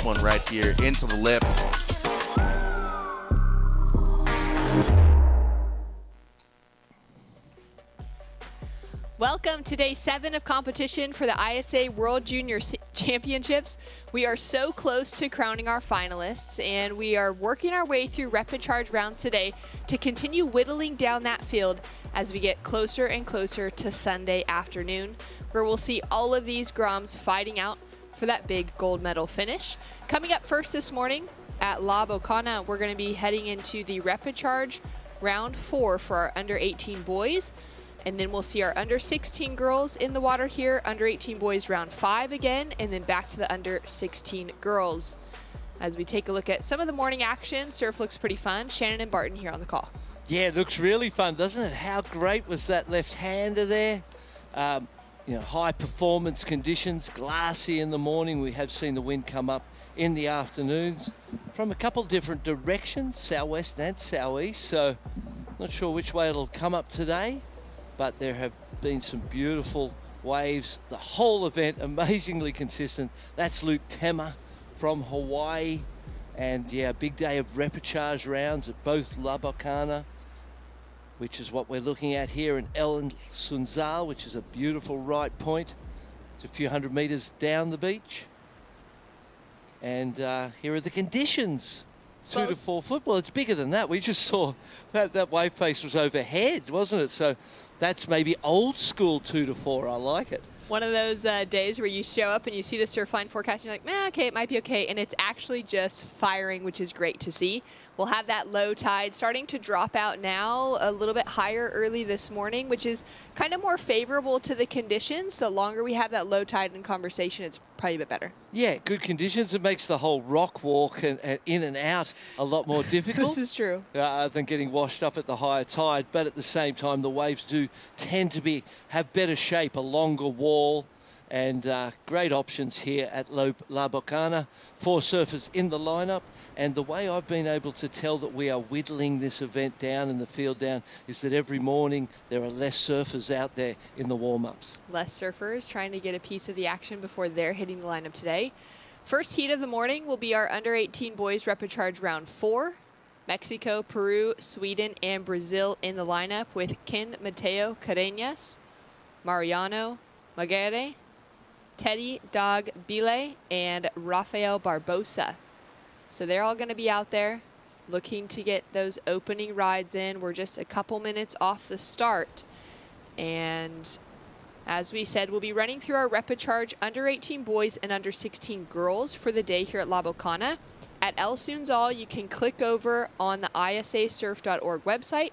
one right here into the lip. Welcome to day 7 of competition for the ISA World Junior Championships. We are so close to crowning our finalists, and we are working our way through rapid charge rounds today to continue whittling down that field as we get closer and closer to Sunday afternoon, where we'll see all of these Groms fighting out for that big gold medal finish. Coming up first this morning at La Bocana, we're going to be heading into the rapid charge round 4 for our under 18 boys. And then we'll see our under 16 girls in the water here, under 18 boys round 5 again, and then back to the under 16 girls. As we take a look at some of the morning action, surf looks pretty fun. Shannon and Barton here on the call. Yeah, it looks really fun, doesn't it? How great was that left-hander there? High performance conditions, glassy in the morning. We have seen the wind come up in the afternoons from a couple different directions, southwest and southeast. So not sure which way it'll come up today, but there have been some beautiful waves. The whole event amazingly consistent. That's Luke Temmer from Hawaii. And yeah, big day of repechage rounds at both La Bocana, which is what we're looking at here, in El Sunzal, which is a beautiful right point. It's a few hundred meters down the beach. And here are the conditions. 2 to 4 foot. Well, it's bigger than that. We just saw that wave face was overhead, wasn't it? So that's maybe old school 2 to 4. I like it. One of those days where you show up and you see the surfline forecast and you're like, okay, it might be okay. And it's actually just firing, which is great to see. We'll have that low tide starting to drop out now, a little bit higher early this morning, which is kind of more favorable to the conditions. The longer we have that low tide in conversation, it's probably a bit better. Yeah, good conditions. It makes the whole rock walk and in and out a lot more difficult. This is true. Than getting washed up at the higher tide. But at the same time, the waves do tend to have better shape, a longer wall, and great options here at La Bocana. 4 surfers in the lineup. And the way I've been able to tell that we are whittling this event down and the field down is that every morning there are less surfers out there in the warm-ups. Less surfers trying to get a piece of the action before they're hitting the lineup today. First heat of the morning will be our under 18 boys repechage round 4. Mexico, Peru, Sweden, and Brazil in the lineup with Ken Mateo Carenas, Mariano Maguire, Teddy Dog Bile, and Rafael Barbosa. So they're all going to be out there looking to get those opening rides in. We're just a couple minutes off the start. And as we said, we'll be running through our repechage under 18 boys and under 16 girls for the day here at La Bocana. At El Sunzal, you can click over on the ISAsurf.org website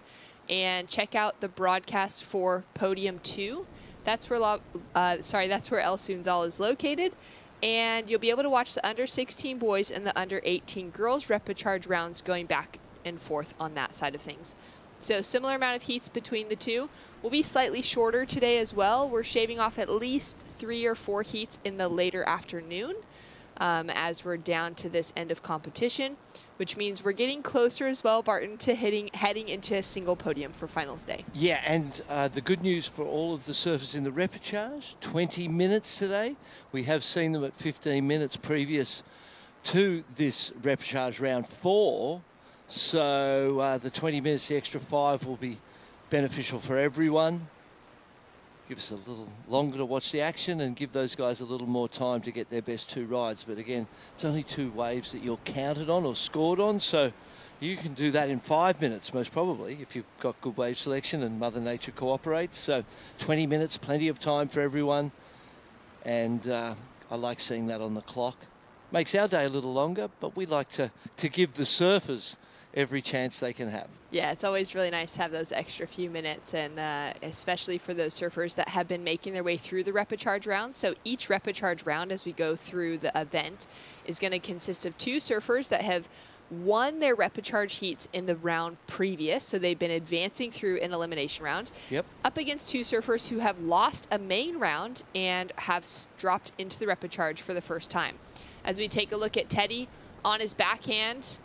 and check out the broadcast for Podium 2. That's where El Sunzal is located. And you'll be able to watch the under 16 boys and the under 18 girls repechage rounds going back and forth on that side of things. So similar amount of heats between the two. We'll be slightly shorter today as well. We're shaving off at least 3 or 4 heats in the later afternoon as we're down to this end of competition, which means we're getting closer as well, Barton, to heading into a single podium for finals day. Yeah, and the good news for all of the surfers in the repechage, 20 minutes today. We have seen them at 15 minutes previous to this repechage round 4. So the 20 minutes, the extra 5 will be beneficial for everyone. Give us a little longer to watch the action and give those guys a little more time to get their best 2 rides. But again, it's only 2 waves that you're counted on or scored on. So you can do that in 5 minutes, most probably, if you've got good wave selection and Mother Nature cooperates. So 20 minutes, plenty of time for everyone. And I like seeing that on the clock. Makes our day a little longer, but we like to give the surfers every chance they can have. Yeah, it's always really nice to have those extra few minutes, and especially for those surfers that have been making their way through the repechage round. So each repechage round as we go through the event is going to consist of 2 surfers that have won their repechage heats in the round previous, so they've been advancing through an elimination round. Yep. Up against 2 surfers who have lost a main round and have dropped into the repechage for the first time. As we take a look at Teddy on his backhand,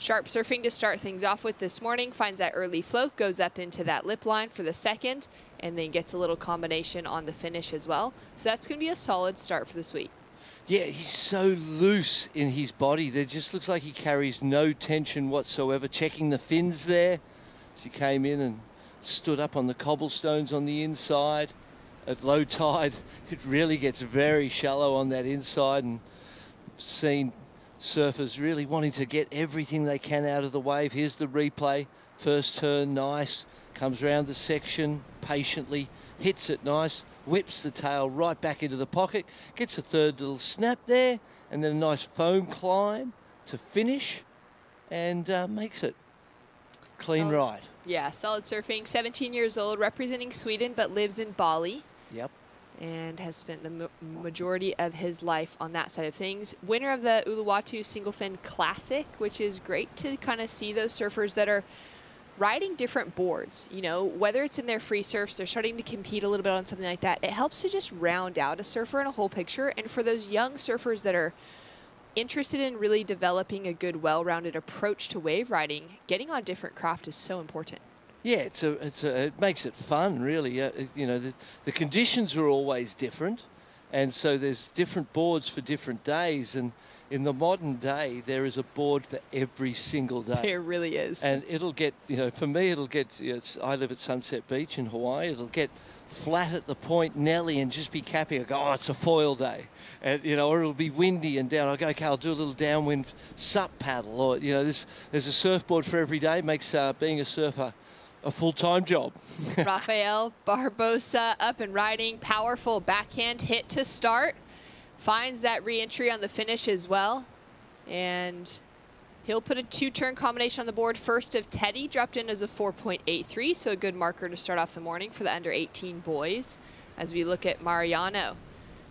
sharp surfing to start things off with this morning, finds that early float, goes up into that lip line for the second, and then gets a little combination on the finish as well. So that's going to be a solid start for the suite. Yeah, he's so loose in his body. There just looks like he carries no tension whatsoever. Checking the fins there as he came in and stood up on the cobblestones on the inside. At low tide, it really gets very shallow on that inside, and seen surfers really wanting to get everything they can out of the wave. Here's the replay. First turn, nice. Comes round the section patiently, hits it nice, whips the tail right back into the pocket, gets a third little snap there, and then a nice foam climb to finish, and makes it clean ride. Yeah, solid surfing. 17 years old, representing Sweden, but lives in Bali. Yep. And has spent the majority of his life on that side of things. Winner of the Uluwatu Single Fin Classic, which is great to kind of see those surfers that are riding different boards. You know, whether it's in their free surfs, they're starting to compete a little bit on something like that. It helps to just round out a surfer in a whole picture. And for those young surfers that are interested in really developing a good, well-rounded approach to wave riding, getting on different craft is so important. Yeah, it makes it fun, really. You know, the conditions are always different, and so there's different boards for different days. And in the modern day, there is a board for every single day. There really is. And it'll get, you know, for me, it'll get. You know, I live at Sunset Beach in Hawaii. It'll get flat at the Point Nelly and just be capping. I go, oh, it's a foil day, and you know, or it'll be windy and down. I go, okay, I'll do a little downwind sup paddle, or you know, there's a surfboard for every day. Makes being a surfer a full-time job. Rafael Barbosa up and riding. Powerful backhand hit to start. Finds that re-entry on the finish as well. And he'll put a two-turn combination on the board. First of Teddy, dropped in as a 4.83, so a good marker to start off the morning for the under-18 boys. As we look at Mariano,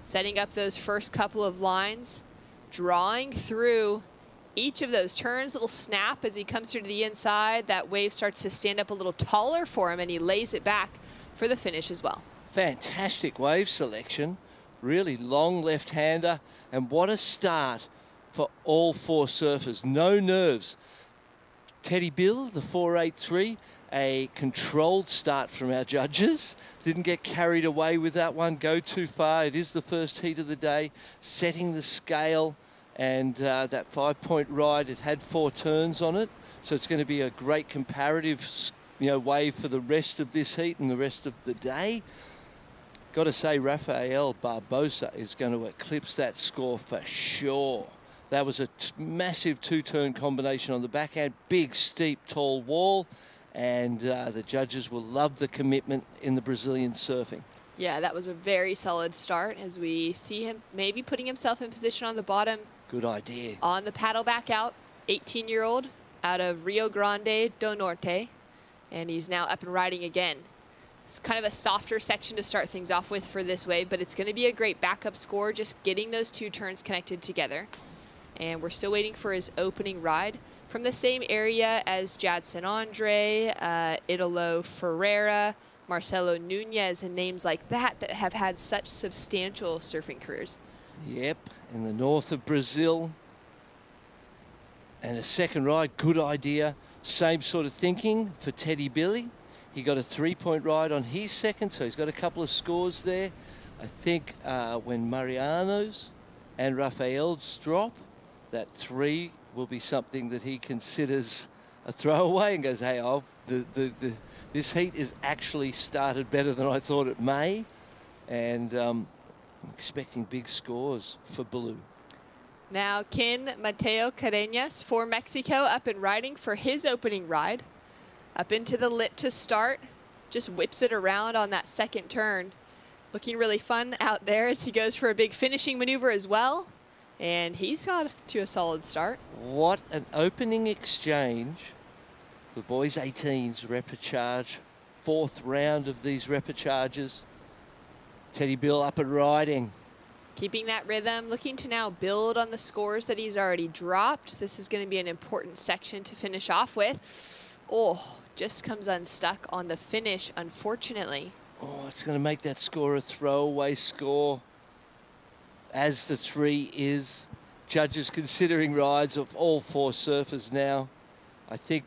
setting up those first couple of lines, drawing through each of those turns, little snap as he comes through to the inside. That wave starts to stand up a little taller for him, and he lays it back for the finish as well. Fantastic wave selection. Really long left-hander. And what a start for all four surfers. No nerves. Teddy Bill, the 4.83, a controlled start from our judges. Didn't get carried away with that one, go too far. It is the first heat of the day, setting the scale. And that 5-point ride, it had 4 turns on it. So it's going to be a great comparative, you know, wave for the rest of this heat and the rest of the day. Got to say, Rafael Barbosa is going to eclipse that score for sure. That was a massive 2-turn combination on the backhand. Big, steep, tall wall. And the judges will love the commitment in the Brazilian surfing. Yeah, that was a very solid start as we see him maybe putting himself in position on the bottom. Good idea. On the paddle back out, 18-year-old out of Rio Grande do Norte, and he's now up and riding again. It's kind of a softer section to start things off with for this wave, but it's going to be a great backup score, just getting those 2 turns connected together. And we're still waiting for his opening ride from the same area as Jadson Andre, Italo Ferreira, Marcelo Nunez, and names like that have had such substantial surfing careers. Yep, in the north of Brazil. And a second ride, good idea. Same sort of thinking for Teddy Billy. He got a 3-point ride on his second, so he's got a couple of scores there. I think when Mariano's and Rafael's drop, that 3 will be something that he considers a throwaway and goes, hey, this heat is actually started better than I thought it may. And I'm expecting big scores for blue. Now, Ken Mateo Carenas for Mexico up and riding for his opening ride. Up into the lip to start. Just whips it around on that second turn. Looking really fun out there as he goes for a big finishing maneuver as well. And he's got to a solid start. What an opening exchange. The boys 18s repechage. 4th round of these repecharges. Teddy Bill up and riding. Keeping that rhythm, looking to now build on the scores that he's already dropped. This is going to be an important section to finish off with. Oh, just comes unstuck on the finish, unfortunately. Oh, it's going to make that score a throwaway score. As the 3 is. Judges considering rides of all 4 surfers now. I think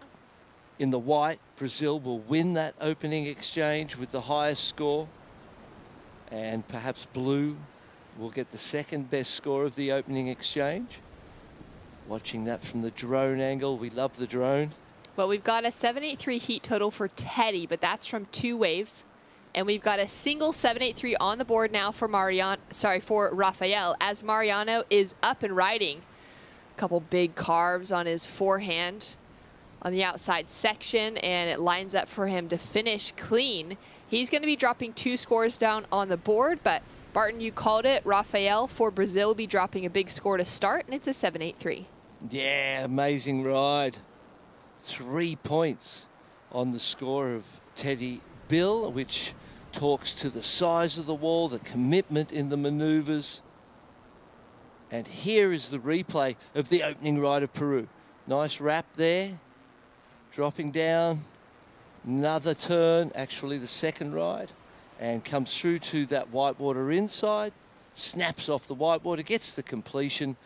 in the white, Brazil will win that opening exchange with the highest score. And perhaps blue will get the second best score of the opening exchange. Watching that from the drone angle. We love the drone. Well, we've got a 783 heat total for Teddy, but that's from 2 waves. And we've got a single 783 on the board now for Rafael, as Mariano is up and riding. A couple big carves on his forehand on the outside section, and it lines up for him to finish clean. He's going to be dropping 2 scores down on the board, but Barton, you called it. Rafael for Brazil will be dropping a big score to start, and it's a 783. Yeah, amazing ride. 3 points on the score of Teddy Bill, which talks to the size of the wall, the commitment in the maneuvers. And here is the replay of the opening ride of Peru. Nice wrap there, dropping down, another turn, actually the second ride, and comes through to that whitewater inside, snaps off the whitewater, gets the completion,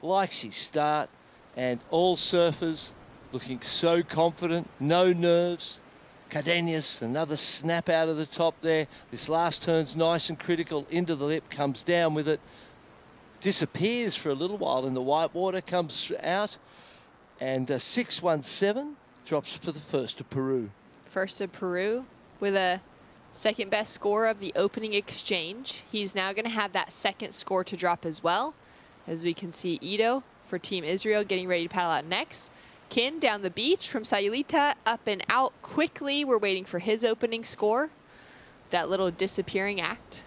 likes his start, and all surfers looking so confident, no nerves. Cardenas, another snap out of the top there. This last turn's nice and critical into the lip, comes down with it, disappears for a little while in the whitewater, comes out, and 617 drops for the first of Peru. First of Peru with a second best score of the opening exchange. He's now going to have that second score to drop as well. As we can see, Ito for Team Israel getting ready to paddle out next. Kin down the beach from Sayulita, up and out quickly. We're waiting for his opening score. That little disappearing act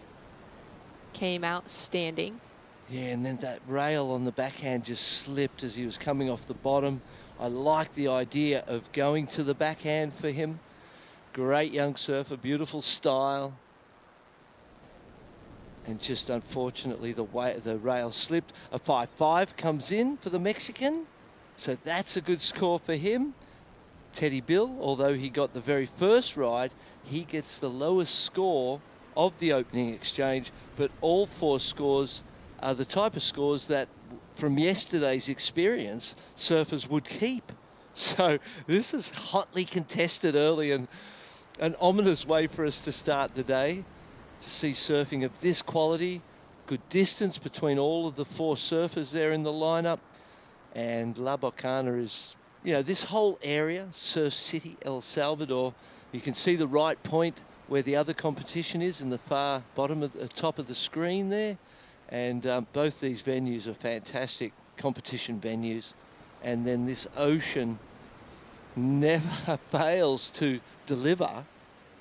came out standing. Yeah, and then that rail on the backhand just slipped as he was coming off the bottom. I like the idea of going to the backhand for him. Great young surfer, beautiful style. And just unfortunately the rail slipped. A 5-5 comes in for the Mexican. So that's a good score for him. Teddy Bill, although he got the very first ride, he gets the lowest score of the opening exchange, but all 4 scores are the type of scores that, from yesterday's experience, surfers would keep. So this is hotly contested early, and an ominous way for us to start the day, to see surfing of this quality. Good distance between all of the 4 surfers there in the lineup. And La Bocana is, you know, this whole area, Surf City, El Salvador, you can see the right point where the other competition is in the far bottom of the top of the screen there. And both these venues are fantastic competition venues. And then this ocean never fails to deliver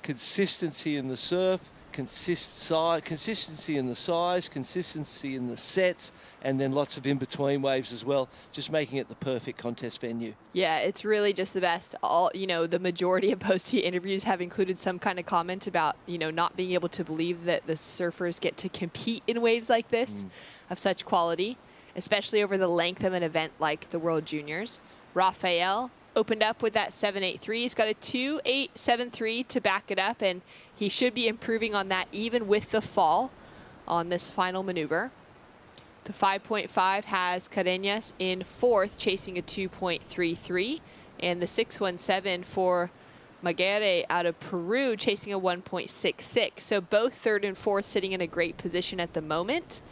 consistency in the surf, consistency in the size, consistency in the sets, and then lots of in-between waves as well, just making it the perfect contest venue. Yeah, it's really just the best. The majority of post-heat interviews have included some kind of comment about, not being able to believe that the surfers get to compete in waves like this of such quality, especially over the length of an event like the World Juniors. Rafael opened up with that 783. He's got a 2873 to back it up, and he should be improving on that even with the fall on this final maneuver. The 5.5 has Cardenas in 4th, chasing a 2.33, and the 617 for Maguire out of Peru, chasing a 1.66. So both 3rd and 4th sitting in a great position at the moment,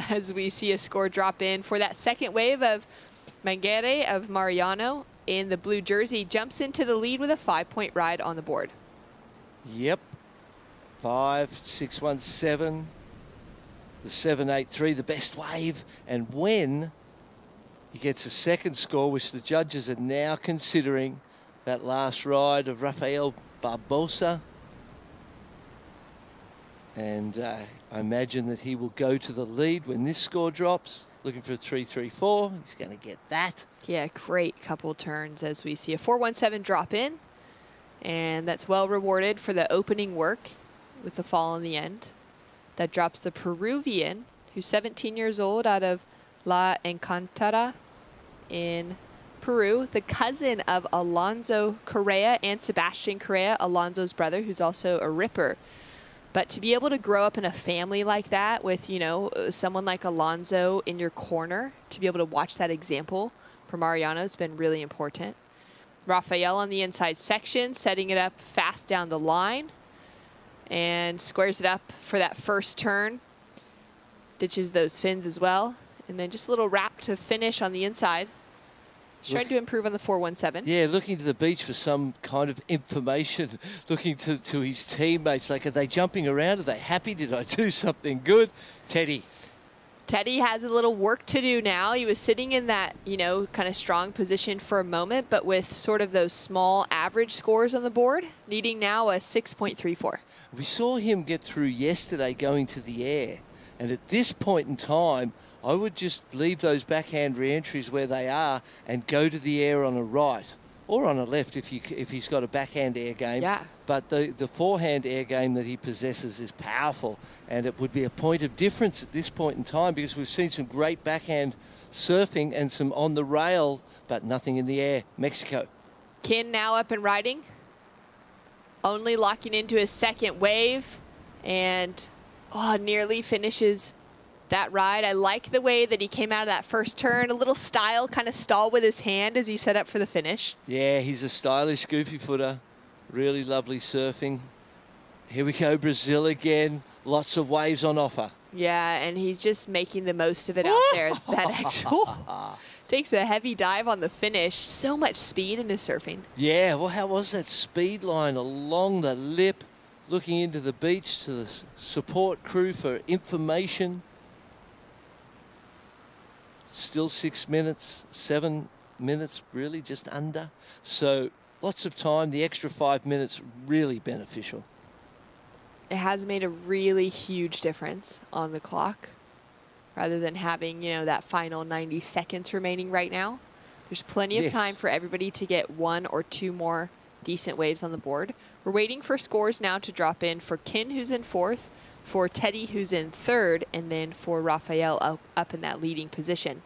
as we see a score drop in for that second wave of Maguire of Mariano in the blue jersey, jumps into the lead with a 5-point ride on the board. Yep. 5-6-1-7. The 7-8-3, the best wave. And when he gets a second score, which the judges are now considering, that last ride of Rafael Barbosa. And I imagine that he will go to the lead when this score drops. Looking for a 3-3-4. He's going to get that. Yeah, great couple turns as we see a 4-1-7 drop in. And that's well rewarded for the opening work with the fall in the end. That drops the Peruvian, who's 17 years old, out of La Encantada in Peru. The cousin of Alonso Correa and Sebastian Correa, Alonso's brother, who's also a ripper. But to be able to grow up in a family like that with, someone like Alonso in your corner, to be able to watch that example for Mariano has been really important. Rafael on the inside section, setting it up fast down the line and squares it up for that first turn. ditches those fins as well. And then just a little wrap to finish on the inside. He's trying to improve on the 417. Yeah, looking to the beach for some kind of information, looking to his teammates, like, are they jumping around? Are they happy? Did I do something good? Teddy has a little work to do now. He was sitting in that, kind of strong position for a moment, but with sort of those small average scores on the board, needing now a 6.34. We saw him get through yesterday going to the air. And at this point in time, I would just leave those backhand re-entries where they are and go to the air on a right or on a left if he's got a backhand air game. Yeah. But the forehand air game that he possesses is powerful, and it would be a point of difference at this point in time because we've seen some great backhand surfing and some on the rail, but nothing in the air. Mexico. Kin now up and riding, only locking into his second wave, and nearly finishes that ride. I like the way that he came out of that first turn, a little style, kind of stall with his hand as he set up for the finish. Yeah, he's a stylish goofy footer. Really lovely surfing. Here we go, Brazil again. Lots of waves on offer. Yeah, and he's just making the most of it out there. That actual takes a heavy dive on the finish. So much speed in his surfing. Yeah, well, how was that speed line along the lip, looking into the beach to the support crew for information? Still 6 minutes, 7 minutes, really just under. So lots of time. The extra 5 minutes really beneficial. It has made a really huge difference on the clock rather than having, that final 90 seconds remaining right now. There's plenty of time for everybody to get 1 or 2 more decent waves on the board. We're waiting for scores now to drop in for Kin, who's in 4th, for Teddy, who's in 3rd, and then for Rafael up in that leading position.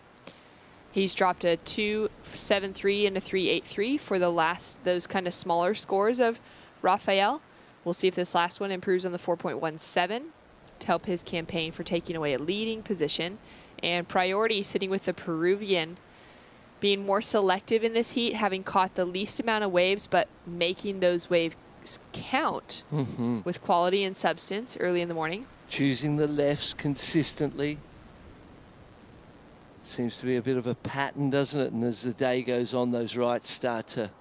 He's dropped a 2.73 and a 3.83 for those kind of smaller scores of Rafael. We'll see if this last one improves on the 4.17 to help his campaign for taking away a leading position. And Priority sitting with the Peruvian, being more selective in this heat, having caught the least amount of waves, but making those waves count with quality and substance early in the morning. Choosing the lefts consistently. It seems to be a bit of a pattern, doesn't it? And as the day goes on, those rights start to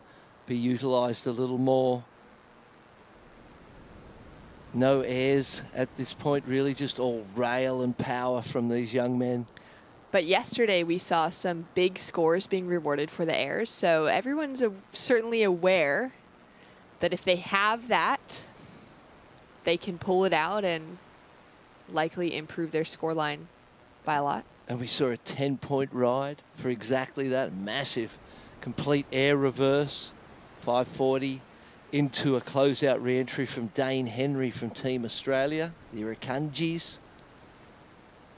be utilised a little more. No airs at this point, really, just all rail and power from these young men. But yesterday we saw some big scores being rewarded for the airs, so everyone's certainly aware that if they have that, they can pull it out and likely improve their scoreline by a lot. And we saw a 10-point ride for exactly that. Massive, complete air reverse, 540 into a closeout re-entry from Dane Henry from Team Australia, the Irakanjis.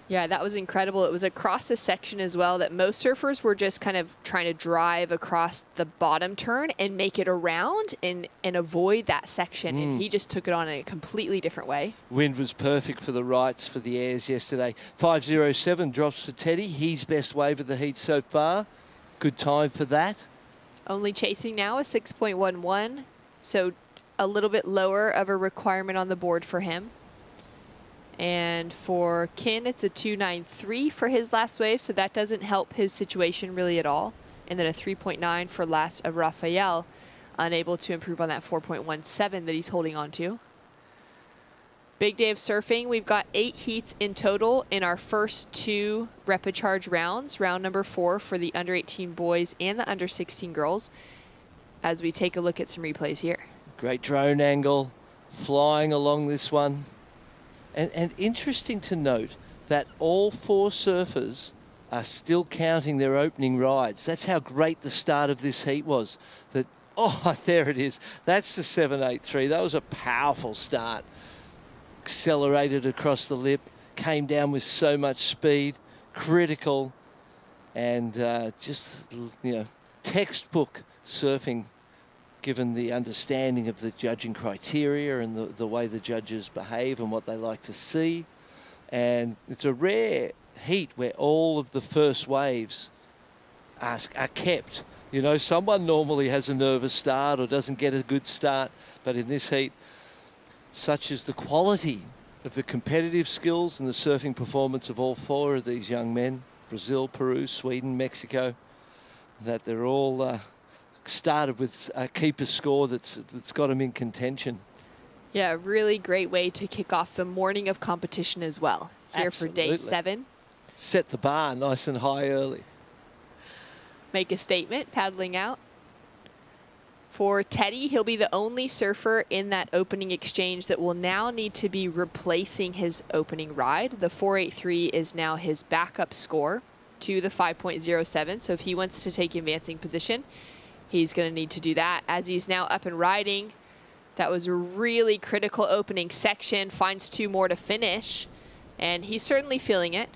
Yeah, that was incredible. It was across a section as well that most surfers were just kind of trying to drive across the bottom turn and make it around and avoid that section. And he just took it on in a completely different way. Wind was perfect for the rights for the airs yesterday. 5.07 drops for Teddy. His best wave of the heat so far. Good time for that. Only chasing now a 6.11, so a little bit lower of a requirement on the board for him. And for Kin, it's a 2.93 for his last wave, so that doesn't help his situation really at all. And then a 3.9 for last of Rafael, unable to improve on that 4.17 that he's holding on to. Big day of surfing. We've got 8 heats in total in our first 2 Repicharge rounds. Round number 4 for the under 18 boys and the under 16 girls, as we take a look at some replays here. Great drone angle, flying along this one. And interesting to note that all 4 surfers are still counting their opening rides. That's how great the start of this heat was. There it is. That's the 7.83. That was a powerful start. Accelerated across the lip, came down with so much speed, critical, and textbook surfing, given the understanding of the judging criteria and the way the judges behave and what they like to see. And it's a rare heat where all of the first waves are kept. Someone normally has a nervous start or doesn't get a good start, but in this heat, such is the quality of the competitive skills and the surfing performance of all four of these young men, Brazil, Peru, Sweden, Mexico, that they're all started with a keeper score that's got them in contention. Yeah, really great way to kick off the morning of competition as well. Here Absolutely. for day 7. Set the bar nice and high early. Make a statement, paddling out. For Teddy, he'll be the only surfer in that opening exchange that will now need to be replacing his opening ride. The 483 is now his backup score to the 5.07. So if he wants to take advancing position, he's going to need to do that. As he's now up and riding, that was a really critical opening section, finds 2 more to finish, and he's certainly feeling it.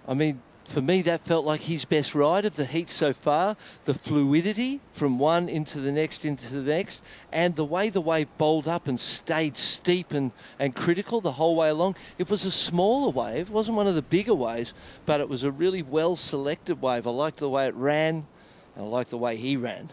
I mean, for me, that felt like his best ride of the heat so far. The fluidity from one into the next, and the way the wave bowled up and stayed steep and critical the whole way along. It was a smaller wave. It wasn't one of the bigger waves, but it was a really well-selected wave. I liked the way it ran, and I liked the way he ran.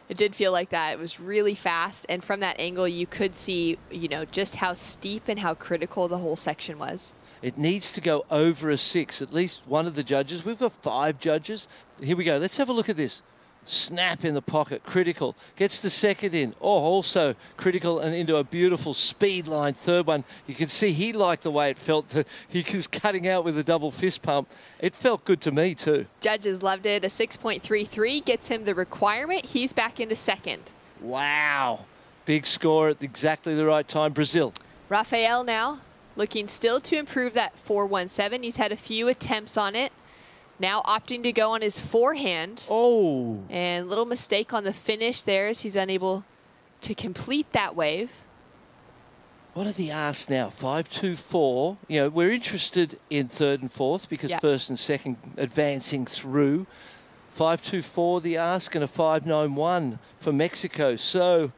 It did feel like that. It was really fast, and from that angle, you could see, you know, just how steep and how critical the whole section was. It needs to go over a 6. At least one of the judges. We've got 5 judges. Here we go. Let's have a look at this. Snap in the pocket, critical. Gets the second in. Oh, also critical and into a beautiful speed line third one. You can see he liked the way it felt. He was cutting out with a double fist pump. It felt good to me too. Judges loved it. A 6.33 gets him the requirement. He's back into second. Wow. Big score at exactly the right time. Brazil. Rafael now looking still to improve that 417. He's had a few attempts on it. Now opting to go on his forehand. Oh. And little mistake on the finish there as he's unable to complete that wave. What are the asks now? 5-2-4. You know, we're interested in third and fourth because first and second advancing through. 5-2-4 the ask, and a 5-9-1 for Mexico. So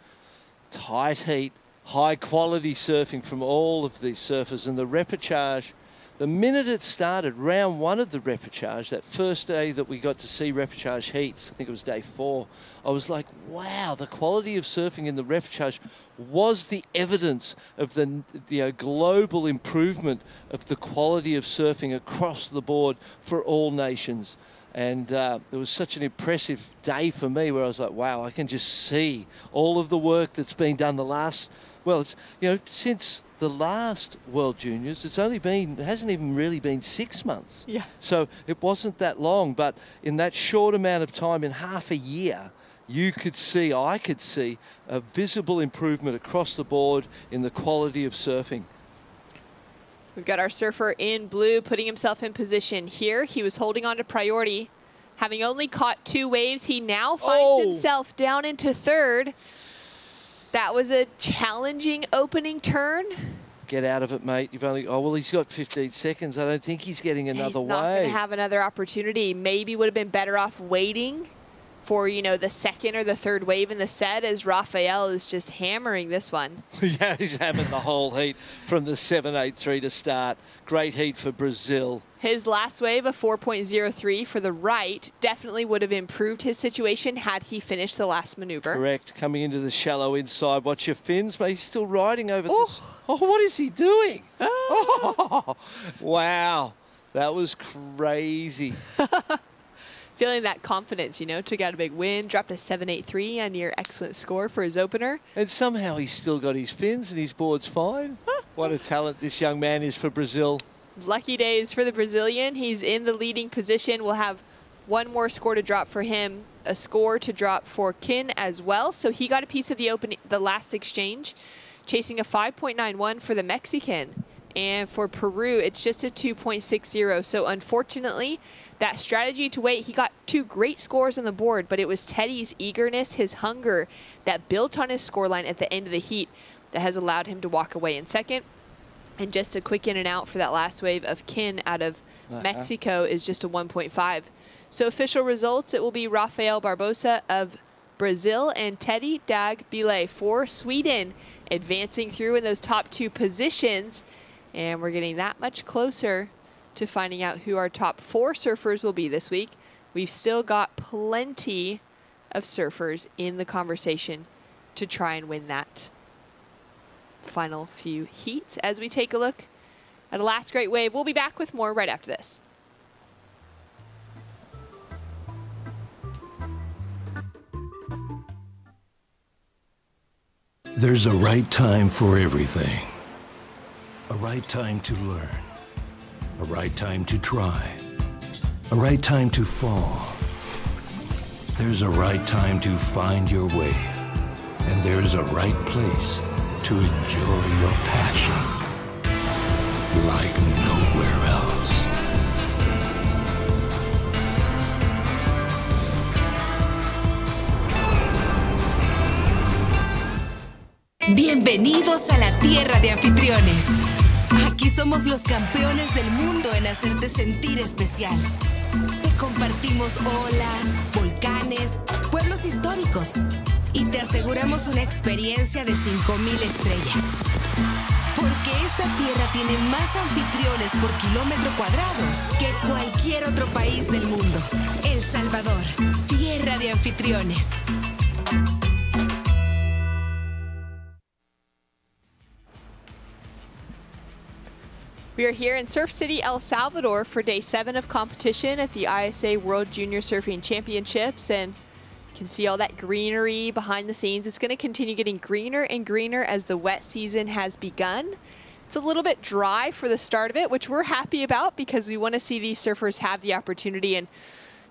tight heat, high quality surfing from all of these surfers, and the repechage. The minute it started, round 1 of the repechage, that first day that we got to see repechage heats, I think it was day 4, I was like, wow, the quality of surfing in the repechage was the evidence of the global improvement of the quality of surfing across the board for all nations. And it was such an impressive day for me where I was like, wow, I can just see all of the work that's been done the last, well, it's, you know, since the last World Juniors, it hasn't even really been 6 months. Yeah. So it wasn't that long, but in that short amount of time, in half a year, I could see a visible improvement across the board in the quality of surfing. We've got our surfer in blue putting himself in position here. He was holding on to priority. Having only caught 2 waves, he now finds himself down into third. That was a challenging opening turn. Get out of it, mate. He's got 15 seconds. I don't think he's getting another wave. He's not going to have another opportunity. Maybe would have been better off waiting for, you know, the second or the third wave in the set, as Rafael is just hammering this one. Yeah, he's hammering the whole heat from the 7.83 to start. Great heat for Brazil. His last wave, a 4.03 for the right, definitely would have improved his situation had he finished the last maneuver. Correct. Coming into the shallow inside. Watch your fins, mate. He's still riding over this. Oh, what is he doing? Oh, wow. That was crazy. Feeling that confidence, you know, took out a big win, dropped a 7.83, a near excellent score for his opener. And somehow he's still got his fins and his board's fine. What a talent this young man is for Brazil. Lucky days for the Brazilian. He's in the leading position. We'll have one more score to drop for him, a score to drop for Kin as well. So he got a piece of the last exchange, chasing a 5.91 for the Mexican. And for Peru, it's just a 2.60. So unfortunately, that strategy to wait, he got 2 great scores on the board, but it was Teddy's eagerness, his hunger that built on his scoreline at the end of the heat that has allowed him to walk away in second. And just a quick in and out for that last wave of Kin out of Mexico is just a 1.5. So official results, it will be Rafael Barbosa of Brazil and Teddy Dag Bile for Sweden advancing through in those top 2 positions. And we're getting that much closer to finding out who our top 4 surfers will be this week. We've still got plenty of surfers in the conversation to try and win that final few heats as we take a look at a last great wave. We'll be back with more right after this. There's a right time for everything. A right time to learn. A right time to try. A right time to fall. There's a right time to find your wave. And there's a right place to enjoy your passion like nowhere else. Bienvenidos a la tierra de anfitriones. Aquí somos los campeones del mundo en hacerte sentir especial. Te compartimos olas, volcanes, pueblos históricos y te aseguramos una experiencia de 5,000 estrellas. Porque esta tierra tiene más anfitriones por kilómetro cuadrado que cualquier otro país del mundo. El Salvador, tierra de anfitriones. We are here in Surf City, El Salvador for day 7 of competition at the ISA World Junior Surfing Championships, and you can see all that greenery behind the scenes. It's going to continue getting greener and greener as the wet season has begun. It's a little bit dry for the start of it, which we're happy about because we want to see these surfers have the opportunity and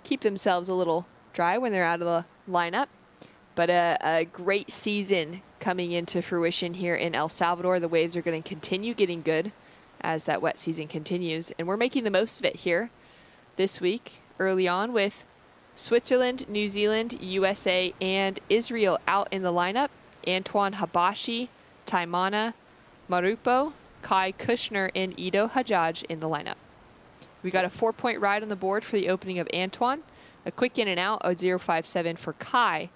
keep themselves a little dry when they're out of the lineup. But a great season coming into fruition here in El Salvador. The waves are going to continue getting good as that wet season continues, and we're making the most of it here this week early on with Switzerland, New Zealand, USA, and Israel out in the lineup. Antoine Habashi, Taimana, Marupo, Kai Kushner, and Ido Hajjaj in the lineup. We got a 4-point ride on the board for the opening of Antoine, a quick in and out of 0.57 for Kai,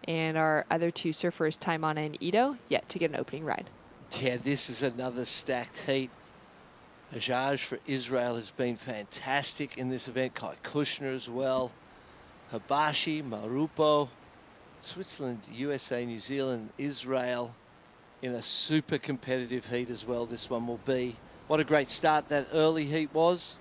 and our other two surfers, Taimana and Ido, yet to get an opening ride. Yeah, this is another stacked heat. Hajjaj for Israel has been fantastic in this event. Kai Kushner as well. Habashi, Marupo, Switzerland, USA, New Zealand, Israel in a super competitive heat as well. This one will be. What a great start that early heat was.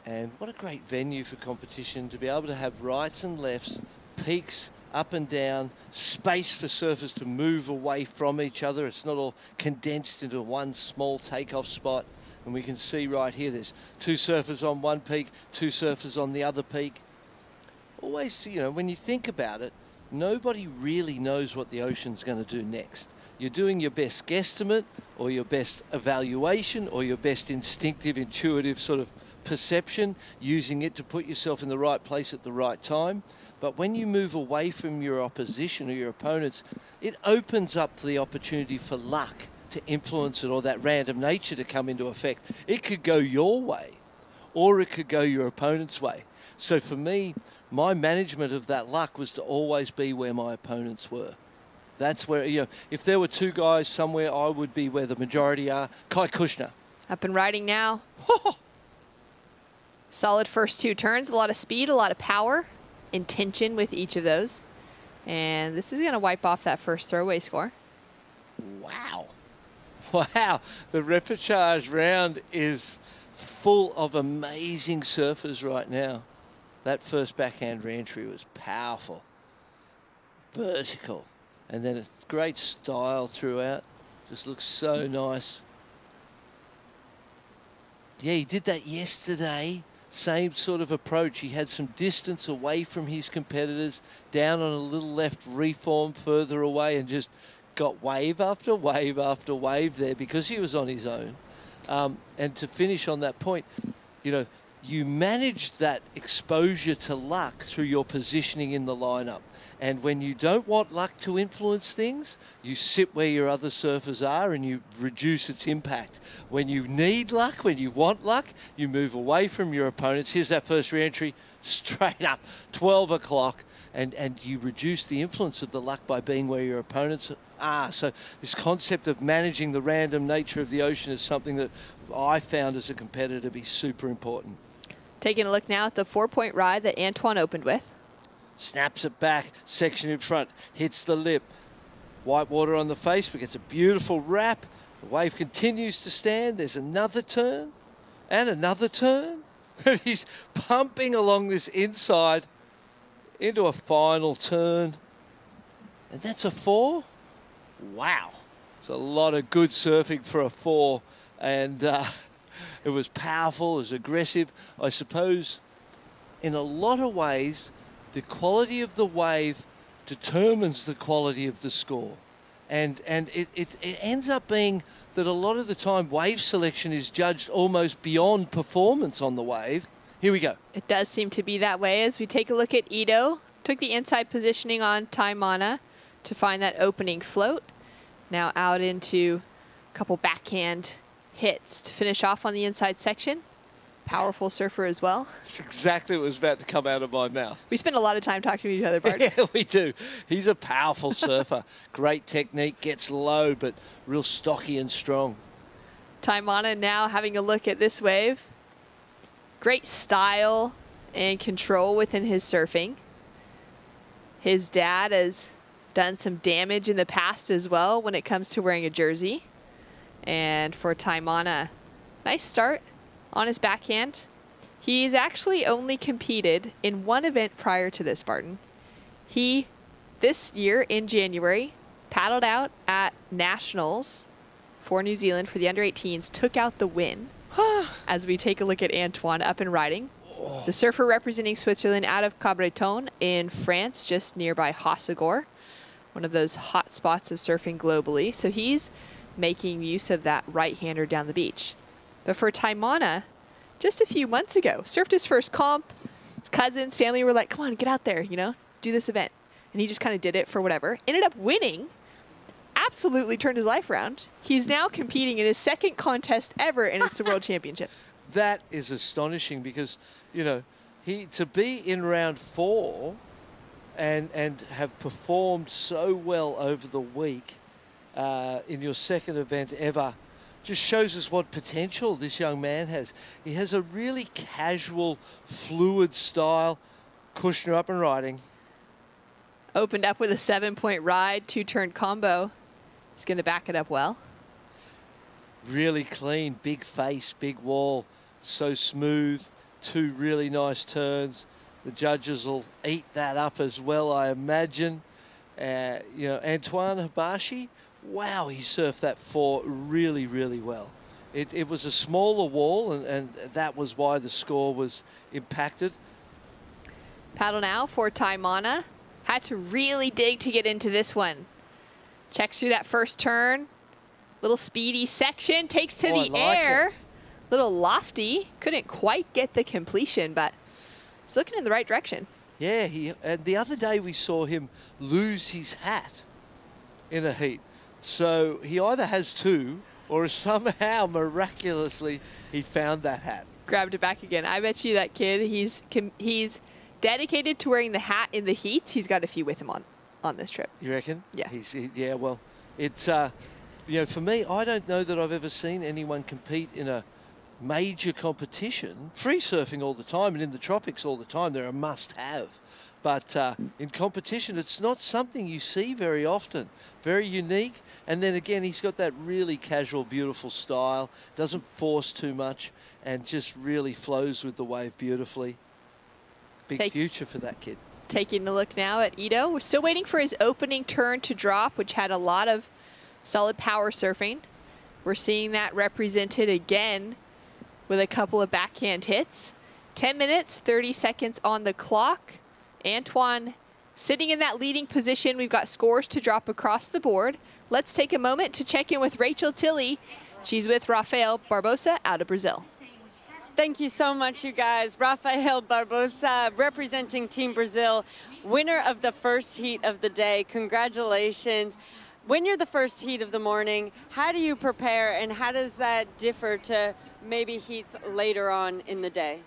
And what a great venue for competition to be able to have rights and lefts, peaks up and down, space for surfers to move away from each other. It's not all condensed into one small takeoff spot. And we can see right here, there's two surfers on one peak, two surfers on the other peak. Always, you know, when you think about it, nobody really knows what the ocean's going to do next. You're doing your best guesstimate or your best evaluation or your best instinctive, intuitive sort of perception, using it to put yourself in the right place at the right time. But when you move away from your opposition or your opponents, it opens up the opportunity for luck to influence it or that random nature to come into effect. It could go your way or it could go your opponent's way. So for me, my management of that luck was to always be where my opponents were. That's where, you know, if there were two guys somewhere, I would be where the majority are. Kai Kushner. Up and riding now. Solid first two turns, a lot of speed, a lot of power, intention with each of those. And this is going to wipe off that first throwaway score. Wow. Wow. The repechage round is full of amazing surfers right now. That first backhand re-entry was powerful. Vertical. And then it's great style throughout. Just looks so nice. Yeah, he did that yesterday. Same sort of approach. He had some distance away from his competitors, down on a little left reform further away, and just got wave after wave after wave there because he was on his own. And to finish on that point, you know, you manage that exposure to luck through your positioning in the lineup. And when you don't want luck to influence things, you sit where your other surfers are and you reduce its impact. When you need luck, when you want luck, you move away from your opponents. Here's that first re-entry, straight up, 12 o'clock. And you reduce the influence of the luck by being where your opponents are. So this concept of managing the random nature of the ocean is something that I found as a competitor to be super important. Taking a look now at the 4-point ride that Antoine opened with. Snaps it back, section in front, hits the lip. White water on the face, but gets a beautiful wrap. The wave continues to stand. There's another turn and another turn. And he's pumping along this inside into a final turn. And that's a 4. Wow. It's a lot of good surfing for a 4. And it was powerful, it was aggressive. I suppose in a lot of ways, the quality of the wave determines the quality of the score. And it ends up being that a lot of the time wave selection is judged almost beyond performance on the wave. Here we go. It does seem to be that way as we take a look at Ito. Took the inside positioning on Taimana to find that opening float. Now out into a couple backhand hits to finish off on the inside section. Powerful surfer as well. That's exactly what was about to come out of my mouth. We spend a lot of time talking to each other, Bart. Yeah, we do. He's a powerful surfer. Great technique, gets low, but real stocky and strong. Taimana now having a look at this wave. Great style and control within his surfing. His dad has done some damage in the past as well when it comes to wearing a jersey. And for Taimana, nice start on his backhand. He's actually only competed in one event prior to this, Barton. He, this year in January, paddled out at Nationals for New Zealand for the under-18s, took out the win. As we take a look at Antoine up and riding. The surfer representing Switzerland out of Cabreton in France, just nearby Hossegor, one of those hot spots of surfing globally. So he's making use of that right-hander down the beach. But for Taimana, just a few months ago, surfed his first comp. His cousins, family were like, come on, get out there, you know, do this event. And he just kind of did it for whatever. Ended up winning. Absolutely turned his life around. He's now competing in his second contest ever, and it's the World Championships. That is astonishing because, you know, to be in round 4 and have performed so well over the week in your second event ever just shows us what potential this young man has. He has a really casual, fluid style. Kushner up and riding. Opened up with a 7-point ride, 2-turn combo. He's going to back it up well. Really clean, big face, big wall, so smooth. 2 really nice turns. The judges will eat that up as well, I imagine. You know, Antoine Hibashi, wow, he surfed that 4 really, really well. It was a smaller wall, and that was why the score was impacted. Paddle now for Taimana. Had to really dig to get into this one. Checks through that first turn. Little speedy section, takes to the air. Little lofty, couldn't quite get the completion, but he's looking in the right direction. Yeah, the other day we saw him lose his hat in a heat. So he either has 2 or somehow miraculously he found that hat. Grabbed it back again. I bet you that kid, he's dedicated to wearing the hat in the heats. He's got a few with him on this trip. You reckon? Yeah. Yeah, well, it's, you know, for me, I don't know that I've ever seen anyone compete in a major competition. Free surfing all the time and in the tropics all the time, they're a must-have. But in competition, it's not something you see very often. Very unique. And then again, he's got that really casual, beautiful style. Doesn't force too much and just really flows with the wave beautifully. Big future for that kid. Taking a look now at Ito. We're still waiting for his opening turn to drop, which had a lot of solid power surfing. We're seeing that represented again with a couple of backhand hits. 10 minutes, 30 seconds on the clock. Antoine sitting in that leading position. We've got scores to drop across the board. Let's take a moment to check in with Rachel Tilley. She's with Rafael Barbosa out of Brazil. Thank you so much, you guys. Rafael Barbosa, representing Team Brazil, winner of the first heat of the day. Congratulations. When you're the first heat of the morning, how do you prepare and how does that differ to maybe heats later on in the day?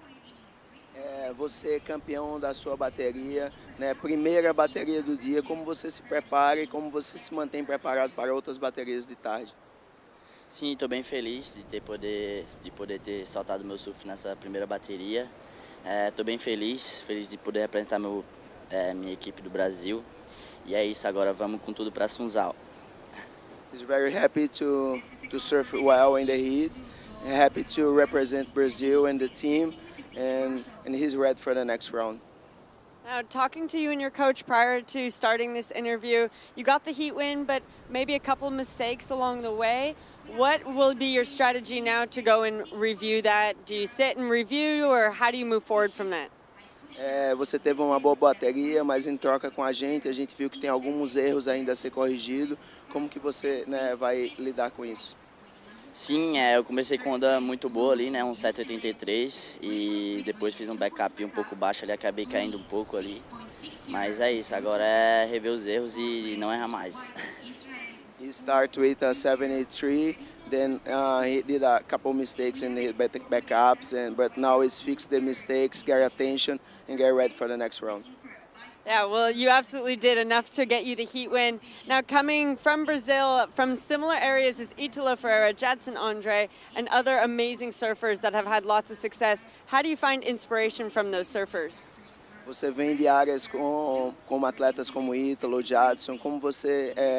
Você é campeão da sua bateria, né? Primeira bateria do dia, como você se prepara e como você se mantém preparado para outras baterias de tarde? Sim, estou bem feliz de poder ter soltado meu surf nessa primeira bateria. Estou bem feliz de poder apresentar minha equipe do Brasil. E é isso, agora vamos com tudo para Sunzal. He's very happy to surf well in the heat, and happy to represent Brazil and the team, and he's ready for the next round. Now, talking to you and your coach prior to starting this interview, you got the heat win, but maybe a couple mistakes along the way. What will be your strategy now to go and review that? Do you sit and review, or how do you move forward from that? Você teve uma boa bateria, mas em troca com a gente viu que tem alguns erros ainda a ser corrigido. Como que você, né, vai lidar com isso? Sim, eu comecei com onda muito boa ali, né, um 7,83 e depois fiz um backup um pouco baixo ali, acabei caindo um pouco ali. Mas é isso, agora é rever os erros e não errar mais. He started with a 783, then he did a couple mistakes in the backups, but now he's fixed the mistakes, get attention, and get ready for the next round. Yeah, well, you absolutely did enough to get you the heat win. Now, coming from Brazil, from similar areas as Italo Ferreira, Jadson Andre, and other amazing surfers that have had lots of success, how do you find inspiration from those surfers? Você vem de áreas como atletas como Ítalo, Jadson, como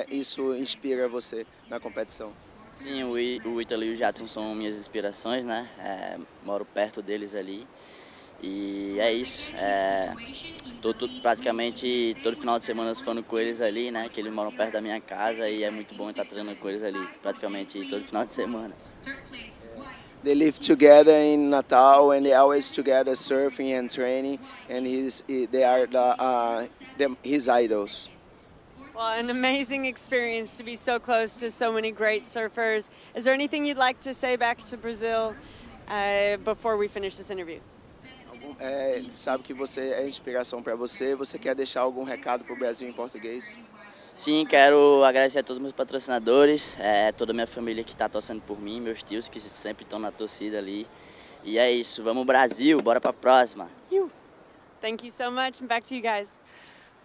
isso inspira você na competição? Sim, o Ítalo e o Jadson são minhas inspirações, né? Moro perto deles ali. E é isso. Praticamente todo final de semana falando com eles ali, né? Que eles moram perto da minha casa e é muito bom estar treinando com eles ali, praticamente todo final de semana. They live together in Natal and they always together surfing and training, and they are his idols. Well, an amazing experience to be so close to so many great surfers. Is there anything you'd like to say back to Brazil before we finish this interview? Ele sabe que você é inspiração para você. Você quer deixar algum recado para o Brasil em português? Sim, quero agradecer a todos os meus patrocinadores, toda a minha família que está torcendo por mim, meus tios que sempre estão na torcida ali. E é isso, vamos Brasil, bora para a próxima. Thank you so much, and back to you guys.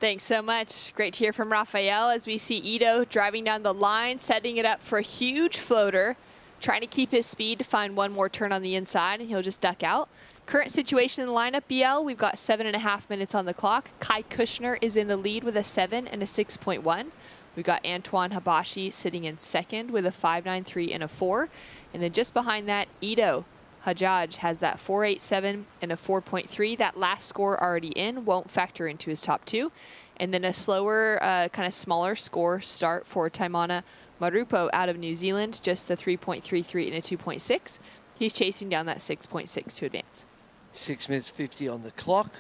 Thanks so much. Great to hear from Rafael as we see Ito driving down the line, setting it up for a huge floater, trying to keep his speed to find one more turn on the inside, and he'll just duck out. Current situation in the lineup, BL, we've got 7.5 minutes on the clock. Kai Kushner is in the lead with a 7 and a 6.1. We've got Antoine Habashi sitting in second with a 5.93 and a 4. And then just behind that, Ito Hajjaj has that 4.87 and a 4.3. That last score already in, won't factor into his top two. And then a slower, kind of smaller score start for Taimana Marupo out of New Zealand, just the 3.33 and a 2.6. He's chasing down that 6.6 to advance. 6 minutes 50 on the clock.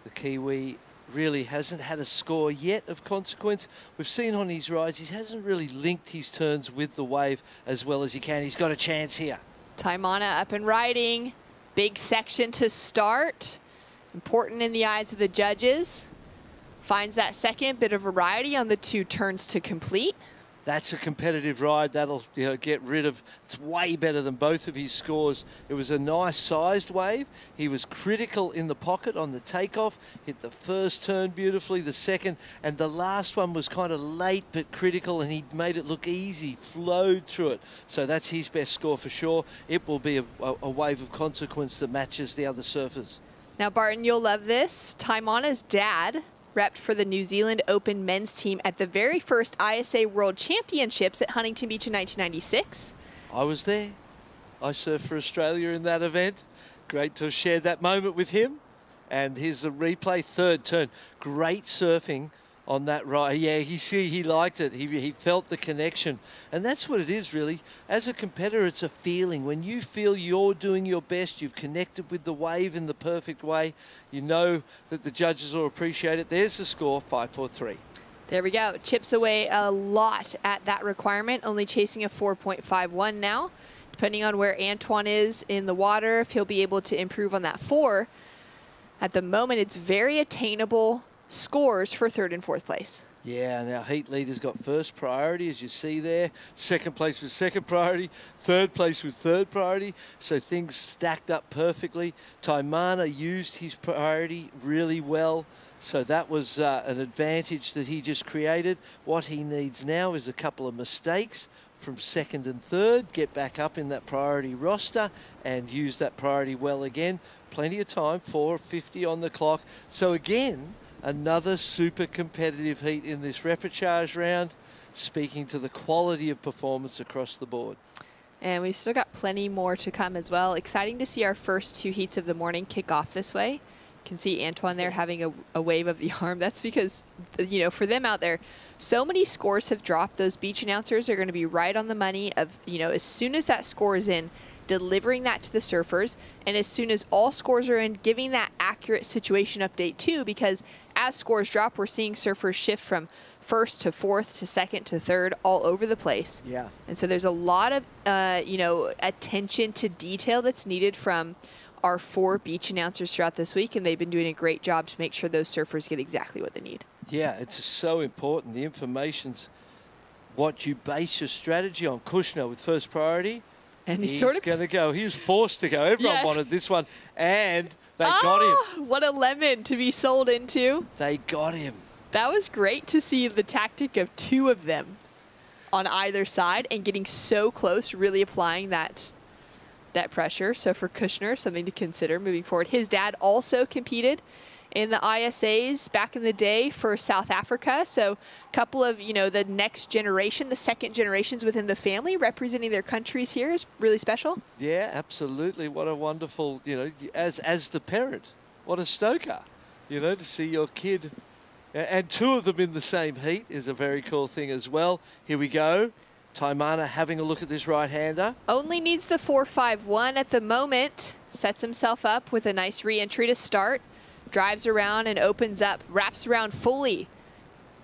The Kiwi really hasn't had a score yet of consequence. We've seen on his rides, he hasn't really linked his turns with the wave as well as he can. He's got a chance here. Taimana up and riding. Big section to start. Important in the eyes of the judges. Finds that second bit of variety on the 2 turns to complete. That's a competitive ride. That'll get rid of, it's way better than both of his scores. It was a nice sized wave. He was critical in the pocket on the takeoff, hit the first turn beautifully, the second, and the last one was kind of late but critical, and he made it look easy, flowed through it. So that's his best score for sure. It will be a wave of consequence that matches the other surfers. Now, Barton, you'll love this. Taimana's dad repped for the New Zealand Open men's team at the very first ISA World Championships at Huntington Beach in 1996. I was there. I surfed for Australia in that event. Great to have shared that moment with him. And here's the replay, third turn. Great surfing on that ride. Yeah, he liked it. He felt the connection. And that's what it is, really. As a competitor, it's a feeling. When you feel you're doing your best, you've connected with the wave in the perfect way, you know that the judges will appreciate it. There's the score, 5.43. There we go. Chips away a lot at that requirement, only chasing a 4.51 now. Depending on where Antoine is in the water, if he'll be able to improve on that 4. At the moment, it's very attainable scores for 3rd and 4th place. Yeah, and our heat leader's got first priority, as you see there. Second place with second priority. Third place with third priority. So things stacked up perfectly. Taimana used his priority really well. So that was an advantage that he just created. What he needs now is a couple of mistakes from second and third, get back up in that priority roster and use that priority well again. Plenty of time, 4:50 on the clock. So again, Another super competitive heat in this repechage round, speaking to the quality of performance across the board. And we've still got plenty more to come as well. Exciting to see our first 2 heats of the morning kick off this way. You can see Antoine there having a wave of the arm. That's because, you know, for them out there, so many scores have dropped. Those beach announcers are going to be right on the money of, you know, as soon as that score is in, delivering that to the surfers, and as soon as all scores are in, giving that accurate situation update too, because as scores drop, we're seeing surfers shift from first to fourth to second to third all over the place. Yeah. And so there's a lot of, you know, attention to detail that's needed from our 4 beach announcers throughout this week, and they've been doing a great job to make sure those surfers get exactly what they need. Yeah, it's so important. The information's what you base your strategy on. Kushner with first priority. And he's sort of going to go. He was forced to go. Everyone wanted this one, and they got him. What a lemon to be sold into. They got him. That was great to see the tactic of 2 of them on either side and getting so close, really applying that pressure. So for Kushner, something to consider moving forward. His dad also competed in the ISAs back in the day for South Africa. So a couple of, you know, the next generation, the second generations within the family representing their countries here is really special. Yeah, absolutely. What a wonderful, you know, as the parent, what a stoker, you know, to see your kid. And 2 of them in the same heat is a very cool thing as well. Here we go. Taimana having a look at this right-hander. Only needs the 4.51 at the moment. Sets himself up with a nice re-entry to start. Drives around and opens up, wraps around fully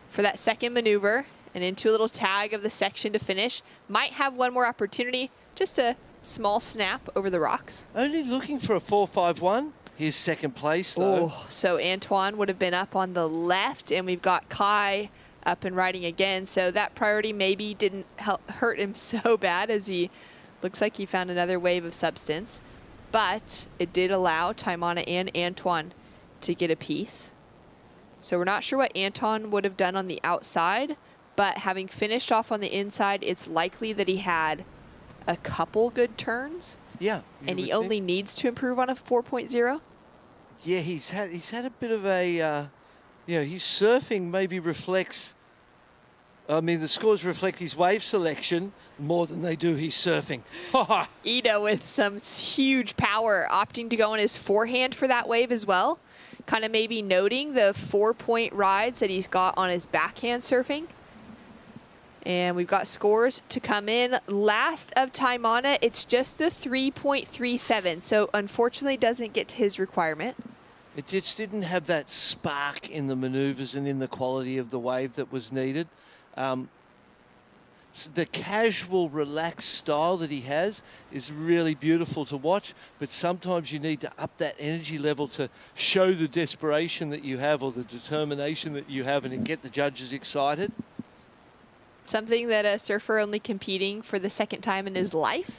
for that second maneuver and into a little tag of the section to finish. Might have one more opportunity, just a small snap over the rocks. Only looking for a 4.51. Here's second place though. Oh, so Antoine would have been up on the left, and we've got Kai up and riding again. So that priority maybe didn't hurt him so bad, as he looks like he found another wave of substance. But it did allow Taimana and Antoine to get a piece. So we're not sure what Anton would have done on the outside, but having finished off on the inside, it's likely that he had a couple good turns. Yeah. And he only needs to improve on a 4.0. Yeah, he's had a bit of a, you know, his surfing maybe reflects, I mean, the scores reflect his wave selection more than they do his surfing. Ito with some huge power, opting to go on his forehand for that wave as well. Kind of maybe noting the 4-point rides that he's got on his backhand surfing. And we've got scores to come in. Last of Taimana, it's just the 3.37. So unfortunately doesn't get to his requirement. It just didn't have that spark in the maneuvers and in the quality of the wave that was needed. The casual, relaxed style that he has is really beautiful to watch, but sometimes you need to up that energy level to show the desperation that you have or the determination that you have and get the judges excited. Something that a surfer only competing for the second time in his life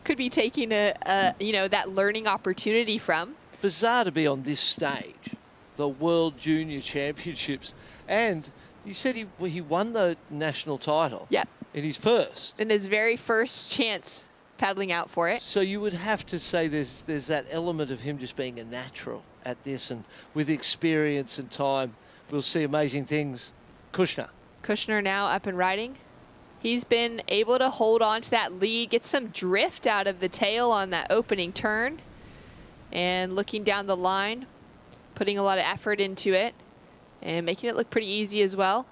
could be taking you know, that learning opportunity from. Bizarre to be on this stage, the World Junior Championships, and you said he won the national title. Yeah. In his first. In his very first chance paddling out for it. So you would have to say there's that element of him just being a natural at this, and with experience and time, we'll see amazing things. Kushner now up and riding. He's been able to hold on to that lead, get some drift out of the tail on that opening turn, and looking down the line, putting a lot of effort into it, and making it look pretty easy as well.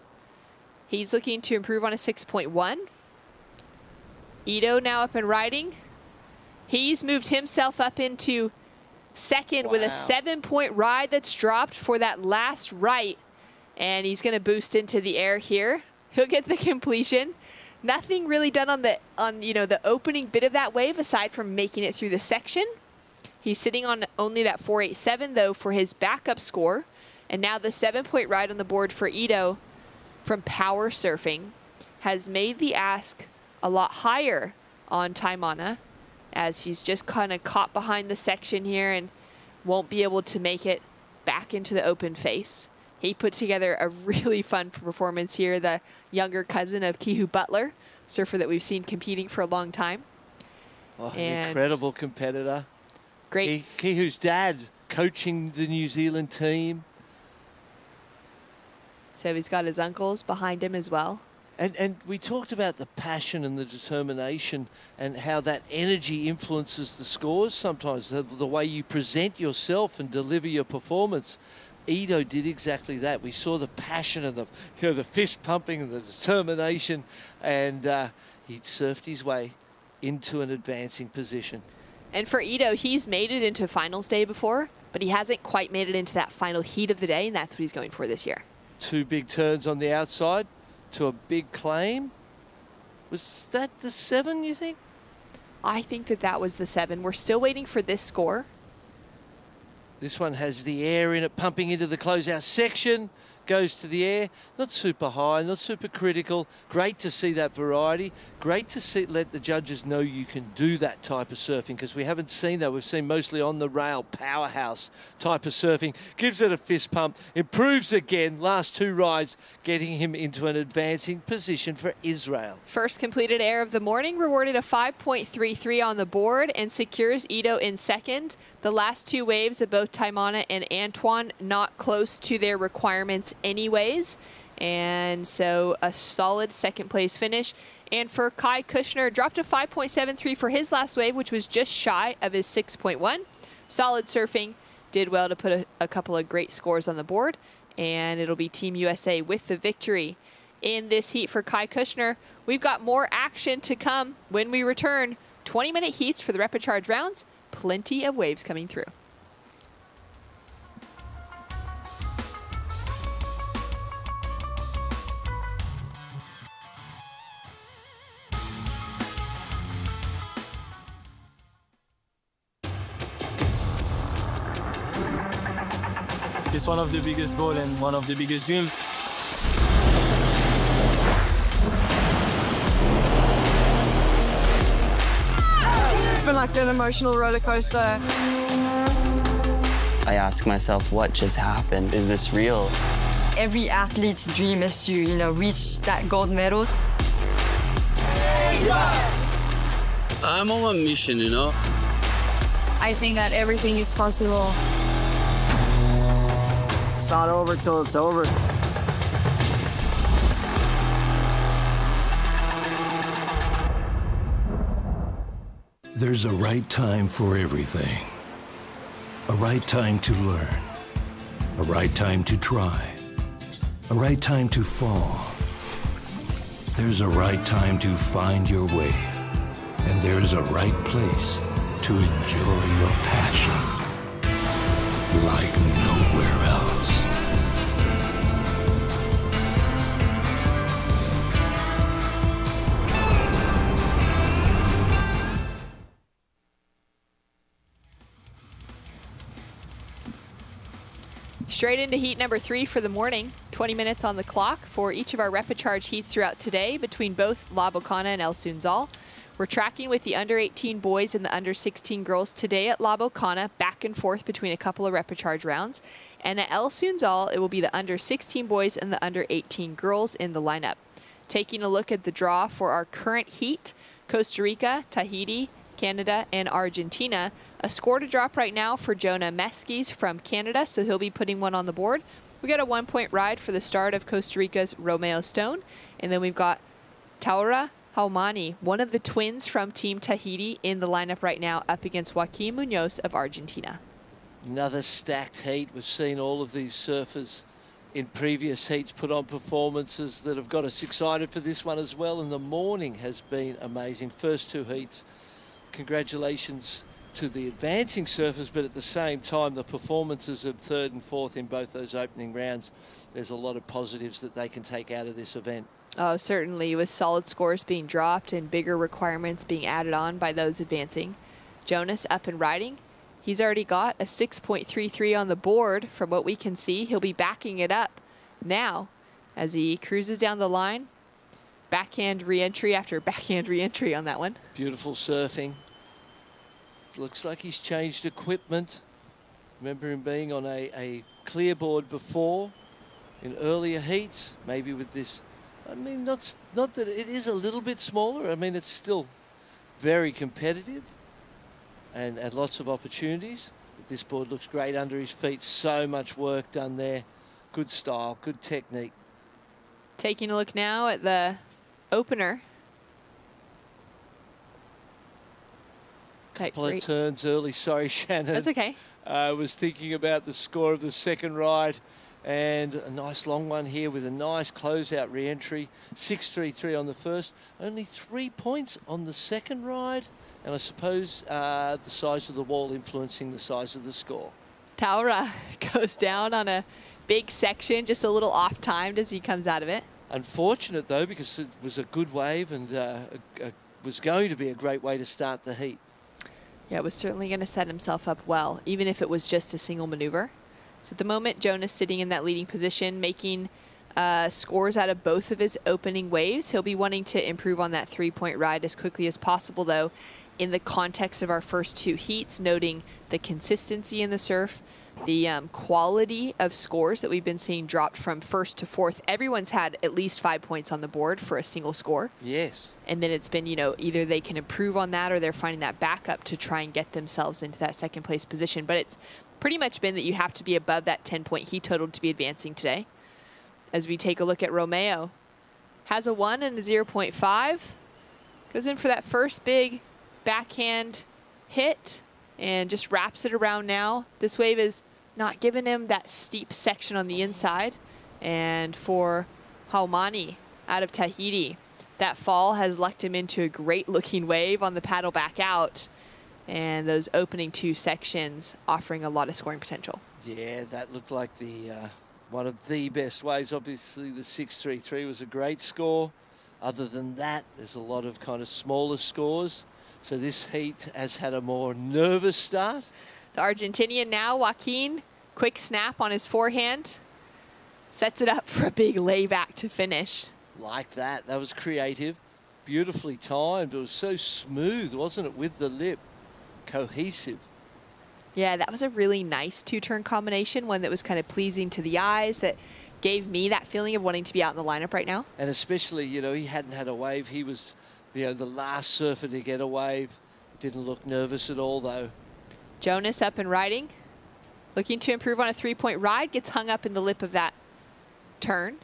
He's looking to improve on a 6.1. Ito now up and riding. He's moved himself up into second with a 7-point ride that's dropped for that last right. And he's going to boost into the air here. He'll get the completion. Nothing really done on you know, the opening bit of that wave aside from making it through the section. He's sitting on only that 4.87 though for his backup score. And now the 7-point ride on the board for Ito from Power Surfing has made the ask a lot higher on Taimana, as he's just kind of caught behind the section here and won't be able to make it back into the open face. He put together a really fun performance here, the younger cousin of Kihu Butler, surfer that we've seen competing for a long time. Oh, an incredible competitor. Great. Kihu's dad coaching the New Zealand team. So he's got his uncles behind him as well. And we talked about the passion and the determination and how that energy influences the scores sometimes, the way you present yourself and deliver your performance. Ido did exactly that. We saw the passion and the fist pumping and the determination, and he surfed his way into an advancing position. And for Ido, he's made it into finals day before, but he hasn't quite made it into that final heat of the day, and that's what he's going for this year. 2 big turns on the outside to a big claim. Was that the 7, you think? I think that was the 7. We're still waiting for this score. This one has the air in it, pumping into the closeout section, goes to the air. Not super high, not super critical. Great to see that variety. Great to let the judges know you can do that type of surfing, because we haven't seen that. We've seen mostly on the rail, powerhouse type of surfing. Gives it a fist pump, improves again. Last 2 rides, getting him into an advancing position for Israel. First completed air of the morning, rewarded a 5.33 on the board and secures Ido in second. The last 2 waves of both Taimana and Antoine not close to their requirements anyways, and so a solid second place finish. And for Kai Kushner, dropped a 5.73 for his last wave, which was just shy of his 6.1. Solid surfing, did well to put a couple of great scores on the board, and it'll be Team USA with the victory in this heat for Kai Kushner. We've got more action to come when we return. 20-minute heats for the rapid charge rounds, plenty of waves coming through. It's one of the biggest goals and one of the biggest dreams. It's been like an emotional roller coaster. I ask myself, what just happened? Is this real? Every athlete's dream is to, reach that gold medal. I'm on a mission, I think that everything is possible. It's not over till it's over. There's a right time for everything. A right time to learn. A right time to try. A right time to fall. There's a right time to find your wave. And there's a right place to enjoy your passion like nowhere else. Straight into heat number 3 for the morning. 20 minutes on the clock for each of our rapid charge heats throughout today between both La Bocana and El Sunzal. We're tracking with the under 18 boys and the under 16 girls today at La Bocana, back and forth between a couple of rapid charge rounds. And at El Sunzal, it will be the under 16 boys and the under 18 girls in the lineup. Taking a look at the draw for our current heat, Costa Rica, Tahiti, Canada, and Argentina. A score to drop right now for Jonah Meskis from Canada, so he'll be putting one on the board. We got a 1-point ride for the start of Costa Rica's Romeo Stone, and then we've got Taura Haumani, one of the twins from Team Tahiti, in the lineup right now up against Joaquin Munoz of Argentina. Another stacked heat. We've seen all of these surfers in previous heats put on performances that have got us excited for this one as well, and the morning has been amazing. First 2 heats. Congratulations to the advancing surfers, but at the same time, the performances of 3rd and 4th in both those opening rounds, there's a lot of positives that they can take out of this event. Oh, certainly, with solid scores being dropped and bigger requirements being added on by those advancing. Jonas up and riding. He's already got a 6.33 on the board. From what we can see, he'll be backing it up now as he cruises down the line. Backhand re-entry after backhand re-entry on that one. Beautiful surfing. Looks like he's changed equipment. Remember him being on a clear board before in earlier heats. Maybe with this, I mean, not that it is a little bit smaller. I mean, it's still very competitive and lots of opportunities. But this board looks great under his feet. So much work done there. Good style, good technique. Taking a look now at the opener. Couple of turns early. Sorry, Shannon. That's okay. I was thinking about the score of the second ride, and a nice long one here with a nice closeout re-entry. 6.33 on the first. Only 3 points on the second ride, and I suppose the size of the wall influencing the size of the score. Taura goes down on a big section, just a little off-timed as he comes out of it. Unfortunate, though, because it was a good wave and was going to be a great way to start the heat. Yeah, it was certainly going to set himself up well, even if it was just a single maneuver. So at the moment, Jonas sitting in that leading position, making scores out of both of his opening waves. He'll be wanting to improve on that 3-point ride as quickly as possible, though, in the context of our first 2 heats, noting the consistency in the surf, the quality of scores that we've been seeing dropped from first to fourth. Everyone's had at least 5 points on the board for a single score. Yes. And then it's been, either they can improve on that or they're finding that backup to try and get themselves into that second place position. But it's pretty much been that you have to be above that 10-point heat total to be advancing today. As we take a look at Romeo, has a 1 and a 0.5. Goes in for that first big backhand hit and just wraps it around now. This wave is not giving him that steep section on the inside. And for Haumani out of Tahiti, that fall has lucked him into a great looking wave on the paddle back out. And those opening 2 sections offering a lot of scoring potential. Yeah, that looked like the one of the best waves. Obviously, the 6.33 was a great score. Other than that, there's a lot of kind of smaller scores. So this heat has had a more nervous start. The Argentinian now, Joaquin, quick snap on his forehand. Sets it up for a big layback to finish. Like that. That was creative. Beautifully timed. It was so smooth, wasn't it, with the lip? Cohesive. Yeah, that was a really nice 2-turn combination, one that was kind of pleasing to the eyes, that gave me that feeling of wanting to be out in the lineup right now. And especially, he hadn't had a wave. He was, the last surfer to get a wave. Didn't look nervous at all, though. Jonas up and riding. Looking to improve on a 3-point ride. Gets hung up in the lip of that turn.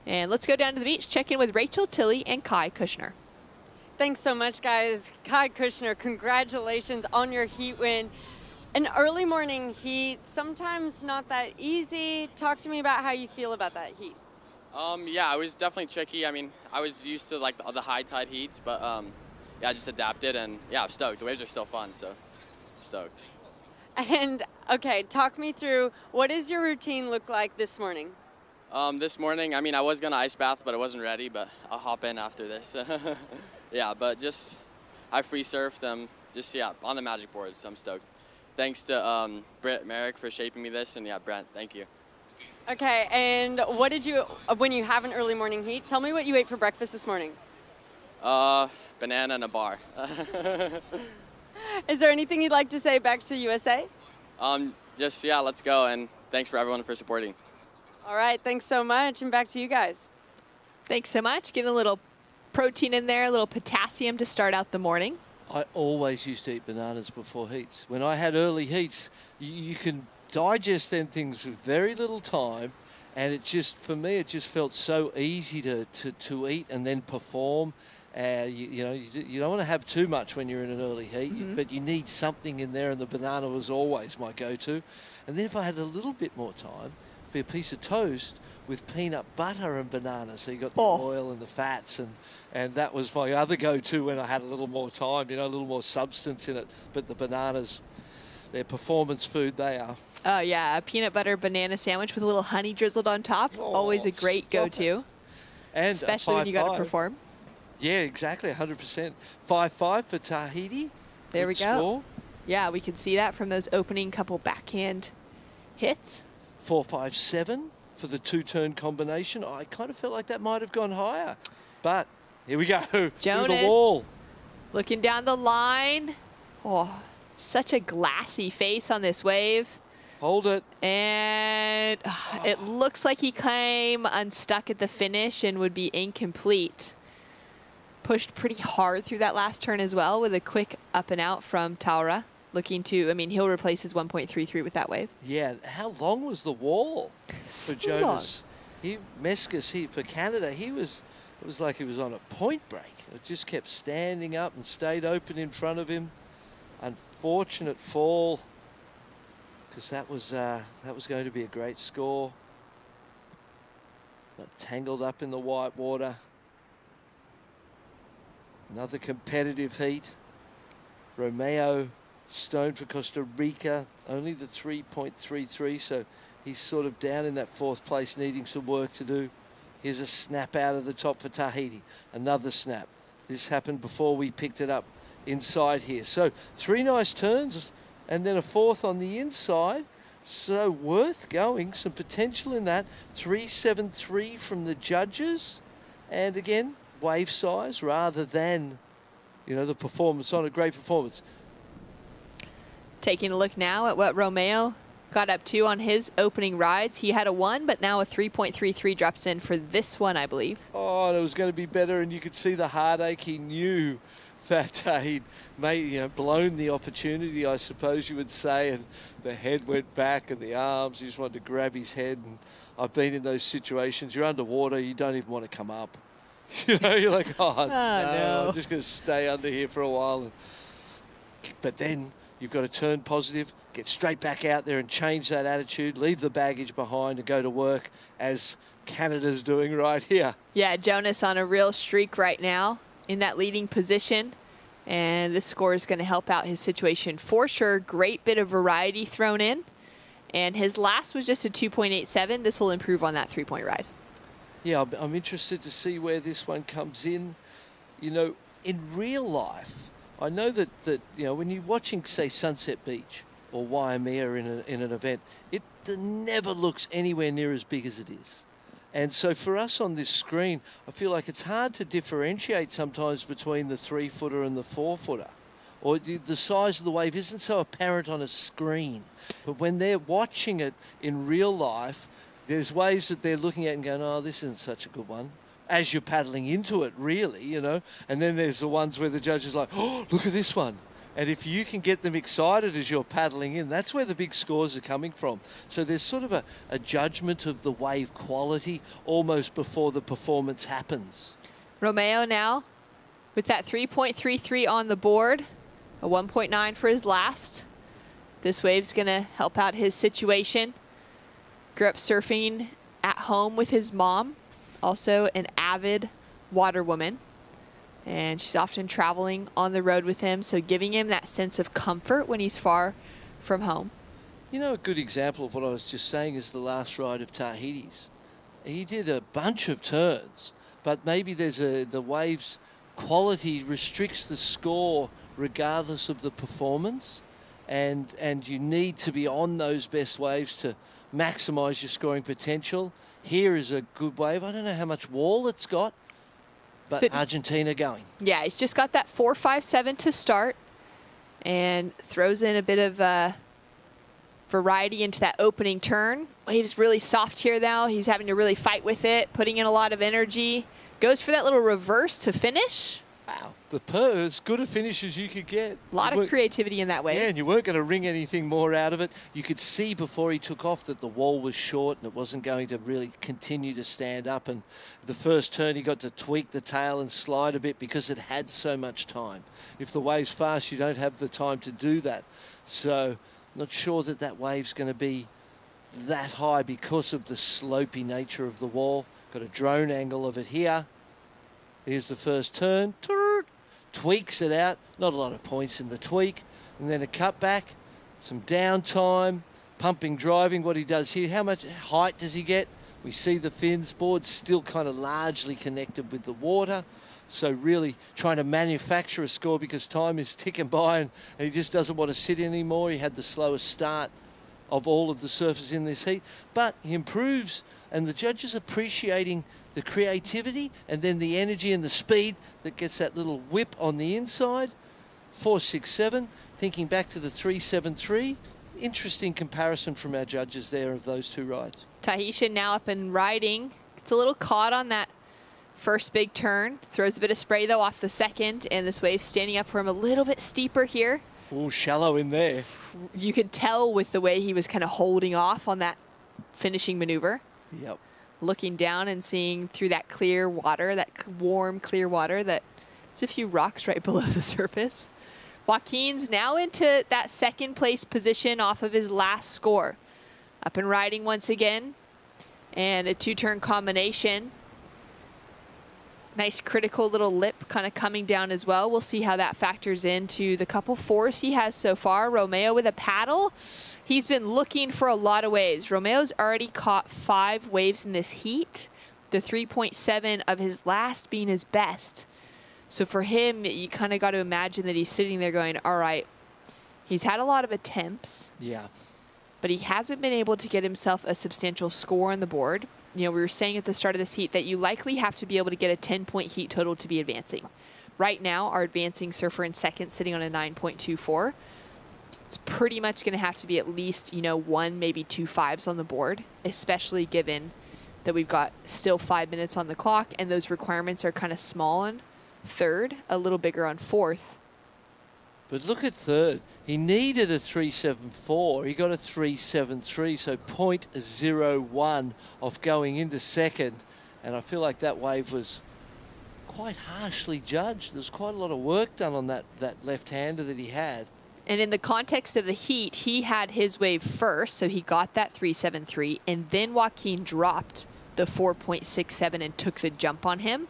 And let's go down to the beach, check in with Rachel Tilley and Kai Kushner. Thanks so much, guys. Kai Kushner, congratulations on your heat win. An early morning heat, sometimes not that easy. Talk to me about how you feel about that heat. Yeah, it was definitely tricky. I mean, I was used to like the high tide heats, but yeah, I just adapted, and yeah, I'm stoked. The waves are still fun, so stoked. And okay, talk me through, what does your routine look like this morning? This morning, I mean, I was gonna ice bath, but I wasn't ready, but I'll hop in after this. Yeah, but just, I free surfed, just, yeah, on the magic board, so I'm stoked. Thanks to Britt Merrick for shaping me this, and yeah, Brent, thank you. Okay, and what did you, when you have an early morning heat, tell me what you ate for breakfast this morning. Banana and a bar. Is there anything you'd like to say back to USA? Just, yeah, let's go, and thanks for everyone for supporting. All right, thanks so much, and back to you guys. Thanks so much. Getting a little protein in there, a little potassium to start out the morning. I always used to eat bananas before heats. When I had early heats, you can digest them things with very little time, and it just, for me, it just felt so easy to eat and then perform. You don't want to have too much when you're in an early heat, but you need something in there, and the banana was always my go-to. And then if I had a little bit more time, be a piece of toast with peanut butter and banana, so you got the oil and the fats, and that was my other go-to when I had a little more time, a little more substance in it. But the bananas, they're performance food, they are. Oh yeah, a peanut butter banana sandwich with a little honey drizzled on top, always a great go-to. And especially when you got to perform. Yeah, exactly, 100%. 5-5 for Tahiti. There we go. Score. Yeah, we can see that from those opening couple backhand hits. 4-5-7 for the 2-turn combination. I kind of felt like that might have gone higher, but here we go. Jonas, through the wall. Looking down the line. Oh, such a glassy face on this wave. Hold it. And it looks like he came unstuck at the finish and would be incomplete. Pushed pretty hard through that last turn as well with a quick up and out from Taura. Looking to, he'll replace his 1.33 with that wave. Yeah, how long was the wall for So Jonas? Meskis, for Canada, it was like he was on a point break. It just kept standing up and stayed open in front of him. Unfortunate fall, because that was going to be a great score. Got tangled up in the white water. Another competitive heat. Romeo Stone for Costa Rica, only the 3.33, so he's sort of down in that fourth place, needing some work to do. Here's a snap out of the top for Tahiti. Another snap. This happened before we picked it up inside here. So 3 nice turns and then a fourth on the inside. So worth going, some potential in that. 3.73 from the judges. And again, wave size rather than, the performance on a great performance. Taking a look now at what Romeo got up to on his opening rides. He had a 1, but now a 3.33 drops in for this one, I believe. Oh, and it was going to be better, and you could see the heartache. He knew that he'd blown the opportunity, I suppose you would say, and the head went back and the arms, he just wanted to grab his head. And I've been in those situations. You're underwater, you don't even want to come up. You're like, no, I'm just going to stay under here for a while. But then you've got to turn positive, get straight back out there and change that attitude, leave the baggage behind and go to work, as Canada's doing right here. Yeah, Jonas on a real streak right now in that leading position. And this score is going to help out his situation for sure. Great bit of variety thrown in. And his last was just a 2.87. This will improve on that 3-point ride. Yeah, I'm interested to see where this one comes in. In real life, I know that when you're watching, say, Sunset Beach or Waimea in an event, it never looks anywhere near as big as it is. And so for us on this screen, I feel like it's hard to differentiate sometimes between the 3-footer and the 4-footer. Or the size of the wave isn't so apparent on a screen. But when they're watching it in real life, there's waves that they're looking at and going, oh, this isn't such a good one, as you're paddling into it, really, And then there's the ones where the judge is like, oh, look at this one. And if you can get them excited as you're paddling in, that's where the big scores are coming from. So there's sort of a judgment of the wave quality almost before the performance happens. Romeo now with that 3.33 on the board, a 1.9 for his last. This wave's going to help out his situation. Grew up surfing at home with his mom, also an avid water woman. And she's often traveling on the road with him, so giving him that sense of comfort when he's far from home. A good example of what I was just saying is the last ride of Tahiti's. He did a bunch of turns, but maybe the wave's quality restricts the score regardless of the performance. And you need to be on those best waves to maximise your scoring potential. Here is a good wave. I don't know how much wall it's got, but Argentina going. Yeah, he's just got that 4.57 to start and throws in a bit of variety into that opening turn. Wave's really soft here now. He's having to really fight with it, putting in a lot of energy. Goes for that little reverse to finish. Wow, as good a finish as you could get. A lot of creativity in that wave. Yeah, and you weren't going to wring anything more out of it. You could see before he took off that the wall was short and it wasn't going to really continue to stand up. And the first turn, he got to tweak the tail and slide a bit because it had so much time. If the wave's fast, you don't have the time to do that. So not sure that wave's going to be that high because of the slopey nature of the wall. Got a drone angle of it here. Here's the first turn. Tweaks it out. Not a lot of points in the tweak. And then a cutback. Some downtime. Pumping, driving. What he does here. How much height does he get? We see the fins. Board's still kind of largely connected with the water. So really trying to manufacture a score because time is ticking by and he just doesn't want to sit anymore. He had the slowest start of all of the surfers in this heat. But he improves and the judges appreciating the creativity and then the energy and the speed that gets that little whip on the inside. 4.67, thinking back to the 3.73. Interesting comparison from our judges there of those two rides. Tahitian now up and riding. It's a little caught on that first big turn. Throws a bit of spray though off the second, and this wave standing up for him a little bit steeper here. Oh, shallow in there. You could tell with the way he was kind of holding off on that finishing maneuver. Yep. looking down and seeing through that clear water, that warm, clear water, that there's a few rocks right below the surface. Joaquin's now into that second place position off of his last score. Up and riding once again, and a two-turn combination. Nice critical little lip kind of coming down as well. We'll see how that factors into the couple fours he has so far. Romeo with a paddle. He's been looking for a lot of waves. Romeo's already caught 5 waves in this heat, the 3.7 of his last being his best. So for him, you kind of got to imagine that he's sitting there going, all right, he's had a lot of attempts. Yeah. But he hasn't been able to get himself a substantial score on the board. You know, we were saying at the start of this heat that you likely have to be able to get a 10-point heat total to be advancing. Right now, our advancing surfer in second sitting on a 9.24. It's pretty much going to have to be at least, you know, 1, maybe 2 5s on the board, especially given that we've got still 5 minutes on the clock and those requirements are kind of small on third, a little bigger on fourth. But look at third. He needed a 3.74. He got a 3.73, so 0.01 off going into second. And I feel like that wave was quite harshly judged. There's quite a lot of work done on that left-hander that he had. And in the context of the heat, he had his wave first, so he got that 3.73, and then Joaquin dropped the 4.67 and took the jump on him.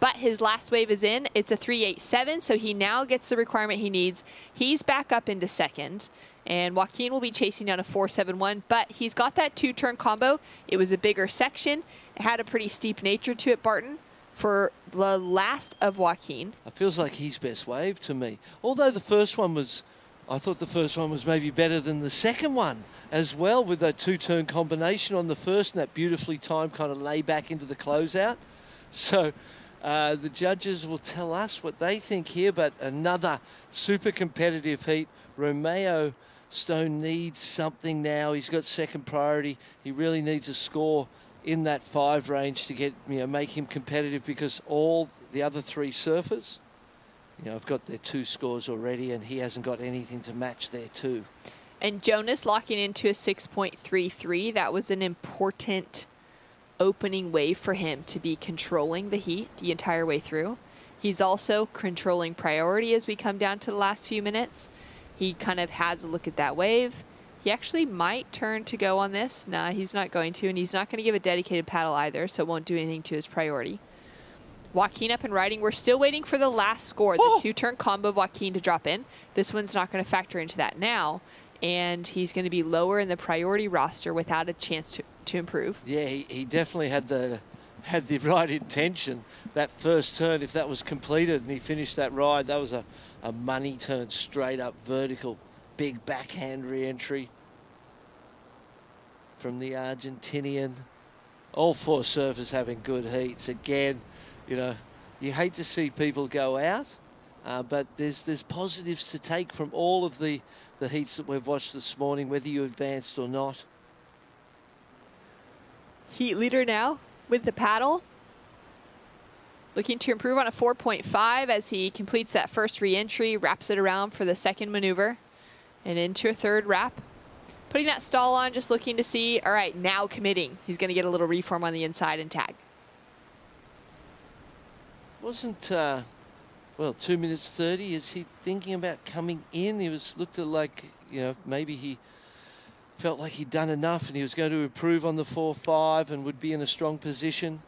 But his last wave is in. It's a 3.87, so he now gets the requirement he needs. He's back up into second, and Joaquin will be chasing down a 4.71, but he's got that two-turn combo. It was a bigger section. It had a pretty steep nature to it, Barton, for the last of Joaquin. It feels like his best wave to me. Although the first one was, I thought the first one was maybe better than the second one as well, with that two-turn combination on the first and that beautifully timed kind of lay back into the closeout. So the judges will tell us what they think here, but another super competitive heat. Romeo Stone needs something now. He's got second priority. He really needs a score in that 5 range to get, you know, make him competitive, because all the other 3 surfers, you know, have got their 2 scores already, and he hasn't got anything to match their 2. And Jonas locking into a 6.33. That was an important opening wave for him to be controlling the heat the entire way through. He's also controlling priority as we come down to the last few minutes. He kind of has a look at that wave. He actually might turn to go on this. Nah, he's not going to, and he's not going to give a dedicated paddle either, so it won't do anything to his priority. Joaquin up and riding. We're still waiting for the last score, the two-turn combo of Joaquin to drop in. This one's not going to factor into that now, and he's going to be lower in the priority roster without a chance to improve. Yeah, he definitely had the right intention. That first turn, if that was completed and he finished that ride, that was a money turn straight up vertical. Big backhand re-entry from the Argentinian. All 4 surfers having good heats. Again, you know, you hate to see people go out, but there's positives to take from all of the heats that we've watched this morning, whether you advanced or not. Heat leader now with the paddle. Looking to improve on a 4.5 as he completes that first re-entry, wraps it around for the second maneuver, and into a third wrap. Putting that stall on, just looking to see, all right, now committing. He's going to get a little reform on the inside and tag. Wasn't, well, 2 minutes 30. Is he thinking about coming in? He looked like, you know, maybe he felt like he'd done enough and he was going to improve on the 4.5 and would be in a strong position.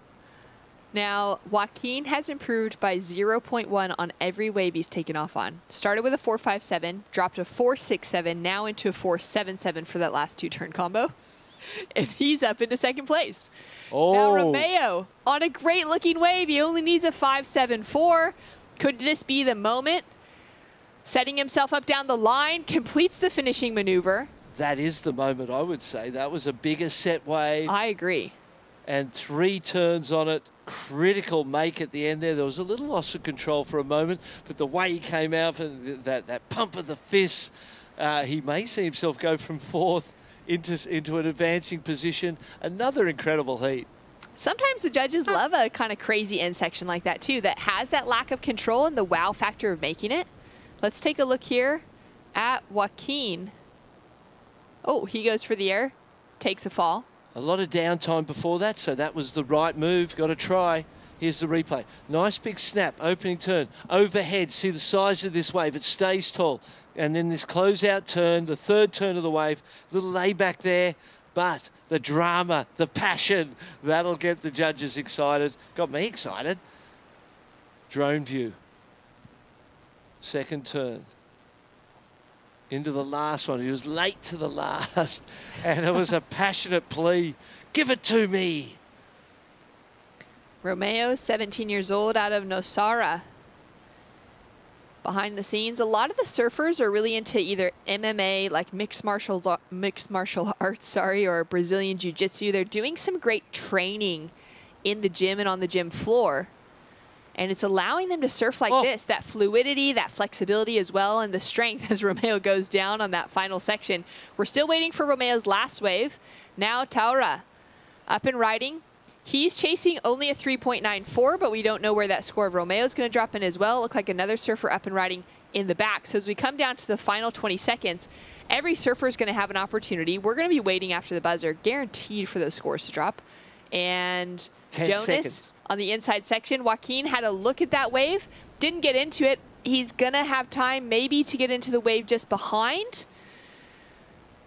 Now, Joaquin has improved by 0.1 on every wave he's taken off on. Started with a 4.57, dropped a 4.67, now into a 4.77 for that last 2-turn combo. And he's up into second place. Oh. Now Romeo on a great looking wave. He only needs a 5.74. Could this be the moment? Setting himself up down the line, completes the finishing maneuver. That is the moment, I would say. That was a bigger set wave. I agree. And 3 turns on it. Critical make at the end there. There was a little loss of control for a moment, but the way he came out and that pump of the fist, he may see himself go from 4th into an advancing position. Another incredible heat. Sometimes the judges love a kind of crazy end section like that too, that has that lack of control and the wow factor of making it. Let's take a look here at Joaquin. Oh, he goes for the air, takes a fall. A lot of downtime before that, so that was the right move. Got to try. Here's the replay. Nice big snap, opening turn. Overhead, see the size of this wave. It stays tall. And then this closeout turn, the third turn of the wave. Little layback there, but the drama, the passion, that'll get the judges excited. Got me excited. Drone view. Second turn. Into the last one. He was late to the last, and it was a passionate plea. Give it to me. Romeo, 17 years old, out of Nosara. Behind the scenes, a lot of the surfers are really into either MMA, like mixed martial arts, or Brazilian Jiu-Jitsu. They're doing some great training in the gym and on the gym floor. And it's allowing them to surf like this, that fluidity, that flexibility as well, and the strength as Romeo goes down on that final section. We're still waiting for Romeo's last wave. Now Taura up and riding. He's chasing only a 3.94, but we don't know where that score of Romeo is going to drop in as well. Look like another surfer up and riding in the back. So as we come down to the final 20 seconds, every surfer is going to have an opportunity. We're going to be waiting after the buzzer, guaranteed for those scores to drop. And 10 Jonas seconds. On the inside section, Joaquin had a look at that wave, didn't get into it. He's going to have time maybe to get into the wave just behind.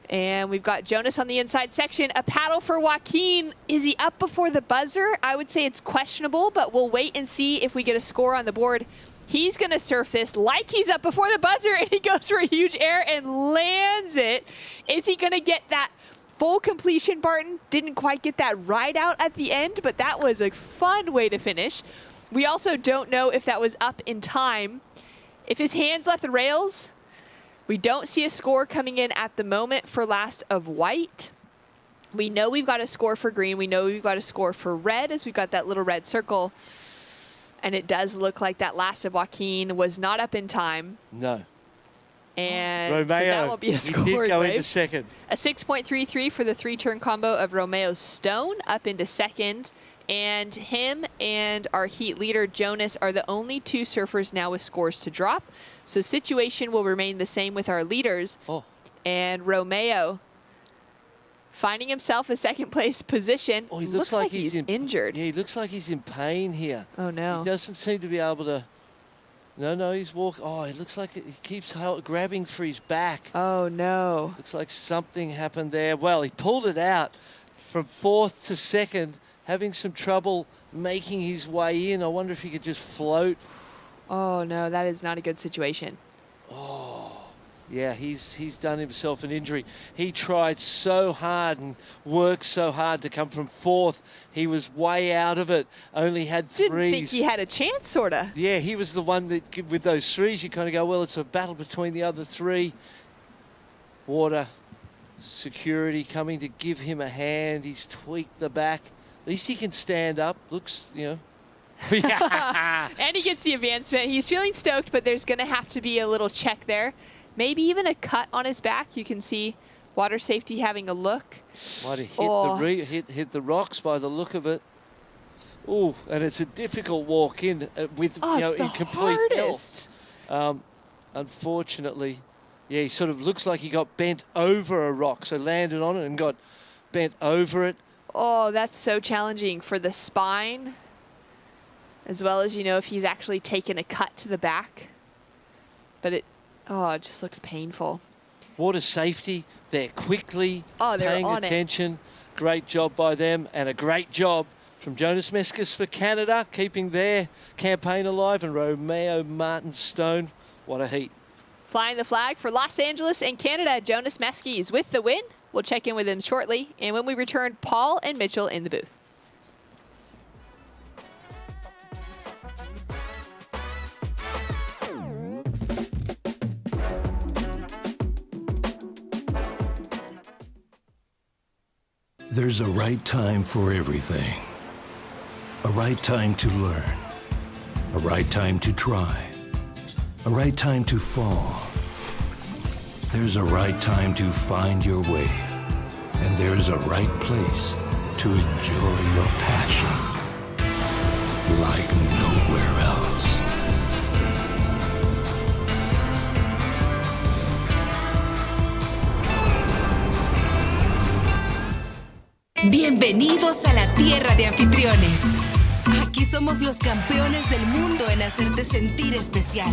And we've got Jonas on the inside section. A paddle for Joaquin. Is he up before the buzzer? I would say it's questionable, but we'll wait and see if we get a score on the board. He's going to surf this like he's up before the buzzer, and he goes for a huge air and lands it. Is he going to get that full completion, Barton? Didn't quite get that ride out at the end, but that was a fun way to finish. We also don't know if that was up in time. If his hands left the rails, we don't see a score coming in at the moment for last of white. We know we've got a score for green. We know we've got a score for red, as we've got that little red circle. And it does look like that last of Joaquin was not up in time. No. And Romeo, so that won't be a score. he did go wave. into second. A 6.33 for the three-turn combo of Romeo Stone up into second. And him and our heat leader, Jonas, are the only two surfers now with scores to drop. So situation will remain the same with our leaders. And Romeo finding himself a second place position. He looks like he's injured. Yeah, he looks like he's in pain here. Oh, no. He doesn't seem to be able to. No, he's walking. Oh, it looks like he keeps grabbing for his back. Oh, no. Looks like something happened there. Well, he pulled it out from fourth to second, having some trouble making his way in. I wonder if he could just float. Oh, no, that is not a good situation. Yeah, he's done himself an injury. He tried so hard and worked so hard to come from fourth. He was way out of it, only had threes. Didn't think he had a chance, sort of. Yeah, he was the one that, with those threes, you kind of go, well, it's a battle between the other three. Water security coming to give him a hand. He's tweaked the back. At least he can stand up. Looks, And he gets the advancement. He's feeling stoked, but there's going to have to be a little check there. Maybe even a cut on his back. You can see water safety having a look. Might have hit the rocks by the look of it. Oh, and it's a difficult walk in with in complete health. Unfortunately, yeah, he sort of looks like he got bent over a rock, so landed on it and got bent over it. Oh, that's so challenging for the spine, as well as, if he's actually taken a cut to the back. But it just looks painful. Water safety, they're quickly they're paying attention. Great job by them, and a great job from Jonas Meskis for Canada, keeping their campaign alive, and Romeo Martin Stone. What a heat. Flying the flag for Los Angeles and Canada, Jonas Meskis with the win. We'll check in with him shortly. And when we return, Paul and Mitchell in the booth. There's a right time for everything. A right time to learn. A right time to try. A right time to fall. There's a right time to find your wave. And there's a right place to enjoy your passion like nowhere else. Bienvenidos a la tierra de anfitriones. Aquí somos los campeones del mundo en hacerte sentir especial.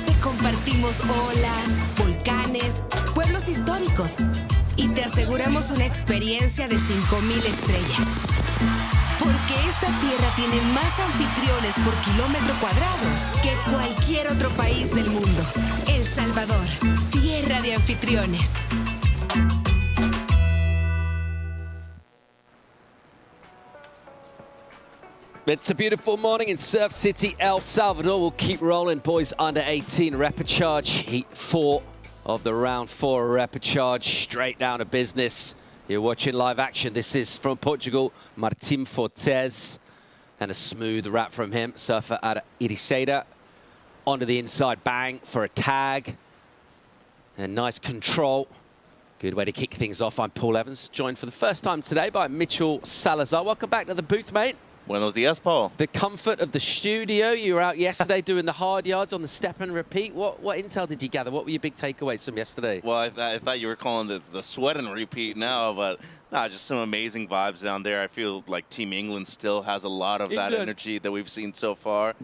Te compartimos olas, volcanes, pueblos históricos y te aseguramos una experiencia de 5,000 estrellas. Porque esta tierra tiene más anfitriones por kilómetro cuadrado que cualquier otro país del mundo. El Salvador, tierra de anfitriones. It's a beautiful morning in Surf City, El Salvador. We'll keep rolling. Boys under 18 repechage. Heat 4 of the round 4 repechage. Straight down to business. You're watching live action. This is from Portugal, Martim Fortes. And a smooth wrap from him. Surfer out of Iriseira. Onto the inside, bang for a tag. And nice control. Good way to kick things off. I'm Paul Evans, joined for the first time today by Mitchell Salazar. Welcome back to the booth, mate. Buenos dias, Paul. The comfort of the studio. You were out yesterday doing the hard yards on the step and repeat. What intel did you gather? What were your big takeaways from yesterday? Well, I thought you were calling the sweat and repeat now, but no, just some amazing vibes down there. I feel like Team England still has a lot of that energy that we've seen so far.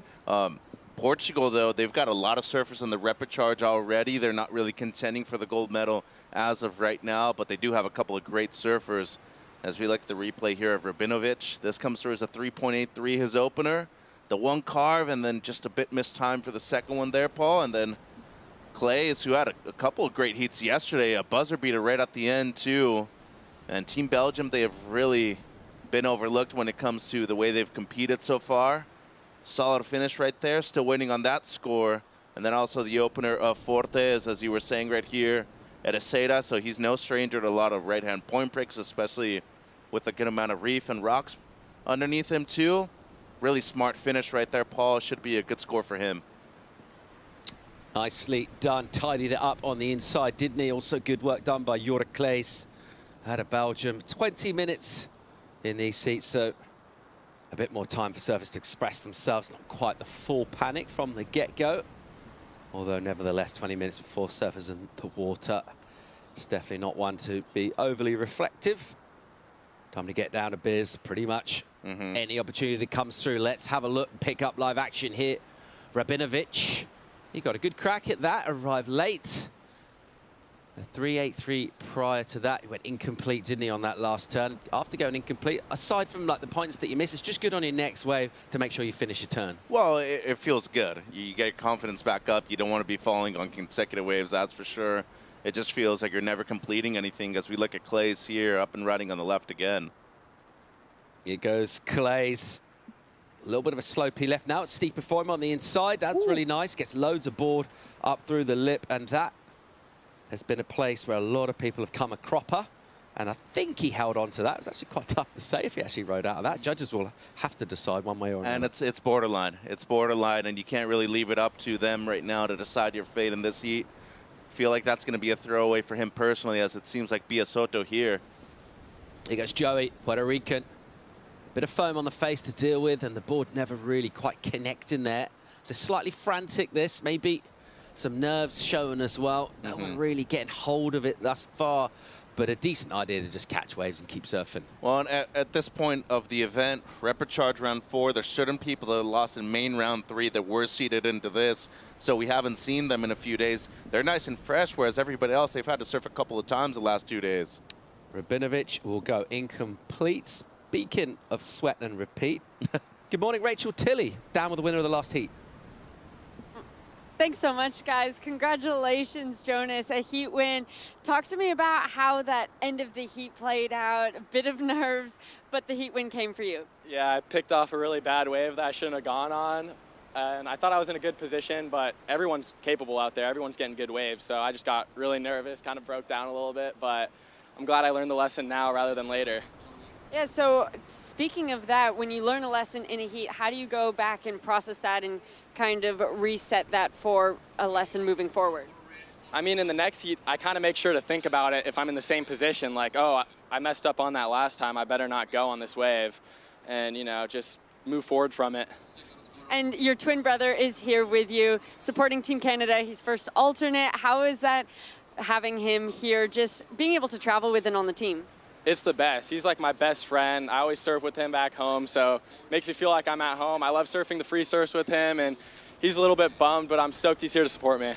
Portugal, though, they've got a lot of surfers on the repechage already. They're not really contending for the gold medal as of right now, but they do have a couple of great surfers. As we look at the replay here of Rabinovic, this comes through as a 3.83, his opener. The one carve, and then just a bit missed time for the second one there, Paul. And then Clays, who had a couple of great heats yesterday, a buzzer beater right at the end, too. And Team Belgium, they have really been overlooked when it comes to the way they've competed so far. Solid finish right there, still waiting on that score. And then also the opener of Fortes, as you were saying right here, at Iriseira, so he's no stranger to a lot of right-hand point breaks, especially with a good amount of reef and rocks underneath him too. Really smart finish right there, Paul. Should be a good score for him. Nicely done. Tidied it up on the inside, didn't he? Also good work done by Jure Claes out of Belgium. 20 minutes in these seats, so a bit more time for surfers to express themselves. Not quite the full panic from the get-go. Although, nevertheless, 20 minutes before surfers in the water. It's definitely not one to be overly reflective. Time to get down to biz, pretty much. Any opportunity that comes through, let's have a look and pick up live action here. Rabinovic, he got a good crack at that, arrived late. A 3.83 prior to that. He went incomplete, didn't he, on that last turn? After going incomplete, aside from like the points that you miss, it's just good on your next wave to make sure you finish your turn. Well, it feels good. You get your confidence back up. You don't want to be falling on consecutive waves, that's for sure. It just feels like you're never completing anything as we look at Clays here, up and running on the left again. Here goes Clays. A little bit of a slope he left now. It's steeper for him on the inside. That's really nice. Gets loads of board up through the lip, and that has been a place where a lot of people have come a cropper, and I think he held on to that. It was actually quite tough to say if he actually rode out of that. Judges will have to decide one way or another. And it's borderline. It's borderline, and you can't really leave it up to them right now to decide your fate in this heat. Feel like that's going to be a throwaway for him personally, as it seems like Soto here. Here goes Joey, Puerto Rican. Bit of foam on the face to deal with, and the board never really quite connecting there. So slightly frantic this, maybe some nerves showing as well. No one really getting hold of it thus far, but a decent idea to just catch waves and keep surfing. Well, at this point of the event, repechage round 4, there's certain people that lost in main round 3 that were seeded into this, so we haven't seen them in a few days. They're nice and fresh, whereas everybody else, they've had to surf a couple of times the last 2 days. Rabinovic will go incomplete. Speaking of sweat and repeat, good morning, Rachel Tilley, down with the winner of the last heat. Thanks so much, guys. Congratulations, Jonas, a heat win. Talk to me about how that end of the heat played out. A bit of nerves, but the heat win came for you. Yeah, I picked off a really bad wave that I shouldn't have gone on. And I thought I was in a good position, but everyone's capable out there. Everyone's getting good waves. So I just got really nervous, kind of broke down a little bit. But I'm glad I learned the lesson now rather than later. Yeah, so speaking of that, when you learn a lesson in a heat, how do you go back and process that and kind of reset that for a lesson moving forward? I mean, in the next heat, I kind of make sure to think about it if I'm in the same position, like, oh, I messed up on that last time, I better not go on this wave, and, you know, just move forward from it. And your twin brother is here with you, supporting Team Canada. He's first alternate. How is that, having him here, just being able to travel with and on the team? It's the best. He's like my best friend. I always surf with him back home, so makes me feel like I'm at home. I love surfing the free surfs with him, and he's a little bit bummed, but I'm stoked he's here to support me.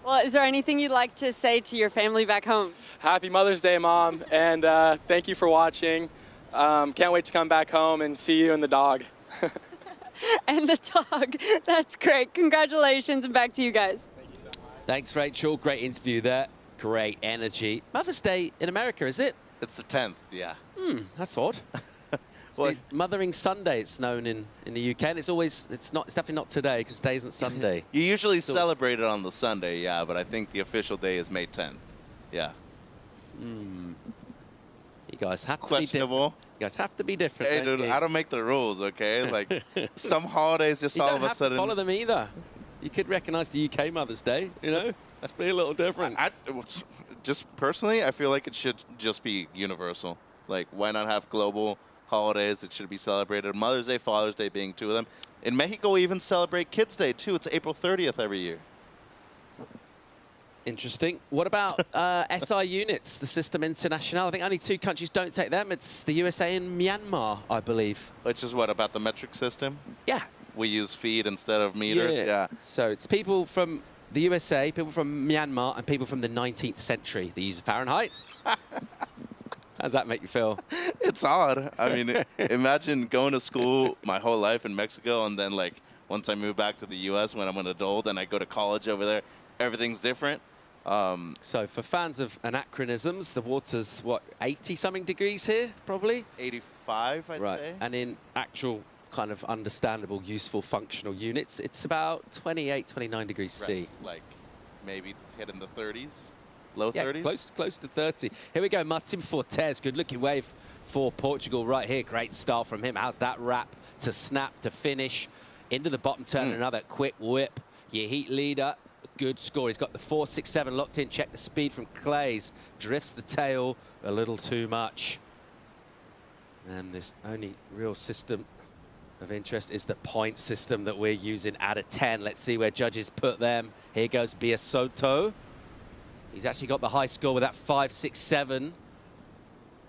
Well, is there anything you'd like to say to your family back home? Happy Mother's Day, Mom, and thank you for watching. Can't wait to come back home and see you and the dog. And the dog. That's great. Congratulations, and back to you guys. Thanks, Rachel. Great interview there. Great energy. Mother's Day in America, is it? It's the 10th, yeah. That's odd. Well, Mothering Sunday, it's known in the UK, and it's definitely not today because today isn't Sunday. You usually celebrate it on the Sunday, yeah, but I think the official day is May 10th. Yeah. You guys have to questionable. You guys have to be different. Hey, dude, I don't make the rules, okay? Like some holidays, just all of a sudden. You don't have to follow them either. You could recognize the UK Mother's Day, you know? It's be a little different. Just personally, I feel like it should just be universal. Like, why not have global holidays that should be celebrated? Mother's Day, Father's Day being two of them. In Mexico, we even celebrate Kids Day, too. It's April 30th every year. Interesting. What about SI units, the System International? I think only 2 countries don't take them. It's the USA and Myanmar, I believe. Which is what, about the metric system? Yeah. We use feet instead of meters? Yeah. So it's people from the USA, people from Myanmar, and people from the 19th century that use Fahrenheit. How does that make you feel? It's odd. I mean, imagine going to school my whole life in Mexico, and then, like, once I move back to the U.S. when I'm an adult and I go to college over there, everything's different. So for fans of anachronisms, the water's, what, 80-something degrees here, probably? 85, I'd say. And in actual kind of understandable, useful, functional units, it's about 28, 29 degrees C. Like maybe hitting the 30s, low 30s? Yeah, close to 30. Here we go, Martin Fortes, good-looking wave for Portugal right here. Great start from him. How's that wrap to snap, to finish? Into the bottom turn, another quick whip. Your heat leader, good score. He's got the 4.67 locked in. Check the speed from Clays. Drifts the tail a little too much. And this only real system of interest is the point system that we're using out of 10. Let's see where judges put them. Here goes Biasotto. He's actually got the high score with that 5.67.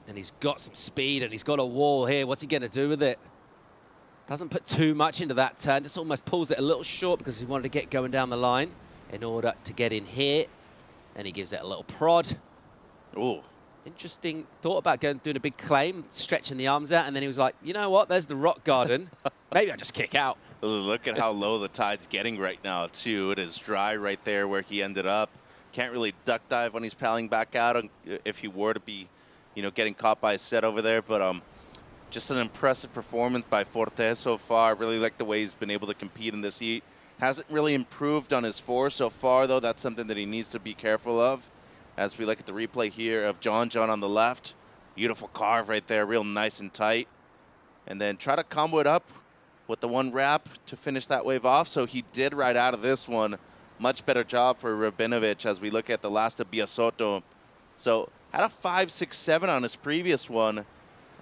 And he's got some speed and he's got a wall here. What's he going to do with it? Doesn't put too much into that turn. Just almost pulls it a little short because he wanted to get going down the line in order to get in here. And he gives it a little prod. Oh. Interesting thought about doing a big claim, stretching the arms out, and then he was like, you know what, there's the rock garden. Maybe I'll just kick out. Look at how low the tide's getting right now, too. It is dry right there where he ended up. Can't really duck dive when he's paddling back out if he were to be, you know, getting caught by a set over there. But just an impressive performance by Fortes so far. I really like the way he's been able to compete in this heat. Hasn't really improved on his 4 so far, though. That's something that he needs to be careful of. As we look at the replay here of John on the left. Beautiful carve right there, real nice and tight. And then try to combo it up with the one wrap to finish that wave off. So he did right out of this one. Much better job for Rabinovich as we look at the last of Biasotto. So had a 5.67 on his previous one.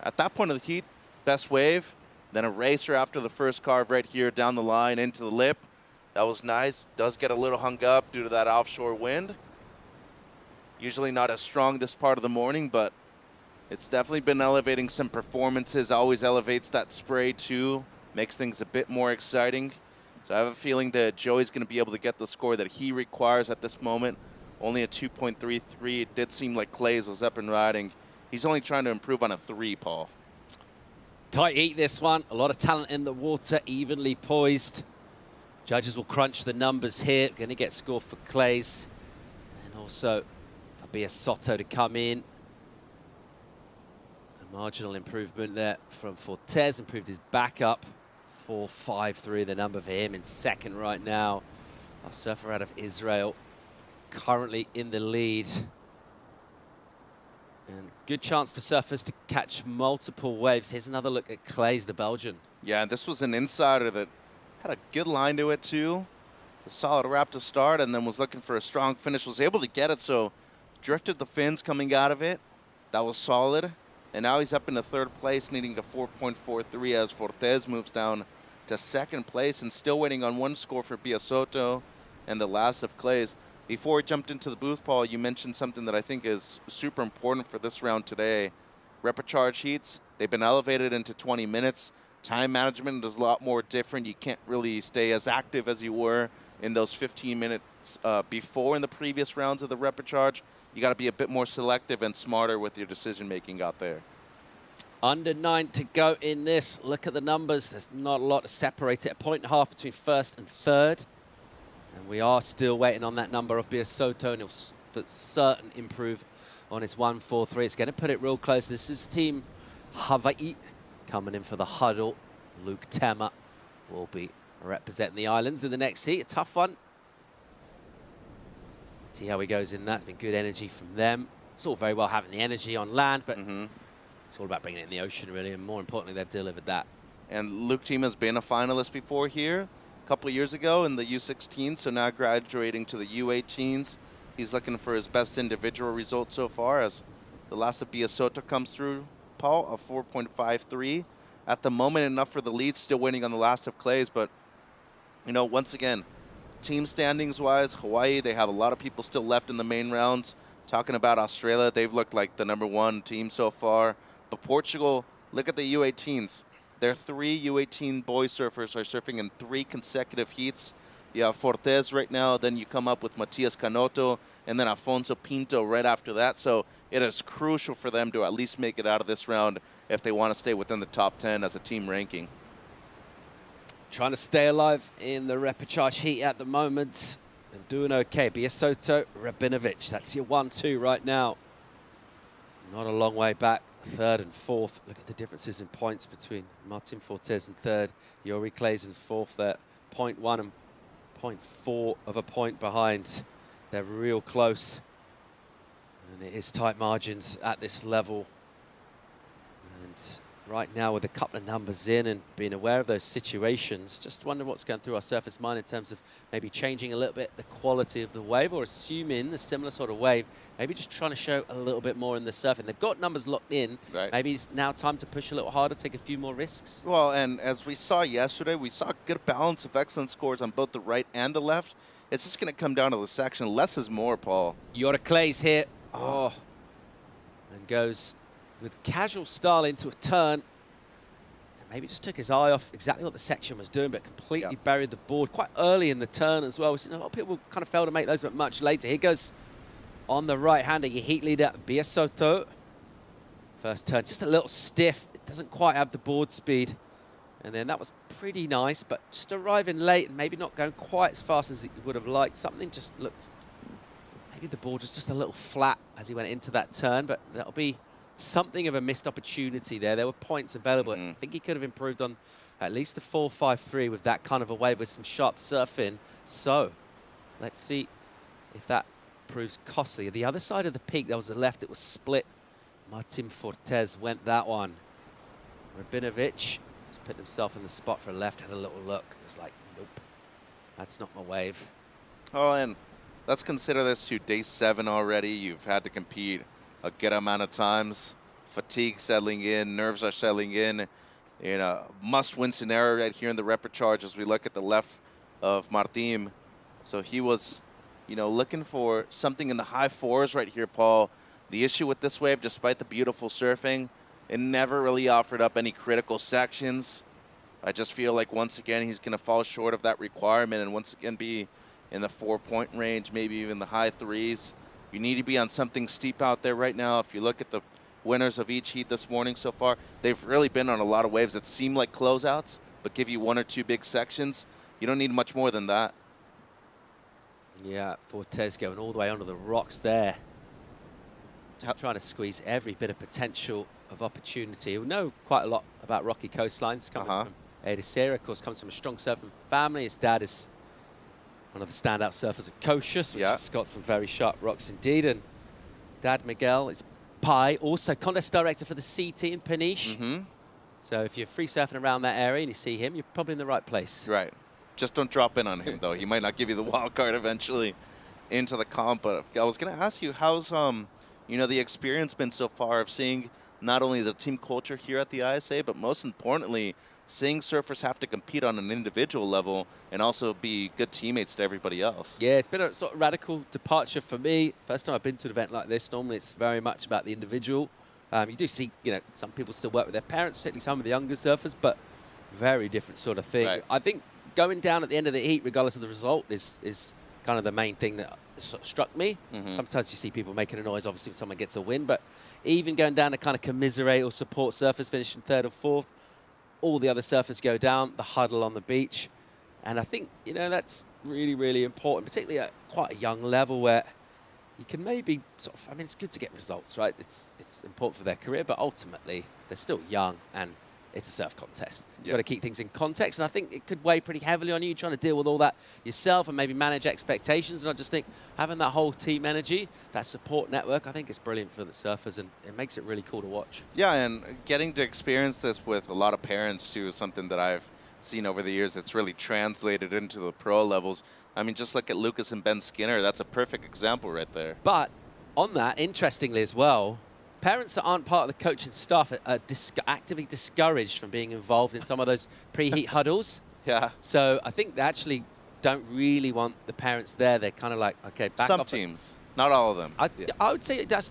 At that point of the heat, best wave. Then a racer after the first carve right here down the line into the lip. That was nice. Does get a little hung up due to that offshore wind. Usually not as strong this part of the morning, but it's definitely been elevating some performances. Always elevates that spray too. Makes things a bit more exciting. So I have a feeling that Joey's going to be able to get the score that he requires at this moment. Only a 2.33. It did seem like Clays was up and riding. He's only trying to improve on a 3, Paul. Tight heat this one. A lot of talent in the water, evenly poised. Judges will crunch the numbers here. Going to get score for Clays. And also Biasotto to come in. A marginal improvement there from Fortes. Improved his back up. 4.53 the number for him in second right now. Our surfer out of Israel currently in the lead. And good chance for surfers to catch multiple waves. Here's another look at Clays, the Belgian. Yeah, and this was an insider that had a good line to it too. A solid wrap to start and then was looking for a strong finish. Was able to get it, so drifted the fins coming out of it. That was solid. And now he's up into 3rd place, needing a 4.43 as Fortes moves down to 2nd place and still waiting on one score for Biasotto and the last of Clays. Before we jumped into the booth, Paul, you mentioned something that I think is super important for this round today. repecharge heats. They've been elevated into 20 minutes. Time management is a lot more different. You can't really stay as active as you were in those 15 minutes before in the previous rounds of the repecharge. You got to be a bit more selective and smarter with your decision making out there. Under 9 to go in this. Look at the numbers. There's not a lot to separate it. 1.5 points between first and third. And we are still waiting on that number of Biasotto, and he'll for certain improve on his 1.43. It's going to put it real close. This is Team Hawaii coming in for the huddle. Luke Temmer will be representing the islands in the next heat. A tough one. See how he goes in that. It's been good energy from them. It's all very well having the energy on land, but it's all about bringing it in the ocean, really, and more importantly, they've delivered that. And Luke Team has been a finalist before here a couple of years ago in the U16, so now graduating to the U18s. He's looking for his best individual result so far as the last of Biasotto comes through, Paul, a 4.53. At the moment, enough for the lead, still waiting on the last of clays, but, you know, once again, team standings-wise, Hawaii, they have a lot of people still left in the main rounds. Talking about Australia, they've looked like the #1 team so far. But Portugal, look at the U18s. Their 3 U18 boy surfers are surfing in 3 consecutive heats. You have Fortes right now, then you come up with Matias Canoto, and then Afonso Pinto right after that. So it is crucial for them to at least make it out of this round if they want to stay within the top 10 as a team ranking. Trying to stay alive in the repechage heat at the moment and doing okay. Biasotto, Rabinovic, that's your 1-2 right now. Not a long way back, 3rd and 4th. Look at the differences in points between Martin Fortes in 3rd, Yori Clays in 4th there. 0.1 and 0.4 of a point behind. They're real close. And it is tight margins at this level. And right now, with a couple of numbers in and being aware of those situations, just wonder what's going through our surface mind in terms of maybe changing a little bit the quality of the wave, or assuming a similar sort of wave, maybe just trying to show a little bit more in the surfing. They've got numbers locked in. Right. Maybe it's now time to push a little harder, take a few more risks. Well, and as we saw yesterday, we saw a good balance of excellent scores on both the right and the left. It's just going to come down to the section. Less is more, Paul. Yora Clays here. Oh. And goes with casual style into a turn. Maybe just took his eye off exactly what the section was doing, but completely buried the board quite early in the turn as well. We've seen a lot of people kind of fail to make those, but much later. Here goes on the right-hander, your heat leader, Biasotto. First turn, just a little stiff. It doesn't quite have the board speed. And then that was pretty nice, but just arriving late and maybe not going quite as fast as he would have liked. Something just looked, maybe the board was just a little flat as he went into that turn, but that'll be something of a missed opportunity there. There were points available. I think he could have improved on at least the 4.53 with that kind of a wave with some sharp surfing. So let's see if that proves costly. The other side of the peak, there was a left, it was split. Martin Fortes went that one. Rabinovic has put himself in the spot for a left, had a little look. It was like, nope, that's not my wave. Oh, and let's consider this to day 7 already. You've had to compete a good amount of times. Fatigue settling in, nerves are settling in a must-win scenario right here in the repecharge as we look at the left of Martin. So he was, you know, looking for something in the high 4s right here, Paul. The issue with this wave, despite the beautiful surfing, it never really offered up any critical sections. I just feel like once again he's going to fall short of that requirement and once again be in the 4-point range, maybe even the high 3s. You need to be on something steep out there right now. If you look at the winners of each heat this morning so far, they've really been on a lot of waves that seem like closeouts, but give you 1 or 2 big sections. You don't need much more than that. Yeah, Fortes going all the way onto the rocks there. Just trying to squeeze every bit of potential of opportunity. We know quite a lot about rocky coastlines coming from Edicera. Of course, comes from a strong surfing family. His dad is one of the standout surfers at Cochus, which has got some very sharp rocks indeed. And Dad Miguel is Pi, also contest director for the CT in Peniche. So if you're free surfing around that area and you see him, you're probably in the right place. Right. Just don't drop in on him, though. He might not give you the wild card eventually into the comp. But I was going to ask you, how's you know, the experience been so far of seeing not only the team culture here at the ISA, but most importantly, seeing surfers have to compete on an individual level and also be good teammates to everybody else. Yeah, it's been a sort of radical departure for me. First time I've been to an event like this. Normally it's very much about the individual. You do see, some people still work with their parents, particularly some of the younger surfers, but very different sort of thing. Right. I think going down at the end of the heat, regardless of the result, is kind of the main thing that sort of struck me. Sometimes you see people making a noise, obviously, when someone gets a win, but even going down to kind of commiserate or support surfers finishing 3rd or 4th, all the other surfers go down, the huddle on the beach. And I think, that's really, really important, particularly at quite a young level where you can maybe sort of, it's good to get results, right? It's important for their career, but ultimately they're still young and it's a surf contest. You've got to keep things in context, and I think it could weigh pretty heavily on you trying to deal with all that yourself and maybe manage expectations. And I just think having that whole team energy, that support network, I think is brilliant for the surfers, and it makes it really cool to watch. Yeah, and getting to experience this with a lot of parents too is something that I've seen over the years that's really translated into the pro levels. Just look at Lucas and Ben Skinner. That's a perfect example right there. But on that, interestingly as well, parents that aren't part of the coaching staff are actively discouraged from being involved in some of those pre-heat huddles. Yeah. So I think they actually don't really want the parents there. They're kind of like, okay, back Some off. teams, not all of them. I would say that's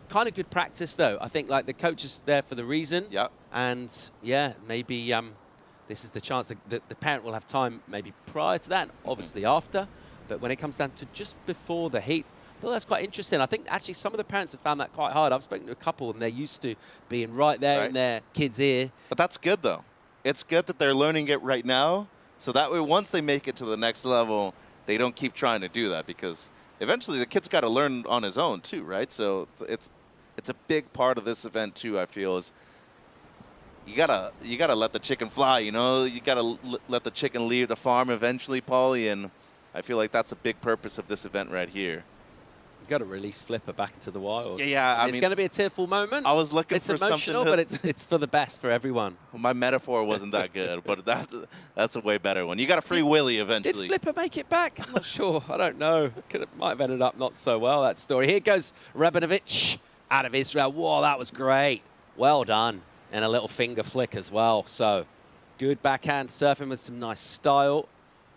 kind of good practice though. I think like the coach is there for the reason. Yeah. And maybe this is the chance that the parent will have time maybe prior to that, and obviously after. But when it comes down to just before the heat, I thought that's quite interesting. I think actually some of the parents have found that quite hard. I've spoken to a couple and they're used to being right there in their kid's ear. But that's good though. It's good that they're learning it right now, so that way once they make it to the next level, they don't keep trying to do that, because eventually the kid's got to learn on his own too, right? So it's a big part of this event too, I feel, is you gotta let the chicken fly, you gotta let the chicken leave the farm eventually, Paulie, and I feel like that's a big purpose of this event right here. You got to release Flipper back into the wild. Yeah. It's going to be a tearful moment. I was looking for emotional, something, but it's for the best for everyone. My metaphor wasn't that good, but that's a way better one. You got a free willy eventually. Did Flipper make it back? I'm not sure. I don't know. Might have ended up not so well, that story. Here goes Rabinovic out of Israel. Whoa, that was great. Well done. And a little finger flick as well. So good backhand surfing with some nice style.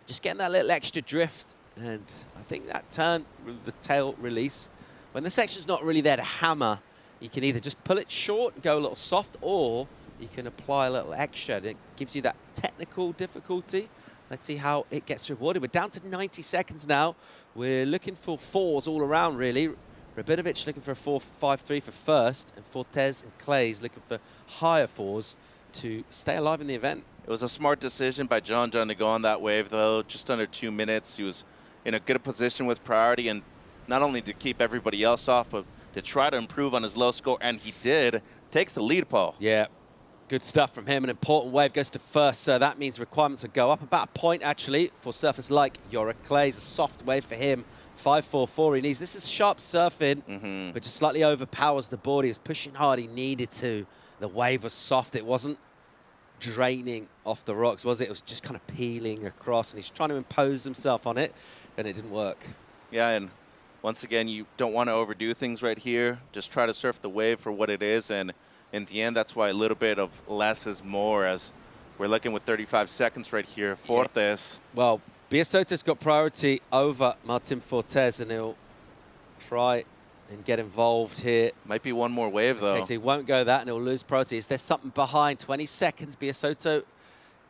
Just getting that little extra drift. And I think that turn, the tail release, when the section's not really there to hammer, you can either just pull it short and go a little soft, or you can apply a little extra. It gives you that technical difficulty. Let's see how it gets rewarded. We're down to 90 seconds now. We're looking for 4s all around, really. Rabinovic looking for a 4.53 for first, and Fortes and Clays looking for higher 4s to stay alive in the event. It was a smart decision by John to go on that wave, though. Just under 2 minutes. He was in a good position with priority, and not only to keep everybody else off, but to try to improve on his low score, and he did. Takes the lead, Paul. Yeah, good stuff from him. An important wave goes to first, so that means requirements will go up about a point, actually, for surfers like Yorick Clays. A soft wave for him. 5.44 he needs. This is sharp surfing, but just slightly overpowers the board. He was pushing hard. He needed to. The wave was soft. It wasn't draining off the rocks, was it? It was just kind of peeling across, and he's trying to impose himself on it, and it didn't work. Yeah, and once again, you don't want to overdo things right here. Just try to surf the wave for what it is, and in the end, that's why a little bit of less is more, as we're looking with 35 seconds right here. Fortes. Yeah. Well, Biasota's got priority over Martin Fortes, and he'll try and get involved here. Might be one more wave, though. Okay, so he won't go that, and he'll lose priority. Is there something behind? 20 seconds. Biasoto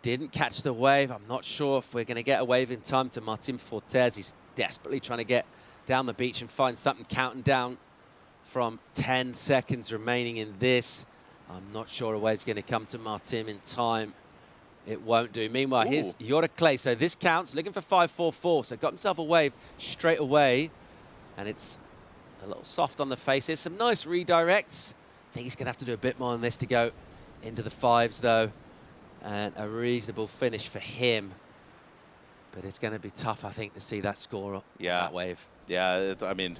didn't catch the wave. I'm not sure if we're going to get a wave in time to Martin Fortes. He's desperately trying to get down the beach and find something, counting down from 10 seconds remaining in this. I'm not sure a wave's going to come to Martin in time. It won't do. Meanwhile, here's Yorick Clay. So this counts, looking for 5.44. So got himself a wave straight away, and it's a little soft on the face. There's some nice redirects. I think he's going to have to do a bit more on this to go into the 5s, though. And a reasonable finish for him. But it's going to be tough, I think, to see that score up that wave. Yeah, I mean,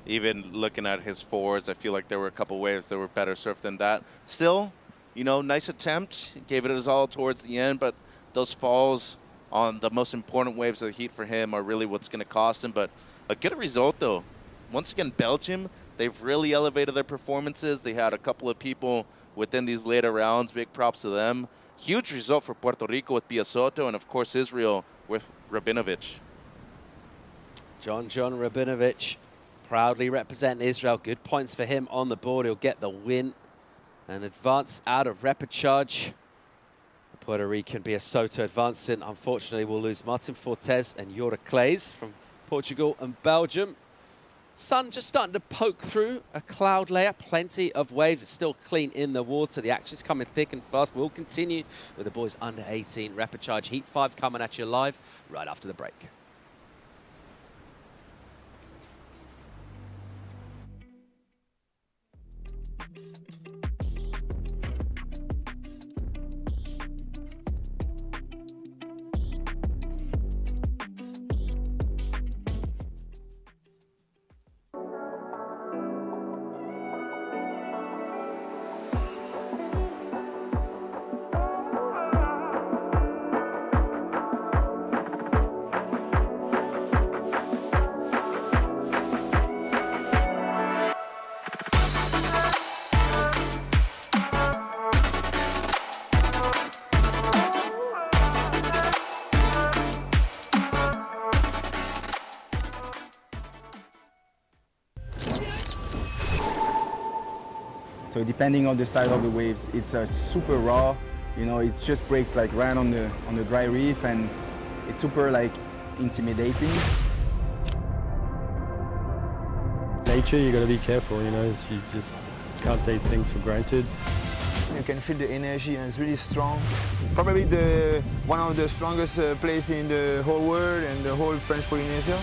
even looking at his 4s, I feel like there were a couple waves that were better surfed than that. Still, nice attempt. Gave it his all towards the end, but those falls on the most important waves of the heat for him are really what's going to cost him. But a good result, though. Once again, Belgium, they've really elevated their performances. They had a couple of people within these later rounds. Big props to them. Huge result for Puerto Rico with Biasoto, and of course Israel with Rabinovic. John Rabinovic, proudly representing Israel. Good points for him on the board. He'll get the win and advance out of repechage. The Puerto Rican Soto advancing. Unfortunately, we'll lose Martin Fortes and Jura Claes from Portugal and Belgium. Sun just starting to poke through a cloud layer. Plenty of waves. It's still clean in the water. The action's coming thick and fast. We'll continue with the boys under 18 repechage Heat 5 coming at you live right after the break. So depending on the side of the waves, it's super raw. You know, it just breaks like right on the dry reef, and it's super like intimidating. Nature, you gotta be careful. You know, you just can't take things for granted. You can feel the energy, and it's really strong. It's probably one of the strongest places in the whole world and the whole French Polynesia.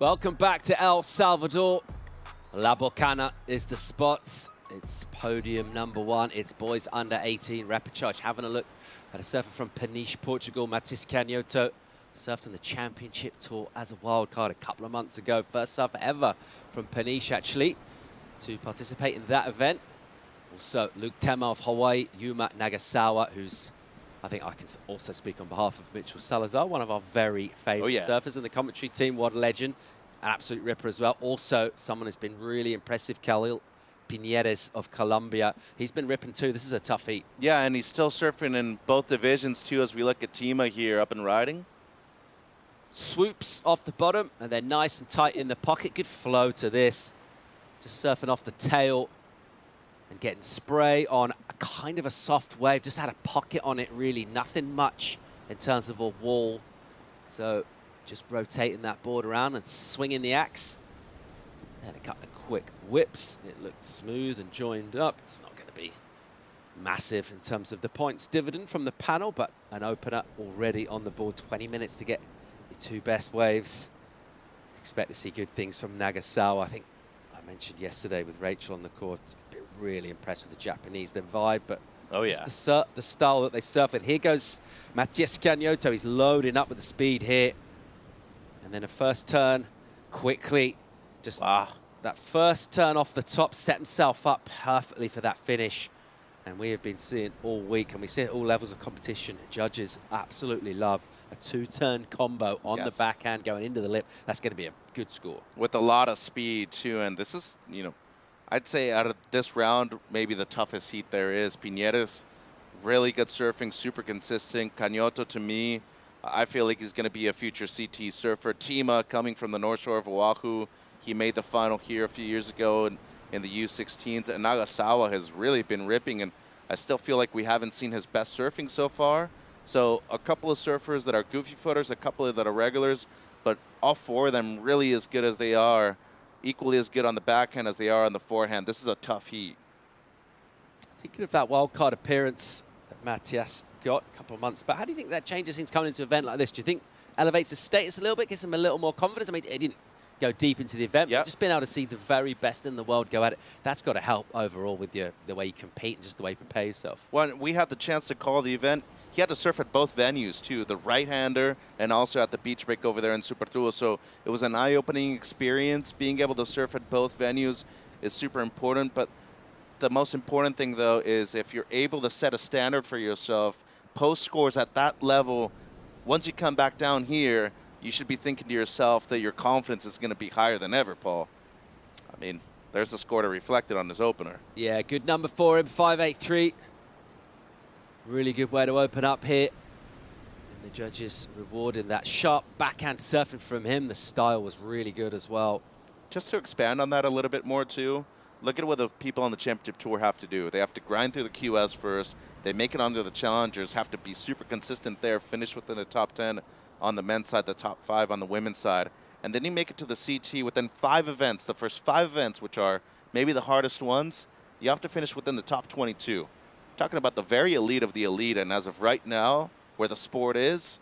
Welcome back to El Salvador. La Bocana is the spot. It's podium number 1. It's boys under 18 repechage. Having a look at a surfer from Peniche, Portugal, Matis Canhoto. Surfed on the championship tour as a wild card a couple of months ago. First surfer ever from Peniche, actually, to participate in that event. Also, Luke Tema of Hawaii, Yuma Nagasawa, who's, I think I can also speak on behalf of Mitchell Salazar, one of our very favourite surfers in the commentary team, what a legend, an absolute ripper as well. Also, someone who's been really impressive, Khalil Piñeres of Colombia. He's been ripping too. This is a tough heat. Yeah, and he's still surfing in both divisions too, as we look at Tema here up and riding. Swoops off the bottom, and they're nice and tight in the pocket. Good flow to this. Just surfing off the tail and getting spray on a kind of a soft wave. Just had a pocket on it, really. Nothing much in terms of a wall. So just rotating that board around and swinging the axe. And a couple of quick whips. It looked smooth and joined up. It's not going to be massive in terms of the points dividend from the panel, but an opener already on the board. 20 minutes to get the 2 best waves. Expect to see good things from Nagasawa. I think I mentioned yesterday with Rachel on the court, been really impressed with the Japanese, their vibe, but it's the style that they surf with. Here goes Matías Canhoto. He's loading up with the speed here. And then a first turn quickly. Just that first turn off the top set himself up perfectly for that finish. And we have been seeing all week, and we see it at all levels of competition. Judges absolutely love a 2-turn combo on the backhand going into the lip. That's going to be a good score. With a lot of speed, too. And this is, you know, I'd say out of this round, maybe the toughest heat there is. Piñeres, really good surfing, super consistent. Canhoto, to me, I feel like he's going to be a future CT surfer. Tema, coming from the North Shore of Oahu, he made the final here a few years ago in the U16s. And Nagasawa has really been ripping, and I still feel like we haven't seen his best surfing so far. So a couple of surfers that are goofy footers, a couple that are regulars, but all 4 of them really as good as they are, equally as good on the backhand as they are on the forehand. This is a tough heat. Thinking of that wild card appearance that Matías got a couple of months back, how do you think that changes things coming into an event like this? Do you think elevates his status a little bit, gives him a little more confidence? I mean, it didn't go deep into the event, but just being able to see the very best in the world go at it, that's got to help overall with the way you compete and just the way you prepare yourself. When we had the chance to call the event, he had to surf at both venues too, the right-hander and also at the beach break over there in Supertulo. So it was an eye-opening experience. Being able to surf at both venues is super important, but the most important thing though is if you're able to set a standard for yourself, post scores at that level, once you come back down here, you should be thinking to yourself that your confidence is going to be higher than ever, Paul. I mean, there's the score to reflect it on his opener. Yeah, good number for him, 5.83. Really good way to open up here. And the judges rewarding that sharp backhand surfing from him. The style was really good as well. Just to expand on that a little bit more too, look at what the people on the Championship Tour have to do. They have to grind through the QS first. They make it onto the Challengers, have to be super consistent there, finish within the top 10 on the men's side, the top 5 on the women's side. And then you make it to the CT within 5 events, the first 5 events, which are maybe the hardest ones. You have to finish within the top 22. Talking about the very elite of the elite, and as of right now, where the sport is,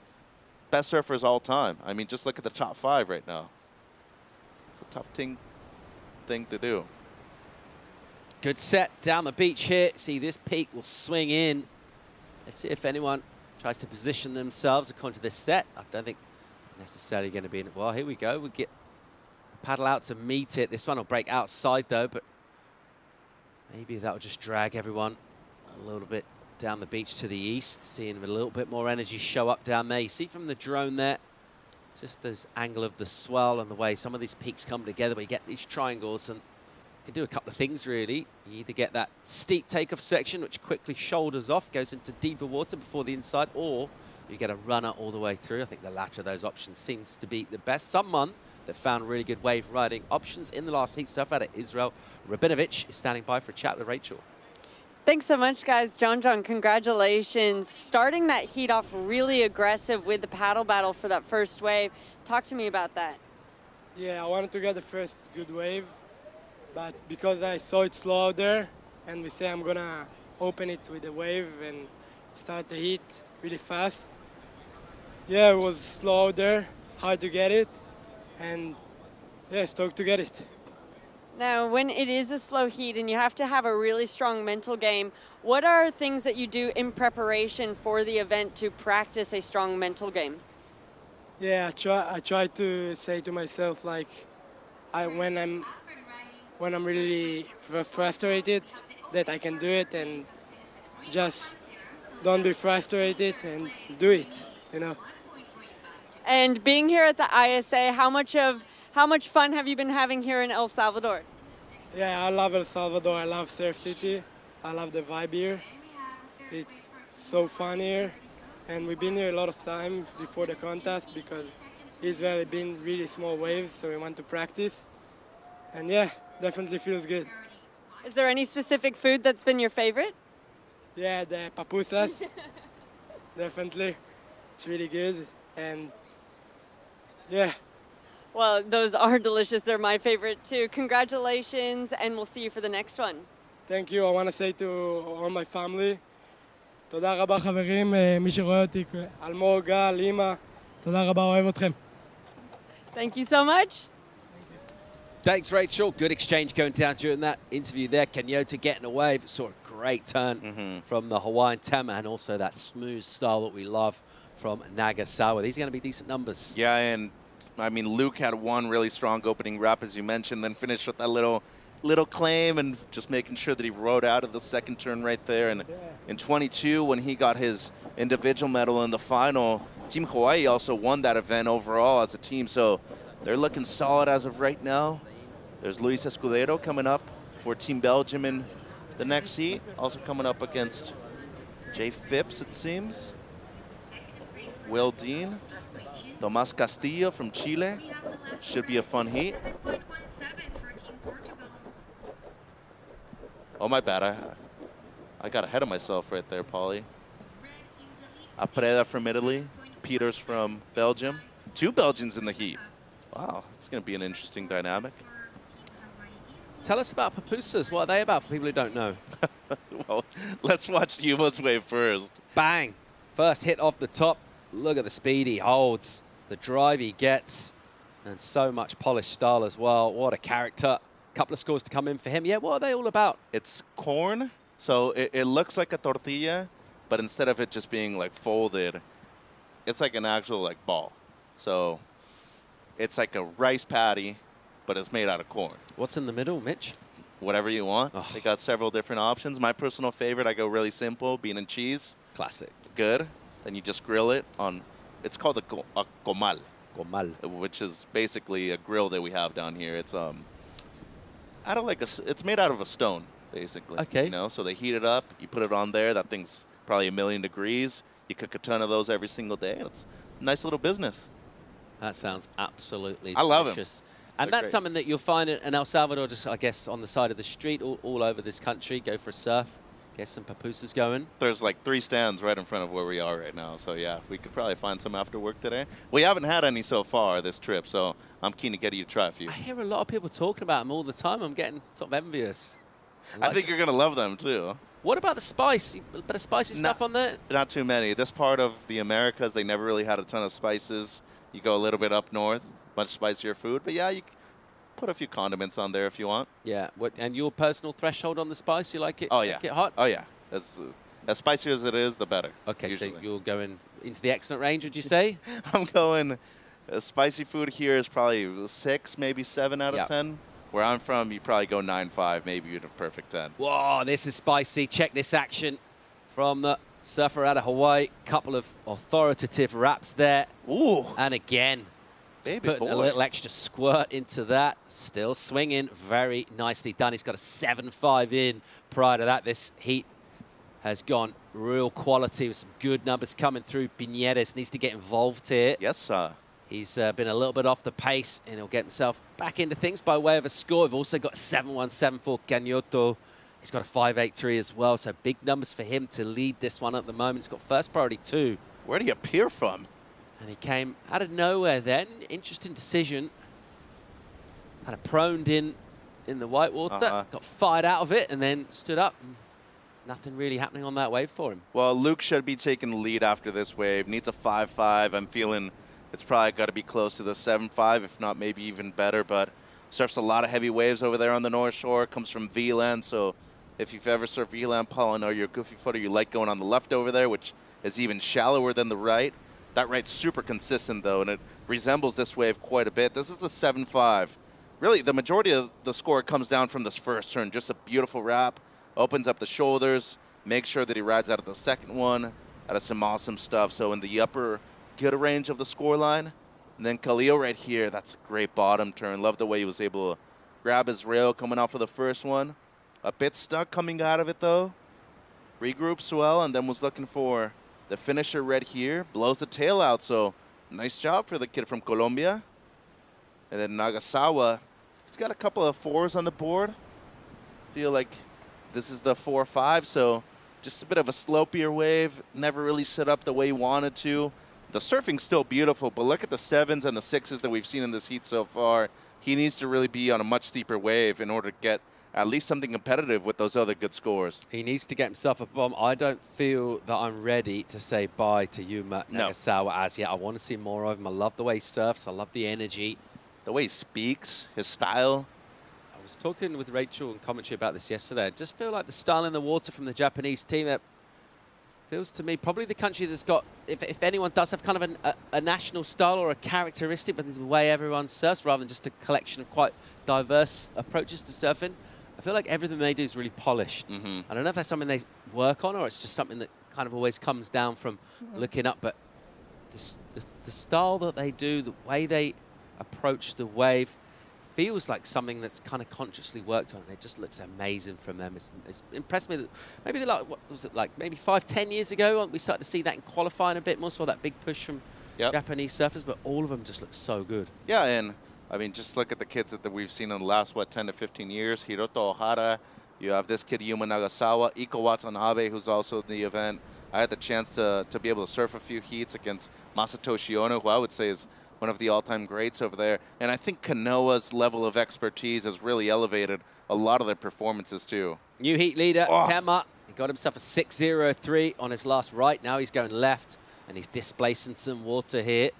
best surfers all time. I mean, just look at the top 5 right now. It's a tough thing to do. Good set down the beach here. See, this peak will swing in. Let's see if anyone tries to position themselves according to this set. I don't think necessarily going to be in it. Well, here we go. We get paddle out to meet it. This one will break outside though, but maybe that'll just drag everyone a little bit down the beach to the east, seeing a little bit more energy show up down there. You see from the drone there, just this angle of the swell and the way some of these peaks come together, where you get these triangles, and you can do a couple of things really. You either get that steep takeoff section, which quickly shoulders off, goes into deeper water before the inside, or you get a runner all the way through. I think the latter of those options seems to be the best. Someone that found really good wave riding options in the last heat surf out of Israel, Rabinovich, is standing by for a chat with Rachel. Thanks so much, guys. John, congratulations. Starting that heat off really aggressive with the paddle battle for that first wave. Talk to me about that. Yeah, I wanted to get the first good wave, but because I saw it slow out there, and we say I'm gonna open it with the wave and start the heat really fast. Yeah, it was slow out there, hard to get it, and yeah, stoked to get it. Now, when it is a slow heat and you have to have a really strong mental game, what are things that you do in preparation for the event to practice a strong mental game? Yeah, I try to say to myself, like, when I'm really frustrated, that I can do it, and just don't be frustrated and do it, you know. And being here at the ISA, how much fun have you been having here in El Salvador? Yeah, I love El Salvador. I love Surf City. I love the vibe here. It's so fun here. And we've been here a lot of time before the contest because Israel has been really small waves, so we want to practice. And yeah, definitely feels good. Is there any specific food that's been your favorite? Yeah, the pupusas. Definitely. It's really good. And yeah. Well, those are delicious. They're my favorite too. Congratulations, and we'll see you for the next one. Thank you. I want to say to all my family, תודה רבה חברים, מי שרואה אותי, אלמוג, גל, אמא, תודה רבה, אוהב אתכם. Thank you so much. Thanks, Rachel. Good exchange going down during that interview there. Kenyatta getting away, but saw a great turn from the Hawaiian Tema, and also that smooth style that we love from Nagasawa. These are going to be decent numbers. Yeah, and I mean, Luke had one really strong opening wrap, as you mentioned, then finished with that little claim and just making sure that he rode out of the second turn right there. And in 22, when he got his individual medal in the final, Team Hawaii also won that event overall as a team. So they're looking solid as of right now. There's Luis Escudero coming up for Team Belgium in the next heat. Also coming up against Jay Phipps, it seems. Will Dean. Tomas Castillo from Chile. Should be a fun heat. Oh, my bad. I got ahead of myself right there, Paulie. Apreda from Italy. Peters from Belgium. 2 Belgians in the heat. Wow, it's going to be an interesting dynamic. Tell us about pupusas. What are they about for people who don't know? Well, let's watch Yuma's wave first. Bang. First hit off the top. Look at the speed he holds. The drive he gets. And so much polished style as well. What a character. Couple of scores to come in for him. Yeah, what are they all about? It's corn. So it looks like a tortilla, but instead of it just being like folded, it's like an actual like ball. So it's like a rice patty, but it's made out of corn. What's in the middle, Mitch? Whatever you want. Oh. They got several different options. My personal favorite, I go really simple, bean and cheese. Classic. Good. Then you just grill it on, it's called a comal. Comal. Which is basically a grill that we have down here. It's out of like it's made out of a stone, basically. Okay. You know, so they heat it up, you put it on there, that thing's probably 1,000,000 degrees. You cook a ton of those every single day. And it's a nice little business. That sounds absolutely I love 'em. delicious. And They're that's great. something that you'll find in El Salvador, just, I guess, on the side of the street, all over this country. Go for a surf, get some pupusas going. There's like 3 stands right in front of where we are right now. So, yeah, we could probably find some after work today. We haven't had any so far this trip, so I'm keen to get you to try a few. I hear a lot of people talking about them all the time. I'm getting sort of envious. I think you're going to love them, too. What about the spice? A bit of spicy stuff on there? Not too many. This part of the Americas, they never really had a ton of spices. You go a little bit up north, much spicier food. But, yeah, you can put a few condiments on there if you want. Yeah. And your personal threshold on the spice? You like it? Oh, yeah. Like it hot? Oh, yeah. As spicy as it is, the better. Okay, usually. so you're going into the excellent range, would you say? I'm going, spicy food here is probably 6, maybe 7 out of Yep. 10. Where I'm from, you probably go 9.5, maybe you'd a perfect 10. Whoa, this is spicy. Check this action from the surfer out of Hawaii. Couple of authoritative wraps there. Ooh. And again, Baby putting a boy. little extra squirt into that. Still swinging. Very nicely done. He's got a 7.5 in prior to that. This heat has gone real quality with some good numbers coming through. Piñeres needs to get involved here. Yes, sir. He's been a little bit off the pace, and he'll get himself back into things by way of a score. We've also got 7.17 for Cañoto. He's got a 5.83 as well, so big numbers for him to lead this one at the moment. He's got first priority 2. Where did he appear from? And he came out of nowhere then. Interesting decision. Kind of proned in the white water, got fired out of it, and then stood up. Nothing really happening on that wave for him. Well, Luke should be taking the lead after this wave. Needs a 5.5. I'm feeling it's probably got to be close to the 7.5, if not maybe even better. But surfs a lot of heavy waves over there on the North Shore. Comes from VLAN, so if you've ever surfed VLAN, Paul, or you're a goofy footer, you like going on the left over there, which is even shallower than the right. That right's super consistent, though, and it resembles this wave quite a bit. This is the 7.5. Really, the majority of the score comes down from this first turn. Just a beautiful wrap. Opens up the shoulders. Makes sure that he rides out of the second one. Out of some awesome stuff. So in the upper good range of the score line. And then Khalil right here. That's a great bottom turn. Love the way he was able to grab his rail coming off of the first one. A bit stuck coming out of it, though. Regroups well, and then was looking for the finisher right here. Blows the tail out, so nice job for the kid from Colombia. And then Nagasawa, he's got a couple of 4s on the board. Feel like this is the 4.5, so just a bit of a slopier wave. Never really set up the way he wanted to. The surfing's still beautiful, but look at the 7s and the 6s that we've seen in this heat so far. He needs to really be on a much steeper wave in order to get at least something competitive with those other good scores. He needs to get himself a bomb. I don't feel that I'm ready to say bye to Yuma Nagasawa as yet. I want to see more of him. I love the way he surfs. I love the energy. The way he speaks, his style. I was talking with Rachel in commentary about this yesterday. I just feel like the style in the water from the Japanese team, that feels to me probably the country that's got, if anyone does have kind of a national style or a characteristic with the way everyone surfs, rather than just a collection of quite diverse approaches to surfing. I feel like everything they do is really polished. I don't know if that's something they work on or it's just something that kind of always comes down from looking up, but the style that they do, the way they approach the wave, feels like something that's kind of consciously worked on. It just looks amazing from them. It's impressed me that maybe they're like, what was it like, maybe 5-10 years ago, we started to see that in qualifying a bit more, saw that big push from Japanese surfers, but all of them just look so good. Yeah, and I mean, just look at the kids that we've seen in the last, 10 to 15 years. Hiroto Ohara, you have this kid, Yuma Nagasawa, Iko Watanabe, who's also in the event. I had the chance to be able to surf a few heats against Masatoshi Ono, who I would say is one of the all-time greats over there. And I think Kanoa's level of expertise has really elevated a lot of their performances, too. New heat leader, Tema. He got himself a 6.03 on his last right. Now he's going left, and he's displacing some water here.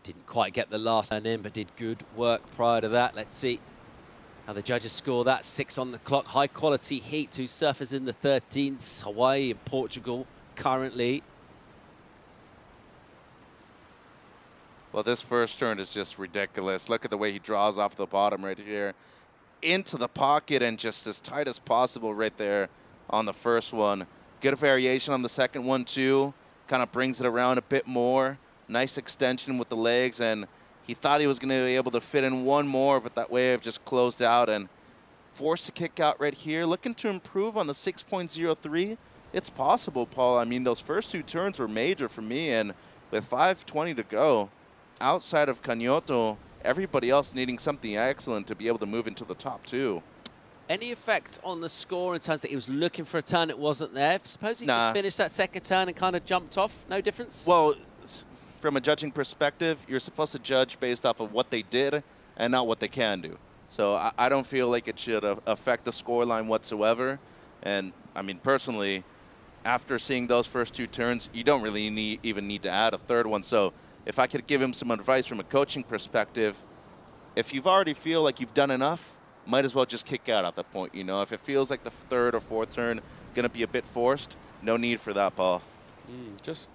Didn't quite get the last turn in, but did good work prior to that. Let's see how the judges score that. 6 on the clock, high quality heat. 2 surfers in the 13s, Hawaii and Portugal currently. Well, this first turn is just ridiculous. Look at the way he draws off the bottom right here. Into the pocket and just as tight as possible right there on the first one. Good variation on the second one, too. Kind of brings it around a bit more. Nice extension with the legs, and he thought he was going to be able to fit in one more, but that wave just closed out and forced to kick out right here. Looking to improve on the 6.03. it's possible, Paul. I mean, those first 2 turns were major for me, and with 5:20 to go, outside of Cañoto, everybody else needing something excellent to be able to move into the top 2. Any effect on the score in terms that he was looking for a turn, it wasn't there? Suppose he just finished that second turn and kind of jumped off? No difference? Well, from a judging perspective, you're supposed to judge based off of what they did and not what they can do. So I don't feel like it should affect the scoreline whatsoever. And, I mean, personally, after seeing those first 2 turns, you don't really even need to add a third one. So if I could give him some advice from a coaching perspective, if you've already feel like you've done enough, might as well just kick out at that point. You know, if it feels like the 3rd or 4th turn going to be a bit forced, no need for that, Paul. Just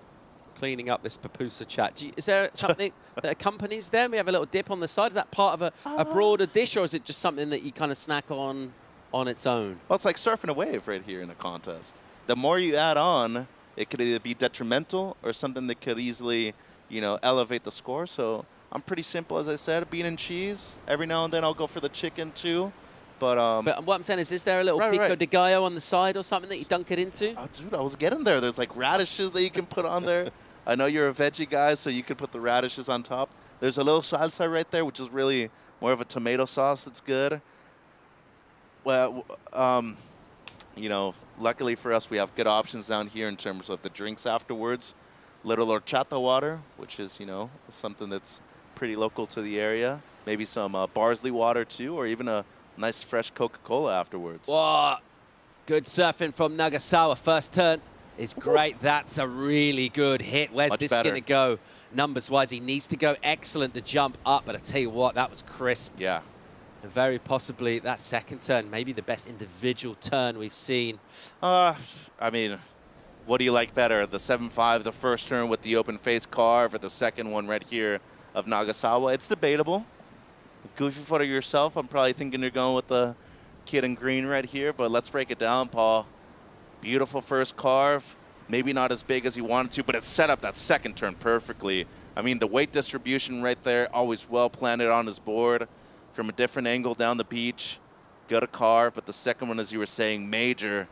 cleaning up this pupusa chat. Is there something that accompanies them? We have a little dip on the side. Is that part of a broader dish, or is it just something that you kind of snack on its own? Well, it's like surfing a wave right here in a contest. The more you add on, it could either be detrimental or something that could easily, you know, elevate the score. So I'm pretty simple, as I said, bean and cheese. Every now and then I'll go for the chicken too. But what I'm saying is there a little pico de gallo on the side or something that you dunk it into? Oh, dude, I was getting there. There's like radishes that you can put on there. I know you're a veggie guy, so you could put the radishes on top. There's a little salsa right there, which is really more of a tomato sauce that's good. Well, you know, luckily for us, we have good options down here in terms of the drinks afterwards. Little horchata water, which is, you know, something that's pretty local to the area. Maybe some Barsley water, too, or even a nice fresh Coca-Cola afterwards. Whoa, good surfing from Nagasawa. First turn is great. That's a really good hit. Where's this going to go numbers-wise? He needs to go excellent to jump up, but I tell you what, that was crisp. Yeah. And very possibly that second turn, maybe the best individual turn we've seen. I mean, what do you like better? The 7.5, the first turn with the open face carve, or the second one right here of Nagasawa? It's debatable. Goofy photo yourself, I'm probably thinking you're going with the kid in green right here, but let's break it down, Paul. Beautiful first carve. Maybe not as big as he wanted to, but it set up that second turn perfectly. I mean, the weight distribution right there, always well planted on his board. From a different angle down the beach, good a carve, but the second one, as you were saying, major.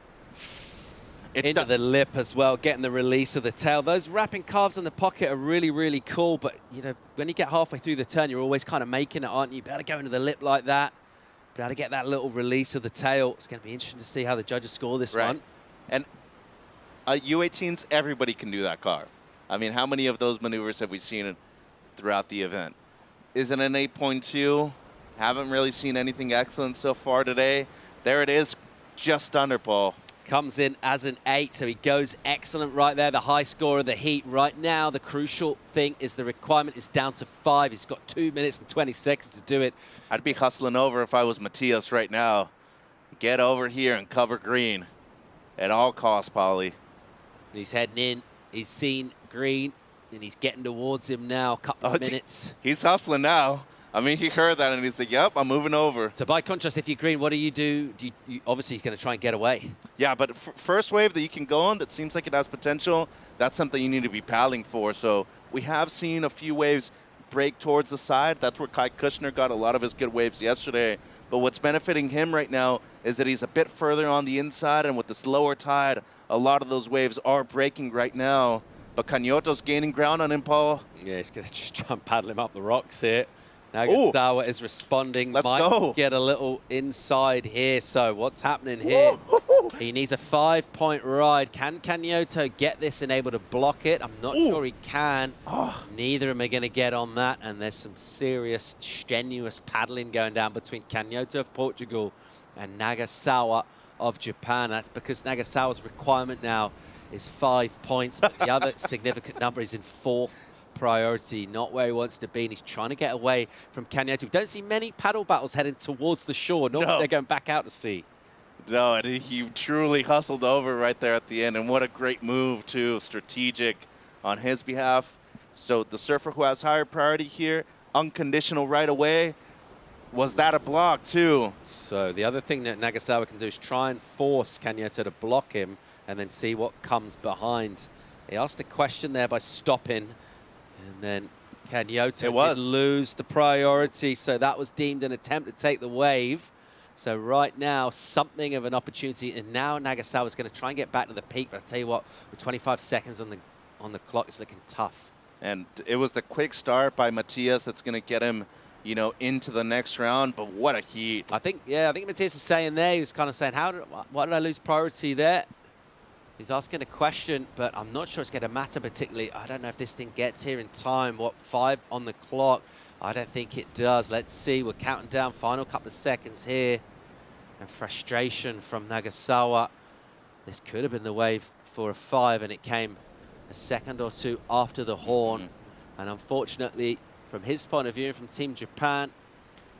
Into the lip as well, getting the release of the tail. Those wrapping carves in the pocket are really, really cool, but, you know, when you get halfway through the turn, you're always kind of making it, aren't you? You better go into the lip like that. Better get that little release of the tail. It's going to be interesting to see how the judges score this one. And U18s, everybody can do that carve. I mean, how many of those maneuvers have we seen throughout the event? Is it an 8.2? Haven't really seen anything excellent so far today. There it is, just under, Paul. Comes in as an 8, so he goes excellent right there. The high score of the heat right now. The crucial thing is the requirement is down to 5. He's got 2 minutes and 20 seconds to do it. I'd be hustling over if I was Matias right now. Get over here and cover green at all costs, Paulie. He's heading in. He's seen green, and he's getting towards him now. Couple of minutes. He's hustling now. I mean, he heard that, and he's like, yep, I'm moving over. So by contrast, if you're green, what do you do? Obviously, he's going to try and get away. Yeah, but first wave that you can go on that seems like it has potential, that's something you need to be paddling for. So we have seen a few waves break towards the side. That's where Kai Kushner got a lot of his good waves yesterday. But what's benefiting him right now is that he's a bit further on the inside, and with this lower tide, a lot of those waves are breaking right now. But Cañoto's gaining ground on him, Paul. Yeah, he's going to just try and paddle him up the rocks here. Nagasawa is responding. Let's Might go. Get a little inside here. So what's happening here? He needs a 5-point ride. Can Cañoto get this and able to block it? I'm not sure he can. Neither of them are going to get on that. And there's some serious, strenuous paddling going down between Cañoto of Portugal and Nagasawa of Japan. That's because Nagasawa's requirement now is 5 points. But the other significant number is in 4th priority, not where he wants to be, and he's trying to get away from Cañoto. We don't see many paddle battles heading towards the shore. Not they're going back out to sea. No, and he truly hustled over right there at the end, and what a great move, too, strategic on his behalf. So the surfer who has higher priority here, unconditional right away. Was that a block, too? So the other thing that Nagasawa can do is try and force Cañoto to block him and then see what comes behind. He asked a question there by stopping, and then Cañoto did lose the priority, so that was deemed an attempt to take the wave. So right now, something of an opportunity, and now Nagasawa's going to try and get back to the peak. But I tell you what, with 25 seconds on the clock, it's looking tough. And it was the quick start by Matthias that's going to get him, you know, into the next round. But what a heat! I think Matthias is saying there. He was kind of saying, why did I lose priority there? He's asking a question, but I'm not sure it's going to matter particularly. I don't know if this thing gets here in time. What, 5 on the clock? I don't think it does. Let's see. We're counting down. Final couple of seconds here. And frustration from Nagasawa. This could have been the wave for a 5, and it came a second or two after the horn. And unfortunately, from his point of view, from Team Japan,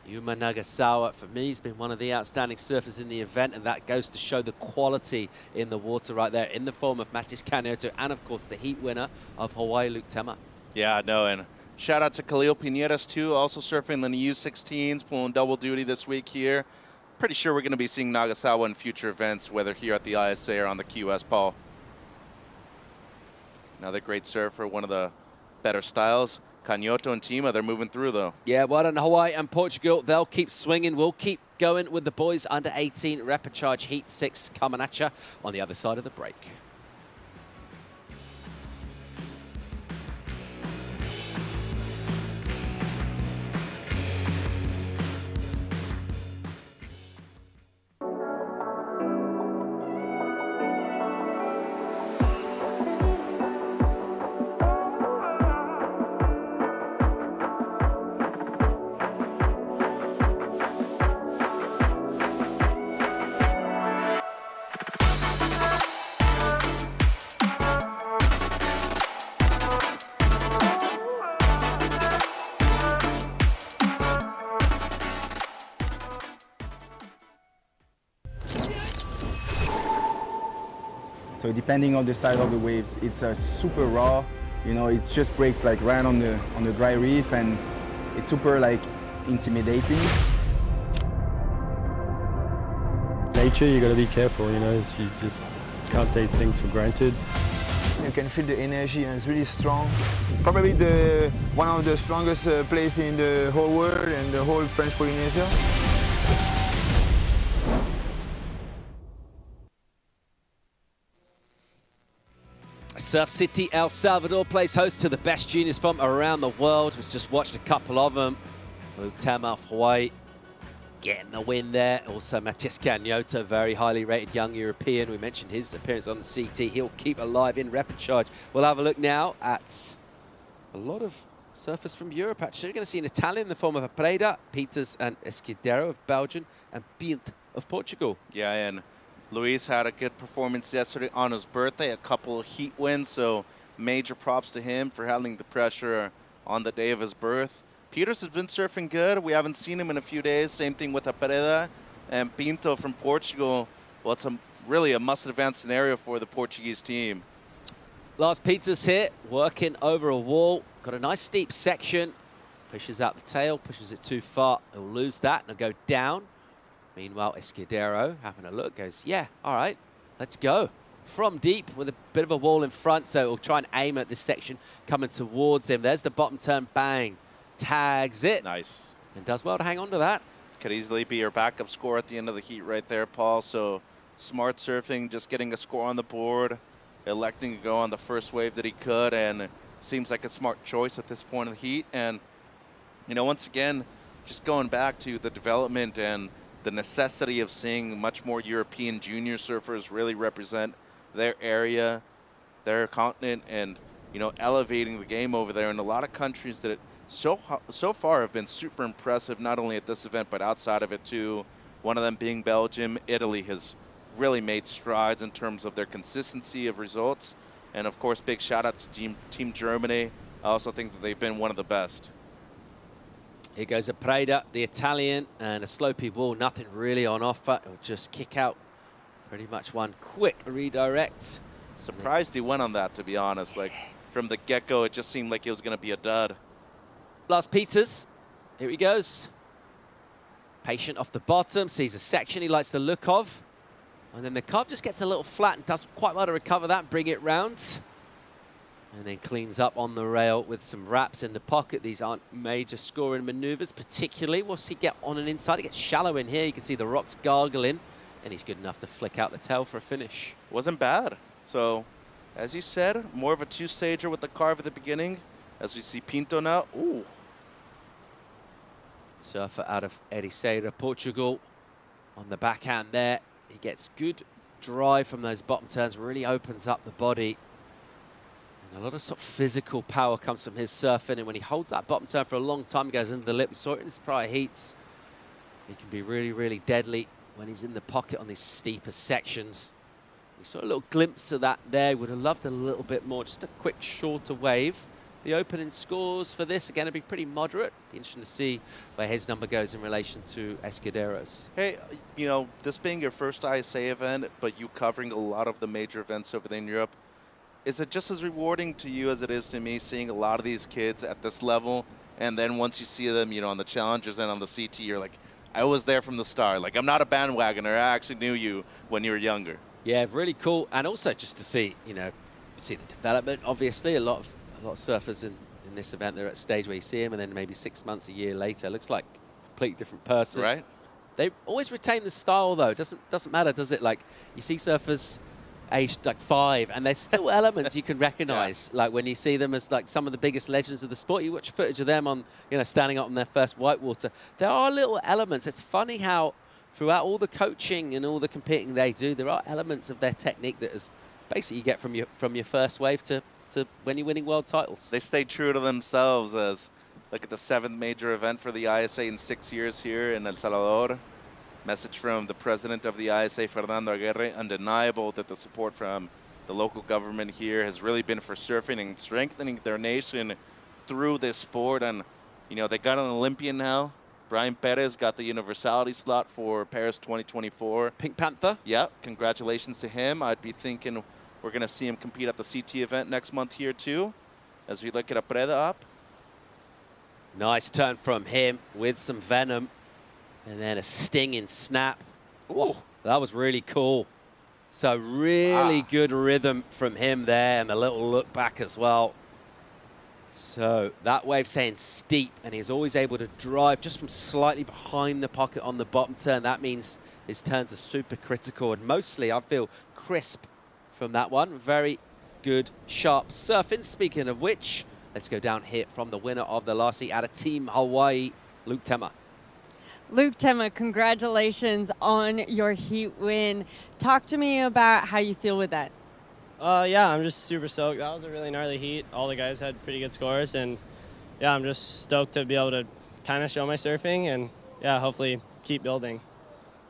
Yuma Nagasawa, for me, has been one of the outstanding surfers in the event, and that goes to show the quality in the water right there, in the form of Matis Kanyoto, and of course the heat winner of Hawaii, Luke Tema. Yeah, no, and shout out to Khalil Pinedas too, also surfing in the U16s, pulling double duty this week here. Pretty sure we're going to be seeing Nagasawa in future events, whether here at the ISA or on the QS, Paul. Another great surfer, one of the better styles. Kanyoto and Tima, they're moving through, though. Yeah, well done, Hawaii and Portugal. They'll keep swinging. We'll keep going with the boys under 18 Repechage Heat 6 coming at you on the other side of the break. So depending on the side of the waves, it's super raw. You know, it just breaks like right on the dry reef, and it's super like intimidating. Nature, you got to be careful. You know, you just can't take things for granted. You can feel the energy, and it's really strong. It's probably one of the strongest places in the whole world and the whole French Polynesia. Surf City, El Salvador plays host to the best juniors from around the world. We've just watched a couple of them. Luke Tema of Hawaii getting the win there. Also Matis Kanyoto, very highly rated young European. We mentioned his appearance on the CT. He'll keep alive in Repechage. We'll have a look now at a lot of surfers from Europe. Actually, you're going to see an Italian in the form of Preda, Peters and Escudero of Belgium, and Bint of Portugal. Yeah, and Luis had a good performance yesterday on his birthday, a couple of heat wins, so major props to him for handling the pressure on the day of his birth. Peters has been surfing good. We haven't seen him in a few days. Same thing with Apreda and Pinto from Portugal. Well, it's really a must-advance scenario for the Portuguese team. Lars Peters here, working over a wall. Got a nice steep section. Pushes out the tail, pushes it too far. He'll lose that and he'll go down. Meanwhile, Escudero, having a look, goes, yeah, all right, let's go. From deep with a bit of a wall in front, so he'll try and aim at this section coming towards him. There's the bottom turn, bang, tags it. Nice. And does well to hang on to that. Could easily be your backup score at the end of the heat right there, Paul. So smart surfing, just getting a score on the board, electing to go on the first wave that he could, and it seems like a smart choice at this point of the heat. And, you know, once again, just going back to the development and the necessity of seeing much more European junior surfers really represent their area, their continent, and, you know, elevating the game over there in a lot of countries that so far have been super impressive, not only at this event, but outside of it too. One of them being Belgium. Italy has really made strides in terms of their consistency of results. And of course, big shout out to Team Germany. I also think that they've been one of the best. Here goes a Preda, the Italian, and a slopey wall, nothing really on offer. It'll just kick out pretty much one quick redirect. Surprised he went on that, to be honest. Like, from the get-go, it just seemed like it was going to be a dud. Lars Peters, here he goes. Patient off the bottom, sees a section he likes the look of. And then the carve just gets a little flat and does quite well to recover that, bring it round. And then cleans up on the rail with some wraps in the pocket. These aren't major scoring maneuvers, particularly. Once he get on and inside, it gets shallow in here. You can see the rocks gargling, and he's good enough to flick out the tail for a finish. Wasn't bad. So, as you said, more of a two-stager with the carve at the beginning. As we see Pinto now. Ooh. Surfer out of Ericeira, Portugal. On the backhand there, he gets good drive from those bottom turns, really opens up the body. And a lot of sort of physical power comes from his surfing, and when he holds that bottom turn for a long time, he goes into the lip. We saw it in his prior heats. He can be really, really deadly when he's in the pocket on these steeper sections. We saw a little glimpse of that there. Would have loved a little bit more, just a quick shorter wave. The opening scores for this are going to be pretty moderate. Be interesting to see where his number goes in relation to Escudero's. Hey, you know, this being your first ISA event, but you covering a lot of the major events over there in Europe, is it just as rewarding to you as it is to me seeing a lot of these kids at this level, and then once you see them, you know, on the Challengers and on the CT, you're like, I was there from the start. Like, I'm not a bandwagoner. I actually knew you when you were younger. Yeah, really cool. And also just to see, you know, see the development. Obviously, a lot of surfers in this event, they're at a stage where you see them, and then maybe 6 months, a year later, looks like a completely different person. Right. They always retain the style, though. It doesn't matter, does it? Like, you see surfers aged like 5, and there's still elements you can recognize. Yeah. Like when you see them as like some of the biggest legends of the sport, you watch footage of them on, you know, standing up on their first whitewater. There are little elements. It's funny how throughout all the coaching and all the competing they do, there are elements of their technique that is basically you get from your first wave to when you're winning world titles. They stay true to themselves. As look at the 7th major event for the ISA in 6 years here in El Salvador. Message from the president of the ISA, Fernando Aguirre, undeniable that the support from the local government here has really been for surfing and strengthening their nation through this sport. And, you know, they got an Olympian now. Brian Perez got the universality slot for Paris 2024. Pink Panther. Yeah, congratulations to him. I'd be thinking we're going to see him compete at the CT event next month here too, as we look at a Preda up. Nice turn from him with some venom. And then a stinging snap. Ooh, that was really cool. So really good rhythm from him there, and a little look back as well. So that wave saying steep, and he's always able to drive just from slightly behind the pocket on the bottom turn. That means his turns are super critical, and mostly I feel crisp from that one. Very good, sharp surfing. Speaking of which, let's go down here from the winner of the last heat out of Team Hawaii, Luke Tema. Luke Tema, congratulations on your heat win. Talk to me about how you feel with that. Yeah, I'm just super stoked. That was a really gnarly heat. All the guys had pretty good scores, and yeah, I'm just stoked to be able to kind of show my surfing and yeah, hopefully keep building.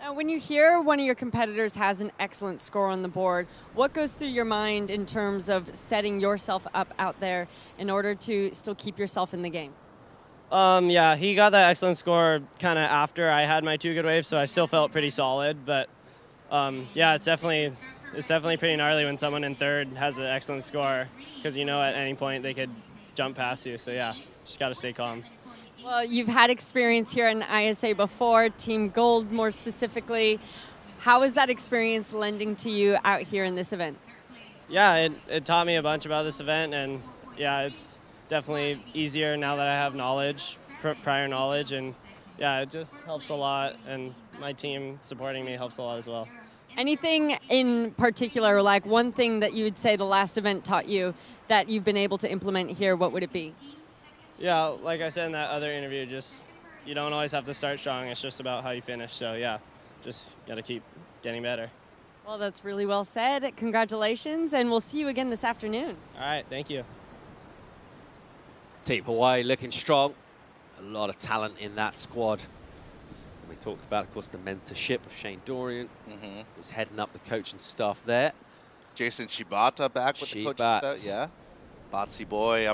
Now, when you hear one of your competitors has an excellent score on the board, what goes through your mind in terms of setting yourself up out there in order to still keep yourself in the game? Yeah, he got that excellent score kind of after I had my 2 good waves, so I still felt pretty solid. But yeah, it's definitely pretty gnarly when someone in 3rd has an excellent score, because you know at any point they could jump past you. So yeah, just got to stay calm. Well, you've had experience here in ISA before, Team Gold more specifically. How is that experience lending to you out here in this event? Yeah, it taught me a bunch about this event, and yeah, it's definitely easier now that I have knowledge, prior knowledge, and yeah, it just helps a lot, and my team supporting me helps a lot as well. Anything in particular, like one thing that you would say the last event taught you that you've been able to implement here, what would it be? Yeah, like I said in that other interview, just you don't always have to start strong, it's just about how you finish, so yeah, just gotta keep getting better. Well, that's really well said. Congratulations, and we'll see you again this afternoon. All right, thank you. Team Hawaii looking strong. A lot of talent in that squad. We talked about, of course, the mentorship of Shane Dorian, who's heading up the coaching staff there. Jason Shibata back with the coaching staff. Yeah, Botsy boy.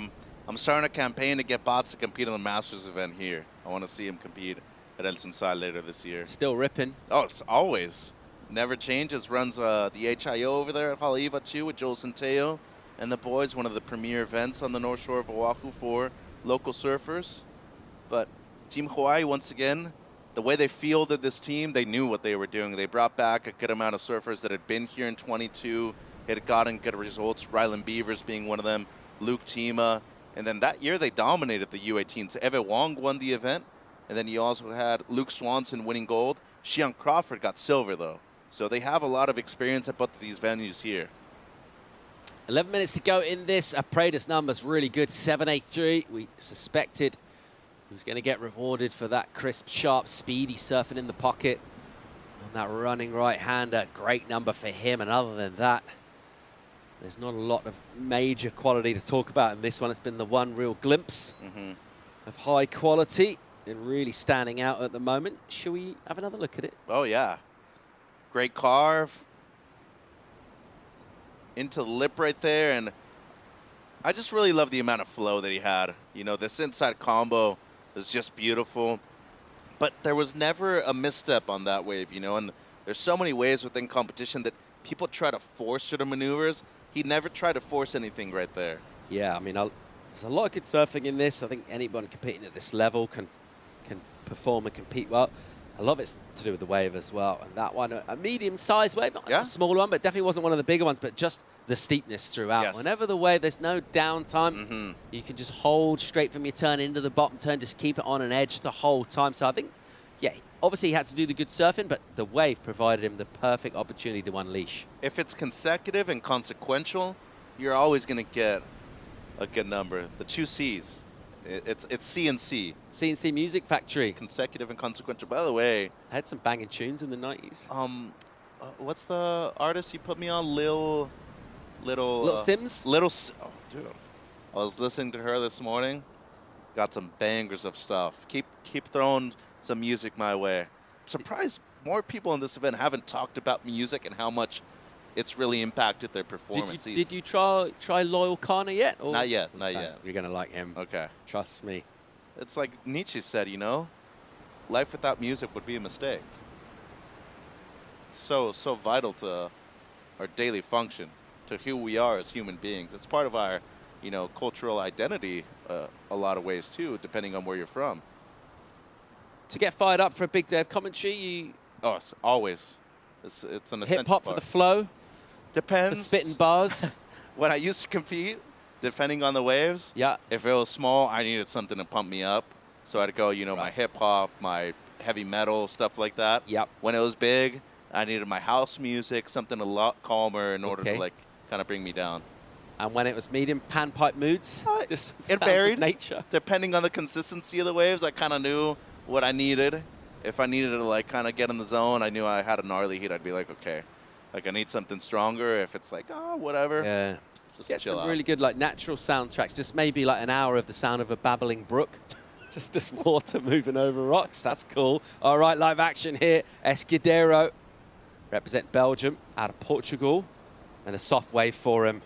I'm starting a campaign to get Bots to compete on the Masters event here. I want to see him compete at El Sunsal later this year. Still ripping. Oh, it's always. Never changes. Runs the HIO over there at Haleiwa too with Joel Centeo and the boys. One of the premier events on the North Shore of Oahu for local surfers. But Team Hawaii, once again, the way they fielded this team, they knew what they were doing. They brought back a good amount of surfers that had been here in 22, had gotten good results, Ryland Beavers being one of them, Luke Tima. And then that year they dominated the U18s. Eve Wong won the event. And then you also had Luke Swanson winning gold. Xian Crawford got silver, though. So they have a lot of experience at both of these venues here. 11 minutes to go in this. Prader's number's really good, 7.83. We suspected he was going to get rewarded for that crisp, sharp, speedy surfing in the pocket. On that running right-hander, great number for him. And other than that, there's not a lot of major quality to talk about in this one. It's been the one real glimpse of high quality and really standing out at the moment. Shall we have another look at it? Oh, yeah. Great carve. Into the lip right there. And I just really love the amount of flow that he had. You know, this inside combo was just beautiful. But there was never a misstep on that wave, you know. And there's so many waves within competition that people try to force certain maneuvers. He never tried to force anything right there. Yeah, I mean, there's a lot of good surfing in this. I think anyone competing at this level can perform and compete well. A lot of it's to do with the wave as well. And that one, a medium-sized wave, not a small one, but definitely wasn't one of the bigger ones, but just the steepness throughout. Yes. Whenever the wave, there's no downtime. You can just hold straight from your turn into the bottom turn, just keep it on an edge the whole time. So I think, yeah, obviously he had to do the good surfing, but the wave provided him the perfect opportunity to unleash. If it's consecutive and consequential, you're always going to get a good number. The 2 C's. It's CNC. CNC Music Factory. Consecutive and consequential. By the way, I had some banging tunes in the 90s. What's the artist you put me on? Little Sims? Oh, dude. I was listening to her this morning. Got some bangers of stuff. Keep throwing some music my way. I'm surprised more people in this event haven't talked about music and how much it's really impacted their performance. Did you try Loyal Kana yet? Or? Not yet, not yet. You're going to like him. Okay. Trust me. It's like Nietzsche said, you know, life without music would be a mistake. It's so vital to our daily function, to who we are as human beings. It's part of our, you know, cultural identity a lot of ways too, depending on where you're from. To get fired up for a big day of commentary, it's always. It's an essential hip-hop for the flow? Depends. The spitting bars? When I used to compete, depending on the waves, if it was small, I needed something to pump me up. So I'd go, you know, my hip-hop, my heavy metal, stuff like that. When it was big, I needed my house music, something a lot calmer in order to, like, kind of bring me down. And when it was medium, panpipe moods? Just it varied. Nature. Depending on the consistency of the waves, I kind of knew what I needed. If I needed to, like, kind of get in the zone, I knew I had a gnarly heat. I'd be like, okay, like, I need something stronger. If it's like, oh, whatever. Yeah. Just get chill some out. really good, like, natural soundtracks. Just maybe like an hour of the sound of a babbling brook. just water moving over rocks. That's cool. All right, live action here. Escudero represent Belgium out of Portugal. And a soft wave for him.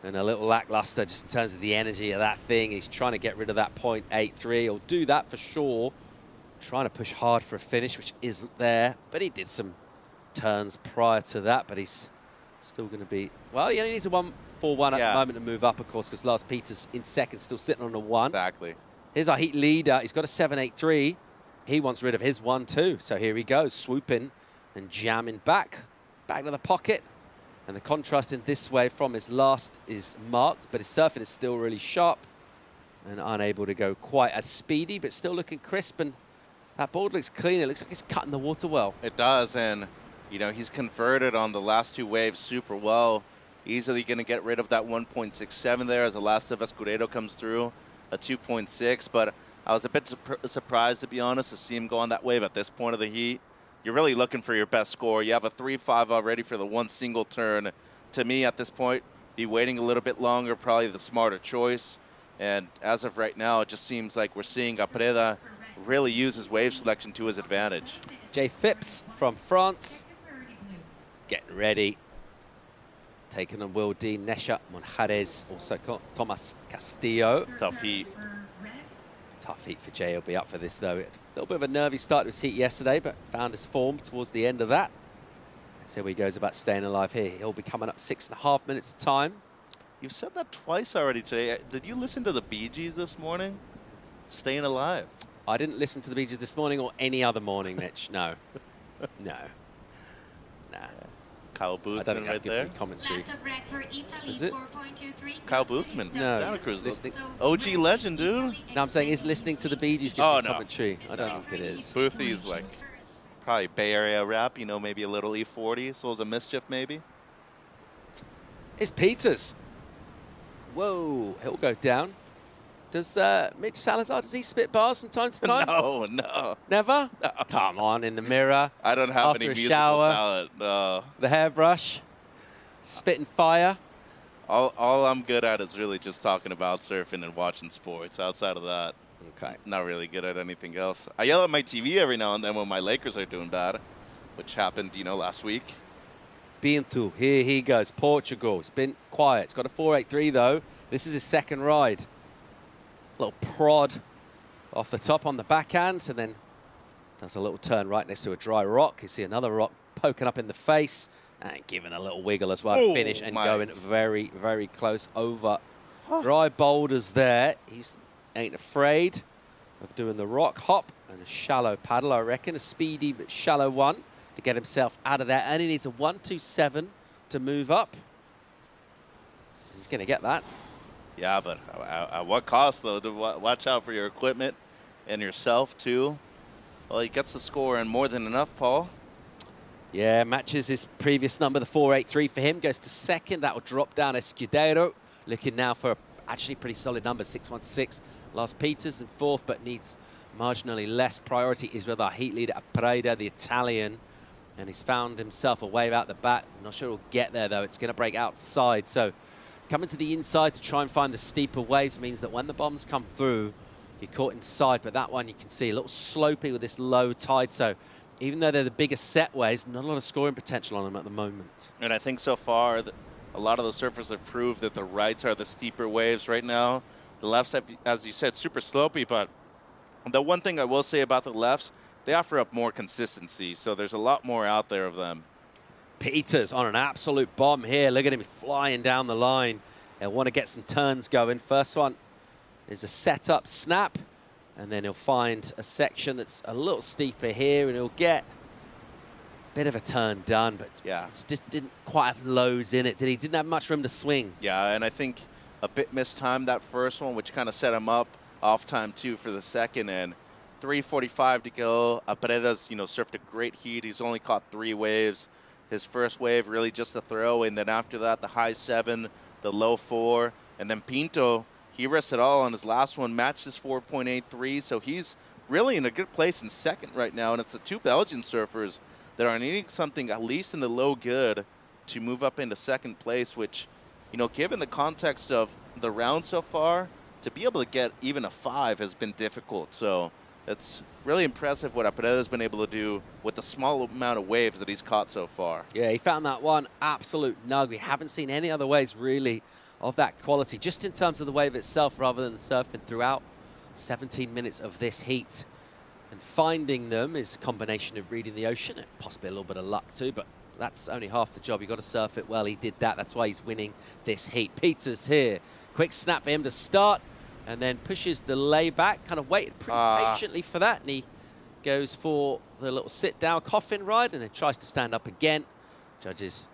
And a little lackluster just in terms of the energy of that thing. He's trying to get rid of that 0.83. He'll do that for sure. Trying to push hard for a finish, which isn't there. But he did some turns prior to that. But he's still going to be... Well, he only needs a 1.41 at the moment to move up, of course, because Lars Peters in second, still sitting on a 1. Exactly. Here's our heat leader. He's got a 7.83. He wants rid of his 1 too. So here he goes, swooping and jamming back to the pocket. And the contrast in this wave from his last is marked, but his surfing is still really sharp and unable to go quite as speedy, but still looking crisp. And that board looks clean. It looks like he's cutting the water well. It does, and, you know, he's converted on the last 2 waves super well. Easily going to get rid of that 1.67 there as the last of Escudero comes through, a 2.6. But I was a bit surprised, to be honest, to see him go on that wave at this point of the heat. You're really looking for your best score. You have a 3.5 already for the 1 single turn. To me, at this point, be waiting a little bit longer, probably the smarter choice. And as of right now, it just seems like we're seeing Apreda really use his wave selection to his advantage. Jay Phipps from France, getting ready. Taking on Will Dean, Nesha Monjares, also Thomas Castillo. Tough heat. Tough heat for Jay. He'll be up for this, though. A little bit of a nervy start to his heat yesterday, but found his form towards the end of that. Let's see how he goes about staying alive here. He'll be coming up 6.5 minutes time. You've said that twice already today. Did you listen to the Bee Gees this morning? Staying alive. I didn't listen to the Bee Gees this morning or any other morning, Mitch. No. No. Nah. Kyle I don't think Boothman that's right good there. commentary. Is it? Kyle Boothman, No. Santa Cruz, Listening. OG legend, dude. No, I'm saying is listening to the Bee Gees good Oh, no. commentary. I don't think it is. Boothy's like probably Bay Area rap, you know, maybe a little E40, Souls of Mischief maybe. It's Peters. Whoa, he'll go down. Does Mitch Salazar, does he spit bars from time to time? No. Never? No. Come on, in the mirror. I don't have after any a musical shower, talent. No. The hairbrush, spitting fire. All I'm good at is really just talking about surfing and watching sports. Outside of that, okay, not really good at anything else. I yell at my TV every now and then when my Lakers are doing bad, which happened, you know, last week. Bintu, here he goes. Portugal. It's been quiet. It's got a 4.83 though. This is his second ride. Little prod off the top on the backhand, and then does a little turn right next to a dry rock. You see another rock poking up in the face and giving a little wiggle as well. Finish and going very, very close over dry boulders there. He's ain't afraid of doing the rock hop and a shallow paddle, I reckon. A speedy but shallow one to get himself out of there. And he needs a 1.27 to move up. He's going to get that. Yeah, but at what cost, though? To watch out for your equipment and yourself, too. Well, he gets the score and more than enough, Paul. Yeah, matches his previous number, the 4.83 for him. Goes to second. That will drop down Escudero. Looking now for actually pretty solid number, 6.16. Last Peters in fourth, but needs marginally less priority. Is with our heat leader, Preda, the Italian. And he's found himself a wave out the back. Not sure he'll get there, though. It's going to break outside. So coming to the inside to try and find the steeper waves means that when the bombs come through, you're caught inside. But that one you can see a little slopey with this low tide. So even though they're the biggest set waves, not a lot of scoring potential on them at the moment. And I think so far, a lot of the surfers have proved that the rights are the steeper waves right now. The lefts, have, as you said, super slopey. But the one thing I will say about the lefts, they offer up more consistency. So there's a lot more out there of them. Peters on an absolute bomb here. Look at him flying down the line. He'll want to get some turns going. First one is a setup snap, and then he'll find a section that's a little steeper here, and he'll get a bit of a turn done, but yeah, just didn't quite have loads in it, did he? Didn't have much room to swing. Yeah, and I think a bit mistimed that first one, which kind of set him up off time too for the second, and 3:45 to go. Paredes, you know, surfed a great heat. He's only caught 3 waves. His first wave really just a throw, and then after that, the high 7, the low 4, and then Pinto, he risked it all on his last one, matched his 4.83, so he's really in a good place in second right now, and it's the 2 Belgian surfers that are needing something at least in the low good to move up into second place, which, you know, given the context of the round so far, to be able to get even a 5 has been difficult, so it's really impressive what Paredes has been able to do with the small amount of waves that he's caught so far. Yeah, he found that one absolute nug. We haven't seen any other waves really of that quality, just in terms of the wave itself rather than the surfing throughout 17 minutes of this heat. And finding them is a combination of reading the ocean and possibly a little bit of luck too, but that's only half the job. You've got to surf it well. He did that. That's why he's winning this heat. Peters here. Quick snap for him to start, and then pushes the layback, kind of waited pretty patiently for that, and he goes for the little sit-down coffin ride and then tries to stand up again. Judges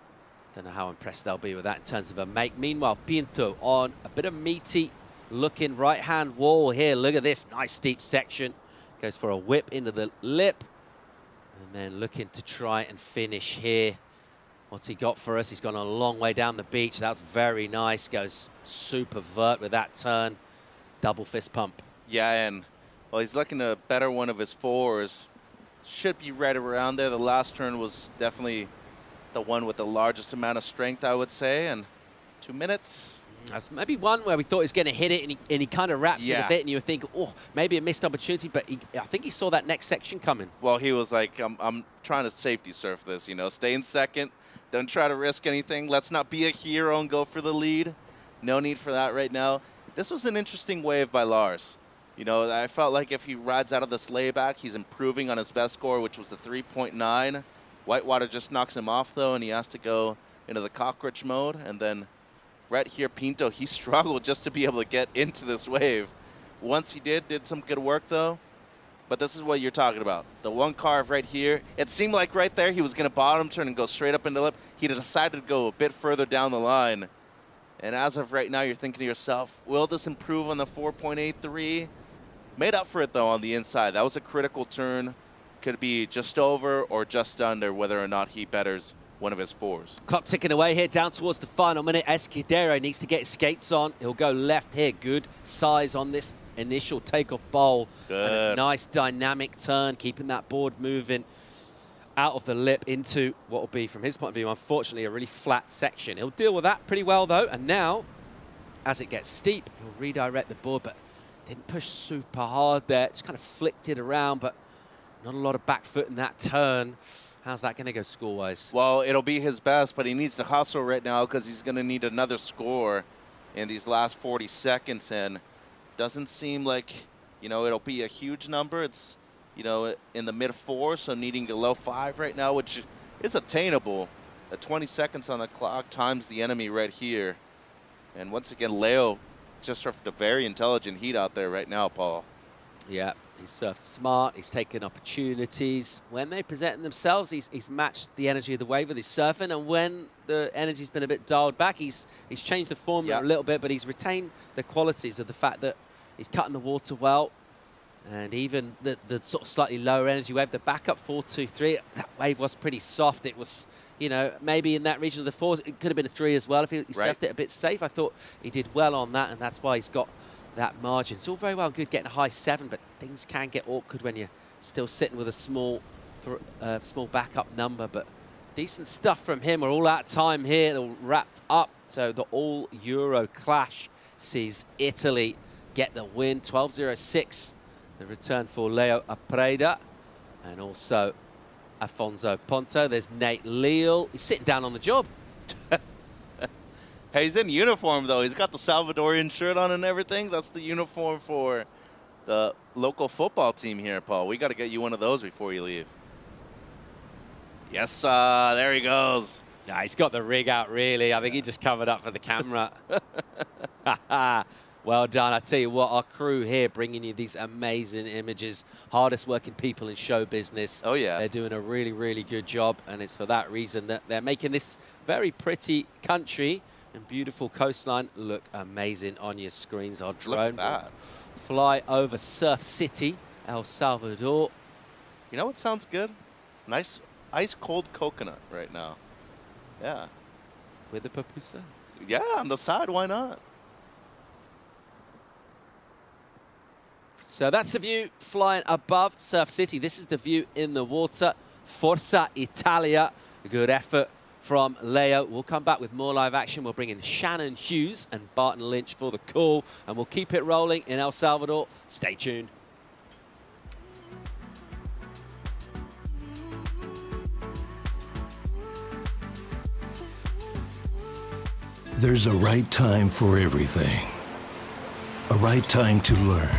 don't know how impressed they'll be with that in terms of a make. Meanwhile, Pinto on a bit of meaty-looking right-hand wall here. Look at this nice steep section. Goes for a whip into the lip, and then looking to try and finish here. What's he got for us? He's gone a long way down the beach. That's very nice. Goes super vert with that turn. Double fist pump. Yeah, and well, he's looking to better one of his 4s. Should be right around there. The last turn was definitely the one with the largest amount of strength, I would say, and 2 minutes. That's maybe one where we thought he was going to hit it, and he kind of wrapped it a bit, and you would think, oh, maybe a missed opportunity, but I think he saw that next section coming. Well, he was like, I'm trying to safety surf this, you know, stay in second, don't try to risk anything. Let's not be a hero and go for the lead. No need for that right now. This was an interesting wave by Lars. You know, I felt like if he rides out of this layback, he's improving on his best score, which was a 3.9. Whitewater just knocks him off, though, and he has to go into the cockroach mode. And then right here, Pinto, he struggled just to be able to get into this wave. Once he did some good work, though. but this is what you're talking about. The one carve right here, it seemed like right there he was going to bottom turn and go straight up into the lip. He decided to go a bit further down the line. And as of right now, you're thinking to yourself, will this improve on the 4.83? Made up for it, though, on the inside. That was a critical turn. Could be just over or just under whether or not he betters one of his fours. Clock ticking away here down towards the final minute. Escudero needs to get his skates on. He'll go left here. Good size on this initial takeoff bowl. Good. And a nice dynamic turn, keeping that board moving out of the lip into what will be, from his point of view, unfortunately, a really flat section. He'll deal with that pretty well, though. And now, as it gets steep, he'll redirect the board, but didn't push super hard there. Just kind of flicked it around, but not a lot of back foot in that turn. How's that going to go score-wise? Well, it'll be his best, but he needs to hustle right now because he's going to need another score in these last 40 seconds. And doesn't seem like, you know, it'll be a huge number. It's, you know, in the mid-4, so needing a low 5 right now, which is attainable. At 20 seconds on the clock times the enemy right here. And once again, Leo just surfed a very intelligent heat out there right now, Paul. Yeah, he's surfed smart. He's taken opportunities. When they present themselves, he's matched the energy of the wave with his surfing. And when the energy's been a bit dialed back, he's changed the formula a little bit, but he's retained the qualities of the fact that he's cutting the water well. And even the sort of slightly lower energy wave, the backup 4-2-3, that wave was pretty soft. It was, you know, maybe in that region of the 4s, it could have been a 3 as well if he surfed it a bit safe. I thought he did well on that, and that's why he's got that margin. It's all very well good getting a high 7, but things can get awkward when you're still sitting with a small backup number. But decent stuff from him. We're all out of time here. They're all wrapped up. So the all-Euro clash sees Italy get the win, 12.06. The return for Leo Apreda and also Afonso Ponto. There's Nate Leal. He's sitting down on the job. Hey, he's in uniform, though. He's got the Salvadorian shirt on and everything. That's the uniform for the local football team here, Paul. We got to get you one of those before you leave. Yes, there he goes. Yeah, he's got the rig out, really. I think he just covered up for the camera. Well done. I tell you what, our crew here bringing you these amazing images. Hardest working people in show business. Oh, yeah. They're doing a really, really good job. And it's for that reason that they're making this very pretty country and beautiful coastline look amazing on your screens. Our drone will fly over Surf City, El Salvador. You know what sounds good? Nice ice cold coconut right now. Yeah. With the pupusa? Yeah, on the side, why not? So that's the view flying above Surf City. This is the view in the water. Forza Italia. Good effort from Leo. We'll come back with more live action. We'll bring in Shannon Hughes and Barton Lynch for the call, and we'll keep it rolling in El Salvador. Stay tuned. There's a right time for everything. A right time to learn.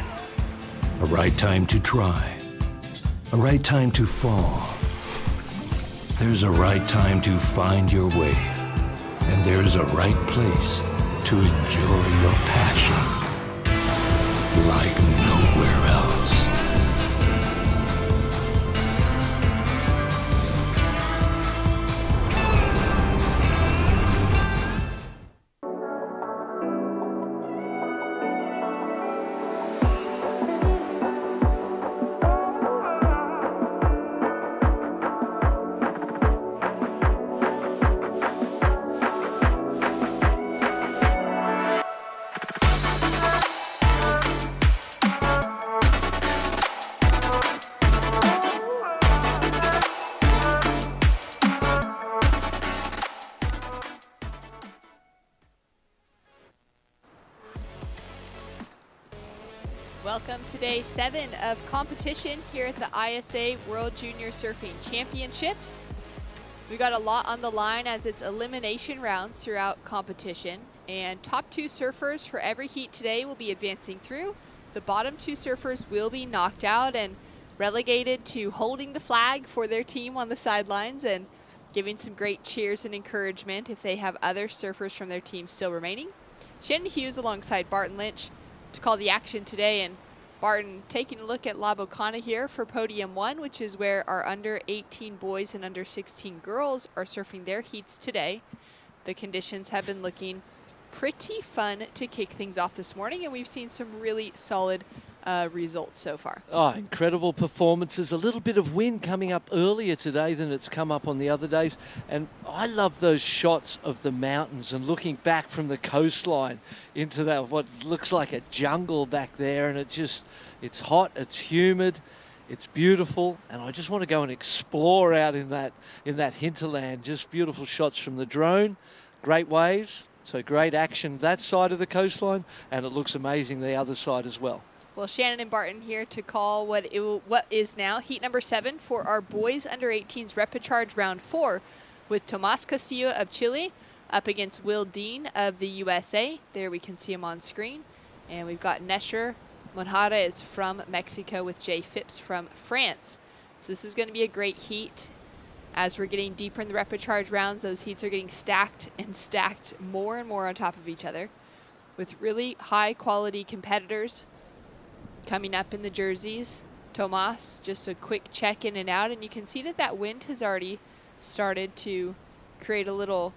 A right time to try. A right time to fall. There's a right time to find your wave. And there's a right place to enjoy your passion like nowhere else. Welcome to day 7 of competition here at the ISA World Junior Surfing Championships. We got a lot on the line as it's elimination rounds throughout competition, and top 2 surfers for every heat today will be advancing through. The bottom 2 surfers will be knocked out and relegated to holding the flag for their team on the sidelines and giving some great cheers and encouragement if they have other surfers from their team still remaining. Shannon Hughes alongside Barton Lynch to call the action today, and Barton taking a look at La Bocana here for podium 1, which is where our under 18 boys and under 16 girls are surfing their heats today. The conditions have been looking pretty fun to kick things off this morning, and we've seen some really solid results so far. Oh, incredible performances. A little bit of wind coming up earlier today than it's come up on the other days. And I love those shots of the mountains and looking back from the coastline into that, what looks like a jungle back there. And it's hot, it's humid, it's beautiful. And I just want to go and explore out in that hinterland. Just beautiful shots from the drone, great waves. So great action that side of the coastline, and it looks amazing the other side as well. Well, Shannon and Barton here to call what is now heat number 7 for our boys under 18s repechage round 4, with Tomas Castillo of Chile up against Will Dean of the USA. There we can see him on screen. And we've got Nesher Monjarez from Mexico with Jay Phipps from France. So this is going to be a great heat. As we're getting deeper in the repechage rounds, those heats are getting stacked and stacked more and more on top of each other, with really high quality competitors coming up in the jerseys. Tomas, just a quick check in and out, and you can see that wind has already started to create a little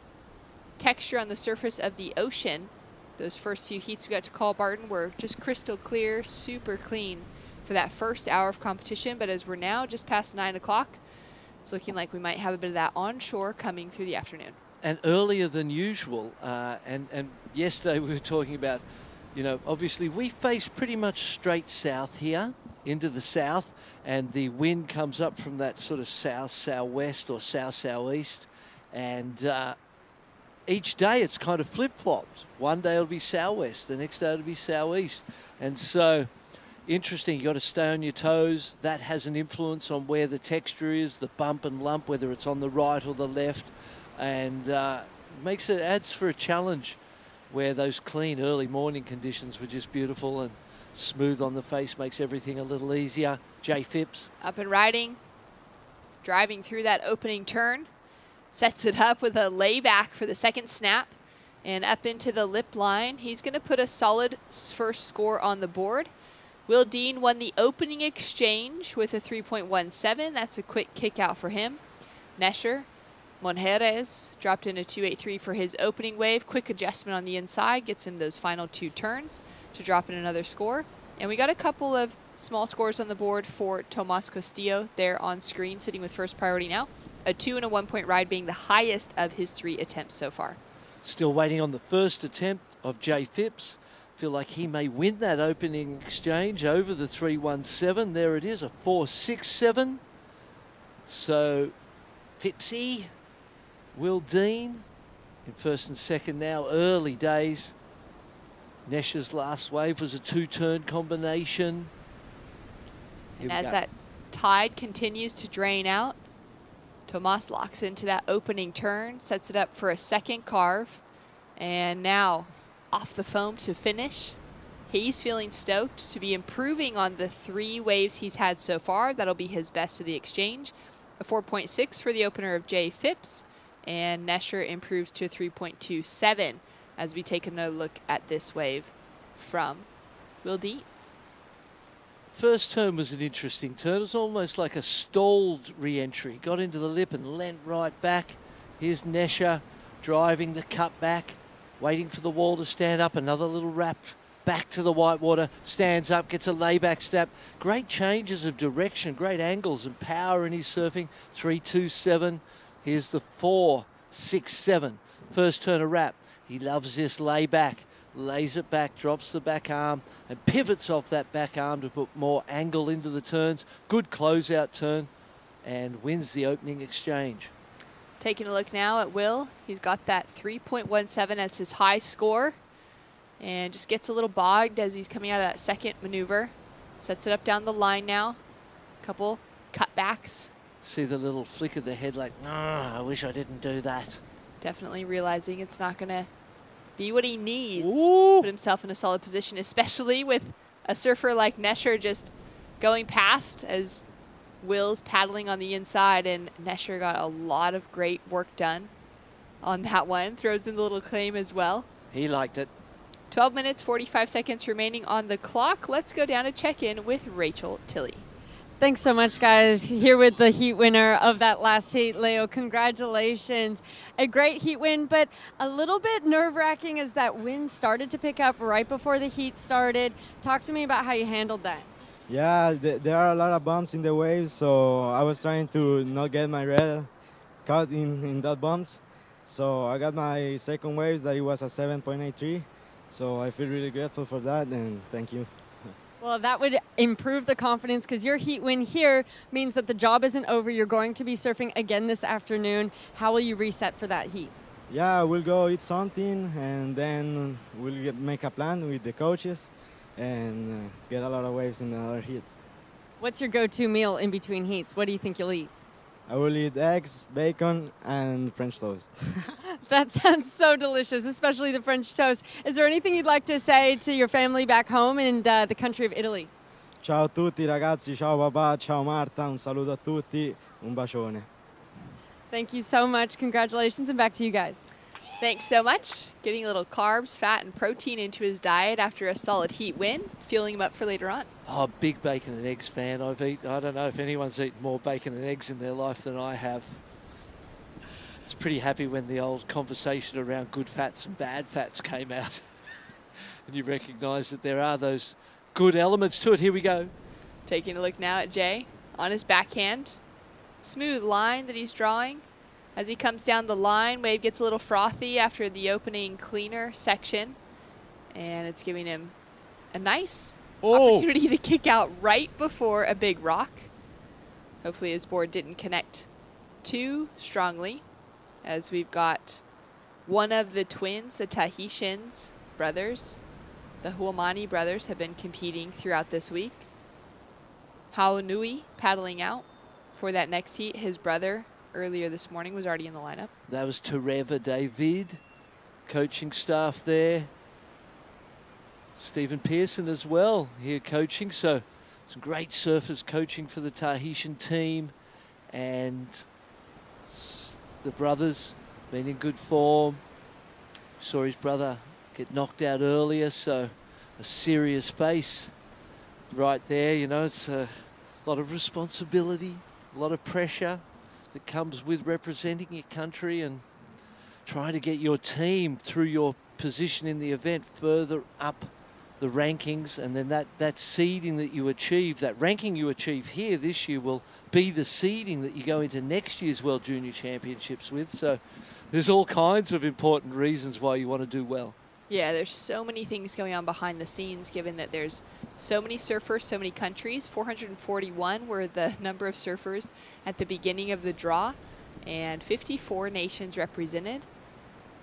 texture on the surface of the ocean. Those first few heats we got to call, Barton, were just crystal clear, super clean for that first hour of competition, but as we're now just past 9 o'clock, it's looking like we might have a bit of that onshore coming through the afternoon. And earlier than usual, and yesterday we were talking about, obviously we face pretty much straight south here into the south, and the wind comes up from that sort of south-southwest or south-southeast, and each day it's kind of flip-flopped. One day it'll be southwest, the next day it'll be southeast, and so interesting. You got to stay on your toes. That has an influence on where the texture is, the bump and lump, whether it's on the right or the left, and adds for a challenge, where those clean early morning conditions were just beautiful, and smooth on the face makes everything a little easier. Jay Phipps. Up and riding, driving through that opening turn, sets it up with a layback for the second snap, and up into the lip line. He's going to put a solid first score on the board. Will Dean won the opening exchange with a 3.17. That's a quick kick out for him. Nesher Monjarez dropped in a 2.83 for his opening wave. Quick adjustment on the inside gets him those final 2 turns to drop in another score. And we got a couple of small scores on the board for Tomas Castillo there on screen, sitting with first priority now. A 2 and a 1 point ride being the highest of his 3 attempts so far. Still waiting on the first attempt of Jay Phipps. Feel like he may win that opening exchange over the 3.17. There it is, a 4.67. So Phippsy, Will Dean in first and second now, early days. Nesher's last wave was a 2-turn combination. And as that tide continues to drain out, Tomas locks into that opening turn, sets it up for a second carve, and now off the foam to finish. He's feeling stoked to be improving on the 3 waves he's had so far. That'll be his best of the exchange. A 4.6 for the opener of Jay Phipps, and Nesher improves to a 3.27 as we take another look at this wave from Will Dean. First turn was an interesting turn. It was almost like a stalled re-entry. Got into the lip and leant right back. Here's Nesher driving the cut back, waiting for the wall to stand up. Another little wrap back to the whitewater. Stands up, gets a layback step. Great changes of direction, great angles and power in his surfing. 3.27. Here's the 4.67. First turn of wrap. He loves this layback. Lays it back, drops the back arm, and pivots off that back arm to put more angle into the turns. Good closeout turn, and wins the opening exchange. Taking a look now at Will. He's got that 3.17 as his high score, and just gets a little bogged as he's coming out of that second maneuver. Sets it up down the line now. Couple cutbacks. See the little flick of the head like, oh, I wish I didn't do that. Definitely realizing it's not going to be what he needs to put himself in a solid position, especially with a surfer like Nesher just going past as Will's paddling on the inside, and Nesher got a lot of great work done on that one. Throws in the little claim as well. He liked it. 12 minutes, 45 seconds remaining on the clock. Let's go down to check in with Rachel Tilley. Thanks so much, guys. Here with the heat winner of that last heat, Leo. Congratulations. A great heat win, but a little bit nerve-wracking as that wind started to pick up right before the heat started. Talk to me about how you handled that. Yeah, there are a lot of bumps in the waves, so I was trying to not get my rail caught in that bumps. So I got my second waves that it was a 7.83. So I feel really grateful for that, and thank you. Well, that would improve the confidence because your heat win here means that the job isn't over. You're going to be surfing again this afternoon. How will you reset for that heat? Yeah, we'll go eat something, and then we'll make a plan with the coaches and get a lot of waves in another heat. What's your go-to meal in between heats? What do you think you'll eat? I will eat eggs, bacon, and French toast. That sounds so delicious, especially the French toast. Is there anything you'd like to say to your family back home in the country of Italy? Ciao a tutti ragazzi, ciao papà, ciao Marta, un saluto a tutti, un bacione. Thank you so much. Congratulations, and back to you guys. Thanks so much. Getting a little carbs, fat, and protein into his diet after a solid heat win, fueling him up for later on. Oh, big bacon and eggs fan. I don't know if anyone's eaten more bacon and eggs in their life than I have. I was pretty happy when the old conversation around good fats and bad fats came out. And you recognise that there are those good elements to it. Here we go. Taking a look now at Jay on his backhand. Smooth line that he's drawing. As he comes down the line, wave gets a little frothy after the opening cleaner section. And it's giving him a nice opportunity to kick out right before a big rock. Hopefully his board didn't connect too strongly, as we've got one of the twins, the Tahitians brothers, the Huamani brothers, have been competing throughout this week. Haunui paddling out for that next heat. His brother earlier this morning was already in the lineup. That was Tereva David, coaching staff there. Stephen Pearson as well here coaching. So some great surfers coaching for the Tahitian team. And the brothers been in good form. Saw his brother get knocked out earlier, so a serious face right there. You know, it's a lot of responsibility, a lot of pressure that comes with representing your country and trying to get your team through your position in the event further up the rankings, and then that seeding that you achieve, that ranking you achieve here this year will be the seeding that you go into next year's World Junior Championships with. So there's all kinds of important reasons why you want to do well. Yeah, there's so many things going on behind the scenes, given that there's so many surfers, so many countries. 441 were the number of surfers at the beginning of the draw, and 54 nations represented.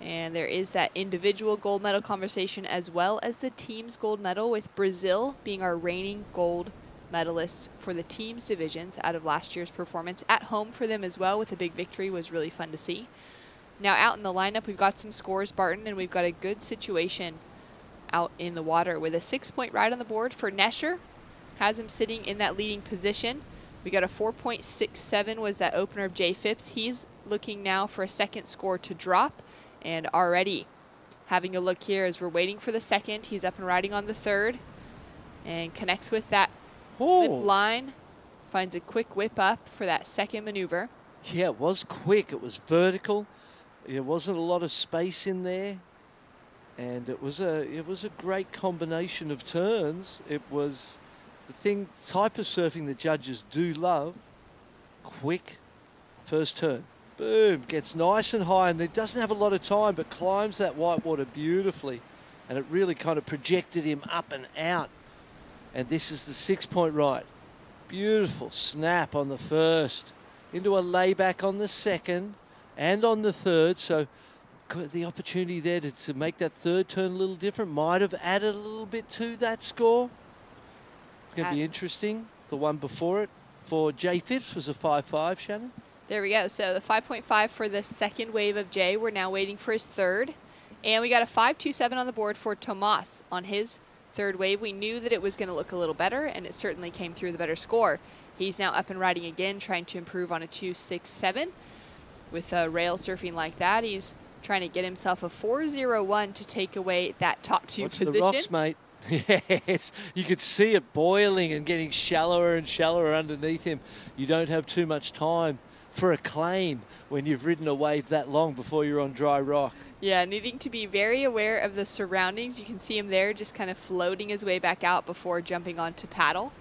And there is that individual gold medal conversation as well as the team's gold medal, with Brazil being our reigning gold medalist for the team's divisions out of last year's performance. At home for them as well with a big victory was really fun to see. Now out in the lineup, we've got some scores, Barton, and we've got a good situation out in the water with a 6-point ride on the board for Nesher. Has him sitting in that leading position. We got a 4.67 was that opener of Jay Phipps. He's looking now for a second score to drop. And already having a look here as we're waiting for the second. He's up and riding on the third and connects with that whip line. Finds a quick whip up for that second maneuver. Yeah, it was quick. It was vertical. There wasn't a lot of space in there. And it was a great combination of turns. It was the type of surfing the judges do love. Quick first turn. Boom, gets nice and high, and it doesn't have a lot of time, but climbs that whitewater beautifully. And it really kind of projected him up and out. And this is the 6-point ride. Beautiful snap on the first. Into a layback on the second and on the third. So the opportunity there to make that third turn a little different. Might have added a little bit to that score. It's going to be interesting. The one before it for Jay Phipps was a 5.5, Shannon. There we go. So the 5.5 for the second wave of Jay. We're now waiting for his third. And we got a 5.27 on the board for Tomas on his third wave. We knew that it was going to look a little better, and it certainly came through the better score. He's now up and riding again, trying to improve on a 2.67. With rail surfing like that, he's trying to get himself a 4.01 to take away that top 2 Watch position. the rocks, mate. Yes, you could see it boiling and getting shallower and shallower underneath him. You don't have too much time for a claim when you've ridden a wave that long before you're on dry rock. Yeah, needing to be very aware of the surroundings. You can see him there just kind of floating his way back out before jumping onto paddle.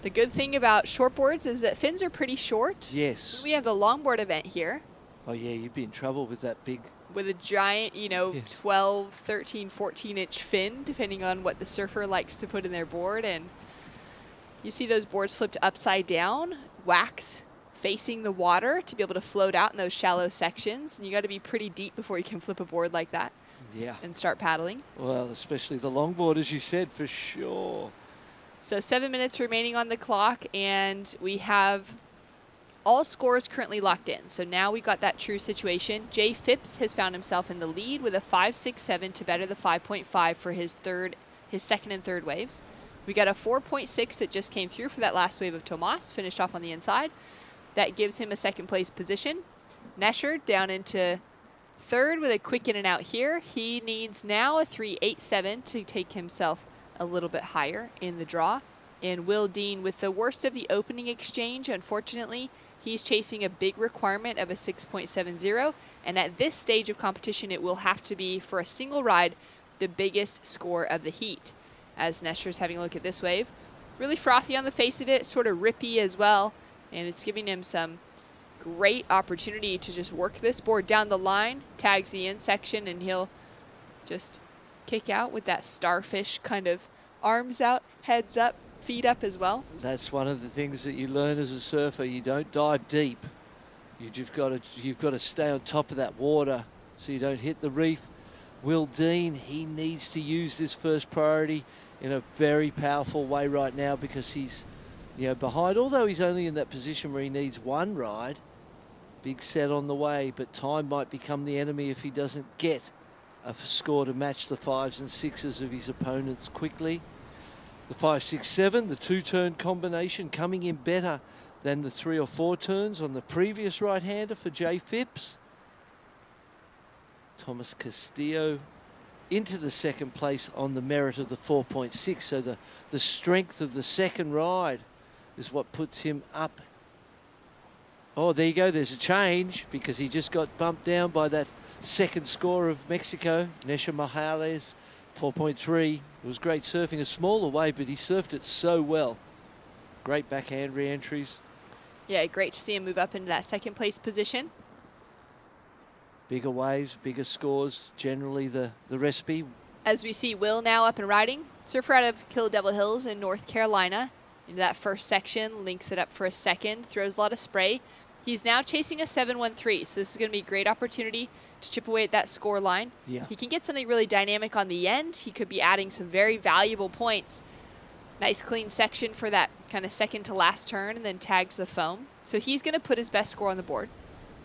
The good thing about shortboards is that fins are pretty short. Yes. We have the longboard event here. Oh yeah, you'd be in trouble with that big. With a giant, you know, Yes. 12, 13, 14-inch fin, depending on what the surfer likes to put in their board. And you see those boards flipped upside down, wax facing the water to be able to float out in those shallow sections. And you got to be pretty deep before you can flip a board like that. Yeah. And start paddling. Well, especially the longboard, as you said, for sure. So 7 minutes remaining on the clock, and we have all scores currently locked in. So now we've got that true situation. Jay Phipps has found himself in the lead with a 5.67 to better the 5.5 for his second and third waves. We got a 4.6 that just came through for that last wave of Tomas, finished off on the inside. That gives him a second place position. Nesher down into third with a quick in and out here. He needs now a 3.87 to take himself a little bit higher in the draw. And Will Dean with the worst of the opening exchange, unfortunately, he's chasing a big requirement of a 6.70. And at this stage of competition, it will have to be, for a single ride, the biggest score of the heat. As Nesher's having a look at this wave. Really frothy on the face of it, sort of rippy as well. And it's giving him some great opportunity to just work this board down the line, tags the end section, and he'll just kick out with that starfish kind of arms out, heads up, feet up as well. That's one of the things that you learn as a surfer. You don't dive deep. You've got to stay on top of that water so you don't hit the reef. Will Dean, he needs to use this first priority in a very powerful way right now because he's, you know, behind, although he's only in that position where he needs one ride. Big set on the way, but time might become the enemy if he doesn't get a score to match the 5s and 6s of his opponents quickly. The 5, 6, 7, the 2-turn combination coming in better than the 3 or 4 turns on the previous right-hander for Jay Phipps. Thomas Castillo into the second place on the merit of the 4.6. So the strength of the second ride is what puts him up. Oh, there you go. There's a change because he just got bumped down by that second score of Mexico. Nesher Mahales, 4.3. It was great surfing, a smaller wave, but he surfed it so well. Great backhand re-entries. Yeah, great to see him move up into that second place position. Bigger waves, bigger scores, generally the recipe. As we see Will now up and riding. Surfer out of Kill Devil Hills in North Carolina. Into that first section, links it up for a second, throws a lot of spray. He's now chasing a 7.13, so this is going to be a great opportunity to chip away at that score line. Yeah. He can get something really dynamic on the end. He could be adding some very valuable points. Nice clean section for that kind of second to last turn and then tags the foam. So he's going to put his best score on the board.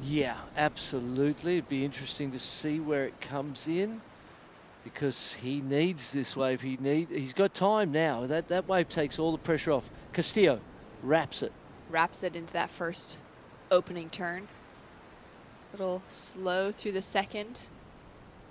Yeah, absolutely. It'd be interesting to see where it comes in because he needs this wave. He's got time now. That wave takes all the pressure off. Castillo wraps it. Wraps it into that first opening turn. Little slow through the second.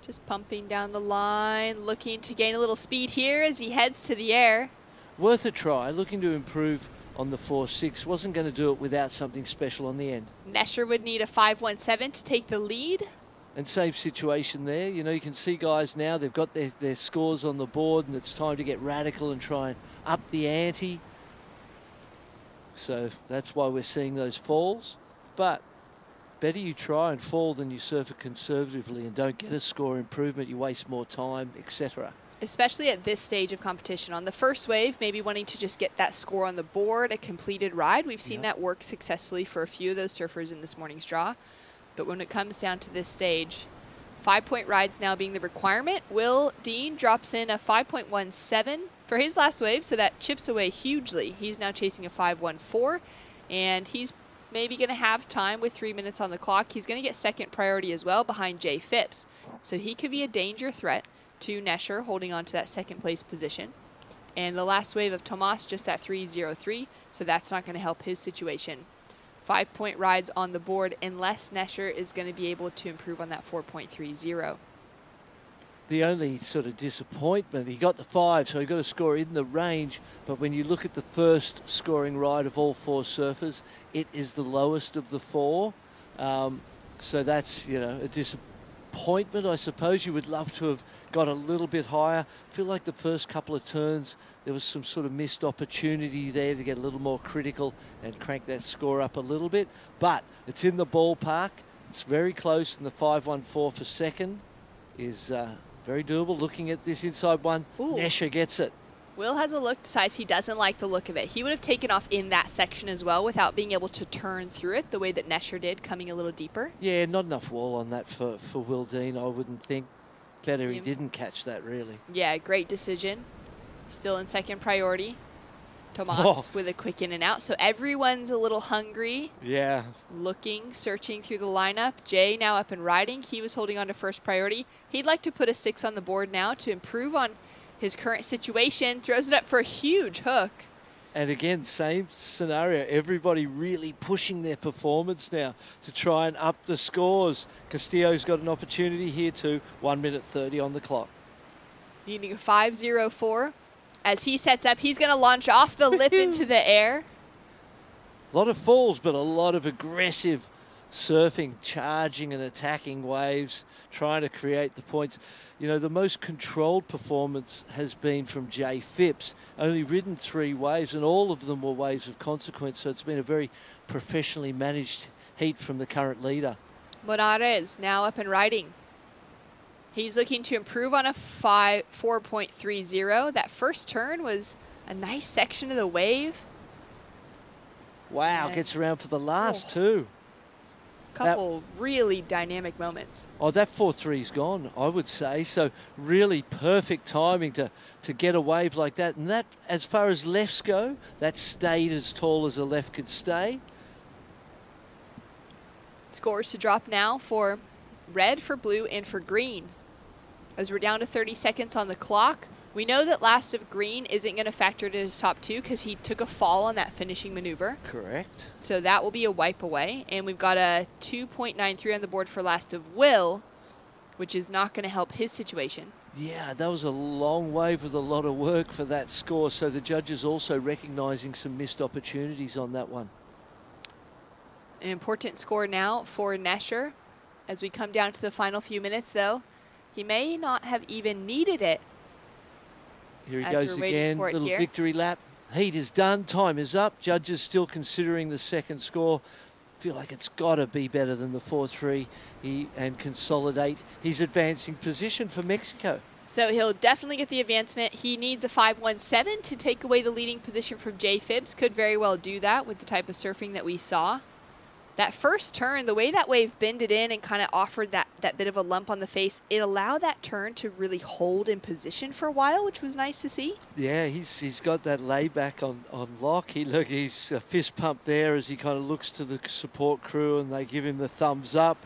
Just pumping down the line, looking to gain a little speed here as he heads to the air. Worth a try, looking to improve on the 4.6. Wasn't going to do it without something special on the end. Nesher would need a 5.17 to take the lead. And same situation there. You know, you can see guys now, they've got their scores on the board and it's time to get radical and try and up the ante. So that's why we're seeing those falls. But better you try and fall than you surf it conservatively and don't get a score improvement. You waste more time, etc. Especially at this stage of competition. On the first wave, maybe wanting to just get that score on the board, a completed ride. We've seen that work successfully for a few of those surfers in this morning's draw. But when it comes down to this stage, 5-point rides now being the requirement. Will Dean drops in a 5.17 for his last wave, so that chips away hugely. He's now chasing a 5.14, and he's maybe going to have time with 3 minutes on the clock. He's going to get second priority as well behind Jay Phipps. So he could be a danger threat to Nesher, holding on to that second place position. And the last wave of Tomas, just that 3.03, so that's not going to help his situation. 5-point rides on the board unless Nesher is going to be able to improve on that 4.30. The only sort of disappointment, he got the 5, so he got a score in the range, but when you look at the first scoring ride of all 4 surfers, it is the lowest of the 4. So that's, you know, a disappointment, I suppose. You would love to have got a little bit higher. I feel like the first couple of turns, there was some sort of missed opportunity there to get a little more critical and crank that score up a little bit. But it's in the ballpark. It's very close, and the 5.14 for second is very doable. Looking at this inside one, Nesher gets it. Will has a look, decides he doesn't like the look of it. He would have taken off in that section as well without being able to turn through it the way that Nesher did, coming a little deeper. Yeah, not enough wall on that for Will Dean, I wouldn't think. Better he didn't catch that, really. Yeah, great decision. Still in second priority. Tomas with a quick in and out. So everyone's a little hungry. Yeah. Looking, searching through the lineup. Jay now up and riding. He was holding on to first priority. He'd like to put a 6 on the board now to improve on his current situation. Throws it up for a huge hook. And again, same scenario. Everybody really pushing their performance now to try and up the scores. Castillo's got an opportunity here too. 1 minute 30 on the clock. Needing a 5.04. As he sets up, he's going to launch off the lip into the air. A lot of falls, but a lot of aggressive surfing, charging and attacking waves, trying to create the points. You know, the most controlled performance has been from Jay Phipps. Only ridden 3 waves, and all of them were waves of consequence. So it's been a very professionally managed heat from the current leader. Monares now up and riding. He's looking to improve on a 4.30. That first turn was a nice section of the wave. Wow, gets around for the last too. Couple really dynamic moments. Oh, that 4.3's gone, I would say. So really perfect timing to get a wave like that. And that, as far as lefts go, that stayed as tall as a left could stay. Scores to drop now for red, for blue, and for green. As we're down to 30 seconds on the clock, we know that last of green isn't going to factor into his top 2 because he took a fall on that finishing maneuver. Correct. So that will be a wipe away. And we've got a 2.93 on the board for last of Will, which is not going to help his situation. Yeah, that was a long wave with a lot of work for that score. So the judges also recognizing some missed opportunities on that one. An important score now for Nesher. As we come down to the final few minutes, though, he may not have even needed it. Here he goes again, little victory lap. Heat is done, time is up. Judges still considering the second score. Feel like it's got to be better than the 4.3 and consolidate his advancing position for Mexico. So he'll definitely get the advancement. He needs a 5.17 to take away the leading position from Jay Phipps. Could very well do that with the type of surfing that we saw. That first turn, the way that wave bended in and kind of offered that bit of a lump on the face, it allowed that turn to really hold in position for a while, which was nice to see. Yeah, he's got that layback on lock. He's a fist pump there as he kind of looks to the support crew and they give him the thumbs up.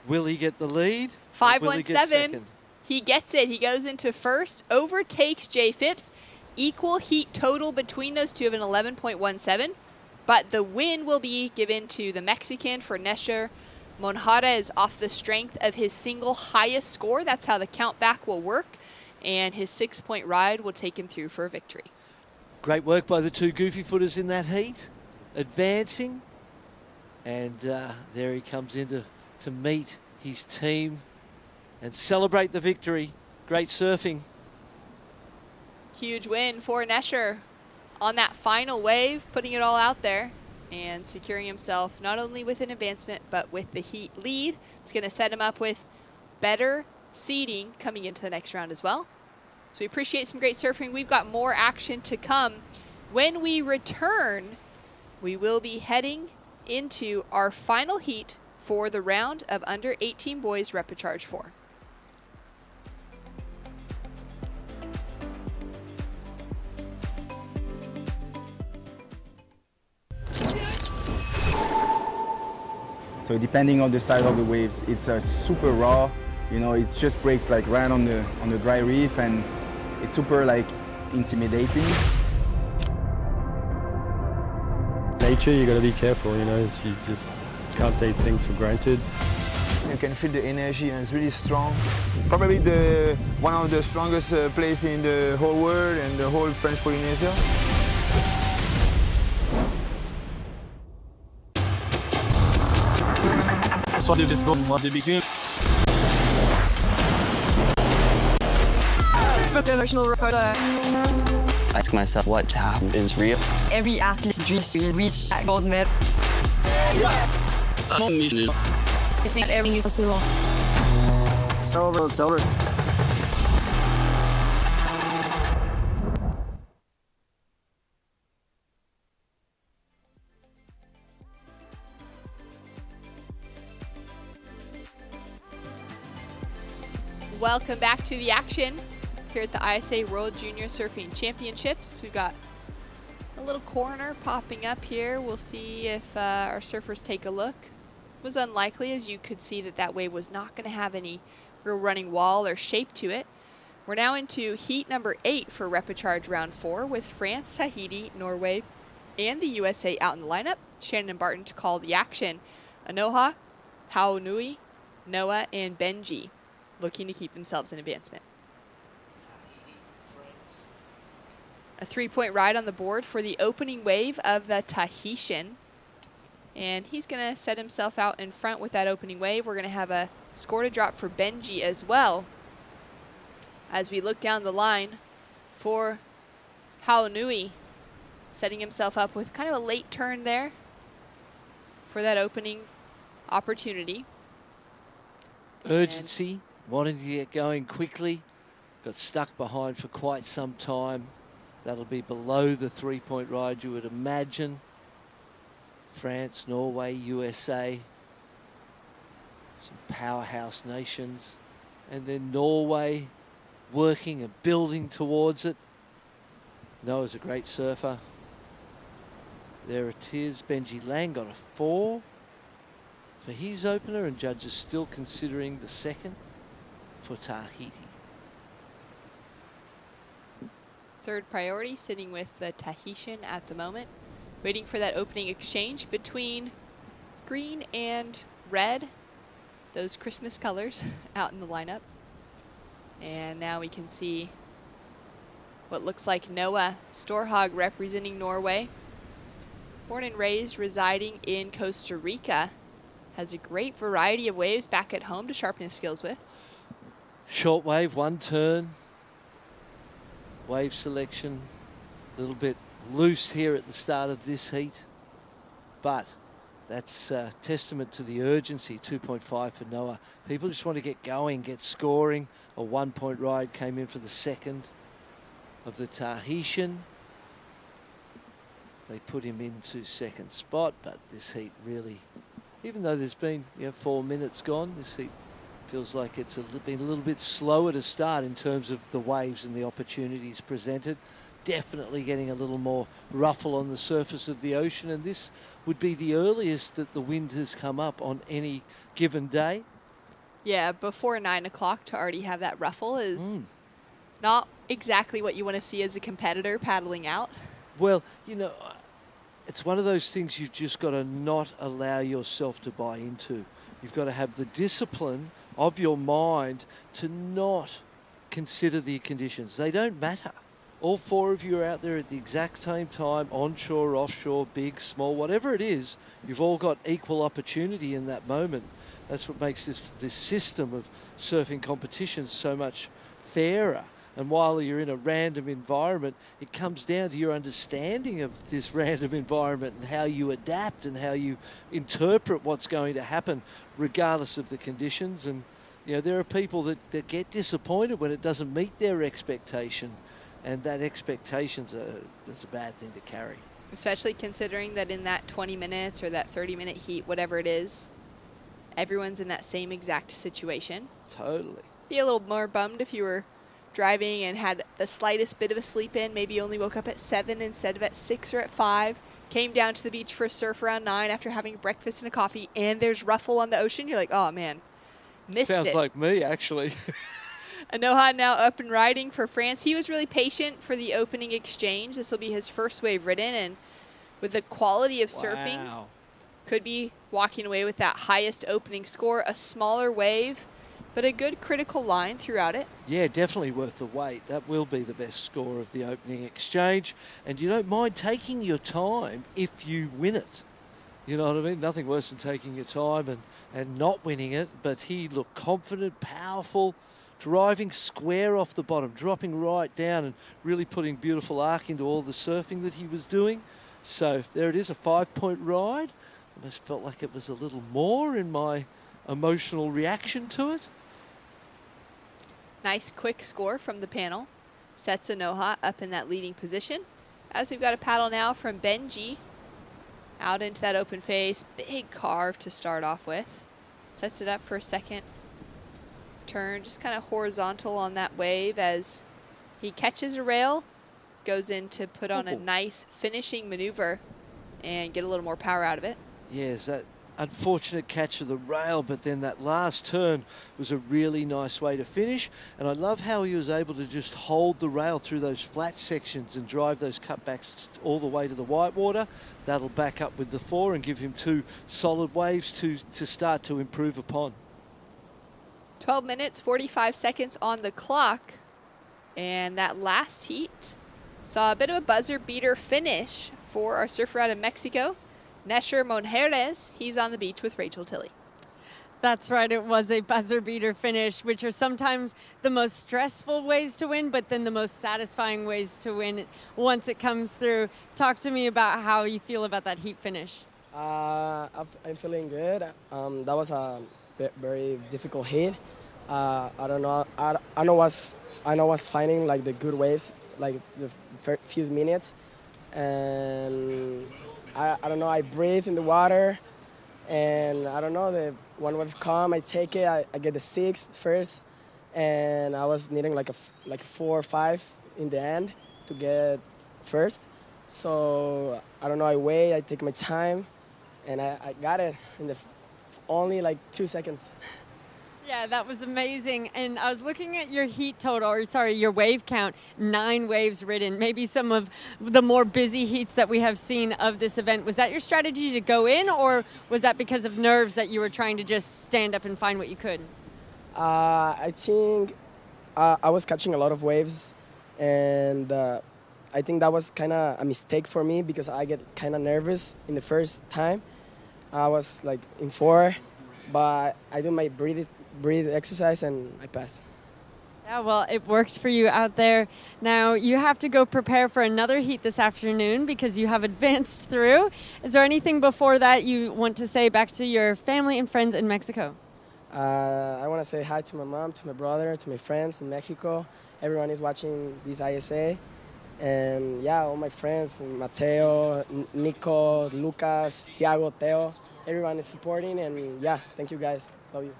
Will he get the lead? 5.17. He gets it. He goes into first, overtakes Jay Phipps. Equal heat total between those two of an 11.17. But the win will be given to the Mexican for Nesher Monjarez off the strength of his single highest score. That's how the count back will work. And his 6-point ride will take him through for a victory. Great work by the 2 goofy footers in that heat. Advancing. And there he comes in to meet his team and celebrate the victory. Great surfing. Huge win for Nesher on that final wave, putting it all out there and securing himself not only with an advancement, but with the heat lead. It's going to set him up with better seeding coming into the next round as well. So we appreciate some great surfing. We've got more action to come. When we return, we will be heading into our final heat for the round of under 18 boys Repicharge 4. So depending on the side of the waves, it's super raw. You know, it just breaks like right on the dry reef, and it's super like intimidating. nature, you got to be careful, you know, you just can't take things for granted. You can feel the energy and it's really strong. It's probably one of the strongest places in the whole world and the whole French Polynesia. Soit de baseball, moi de big dream. Emotional recorder. Ask myself what happened is real. Every athlete's dreams will reach that gold medal. I'm on a mission. I think everything is possible. It's over, it's over. Welcome back to the action here at the ISA World Junior Surfing Championships. We've got a little corner popping up here. We'll see if our surfers take a look. It was unlikely, as you could see that wave was not going to have any real running wall or shape to it. We're now into heat number 8 for Repechage round 4 with France, Tahiti, Norway, and the USA out in the lineup. Shannon and Barton to call the action. Anoha, Haunui, Noah, and Benji looking to keep themselves in advancement. A 3-point ride on the board for the opening wave of the Tahitian. And he's going to set himself out in front with that opening wave. We're going to have a score to drop for Benji as well. As we look down the line for Haunui, setting himself up with kind of a late turn there for that opening opportunity. Urgency, wanting to get going quickly. Got stuck behind for quite some time. That'll be below the 3-point ride, you would imagine. France, Norway, USA, some powerhouse nations. And then Norway working and building towards it. Noah's a great surfer. There it is. Benji Lang got a 4 for his opener, and judges still considering the second for Tahiti. Third priority sitting with the Tahitian at the moment, waiting for that opening exchange between green and red, those Christmas colors out in the lineup. And now we can see what looks like Noah Storhog representing Norway. Born and raised, residing in Costa Rica. Has a great variety of waves back at home to sharpen his skills with. Short wave, 1 turn. Wave selection, a little bit loose here at the start of this heat. But that's testament to the urgency, 2.5 for Noah. People just want to get going, get scoring. A 1-point ride came in for the second of the Tahitian. They put him into second spot, but this heat really, even though there's been 4 minutes gone, this heat feels like it's been a little bit slower to start in terms of the waves and the opportunities presented. Definitely getting a little more ruffle on the surface of the ocean, and this would be the earliest that the wind has come up on any given day. Yeah, before 9 o'clock to already have that ruffle is not exactly what you want to see as a competitor paddling out. Well, it's one of those things you've just got to not allow yourself to buy into. You've got to have the discipline of your mind to not consider the conditions. They don't matter. All 4 of you are out there at the exact same time, onshore, offshore, big, small, whatever it is. You've all got equal opportunity in that moment. That's what makes this system of surfing competitions so much fairer. And while you're in a random environment, it comes down to your understanding of this random environment and how you adapt and how you interpret what's going to happen regardless of the conditions. And there are people that get disappointed when it doesn't meet their expectation, and that expectation's that's a bad thing to carry. Especially considering that in that 20 minutes or that 30-minute heat, whatever it is, everyone's in that same exact situation. Totally. Be a little more bummed if you were driving and had the slightest bit of a sleep in, maybe only woke up at 7 instead of at 6 or at 5, came down to the beach for a surf around 9 after having breakfast and a coffee, and there's ruffle on the ocean. You're like, oh man, missed it. Sounds like me, actually. Anoha now up and riding for France. He was really patient for the opening exchange. This will be his first wave ridden, and With the quality of surfing, could be walking away with that highest opening score, a smaller wave, but a good critical line throughout it. Yeah, definitely worth the wait. That will be the best score of the opening exchange. And you don't mind taking your time if you win it. You know what I mean? Nothing worse than taking your time and not winning it. But he looked confident, powerful, driving square off the bottom, dropping right down and really putting beautiful arc into all the surfing that he was doing. So there it is, a 5-point ride. Almost felt like it was a little more in my emotional reaction to it. Nice quick score from the panel. Sets Anoha up in that leading position. As we've got a paddle now from Benji out into that open face. Big carve to start off with. Sets it up for a second turn, just kind of horizontal on that wave as he catches a rail, goes in to put on a nice finishing maneuver and get a little more power out of it. Yes, that unfortunate catch of the rail, but then that last turn was a really nice way to finish. And I love how he was able to just hold the rail through those flat sections and drive those cutbacks all the way to the whitewater. That'll back up with the 4 and give him 2 solid waves to start to improve upon. 12 minutes, 45 seconds on the clock. And that last heat saw a bit of a buzzer beater finish for our surfer out of Mexico. Nesher Monjeres, he's on the beach with Rachel Tilley. That's right, it was a buzzer beater finish, which are sometimes the most stressful ways to win, but then the most satisfying ways to win once it comes through. Talk to me about how you feel about that heat finish. I'm feeling good. That was a very difficult hit. I don't know. I was finding like the good waves, like the few minutes, and I don't know. I breathe in the water, and I don't know. The one wave come, I take it. I get the 6th first, and I was needing like 4 or 5 in the end to get first. So I don't know. I wait. I take my time, and I got it in the only like 2 seconds. Yeah, that was amazing. And I was looking at your heat total, or sorry, your wave count, 9 waves ridden, maybe some of the more busy heats that we have seen of this event. Was that your strategy to go in, or was that because of nerves that you were trying to just stand up and find what you could? I think I was catching a lot of waves, and I think that was kind of a mistake for me because I get kind of nervous in the first time. I was like in 4, but I do my breathe exercise and I pass. Yeah, well, it worked for you out there. Now you have to go prepare for another heat this afternoon because you have advanced through. Is there anything before that you want to say back to your family and friends in Mexico? I want to say hi to my mom, to my brother, to my friends in Mexico. Everyone is watching this ISA. And yeah, all my friends, Mateo, Nico, Lucas, Tiago, Teo, everyone is supporting. And yeah, thank you guys. Love you.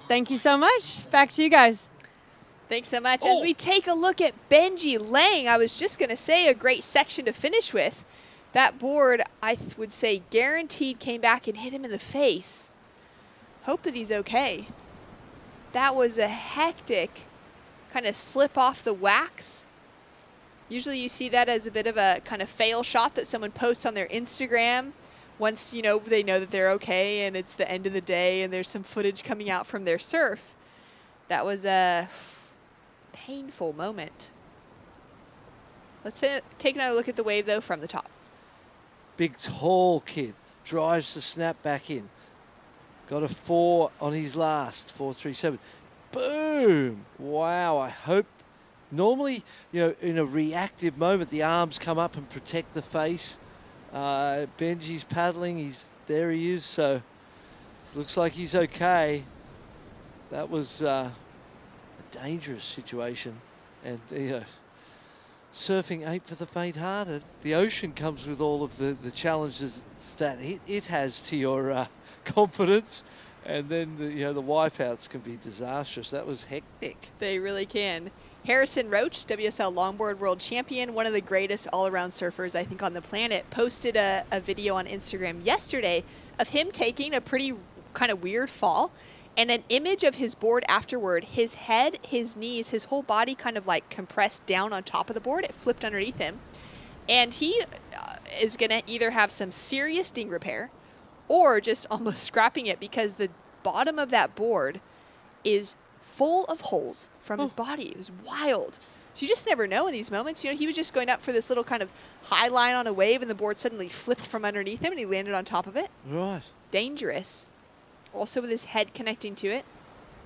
Thank you so much. Back to you guys. Thanks so much. As we take a look at Benji Lang, I was just going to say a great section to finish with. That board, I would say, guaranteed came back and hit him in the face. Hope that he's okay. That was a hectic kind of slip off the wax. Usually you see that as a bit of a kind of fail shot that someone posts on their Instagram once, you know, they know that they're okay and it's the end of the day and there's some footage coming out from their surf. That was a painful moment. Let's take another look at the wave, though, from the top. Big, tall kid. Drives the snap back in. Got a 4 on his last. 4.37. Boom! Wow, I hope... Normally, you know, in a reactive moment, the arms come up and protect the face. Benji's paddling. There he is. So looks like he's okay. That was a dangerous situation, and you know, surfing ain't for the faint-hearted. The ocean comes with all of the challenges that it has to your confidence, and then the wipeouts can be disastrous. That was hectic. They really can. Harrison Roach, WSL Longboard World Champion, one of the greatest all-around surfers, I think, on the planet, posted a video on Instagram yesterday of him taking a pretty kind of weird fall, and an image of his board afterward. His head, his knees, his whole body kind of like compressed down on top of the board. It flipped underneath him. And he is going to either have some serious ding repair or just almost scrapping it, because the bottom of that board is full of holes from his body. It was wild. So you just never know in these moments. You know, he was just going up for this little kind of high line on a wave, and the board suddenly flipped from underneath him, and he landed on top of it. Right. Dangerous. Also with his head connecting to it.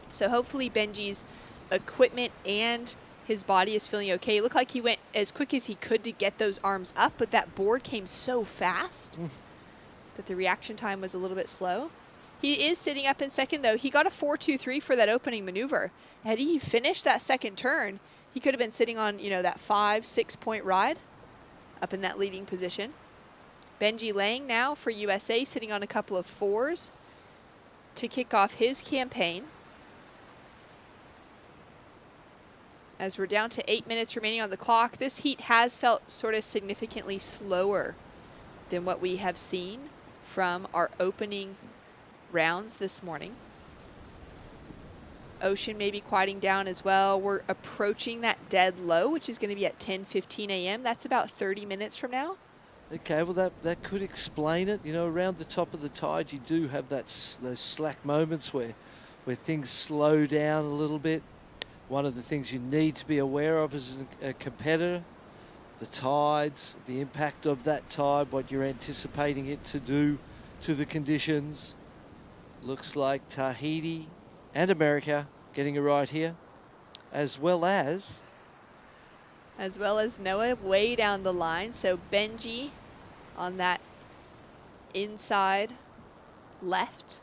So hopefully Benji's equipment and his body is feeling okay. It looked like he went as quick as he could to get those arms up, but that board came so fast that the reaction time was a little bit slow. He is sitting up in second, though. He got a 4-2-3 for that opening maneuver. Had he finished that second turn, he could have been sitting on, you know, that 5-6 point ride up in that leading position. Benji Lang now for USA, sitting on a couple of 4s to kick off his campaign. As we're down to 8 minutes remaining on the clock, this heat has felt sort of significantly slower than what we have seen from our opening rounds this morning. Ocean may be quieting down as well. We're approaching that dead low, which is going to be at 10:15 a.m. That's about 30 minutes from now. Okay, well that could explain it. You know, around the top of the tide, you do have those slack moments where things slow down a little bit. One of the things you need to be aware of as a competitor, the tides, the impact of that tide, what you're anticipating it to do to the conditions. Looks like Tahiti and America getting a ride here, as well as Noah way down the line. So Benji on that inside left,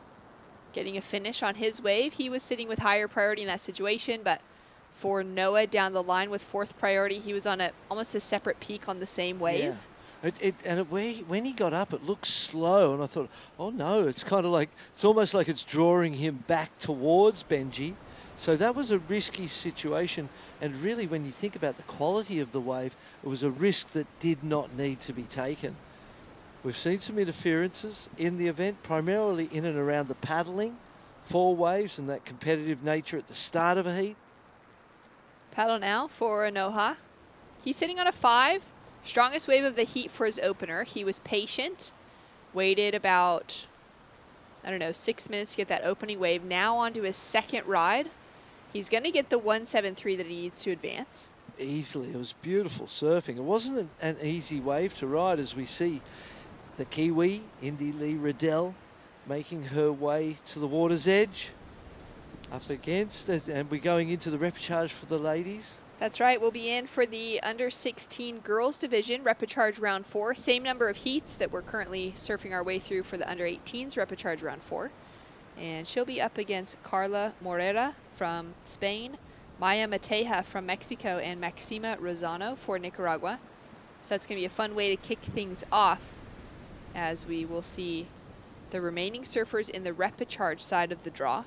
getting a finish on his wave. He was sitting with higher priority in that situation, but for Noah down the line with 4th priority, he was on almost a separate peak on the same wave. Yeah. When he got up, it looked slow, and I thought, oh no, it's kind of like, it's almost like it's drawing him back towards Benji. So that was a risky situation, and really when you think about the quality of the wave, it was a risk that did not need to be taken. We've seen some interferences in the event, primarily in and around the paddling, 4 waves, and that competitive nature at the start of a heat. Paddle now for Anoha. He's sitting on a 5. Strongest wave of the heat for his opener. He was patient, waited about, 6 minutes to get that opening wave. Now onto his second ride. He's going to get the 173 that he needs to advance. Easily. It was beautiful surfing. It wasn't an easy wave to ride, as we see the Kiwi, Indy Lee Riddell, making her way to the water's edge. Up against it, and we're going into the repechage for the ladies. That's right. We'll be in for the under-16 girls division, repechage round 4. Same number of heats that we're currently surfing our way through for the under-18s, repechage round 4. And she'll be up against Carla Morera from Spain, Maya Mateja from Mexico, and Maxima Rosano for Nicaragua. So that's going to be a fun way to kick things off, as we will see the remaining surfers in the repechage side of the draw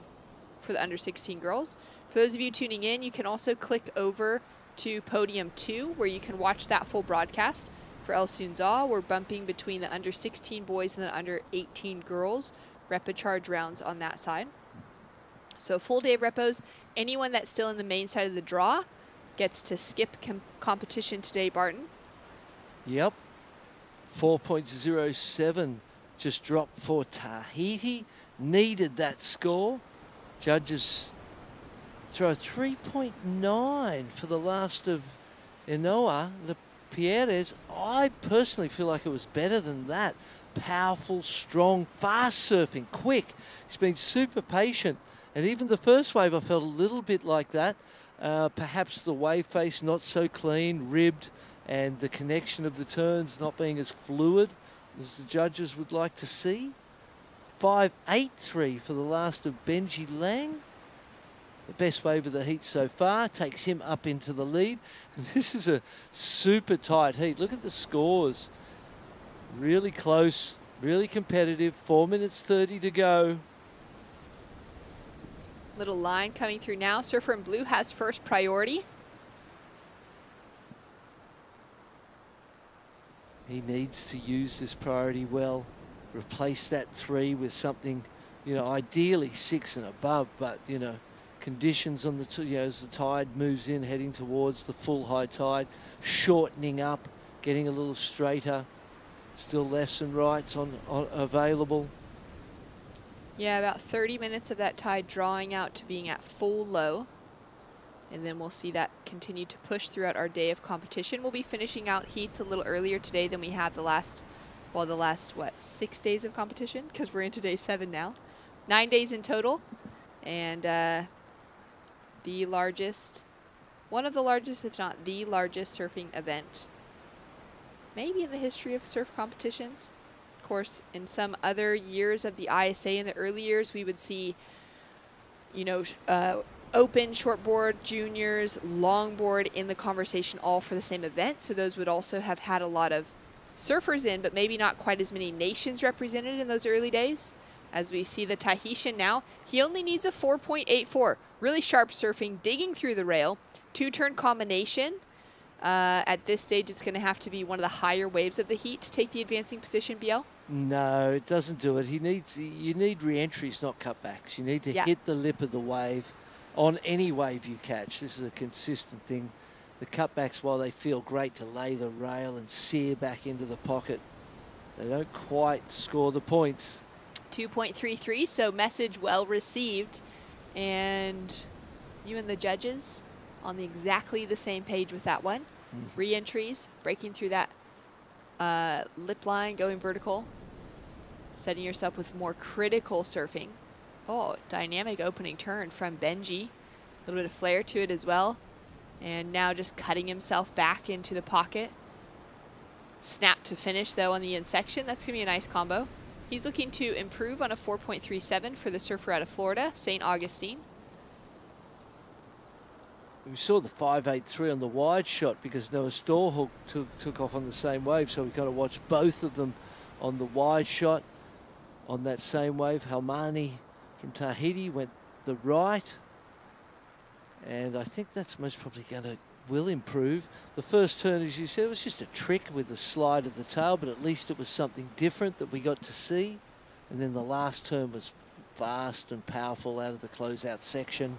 for the under-16 girls. For those of you tuning in, you can also click over to Podium 2, where you can watch that full broadcast. For El Sunza, we're bumping between the under-16 boys and the under-18 girls. Repechage rounds on that side. So full day of repos. Anyone that's still in the main side of the draw gets to skip competition today, Barton. Yep. 4.07 just dropped for Tahiti. Needed that score. Judges throw 3.9 for the last of Enoa Pierres. I personally feel like it was better than that. Powerful, strong, fast surfing, quick. He's been super patient. And even the first wave, I felt a little bit like that. Perhaps the wave face not so clean, ribbed, and the connection of the turns not being as fluid as the judges would like to see. 5.83 for the last of Benji Lang. The best wave of the heat so far, takes him up into the lead. And this is a super tight heat. Look at the scores. Really close, really competitive. 4 minutes 30 to go. Little line coming through now. Surfer in blue has first priority. He needs to use this priority well. Replace that 3 with something, ideally 6 and above, but, conditions on the, as the tide moves in, heading towards the full high tide, shortening up, getting a little straighter. Still lefts and rights on available. Yeah, about 30 minutes of that tide drawing out to being at full low. And then we'll see that continue to push throughout our day of competition. We'll be finishing out heats a little earlier today than we have the last, what, 6 days of competition? Because we're into day 7 now. 9 days in total. And the largest, one of the largest, if not the largest surfing event, maybe in the history of surf competitions. Of course, in some other years of the ISA, in the early years, we would see, you know, open, shortboard, juniors, longboard in the conversation all for the same event. So those would also have had a lot of surfers in, but maybe not quite as many nations represented in those early days. As we see the Tahitian now, he only needs a 4.84. Really sharp surfing, digging through the rail, 2-turn combination. At this stage, it's going to have to be one of the higher waves of the heat to take the advancing position, BL. No, it doesn't do it. You need re-entries, not cutbacks. You need to hit the lip of the wave on any wave you catch. This is a consistent thing. The cutbacks, while they feel great to lay the rail and sear back into the pocket, they don't quite score the points. 2.33, so message well received. And you and the judges on exactly the same page with that one. Re-entries, breaking through that lip line, going vertical, setting yourself with more critical surfing. Oh, dynamic opening turn from Benji. A little bit of flair to it as well. And now just cutting himself back into the pocket. Snap to finish, though, on the in section. That's going to be a nice combo. He's looking to improve on a 4.37 for the surfer out of Florida, St. Augustine. We saw the 5.83 on the wide shot because Noah Storhook took off on the same wave, so we kind of watched both of them on the wide shot on that same wave. Halmani from Tahiti went the right, and I think that's most probably will improve. The first turn, as you said, was just a trick with the slide of the tail, but at least it was something different that we got to see. And then the last turn was fast and powerful out of the closeout section.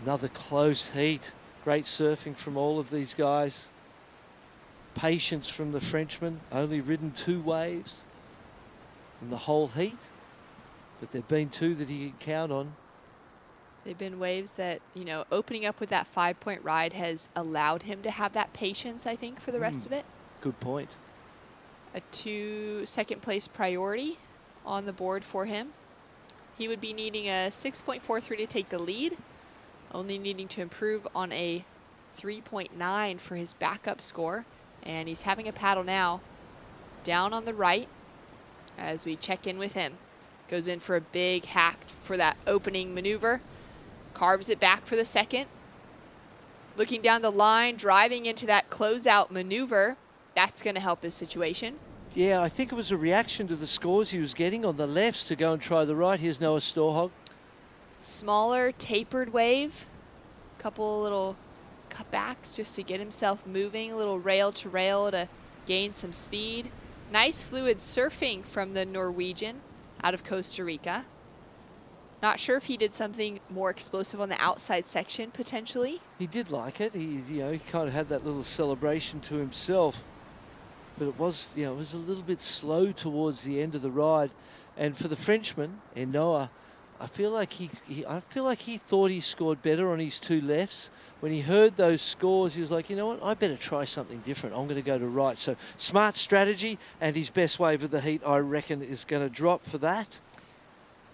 Another close heat. Great surfing from all of these guys. Patience from the Frenchman. Only ridden 2 waves in the whole heat, but there've been 2 that he can count on. They've been waves that, you know, opening up with that 5-point ride has allowed him to have that patience, I think, for the rest of it. Good point. A 2 second place priority on the board for him. He would be needing a 6.43 to take the lead. Only needing to improve on a 3.9 for his backup score. And he's having a paddle now down on the right as we check in with him. Goes in for a big hack for that opening maneuver. Carves it back for the second. Looking down the line, driving into that closeout maneuver. That's going to help his situation. Yeah, I think it was a reaction to the scores he was getting on the lefts to go and try the right. Here's Noah Storhook. Smaller, tapered wave. Couple little cutbacks just to get himself moving. A little rail to rail to gain some speed. Nice fluid surfing from the Norwegian out of Costa Rica. Not sure if he did something more explosive on the outside section, potentially. He did like it. He kind of had that little celebration to himself. But it was, it was a little bit slow towards the end of the ride. And for the Frenchman, Noah, I feel like he thought he scored better on his 2 lefts. When he heard those scores, he was like, you know what, I better try something different. I'm going to go to right. So smart strategy, and his best wave of the heat, I reckon, is going to drop for that.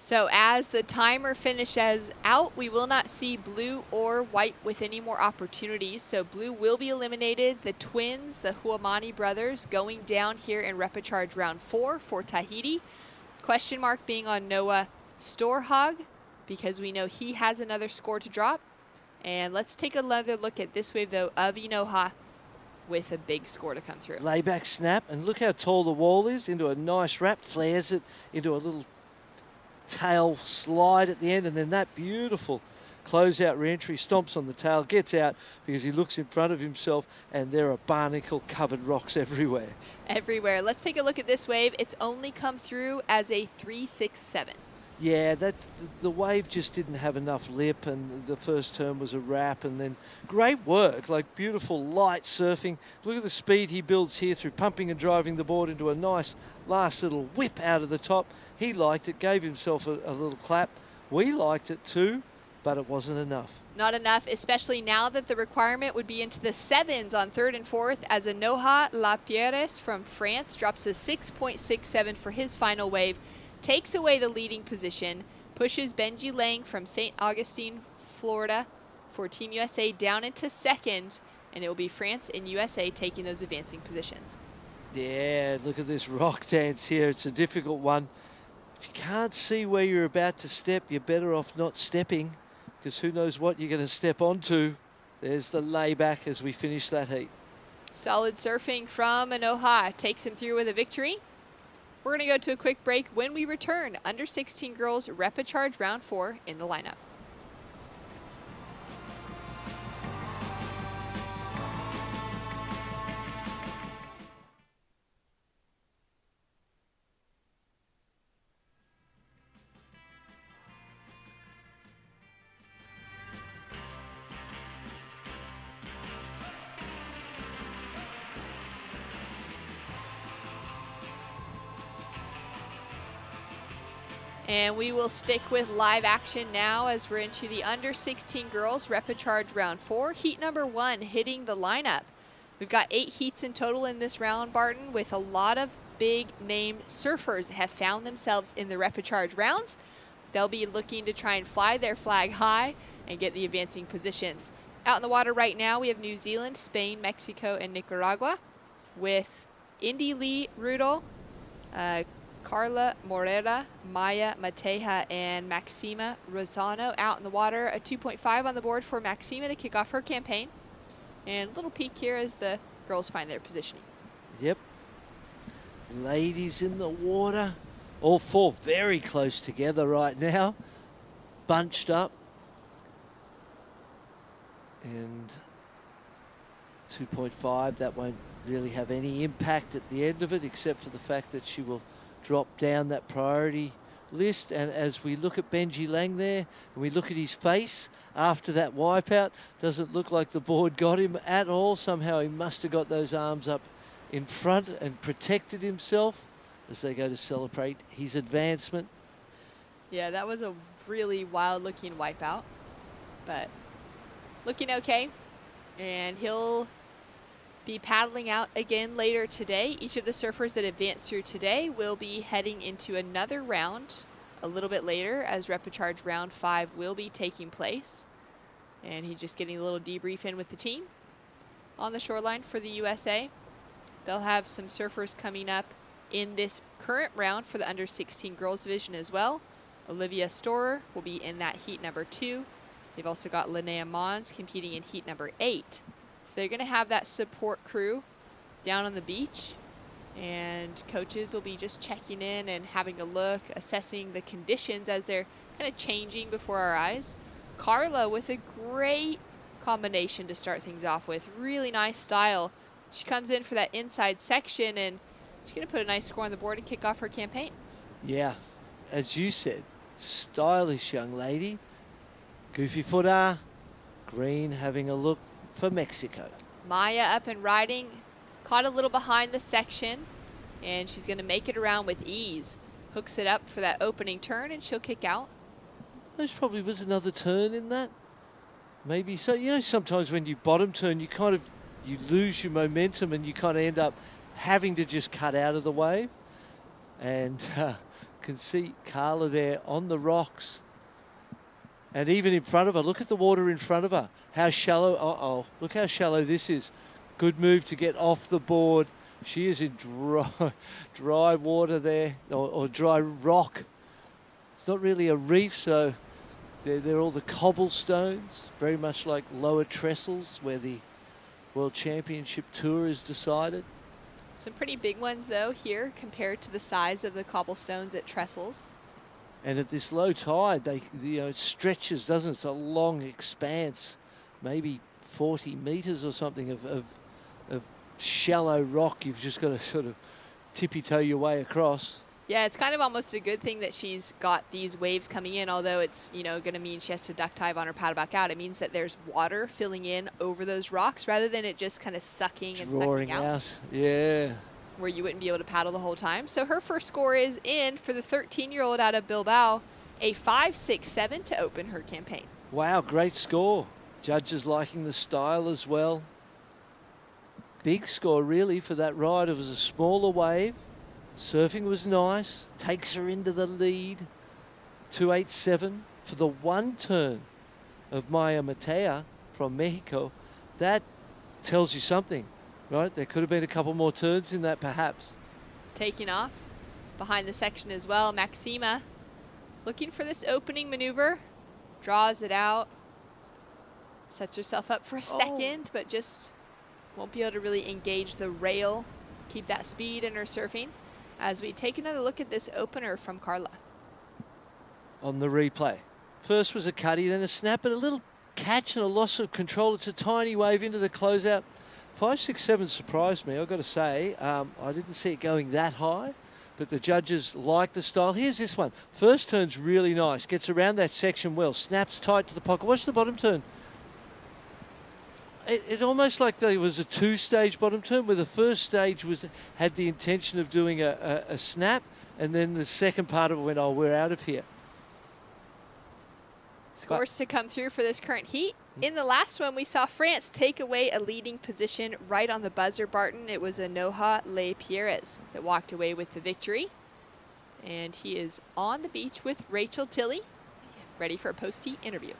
So as the timer finishes out, we will not see blue or white with any more opportunities. So blue will be eliminated. The twins, the Huamani brothers, going down here in repecharge round 4 for Tahiti. Question mark being on Noah Storhog, because we know he has another score to drop. And let's take another look at this wave, though, of Inoha with a big score to come through. Layback snap, and look how tall the wall is into a nice wrap, flares it into a little tail slide at the end, and then that beautiful closeout re-entry, stomps on the tail, gets out because he looks in front of himself, and there are barnacle-covered rocks everywhere. Everywhere. Let's take a look at this wave. It's only come through as a 3.67. Yeah, the wave just didn't have enough lip, and the first turn was a wrap, and then great work, like beautiful light surfing. Look at the speed he builds here through pumping and driving the board into a nice last little whip out of the top. He liked it, gave himself a little clap. We liked it too, but it wasn't enough. Not enough, especially now that the requirement would be into the 7s on 3rd and 4th, as Anoha Lapierres from France drops a 6.67 for his final wave, takes away the leading position, pushes Benji Lang from St. Augustine, Florida for Team USA down into 2nd, and it will be France and USA taking those advancing positions. Yeah, look at this rock dance here. It's a difficult one. If you can't see where you're about to step, you're better off not stepping, because who knows what you're going to step onto. There's the layback as we finish that heat. Solid surfing from Anoha takes him through with a victory. We're going to go to a quick break. When we return, under 16 girls Repechage round 4 in the lineup. And we will stick with live action now as we're into the under 16 girls Repechage round 4. Heat number 1 hitting the lineup. We've got 8 heats in total in this round, Barton, with a lot of big name surfers that have found themselves in the Repechage rounds. They'll be looking to try and fly their flag high and get the advancing positions. Out in the water right now, we have New Zealand, Spain, Mexico, and Nicaragua, with Indy Lee Rudel, Carla Morera, Maya Mateja, and Maxima Rosano out in the water. A 2.5 on the board for Maxima to kick off her campaign. And a little peek here as the girls find their positioning. Yep. Ladies in the water. All 4 very close together right now. Bunched up. And 2.5, that won't really have any impact at the end of it, except for the fact that she will drop down that priority list. And as we look at Benji Lang there, and we look at his face after that wipeout, doesn't look like the board got him at all. Somehow he must have got those arms up in front and protected himself as they go to celebrate his advancement. Yeah, that was a really wild looking wipeout, but looking okay. And he'll be paddling out again later today. Each of the surfers that advance through today will be heading into another round a little bit later, as Repechage round 5 will be taking place. And he's just getting a little debrief in with the team on the shoreline for the USA. They'll have some surfers coming up in this current round for the under 16 girls division as well. Olivia Storer will be in that heat number 2. They've also got Linnea Mons competing in heat number 8. So they're going to have that support crew down on the beach, and coaches will be just checking in and having a look, assessing the conditions as they're kind of changing before our eyes. Carla with a great combination to start things off with. Really nice style. She comes in for that inside section, and she's going to put a nice score on the board and kick off her campaign. Yeah, as you said, stylish young lady. Goofy footer. Green having a look for Mexico. Maya up and riding, caught a little behind the section, and she's going to make it around with ease. Hooks it up for that opening turn, and she'll kick out. There probably was another turn in that. Maybe so. You know, sometimes when you bottom turn, you lose your momentum, and you kind of end up having to just cut out of the wave. And can see Carla there on the rocks. And even in front of her, look at the water in front of her. How shallow, uh-oh, look how shallow this is. Good move to get off the board. She is in dry water there, or dry rock. It's not really a reef, so they're all the cobblestones, very much like lower trestles where the World Championship Tour is decided. Some pretty big ones, though, here compared to the size of the cobblestones at Trestles. And at this low tide, it stretches, doesn't it? It's a long expanse, maybe 40 meters or something of shallow rock. You've just got to sort of tippy-toe your way across. Yeah, it's kind of almost a good thing that she's got these waves coming in, although it's, you know, going to mean she has to duck dive on her paddle back out. It means that there's water filling in over those rocks rather than it just kind of sucking and Drawing sucking out. Yeah. Where you wouldn't be able to paddle the whole time. So her first score is in for the 13-year-old out of Bilbao, a 5.67 to open her campaign. Wow, great score. Judges liking the style as well. Big score really for that ride. It was a smaller wave. Surfing was nice. Takes her into the lead. 2.87 for the one turn of Maya Matea from Mexico. That tells you something, right? There could have been a couple more turns in that perhaps. Taking off behind the section as well. Maxima looking for this opening maneuver. Draws it out. Sets herself up for a second, but just won't be able to really engage the rail. Keep that speed in her surfing. As we take another look at this opener from Carla. On the replay. First was a cutty, then a snap, but a little catch and a loss of control. It's a tiny wave into the closeout. 5.67 surprised me, I've got to say. I didn't see it going that high, but the judges like the style. Here's this one. First turn's really nice. Gets around that section well. Snaps tight to the pocket. Watch the bottom turn. It almost like there was a two-stage bottom turn where the first stage had the intention of doing a snap, and then the second part of it went, oh, we're out of here. Scores to come through for this current heat. In the last one, we saw France take away a leading position right on the buzzer, Barton. It was Anoja Le Pierres that walked away with the victory. And he is on the beach with Rachel Tilley, ready for a post-heat interview.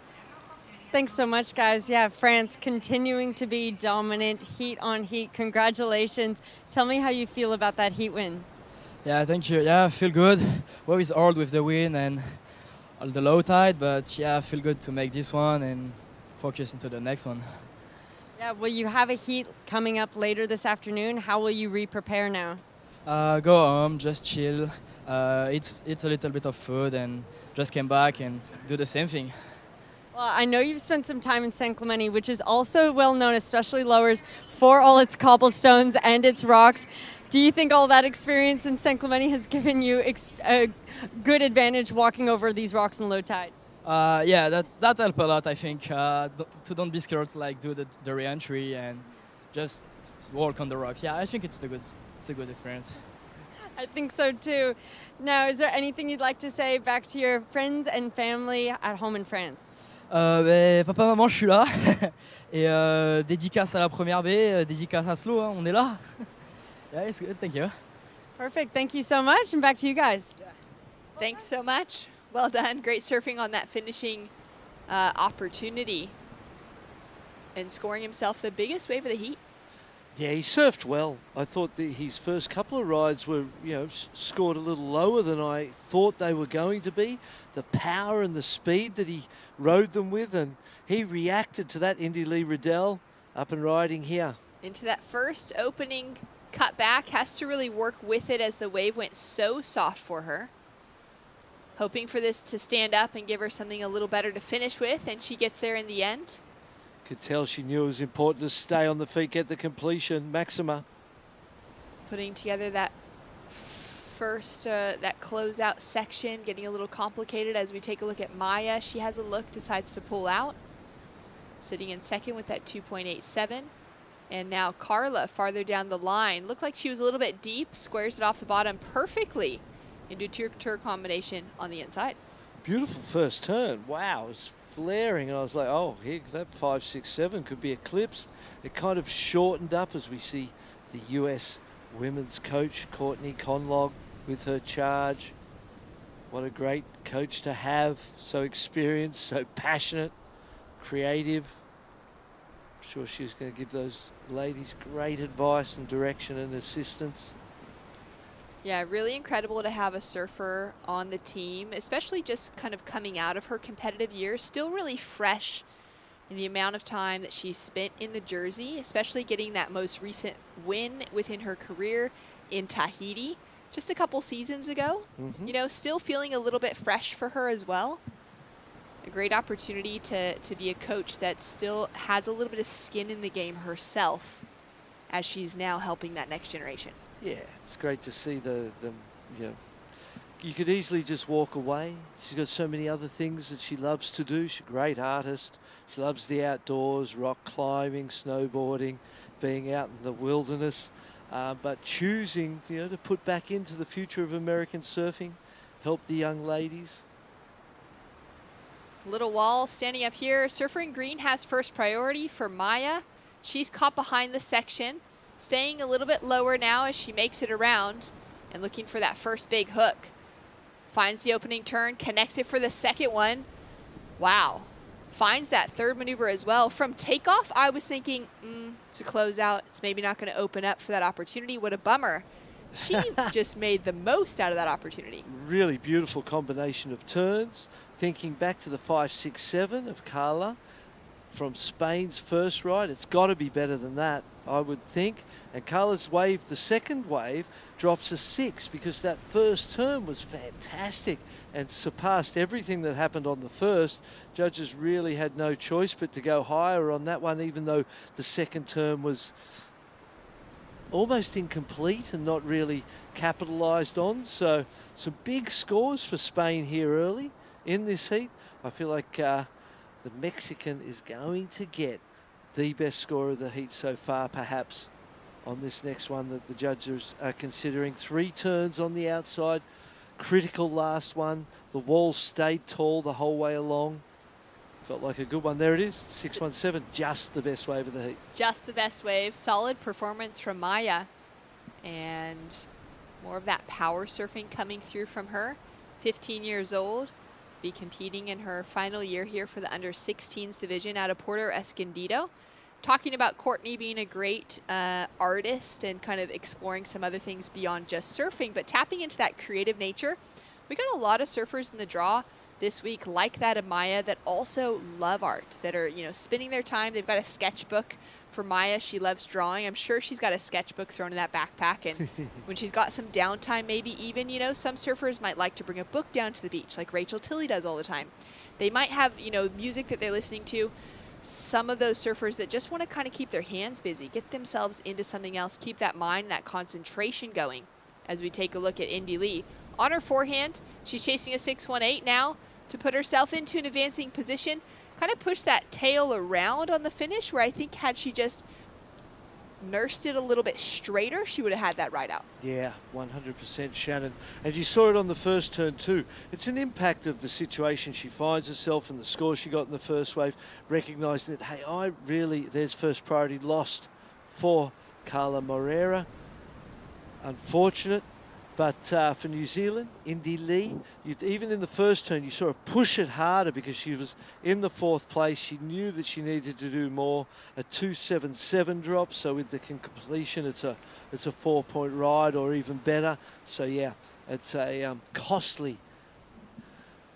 Thanks so much, guys. Yeah, France continuing to be dominant, heat on heat. Congratulations. Tell me how you feel about that heat win. Yeah, thank you. Yeah, I feel good. Wave is hard with the wind and all the low tide, but yeah, I feel good to make this one and focus into the next one. Yeah, well, you have a heat coming up later this afternoon. How will you re-prepare now? Go home, just chill, eat a little bit of food, and just come back and do the same thing. Well, I know you've spent some time in San Clemente, which is also well known, especially lowers, for all its cobblestones and its rocks. Do you think all that experience in San Clemente has given you a good advantage walking over these rocks in low tide? Yeah, that helped a lot, I think. To don't be scared to do the re-entry and just walk on the rocks. Yeah, I think it's a good experience. I think so too. Now, is there anything you'd like to say back to your friends and family at home in France? Papa, maman, je suis là. Et dédicace à la première baie, dédicace à Slow, hein, on est là. Yeah, it's good, thank you. Perfect, thank you so much, and back to you guys. Thanks so much. Well done. Great surfing on that finishing opportunity. And scoring himself the biggest wave of the heat. Yeah, he surfed well. I thought his first couple of rides were, scored a little lower than I thought they were going to be. The power and the speed that he rode them with, and he reacted to that. Indy Lee Riddell up and riding here. Into that first opening cut back, has to really work with it as the wave went so soft for her. Hoping for this to stand up and give her something a little better to finish with, and she gets there in the end. Could tell she knew it was important to stay on the feet, get the completion. Maxima. Putting together that first, that closeout section, getting a little complicated as we take a look at Maya. She has a look, decides to pull out. Sitting in second with that 2.87. And now Carla farther down the line. Looked like she was a little bit deep, squares it off the bottom perfectly into tur combination on the inside. Beautiful first turn. Wow, it was flaring, and I was like, oh, here, that 5.67 could be eclipsed. It kind of shortened up as we see the US women's coach, Courtney Conlog, with her charge. What a great coach to have. So experienced, so passionate, creative. I'm sure she was going to give those ladies great advice and direction and assistance. Yeah, really incredible to have a surfer on the team, especially just kind of coming out of her competitive years, still really fresh in the amount of time that she's spent in the jersey, especially getting that most recent win within her career in Tahiti just a couple seasons ago. You know, still feeling a little bit fresh for her as well. A great opportunity to be a coach that still has a little bit of skin in the game herself as she's now helping that next generation. Yeah, it's great to see the you could easily just walk away. She's got so many other things that she loves to do. She's a great artist. She loves the outdoors, rock climbing, snowboarding, being out in the wilderness. But choosing, to put back into the future of American surfing, help the young ladies. Little wall standing up here. Surfer in green has first priority for Maya. She's caught behind the section, staying a little bit lower now as she makes it around and looking for that first big hook. Finds the opening turn, connects it for the second one. Wow. Finds that third maneuver as well. From takeoff, I was thinking, to close out, it's maybe not going to open up for that opportunity. What a bummer. She just made the most out of that opportunity. Really beautiful combination of turns. Thinking back to the 5-6-7 of Carla from Spain's first ride, it's got to be better than that, I would think. And Carla's wave, the second wave, drops a 6 because that first turn was fantastic and surpassed everything that happened on the first. Judges really had no choice but to go higher on that one, even though the second turn was almost incomplete and not really capitalised on. So some big scores for Spain here early in this heat. I feel like the Mexican is going to get the best score of the heat so far, perhaps, on this next one that the judges are considering. 3 turns on the outside, critical last one. The wall stayed tall the whole way along. Felt like a good one. There it is, 617, just the best wave of the heat. Just the best wave. Solid performance from Maya. And more of that power surfing coming through from her. 15 years old. Be competing in her final year here for the under-16s division out of Puerto Escondido. Talking about Courtney being a great artist and kind of exploring some other things beyond just surfing, but tapping into that creative nature. We got a lot of surfers in the draw this week like that of Maya that also love art, that are, spending their time. They've got a sketchbook for Maya. She loves drawing. I'm sure she's got a sketchbook thrown in that backpack. And when she's got some downtime, maybe even, some surfers might like to bring a book down to the beach like Rachel Tilley does all the time. They might have, music that they're listening to. Some of those surfers that just want to kind of keep their hands busy, get themselves into something else, keep that mind, that concentration going. As we take a look at Indy Lee. On her forehand, she's chasing a 618 now to put herself into an advancing position. Kind of push that tail around on the finish, where I think had she just nursed it a little bit straighter, she would have had that ride out. Yeah, 100% Shannon. And you saw it on the first turn too. It's an impact of the situation she finds herself and the score she got in the first wave, recognising that, hey, there's first priority lost for Carla Moreira. Unfortunate. But for New Zealand, Indy Lee, even in the first turn, you saw her push it harder because she was in the 4th place. She knew that she needed to do more. A 277 drop, so with the completion, it's a 4-point ride or even better. So yeah, it's a costly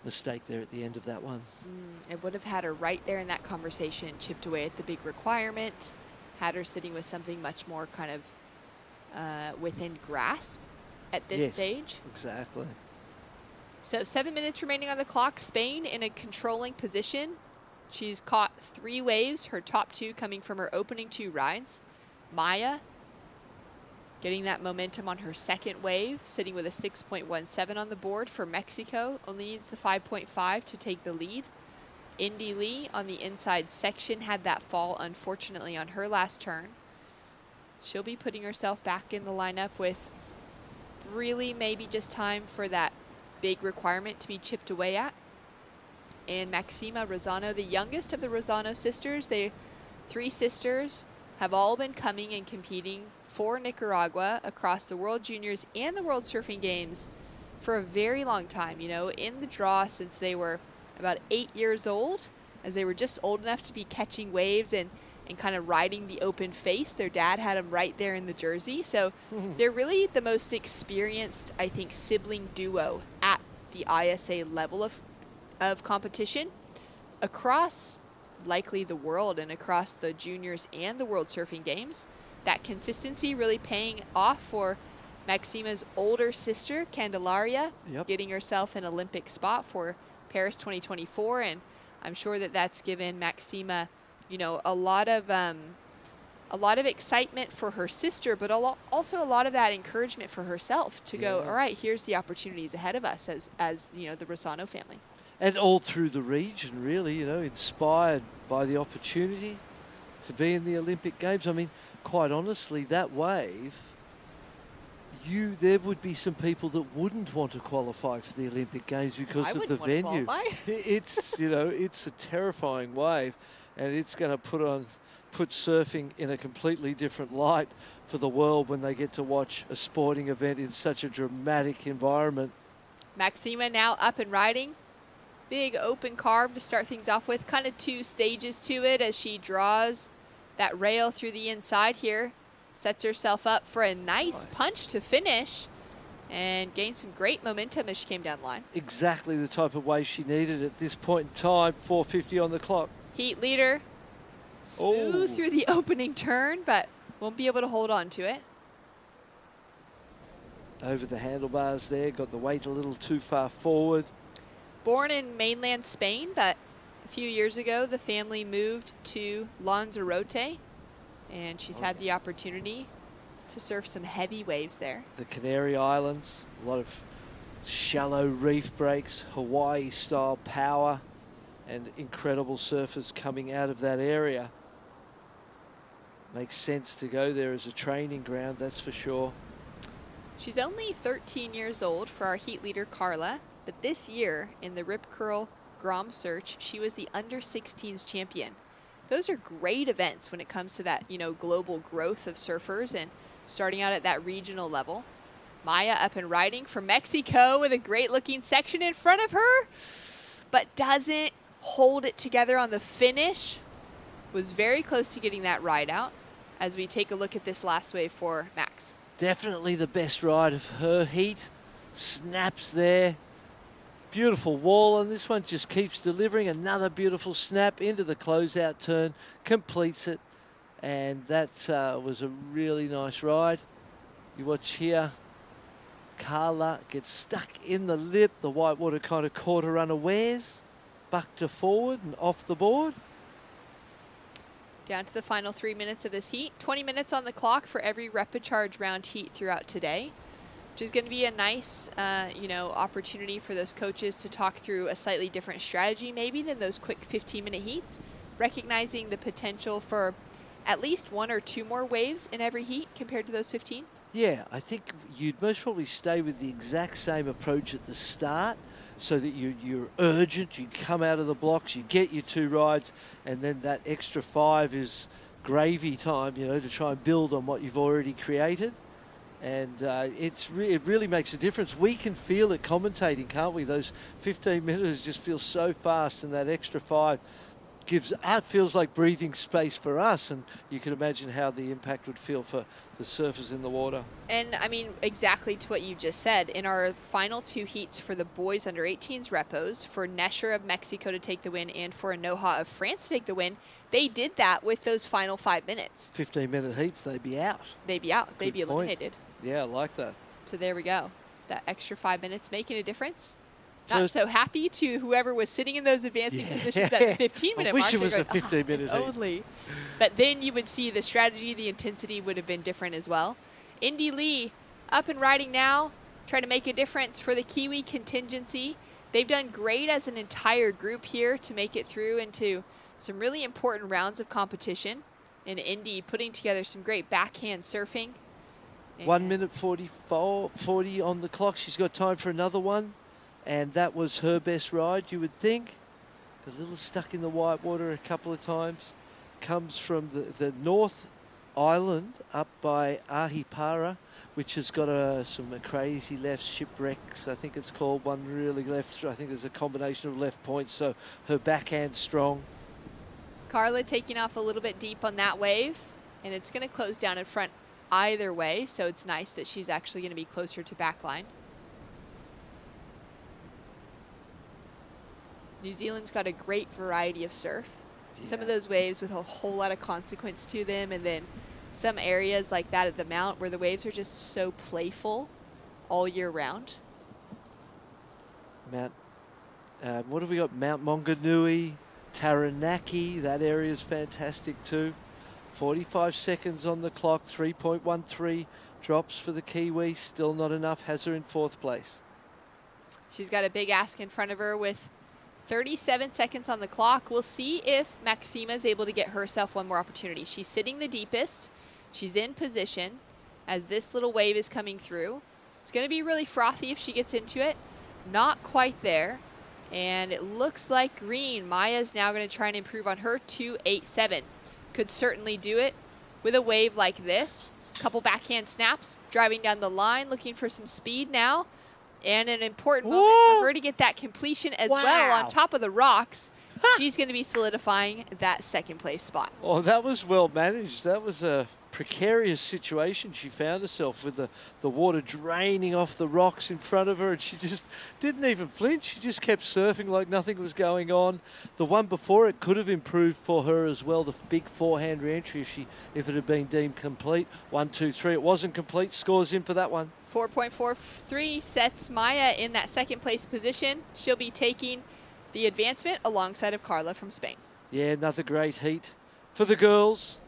mistake there at the end of that one. It would have had her right there in that conversation, chipped away at the big requirement, had her sitting with something much more kind of within grasp at this stage. Exactly. So 7 minutes remaining on the clock. Spain in a controlling position. She's caught 3 waves, her top 2 coming from her opening 2 rides. Maya getting that momentum on her second wave, sitting with a 6.17 on the board for Mexico. Only needs the 5.5 to take the lead. Indy Lee on the inside section had that fall, unfortunately, on her last turn. She'll be putting herself back in the lineup with really maybe just time for that big requirement to be chipped away at. And Maxima Rosano, the youngest of the Rosano sisters, 3 sisters have all been coming and competing for Nicaragua across the World Juniors and the World Surfing Games for a very long time, in the draw since they were about 8 years old, as they were just old enough to be catching waves and kind of riding the open face. Their dad had them right there in the jersey. So they're really the most experienced, I think, sibling duo at the ISA level of competition across likely the world and across the juniors and the World Surfing Games. That consistency really paying off for Maxima's older sister, Candelaria, getting herself an Olympic spot for Paris 2024. And I'm sure that that's given Maxima, a lot a lot of excitement for her sister, but also a lot of that encouragement for herself to go, all right, here's the opportunities ahead of us as you know, the Rossano family. And all through the region, really, you know, inspired by the opportunity to be in the Olympic Games. I mean, quite honestly, that wave, there would be some people that wouldn't want to qualify for the Olympic Games because of the venue. It's, you know, it's a terrifying wave, and it's going to put surfing in a completely different light for the world when they get to watch a sporting event in such a dramatic environment. Maxima now up and riding. Big open carve to start things off with. Kind of 2 stages to it as she draws that rail through the inside here. Sets herself up for a nice punch to finish and gained some great momentum as she came down the line. Exactly the type of wave she needed at this point in time. 4:50 on the clock. Heat leader. Smooth through the opening turn, but won't be able to hold on to it. Over the handlebars there, got the weight a little too far forward. Born in mainland Spain, but a few years ago, the family moved to Lanzarote, and she's had the opportunity to surf some heavy waves there. The Canary Islands, a lot of shallow reef breaks, Hawaii-style power, and incredible surfers coming out of that area. Makes sense to go there as a training ground, that's for sure. She's only 13 years old for our heat leader, Carla, but this year in the Rip Curl Grom Search, she was the under-16s champion. Those are great events when it comes to that, you know, global growth of surfers and starting out at that regional level. Maya up and riding from Mexico with a great-looking section in front of her, but doesn't hold it together on the finish. Was very close to getting that ride out as we take a look at this last wave for Max. Definitely the best ride of her heat. Snaps there. Beautiful wall on this one, just keeps delivering. Another beautiful snap into the closeout turn, completes it. And that was a really nice ride. You watch here, Carla gets stuck in the lip. The whitewater kind of caught her unawares. Bucked her forward and off the board. Down to the final 3 minutes of this heat. 20 minutes on the clock for every repecharge round heat throughout today, which is going to be a nice, you know, opportunity for those coaches to talk through a slightly different strategy maybe than those quick 15-minute heats, recognizing the potential for at least 1 or 2 more waves in every heat compared to those 15. Yeah, I think you'd most probably stay with the exact same approach at the start so that you're urgent, you come out of the blocks, you get your 2 rides, and then that extra 5 is gravy time, you know, to try and build on what you've already created. And it really makes a difference. We can feel it commentating, can't we? Those 15 minutes just feel so fast, and that extra 5 feels like breathing space for us, and you can imagine how the impact would feel for the surfers in the water. And I mean, exactly to what you just said, in our final 2 heats for the boys under 18s repos, for Nesher of Mexico to take the win and for Anoha of France to take the win, they did that with those final 5 minutes. 15-minute heats, they'd be out. They'd be out. They'd be eliminated. Yeah, I like that. So there we go. That extra 5 minutes making a difference. Not so happy to whoever was sitting in those advancing positions at the 15-minute mark. I wish it was a 15-minute heat. Only. But then you would see the strategy, the intensity would have been different as well. Indy Lee up and riding now, trying to make a difference for the Kiwi contingency. They've done great as an entire group here to make it through into some really important rounds of competition. And Indy putting together some great backhand surfing. 1 minute 40 on the clock. She's got time for another one. And that was her best ride, you would think. A little stuck in the whitewater a couple of times. Comes from the North Island up by Ahipara, which has got some crazy left shipwrecks, I think it's called. One really left, I think there's a combination of left points, so her backhand's strong. Carla taking off a little bit deep on that wave, and it's going to close down in front either way, so it's nice that she's actually going to be closer to backline. New Zealand's got a great variety of surf. Yeah. Some of those waves with a whole lot of consequence to them, and then some areas like that at the Mount where the waves are just so playful all year round. What have we got? Mount Maunganui, Taranaki, that area is fantastic too. 45 seconds on the clock, 3.13 drops for the Kiwi. Still not enough, has her in 4th place. She's got a big ask in front of her with 37 seconds on the clock. We'll see if Maxima is able to get herself one more opportunity. She's sitting the deepest. She's in position as this little wave is coming through. It's going to be really frothy if she gets into it. Not quite there. And it looks like green. Maya's now going to try and improve on her 2.87. Could certainly do it with a wave like this. Couple backhand snaps, driving down the line, looking for some speed now. And an important moment for her to get that completion as well on top of the rocks. She's going to be solidifying that 2nd place spot. Oh, that was well managed. That was a precarious situation she found herself with the water draining off the rocks in front of her, and she just didn't even flinch. She just kept surfing like nothing was going on. The one before it could have improved for her as well, the big forehand re-entry if it had been deemed complete. 1, 2, 3. It wasn't complete. Scores in for that one. 4.43 sets Maya in that 2nd place position. She'll be taking the advancement alongside of Carla from Spain. Yeah, another great heat for the girls.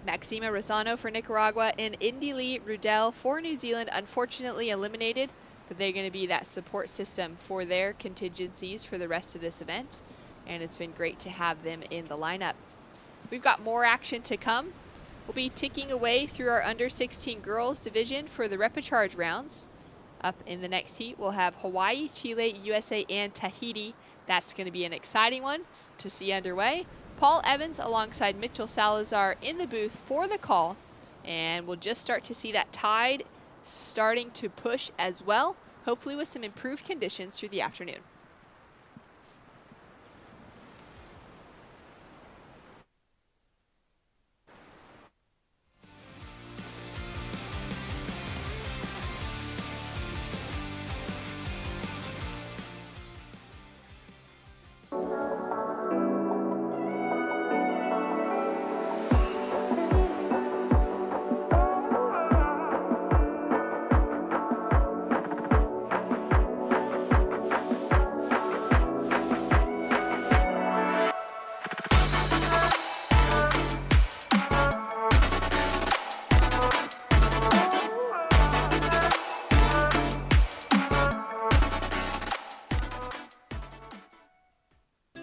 Maxima Rosano for Nicaragua and Indy Lee Rudell for New Zealand, unfortunately eliminated, but they're going to be that support system for their contingencies for the rest of this event, and it's been great to have them in the lineup. We've got more action to come. We'll be ticking away through our under 16 girls division for the repechage rounds. Up in the next heat, we'll have Hawaii, Chile, USA, and Tahiti. That's going to be an exciting one to see underway. Paul Evans alongside Mitchell Salazar in the booth for the call. And we'll just start to see that tide starting to push as well, hopefully with some improved conditions through the afternoon.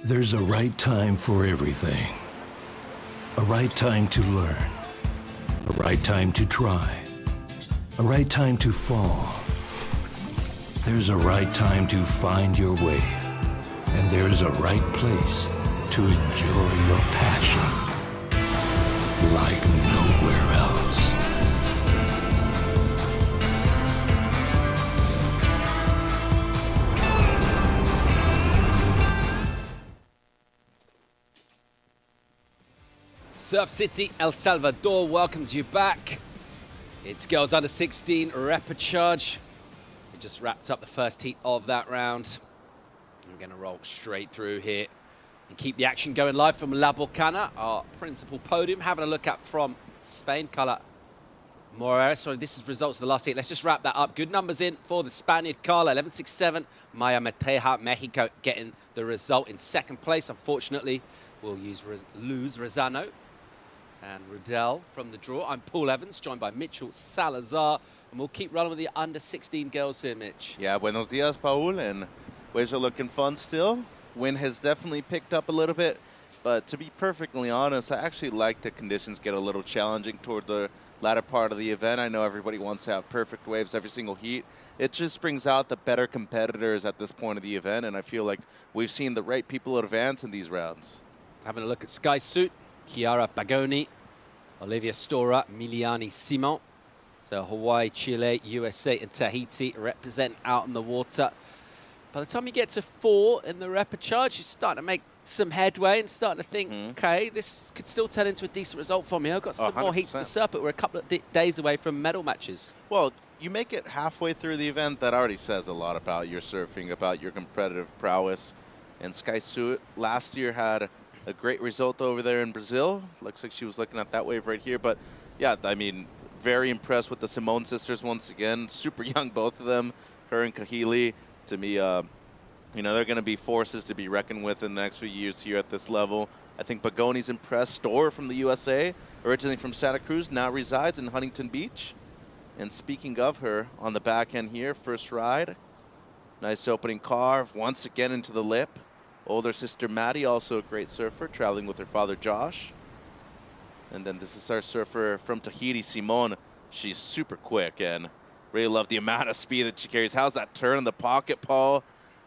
There's a right time for everything. A right time to learn. A right time to try. A right time to fall. There's a right time to find your wave. And there's a right place to enjoy your passion like nowhere else. Surf City, El Salvador welcomes you back. It's girls under 16 repechage. We just wrapped up the 1st heat of that round. We're going to roll straight through here and keep the action going live from La Bocana, our principal podium. Having a look at from Spain, Carla Morera. Sorry, this is results of the last heat. Let's just wrap that up. Good numbers in for the Spaniard, Carla, 11.67. Maya Meteja, Mexico, getting the result in 2nd place. Unfortunately, we'll lose Rosano and Rudell from the draw. I'm Paul Evans, joined by Mitchell Salazar, and we'll keep running with the under 16 girls here, Mitch. Yeah, buenos dias, Paul, and waves are looking fun still. Wind has definitely picked up a little bit, but to be perfectly honest, I actually like the conditions get a little challenging toward the latter part of the event. I know everybody wants to have perfect waves every single heat. It just brings out the better competitors at this point of the event, and I feel like we've seen the right people advance in these rounds. Having a look at Sky Suit, Chiara Bagoni, Olivia Stora, Miliani Simon. So Hawaii, Chile, USA, and Tahiti represent out in the water. By the time you get to 4 in the repechage, you're starting to make some headway and starting to think, okay, this could still turn into a decent result for me. I've got some more heats to surf, but we're a couple of days away from medal matches. Well, you make it halfway through the event, that already says a lot about your surfing, about your competitive prowess. And Sky Suit last year had a great result over there in Brazil. Looks like she was looking at that wave right here. But yeah, I mean, very impressed with the Simone sisters once again. Super young, both of them. Her and Kahili, to me, You know, they're going to be forces to be reckoned with in the next few years here at this level. I think Bagoni's impressed. Storr from the USA, originally from Santa Cruz, now resides in Huntington Beach. And speaking of her, on the back end here, first ride. Nice opening carve, once again into the lip. Older sister Maddie, also a great surfer, traveling with her father Josh. And then this is our surfer from Tahiti, Simone. She's super quick and really love the amount of speed that she carries. How's that turn in the pocket, Paul?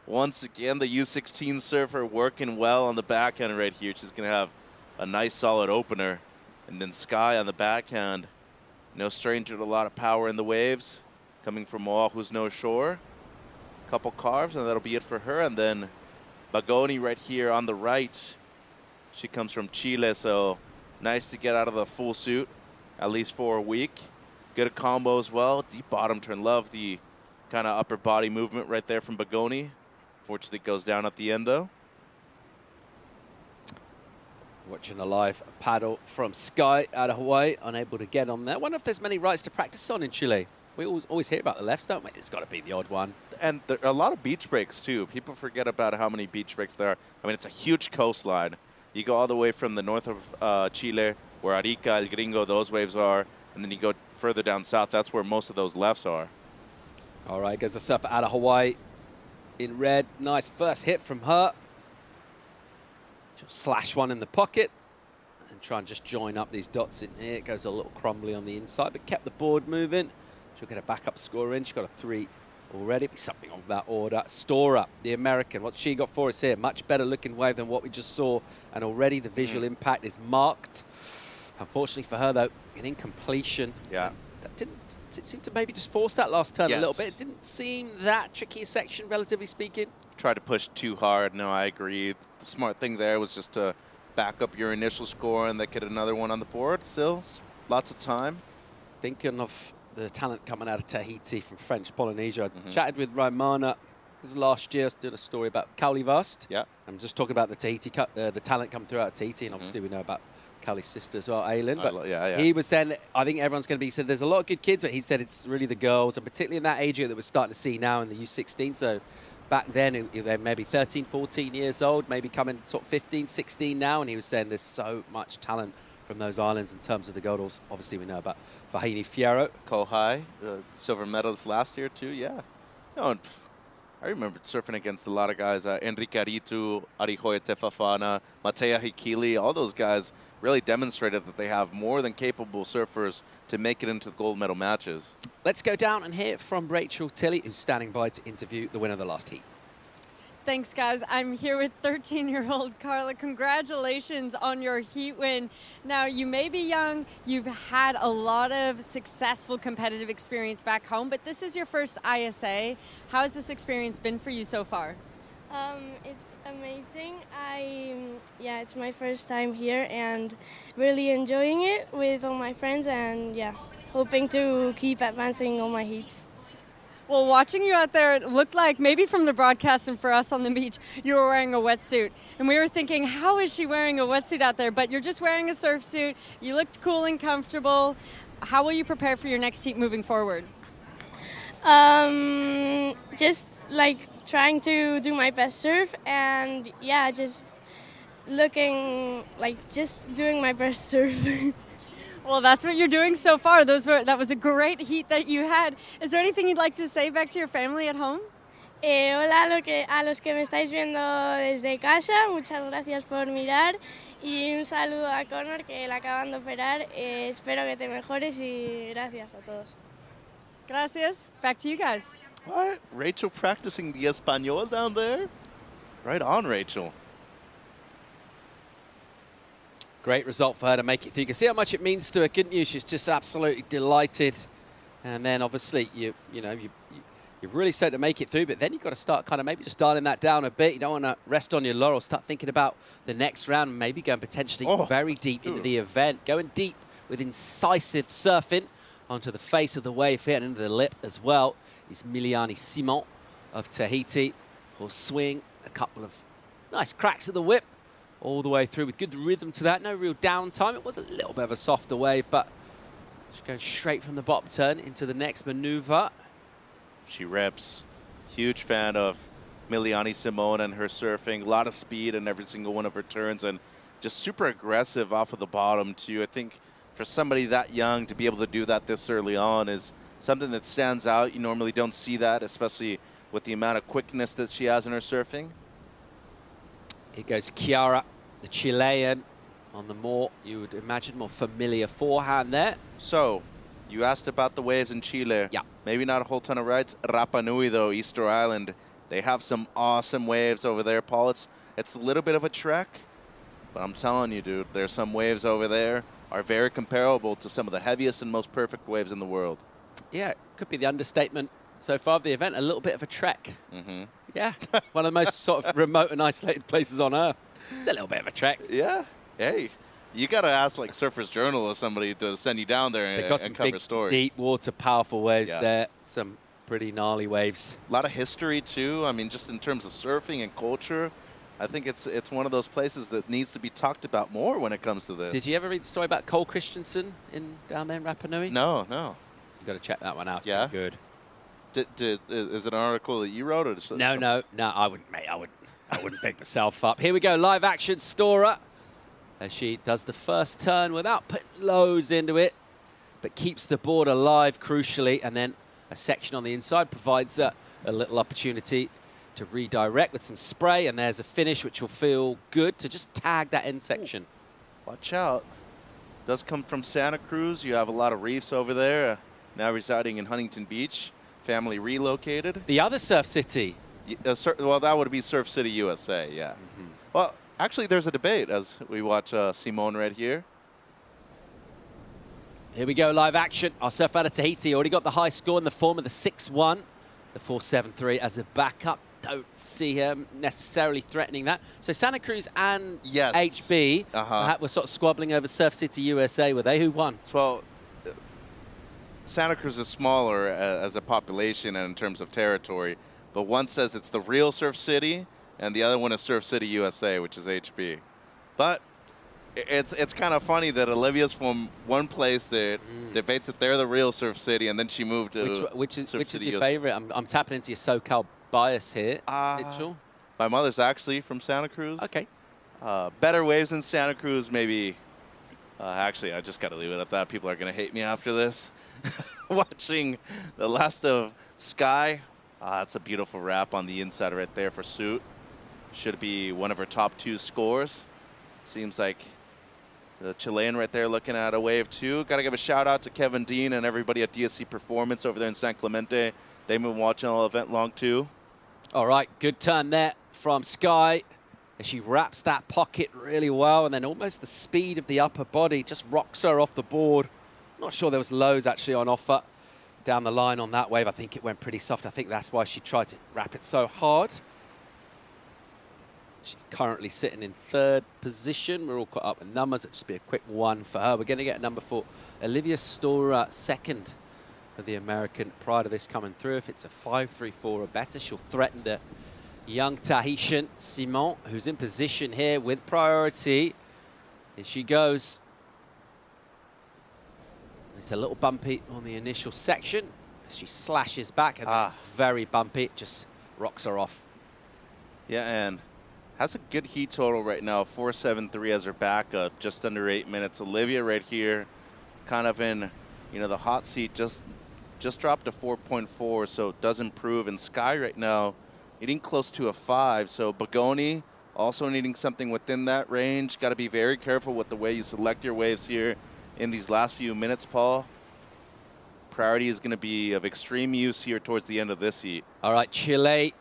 Once again, the U16 surfer working well on the backhand right here. She's going to have a nice solid opener. And then Sky on the backhand. No stranger to a lot of power in the waves. Coming from Oahu's no shore. Couple carves, and that'll be it for her. And then Bagoni right here on the right. She comes from Chile, so nice to get out of the full suit, at least for a week. Good combo as well. Deep bottom turn. Love the kind of upper body movement right there from Bagoni. Fortunately, it goes down at the end, though. Watching a live paddle from Sky out of Hawaii, unable to get on there. I wonder if there's many rights to practice on in Chile. We always hear about the lefts, don't we? It's got to be the odd one. And there are a lot of beach breaks, too. People forget about how many beach breaks there are. I mean, it's a huge coastline. You go all the way from the north of Chile, where Arica, El Gringo, those waves are, and then you go further down south. That's where most of those lefts are. All right, goes a surfer out of Hawaii in red. Nice first hit from her. She'll slash one in the pocket and try and just join up these dots in here. It goes a little crumbly on the inside, but kept the board moving. She'll get a backup score in. She's got a 3 already. Something of that order. Storr, the American. What's she got for us here? Much better looking wave than what we just saw. And already the visual impact is marked. Unfortunately for her, though, an incompletion. Yeah. That didn't seem to maybe just force that last turn Yes. a little bit. It didn't seem that tricky a section, relatively speaking. Try to push too hard. No, I agree. The smart thing there was just to back up your initial score and then get another one on the board. Still, lots of time. Thinking of the talent coming out of Tahiti from French Polynesia. I chatted with Raimana because last year I did a story about Kaulivast. Yeah. I'm just talking about the Tahiti, the talent coming through out of Tahiti, and obviously we know about Kauli's sister as well, Aylin. But he was saying, he think everyone's going to be, he said there's a lot of good kids, but he said it's really the girls, and particularly in that age group that we're starting to see now in the U16. So back then, they're maybe 13, 14 years old, maybe coming sort of 15, 16 now, and he was saying there's so much talent from those islands in terms of the girls. Obviously, we know about Vahini Fierro. Kohai, silver medalist last year, too, yeah. No, I remember surfing against a lot of guys, Enrique Aritu, Arihoya Tefafana, Matea Hikili, all those guys really demonstrated that they have more than capable surfers to make it into the gold medal matches. Let's go down and hear from Rachel Tilley, who's standing by to interview the winner of the last heat. Thanks, guys. I'm here with 13-year-old Carla. Congratulations on your heat win. Now, you may be young. You've had a lot of successful competitive experience back home, but this is your first ISA. How has this experience been for you so far? It's amazing. It's my first time here and really enjoying it with all my friends and hoping to keep advancing all my heats. Well, watching you out there, it looked like maybe from the broadcast and for us on the beach, you were wearing a wetsuit. And we were thinking, how is she wearing a wetsuit out there? But you're just wearing a surf suit. You looked cool and comfortable. How will you prepare for your next heat moving forward? Just like trying to do my best surf and just looking like just doing my best surf. Well, that's what you're doing so far. That was a great heat that you had. Is there anything you'd like to say back to your family at home? Hola a los que me estáis viendo desde casa, muchas gracias por mirar y un saludo a Connor que le acaban de operar. Espero que te mejores y gracias a todos. Gracias. Back to you guys. What? Rachel practicing the Espanol down there? Right on, Rachel. Great result for her to make it through. You can see how much it means to her, couldn't you? She's just absolutely delighted. And then obviously you're really set to make it through, but then you've got to start kind of maybe just dialing that down a bit. You don't want to rest on your laurels. Start thinking about the next round, maybe going potentially very deep into the event. Going deep with incisive surfing onto the face of the wave here and into the lip as well is Miliani Simon of Tahiti. Will swing a couple of nice cracks of the whip all the way through with good rhythm to that. No real downtime. It was a little bit of a softer wave, but she's going straight from the bottom turn into the next maneuver. She rips. Huge fan of Miliani Simone and her surfing. A lot of speed in every single one of her turns, and just super aggressive off of the bottom, too. I think for somebody that young to be able to do that this early on is something that stands out. You normally don't see that, especially with the amount of quickness that she has in her surfing. Here goes Chiara, the Chilean, on the more, you would imagine, more familiar forehand there. So, you asked about the waves in Chile. Yeah. Maybe not a whole ton of rights. Rapa Nui, though, Easter Island, they have some awesome waves over there, Paul. It's a little bit of a trek, but I'm telling you, dude, there's some waves over there are very comparable to some of the heaviest and most perfect waves in the world. Yeah, could be the understatement so far of the event, a little bit of a trek. Mm-hmm. Yeah, one of the most sort of remote and isolated places on Earth. A little bit of a trek. Yeah, hey, you got to ask like Surfer's Journal or somebody to send you down there They've got and some cover big, a story. deep water, powerful waves Yeah. there. Some pretty gnarly waves. A lot of history, too. I mean, just in terms of surfing and culture, I think it's one of those places that needs to be talked about more when it comes to this. Did you ever read the story about Cole Christensen down there in Rapa Nui? No. You got to check that one out. It's Yeah? good. Is it an article that you wrote? Or No, I wouldn't, mate. I wouldn't pick myself up. Here we go, live action Stora, as she does the first turn without putting loads into it, but keeps the board alive, crucially, and then a section on the inside provides a little opportunity to redirect with some spray, and there's a finish which will feel good to just tag that end section. Watch out. Does come from Santa Cruz. You have a lot of reefs over there. Now residing in Huntington Beach. Family relocated. The other surf city. Well, that would be Surf City, USA, yeah. Mm-hmm. Well, actually, there's a debate as we watch Simone right here. Here we go, live action. Our surf out of Tahiti already got the high score in the form of the 6-1, the 4.73 as a backup. Don't see him necessarily threatening that. So Santa Cruz and HB were sort of squabbling over Surf City, USA, were they? Who won? Well, Santa Cruz is smaller as a population and in terms of territory, but one says it's the real Surf City, and the other one is Surf City, USA, which is HB. But it's kind of funny that Olivia's from one place that debates that they're the real Surf City, and then she moved to which is City, your USA. favorite? I'm tapping into your SoCal bias here, Mitchell. My mother's actually from Santa Cruz. Okay. Better waves in Santa Cruz, maybe. Actually, I just got to leave it at that. People are going to hate me after this. Watching the last of Sky. That's a beautiful wrap on the inside right there for Suit. Should be one of her top 2 scores. Seems like the Chilean right there looking at a wave 2. Got to give a shout out to Kevin Dean and everybody at DSC Performance over there in San Clemente. They've been watching all event long too. All right, good turn there from Sky. As she wraps that pocket really well, and then almost the speed of the upper body just rocks her off the board. Not sure there was loads actually on offer down the line on that wave. I think it went pretty soft. I think that's why she tried to wrap it so hard. She's currently sitting in 3rd position. We're all caught up with numbers. It'll just be a quick 1 for her. We're going to get a number for Olivia Stora, 2nd for the American prior to this coming through. If it's a 5.34 or better, she'll threaten the young Tahitian Simone, who's in position here with priority. Here she goes. It's a little bumpy on the initial section. She slashes back, and it's very bumpy. It just rocks her off. Yeah, and has a good heat total right now. 4.73 as her backup, just under 8 minutes. Olivia right here, kind of in, the hot seat, just dropped to 4.4, so it does improve. And Sky right now, needing close to a 5. So Bagoni also needing something within that range. Got to be very careful with the way you select your waves here in these last few minutes, Paul. Priority is going to be of extreme use here towards the end of this heat. All right, Chile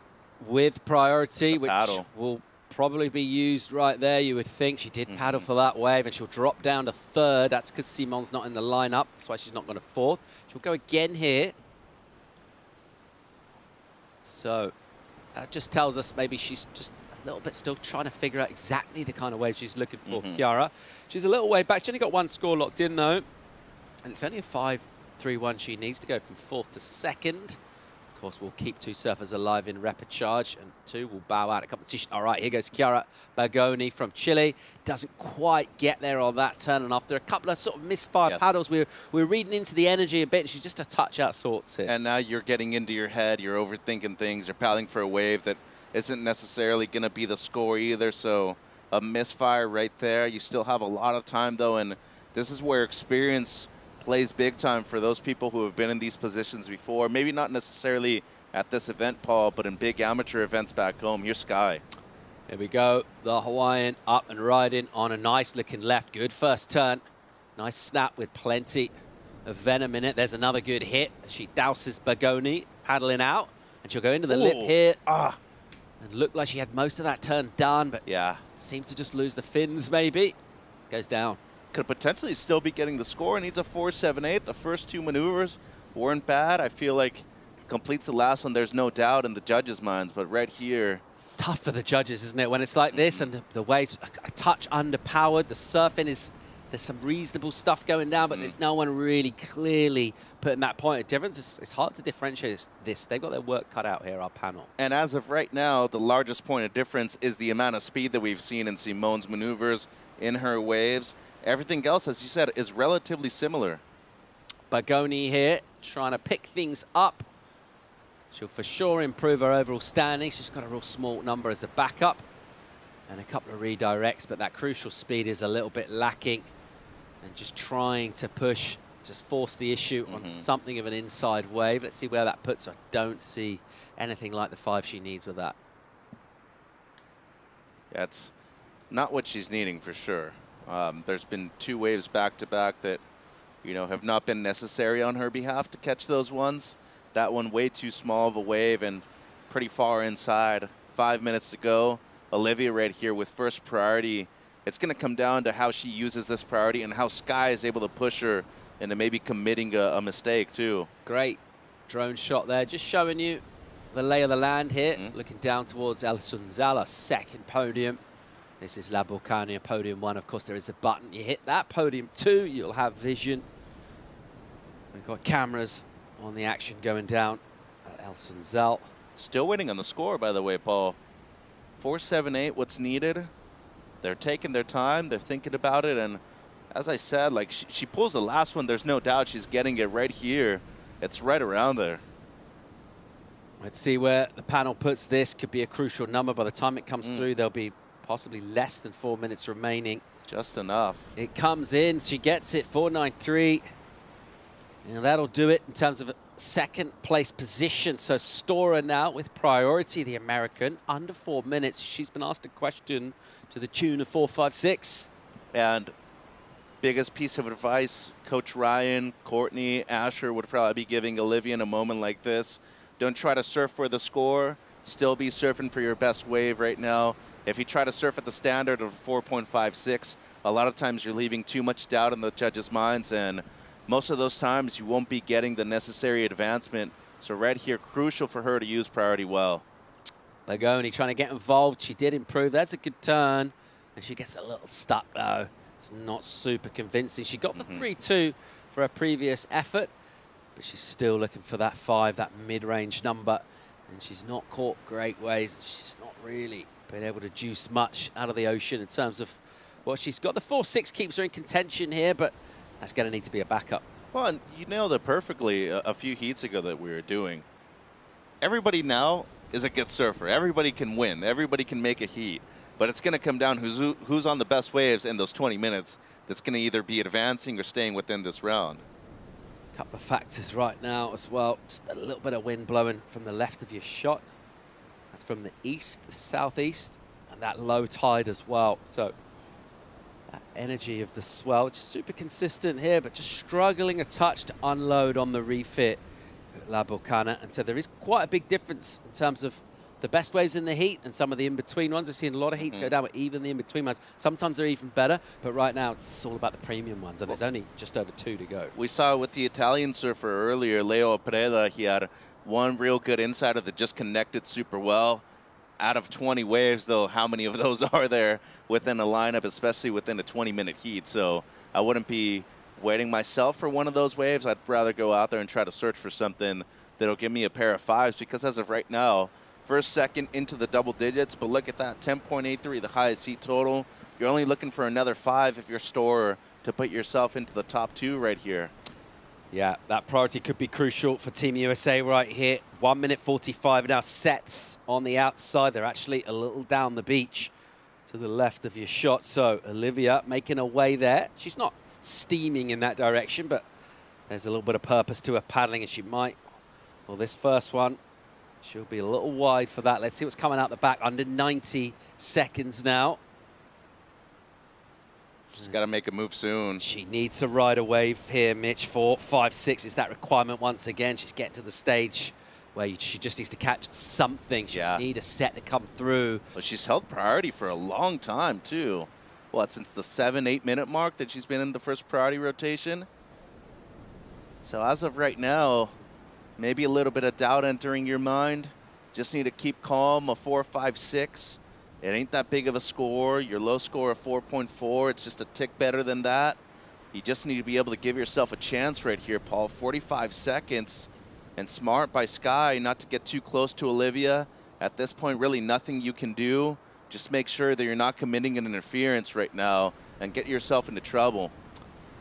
with priority, which paddle will probably be used right there, you would think. She did paddle for that wave, and she'll drop down to 3rd. That's because Simone's not in the lineup. That's why she's not going to 4th. She'll go again here. So that just tells us maybe she's just a little bit still trying to figure out exactly the kind of wave she's looking for, Chiara. She's a little way back. She only got 1 score locked in, though. And it's only a 5.31 she needs to go from 4th to 2nd. Of course, we'll keep 2 surfers alive in rapid charge, and 2 will bow out of competition. All right, here goes Chiara Bagoni from Chile. Doesn't quite get there on that turn, and after a couple of sort of misfired paddles, we're reading into the energy a bit. She's just a touch out sorts here. And now you're getting into your head. You're overthinking things. You're paddling for a wave that isn't necessarily going to be the score either. So a misfire right there. You still have a lot of time, though, and this is where experience plays big time for those people who have been in these positions before. Maybe not necessarily at this event, Paul, but in big amateur events back home. Here's Sky. Here we go. The Hawaiian up and riding on a nice looking left. Good first turn. Nice snap with plenty of venom in it. There's another good hit. She douses Bagoni, paddling out, and she'll go into the lip here. And looked like she had most of that turn done, but yeah, seems to just lose the fins maybe. Goes down. Could potentially still be getting the score. Needs a 4.78. The first two maneuvers weren't bad. I feel like completes the last one, there's no doubt in the judges' minds, but right here. Tough for the judges, isn't it? When it's like this and the waves a touch underpowered, the surfing is, there's some reasonable stuff going down, but there's no one really clearly putting that point of difference. It's hard to differentiate this. They've got their work cut out here, our panel. And as of right now, the largest point of difference is the amount of speed that we've seen in Simone's maneuvers, in her waves. Everything else, as you said, is relatively similar. Bagoni here, trying to pick things up. She'll for sure improve her overall standing. She's got a real small number as a backup and a couple of redirects, but that crucial speed is a little bit lacking. And just trying to push, just force the issue on something of an inside wave. Let's see where that puts her. I don't see anything like the 5 she needs with that. Yeah, it's not what she's needing for sure. There's been 2 waves back-to-back that, you know, have not been necessary on her behalf to catch those ones. That one way too small of a wave and pretty far inside. 5 minutes to go. Olivia right here with first priority. It's going to come down to how she uses this priority and how Sky is able to push her into maybe committing a mistake too. Great drone shot there, just showing you the lay of the land here. Looking down towards El Sunzala, second podium. This is La Vulcania, podium 1. Of course, there is a button. You hit that, podium 2, you'll have vision. We've got cameras on the action going down at El Sunzal. Still waiting on the score, by the way, Paul. 4.78, what's needed. They're taking their time. They're thinking about it. And as I said, like she pulls the last one. There's no doubt she's getting it right here. It's right around there. Let's see where the panel puts this. Could be a crucial number. By the time it comes through, there'll be possibly less than 4 minutes remaining. Just enough. It comes in. She gets it, 4.93. And that'll do it in terms of a second place position. So Stora now with priority, the American, under 4 minutes. She's been asked a question to the tune of 4.56. And biggest piece of advice, Coach Ryan, Courtney, Asher would probably be giving Olivia in a moment like this. Don't try to surf for the score. Still be surfing for your best wave right now. If you try to surf at the standard of 4.56, a lot of times you're leaving too much doubt in the judges' minds, and most of those times you won't be getting the necessary advancement. So right here, crucial for her to use priority well. Bagoni trying to get involved. She did improve. That's a good turn. And she gets a little stuck, though. It's not super convincing. She got the 3.2 for her previous effort, but she's still looking for that 5, that mid-range number. And she's not caught great waves. She's not really been able to juice much out of the ocean in terms of what she's got. The 4.6 keeps her in contention here, but that's going to need to be a backup. Well, and you nailed it perfectly a few heats ago that we were doing. Everybody now is a good surfer. Everybody can win. Everybody can make a heat. But it's going to come down who's on the best waves in those 20 minutes that's going to either be advancing or staying within this round. A couple of factors right now as well. Just a little bit of wind blowing from the left of your shot. That's from the east, the southeast, and that low tide as well. So that energy of the swell, which is super consistent here, but just struggling a touch to unload on the refit at La Vulcana. And so there is quite a big difference in terms of the best waves in the heat and some of the in-between ones. I've seen a lot of heats go down, but even the in-between ones, sometimes they're even better. But right now, it's all about the premium ones, and there's only just over 2 to go. We saw with the Italian surfer earlier, Leo Preda, he had one real good insider that just connected super well. Out of 20 waves, though, how many of those are there within a lineup, especially within a 20-minute heat? So I wouldn't be waiting myself for one of those waves. I'd rather go out there and try to search for something that'll give me a pair of 5s, because as of right now, first, second into the double digits, but look at that, 10.83, the highest heat total. You're only looking for another 5 if you're Storer to put yourself into the top 2 right here. Yeah, that priority could be crucial for Team USA right here. 1 minute 45 now sets on the outside. They're actually a little down the beach to the left of your shot. So Olivia making her way there. She's not steaming in that direction, but there's a little bit of purpose to her paddling, and she might, well, this first one, she'll be a little wide for that. Let's see what's coming out the back. Under 90 seconds now. She's got to make a move soon. She needs to ride a wave here, Mitch. 4, 5, 6 is that requirement once again. She's getting to the stage where she just needs to catch something. She need a set to come through. Well, she's held priority for a long time, too. What, since the 7-8 minute mark that she's been in the first priority rotation? So as of right now, maybe a little bit of doubt entering your mind. Just need to keep calm, a 4, 5, 6. It ain't that big of a score. Your low score of 4.4, it's just a tick better than that. You just need to be able to give yourself a chance right here, Paul. 45 seconds, and smart by Sky not to get too close to Olivia. At this point, really nothing you can do. Just make sure that you're not committing an interference right now and get yourself into trouble.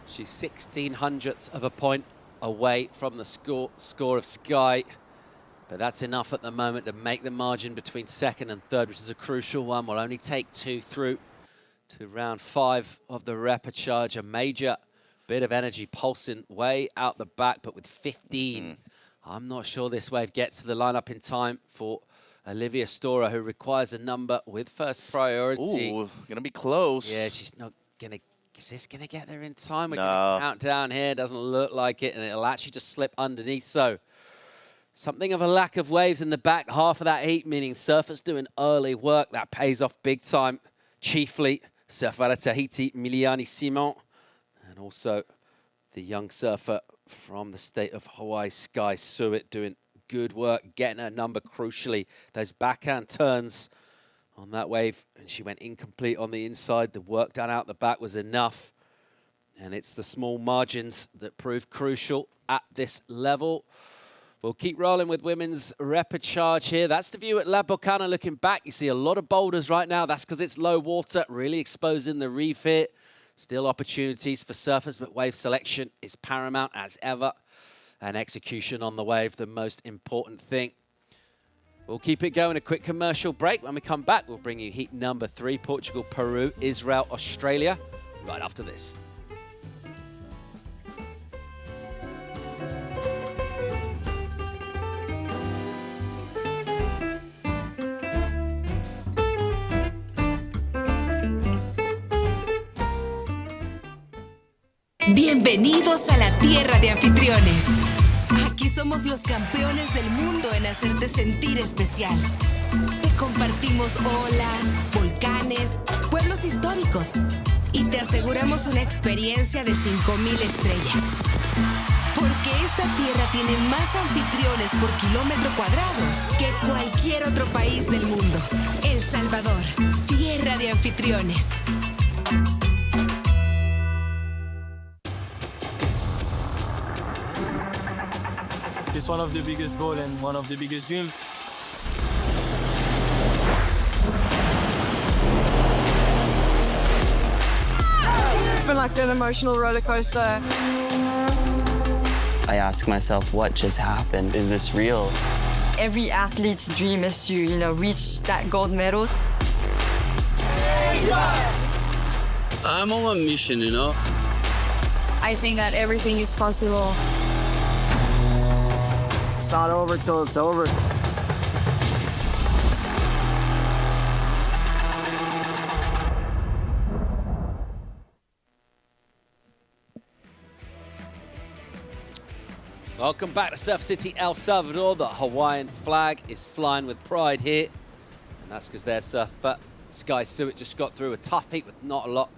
She's 16/100ths of a point away from the score of Sky. But that's enough at the moment to make the margin between second and third, which is a crucial one. Will only take 2 through to round 5 of the repechage. A major bit of energy pulsing way out the back, but with 15. I'm not sure this wave gets to the lineup in time for Olivia Storer, who requires a number with first priority. Ooh, gonna be close. Yeah, she's not gonna. Is this gonna get there in time? We're gonna count down here. Doesn't look like it, and it'll actually just slip underneath. So something of a lack of waves in the back half of that heat, meaning surfers doing early work. That pays off big time, chiefly surfer out of Tahiti, Miliani Simon, and also the young surfer from the state of Hawaii, Sky Suet, doing good work, getting her number crucially. Those backhand turns on that wave, and she went incomplete on the inside. The work done out the back was enough, and it's the small margins that prove crucial at this level. We'll keep rolling with women's repechage here. That's the view at La Bocana looking back. You see a lot of boulders right now. That's because it's low water, really exposing the reef here. Still opportunities for surfers, but wave selection is paramount as ever. And execution on the wave, the most important thing. We'll keep it going. A quick commercial break. When we come back, we'll bring you heat number 3, Portugal, Peru, Israel, Australia, right after this. Bienvenidos a la tierra de anfitriones. Aquí somos los campeones del mundo en hacerte sentir especial. Te compartimos olas, volcanes, pueblos históricos y te aseguramos una experiencia de 5,000 estrellas. Porque esta tierra tiene más anfitriones por kilómetro cuadrado que cualquier otro país del mundo. El Salvador, tierra de anfitriones. It's one of the biggest goals and one of the biggest dreams. It's been like an emotional roller coaster. I ask myself, what just happened? Is this real? Every athlete's dream is to, reach that gold medal. I'm on a mission, I think that everything is possible. It's not over till it's over. Welcome back to Surf City, El Salvador. The Hawaiian flag is flying with pride here. And that's because their surfer, Sky Suet, just got through a tough heat with not a lot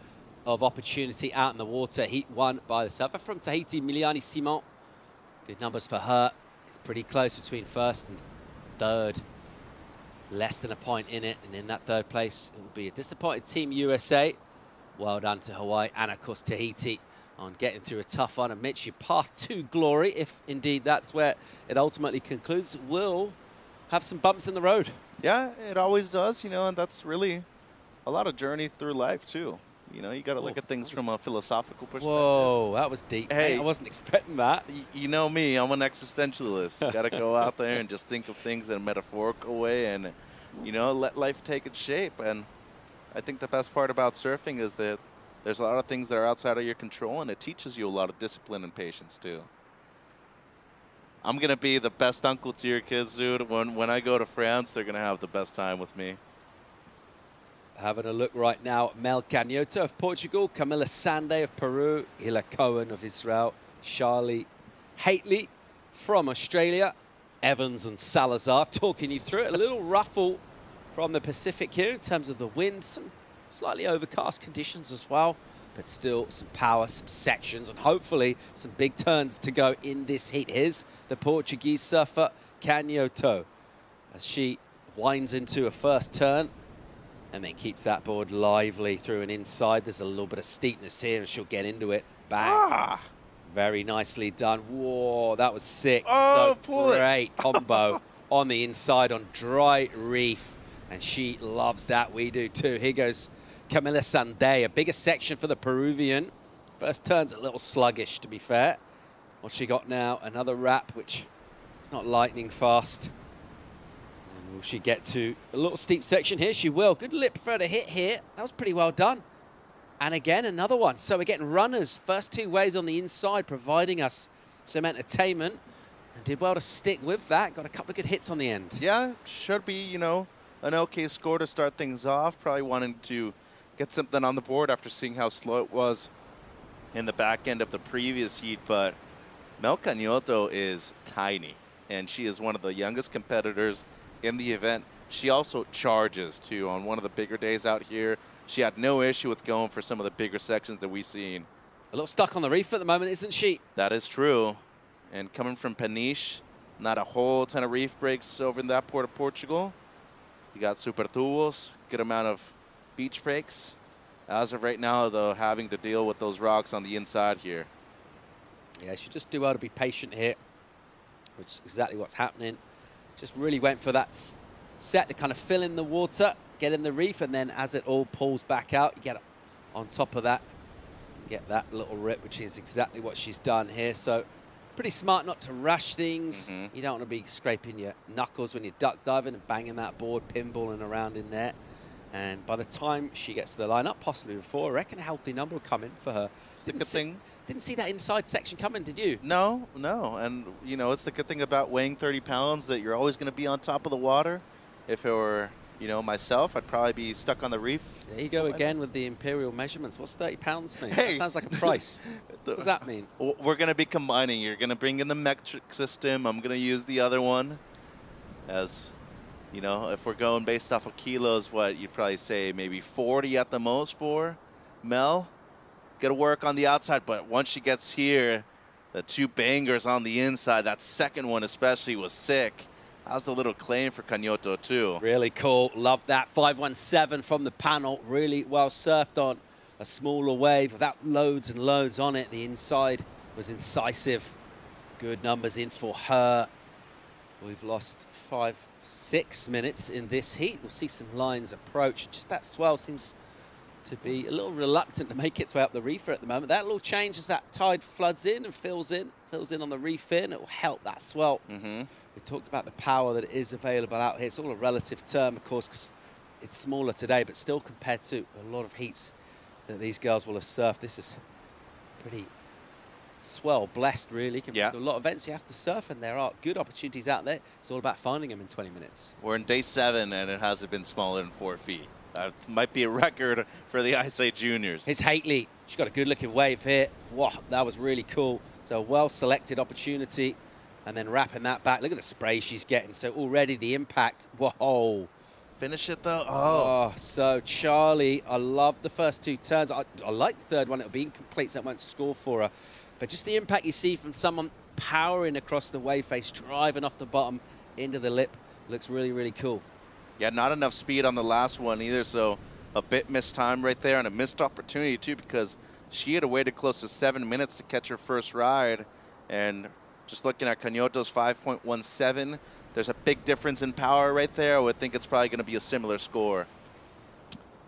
of opportunity out in the water. Heat won by the surfer from Tahiti, Miliani Simon. Good numbers for her. It's pretty close between first and third. Less than a point in it. And in that third place, it will be a disappointed Team USA. Well done to Hawaii and, of course, Tahiti on getting through a tough one. And Mitch, your path to glory, if indeed that's where it ultimately concludes, will have some bumps in the road. Yeah, it always does, and that's really a lot of journey through life, too. You know, you got to look at things from a philosophical perspective. Whoa, that was deep. Hey, I wasn't expecting that. You know me, I'm an existentialist. You got to go out there and just think of things in a metaphorical way and, you know, let life take its shape. And I think the best part about surfing is that there's a lot of things that are outside of your control, and it teaches you a lot of discipline and patience, too. I'm going to be the best uncle to your kids, dude. When I go to France, they're going to have the best time with me. Having a look right now at Mel Canhoto of Portugal, Camila Sande of Peru, Hila Cohen of Israel, Charlie Haitley from Australia, Evans and Salazar talking you through it. A little ruffle from the Pacific here in terms of the wind, some slightly overcast conditions as well, but still some power, some sections, and hopefully some big turns to go in this heat. Here's the Portuguese surfer, Canhoto, as she winds into a first turn and then keeps that board lively through and inside. There's a little bit of steepness here, and she'll get into it. Bang. Very nicely done. Whoa, that was sick. Oh, so pull great combo on the inside on dry reef, and she loves that. We do too. Here goes Camila Sande, a bigger section for the Peruvian. First turn's a little sluggish, to be fair. What she got now? Another wrap, which is not lightning fast. And will she get to a little steep section here? She will. Good lip for her to hit here. That was pretty well done. And again, another one. So we're getting runners. First two waves on the inside, providing us some entertainment. And did well to stick with that. Got a couple of good hits on the end. Yeah, should be, you know, an okay score to start things off. Probably wanting to get something on the board after seeing how slow it was in the back end of the previous heat. But Mel Canhoto is tiny, and she is one of the youngest competitors in the event. She also charges, too, on one of the bigger days out here. She had no issue with going for some of the bigger sections that we've seen. A little stuck on the reef at the moment, isn't she? That is true. And coming from Peniche, not a whole ton of reef breaks over in that port of Portugal. You got super tubos, good amount of beach breaks. As of right now, though, having to deal with those rocks on the inside here. Yeah, she just do well to be patient here, which is exactly what's happening. Just really went for that set to kind of fill in the water, get in the reef, and then as it all pulls back out, you get on top of that, get that little rip, which is exactly what she's done here. So pretty smart not to rush things. You don't want to be scraping your knuckles when you're duck diving and banging that board, pinballing around in there. And by the time she gets to the lineup, possibly before, I reckon a healthy number will come in for her. It's the good thing. Didn't see that inside section coming, did you? No. And, you know, it's the good thing about weighing 30 pounds that you're always going to be on top of the water. If it were, you know, myself, I'd probably be stuck on the reef. There you go again with the imperial measurements. What's 30 pounds mean? Hey. That sounds like a price. What does that mean? We're going to be combining. You're going to bring in the metric system. I'm going to use the other one. As, you know, if we're going based off of kilos, what you'd probably say maybe 40 at the most for Mel. Got to work on the outside, but once she gets here, the two bangers on the inside, that second one especially was sick. How's the little claim for Canhoto too? Really cool. Love that. 517 from the panel. Really well surfed on a smaller wave without loads and loads on it. The inside was incisive. Good numbers in for her. We've lost 5-6 minutes in this heat. We'll see some lines approach. Just that swell seems to be a little reluctant to make its way up the reef at the moment. That will change as that tide floods in and fills in on the reef here, and it will help that swell. We talked about the power that is available out here. It's all a relative term, of course, because it's smaller today, but still compared to a lot of heats that these girls will have surfed, this is pretty swell blessed, really, compared to a lot of events you have to surf, and there are good opportunities out there. It's all about finding them in 20 minutes. We're in day 7, and it hasn't been smaller than 4 feet. That might be a record for the ISA juniors. It's Haitley. She's got a good-looking wave here. Wow, that was really cool. So a well-selected opportunity, and then wrapping that back. Look at the spray she's getting. So already the impact. Whoa. Finish it, though. Oh, so Charlie, I love the first two turns. I like the third one. It'll be incomplete, so it won't score for her. But just the impact you see from someone powering across the wave face, driving off the bottom into the lip, looks really, really cool. Yeah, not enough speed on the last one either, so a bit missed time right there, and a missed opportunity too, because she had waited close to 7 minutes to catch her first ride. And just looking at Canhoto's 5.17, there's a big difference in power right there. I would think it's probably going to be a similar score.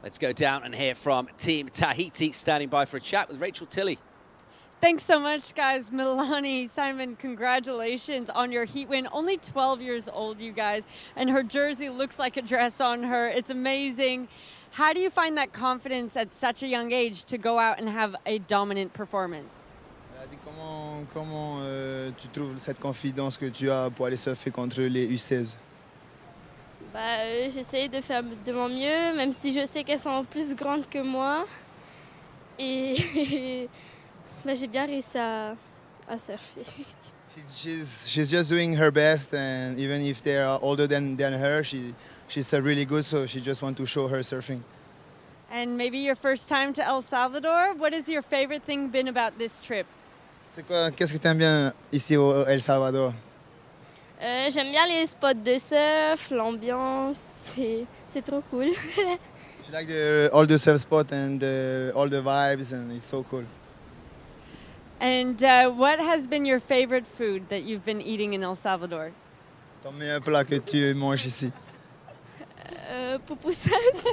Let's go down and hear from Team Tahiti, standing by for a chat with Rachel Tilley. Thanks so much, guys. Milani, Simon, congratulations on your heat win. Only 12 years old, you guys, and her jersey looks like a dress on her. It's amazing. How do you find that confidence at such a young age to go out and have a dominant performance? Comment tu trouves cette confidence que tu as pour aller surfer contre les U16? J'essaie de faire de mon mieux, même si je sais qu'elles sont plus grandes que moi. Et j'ai bien réussi à surfer. She's just doing her best, and even if they are older than her, she's really good, so she just wants to show her surfing. And maybe your first time to El Salvador. What has your favorite thing been about this trip? Qu'est-ce que tu aimes bien ici au El Salvador? J'aime bien les spots de surf, l'ambiance, c'est trop cool. She like all the surf spots and all the vibes, and it's so cool. And what has been your favorite food that you've been eating in El Salvador? Ton meilleur plat que tu manges ici? Pupusas.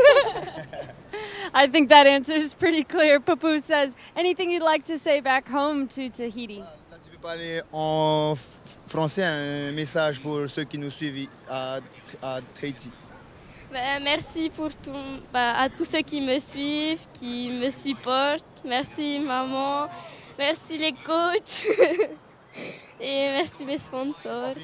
I think that answer is pretty clear. Pupusas. Anything you'd like to say back home to Tahiti? Tu peux parler en français, un message pour ceux qui nous suivent à Tahiti. Merci pour à tous ceux qui me suivent, qui me supportent. Merci maman, merci les coachs et merci mes sponsors.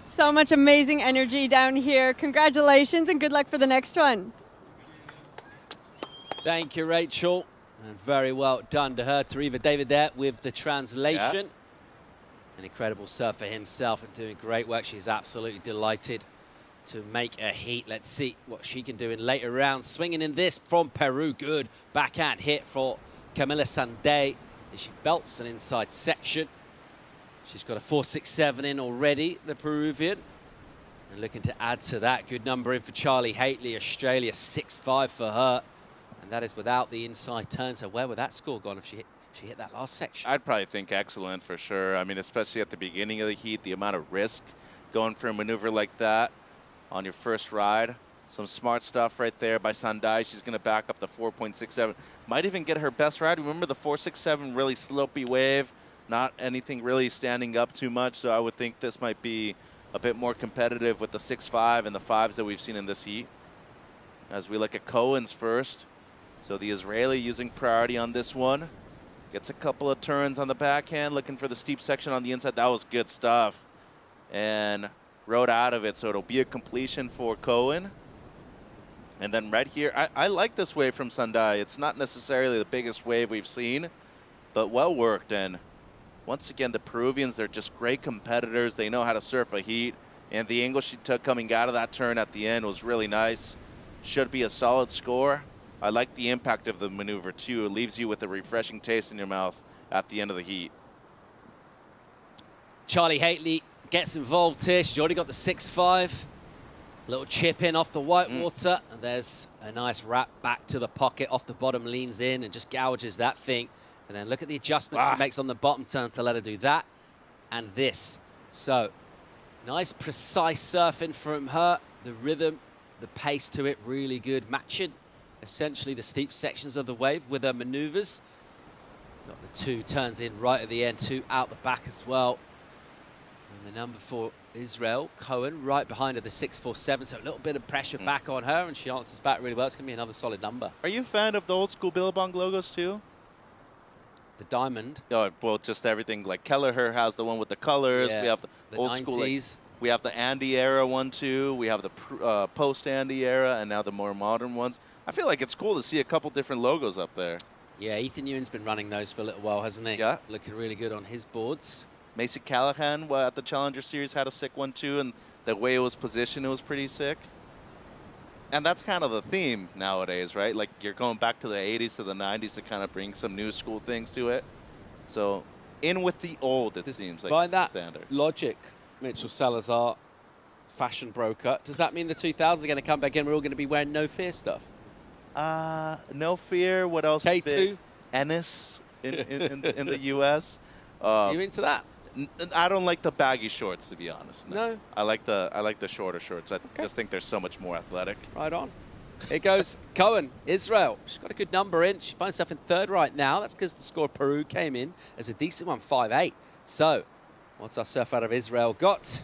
So much amazing energy down here. Congratulations and good luck for the next one. Thank you, Rachel. And very well done to her. Tariva David there with the translation. Yeah. An incredible surfer himself and doing great work. She's absolutely delighted to make a heat. Let's see what she can do in later rounds. Swinging in this from Peru. Good backhand hit for Camila Sandé. And she belts an inside section. She's got a 4.67 in already, the Peruvian. And looking to add to that. Good number in for Charlie Haitley, Australia, 6.5 for her. And that is without the inside turn. So where would that score gone if she hit that last section? I'd probably think excellent for sure. I mean, especially at the beginning of the heat, the amount of risk going for a maneuver like that on your first ride. Some smart stuff right there by Sandai. She's going to back up the 4.67. Might even get her best ride. Remember the 4.67, really slopey wave. Not anything really standing up too much, so I would think this might be a bit more competitive with the 6.5 and the 5s that we've seen in this heat. As we look at Cohen's first. So the Israeli using priority on this one. Gets a couple of turns on the backhand, looking for the steep section on the inside. That was good stuff. And rode out of it, so it'll be a completion for Cohen. And then right here, I like this wave from Sandai. It's not necessarily the biggest wave we've seen, but well worked. And once again, the Peruvians, they're just great competitors. They know how to surf a heat. And the angle she took coming out of that turn at the end was really nice. Should be a solid score. I like the impact of the maneuver, too. It leaves you with a refreshing taste in your mouth at the end of the heat. Charlie Haitley gets involved here. She's already got the 6.5. Little chip in off the white water. And there's a nice wrap back to the pocket. Off the bottom, leans in and just gouges that thing. And then look at the adjustment she makes on the bottom turn to let her do that and this. So nice, precise surfing from her. The rhythm, the pace to it, really good. Matching essentially the steep sections of the wave with her maneuvers. Got the 2 turns in right at the end, 2 out the back as well. And the number for Israel, Cohen, right behind her, the 6.47. So a little bit of pressure back on her, and she answers back really well. It's going to be another solid number. Are you a fan of the old school Billabong logos, too? The diamond. Oh, well, just everything. Like Kelleher has the one with the colors. Yeah, we have the old 90s. school. Like, we have the Andy era one, too. We have the post-Andy era, and now the more modern ones. I feel like it's cool to see a couple different logos up there. Yeah, Ethan Ewan's been running those for a little while, hasn't he? Yeah. Looking really good on his boards. Macy Callahan at the Challenger Series had a sick one, too, and the way it was positioned, it was pretty sick. And that's kind of the theme nowadays, right? Like, you're going back to the 80s to the 90s to kind of bring some new school things to it. So, in with the old, it seems like by that standard. Logic, Mitchell Salazar, fashion broker, does that mean the 2000s are going to come back in? We're all going to be wearing No Fear stuff? No Fear. What else? K2? Ennis in the U.S. You into that? I don't like the baggy shorts, to be honest. No? I like the shorter shorts. I just think they're so much more athletic. Right on. Here goes Cohen, Israel. She's got a good number in. She finds herself in third right now. That's because the score of Peru came in as a decent one, 5-8. So, what's our surf out of Israel got?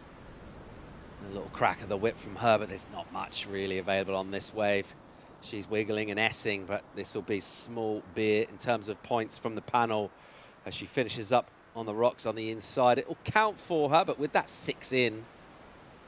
A little crack of the whip from her, but there's not much really available on this wave. She's wiggling and S-ing, but this will be small beer in terms of points from the panel as she finishes up on the rocks on the inside. It will count for her, but with that 6 in,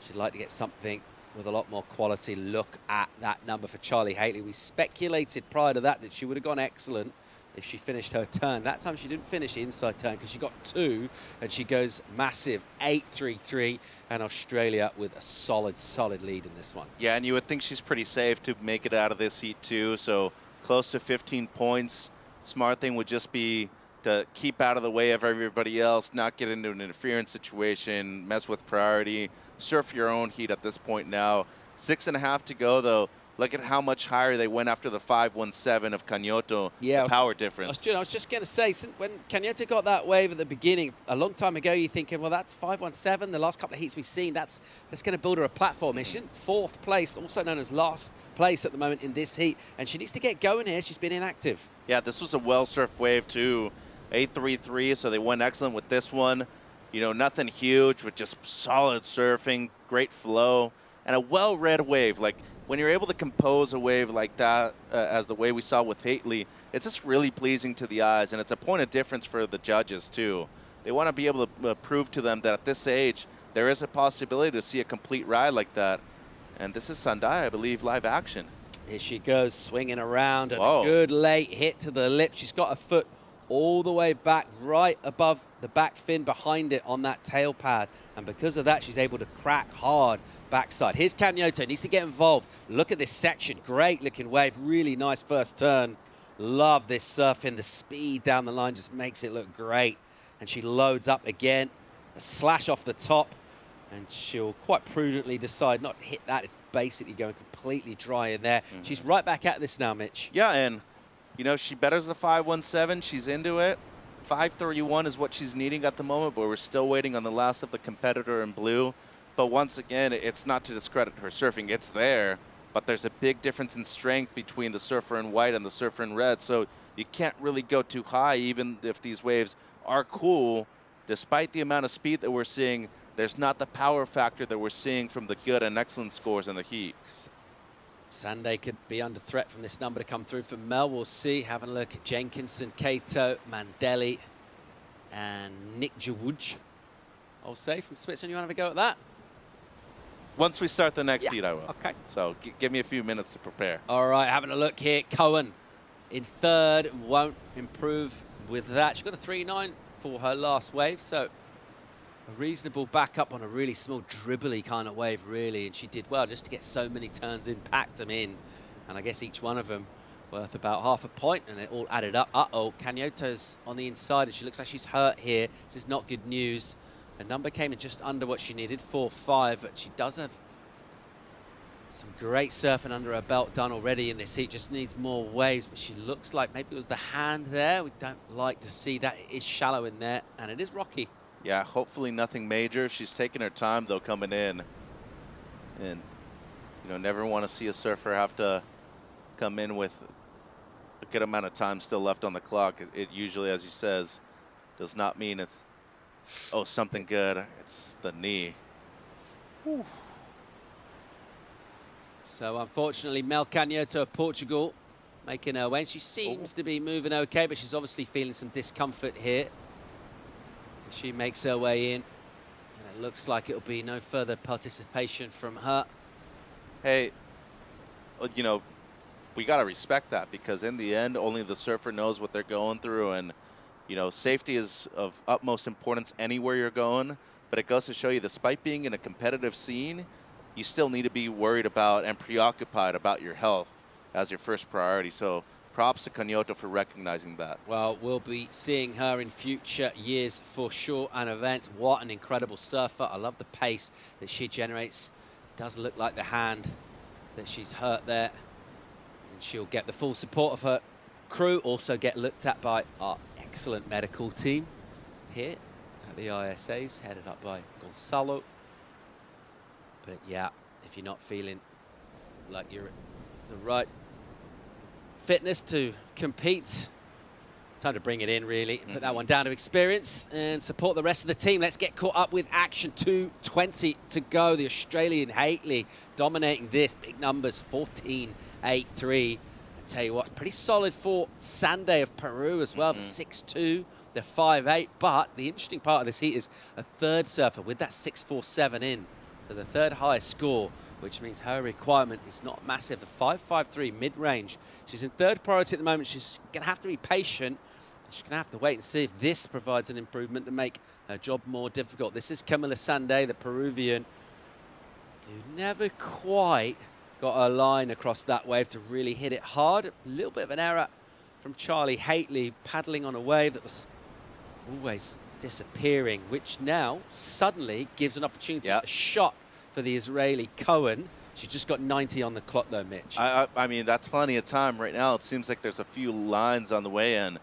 she'd like to get something with a lot more quality. Look at that number for Charlie Haley. We speculated prior to that she would have gone excellent if she finished her turn. That time she didn't finish the inside turn because she got 2, and she goes massive 8-3-3, and Australia with a solid lead in this one. Yeah, and you would think she's pretty safe to make it out of this heat too. So close to 15 points. Smart thing would just be to keep out of the way of everybody else, not get into an interference situation, mess with priority, surf your own heat at this point now. 6.5 to go though. Look at how much higher they went after the 5.17 of Cañoto. Yeah, the power difference. I was just going to say, when Cañoto got that wave at the beginning, a long time ago, you're thinking, well, that's 5.17. The last couple of heats we've seen, that's going to build her a platform. She's in 4th place, also known as last place at the moment in this heat, and she needs to get going here. She's been inactive. Yeah, this was a well-surfed wave too. 8-3-3, so they went excellent with this one. You know, nothing huge, but just solid surfing, great flow, and a well-read wave. Like, when you're able to compose a wave like that, as the way we saw with Haley, it's just really pleasing to the eyes, and it's a point of difference for the judges, too. They want to be able to prove to them that at this age, there is a possibility to see a complete ride like that. And this is Sandai, I believe, live action. Here she goes, swinging around, and Whoa. a good late hit to the lip. She's got her foot all the way back, right above the back fin behind it on that tail pad. And because of that, she's able to crack hard backside. Here's Cañoto, needs to get involved. Look at this section, great looking wave, really nice first turn. Love this surfing, the speed down the line just makes it look great. And she loads up again, a slash off the top, and she'll quite prudently decide not to hit that. It's basically going completely dry in there. She's right back at this now, Mitch. Yeah, and, you know, she betters the 5.17. She's into it. 5.31 is what she's needing at the moment, but we're still waiting on the last of the competitor in blue. But once again, it's not to discredit her surfing. It's there, but there's a big difference in strength between the surfer in white and the surfer in red. So you can't really go too high, even if these waves are cool. Despite the amount of speed that we're seeing, there's not the power factor that we're seeing from the good and excellent scores in the heat. Sunday could be under threat from this number to come through for Mel. We'll see. Having a look at Jenkinson, Kato, Mandeli, and Nick Jawuj. I'll say from Switzerland, you want to have a go at that? Once we start the next heat, I will. Okay. So give me a few minutes to prepare. All right, having a look here. Cohen in third, won't improve with that. She got a 3.9 for her last wave, so a reasonable backup on a really small dribbly kind of wave, really. And she did well just to get so many turns in, packed them in. And I guess each one of them worth about half a point, and it all added up. Uh-oh, Cañoto's on the inside, and she looks like she's hurt here. This is not good news. The number came in just under what she needed, 4.5, but she does have some great surfing under her belt done already in this heat. Just needs more waves, but she looks like maybe it was the hand there. We don't like to see that. It is shallow in there, and it is rocky. Yeah, hopefully nothing major. She's taking her time, though, coming in. And, you know, never want to see a surfer have to come in with a good amount of time still left on the clock. It usually, as he says, does not mean it's, oh, something good. It's the knee. Whew. So, unfortunately, Mel Cañoto of Portugal making her way. She seems to be moving okay, but she's obviously feeling some discomfort here. She makes her way in, and it looks like it'll be no further participation from her. Hey, you know, we got to respect that, because in the end, only the surfer knows what they're going through. And, you know, safety is of utmost importance anywhere you're going. But it goes to show you, despite being in a competitive scene, you still need to be worried about and preoccupied about your health as your first priority. So props to Cañoto for recognizing that. Well, we'll be seeing her in future years for sure and events. What an incredible surfer. I love the pace that she generates. It does look like the hand that she's hurt there. And she'll get the full support of her crew, also get looked at by our excellent medical team here at the ISAs, headed up by Gonzalo. But yeah, if you're not feeling like you're the right fitness to compete. Time to bring it in, really. Put that one down to experience and support the rest of the team. Let's get caught up with action. 2:20 to go. The Australian Haitley dominating this. Big numbers, 14.83. I tell you what, pretty solid for Sunday of Peru as well. The 6.2, the 5.8. But the interesting part of this heat is a third surfer with that 6.47 in. So the third highest score, which means her requirement is not massive. The 5.53 mid-range. She's in third priority at the moment. She's going to have to be patient. She's going to have to wait and see if this provides an improvement to make her job more difficult. This is Camila Sande, the Peruvian, who never quite got a line across that wave to really hit it hard. A little bit of an error from Charlie Haitley, paddling on a wave that was always disappearing, which now suddenly gives an opportunity, a shot for the Israeli Cohen. She's just got 90 on the clock though, Mitch. I mean, that's plenty of time right now. It seems like there's a few lines on the way in.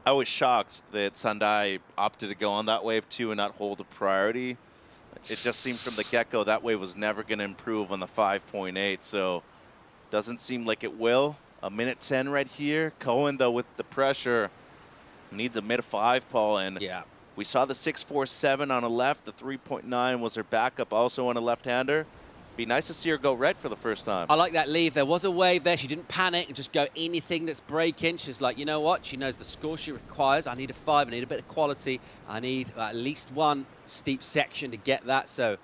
I was shocked that Sandai opted to go on that wave too and not hold a priority. It just seemed from the get-go that wave was never going to improve on the 5.8, so doesn't seem like it will. A minute 10 right here. Cohen, though, with the pressure, needs a mid-5, Paul, and we saw the 6.47 on a left. The 3.9 was her backup, also on a left-hander. Be nice to see her go red for the first time. I like that leave. There was a wave there. She didn't panic and just go anything that's breaking. She's like, you know what? She knows the score she requires. I need a 5. I need a bit of quality. I need at least one steep section to get that. So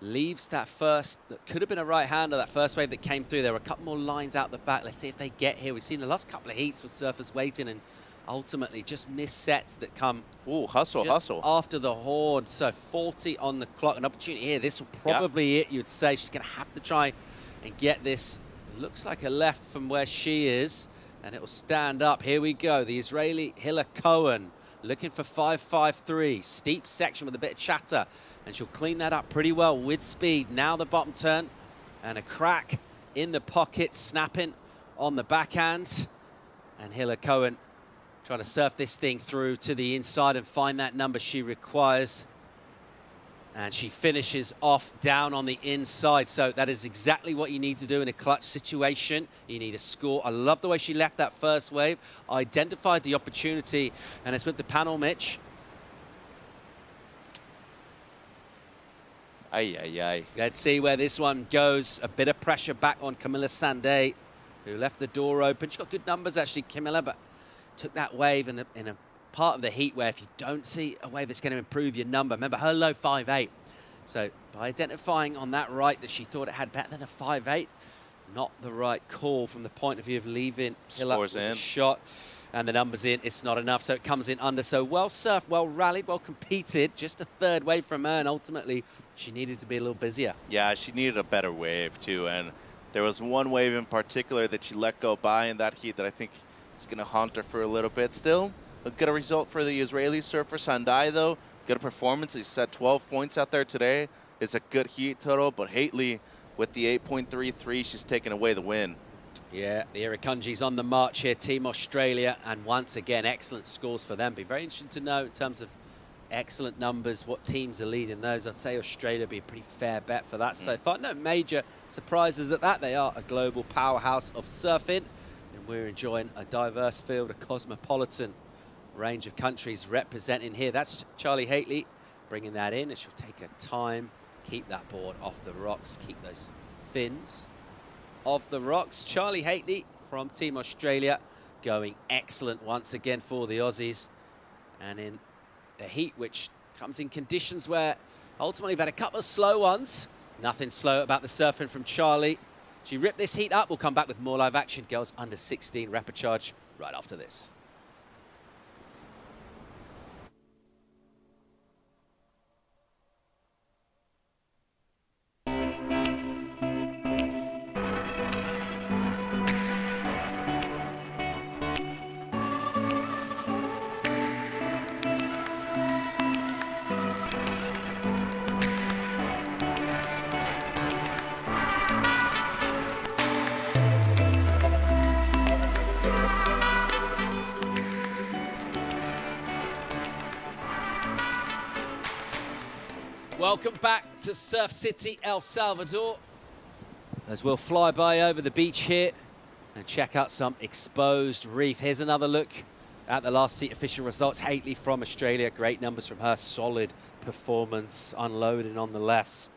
leaves that first. That could have been a right-hander, that first wave that came through. There were a couple more lines out the back. Let's see if they get here. We've seen the last couple of heats with surfers waiting and ultimately just missed sets that come hustle after the horn. So 40 on the clock, an opportunity here. This will probably it, you'd say. She's going to have to try and get this. Looks like a left from where she is, and it will stand up. Here we go. The Israeli Hilla Cohen looking for 5.53. Steep section with a bit of chatter, and she'll clean that up pretty well with speed. Now the bottom turn and a crack in the pocket, snapping on the backhand. And Hilla Cohen trying to surf this thing through to the inside and find that number she requires. And she finishes off down on the inside. So that is exactly what you need to do in a clutch situation. You need a score. I love the way she left that first wave, identified the opportunity, and it's with the panel, Mitch. Let's see where this one goes. A bit of pressure back on Camila Sande, who left the door open. She's got good numbers, actually, Camila, but took that wave in a part of the heat where if you don't see a wave that's going to improve your number, remember her low 5.8. So by identifying on that right that she thought it had better than a 5.8, not the right call from the point of view of leaving Scores in. Shot. And the numbers in, it's not enough, so it comes in under. So well surfed, well rallied, well competed. Just a third wave from her, and ultimately she needed to be a little busier. Yeah, she needed a better wave too, and there was one wave in particular that she let go by in that heat that I think is going to haunt her for a little bit. Still, a good result for the Israeli surfer. Sandai, though, good performance. He set 12 points out there today. It's a good heat total, but Haitley with the 8.33, she's taking away the win. Yeah, the Irakunji's on the march here, Team Australia, and once again, excellent scores for them. Be very interesting to know in terms of excellent numbers, what teams are leading those. I'd say Australia would be a pretty fair bet for that so far. No major surprises at that. They are a global powerhouse of surfing, and we're enjoying a diverse field, a cosmopolitan range of countries representing here. That's Charlie Haitley bringing that in, and she'll take her time, keep that board off the rocks, keep those fins off the rocks. Charlie Haitley from Team Australia going excellent once again for the Aussies, and in a heat which comes in conditions where ultimately we've had a couple of slow ones. Nothing slow about the surfing from Charlie. She ripped this heat up. We'll come back with more live action. Girls under 16 rapid charge right after this. Welcome back to Surf City, El Salvador. as we'll fly by over the beach here and check out some exposed reef. Here's another look at the last heat official results. Haitley from Australia, great numbers from her, solid performance, unloading on the lefts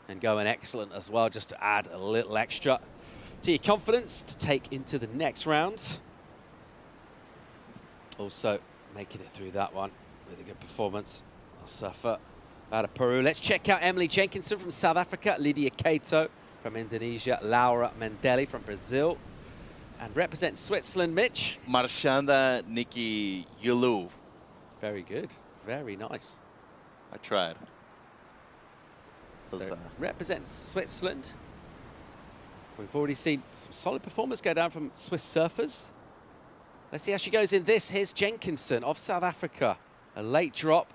and going excellent as well, just to add a little extra to your confidence to take into the next round. Also making it through that one with a good performance. Surfer out of Peru. Let's check out Emily Jenkinson from South Africa, Lydia Cato from Indonesia, Laura Mandeli from Brazil, and represent Switzerland, Mitch. Marchanda Nikki Yulu. Very good. Very nice. I tried. So represents Switzerland. We've already seen some solid performance go down from Swiss surfers. Let's see how she goes in this. Here's Jenkinson of South Africa. A late drop,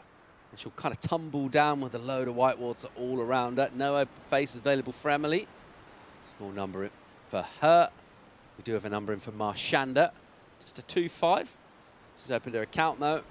and she'll kind of tumble down with a load of white water all around her. No open face available for Emily. Small number for her. We do have a number in for Marchanda. Just a 2.5. She's opened her account though.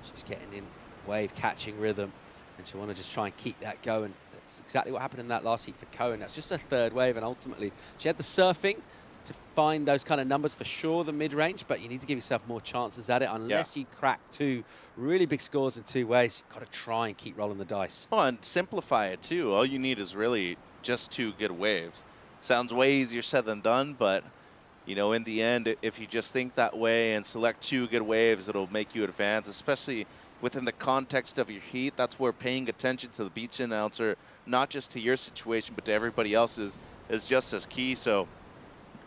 She's getting in wave catching rhythm, and she'll want to just try and keep that going. That's exactly what happened in that last heat for Cohen. That's just a third wave, and ultimately she had the surfing to find those kind of numbers for sure, the mid-range, but you need to give yourself more chances at it. Unless you crack two really big scores in 2 ways, you've got to try and keep rolling the dice. Oh, and simplify it too. All you need is really just 2 good waves. Sounds way easier said than done, but you know, in the end, if you just think that way and select 2 good waves, it'll make you advance, especially within the context of your heat. That's where paying attention to the beach announcer, not just to your situation, but to everybody else's, is just as key. So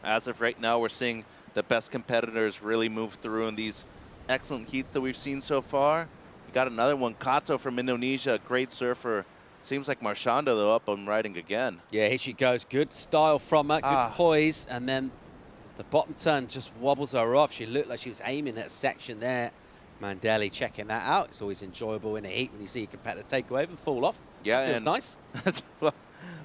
as of right now, we're seeing the best competitors really move through in these excellent heats that we've seen so far. We got another one, Kato from Indonesia, a great surfer. Seems like Marchanda, though, up on riding again. Yeah, here she goes. Good style from her, good poise, and then the bottom turn just wobbles her off. She looked like she was aiming at a section there. Mandeli checking that out. It's always enjoyable in a heat when you see a competitor take a wave and fall off. Yeah, it's nice.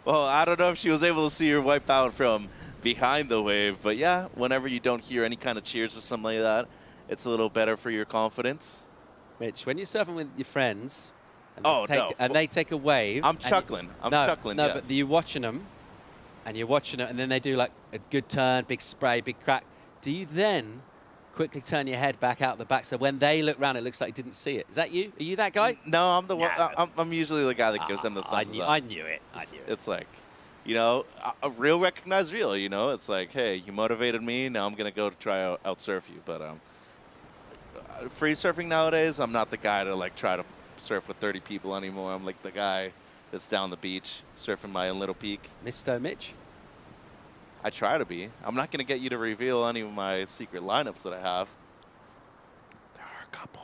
Well, I don't know if she was able to see her wipe out from behind the wave, but yeah, whenever you don't hear any kind of cheers or something like that, it's a little better for your confidence. Mitch, when you're surfing with your friends, and they take a wave, I'm chuckling. No, yes. but you're watching them, and then they do like a good turn, big spray, big crack. Do you then quickly turn your head back out the back, so when they look around, it looks like you didn't see it? Is that you? Are you that guy? No, I'm the one. I'm usually the guy that gives them the thumbs up. I knew it. It's like, you know, a real recognize real. You know, it's like, hey, you motivated me. Now I'm gonna go to try out surf you. But free surfing nowadays, I'm not the guy to like try to surf with 30 people anymore. I'm like the guy that's down the beach surfing my own little peak. Misto Mitch. I try to be. I'm not going to get you to reveal any of my secret lineups that I have. There are a couple.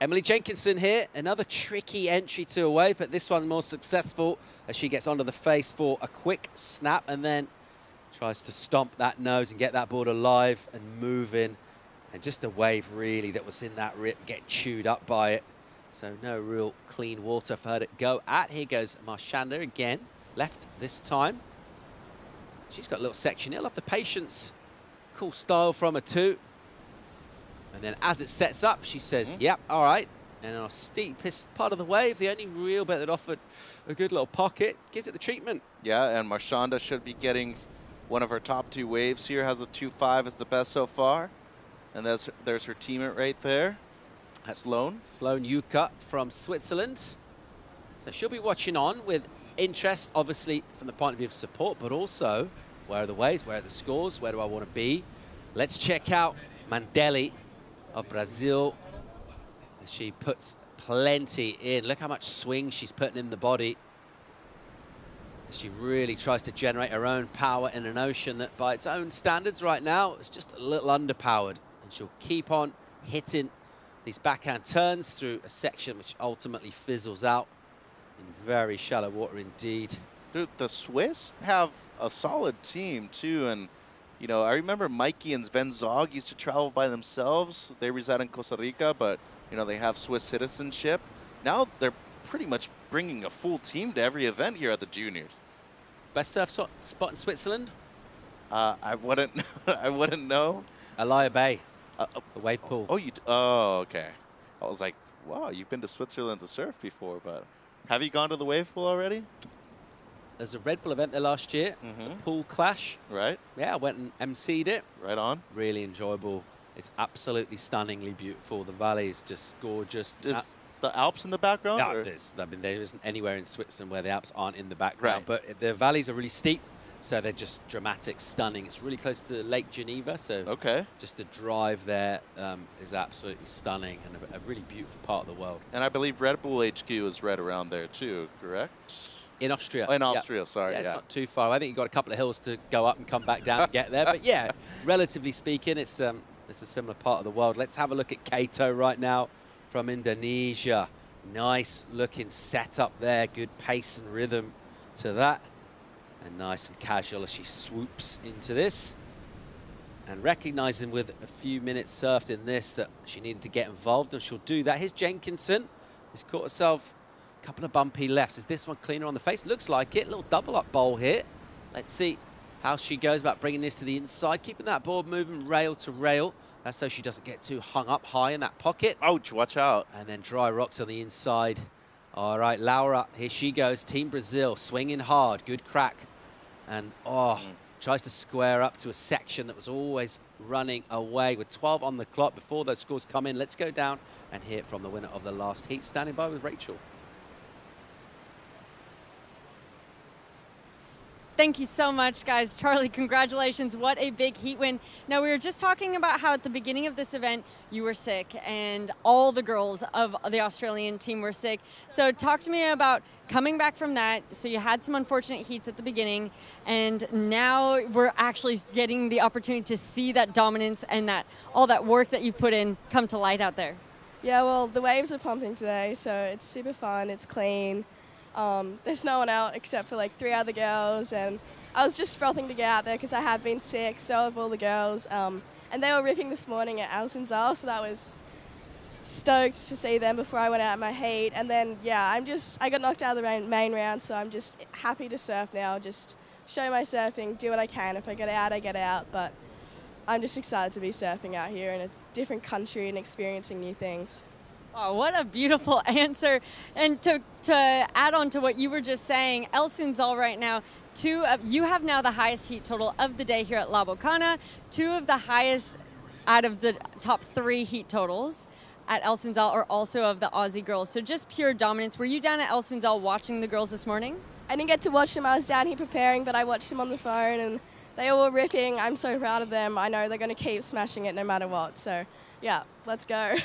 Emily Jenkinson here. Another tricky entry to a wave, but this one more successful as she gets onto the face for a quick snap and then tries to stomp that nose and get that board alive and moving. And just a wave, really, that was in that rip, get chewed up by it. So no real clean water for her to go at. Here goes Marchanda again. Left this time. She's got a little section. He'll have the patience. Cool style from her too. And then as it sets up, she says, yep, all right. And on a steepest part of the wave, the only real bit that offered a good little pocket, gives it the treatment. Yeah, and Marchanda should be getting one of her top 2 waves here. Has a 2.5 as the best so far. And there's her teammate right there. That's Sloan Yuka from Switzerland. So she'll be watching on with interest, obviously, from the point of view of support, but also where are the waves, where are the scores, where do I want to be? Let's check out Mandeli of Brazil. She puts plenty in. Look how much swing she's putting in the body. She really tries to generate her own power in an ocean that, by its own standards right now, is just a little underpowered. And she'll keep on hitting these backhand turns through a section which ultimately fizzles out in very shallow water indeed. Dude, the Swiss have a solid team too, and you know, I remember Mikey and Sven Zog used to travel by themselves. They reside in Costa Rica, but you know, they have Swiss citizenship. Now they're pretty much bringing a full team to every event here at the juniors. Best surf spot in Switzerland? I wouldn't know. Alaya Bay, the wave pool. Oh, okay. I was like, wow, you've been to Switzerland to surf before, but have you gone to the wave pool already? There's a Red Bull event there last year, the Pool Clash. Right. Yeah, I went and emceed it. Right on. Really enjoyable. It's absolutely stunningly beautiful. The valley is just gorgeous. Is the Alps in the background? Yeah, there isn't anywhere in Switzerland where the Alps aren't in the background. But the valleys are really steep, so they're just dramatic, stunning. It's really close to Lake Geneva, so just the drive there is absolutely stunning and a really beautiful part of the world. And I believe Red Bull HQ is right around there too, correct? In Austria. Oh, in Austria, sorry. Yeah, it's not too far. I think you've got a couple of hills to go up and come back down and get there. But yeah, relatively speaking, it's a similar part of the world. Let's have a look at Kato right now from Indonesia. Nice looking setup there. Good pace and rhythm to that. And nice and casual as she swoops into this. And recognizing with a few minutes surfed in this that she needed to get involved, and she'll do that. Here's Jenkinson, who's caught herself a couple of bumpy lefts. Is this one cleaner on the face? Looks like it. Little double up bowl here. Let's see how she goes about bringing this to the inside, keeping that board moving rail to rail. That's so she doesn't get too hung up high in that pocket. Ouch, watch out. And then dry rocks on the inside. All right, Laura, here she goes. Team Brazil, swinging hard, good crack. And, tries to square up to a section that was always running away with 12 on the clock before those scores come in. Let's go down and hear from the winner of the last heat. Standing by with Rachel. Thank you so much, guys. Charlie, congratulations. What a big heat win. Now, we were just talking about how at the beginning of this event, you were sick and all the girls of the Australian team were sick. So talk to me about coming back from that. So you had some unfortunate heats at the beginning, and now we're actually getting the opportunity to see that dominance and that all that work that you put in come to light out there. Yeah, well, the waves are pumping today, so it's super fun, it's clean. There's no one out except for like 3 other girls, and I was just frothing to get out there because I have been sick, so have all the girls. And they were ripping this morning at ISAsurfing, so that was stoked to see them before I went out in my heat. And then, yeah, I got knocked out of the main round, so I'm just happy to surf now, just show my surfing, do what I can. If I get out, I get out, but I'm just excited to be surfing out here in a different country and experiencing new things. Oh, what a beautiful answer. And to add on to what you were just saying, El Sunzal right now, you have now the highest heat total of the day here at La Bocana, 2 of the highest out of the top 3 heat totals at El Sunzal are also of the Aussie girls. So just pure dominance. Were you down at El Sunzal watching the girls this morning? I didn't get to watch them. I was down here preparing, but I watched them on the phone and they all were ripping. I'm so proud of them. I know they're going to keep smashing it no matter what. So, yeah, let's go.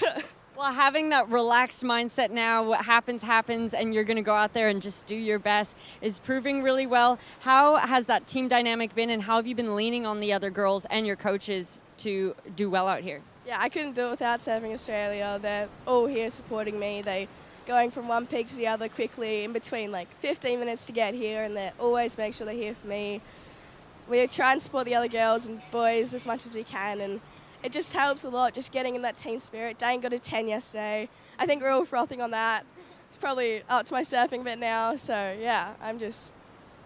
Well, having that relaxed mindset now, what happens, happens, and you're going to go out there and just do your best is proving really well. How has that team dynamic been, and how have you been leaning on the other girls and your coaches to do well out here? Yeah, I couldn't do it without Surfing Australia. They're all here supporting me. They going from one peak to the other quickly in between like 15 minutes to get here, and they always make sure they're here for me. We try and support the other girls and boys as much as we can, and it just helps a lot, just getting in that team spirit. Dane got a 10 yesterday. I think we're all frothing on that. It's probably up to my surfing bit now. So, yeah,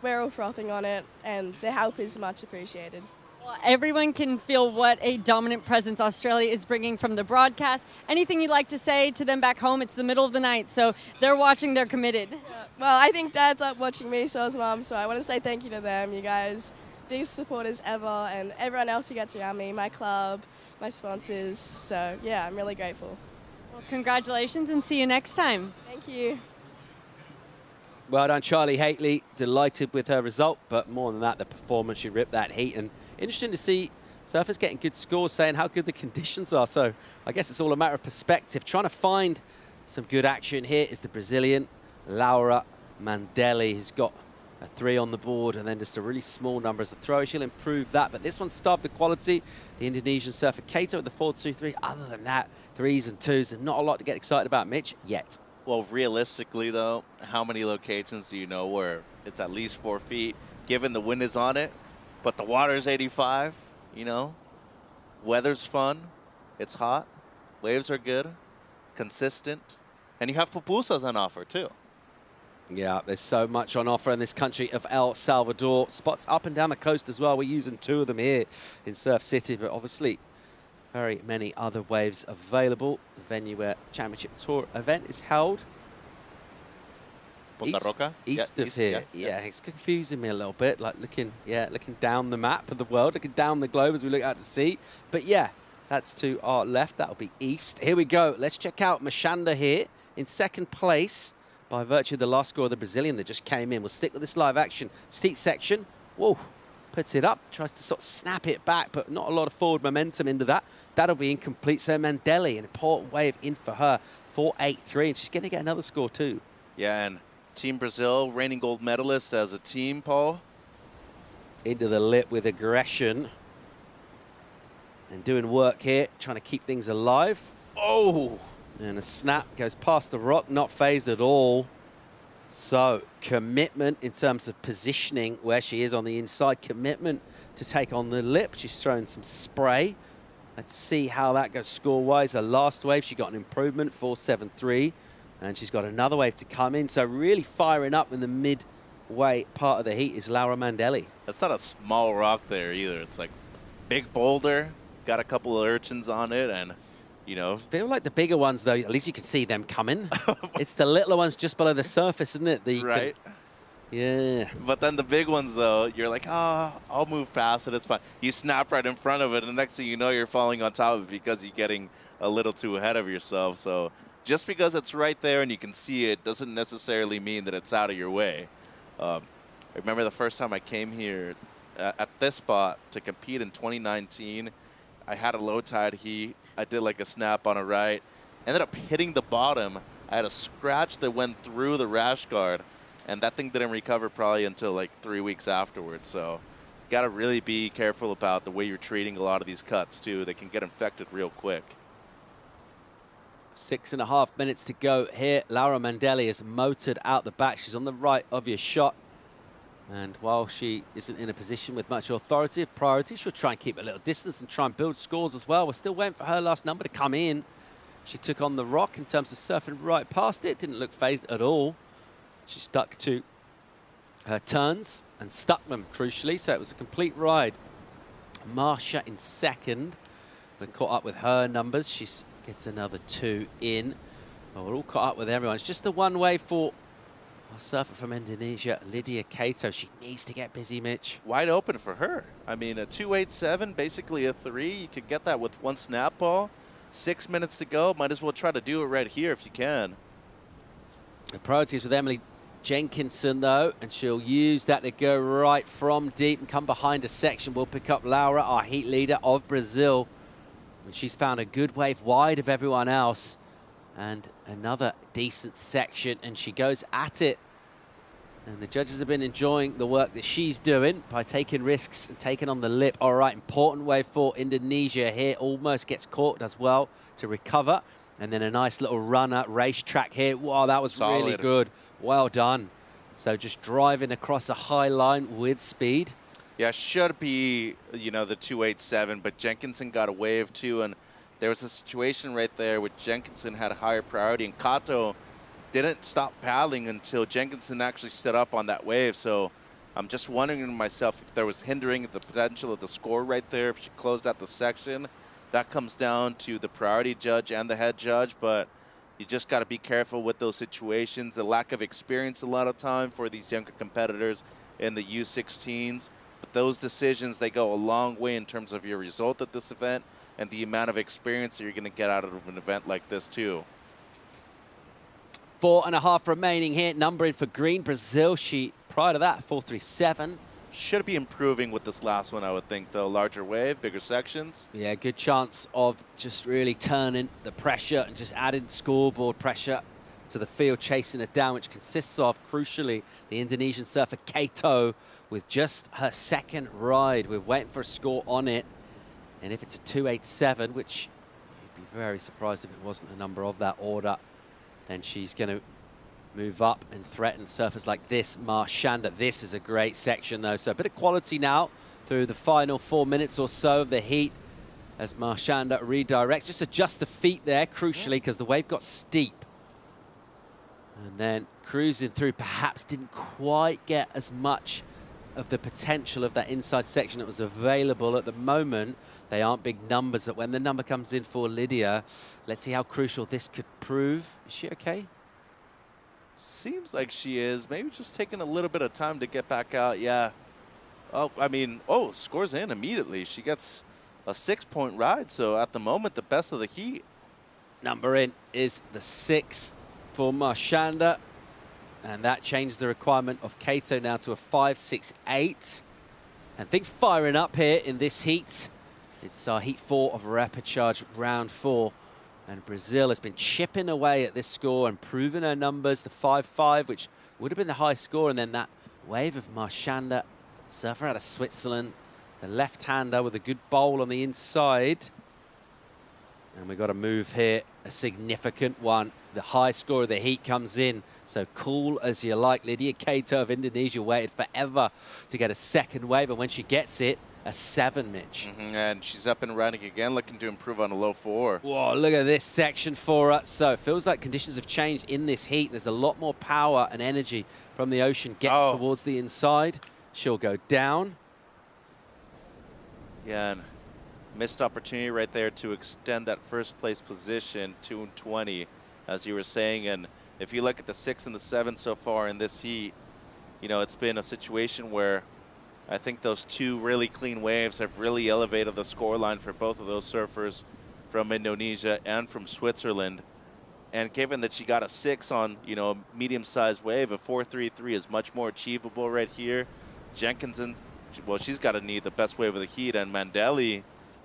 we're all frothing on it, and the help is much appreciated. Well, everyone can feel what a dominant presence Australia is bringing from the broadcast. Anything you'd like to say to them back home? It's the middle of the night, so they're watching, they're committed. Yeah. Well, I think Dad's up watching me, so is Mum, so I want to say thank you to them, you guys. Biggest supporters ever, and everyone else who gets around me, my club, my sponsors. So, yeah, I'm really grateful. Well, congratulations, and see you next time. Thank you. Well done, Charlie Haitley. Delighted with her result, but more than that, the performance. She ripped that heat, and interesting to see surfers getting good scores, saying how good the conditions are. So I guess it's all a matter of perspective. Trying to find some good action here is the Brazilian Laura Mandelli, who's got a 3 on the board, and then just a really small number as a throw. She'll improve that, but this one starved the quality. The Indonesian surfer Kato with the 4.23. Other than that, 3s and 2s, and not a lot to get excited about, Mitch, yet. Well, realistically, though, how many locations do you know where it's at least 4 feet, given the wind is on it, but the water's 85, you know? Weather's fun. It's hot. Waves are good, consistent, and you have pupusas on offer, too. Yeah, there's so much on offer in this country of El Salvador. Spots up and down the coast as well. We're using 2 of them here in Surf City, but obviously very many other waves available. The venue where Championship Tour event is held. Punta Roca? East of here. Yeah, it's confusing me a little bit, like looking down the map of the world, looking down the globe as we look out to sea. But yeah, that's to our left. That'll be east. Here we go. Let's check out Mashanda here in second place by virtue of the last score of the Brazilian that just came in. We'll stick with this live action. Steep section. Whoa. Puts it up. Tries to sort of snap it back, but not a lot of forward momentum into that. That'll be incomplete. So Mandeli, an important wave in for her. 4.83, and she's going to get another score too. Yeah, and Team Brazil, reigning gold medalist as a team, Paul. Into the lip with aggression. And doing work here, trying to keep things alive. Oh! And a snap goes past the rock, not phased at all. So, commitment in terms of positioning where she is on the inside. Commitment to take on the lip. She's throwing some spray. Let's see how that goes score-wise. Her last wave, she got an improvement, 4.73. And she's got another wave to come in. So really firing up in the midway part of the heat is Laura Mandeli. That's not a small rock there either. It's like big boulder, got a couple of urchins on it, and, you know. Feel like the bigger ones, though, at least you can see them coming. It's the littler ones just below the surface, isn't it? Right. Yeah. But then the big ones, though, you're like, oh, I'll move past it. It's fine. You snap right in front of it, and the next thing you know, you're falling on top of it because you're getting a little too ahead of yourself. So just because it's right there and you can see it doesn't necessarily mean that it's out of your way. I remember the first time I came here at this spot to compete in 2019. I had a low tide heat. I did like a snap on a right. Ended up hitting the bottom. I had a scratch that went through the rash guard. And that thing didn't recover probably until like 3 weeks afterwards. So you got to really be careful about the way you're treating a lot of these cuts, too. They can get infected real quick. 6.5 minutes to go here. Laura Mandeli is motored out the back. She's on the right of your shot. And while she isn't in a position with much authoritative priority, she'll try and keep a little distance and try and build scores as well. We're still waiting for her last number to come in. She took on the rock in terms of surfing right past it. Didn't look phased at all. She stuck to her turns and stuck them, crucially, so it was a complete ride. Marsha in second. Then caught up with her numbers. She gets another 2 in. Well, we're all caught up with everyone. It's just the one way for our surfer from Indonesia, Lydia Kato. She needs to get busy, Mitch. Wide open for her. I mean, a 2.87, basically a 3. You could get that with one snap ball. 6 minutes to go. Might as well try to do it right here if you can. The priority is with Emily Jenkinson, though, and she'll use that to go right from deep and come behind a section. We'll pick up Laura, our heat leader of Brazil. And she's found a good wave wide of everyone else. And another decent section, and she goes at it. And the judges have been enjoying the work that she's doing by taking risks and taking on the lip. All right, important wave for Indonesia here. Almost gets caught as well to recover. And then a nice little runner racetrack here. Wow, that was solid. Really good. Well done. So just driving across a high line with speed. Yeah, should be, you know, the 2.87, but Jenkinson got a wave too, and there was a situation right there where Jenkinson had a higher priority, and Kato didn't stop paddling until Jenkinson actually stood up on that wave. So I'm just wondering to myself if there was hindering the potential of the score right there, if she closed out the section. That comes down to the priority judge and the head judge, but you just got to be careful with those situations. A lack of experience a lot of time for these younger competitors in the U16s. But those decisions, they go a long way in terms of your result at this event and the amount of experience that you're going to get out of an event like this, too. 4.5 remaining here. Numbering for Green Brazil. She, prior to that, 4.37. Should be improving with this last one, I would think, though. Larger wave, bigger sections. Yeah, good chance of just really turning the pressure and just adding scoreboard pressure to the field, chasing it down, which consists of, crucially, the Indonesian surfer Kato with just her second ride. We're waiting for a score on it. And if it's a 2.87, which you'd be very surprised if it wasn't a number of that order, then she's going to move up and threaten surfers like this. Marchanda, this is a great section though. So a bit of quality now through the final 4 minutes or so of the heat as Marchanda redirects. Just adjust the feet there, crucially, because the wave got steep. And then cruising through, perhaps didn't quite get as much of the potential of that inside section that was available at the moment. They aren't big numbers, but when the number comes in for Lydia, let's see how crucial this could prove. Is she okay? Seems like she is. Maybe just taking a little bit of time to get back out. Yeah. Oh, I mean, scores in immediately. She gets a 6-point ride. So at the moment, the best of the heat. Number in is the 6 for Marchanda. And that changed the requirement of Kato now to a 5.68. And things firing up here in this heat. It's our heat 4 of Rapid Charge round 4. And Brazil has been chipping away at this score and proving her numbers, the 5.5, which would have been the high score. And then that wave of Marchanda, surfer out of Switzerland, the left-hander with a good bowl on the inside. And we've got a move here, a significant one. The high score of the heat comes in. So cool as you like. Lydia Kato of Indonesia waited forever to get a second wave. And when she gets it, a 7, Mitch. And she's up and running again, looking to improve on a low 4. Whoa, look at this section for her. So it feels like conditions have changed in this heat. There's a lot more power and energy from the ocean getting towards the inside. She'll go down. Yeah, and missed opportunity right there to extend that first place position, 2:20, as you were saying. And if you look at the 6 and the 7 so far in this heat, you know, it's been a situation where I think those 2 really clean waves have really elevated the scoreline for both of those surfers from Indonesia and from Switzerland. And given that she got a 6 on, you know, a medium-sized wave, a 4.33 is much more achievable right here. Jenkinson, well, she's got to need the best wave of the heat. And Mandeli,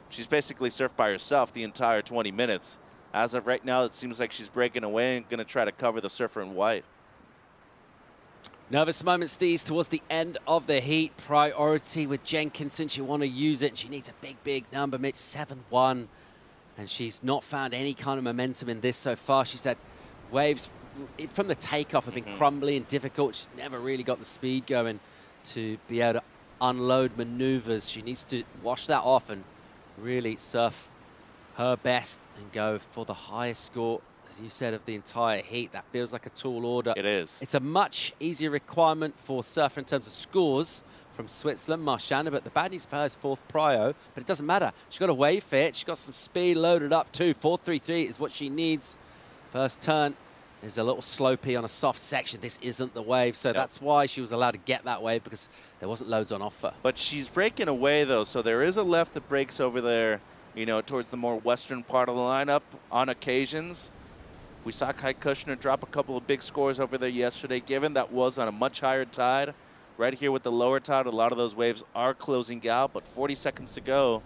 she's basically surfed by herself the entire 20 minutes. As of right now, it seems like she's breaking away and going to try to cover the surfer in white. Nervous moments these towards the end of the heat. Priority with Jenkinson. She want to use it. She needs a big, big number. Mitch, 7-1. And she's not found any kind of momentum in this so far. She's had waves from the takeoff have been crumbly and difficult. She's never really got the speed going to be able to unload maneuvers. She needs to wash that off and really surf her best and go for the highest score, as you said, of the entire heat. That feels like a tall order. It is. It's a much easier requirement for surfer in terms of scores from Switzerland, Marchanda, but the bad news for her is 4th prio, but it doesn't matter. She's got a wave fit. She's got some speed loaded up too. 4.33 is what she needs. First turn is a little slopey on a soft section. This isn't the wave, so that's why she was allowed to get that wave, because there wasn't loads on offer. But she's breaking away, though, so there is a left that breaks over there, you know, towards the more western part of the lineup on occasions. We saw Kai Kushner drop a couple of big scores over there yesterday, given that was on a much higher tide. Right here with the lower tide, a lot of those waves are closing out, but 40 seconds to go.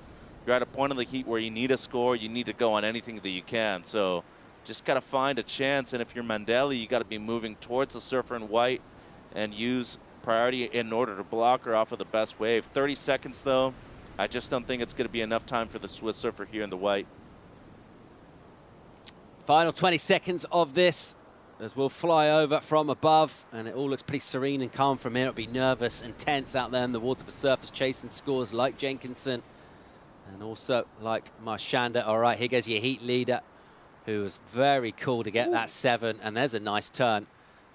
You're at a point of the heat where you need a score. You need to go on anything that you can. So just got to find a chance. And if you're Mandeli, you got to be moving towards the surfer in white and use priority in order to block her off of the best wave. 30 seconds, though. I just don't think it's going to be enough time for the Swiss surfer here in the white. Final 20 seconds of this as we'll fly over from above, and it all looks pretty serene and calm from here. It'll be nervous and tense out there in the water for surfers chasing scores like Jenkinson and also like Marchanda. All right, here goes your heat leader, who was very cool to get that 7, and there's a nice turn.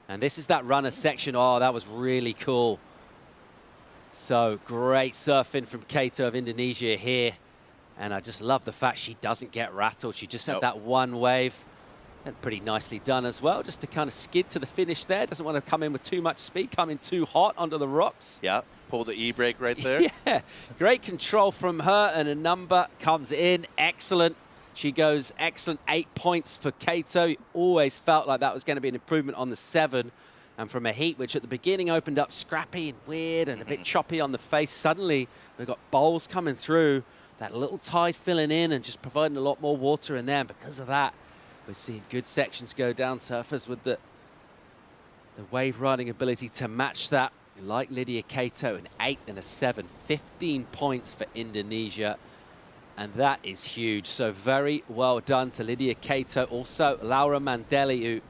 And this is that runner section. Oh, that was really cool. So great surfing from Kato of Indonesia here. And I just love the fact she doesn't get rattled. She just had that one wave. And pretty nicely done as well, just to kind of skid to the finish there. Doesn't want to come in with too much speed, come in too hot onto the rocks. Yeah, pull the E-brake right there. Yeah, great control from her, and a number comes in. Excellent. She goes excellent. 8 points for Kato. You always felt like that was going to be an improvement on the 7. And from a heat, which at the beginning opened up scrappy and weird and a bit choppy on the face, suddenly we've got bowls coming through, that little tide filling in and just providing a lot more water in there. And because of that, we're seeing good sections go down, surfers with the wave riding ability to match that, like Lydia Kato, an 8 and a 7, 15 points for Indonesia, and that is huge. So very well done to Lydia Kato. Also Laura Mandeli, who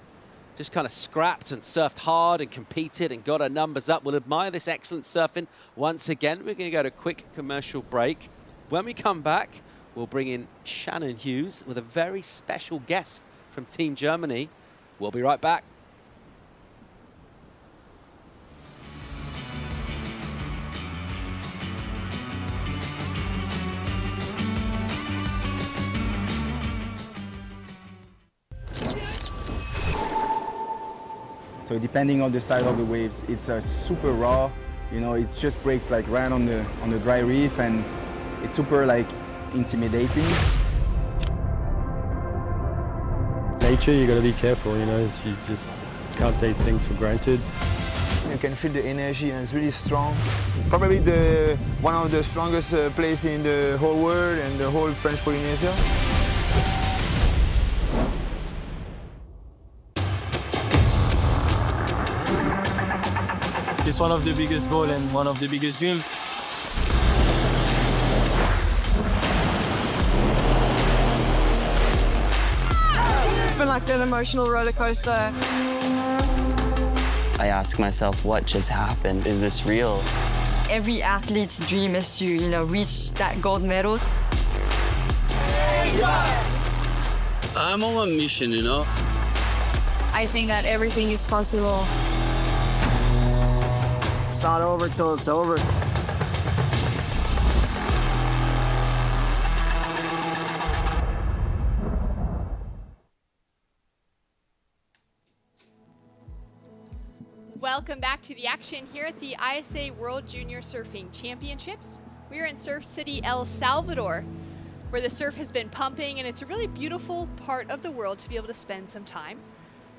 just kind of scrapped and surfed hard and competed and got her numbers up. We'll admire this excellent surfing once again. We're going to go to a quick commercial break. When we come back, we'll bring in Shannon Hughes with a very special guest from Team Germany. We'll be right back. So depending on the side of the waves, it's super raw. You know, it just breaks like right on the dry reef, and it's super like intimidating. Nature, you got to be careful, you know, you just can't take things for granted. You can feel the energy, and it's really strong. It's probably one of the strongest places in the whole world and the whole French Polynesia. It's one of the biggest goals and one of the biggest dreams. It's been like an emotional roller coaster. I ask myself, what just happened? Is this real? Every athlete's dream is to, reach that gold medal. I'm on a mission, you know. I think that everything is possible. It's not over till it's over. Welcome back to the action here at the ISA World Junior Surfing Championships. We are in Surf City, El Salvador, where the surf has been pumping, and it's a really beautiful part of the world to be able to spend some time.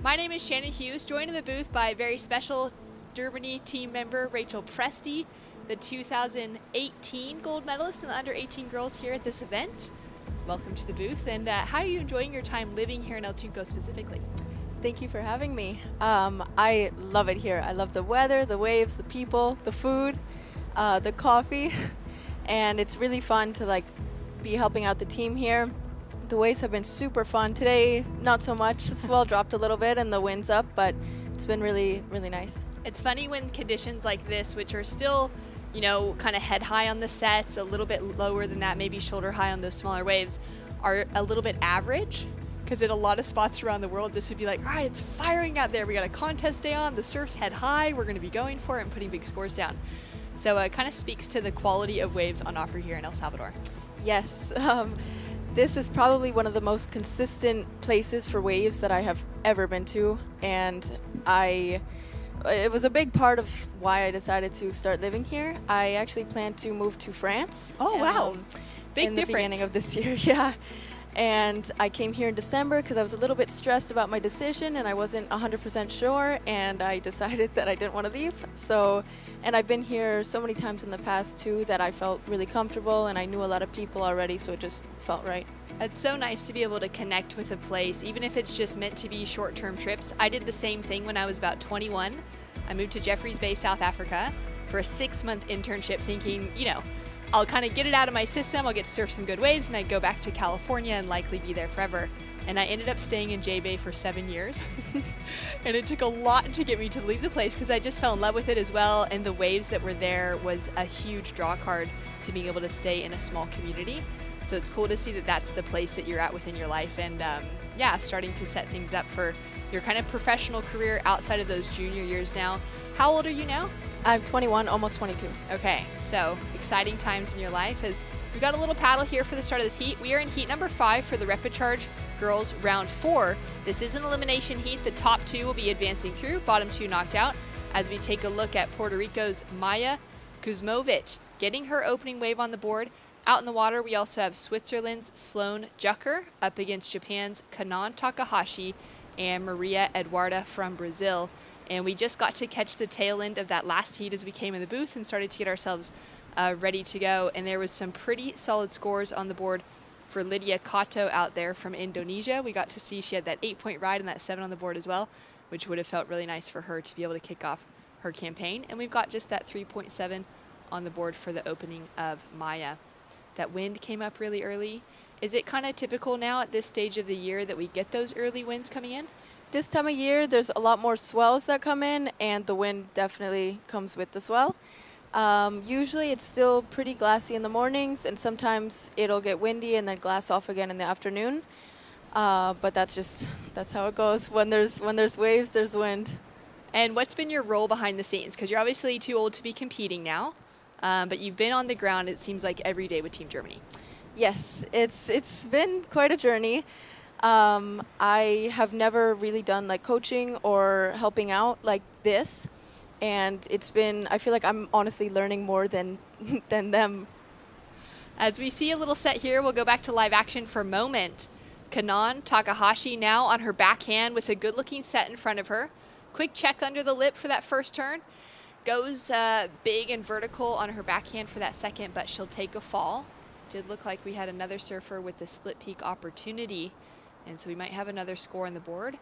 My name is Shannon Hughes, joined in the booth by a very special Germany team member, Rachel Presti, the 2018 gold medalist in the under-18 girls here at this event. Welcome to the booth, and how are you enjoying your time living here in El Tunco specifically? Thank you for having me. I love it here. I love the weather, the waves, the people, the food, the coffee, and it's really fun to be helping out the team here. The waves have been super fun. Today, not so much. The swell dropped a little bit and the wind's up, but it's been really, really nice. It's funny when conditions like this, which are still, kind of head high on the sets, a little bit lower than that, maybe shoulder high on those smaller waves, are a little bit average. Because in a lot of spots around the world, this would be like, all right, it's firing out there. We got a contest day on, the surf's head high. We're going to be going for it and putting big scores down. So it kind of speaks to the quality of waves on offer here in El Salvador. Yes. This is probably one of the most consistent places for waves that I have ever been to. And it was a big part of why I decided to start living here. I actually planned to move to France. Oh, wow. Big in difference. The beginning of this year, yeah. And I came here in December because I was a little bit stressed about my decision and I wasn't 100% sure, and I decided that I didn't want to leave. And I've been here so many times in the past too that I felt really comfortable, and I knew a lot of people already, so it just felt right. It's so nice to be able to connect with a place, even if it's just meant to be short-term trips. I did the same thing when I was about 21. I moved to Jeffreys Bay, South Africa for a 6-month internship thinking, I'll kind of get it out of my system, I'll get to surf some good waves, and I'd go back to California and likely be there forever. And I ended up staying in J-Bay for 7 years. And it took a lot to get me to leave the place because I just fell in love with it as well, and the waves that were there was a huge draw card to being able to stay in a small community. So it's cool to see that that's the place that you're at within your life, and starting to set things up for your kind of professional career outside of those junior years now. How old are you now? I'm 21, almost 22. Okay, so exciting times in your life as we got a little paddle here for the start of this heat. We are in heat number 5 for the Rapid Charge Girls Round 4. This is an elimination heat. The top 2 will be advancing through, bottom 2 knocked out, as we take a look at Puerto Rico's Maya Kuzmovic getting her opening wave on the board. Out in the water, we also have Switzerland's Sloane Jucker up against Japan's Kanan Takahashi and Maria Eduarda from Brazil. And we just got to catch the tail end of that last heat as we came in the booth and started to get ourselves ready to go. And there was some pretty solid scores on the board for Lydia Kato out there from Indonesia. We got to see she had that 8-point ride and that 7 on the board as well, which would have felt really nice for her to be able to kick off her campaign. And we've got just that 3.7 on the board for the opening of Maya. That wind came up really early. Is it kind of typical now at this stage of the year that we get those early winds coming in? This time of year, there's a lot more swells that come in, and the wind definitely comes with the swell. Usually it's still pretty glassy in the mornings, and sometimes it'll get windy and then glass off again in the afternoon. But that's how it goes. When there's waves, there's wind. And what's been your role behind the scenes? Because you're obviously too old to be competing now, but you've been on the ground, it seems like, every day with Team Germany. Yes, it's been quite a journey. I have never really done like coaching or helping out like this. And it's been, I feel like I'm honestly learning more than them. As we see a little set here, we'll go back to live action for a moment. Kanan Takahashi now on her backhand with a good looking set in front of her. Quick check under the lip for that first turn. Goes big and vertical on her backhand for that second, but she'll take a fall. Did look like we had another surfer with the split peak opportunity, and so we might have another score on the board.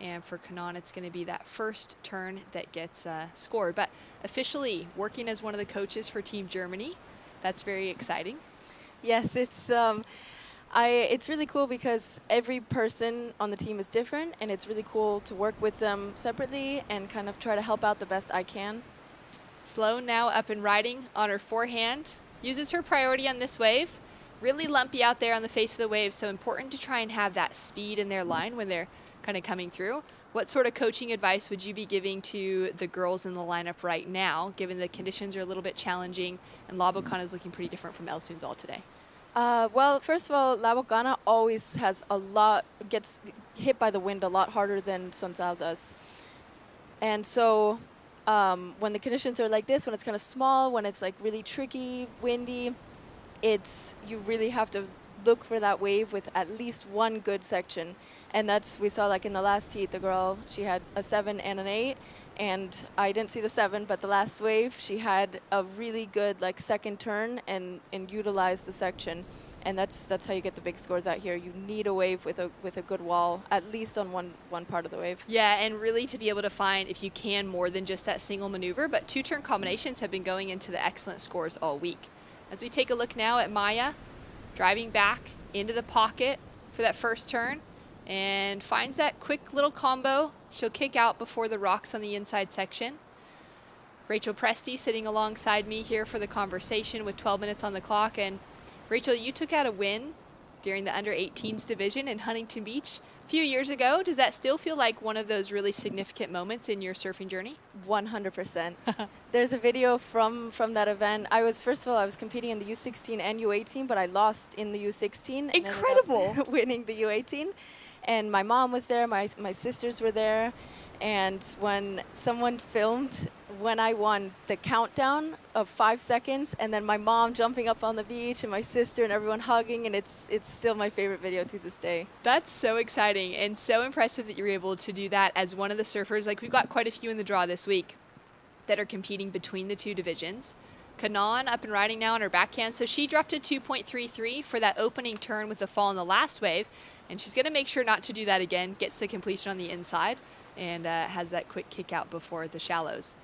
And for Kanan, it's going to be that first turn that gets scored. But officially working as one of the coaches for Team Germany, that's very exciting. Yes, it's really cool because every person on the team is different, and it's really cool to work with them separately and kind of try to help out the best I can. Sloan now up and riding on her forehand. Uses her priority on this wave. Really lumpy out there on the face of the wave, so important to try and have that speed in their line when they're kind of coming through. What sort of coaching advice would you be giving to the girls in the lineup right now, given the conditions are a little bit challenging and La Bocana is looking pretty different from El Sunzal today? Well, first of all, La Bocana always gets hit by the wind a lot harder than Sunzal does. And so when the conditions are like this, when it's kind of small, when it's like really tricky, windy, you really have to look for that wave with at least one good section. And we saw like in the last heat, the girl, she had a 7 and an 8. And I didn't see the 7, but the last wave, she had a really good like second turn and utilized the section. And that's how you get the big scores out here. You need a wave with a good wall, at least on one part of the wave. Yeah, and really to be able to find, if you can, more than just that single maneuver. But 2-turn combinations have been going into the excellent scores all week. As we take a look now at Maya, driving back into the pocket for that first turn and finds that quick little combo. She'll kick out before the rocks on the inside section. Rachel Presti sitting alongside me here for the conversation with 12 minutes on the clock. And Rachel, you took out a win during the under-18s division in Huntington Beach a few years ago. Does that still feel like one of those really significant moments in your surfing journey? 100%. There's a video from that event. First of all, I was competing in the U16 and U18, but I lost in the U16. Incredible. And winning the U18. And my mom was there, my sisters were there. And when someone filmed when I won the countdown of 5 seconds, and then my mom jumping up on the beach and my sister and everyone hugging, and it's still my favorite video to this day. That's so exciting and so impressive that you're able to do that as one of the surfers. Like, we've got quite a few in the draw this week that are competing between the two divisions. Kanan up and riding now on her backhand. So she dropped a 2.33 for that opening turn with the fall in the last wave. And she's going to make sure not to do that again. Gets the completion on the inside and has that quick kick out before the shallows.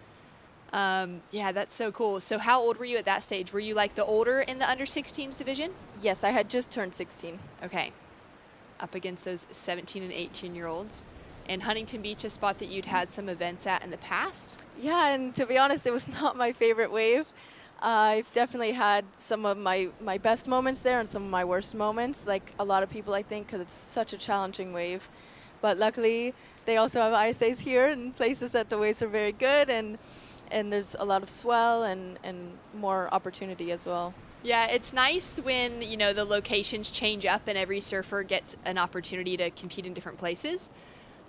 Yeah, that's so cool. So how old were you at that stage? Were you like the older in the under 16s division? Yes, I had just turned 16. Okay. Up against those 17 and 18-year-olds. And Huntington Beach, a spot that you'd had some events at in the past? Yeah, and to be honest, it was not my favorite wave. I've definitely had some of my best moments there and some of my worst moments, like a lot of people, I think, because it's such a challenging wave. But luckily, they also have ISAs here in places that the waves are very good, and there's a lot of swell and more opportunity as well. Yeah, it's nice when, you know, the locations change up and every surfer gets an opportunity to compete in different places.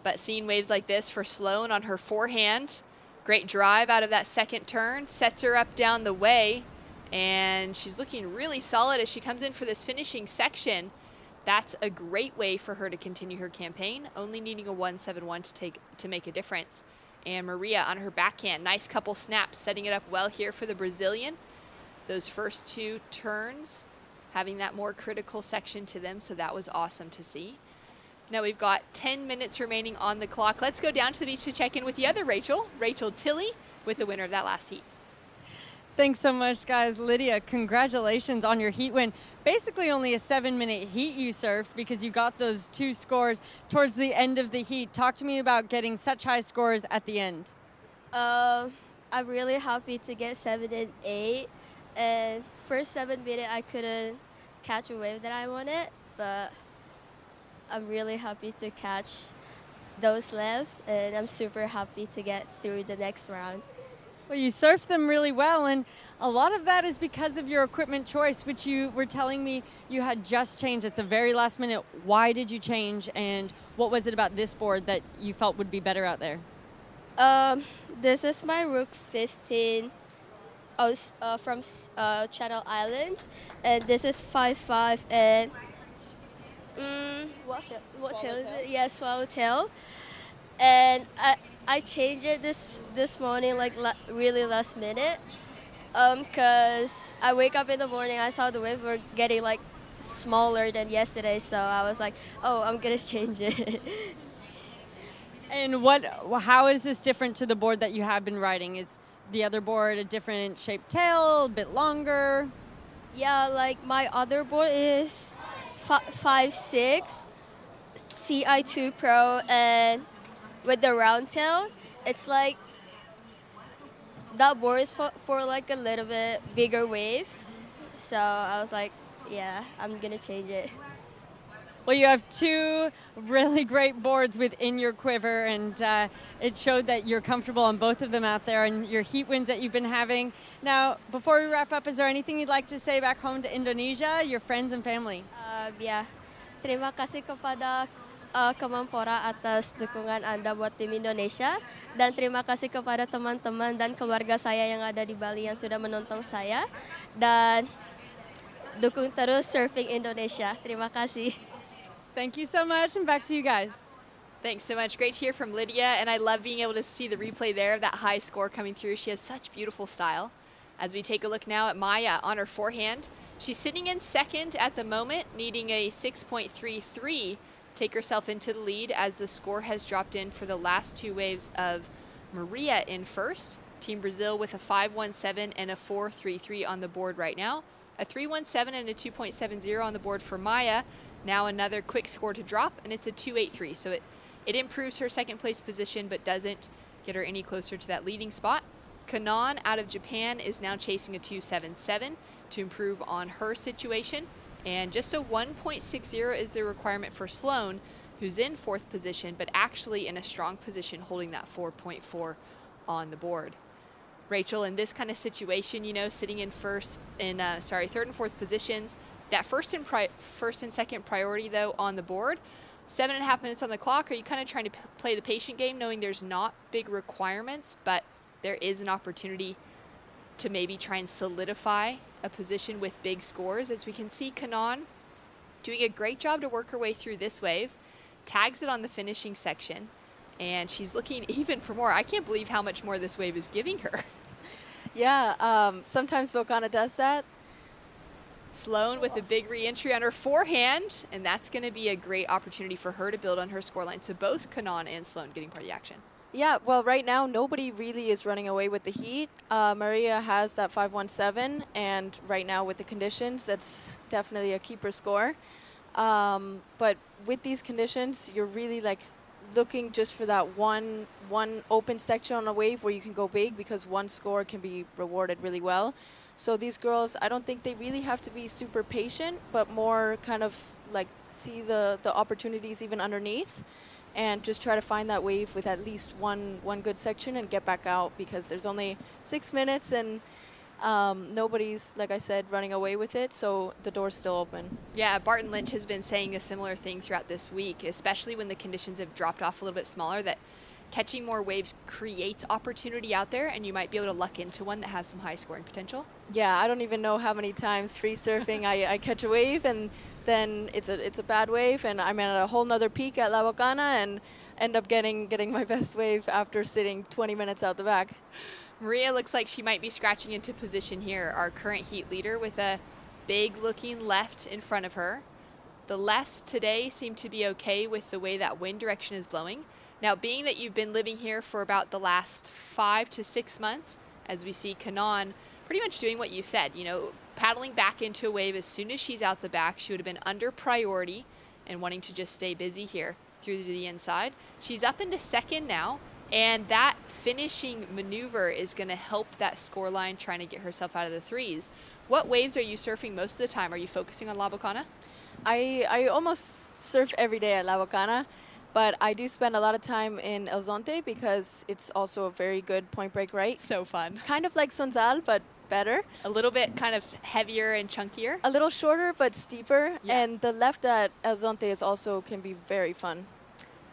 But seeing waves like this for Sloan on her forehand, great drive out of that second turn, sets her up down the way, and she's looking really solid as she comes in for this finishing section. That's a great way for her to continue her campaign, only needing a 171 to make a difference. And Maria on her backhand, nice couple snaps, setting it up well here for the Brazilian. Those first 2 turns, having that more critical section to them, so that was awesome to see. Now we've got 10 minutes remaining on the clock. Let's go down to the beach to check in with the other Rachel Tilley, with the winner of that last heat. Thanks so much, guys. Lydia, congratulations on your heat win. Basically only a 7-minute heat you surfed because you got those 2 scores towards the end of the heat. Talk to me about getting such high scores at the end. I'm really happy to get 7 and 8. And first 7 minutes, I couldn't catch a wave that I wanted, but I'm really happy to catch those left, and I'm super happy to get through the next round. Well, you surfed them really well, and a lot of that is because of your equipment choice, which you were telling me you had just changed at the very last minute. Why did you change, and what was it about this board that you felt would be better out there? This is my Rook 15 from Channel Islands, and this is 5.5 and what tail is it? Yeah, swallowtail. And I changed it this morning, like really last minute, cause I wake up in the morning, I saw the waves were getting like smaller than yesterday, so I was like, oh, I'm gonna change it. And how is this different to the board that you have been riding? Is the other board a different shaped tail, a bit longer? Yeah, like my other board is 5.6 CI2 Pro, and with the round tail, it's like that board is for like a little bit bigger wave. So I was like, yeah, I'm gonna change it. Well, you have two really great boards within your quiver, and it showed that you're comfortable on both of them out there and your heat wins that you've been having. Now, before we wrap up, is there anything you'd like to say back home to Indonesia, your friends and family? Yeah, terima kasih kepada Kemenpora atas dukungan Anda buat tim Indonesia, dan terima kasih kepada teman-teman dan keluarga saya yang ada di Bali yang sudah menonton saya, dan dukung terus surfing Indonesia. Terima kasih. Thank you so much, and back to you guys. Thanks so much. Great to hear from Lydia, and I love being able to see the replay there of that high score coming through. She has such beautiful style. As we take a look now at Maya on her forehand, she's sitting in second at the moment, needing a 6.33. Take herself into the lead as the score has dropped in for the last two waves of Maria in first. Team Brazil with a 5.17 and a 4.33 on the board right now. A 3.17 and a 2.70 on the board for Maya. Now another quick score to drop, and it's a 2.83. So it improves her second place position, but doesn't get her any closer to that leading spot. Kanan out of Japan is now chasing a 2.77 to improve on her situation. And just a 1.60 is the requirement for Sloan, who's in fourth position, but actually in a strong position holding that 4.4 on the board. Rachel, in this kind of situation, you know, sitting in third and fourth positions, that first and second priority, though, on the board, 7.5 minutes on the clock. Are you kind of trying to play the patient game, knowing there's not big requirements, but there is an opportunity to maybe try and solidify a position with big scores? As we can see, Kanan doing a great job to work her way through this wave, tags it on the finishing section, and she's looking even for more. I can't believe how much more this wave is giving her. Yeah, sometimes Volcana does that. Sloan with a big re-entry on her forehand, and that's going to be a great opportunity for her to build on her scoreline. So both Kanan and Sloan getting part of the action. Yeah, well, right now, nobody really is running away with the heat. Maria has that 5.17, and right now with the conditions, that's definitely a keeper score. But with these conditions, you're really like looking just for that one open section on a wave where you can go big, because one score can be rewarded really well. So these girls, I don't think they really have to be super patient, but more kind of like see the opportunities even underneath, and just try to find that wave with at least one good section and get back out, because there's only 6 minutes and nobody's, like I said, running away with it, so the door's still open. Yeah, Barton Lynch has been saying a similar thing throughout this week, especially when the conditions have dropped off a little bit smaller, that catching more waves creates opportunity out there, and you might be able to luck into one that has some high scoring potential. Yeah, I don't even know how many times free surfing I catch a wave and then it's a bad wave, and I'm at a whole nother peak at La Bocana and end up getting my best wave after sitting 20 minutes out the back. Maria looks like she might be scratching into position here, our current heat leader, with a big looking left in front of her. The lefts today seem to be okay with the way that wind direction is blowing. Now, being that you've been living here for about the last 5 to 6 months, as we see Kanan pretty much doing what you said, you know, paddling back into a wave as soon as she's out the back. She would have been under priority and wanting to just stay busy here through to the inside. She's up into second now, and that finishing maneuver is going to help that score line trying to get herself out of the threes. What waves are you surfing most of the time? Are you focusing on La Bocana? I almost surf every day at La Bocana. But I do spend a lot of time in El Zonte because it's also a very good point break right. So fun. Kind of like Sonzal, but better. A little bit kind of heavier and chunkier. A little shorter, but steeper. Yeah. And the left at El Zonte is also can be very fun.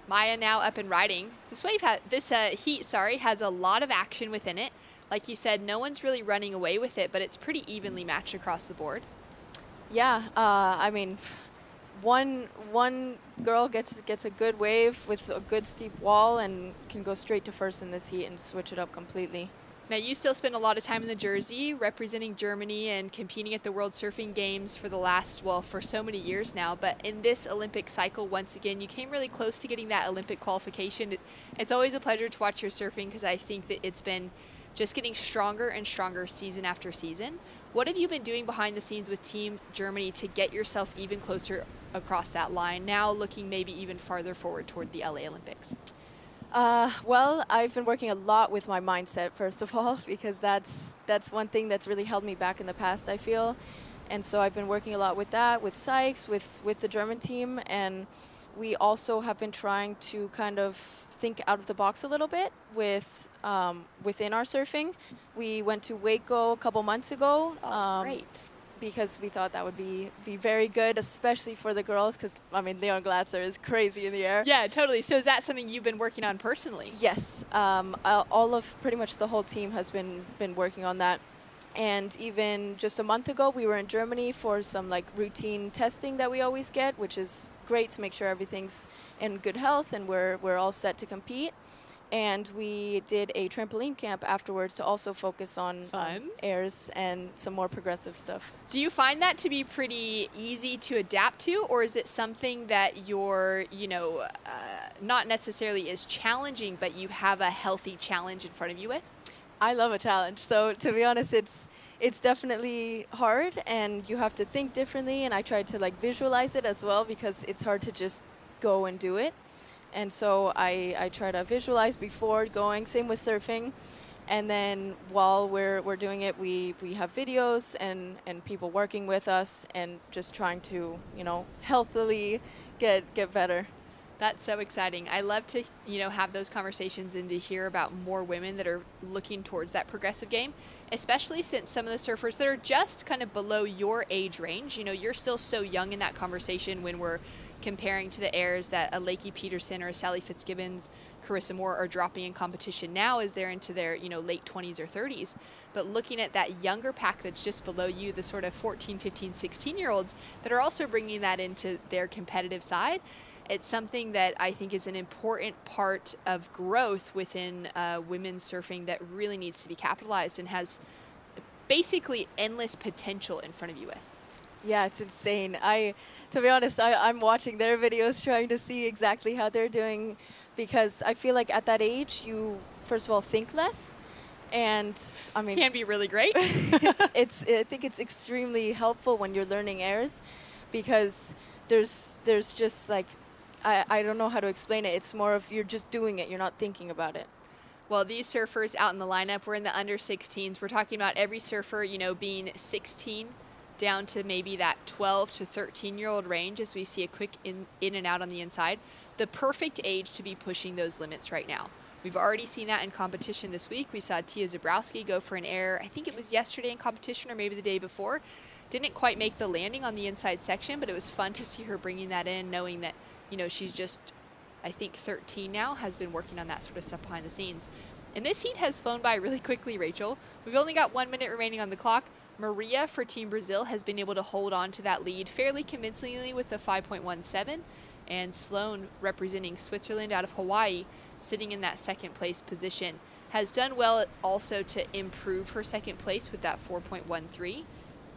Maya now up and riding. This heat has a lot of action within it. Like you said, no one's really running away with it, but it's pretty evenly matched across the board. Yeah, I mean, one girl gets a good wave with a good steep wall and can go straight to first in this heat and switch it up completely. Now, you still spend a lot of time in the jersey representing Germany and competing at the World Surfing Games for the last, well, for so many years now. But in this Olympic cycle, once again, you came really close to getting that Olympic qualification. It's always a pleasure to watch your surfing because I think that it's been just getting stronger and stronger season after season. What have you been doing behind the scenes with Team Germany to get yourself even closer across that line, now looking maybe even farther forward toward the LA Olympics? Well, I've been working a lot with my mindset, first of all, because that's one thing that's really held me back in the past, I feel. And so I've been working a lot with that, with Sykes, with the German team, and we also have been trying to kind of think out of the box a little bit with within our surfing. We went to Waco a couple months ago. Great. Because we thought that would be very good, especially for the girls, because, I mean, Leon Glatzer is crazy in the air. Yeah, totally. So is that something you've been working on personally? Yes. Pretty much the whole team has been working on that. And even just a month ago, we were in Germany for some, like, routine testing that we always get, which is great to make sure everything's in good health and we're all set to compete. And we did a trampoline camp afterwards to also focus on airs and some more progressive stuff. Do you find that to be pretty easy to adapt to, or is it something that you're, not necessarily as challenging, but you have a healthy challenge in front of you with? I love a challenge. So to be honest, it's definitely hard, and you have to think differently. And I try to visualize it as well, because it's hard to just go and do it. And so I try to visualize before going, same with surfing. And then while we're doing it, we have videos and people working with us and just trying to, healthily get better. That's so exciting. I love to, have those conversations and to hear about more women that are looking towards that progressive game, especially since some of the surfers that are just kind of below your age range, you're still so young in that conversation when we're comparing to the airs that a Lakey Peterson or a Sally Fitzgibbons, Carissa Moore are dropping in competition now as they're into their, late 20s or 30s. But looking at that younger pack that's just below you, the sort of 14, 15, 16-year-olds that are also bringing that into their competitive side, it's something that I think is an important part of growth within women's surfing that really needs to be capitalized and has basically endless potential in front of you with. Yeah, it's insane. To be honest, I'm watching their videos trying to see exactly how they're doing, because I feel like at that age, you, first of all, think less. And I mean, can be really great. I think it's extremely helpful when you're learning airs, because there's just I don't know how to explain it. It's more of you're just doing it. You're not thinking about it. Well, these surfers out in the lineup, we're in the under 16s. We're talking about every surfer, being 16 down to maybe that 12 to 13-year-old range as we see a quick in and out on the inside. The perfect age to be pushing those limits right now. We've already seen that in competition this week. We saw Tia Zabrowski go for an air, I think it was yesterday in competition or maybe the day before. Didn't quite make the landing on the inside section, but it was fun to see her bringing that in, knowing that, she's just, I think, 13 now, has been working on that sort of stuff behind the scenes. And this heat has flown by really quickly, Rachel. We've only got 1 minute remaining on the clock. Maria for Team Brazil has been able to hold on to that lead fairly convincingly with a 5.17. And Sloan, representing Switzerland out of Hawaii, sitting in that second place position, has done well also to improve her second place with that 4.13.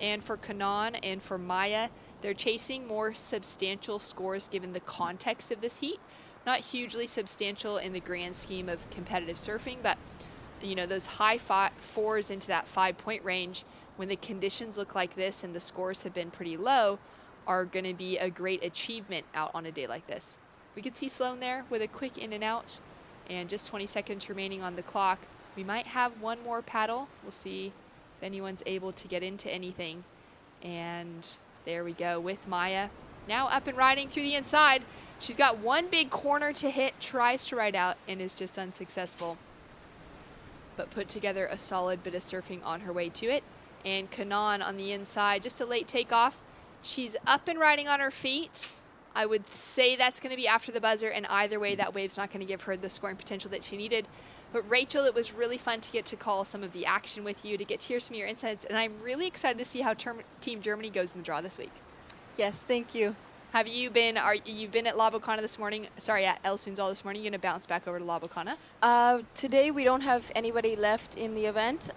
And for Kanan and for Maya, they're chasing more substantial scores given the context of this heat. Not hugely substantial in the grand scheme of competitive surfing, but those high fours into that 5-point range, when the conditions look like this and the scores have been pretty low, are going to be a great achievement out on a day like this. We could see Sloan there with a quick in and out, and just 20 seconds remaining on the clock. We might have one more paddle. We'll see if anyone's able to get into anything. And there we go with Maya now up and riding through the inside. She's got one big corner to hit, tries to ride out, and is just unsuccessful. But put together a solid bit of surfing on her way to it. And Kanan on the inside, just a late takeoff. She's up and riding on her feet. I would say that's going to be after the buzzer, and either way, that wave's not going to give her the scoring potential that she needed. But Rachel, it was really fun to get to call some of the action with you, to get to hear some of your insights, and I'm really excited to see how Team Germany goes in the draw this week. Yes, thank you. Have you been, you've been at La Bocana this morning, sorry, at El Sunzal this morning, you're going to bounce back over to La Bocana? Today we don't have anybody left in the event.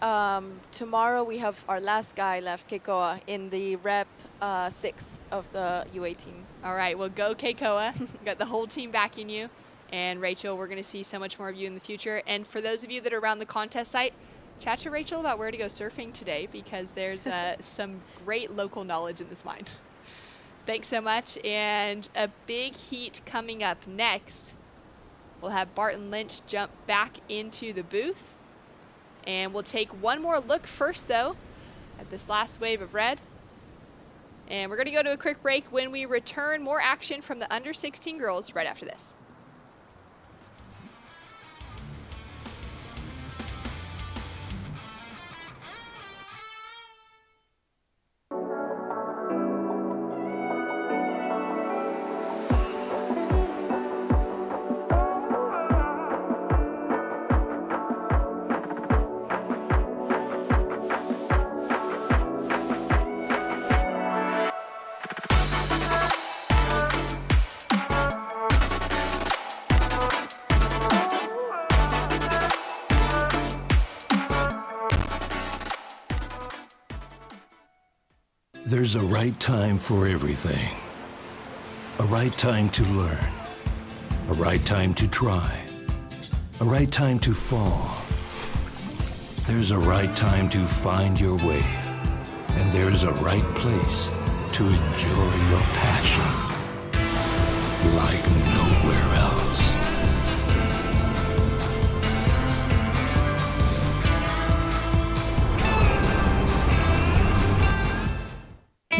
Tomorrow we have our last guy left, Keikoa, in the rep 6 of the UA team. All right, well, go Keikoa. Got the whole team backing you. And Rachel, we're going to see so much more of you in the future. And for those of you that are around the contest site, chat to Rachel about where to go surfing today, because there's some great local knowledge in this mine. Thanks so much. And a big heat coming up next. We'll have Barton Lynch jump back into the booth. And we'll take one more look first, though, at this last wave of red. And we're going to go to a quick break. When we return, more action from the under 16 girls right after this. There's a right time for everything. A right time to learn. A right time to try. A right time to fall. There's a right time to find your wave. And there's a right place to enjoy your passion like nowhere else.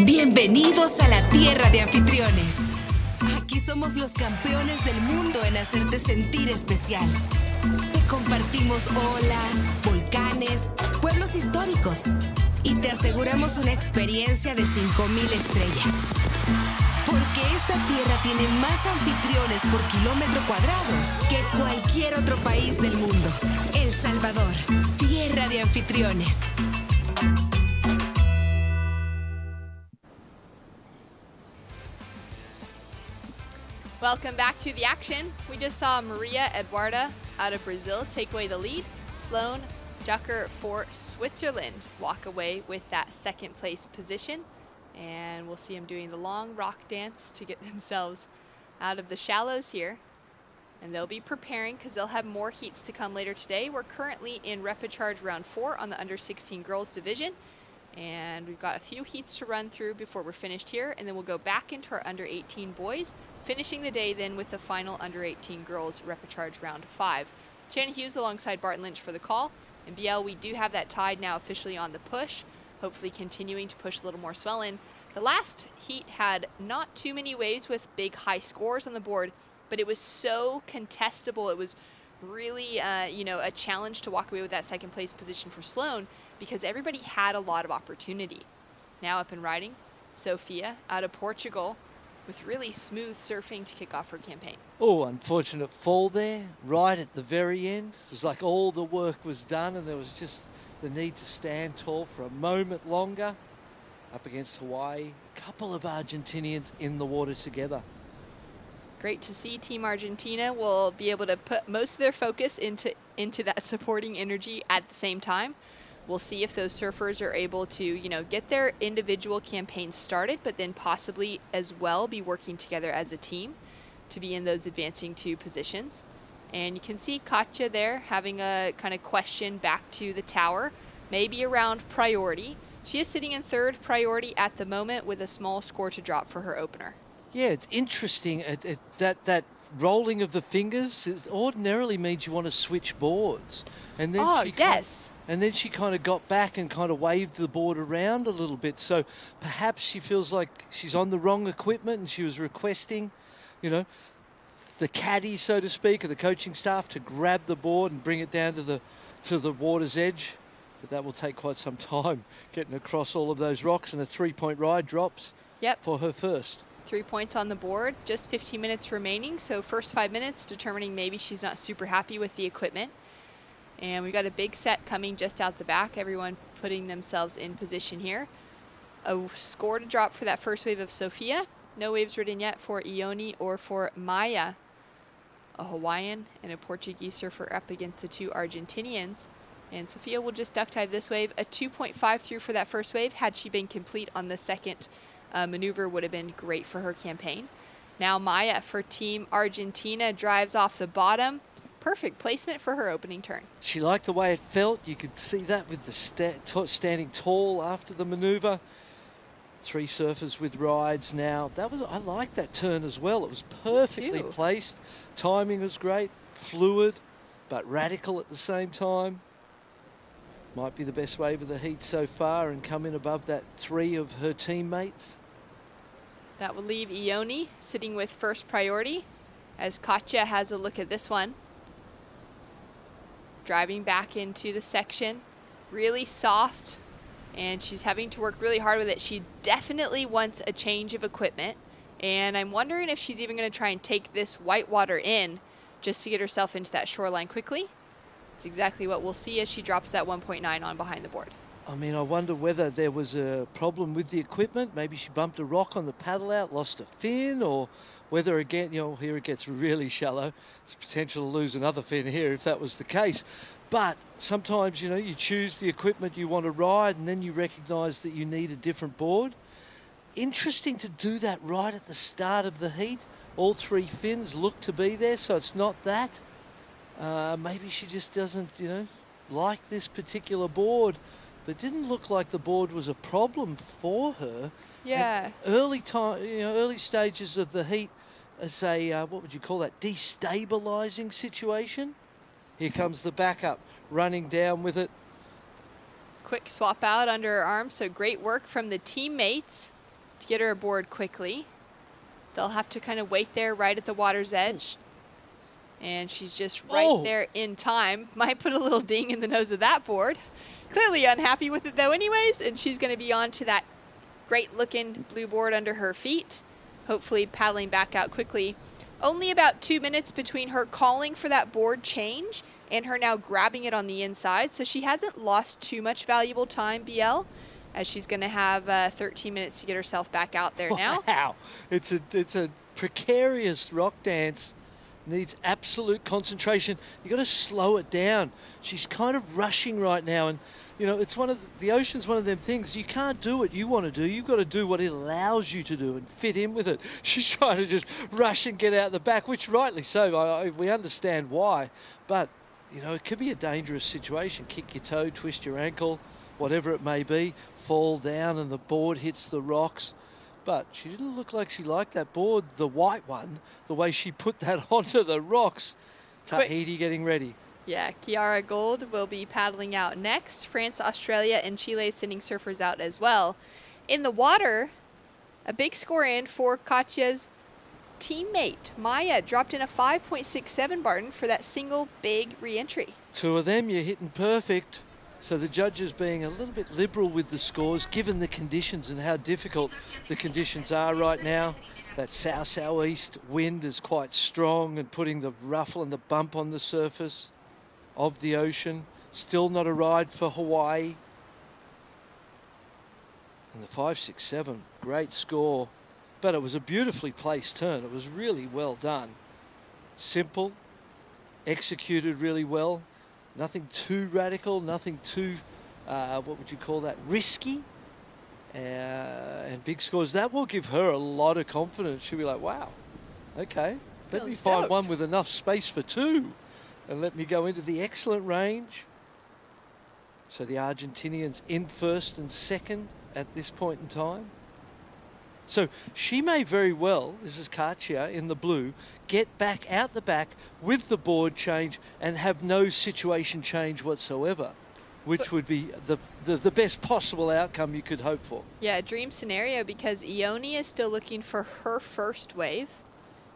Bienvenidos a la tierra de anfitriones. Aquí somos los campeones del mundo en hacerte sentir especial. Te compartimos olas, volcanes, pueblos históricos y te aseguramos una experiencia de 5,000 estrellas. Porque esta tierra tiene más anfitriones por kilómetro cuadrado que cualquier otro país del mundo. El Salvador, tierra de anfitriones. Welcome back to the action. We just saw Maria Eduarda out of Brazil take away the lead. Sloan Jucker for Switzerland walk away with that second place position. And we'll see them doing the long rock dance to get themselves out of the shallows here. And they'll be preparing because they'll have more heats to come later today. We're currently in Rapid Charge round 4 on the under 16 girls division. And we've got a few heats to run through before we're finished here. And then we'll go back into our under 18 boys, finishing the day then with the final under 18 girls Rapid Charge round 5. Shannon Hughes alongside Barton Lynch for the call. And BL, we do have that tide now officially on the push, hopefully continuing to push a little more swell in. The last heat had not too many waves with big high scores on the board, but it was so contestable. It was really, a challenge to walk away with that second place position for Sloan because everybody had a lot of opportunity. Now up and riding, Sofia out of Portugal with really smooth surfing to kick off her campaign. Oh, unfortunate fall there, right at the very end. It was like all the work was done and there was just the need to stand tall for a moment longer. Up against Hawaii, a couple of Argentinians in the water together. Great to see. Team Argentina will be able to put most of their focus into that supporting energy at the same time. We'll see if those surfers are able to, get their individual campaigns started, but then possibly as well be working together as a team to be in those advancing 2 positions. And you can see Katja there having a kind of question back to the tower, maybe around priority. She is sitting in 3rd priority at the moment with a small score to drop for her opener. Yeah, it's interesting. That rolling of the fingers ordinarily means you want to switch boards. And then and then she kind of got back and kind of waved the board around a little bit. So perhaps she feels like she's on the wrong equipment and she was requesting the caddy, so to speak, or the coaching staff to grab the board and bring it down to the water's edge. But that will take quite some time getting across all of those rocks, and a 3-point ride drops for her first. 3 points on the board, just 15 minutes remaining. So first 5 minutes determining maybe she's not super happy with the equipment. And we've got a big set coming just out the back. Everyone putting themselves in position here. A score to drop for that first wave of Sophia. No waves written yet for Ioni or for Maya. A Hawaiian and a Portuguese surfer up against the two Argentinians. And Sophia will just duck dive this wave. A 2.5 through for that first wave. Had she been complete on the second maneuver, would have been great for her campaign. Now Maya for Team Argentina drives off the bottom. Perfect placement for her opening turn. She liked the way it felt. You could see that with the standing tall after the maneuver. 3 surfers with rides now. I liked that turn as well. It was perfectly placed. Timing was great, fluid, but radical at the same time. Might be the best wave of the heat so far and come in above that 3 of her teammates. That will leave Ioni sitting with first priority as Katja has a look at this one. Driving back into the section, really soft, and she's having to work really hard with it. She definitely wants a change of equipment, and I'm wondering if she's even going to try and take this whitewater in just to get herself into that shoreline quickly. It's exactly what we'll see as she drops that 1.9 on behind the board. I mean, I wonder whether there was a problem with the equipment. Maybe she bumped a rock on the paddle out, lost a fin, or whether, again, here it gets really shallow. There's potential to lose another fin here if that was the case. But sometimes, you choose the equipment you want to ride and then you recognise that you need a different board. Interesting to do that right at the start of the heat. All 3 fins look to be there, so it's not that. Maybe she just doesn't, like this particular board. But it didn't look like the board was a problem for her. Yeah. At early stages of the heat as a, what would you call that, destabilising situation. Here comes the backup, running down with it. Quick swap out under her arm, so great work from the teammates to get her aboard quickly. They'll have to kind of wait there right at the water's edge. And she's just right there in time. Might put a little ding in the nose of that board. Clearly unhappy with it though anyways, and she's going to be on to that great looking blue board under her feet, hopefully paddling back out quickly. Only about 2 minutes between her calling for that board change and her now grabbing it on the inside, so she hasn't lost too much valuable time, BL, as she's going to have 13 minutes to get herself back out there now. Wow, it's a precarious rock dance. Needs absolute concentration. You got to slow it down. She's kind of rushing right now, and it's the ocean's one of them things. You can't do what you want to do. You've got to do what it allows you to do and fit in with it. She's trying to just rush and get out the back, which rightly so. We understand why, but it could be a dangerous situation. Kick your toe, twist your ankle, whatever it may be, fall down, and the board hits the rocks. But she didn't look like she liked that board, the white one, the way she put that onto the rocks. Tahiti getting ready. Yeah, Kiara Gold will be paddling out next. France, Australia, and Chile sending surfers out as well. In the water, a big score in for Katja's teammate. Maya dropped in a 5.67 Barton for that single big re-entry. 2 of them, you're hitting perfect. So the judges being a little bit liberal with the scores, given the conditions and how difficult the conditions are right now. That south-southeast wind is quite strong and putting the ruffle and the bump on the surface of the ocean. Still not a ride for Hawaii. And the 5.67, great score. But it was a beautifully placed turn. It was really well done. Simple, executed really well. Nothing too radical, nothing too, what would you call that, risky. And big scores. That will give her a lot of confidence. She'll be like, wow, okay, let me find one with enough space for 2 and let me go into the excellent range. So the Argentinians in first and second at this point in time. So she may very well, this is Katja in the blue, get back out the back with the board change and have no situation change whatsoever, which would be the best possible outcome you could hope for. Yeah, dream scenario, because Ioni is still looking for her first wave.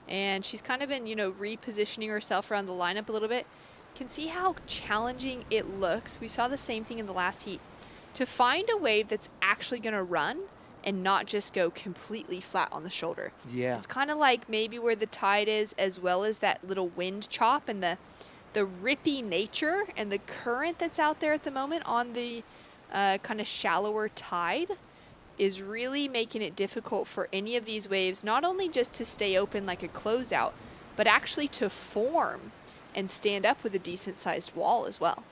And she's kind of been, repositioning herself around the lineup a little bit. Can see how challenging it looks. We saw the same thing in the last heat. To find a wave that's actually going to run and not just go completely flat on the shoulder. Yeah. It's kind of like maybe where the tide is, as well as that little wind chop and the rippy nature and the current that's out there at the moment on the kind of shallower tide is really making it difficult for any of these waves, not only just to stay open like a closeout, but actually to form and stand up with a decent sized wall as well.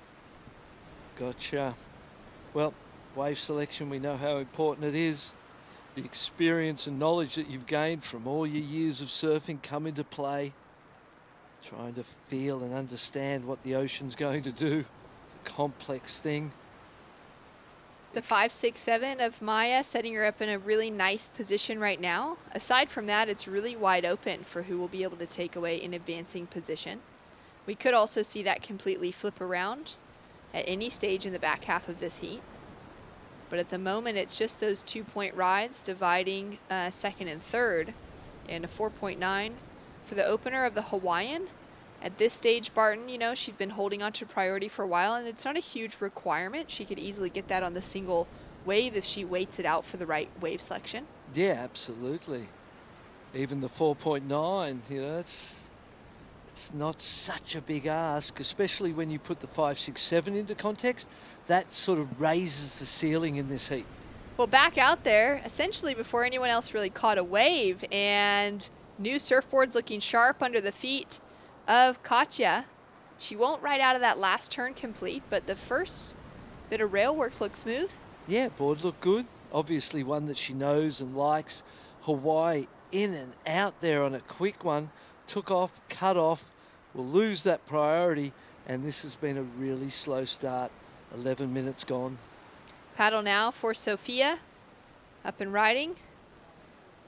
Gotcha. Well, wave selection, we know how important it is. The experience and knowledge that you've gained from all your years of surfing come into play. Trying to feel and understand what the ocean's going to do. It's a complex thing. The 5, 6, 7 of Maya setting her up in a really nice position right now. Aside from that, it's really wide open for who will be able to take away an advancing position. We could also see that completely flip around at any stage in the back half of this heat. But at the moment, it's just those 2-point rides dividing second and third, and a 4.9 for the opener of the Hawaiian. At this stage, Barton, she's been holding on to priority for a while, and it's not a huge requirement. She could easily get that on the single wave if she waits it out for the right wave selection. Yeah, absolutely. Even the 4.9, it's not such a big ask, especially when you put the 5, 6, 7 into context. That sort of raises the ceiling in this heat. Well, back out there, essentially before anyone else really caught a wave, and new surfboards looking sharp under the feet of Katja. She won't ride out of that last turn complete, but the first bit of rail work looks smooth. Yeah, board looked good. Obviously one that she knows and likes. Hawaii in and out there on a quick one. Took off, cut off, will lose that priority, and this has been a really slow start. 11 minutes gone. Paddle now for Sophia, up and riding.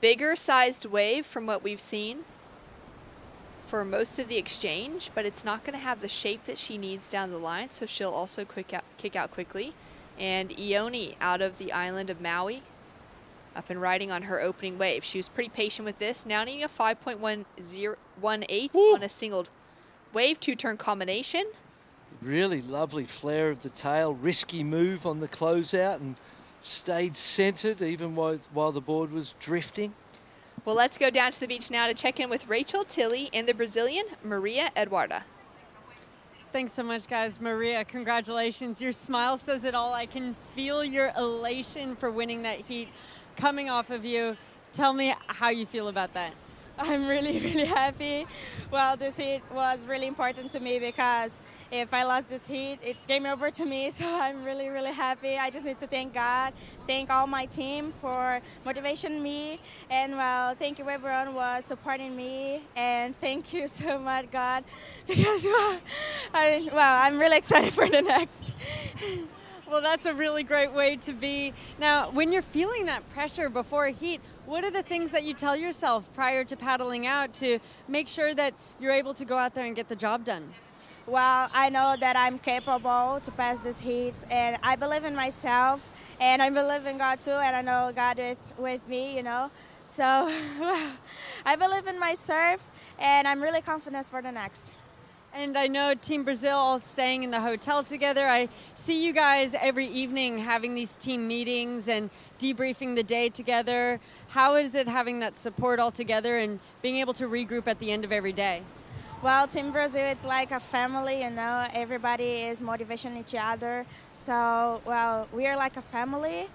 Bigger sized wave from what we've seen for most of the exchange, but it's not going to have the shape that she needs down the line, so she'll also kick out quickly. And Ione out of the island of Maui, up and riding on her opening wave. She was pretty patient with this, now needing a 5.118 on a singled wave, 2-turn combination. Really lovely flare of the tail, risky move on the closeout, and stayed centered even while the board was drifting. Well, let's go down to the beach now to check in with Rachel Tilley and the Brazilian Maria Eduarda. Thanks so much, guys. Maria, congratulations. Your smile says it all. I can feel your elation for winning that heat coming off of you. Tell me how you feel about that. I'm really, really happy. Well, this heat was really important to me because if I lost this heat, it's game over to me. So I'm really, really happy. I just need to thank God, thank all my team for motivating me. And well, thank you everyone who was supporting me. And thank you so much, God, because I'm really excited for the next. Well, that's a really great way to be. Now, when you're feeling that pressure before a heat, what are the things that you tell yourself prior to paddling out to make sure that you're able to go out there and get the job done? Well, I know that I'm capable to pass these heats, and I believe in myself, and I believe in God too, and I know God is with me, So I believe in my surf, and I'm really confident for the next. And I know Team Brazil all staying in the hotel together. I see you guys every evening having these team meetings and debriefing the day together. How is it having that support all together and being able to regroup at the end of every day? Well, Team Brazil, it's like a family, everybody is motivating each other. So, well, we are like a family,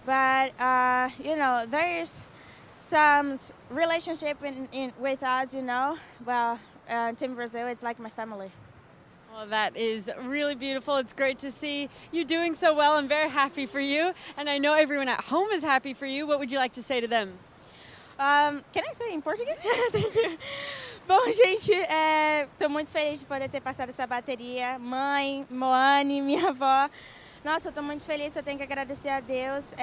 but, there is some relationship with us, Well, Team Brazil, it's like my family. Well, that is really beautiful. It's great to see you doing so well. I'm very happy for you. And I know everyone at home is happy for you. What would you like to say to them? Can I say in Portuguese? Thank you. Bom, gente, tô muito feliz de poder ter passado essa bateria. Mãe, Moane, minha avó. Nossa, eu tô muito feliz, eu tenho que agradecer a Deus.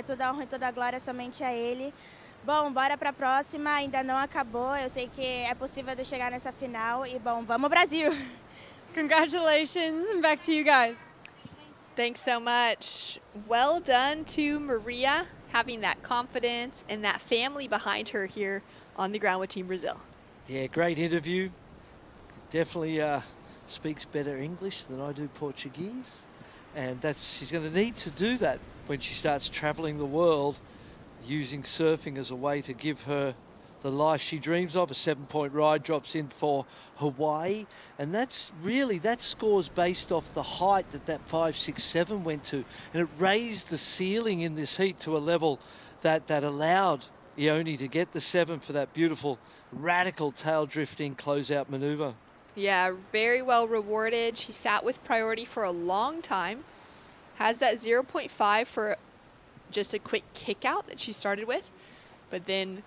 Toda a honra e toda a glória somente a Ele. Bom, bora para a próxima, ainda não acabou. Eu sei que é possível de chegar nessa final. E, bom, vamos Brasil! Congratulations, and back to you guys. Thanks so much. Well done to Maria, having that confidence and that family behind her here on the ground with Team Brazil. Yeah, great interview. Definitely speaks better English than I do Portuguese. And she's going to need to do that when she starts traveling the world, using surfing as a way to give her the life she dreams of. A 7-point ride drops in for Hawaii. And that score's based off the height that 5.67 went to. And it raised the ceiling in this heat to a level that allowed Ioni to get the 7 for that beautiful radical tail drifting closeout maneuver. Yeah, very well rewarded. She sat with priority for a long time. Has that 0.5 for just a quick kick out that she started with, but then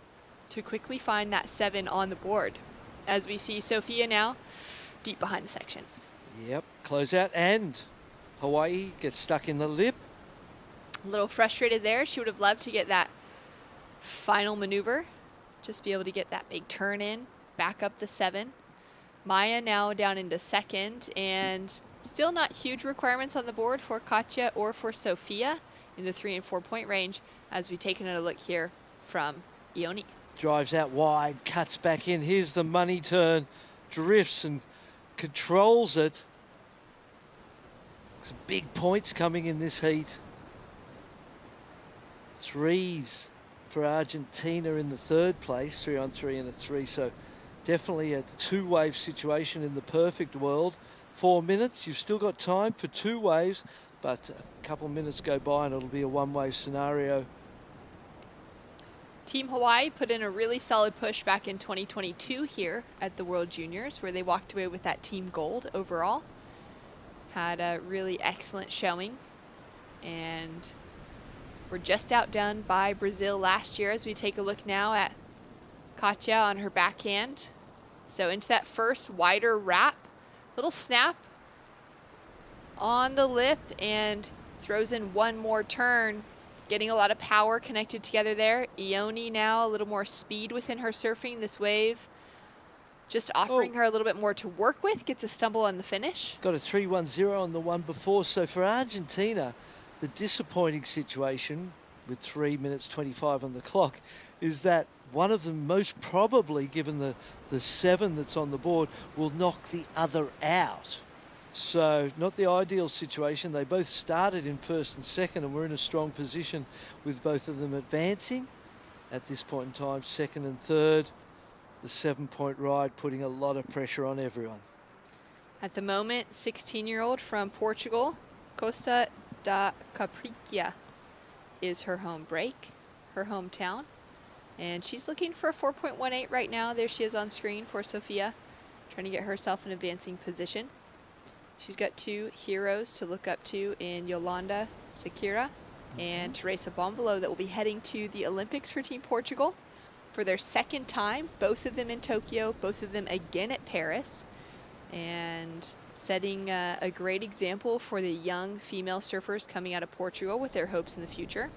to quickly find that 7 on the board. As we see Sophia now deep behind the section. Yep, closeout, and Hawaii gets stuck in the lip. A little frustrated there. She would have loved to get that final maneuver, just be able to get that big turn in, back up the 7. Maya now down into second, and still not huge requirements on the board for Katja or for Sophia in the 3 and 4 point range, as we take another look here from Ioni. Drives out wide, cuts back in. Here's the money turn, drifts and controls it. Some big points coming in this heat. 3s for Argentina in the 3rd place, 3 on 3 and a 3. So definitely a 2-wave situation in the perfect world. 4 minutes, you've still got time for 2 waves, but a couple of minutes go by and it'll be a 1-wave scenario. Team Hawaii put in a really solid push back in 2022 here at the World Juniors, where they walked away with that team gold overall. Had a really excellent showing, and were just outdone by Brazil last year. As we take a look now at Katja on her backhand. So into that first wider wrap, little snap on the lip, and throws in one more turn, getting a lot of power connected together there. Ioni now a little more speed within her surfing. This wave just offering her a little bit more to work with. Gets a stumble on the finish. Got a 3-1-0 on the one before. So for Argentina, the disappointing situation with 3 minutes 25 on the clock is that one of them, most probably, given the 7 that's on the board, will knock the other out. So not the ideal situation. They both started in 1st and 2nd, and we're in a strong position with both of them advancing at this point in time. 2nd and 3rd, the 7-point ride putting a lot of pressure on everyone. At the moment, 16-year-old from Portugal, Costa da Caparica is her home break, her hometown. And she's looking for a 4.18 right now. There she is on screen for Sophia, trying to get herself in advancing position. She's got 2 heroes to look up to in Yolanda Sekira and Teresa Bombolo that will be heading to the Olympics for Team Portugal for their 2nd time, both of them in Tokyo, both of them again at Paris, and setting a great example for the young female surfers coming out of Portugal with their hopes in the future.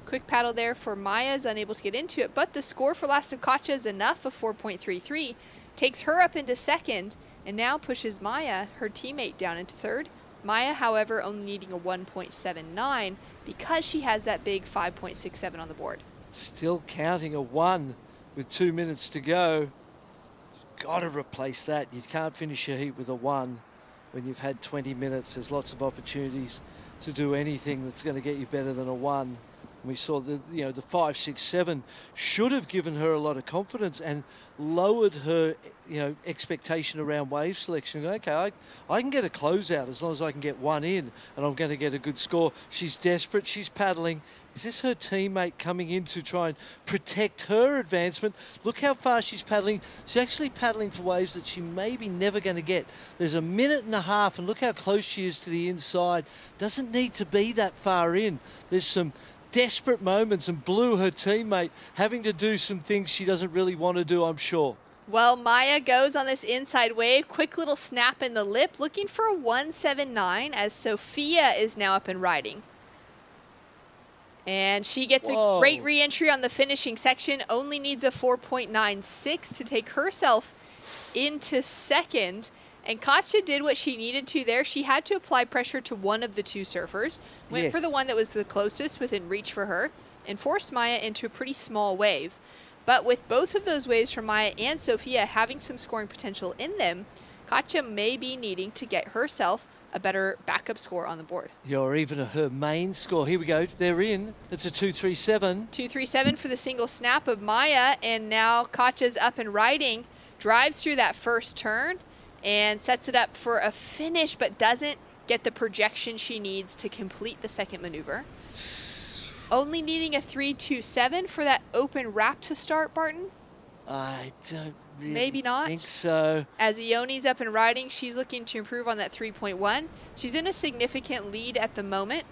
Quick paddle there for Maya, is unable to get into it, but the score for last of Katja is enough of 4.33, takes her up into 2nd, and now pushes Maya, her teammate, down into 3rd. Maya, however, only needing a 1.79 because she has that big 5.67 on the board. Still counting a 1 with 2 minutes to go. Got to replace that. You can't finish your heat with a 1 when you've had 20 minutes. There's lots of opportunities to do anything that's going to get you better than a 1. We saw the 5.67 should have given her a lot of confidence and lowered her expectation around wave selection. Okay, I can get a closeout as long as I can get 1 in, and I'm going to get a good score. She's desperate. She's paddling. Is this her teammate coming in to try and protect her advancement? Look how far she's paddling. She's actually paddling for waves that she may be never going to get. There's 1.5 minutes, and look how close she is to the inside. Doesn't need to be that far in. There's some desperate moments, and Blue, her teammate, having to do some things she doesn't really want to do, I'm sure. Well, Maya goes on this inside wave. Quick little snap in the lip, looking for a 1.79 as Sophia is now up and riding. And she gets a great re-entry on the finishing section, only needs a 4.96 to take herself into 2nd. And Katja did what she needed to there. She had to apply pressure to one of the 2 surfers, went for the one that was the closest within reach for her, and forced Maya into a pretty small wave. But with both of those waves from Maya and Sophia having some scoring potential in them, Katja may be needing to get herself a better backup score on the board. Yeah, or even her main score. Here we go. They're in. It's a 237. 237 for the single snap of Maya, and now Katja's up and riding, drives through that first turn and sets it up for a finish, but doesn't get the projection she needs to complete the second maneuver. Only needing a 327 for that open wrap to start, Barton? I don't really Maybe not. think so. As Ioni's up and riding, she's looking to improve on that 3.1. She's in a significant lead at the moment.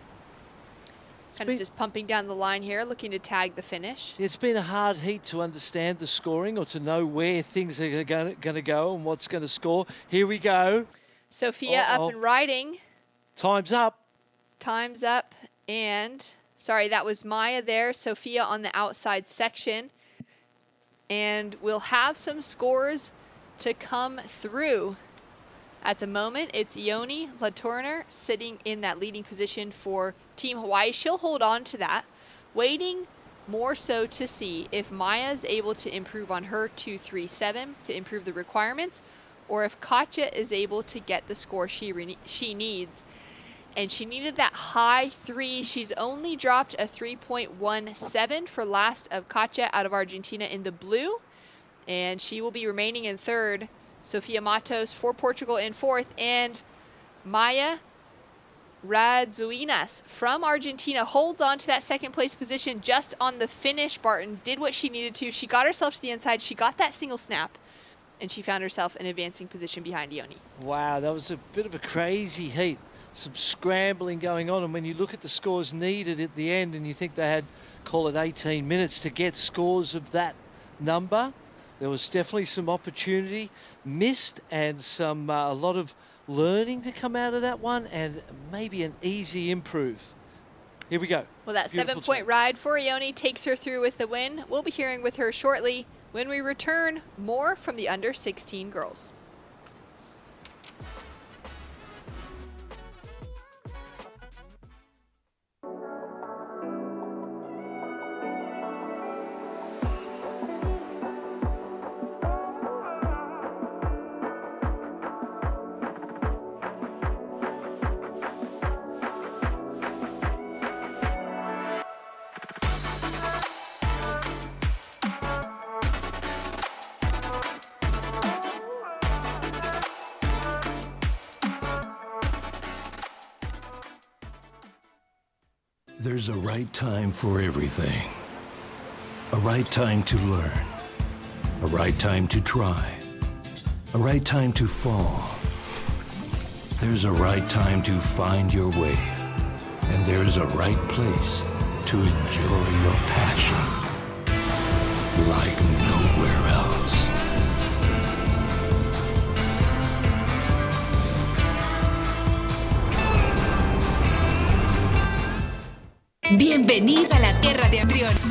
Kind of just pumping down the line here, looking to tag the finish. It's been a hard heat to understand the scoring or to know where things are going to go and what's going to score. Here we go. Sophia up and riding. Time's up. Time's up. And, sorry, that was Maya there. Sophia on the outside section. And we'll have some scores to come through. At the moment, it's Ioni Latourner sitting in that leading position for Team Hawaii. She'll hold on to that, waiting more so to see if Maya's able to improve on her 237 to improve the requirements, or if Katja is able to get the score she needs. And she needed that high 3. She's only dropped a 3.17 for last of Katja out of Argentina in the blue. And she will be remaining in third. Sofia Matos for Portugal in fourth. And Maya Radzuinas from Argentina holds on to that second place position just on the finish. Barton did what she needed to. She got herself to the inside. She got that single snap. And she found herself in advancing position behind Ioni. Wow, that was a bit of a crazy heat. Some scrambling going on, and when you look at the scores needed at the end and you think they had, call it 18 minutes to get scores of that number, there was definitely some opportunity missed and some a lot of learning to come out of that one, and maybe an easy improve. Here we go. Well, that 7-point ride for Ioni takes her through with the win. We'll be hearing with her shortly when we return more from the under 16 girls. There's a right time for everything. A right time to learn. A right time to try. A right time to fall. There's a right time to find your wave. And there's a right place to enjoy your passion like nowhere else. Bienvenidos a la tierra de anfitriones.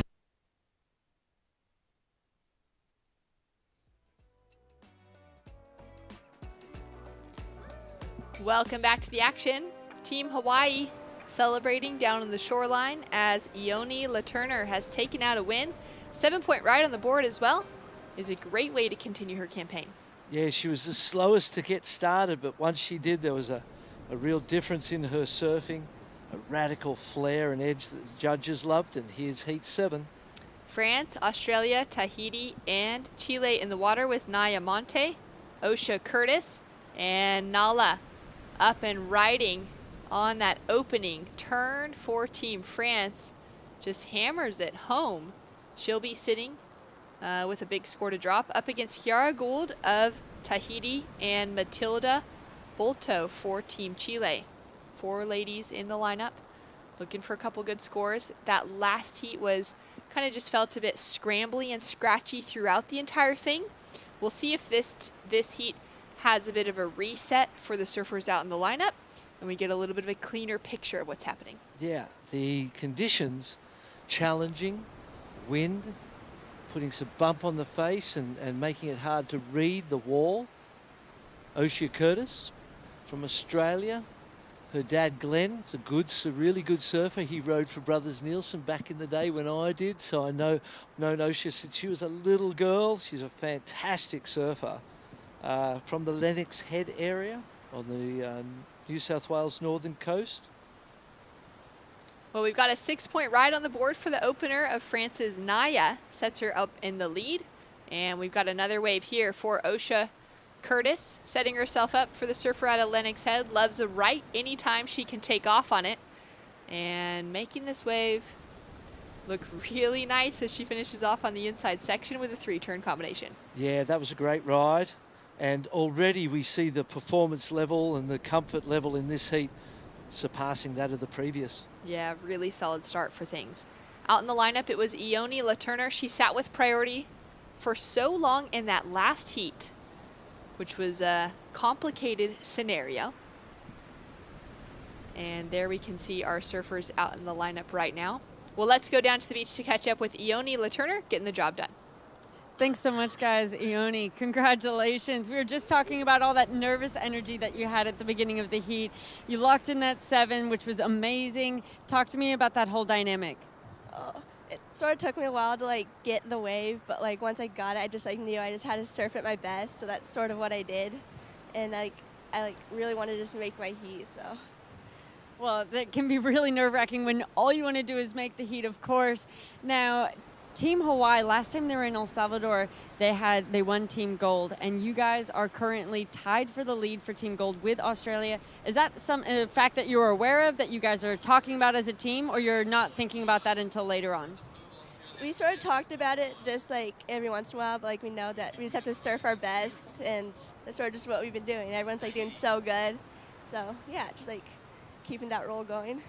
Welcome back to the action. Team Hawaii celebrating down on the shoreline as Ioni Latourner has taken out a win. 7-point ride on the board as well is a great way to continue her campaign. Yeah, she was the slowest to get started, but once she did, there was a real difference in her surfing. A radical flair and edge that the judges loved, and here's Heat 7. France, Australia, Tahiti, and Chile in the water with Naya Monte, Osha Curtis, and Nala up and riding on that opening turn for Team France. Just hammers it home. She'll be sitting with a big score to drop up against Chiara Gould of Tahiti and Matilda Bolto for Team Chile. 4 ladies in the lineup looking for a couple good scores. That last heat was kind of just felt a bit scrambly and scratchy throughout the entire thing. We'll see if this heat has a bit of a reset for the surfers out in the lineup and we get a little bit of a cleaner picture of what's happening. Yeah, the conditions challenging, wind, putting some bump on the face and making it hard to read the wall. Osha Curtis from Australia Her dad, Glenn, is a really good surfer. He rode for Brothers Nielsen back in the day when I did, so I know Osha since she was a little girl. She's a fantastic surfer from the Lennox Head area on the New South Wales northern coast. Well, we've got a 6-point ride on the board for the opener of France's Naya. Sets her up in the lead. And we've got another wave here for Osha Curtis, setting herself up for the surfer out of Lennox Head. Loves a right anytime she can take off on it. And making this wave look really nice as she finishes off on the inside section with a 3-turn combination. Yeah, that was a great ride. And already we see the performance level and the comfort level in this heat surpassing that of the previous. Yeah, really solid start for things. Out in the lineup, it was Ione Laturner. She sat with priority for so long in that last heat, which was a complicated scenario. And there we can see our surfers out in the lineup right now. Well, let's go down to the beach to catch up with Ione Laturner, getting the job done. Thanks so much, guys. Ione, congratulations. We were just talking about all that nervous energy that you had at the beginning of the heat. You locked in that 7, which was amazing. Talk to me about that whole dynamic. It sort of took me a while to like get the wave, but like once I got it, I just like knew I just had to surf at my best. So that's sort of what I did, and I really wanted to just make my heat. So. Well, that can be really nerve-wracking when all you want to do is make the heat, of course. Now, Team Hawaii, last time they were in El Salvador, they won Team Gold, and you guys are currently tied for the lead for Team Gold with Australia. Is that some fact that you're aware of, that you guys are talking about as a team, or you're not thinking about that until later on? We sort of talked about it just like every once in a while, but like we know that we just have to surf our best, and that's sort of just what we've been doing. Everyone's like doing so good, so yeah, just like keeping that roll going.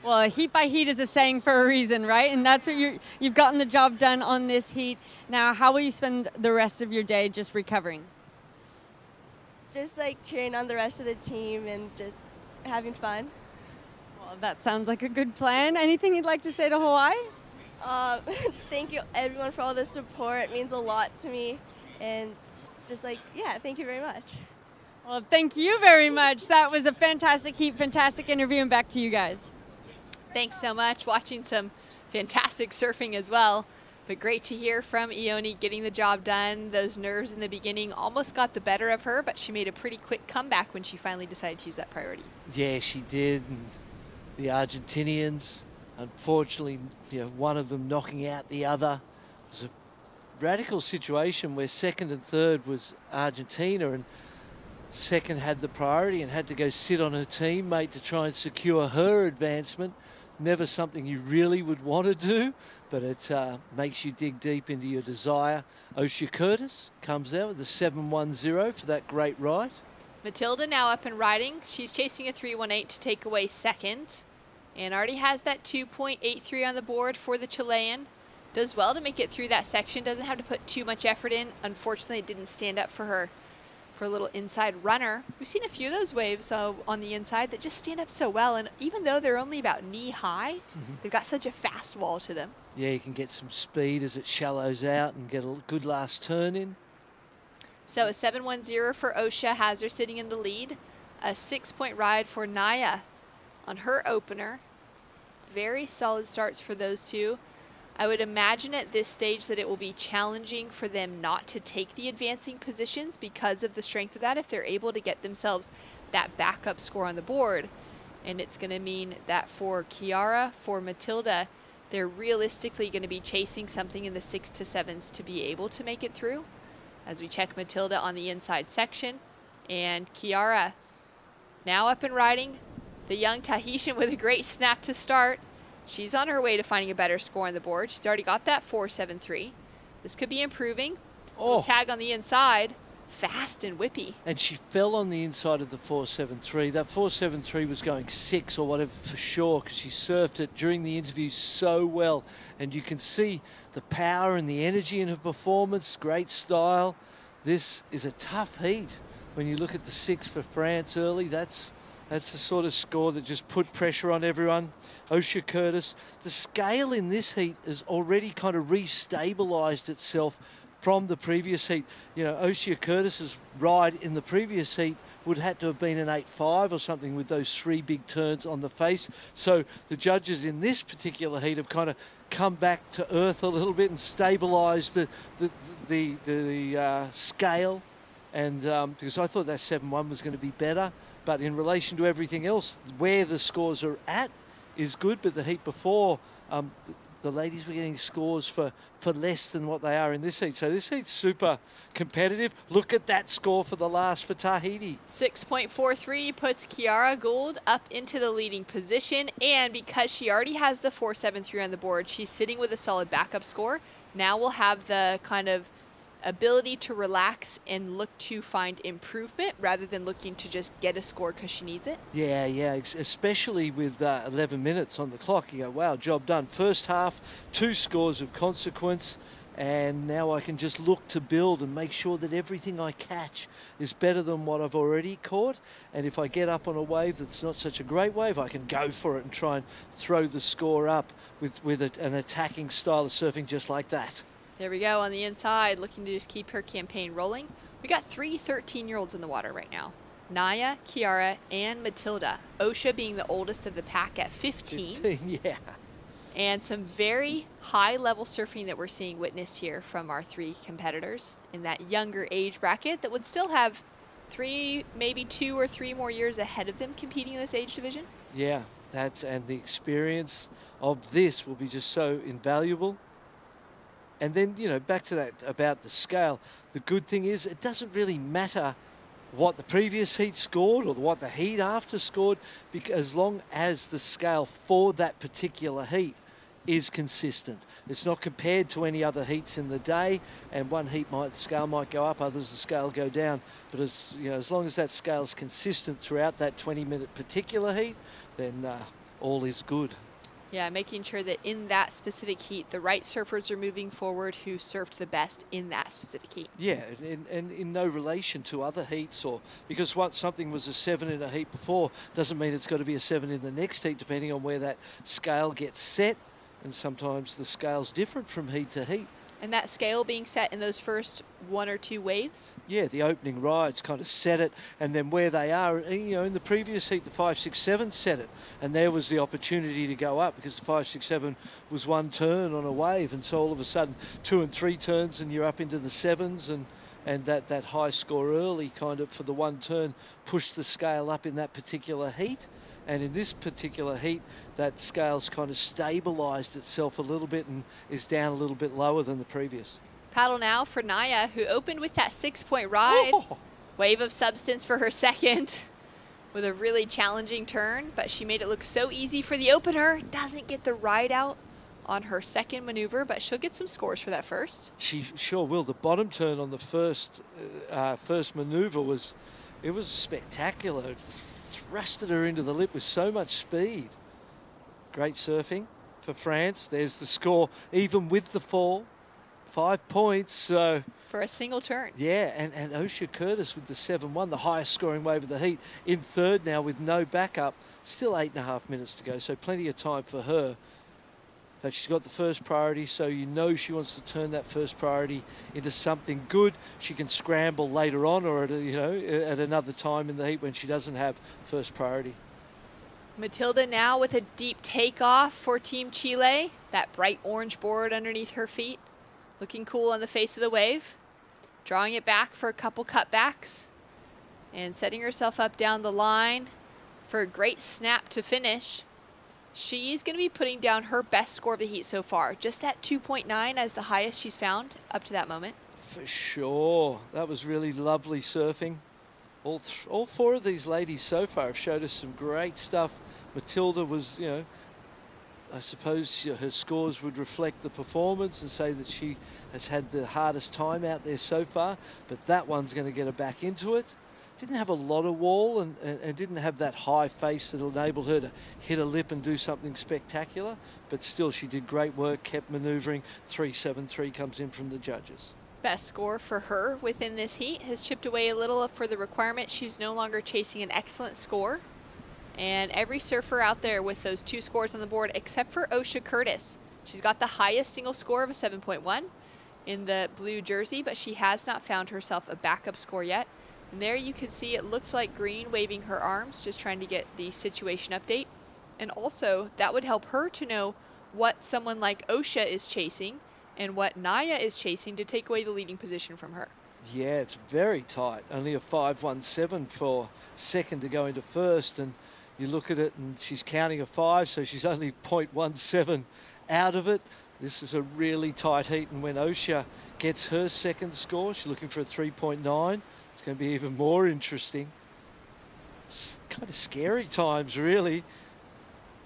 Well, heat by heat is a saying for a reason, right? And that's what you've gotten the job done on this heat. Now, how will you spend the rest of your day just recovering? Just like cheering on the rest of the team and just having fun. Well, that sounds like a good plan. Anything you'd like to say to Hawaii? Thank you everyone for all the support. It means a lot to me. And just like, yeah, thank you very much. Well, thank you very much. That was a fantastic heat, fantastic interview, and back to you guys. Thanks so much. Watching some fantastic surfing as well, but great to hear from Ione getting the job done. Those nerves in the beginning almost got the better of her, but she made a pretty quick comeback when she finally decided to use that priority. Yeah, she did. And the Argentinians, unfortunately, one of them knocking out the other. It was a radical situation where second and third was Argentina, and second had the priority and had to go sit on her teammate to try and secure her advancement. Never something you really would want to do, but it makes you dig deep into your desire. Osha Curtis comes out with a 710 for that great ride. Matilda now up and riding. She's chasing a 318 to take away second, and already has that 2.83 on the board for the Chilean. Does well to make it through that section. Doesn't have to put too much effort in. Unfortunately, it didn't stand up for her for a little inside runner. We've seen a few of those waves on the inside that just stand up so well, and even though they're only about knee high, they've got such a fast wall to them. Yeah, you can get some speed as it shallows out and get a good last turn in. So a 710 for Osha has her sitting in the lead. A 6-point ride for Naya on her opener. Very solid starts for those two. I would imagine at this stage that it will be challenging for them not to take the advancing positions because of the strength of that if they're able to get themselves that backup score on the board. And it's going to mean that for Kiara, for Matilda, they're realistically going to be chasing something in the 6 to 7s to be able to make it through. As we check Matilda on the inside section, and Kiara now up and riding, the young Tahitian with a great snap to start. She's on her way to finding a better score on the board. She's already got that 4.73. This could be improving. Oh. Tag on the inside, fast and whippy. And she fell on the inside of the 4.73. That 4.73 was going 6 or whatever for sure, because she surfed it during the interview so well. And you can see the power and the energy in her performance, great style. This is a tough heat. When you look at the 6 for France early, that's the sort of score that just put pressure on everyone. Osha Curtis, the scale in this heat has already kind of restabilised itself from the previous heat. You know, Oshia Curtis's ride in the previous heat would have had to have been an 8.5 or something with those 3 big turns on the face. So the judges in this particular heat have kind of come back to earth a little bit and stabilised the scale. And because I thought that 7.1 was going to be better, but in relation to everything else, where the scores are at is good. But the heat before, the ladies were getting scores for less than what they are in this heat. So this heat's super competitive. Look at that score for the last for Tahiti. 6.43 puts Kiara Gould up into the leading position. And because she already has the 4.73 on the board, she's sitting with a solid backup score. Now we'll have the kind of ability to relax and look to find improvement rather than looking to just get a score because she needs it. Yeah, especially with 11 minutes on the clock. You go, wow, job done. First half, 2 scores of consequence, and now I can just look to build and make sure that everything I catch is better than what I've already caught. And if I get up on a wave that's not such a great wave, I can go for it and try and throw the score up with an attacking style of surfing just like that. There we go on the inside, looking to just keep her campaign rolling. We got 3 13-year-olds in the water right now. Naya, Kiara, and Matilda. Osha being the oldest of the pack at 15. Yeah. And some very high-level surfing that we're seeing witnessed here from our 3 competitors in that younger age bracket that would still have 3, maybe 2 or 3 more years ahead of them competing in this age division. Yeah, and the experience of this will be just so invaluable. And then, you know, back to that about the scale, the good thing is it doesn't really matter what the previous heat scored or what the heat after scored, because as long as the scale for that particular heat is consistent. It's not compared to any other heats in the day, and one heat the scale might go up, others the scale go down. But as long as that scale is consistent throughout that 20-minute particular heat, then all is good. Yeah, making sure that in that specific heat, the right surfers are moving forward who surfed the best in that specific heat. Yeah, and in no relation to other heats, or because once something was a 7 in a heat before, doesn't mean it's got to be a 7 in the next heat, depending on where that scale gets set. And sometimes the scale's different from heat to heat. And that scale being set in those first 1 or 2 waves? Yeah, the opening rides kind of set it, and then where they are, you know, in the previous heat, the 5, 6, 7 set it, and there was the opportunity to go up because the 5, 6, 7 was 1 turn on a wave, and so all of a sudden 2 and 3 turns, and you're up into the 7s, and that high score early kind of for the 1 turn pushed the scale up in that particular heat. And in this particular heat, that scale's kind of stabilised itself a little bit and is down a little bit lower than the previous. Paddle now for Naya, who opened with that 6-point ride. Oh. Wave of substance for her second with a really challenging turn, but she made it look so easy for the opener. Doesn't get the ride out on her second maneuver, but she'll get some scores for that first. She sure will. The bottom turn on the first maneuver was spectacular. It thrusted her into the lip with so much speed. Great surfing for France. There's the score, even with the fall. 5 points. So for a single turn. Yeah, and Osha Curtis with the 7-1, the highest scoring wave of the heat, in third now with no backup. Still 8.5 minutes to go, so plenty of time for her. But she's got the first priority, so you know she wants to turn that first priority into something good. She can scramble later on, or at another time in the heat when she doesn't have first priority. Matilda now with a deep takeoff for Team Chile. That bright orange board underneath her feet, looking cool on the face of the wave. Drawing it back for a couple cutbacks, and setting herself up down the line for a great snap to finish. She's going to be putting down her best score of the heat so far. Just that 2.9 as the highest she's found up to that moment. For sure. That was really lovely surfing. All 4 of these ladies so far have showed us some great stuff. Matilda was, I suppose her scores would reflect the performance and say that she has had the hardest time out there so far, but that one's going to get her back into it. Didn't have a lot of wall and didn't have that high face that enabled her to hit a lip and do something spectacular, but still she did great work, kept manoeuvring. 3.73 comes in from the judges. Best score for her within this heat has chipped away a little for the requirement. She's no longer chasing an excellent score. And every surfer out there with those 2 scores on the board, except for Osha Curtis. She's got the highest single score of a 7.1. in the blue jersey, but she has not found herself a backup score yet. And there you can see it looked like Green waving her arms, just trying to get the situation update. And also, that would help her to know what someone like Osha is chasing and what Naya is chasing to take away the leading position from her. Yeah, it's very tight. Only a 5.17 for second to go into first. And you look at it and she's counting a 5, so she's only 0.17 out of it. This is a really tight heat. And when Osha gets her second score, she's looking for a 3.9. It's going to be even more interesting. It's kind of scary times, really.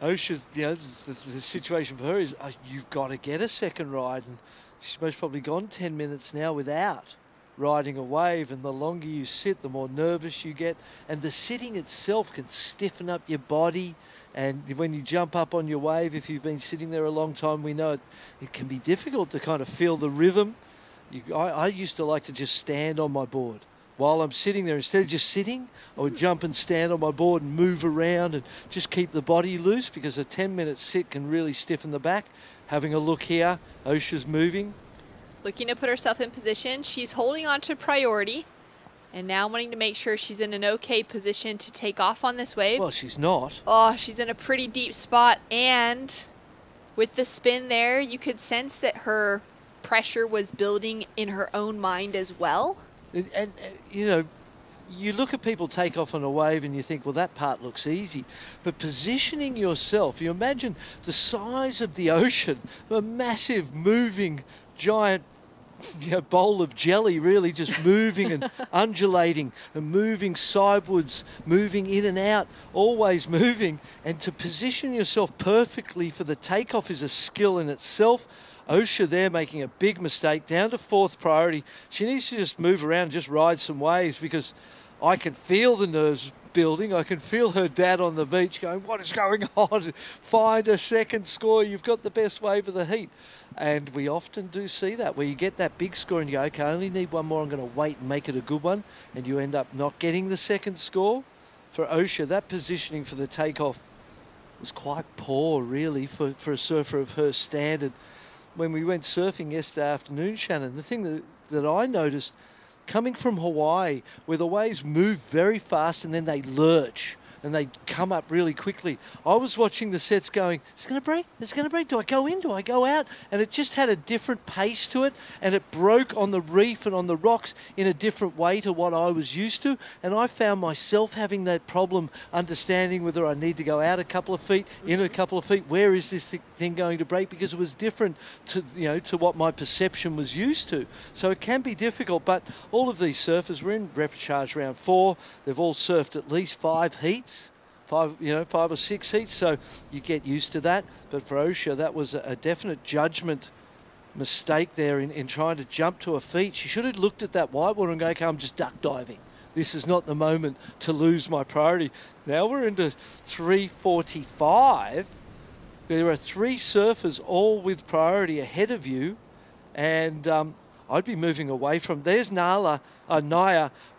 Osha's, the situation for her is you've got to get a second ride. And she's most probably gone 10 minutes now without riding a wave, and the longer you sit, the more nervous you get, and the sitting itself can stiffen up your body. And when you jump up on your wave, if you've been sitting there a long time, we know it can be difficult to kind of feel the rhythm. I used to like to just stand on my board while I'm sitting there. Instead of just sitting, I would jump and stand on my board and move around and just keep the body loose, because a 10-minute sit can really stiffen the back. Having a look here, Osha's moving. Looking to put herself in position. She's holding on to priority and now wanting to make sure she's in an okay position to take off on this wave. Well, she's not. Oh, she's in a pretty deep spot, and with the spin there, you could sense that her pressure was building in her own mind as well. And you look at people take off on a wave and you think, well, that part looks easy. But positioning yourself, you imagine the size of the ocean, a massive moving giant bowl of jelly, really just moving and undulating and moving sidewards, moving in and out, always moving. And to position yourself perfectly for the takeoff is a skill in itself. Osha there making a big mistake, down to fourth priority. She needs to just move around and just ride some waves, because I can feel the nerves building. I can feel her dad on the beach going, what is going on? Find a second score. You've got the best wave of the heat. And we often do see that, where you get that big score and you go, okay, I only need one more. I'm going to wait and make it a good one. And you end up not getting the second score. For Osha, that positioning for the takeoff was quite poor, really, for a surfer of her standard. When we went surfing yesterday afternoon, Shannon, the thing that I noticed, coming from Hawaii, where the waves move very fast and then they lurch and they come up really quickly. I was watching the sets going, it's going to break, it's going to break. Do I go in? Do I go out? And it just had a different pace to it, and it broke on the reef and on the rocks in a different way to what I was used to. And I found myself having that problem understanding whether I need to go out a couple of feet, in a couple of feet. Where is this thing going to break? Because it was different to what my perception was used to. So it can be difficult, but all of these surfers, we're in repechage round 4. They've all surfed at least 5 heats. 5 or 6 heats, so you get used to that. But for Osha, that was a definite judgment mistake there in trying to jump to her feet. She should have looked at that whitewater and go, okay, I'm just duck diving. This is not the moment to lose my priority. Now we're into 3:45. There are 3 surfers all with priority ahead of you, and I'd be moving away from. There's Naya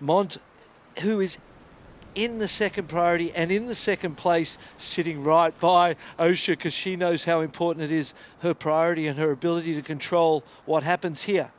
Mont, who is in the second priority and in the second place, sitting right by Osha, because she knows how important it is, her priority and her ability to control what happens here.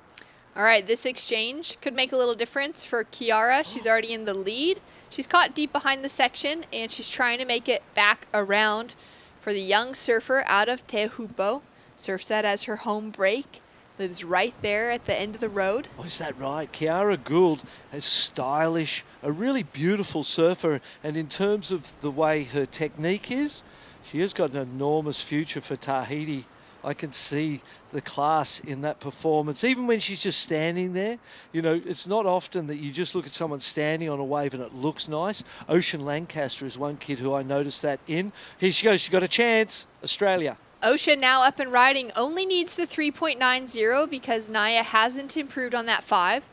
All right, this exchange could make a little difference for Kiara. She's already in the lead. She's caught deep behind the section, and she's trying to make it back around for the young surfer out of Teahupo. Surfs that as her home break. Lives right there at the end of the road. Oh, is that right? Kiara Gould is stylish, a really beautiful surfer, and in terms of the way her technique is, she has got an enormous future for Tahiti. I can see the class in that performance, even when she's just standing there. It's not often that you just look at someone standing on a wave and it looks nice. Ocean Lancaster is one kid who I noticed that in. Here she goes, she's got a chance. Australia. Osha now up and riding, only needs the 3.90 because Naya hasn't improved on that 5.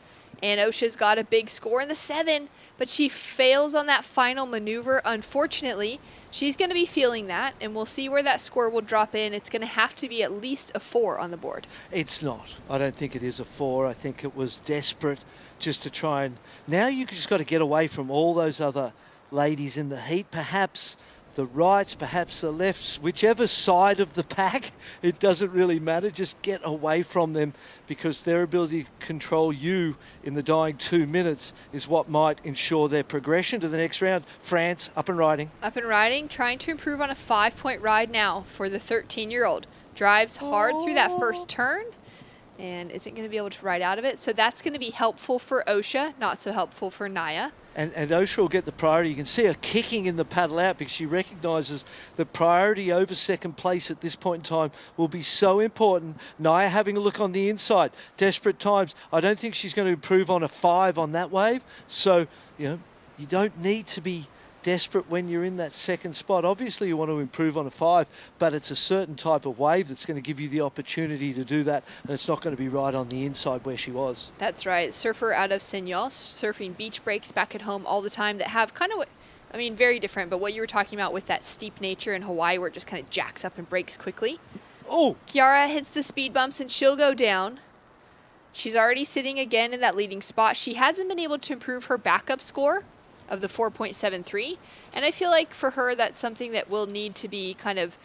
And Osha's got a big score in the 7, but she fails on that final maneuver. Unfortunately, she's going to be feeling that, and we'll see where that score will drop in. It's going to have to be at least a 4 on the board. It's not. I don't think it is a 4. I think it was desperate just to try and... Now you just got to get away from all those other ladies in the heat. Perhaps the rights, perhaps the lefts, whichever side of the pack, it doesn't really matter. Just get away from them, because their ability to control you in the dying 2 minutes is what might ensure their progression to the next round. France, up and riding. Up and riding, trying to improve on a 5-point ride now for the 13-year-old. Drives hard through that first turn and isn't going to be able to ride out of it. So that's going to be helpful for Osha, not so helpful for Naya. And Osha will get the priority. You can see her kicking in the paddle out because she recognises the priority over second place at this point in time will be so important. Naya having a look on the inside. Desperate times. I don't think she's going to improve on a 5 on that wave. So, you don't need to be desperate when you're in that second spot. Obviously, you want to improve on a 5, but it's a certain type of wave that's going to give you the opportunity to do that, and it's not going to be right on the inside where she was. That's right. Surfer out of Senyos, surfing beach breaks back at home all the time that have kind of, very different, but what you were talking about with that steep nature in Hawaii where it just kind of jacks up and breaks quickly. Oh! Kiara hits the speed bumps and she'll go down. She's already sitting again in that leading spot. She hasn't been able to improve her backup score of the 4.73, and I feel like for her that's something that will need to be kind of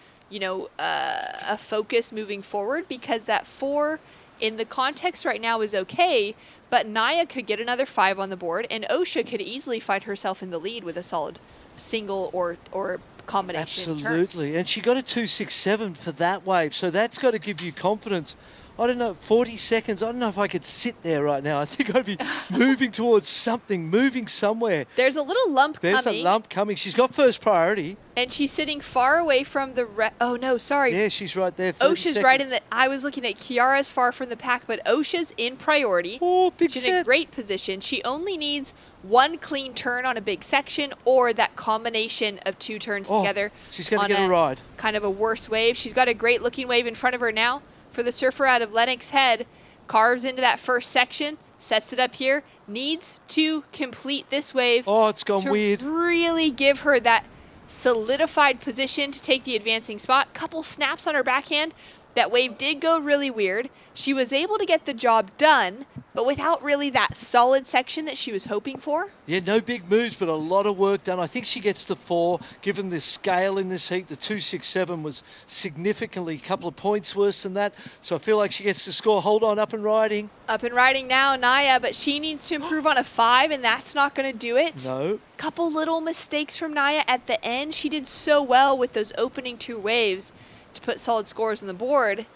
a focus moving forward, because that 4 in the context right now is okay, but Naya could get another 5 on the board and Osha could easily find herself in the lead with a solid single or combination Absolutely. turn. And she got a 2.67 for that wave, so that's got to give you confidence. I don't know, 40 seconds. I don't know if I could sit there right now. I think I'd be moving towards something, moving somewhere. There's a little lump coming. There's a lump coming. She's got first priority. And she's sitting far away from the oh no, sorry. Yeah, she's right there. Osha's right in the, I was looking at Kiara's far from the pack, but Osha's in priority. Oh, big She's set. in a great position. She only needs one clean turn on a big section or that combination of 2 turns together. She's going to get a ride. Kind of a worse wave. She's got a great looking wave in front of her now. For the surfer out of Lennox Head, carves into that first section, sets it up here, needs to complete this wave. Oh, it's gone weird. Really give her that solidified position to take the advancing spot. Couple snaps on her backhand. That wave did go really weird. She was able to get the job done, but without really that solid section that she was hoping for. Yeah, no big moves, but a lot of work done. I think she gets the 4, given the scale in this heat. The 2.67 was significantly a couple of points worse than that. So I feel like she gets the score. Hold on, up and riding. Up and riding now, Naya, but she needs to improve on a 5, and that's not going to do it. No. Couple little mistakes from Naya at the end. She did so well with those opening 2 waves to put solid scores on the board.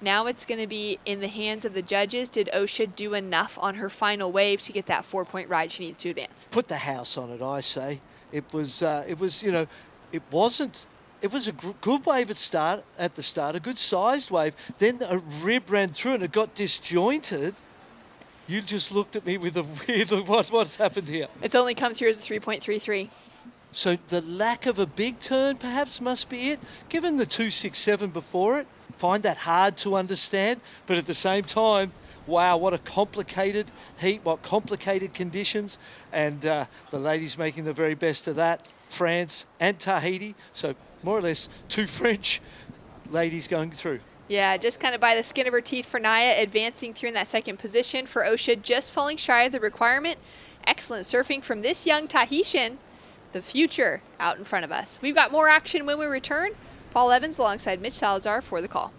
Now it's going to be in the hands of the judges. Did Osha do enough on her final wave to get that 4-point ride she needs to advance? Put the house on it, I say. It was a good wave at the start, a good sized wave. Then a rib ran through and it got disjointed. You just looked at me with a weird look. What's happened here? It's only come through as a 3.33. So the lack of a big turn perhaps must be it. Given the 2.67 before it, find that hard to understand. But at the same time, wow, what a complicated heat, what complicated conditions. And the ladies making the very best of that. France and Tahiti. So more or less 2 French ladies going through. Yeah, just kind of by the skin of her teeth for Naya, advancing through in that second position. For Osha, just falling shy of the requirement. Excellent surfing from this young Tahitian. The future out in front of us. We've got more action when we return. Paul Evans alongside Mitch Salazar for the call.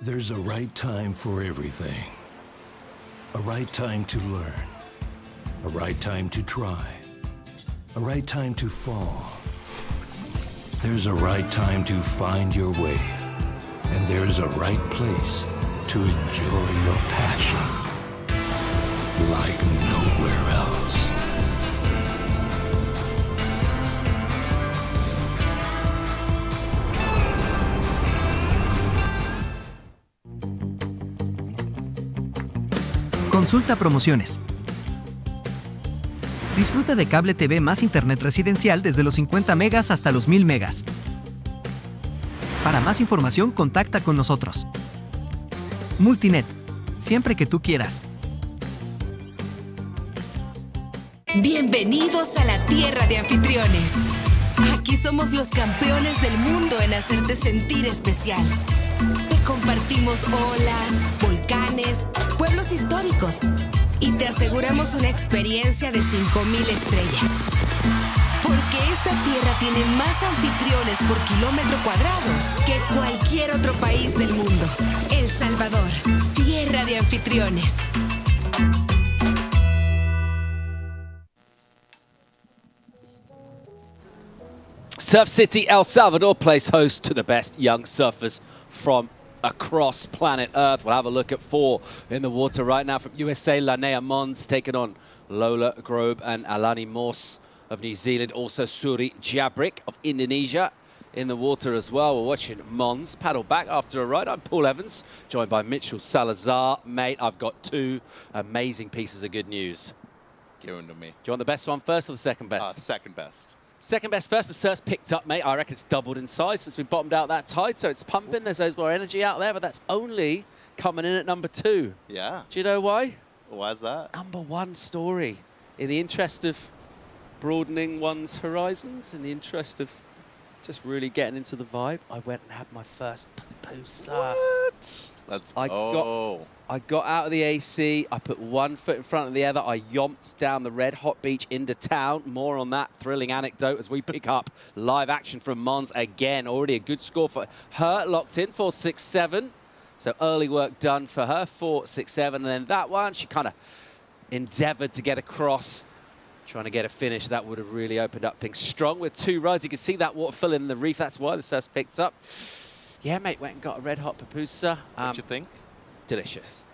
There's a right time for everything. A right time to learn. A right time to try. A right time to fall. There's a right time to find your wave. And there's a right place to enjoy your passion like nowhere else. Consulta promociones. Disfruta de cable TV más internet residencial desde los 50 megas hasta los 1000 megas. Para más información, contacta con nosotros. Multinet, siempre que tú quieras. Bienvenidos a la tierra de anfitriones. Aquí somos los campeones del mundo en hacerte sentir especial. Te compartimos olas, volcanes, pueblos históricos y te aseguramos una experiencia de 5,000 estrellas. Porque esta tierra tiene más anfitriones por kilómetro cuadrado que cualquier otro país del mundo. El Salvador, tierra de anfitriones. Surf City, El Salvador plays host to the best young surfers from across planet Earth. We'll have a look at 4 in the water right now from USA. Lanea Mons taking on Lola Grobe and Alani Morse of New Zealand. Also Suri Jabrik of Indonesia in the water as well. We're watching Mons paddle back after a ride. I'm Paul Evans, joined by Mitchell Salazar. Mate, I've got 2 amazing pieces of good news. Give them to me. Do you want the best one first or the second best? Second best. Second best first. The surf's picked up, mate. I reckon it's doubled in size since we bottomed out that tide, so it's pumping. There's more energy out there, but that's only coming in at number 2. Yeah. Do you know why? Why's that? Number 1 story. In the interest of broadening one's horizons, in the interest of just really getting into the vibe, I went and had my first pupusa. What? Let's go. I got out of the AC, I put one foot in front of the other, I yomped down the red hot beach into town. More on that thrilling anecdote as we pick up live action from Mons again. Already a good score for her, locked in 4.67. So early work done for her, 4.67. And then that one, she kind of endeavored to get across, trying to get a finish. That would have really opened up things strong with 2 rides. You can see that water filling the reef. That's why the surf's picked up. Yeah, mate, went and got a red hot pupusa. What'd you think? Delicious.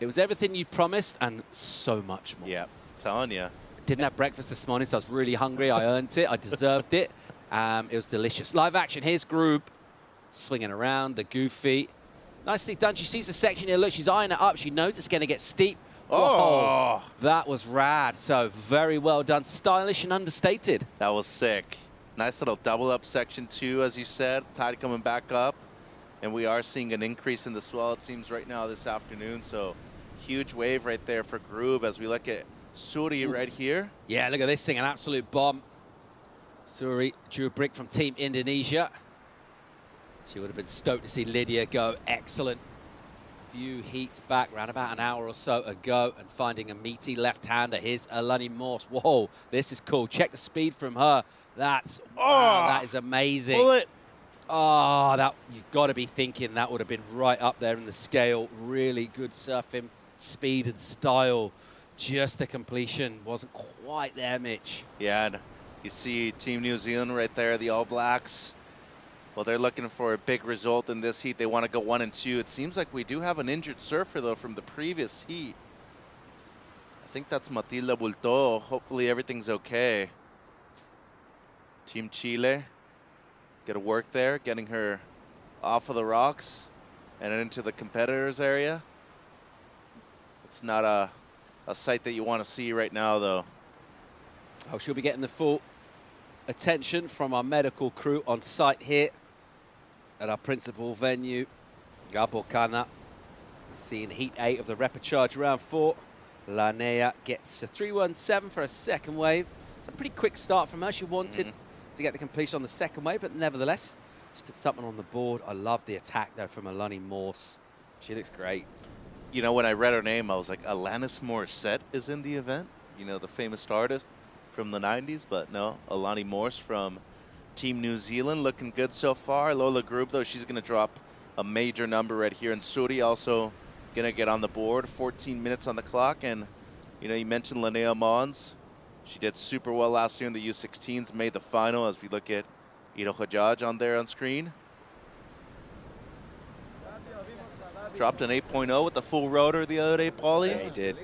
It was everything you promised and so much more. Yeah, telling you. Didn't have breakfast this morning, so I was really hungry. I earned it. I deserved it. It was delicious. Live action. Here's Group swinging around the goofy. Nicely done. She sees the section here. Look, she's eyeing it up. She knows it's going to get steep. Oh, whoa, that was rad. So very well done. Stylish and understated. That was sick. Nice little double up section 2, as you said. Tide coming back up. And we are seeing an increase in the swell, it seems, right now this afternoon. So huge wave right there for Groob as we look at Suri right here. Yeah, look at this thing, an absolute bomb. Suri Jabrik from Team Indonesia. She would have been stoked to see Lydia go. Excellent. Few heats back, around about an hour or so ago, and finding a meaty left-hander. Here's Alani Morse. Whoa, this is cool. Check the speed from her. That's, wow, that is amazing. Bullet. Oh, that you've got to be thinking that would have been right up there in the scale. Really good surfing, speed and style. Just the completion wasn't quite there, Mitch. Yeah, and you see Team New Zealand right there, the All Blacks. Well, they're looking for a big result in this heat. They want to go 1 and 2. It seems like we do have an injured surfer, though, from the previous heat. I think that's Matilda Bulto. Hopefully everything's okay. Team Chile. Got to work there, getting her off of the rocks and into the competitors area. It's not a sight that you want to see right now, though. Oh, she'll be getting the full attention from our medical crew on site here at our principal venue, Gabo Cana. Seeing Heat 8 of the repechage round 4. Lanea gets a 3.17 for a second wave. It's a pretty quick start from her. She wanted to get the completion on the second wave, but nevertheless, she put something on the board. I love the attack, though, from Alani Morse. She looks great. You know, when I read her name, I was like, Alanis Morissette is in the event. You know, the famous artist from the 90s, but no, Alani Morse from Team New Zealand, looking good so far. Lola Groob, though, she's going to drop a major number right here. And Suri also going to get on the board, 14 minutes on the clock. And, you know, you mentioned Lanea Mons. She did super well last year in the U16s, made the final as we look at Ito Hajjaj on there on screen. Dropped an 8.0 with the full rotor the other day, Paulie. Yeah, he did.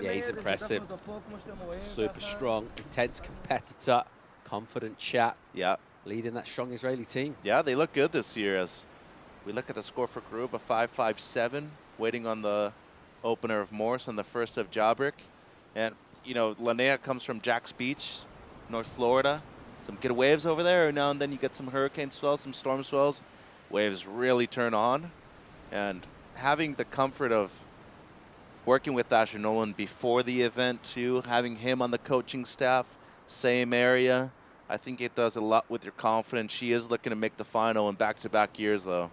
Yeah, he's impressive. Super strong, intense competitor, confident chap. Yeah. Leading that strong Israeli team. Yeah, they look good this year as we look at the score for Group, a 5.57, waiting on the opener of Morse and the first of Jabrik. And, you know, Lanea comes from Jack's Beach, North Florida. Some good waves over there. Now and then you get some hurricane swells, some storm swells. Waves really turn on. And having the comfort of working with Asher Nolan before the event, too, having him on the coaching staff, same area, I think it does a lot with your confidence. She is looking to make the final in back-to-back years, though.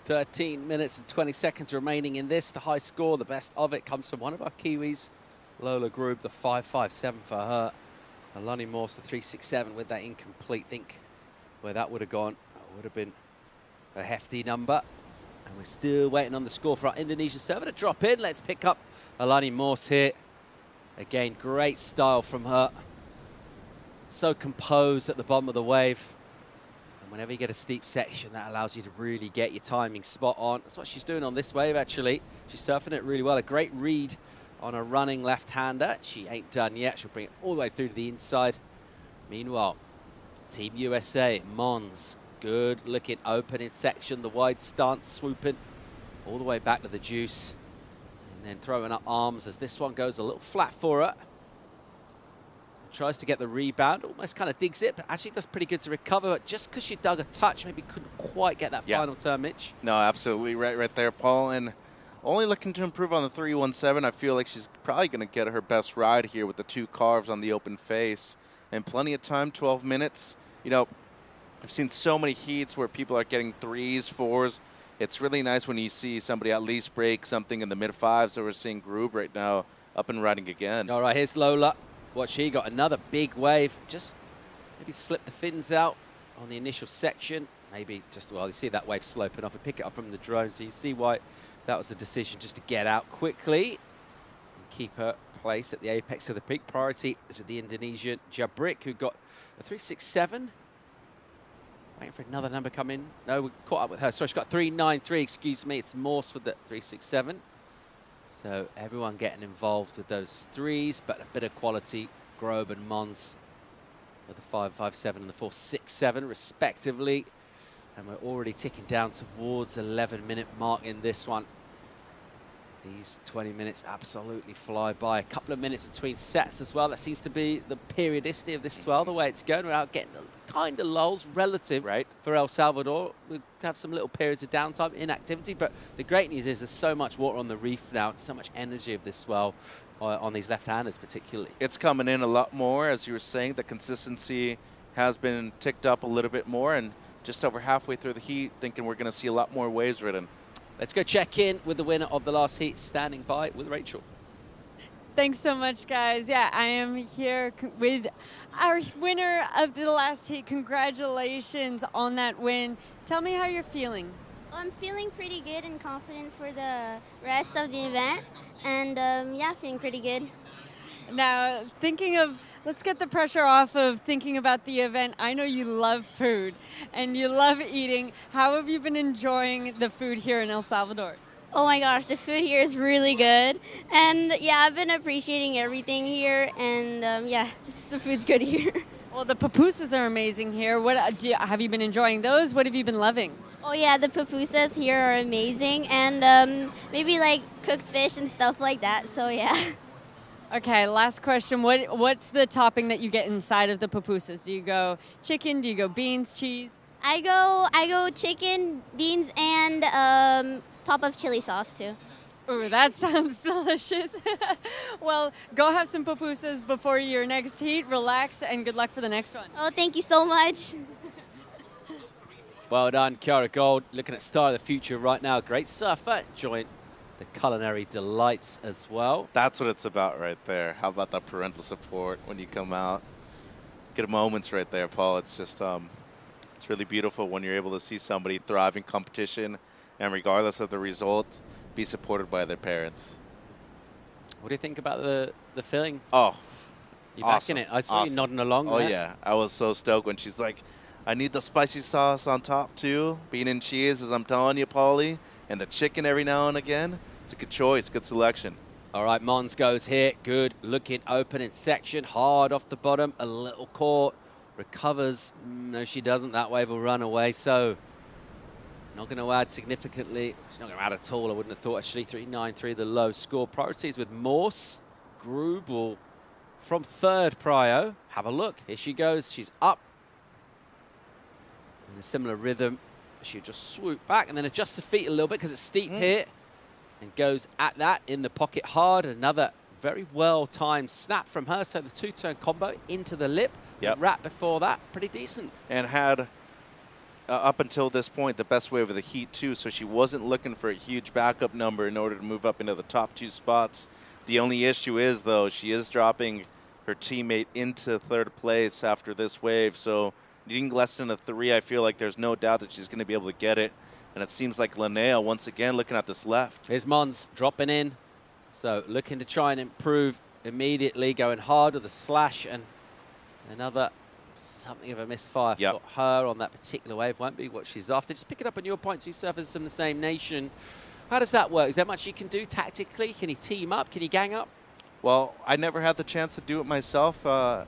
13 minutes and 20 seconds remaining in this. The high score, the best of it, comes from one of our Kiwis, Lola Groob, the 5.57 for her. Alani Morse, the 3.67 with that incomplete. Think where that would have gone, would have been a hefty number. And we're still waiting on the score for our Indonesian server to drop in. Let's pick up Alani Morse here. Again, great style from her. So composed at the bottom of the wave. And whenever you get a steep section, that allows you to really get your timing spot on. That's what she's doing on this wave, actually. She's surfing it really well. A great read on a running left-hander. She ain't done yet. She'll bring it all the way through to the inside. Meanwhile, Team USA, Mons, good looking opening section. The wide stance swooping all the way back to the juice. And then throwing up arms as this one goes a little flat for her. Tries to get the rebound, almost kind of digs it, but actually does pretty good to recover. But just because she dug a touch, maybe couldn't quite get that final turn, Mitch. No, absolutely right there, Paul. And only looking to improve on the 3.17. I feel like she's probably going to get her best ride here with the 2 carves on the open face. And plenty of time, 12 minutes. You know, I've seen so many heats where people are getting 3s, 4s. It's really nice when you see somebody at least break something in the mid-5s. So we're seeing Groob right now up and running again. All right, here's Lola. What she got, another big wave. Just maybe slip the fins out on the initial section. Maybe just, well, you see that wave sloping off and pick it up from the drone. So you see why that was a decision just to get out quickly and keep her place at the apex of the peak. Priority to the Indonesian Jabrik, who got a 3.67. Waiting for another number come in. No, we caught up with her. Sorry, she got 3.93, excuse me. It's Morse with the 3.67. So everyone getting involved with those 3s, but a bit of quality. Groob and Mons with the 5.57 and the 4.67 respectively. And we're already ticking down towards 11-minute mark in this one. These 20 minutes absolutely fly by. A couple of minutes between sets as well. That seems to be the periodicity of this swell, the way it's going, without getting the kind of lulls relative for El Salvador. We have some little periods of downtime, inactivity, but the great news is there's so much water on the reef now, so much energy of this swell on these left-handers particularly. It's coming in a lot more, as you were saying. The consistency has been ticked up a little bit more, and just over halfway through the heat, thinking we're going to see a lot more waves ridden. Let's go check in with the winner of the last heat, standing by with Rachel. Thanks so much, guys. Yeah, I am here with our winner of the last heat. Congratulations on that win. Tell me how you're feeling. I'm feeling pretty good and confident for the rest of the event. And yeah, feeling pretty good. Now, let's get the pressure off of thinking about the event. I know you love food and you love eating. How have you been enjoying the food here in El Salvador? Oh my gosh, the food here is really good. And yeah, I've been appreciating everything here. And yeah, the food's good here. Well, the pupusas are amazing here. Have you been enjoying those? What have you been loving? Oh yeah, the pupusas here are amazing. And maybe like cooked fish and stuff like that. So yeah. Okay, last question. What's the topping that you get inside of the pupusas? Do you go chicken? Do you go beans, cheese? I go chicken, beans, and top of chili sauce too. Ooh, that sounds delicious. Well, go have some pupusas before your next heat. Relax, and good luck for the next one. Oh, thank you so much. Well done, Kiara Gold. Looking at star of the future right now. Great surfer. Enjoying the culinary delights as well. That's what it's about right there. How about that parental support when you come out? Get moments right there, Paul. It's just, it's really beautiful when you're able to see somebody thrive in competition and regardless of the result, be supported by their parents. What do you think about the feeling? Oh, you're backing it. I saw you nodding along. Oh there. yeah, I was so stoked when she's like, I need the spicy sauce on top too. Bean and cheese, as I'm telling you, Paulie. And the chicken every now and again. It's a good choice, good selection. All right, Mons goes here. Good looking opening section. Hard off the bottom. A little caught. Recovers. No, she doesn't. That wave will run away. So not going to add significantly. She's not going to add at all. I wouldn't have thought, actually. 3.93, the low score. Priorities with Morse. Groob will, from third prio. Have a look. Here she goes. She's up. In a similar rhythm. She'll just swoop back and then adjust the feet a little bit because it's steep here. And goes at that in the pocket hard. Another very well-timed snap from her. So the two-turn combo into the lip. Yep. The wrap before that, pretty decent. And had up until this point, the best wave of the heat, too, so she wasn't looking for a huge backup number in order to move up into the top 2 spots. The only issue is, though, she is dropping her teammate into 3rd place after this wave, so needing less than a 3, I feel like there's no doubt that she's going to be able to get it. And it seems like Linnea, once again, looking at this left. Here's Mons dropping in. So looking to try and improve immediately, going hard with the slash, and another something of a misfire for her on that particular wave. Won't be what she's after. Just picking up on your point, 2 surfers from the same nation. How does that work? Is there much you can do tactically? Can you team up? Can you gang up? Well, I never had the chance to do it myself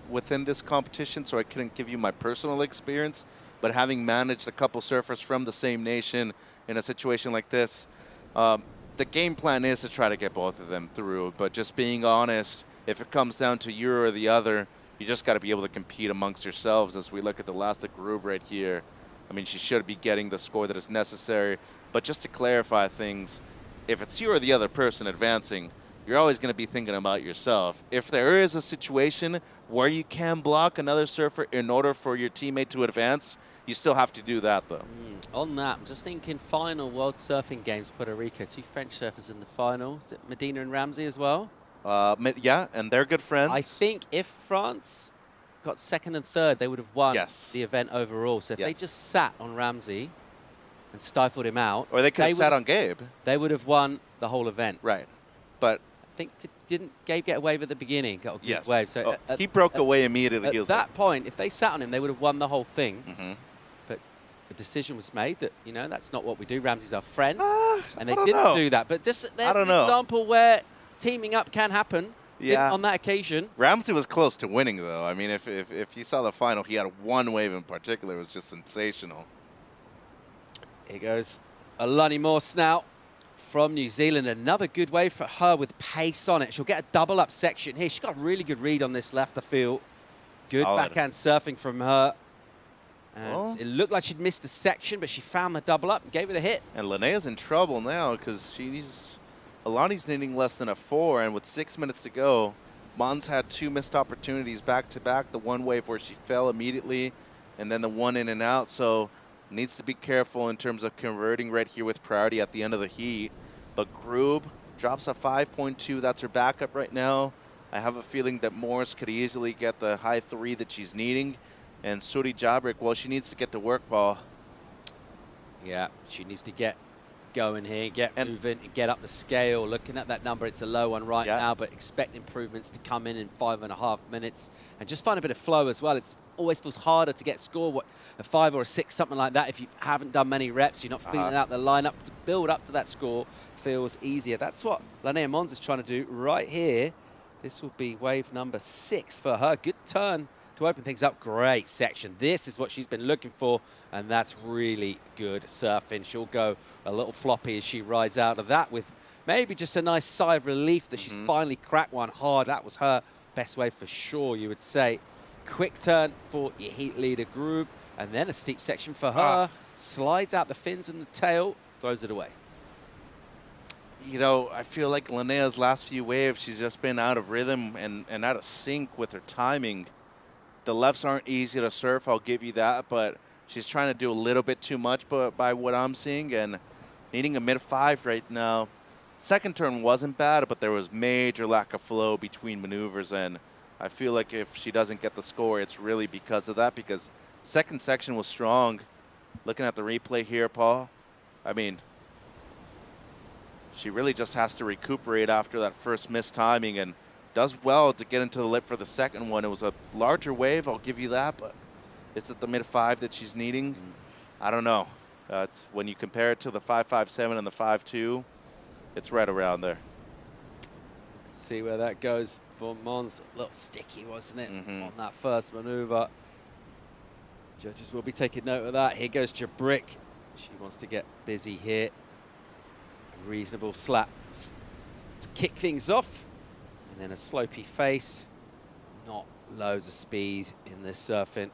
within this competition, so I couldn't give you my personal experience. But having managed a couple surfers from the same nation in a situation like this, the game plan is to try to get both of them through. But just being honest, if it comes down to you or the other, you just got to be able to compete amongst yourselves. As we look at the last group right here, I mean, she should be getting the score that is necessary. But just to clarify things, if it's you or the other person advancing, you're always going to be thinking about yourself. If there is a situation where you can block another surfer in order for your teammate to advance, you still have to do that, though. On that, I'm just thinking final World Surfing Games, Puerto Rico. 2 French surfers in the final. Is it Medina and Ramsey as well? Yeah, and they're good friends. I think if France got 2nd and 3rd, they would have won the event overall. So if they just sat on Ramsey and stifled him out. Or they could have sat on Gabe. They would have won the whole event. Right. But I think, didn't Gabe get a wave at the beginning? Got a good wave. So he broke away immediately. At that point, if they sat on him, they would have won the whole thing. But a decision was made that, you know, that's not what we do. Ramsey's our friend. And they didn't do that. But just there's an example where teaming up can happen. Yeah. On that occasion. Ramsey was close to winning, though. I mean, if you saw the final, he had one wave in particular. It was just sensational. Here goes Alani Morse now from New Zealand. Another good wave for her with pace on it. She'll get a double up section here. She's got a really good read on this left, I feel. Good backhand surfing from her. And it looked like she'd missed the section, but she found the double up and gave it a hit. And Linnea's in trouble now because Alani's needing less than a 4, and with 6 minutes to go, Mons had 2 missed opportunities back-to-back. The one wave where she fell immediately, and then the one in and out. So needs to be careful in terms of converting right here with priority at the end of the heat. But Grube drops a 5.2. That's her backup right now. I have a feeling that Morris could easily get the high 3 that she's needing. And Suri Jabrik, well, she needs to get to work ball. Yeah, she needs to get going here, get moving, and get up the scale. Looking at that number, it's a low one right now, but expect improvements to come in 5.5 minutes. And just find a bit of flow as well. It always feels harder to get score, a 5 or a 6, something like that. If you haven't done many reps, you're not feeling out the lineup. To build up to that score feels easier. That's what Linnea Mons is trying to do right here. This will be wave number 6 for her. Good turn to open things up. Great section. This is what she's been looking for, and that's really good surfing. She'll go a little floppy as she rides out of that with maybe just a nice sigh of relief that she's finally cracked one hard. That was her best wave for sure, you would say. Quick turn for your heat leader Grube, and then a steep section for her. Slides out the fins and the tail, throws it away. You know, I feel like Linnea's last few waves, she's just been out of rhythm and out of sync with her timing. The lefts aren't easy to surf, I'll give you that, but she's trying to do a little bit too much by what I'm seeing, and needing a mid-5 right now. Second turn wasn't bad, but there was major lack of flow between maneuvers, and I feel like if she doesn't get the score, it's really because of that, because second section was strong. Looking at the replay here, Paul, I mean, she really just has to recuperate after that first missed timing, and does well to get into the lip for the second one. It was a larger wave, I'll give you that, but is it the mid-5 that she's needing? I don't know. It's when you compare it to the 5.57 and the 5.2, it's right around there. Let's see where that goes for Mons. A little sticky, wasn't it, on that first maneuver. Judges will be taking note of that. Here goes Jabrik. She wants to get busy here. A reasonable slap to kick things off. And then a slopey face, not loads of speed in this surfing. And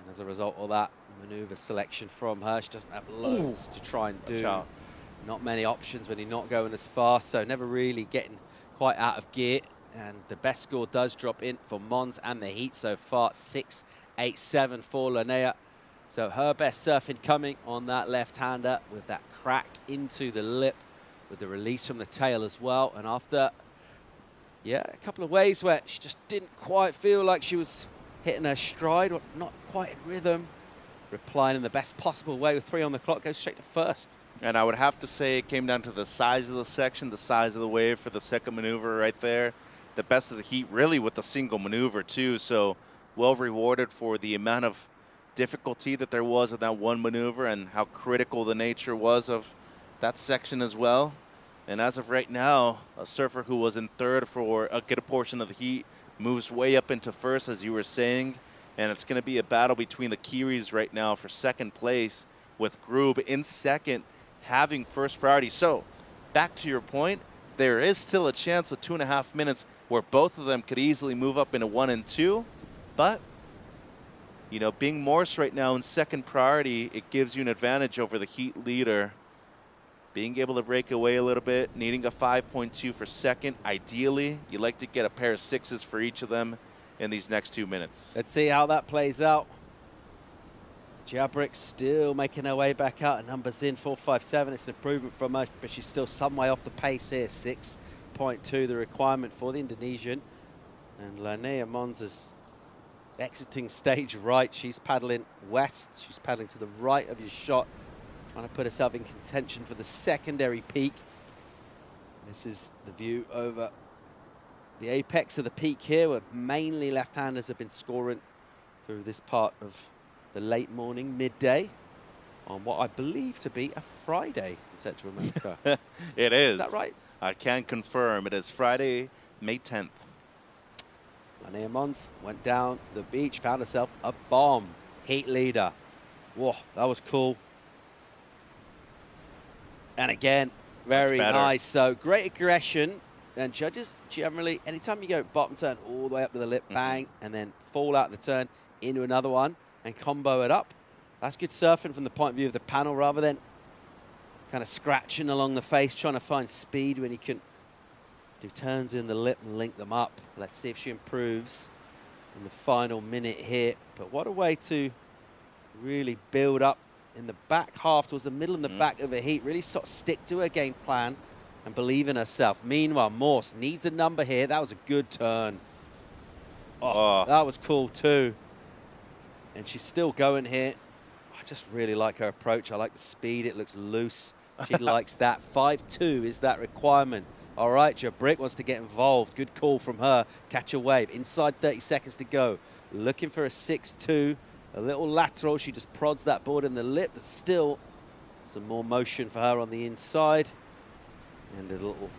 as a result of that, maneuver selection from her, she doesn't have loads to try and do. Not many options when you're not going as fast, so never really getting quite out of gear. And the best score does drop in for Mons and the heat so far, 6.87 for Linnea. So her best surfing coming on that left-hander with that crack into the lip with the release from the tail as well. And after, yeah, a couple of waves where she just didn't quite feel like she was hitting her stride or not quite in rhythm, replying in the best possible way with 3 on the clock, goes straight to first. And I would have to say it came down to the size of the section, the size of the wave for the second maneuver right there. The best of the heat really with the single maneuver too. So well rewarded for the amount of difficulty that there was in that one maneuver and how critical the nature was of that section as well. And as of right now, a surfer who was in third for a good portion of the heat moves way up into first, as you were saying. And it's going to be a battle between the Kiwis right now for second place, with Grube in second, having first priority. So back to your point, there is still a chance with 2.5 minutes where both of them could easily move up into 1 and 2. But you know, being Morse right now in second priority, it gives you an advantage over the heat leader. Being able to break away a little bit, needing a 5.2 for second. Ideally, you like to get a pair of 6s for each of them in these next 2 minutes. Let's see how that plays out. Jabrick still making her way back out. Numbers in 4.57. It's an improvement from her, but she's still some way off the pace here. 6.2 the requirement for the Indonesian. And Lanea Mons is exiting stage right. She's paddling west. She's paddling to the right of your shot, trying to put herself in contention for the secondary peak. This is the view over the apex of the peak here, where mainly left-handers have been scoring through this part of the late morning, midday, on what I believe to be a Friday in Central America. It is. Is that right? I can confirm. It is Friday, May 10th. Lanea Mons went down the beach, found herself a bomb. Heat leader. Whoa, that was cool. And again, very nice. So great aggression. And judges generally, anytime you go bottom turn all the way up to the lip, bang, and then fall out the turn into another one and combo it up, that's good surfing from the point of view of the panel, rather than kind of scratching along the face, trying to find speed when you can do turns in the lip and link them up. Let's see if she improves in the final minute here. But what a way to really build up in the back half towards the middle and the back of the heat, really sort of stick to her game plan and believe in herself. Meanwhile, Morse needs a number here. That was a good turn. Oh, that was cool too. And she's still going here. I just really like her approach. I like the speed. It looks loose. She likes that. 5.2 is that requirement. All right, Jabrick wants to get involved. Good call from her. Catch a wave. Inside 30 seconds to go. Looking for a 6.2. A little lateral. She just prods that board in the lip, but still some more motion for her on the inside. And a little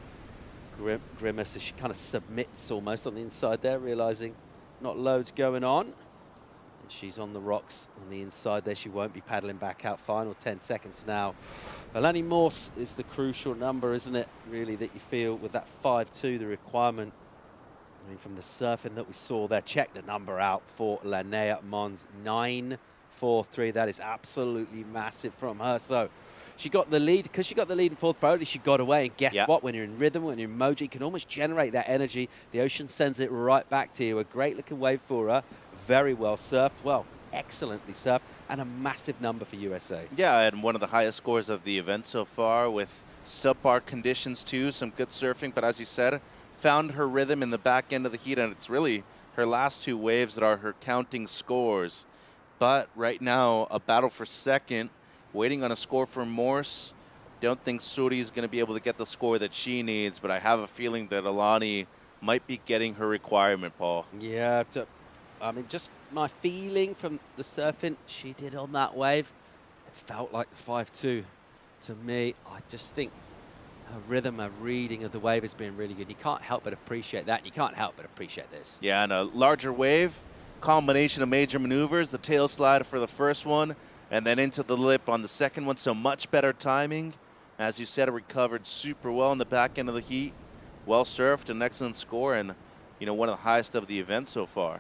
grimace as she kind of submits almost on the inside there, realizing not loads going on. And she's on the rocks on the inside there. She won't be paddling back out. Final 10 seconds now. Alani Morse is the crucial number, isn't it? Really, that you feel with that 5.2, the requirement. I mean, from the surfing that we saw there, check the number out for Lanea Mons, 9.43. That is absolutely massive from her. So she got the lead. Because she got the lead in fourth priority, she got away. And guess what? When you're in rhythm, when you're in mojo, you can almost generate that energy. The ocean sends it right back to you. A great looking wave for her. Very well surfed. Well, excellently surfed. And a massive number for USA. Yeah, and one of the highest scores of the event so far, with subpar conditions too. Some good surfing. But as you said, found her rhythm in the back end of the heat. And it's really her last 2 waves that are her counting scores. But right now, a battle for second. Waiting on a score from Morse. Don't think Suri is going to be able to get the score that she needs, but I have a feeling that Alani might be getting her requirement, Paul. Yeah, I mean, just my feeling from the surfing she did on that wave, it felt like 5.2 to me. I just think her rhythm, her reading of the wave has been really good. You can't help but appreciate that. You can't help but appreciate this. Yeah, and a larger wave, combination of major maneuvers, the tail slide for the first one, and then into the lip on the second one, so much better timing. As you said, it recovered super well in the back end of the heat. Well surfed, an excellent score, and you know, one of the highest of the event so far.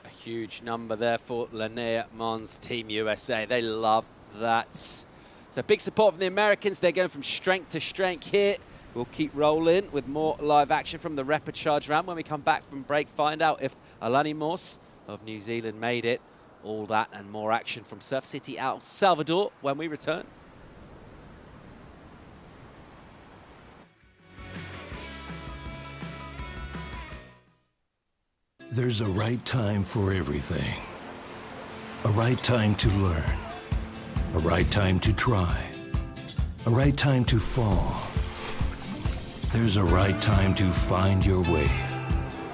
A huge number there for Lanea Mons, Team USA. They love that. So big support from the Americans. They're going from strength to strength here. We'll keep rolling with more live action from the repechage round. When we come back from break, find out if Alani Morse of New Zealand made it, All that and more action from Surf City El Salvador when we return. There's a right time for everything. A right time to learn. A right time to try. A right time to fall. There's a right time to find your wave.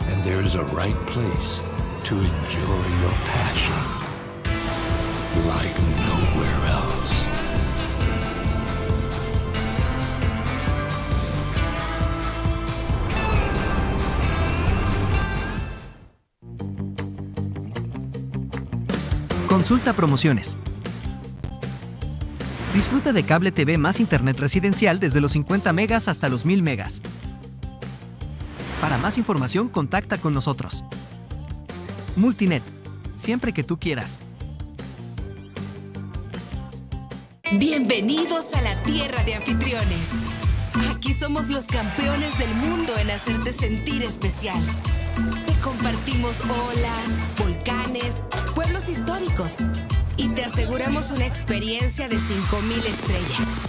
And there's a right place to enjoy your passion like nowhere else. Consulta promociones. Disfruta de cable TV más internet residencial desde los 50 megas hasta los 1000 megas. Para más información, contacta con nosotros. Multinet, siempre que tú quieras. Bienvenidos a la tierra de anfitriones. Aquí somos los campeones del mundo en hacerte sentir especial. Te compartimos olas, volcanes, pueblos históricos y te aseguramos una experiencia de 5000 estrellas.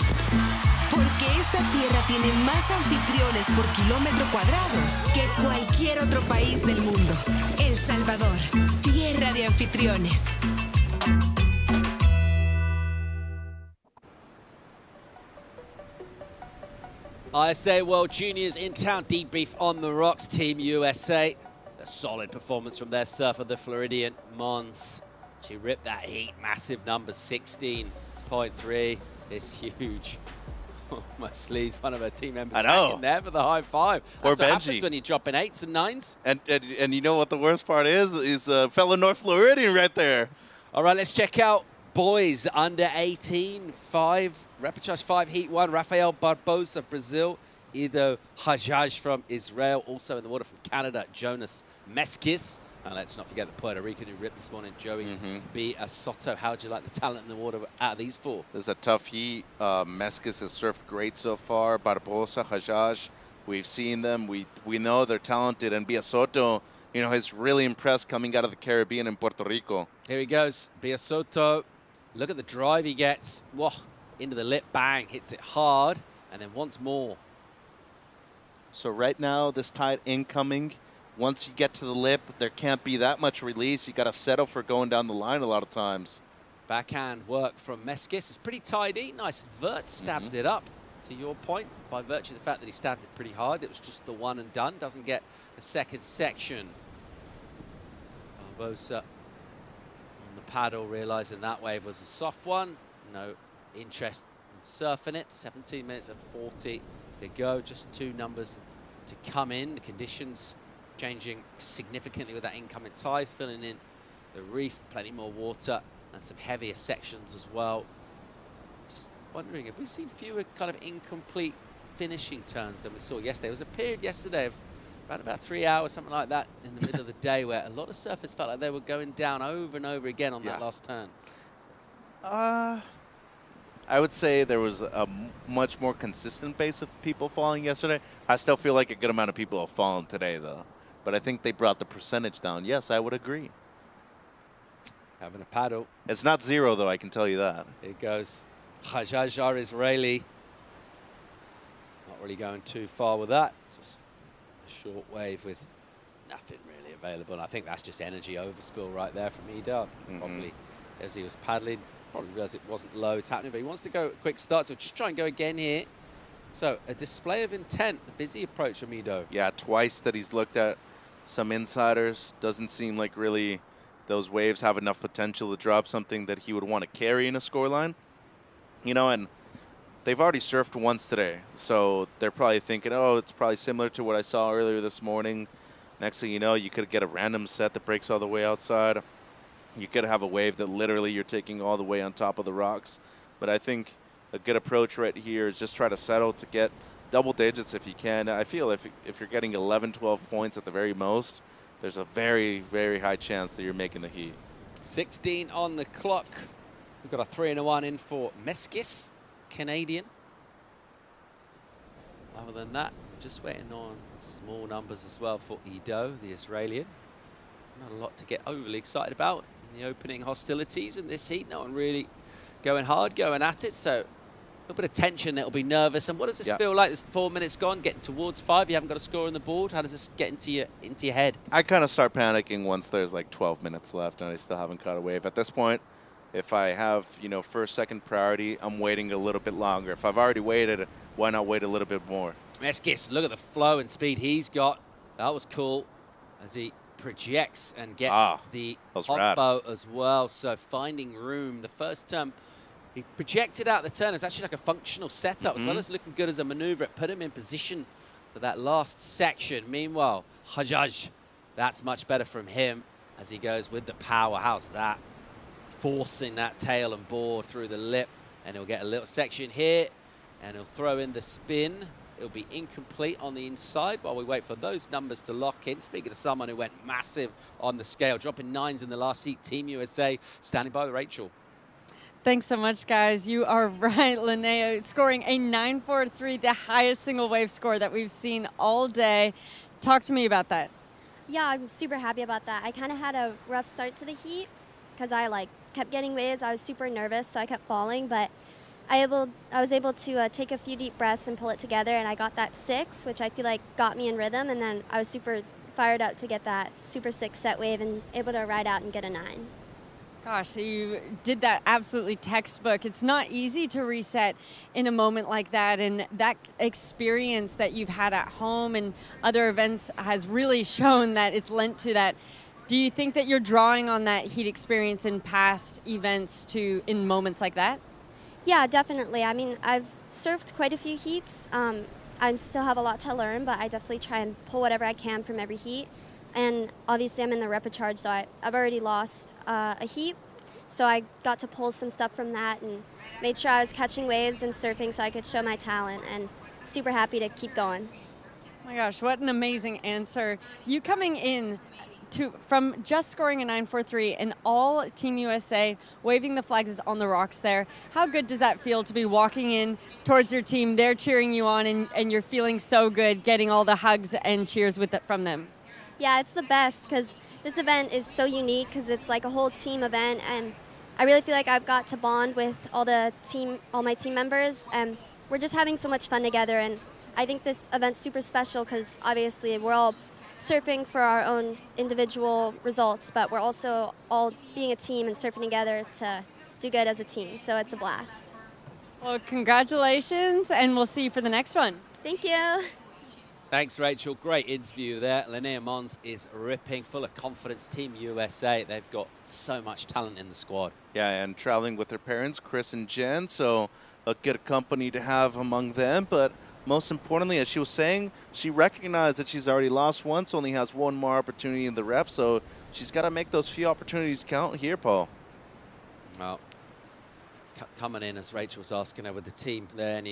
Porque esta tierra tiene más anfitriones por kilómetro cuadrado que cualquier otro país del mundo. El Salvador, tierra de anfitriones. ISA World Juniors in town debrief on the rocks. Team USA. A solid performance from their surfer, the Floridian Mons. She ripped that heat, massive number 16.3. It's huge. Oh, my sleeves, one of her team members I know. back in there for the high five. Poor That's what Benji. happens when you drop in 8s and 9s. And you know what the worst part is fellow North Floridian right there. All right, let's check out boys under 18, 5, repechage 5, heat 1, Rafael Barbosa of Brazil, Ido Hajjaj from Israel, also in the water from Canada, Jonas Meskis. And let's not forget the Puerto Rican who ripped this morning, Joey B. Soto. How do you like the talent in the water out of these four? This is a tough heat. Meskis has surfed great so far. Barbosa, Hajjaj, we've seen them. We know they're talented. And Bia Soto, you know, has really impressed coming out of the Caribbean in Puerto Rico. Here he goes, Bia Soto. Look at the drive he gets. Whoa, into the lip, bang, hits it hard. And then once more. So right now, this tide incoming. Once you get to the lip, there can't be that much release. You got to settle for going down the line a lot of times. Backhand work from Meskis. It's pretty tidy. Nice vert, stabs it up. To your point, by virtue of the fact that he stabbed it pretty hard, it was just the one and done. Doesn't get a second section. Barbosa on the paddle, realizing that wave was a soft one. No interest in surfing it. 17 minutes and 40 to go. Just two numbers to come in. The conditions changing significantly with that incoming tide, filling in the reef, plenty more water and some heavier sections as well. Just wondering, have we seen fewer kind of incomplete finishing turns than we saw yesterday? There was a period yesterday of around about 3 hours, something like that, in the middle of the day where a lot of surfers felt like they were going down over and over again on that last turn. I would say there was a much more consistent pace of people falling yesterday. I still feel like a good amount of people have fallen today, though. But I think they brought the percentage down. Yes, I would agree. Having a paddle. It's not zero, though, I can tell you that. Here goes Hajjaj Israeli. Not really going too far with that. Just a short wave with nothing really available. And I think that's just energy overspill right there from Ida. Probably as he was paddling, probably realized it wasn't low, it's happening, but he wants to go a quick start, so just try and go again here. So a display of intent, a busy approach from Ido. Yeah, twice that he's looked at some insiders. Doesn't seem like really those waves have enough potential to drop something that he would want to carry in a scoreline. You know, and they've already surfed once today, so they're probably thinking, oh, it's probably similar to what I saw earlier this morning. Next thing you know, you could get a random set that breaks all the way outside. You could have a wave that literally you're taking all the way on top of the rocks. But I think a good approach right here is just try to settle to get double digits if you can. I feel if you're getting 11, 12 points at the very most, there's a very, very high chance that you're making the heat. 16 on the clock. We've got a 3 and a 1 in for Meskis, Canadian. Other than that, just waiting on small numbers as well for Ido, the Israeli. Not a lot to get overly excited about in the opening hostilities in this heat. No one really going hard, going at it, so a little bit of tension, it'll be nervous. And what does this feel like? There's 4 minutes gone, getting towards 5, you haven't got a score on the board. How does this get into your head? I kind of start panicking once there's like 12 minutes left and I still haven't caught a wave. At this point, if I have, first, second priority, I'm waiting a little bit longer. If I've already waited, why not wait a little bit more? Meskis, look at the flow and speed he's got. That was cool as he projects and gets the hot boat as well. So finding room. The first turn, he projected out the turn. It's actually like a functional setup as well as looking good as a maneuver. It put him in position for that last section. Meanwhile, Hajjaj, that's much better from him as he goes with the power. How's that? Forcing that tail and board through the lip. And he'll get a little section here. And he'll throw in the spin. It'll be incomplete on the inside while we wait for those numbers to lock in. Speaking of someone who went massive on the scale, dropping 9s in the last heat, Team USA standing by with Rachel. Thanks so much, guys. You are right. Linnea scoring a 9.43, the highest single wave score that we've seen all day. Talk to me about that. Yeah, I'm super happy about that. I kind of had a rough start to the heat because I kept getting waves. I was super nervous, so I kept falling, but I was able to take a few deep breaths and pull it together, and I got that 6, which I feel like got me in rhythm, and then I was super fired up to get that super 6 set wave and able to ride out and get a 9. Gosh, you did that absolutely textbook. It's not easy to reset in a moment like that, and that experience that you've had at home and other events has really shown that it's lent to that. Do you think that you're drawing on that heat experience in past events in moments like that? Yeah, definitely. I mean, I've surfed quite a few heats. I still have a lot to learn, but I definitely try and pull whatever I can from every heat. And obviously I'm in the repechage, so I've already lost a heat. So I got to pull some stuff from that and made sure I was catching waves and surfing so I could show my talent, and super happy to keep going. Oh my gosh, what an amazing answer. You coming in from just scoring a 9.43 and all Team USA waving the flags on the rocks there. How good does that feel to be walking in towards your team, they're cheering you on, and you're feeling so good getting all the hugs and cheers from them? Yeah, it's the best because this event is so unique because it's like a whole team event, and I really feel like I've got to bond with all my team members, and we're just having so much fun together. And I think this event's super special because obviously we're all surfing for our own individual results, but we're also all being a team and surfing together to do good as a team. So it's a blast. Well, congratulations, and we'll see you for the next one. Thank you. Thanks, Rachel. Great interview there. Linnea Mons is ripping, full of confidence. Team USA, they've got so much talent in the squad. Yeah, and traveling with her parents, Chris and Jen, so a good company to have among them. But most importantly, as she was saying, she recognized that she's already lost once, only has one more opportunity in the rep, so she's got to make those few opportunities count here, Paul. Well, coming in, as Rachel was asking her, with the team there, and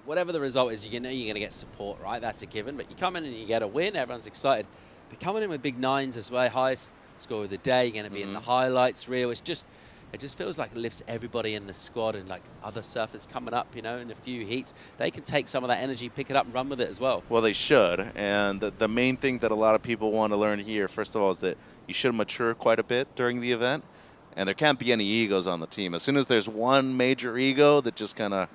whatever the result is, you know you're going to get support, right? That's a given. But you come in and you get a win, everyone's excited. But coming in with big 9s as well, highest score of the day, you're going to be in the highlights reel. It just feels like it lifts everybody in the squad, and like other surfers coming up, in a few heats, they can take some of that energy, pick it up and run with it as well. Well, they should. And the main thing that a lot of people want to learn here, first of all, is that you should mature quite a bit during the event. And there can't be any egos on the team. As soon as there's one major ego that just kind of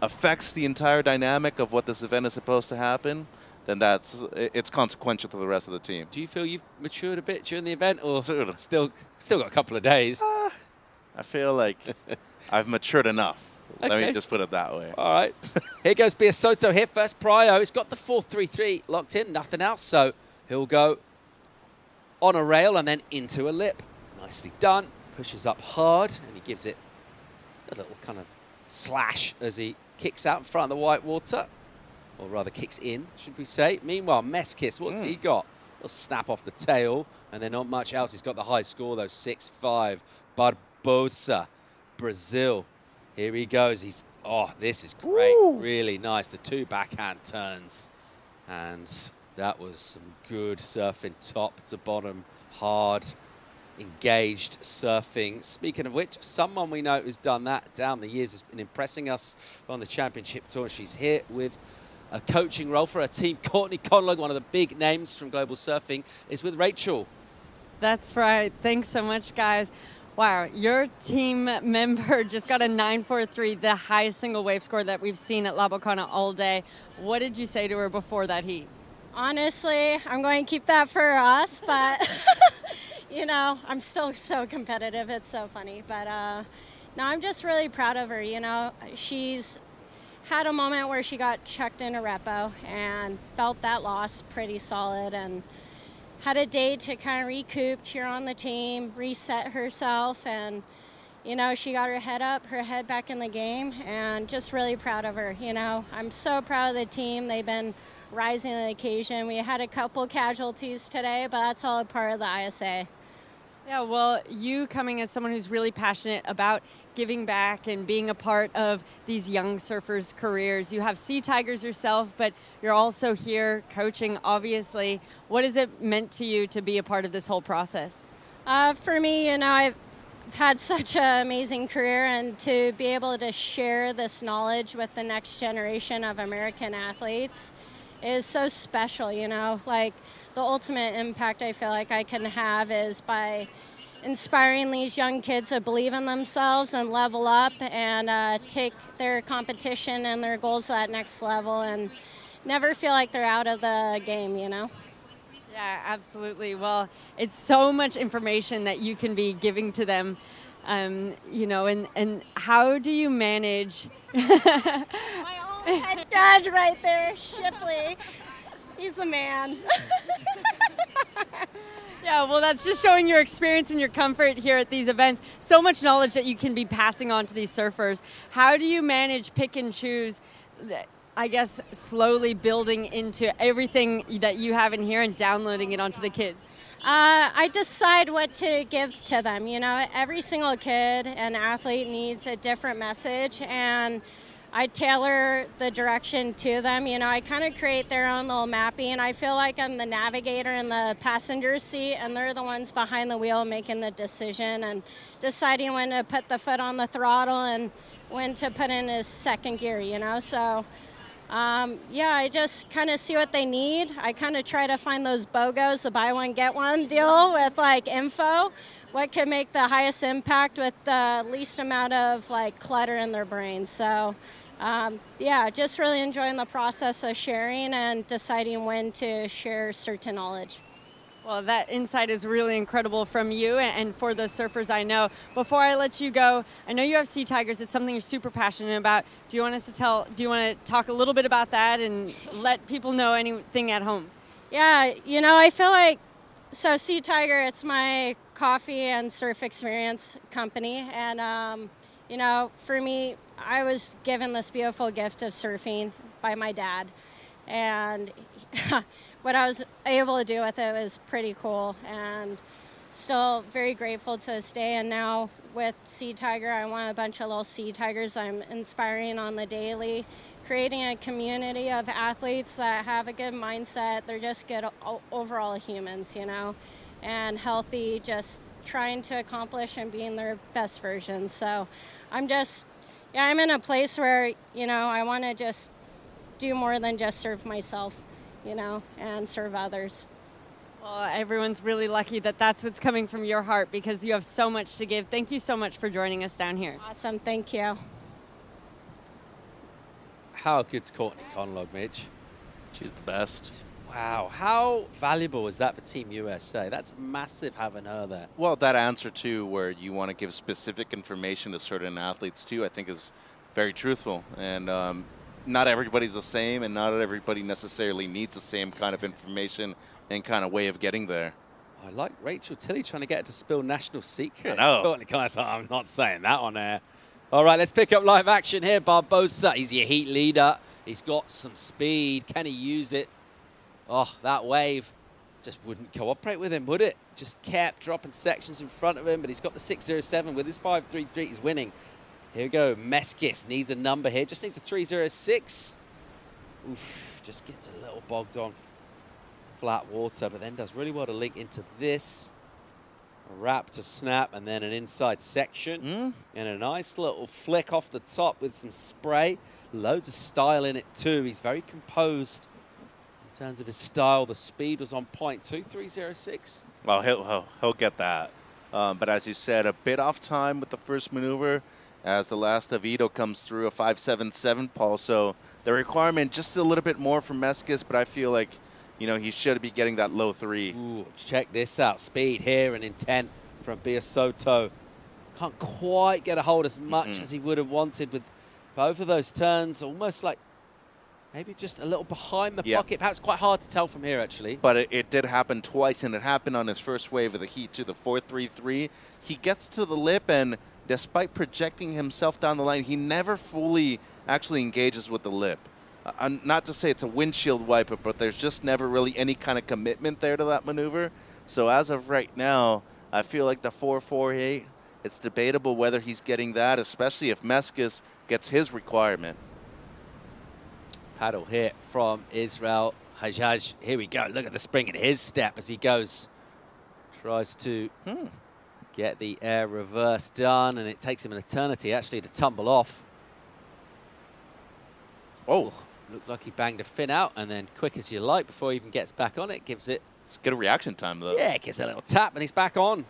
affects the entire dynamic of what this event is supposed to happen, then it's consequential to the rest of the team. Do you feel you've matured a bit during the event, or still got a couple of days? I feel like I've matured enough. Okay. Let me just put it that way. All right. Here goes Biasotto here, first prio. He's got the 4.33 locked in, nothing else. So he'll go on a rail and then into a lip. Nicely done. Pushes up hard, and he gives it a little kind of slash as he kicks out in front of the white water. Or rather kicks in, should we say. Meanwhile, Meskis, what's he got? A little snap off the tail, and then not much else. He's got the high score, though, 6.5. Barbosa, Brazil. Here he goes. This is great. Ooh. Really nice. The 2 backhand turns. And that was some good surfing, top to bottom, hard, engaged surfing. Speaking of which, someone we know who's done that down the years has been impressing us on the championship tour. She's here with a coaching role for her team. Courtney Conlon, one of the big names from global surfing, is with Rachel. That's right. Thanks so much, guys. Wow, your team member just got a 9.43, the highest single wave score that we've seen at La Bocana all day. What did you say to her before that heat? Honestly, I'm going to keep that for us, but, you know, I'm still so competitive. It's so funny. But, no, I'm just really proud of her. You know, she's had a moment where she got checked in a repo and felt that loss pretty solid and had a day to kind of recoup, cheer on the team, reset herself, and, you know, she got her head up, her head back in the game, and just really proud of her. You know, I'm so proud of the team. They've been rising to the occasion. We had a couple casualties today, but that's all a part of the ISA. Yeah, well, you coming as someone who's really passionate about giving back and being a part of these young surfers' careers. You have Sea Tigers yourself, but you're also here coaching, obviously. What has it meant to you to be a part of this whole process? For me, you know, I've had such an amazing career, and to be able to share this knowledge with the next generation of American athletes is so special, you know. Like, the ultimate impact I feel like I can have is by inspiring these young kids to believe in themselves and level up and take their competition and their goals to that next level and never feel like they're out of the game, you know? Yeah, absolutely. Well, it's so much information that you can be giving to them, you know, and how do you manage? My own head judge right there, Shipley. He's the man. Yeah, well, that's just showing your experience and your comfort here at these events. So much knowledge that you can be passing on to these surfers. How do you manage pick and choose, I guess, slowly building into everything that you have in here and downloading it onto the kids? I decide what to give to them. You know, every single kid and athlete needs a different message, and I tailor the direction to them. You know, I kind of create their own little mapping, and I feel like I'm the navigator in the passenger seat, and they're the ones behind the wheel making the decision and deciding when to put the foot on the throttle and when to put in his second gear, you know. So, yeah, I just kind of see what they need. I kind of try to find those BOGOs, the buy one, get one deal with, like, info. What can make the highest impact with the least amount of, like, clutter in their brains. So, yeah, just really enjoying the process of sharing and deciding when to share certain knowledge. Well, that insight is really incredible from you and for the surfers I know. Before I let you go, I know you have Sea Tigers. It's something you're super passionate about. Do you want to talk a little bit about that and let people know anything at home? Yeah, you know, I feel like, so Sea Tiger, it's my coffee and surf experience company. And, you know, for me, I was given this beautiful gift of surfing by my dad. And what I was able to do with it was pretty cool, and still very grateful to this day. And now with Sea Tiger, I want a bunch of little Sea Tigers I'm inspiring on the daily, creating a community of athletes that have a good mindset. They're just good overall humans, you know, and healthy, just trying to accomplish and being their best version. So I'm in a place where, you know, I want to just do more than just serve myself, you know, and serve others. Well, everyone's really lucky that that's what's coming from your heart, because you have so much to give. Thank you so much for joining us down here. Awesome, thank you. How good's Courtney Conlog, Mitch? She's the best. Wow, how valuable is that for Team USA? That's massive having her there. Well, that answer too, where you want to give specific information to certain athletes too, I think is very truthful. And not everybody's the same, and not everybody necessarily needs the same kind of information and kind of way of getting there. I like Rachel Tilley trying to get her to spill national secrets. I know. Courtney Conlog's like, I'm not saying that on air. All right, let's pick up live action here. Barbosa, he's your heat leader. He's got some speed. Can he use it? Oh, that wave just wouldn't cooperate with him, would it? Just kept dropping sections in front of him, but he's got the 607 with his 533. He's winning. Here we go. Meskis needs a number here. Just needs a 306. Oof, just gets a little bogged on flat water, but then does really well to link into this. A wrap to snap, and then an inside section. And a nice little flick off the top with some spray. Loads of style in it too. He's very composed in terms of his style. The speed was on point. 2.306. Well, he'll get that. But as you said, a bit off time with the first maneuver as the last of Ito comes through, a 5.77, Paul. So the requirement just a little bit more from Meskis, but I feel like, you know, he should be getting that low 3. Ooh, check this out. Speed here and intent from Biasotto. Can't quite get a hold as much as he would have wanted with both of those turns. Almost like maybe just a little behind the pocket. Perhaps quite hard to tell from here, actually. But it did happen twice, and it happened on his first wave of the heat, to the 4.33. He gets to the lip, and despite projecting himself down the line, he never fully actually engages with the lip. Not to say it's a windshield wiper, but there's just never really any kind of commitment there to that maneuver. So as of right now, I feel like the 4.48, it's debatable whether he's getting that, especially if Meskis gets his requirement. Paddle hit from Israel Hajjaj. Here we go. Look at the spring in his step as he goes. Tries to get the air reverse done, and it takes him an eternity actually to tumble off. Oh, looked like he banged a fin out, and then quick as you like before he even gets back on it, gives it. It's good reaction time though. Yeah, gives a little tap, and he's back on.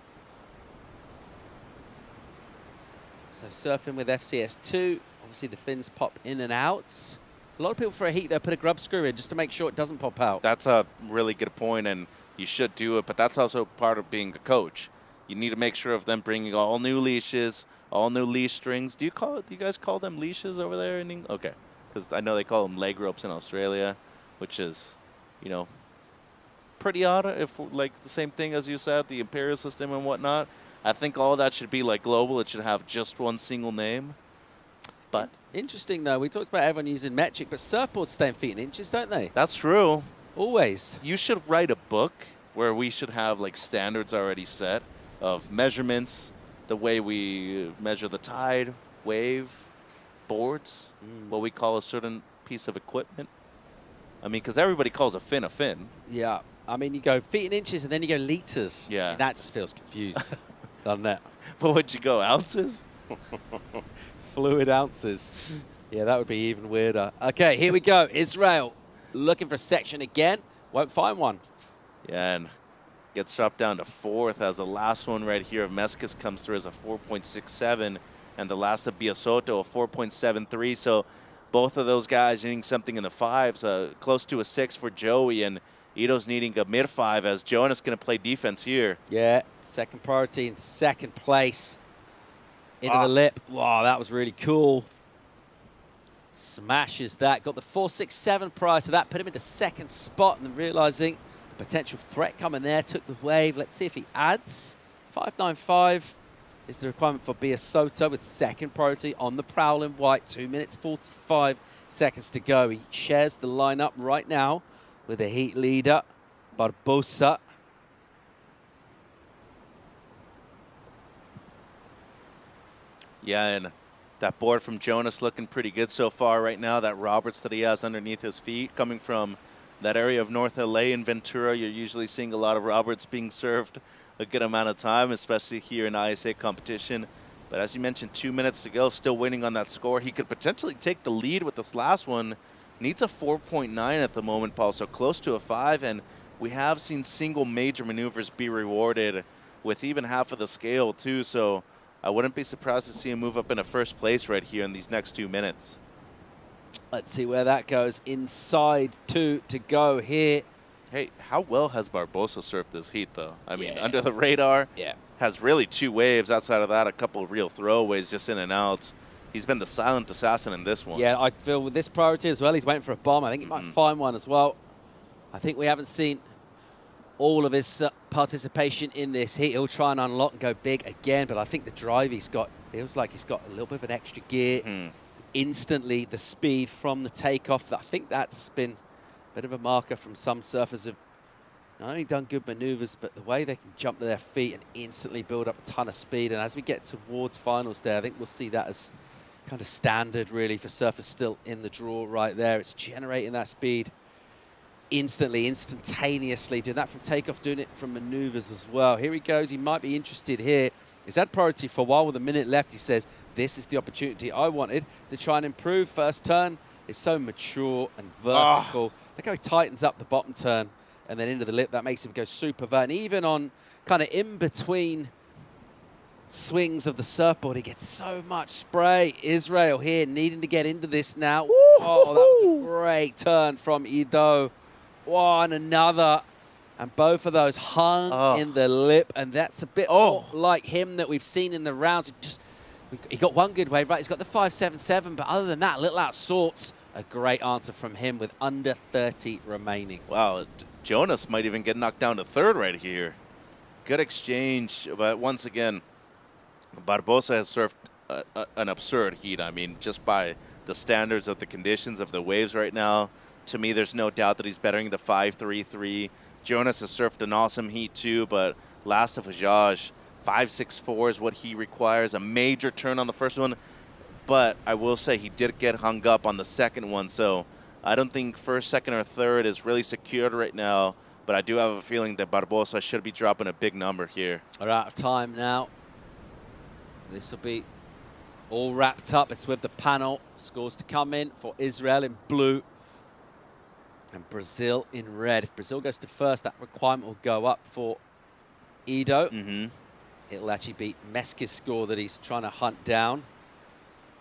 So surfing with FCS2, obviously the fins pop in and out. A lot of people for a heat, they'll put a grub screw in just to make sure it doesn't pop out. That's a really good point, and you should do it, but that's also part of being a coach. You need to make sure of them bringing all new leashes, all new leash strings. Do you guys call them leashes over there in England? Okay, because I know they call them leg ropes in Australia, which is, you know, pretty odd. If like the same thing as you said, the imperial system and whatnot. I think all that should be like global. It should have just one single name. But interesting though, we talked about everyone using metric, but surfboards stay in feet and inches, don't they? That's true. Always. You should write a book where we should have like standards already set of measurements, the way we measure the tide, wave, boards, what we call a certain piece of equipment. I mean, because everybody calls a fin a fin. Yeah. I mean, you go feet and inches, and then you go liters. Yeah. That just feels confused, doesn't it? But would you go ounces? Fluid ounces. Yeah, that would be even weirder. Okay, here we go. Israel looking for a section again. Won't find one. Yeah, and gets dropped down to 4th as the last one right here of Meskis comes through as a 4.67, and the last of Biasotto, a 4.73. So both of those guys needing something in the 5s, close to a 6 for Joey, and Ito's needing a mid-5 as Jonas going to play defense here. Yeah, second priority in second place. Into the lip. Wow, that was really cool. Smashes that. Got the 4.67 prior to that. Put him into second spot, and then realizing a potential threat coming there. Took the wave. Let's see if he adds. 5.95 is the requirement for Biasotto with second priority on the prowl in white. 2 minutes 45 seconds to go. He shares the lineup right now with the heat leader, Barbosa. Yeah, and that board from Jonas looking pretty good so far right now. That Roberts that he has underneath his feet coming from that area of North LA in Ventura. You're usually seeing a lot of Roberts being served a good amount of time, especially here in ISA competition. But as you mentioned, 2 minutes to go, still waiting on that score. He could potentially take the lead with this last one. Needs a 4.9 at the moment, Paul, so close to a 5. And we have seen single major maneuvers be rewarded with even half of the scale, too. So I wouldn't be surprised to see him move up into first place right here in these next 2 minutes. Let's see where that goes. Inside 2 to go here. Hey, how well has Barbosa surfed this heat, though? I mean, under the radar. Yeah. Has really 2 waves. Outside of that, a couple of real throwaways just in and out. He's been the silent assassin in this one. Yeah, I feel with this priority as well, he's waiting for a bomb. I think he might find one as well. I think we haven't seen all of his participation in this heat. He'll try and unlock and go big again, but I think the drive he's got, feels like he's got a little bit of an extra gear. Instantly, the speed from the takeoff, I think that's been a bit of a marker from some surfers who've not only done good maneuvers, but the way they can jump to their feet and instantly build up a ton of speed. And as we get towards finals there, I think we'll see that as kind of standard, really, for surfers still in the draw right there. It's generating that speed instantly, instantaneously, doing that from takeoff, doing it from maneuvers as well. Here he goes. He might be interested here. He's had priority for a while. With a minute left, he says, this is the opportunity I wanted to try and improve. First turn is so mature and vertical. Look how he tightens up the bottom turn and then into the lip. That makes him go super vert. And even on kind of in between swings of the surfboard, he gets so much spray. Israel here needing to get into this now. Oh, that was a great turn from Ido. One, another. And both of those hung in the lip. And that's a bit more like him that we've seen in the rounds. He got one good wave, right? He's got the 5.77, but other than that, a little out of sorts. A great answer from him with under 30 remaining. Wow, Jonas might even get knocked down to third right here. Good exchange, but once again, Barbosa has surfed an absurd heat. I mean, just by the standards of the conditions of the waves right now, to me, there's no doubt that he's bettering the 5.33. Jonas has surfed an awesome heat too, but last of Hajjaj, 5.64 is what he requires. A major turn on the first one, but I will say he did get hung up on the second one, so I don't think first, second, or third is really secured right now, but I do have a feeling that Barbosa should be dropping a big number here. We're out of time now. This will be all wrapped up. It's with the panel. Scores to come in for Israel in blue and Brazil in red. If Brazil goes to first, that requirement will go up for Ido. It'll actually be Meski's score that he's trying to hunt down.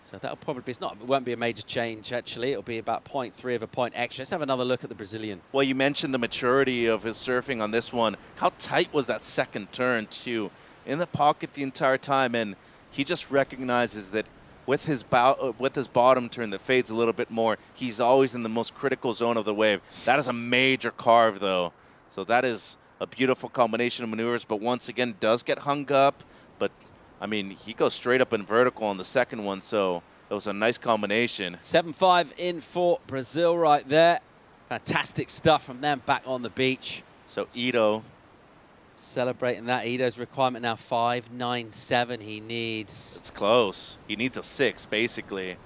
So that'll probably be, it won't be a major change actually. It'll be about 0.3 of a point extra. Let's have another look at the Brazilian. Well, you mentioned the maturity of his surfing on this one. How tight was that second turn too? In the pocket the entire time, and he just recognizes that with his bottom turn that fades a little bit more, he's always in the most critical zone of the wave. That is a major carve though. So that is a beautiful combination of maneuvers, but once again does get hung up. But I mean, he goes straight up in vertical on the second one, so it was a nice combination. 7.5 in for Brazil right there. Fantastic stuff from them back on the beach. So Ido celebrating that. Ido's requirement now 5.97 he needs. It's close. He needs a 6 basically.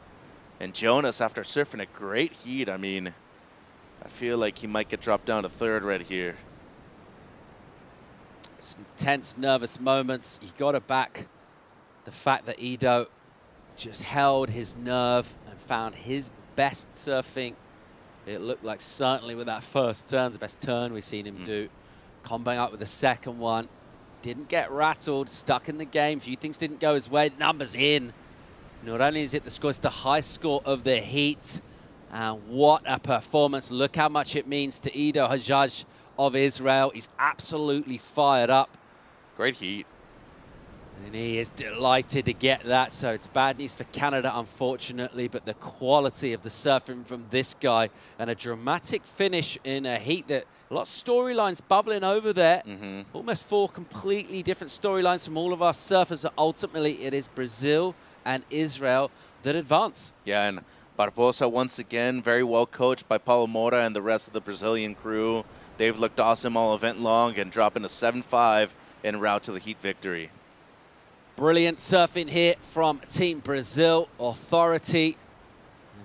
And Jonas, after surfing a great heat, I mean, I feel like he might get dropped down to third right here. It's intense, nervous moments. You got to back the fact that Ido just held his nerve and found his best surfing. It looked like certainly with that first turn, the best turn we've seen him do. Comboing up with the second one. Didn't get rattled, stuck in the game. Few things didn't go his way. Numbers in. Not only is it the score, it's the high score of the heat. And what a performance. Look how much it means to Ido Hajjaj of Israel. He's absolutely fired up. Great heat. And he is delighted to get that. So it's bad news for Canada, unfortunately, but the quality of the surfing from this guy and a dramatic finish in a heat that a lot of storylines bubbling over there. Almost 4 completely different storylines from all of our surfers. Ultimately, it is Brazil and Israel that advance. Yeah, and Barbosa, once again, very well coached by Paulo Moura and the rest of the Brazilian crew. They've looked awesome all event long and dropping a 7.5 en route to the heat victory. Brilliant surfing here from Team Brazil. Authority,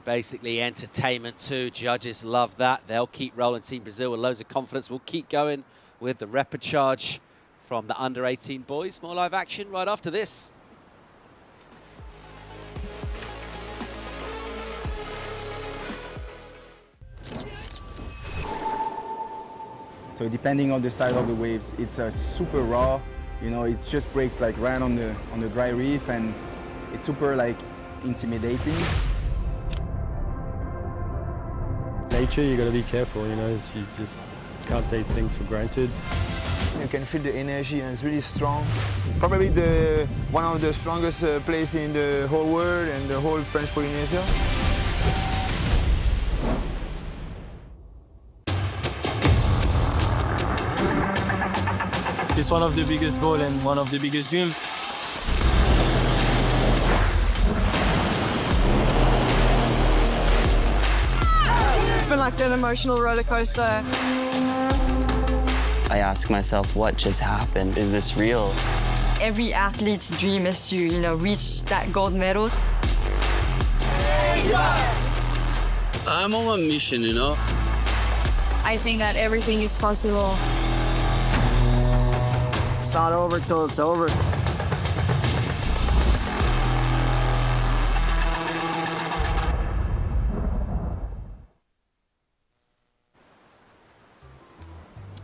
basically entertainment too. Judges love that. They'll keep rolling. Team Brazil with loads of confidence. We'll keep going with the repechage from the under-18 boys. More live action right after this. So depending on the side of the waves, it's super raw. You know, it just breaks like right on the dry reef, and it's super like intimidating. Nature, you got to be careful. You know, you just can't take things for granted. You can feel the energy, and it's really strong. It's probably one of the strongest places in the whole world and the whole French Polynesia. It's one of the biggest goals and one of the biggest dreams. It's been like an emotional roller coaster. I ask myself, what just happened? Is this real? Every athlete's dream is to, reach that gold medal. I'm on a mission, I think that everything is possible. It's not over till it's over.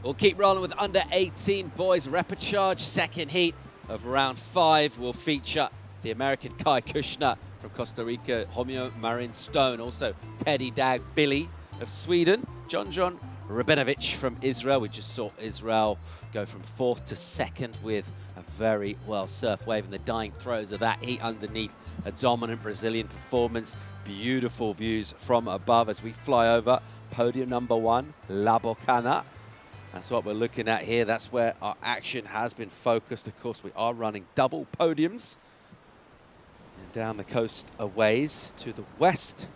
We'll keep rolling with under 18 boys repechage. Second heat of round 5 will feature the American Kai Kushner from Costa Rica, Homeo Marin Stone, also Teddy Dag Billy of Sweden, John Rabinovic from Israel. We just saw Israel go from 4th to 2nd with a very well surf wave in the dying throes of that heat underneath a dominant Brazilian performance. Beautiful views from above as we fly over podium number 1, La Bocana. That's what we're looking at here. That's where our action has been focused. Of course, we are running double podiums. And down the coast a ways to the west,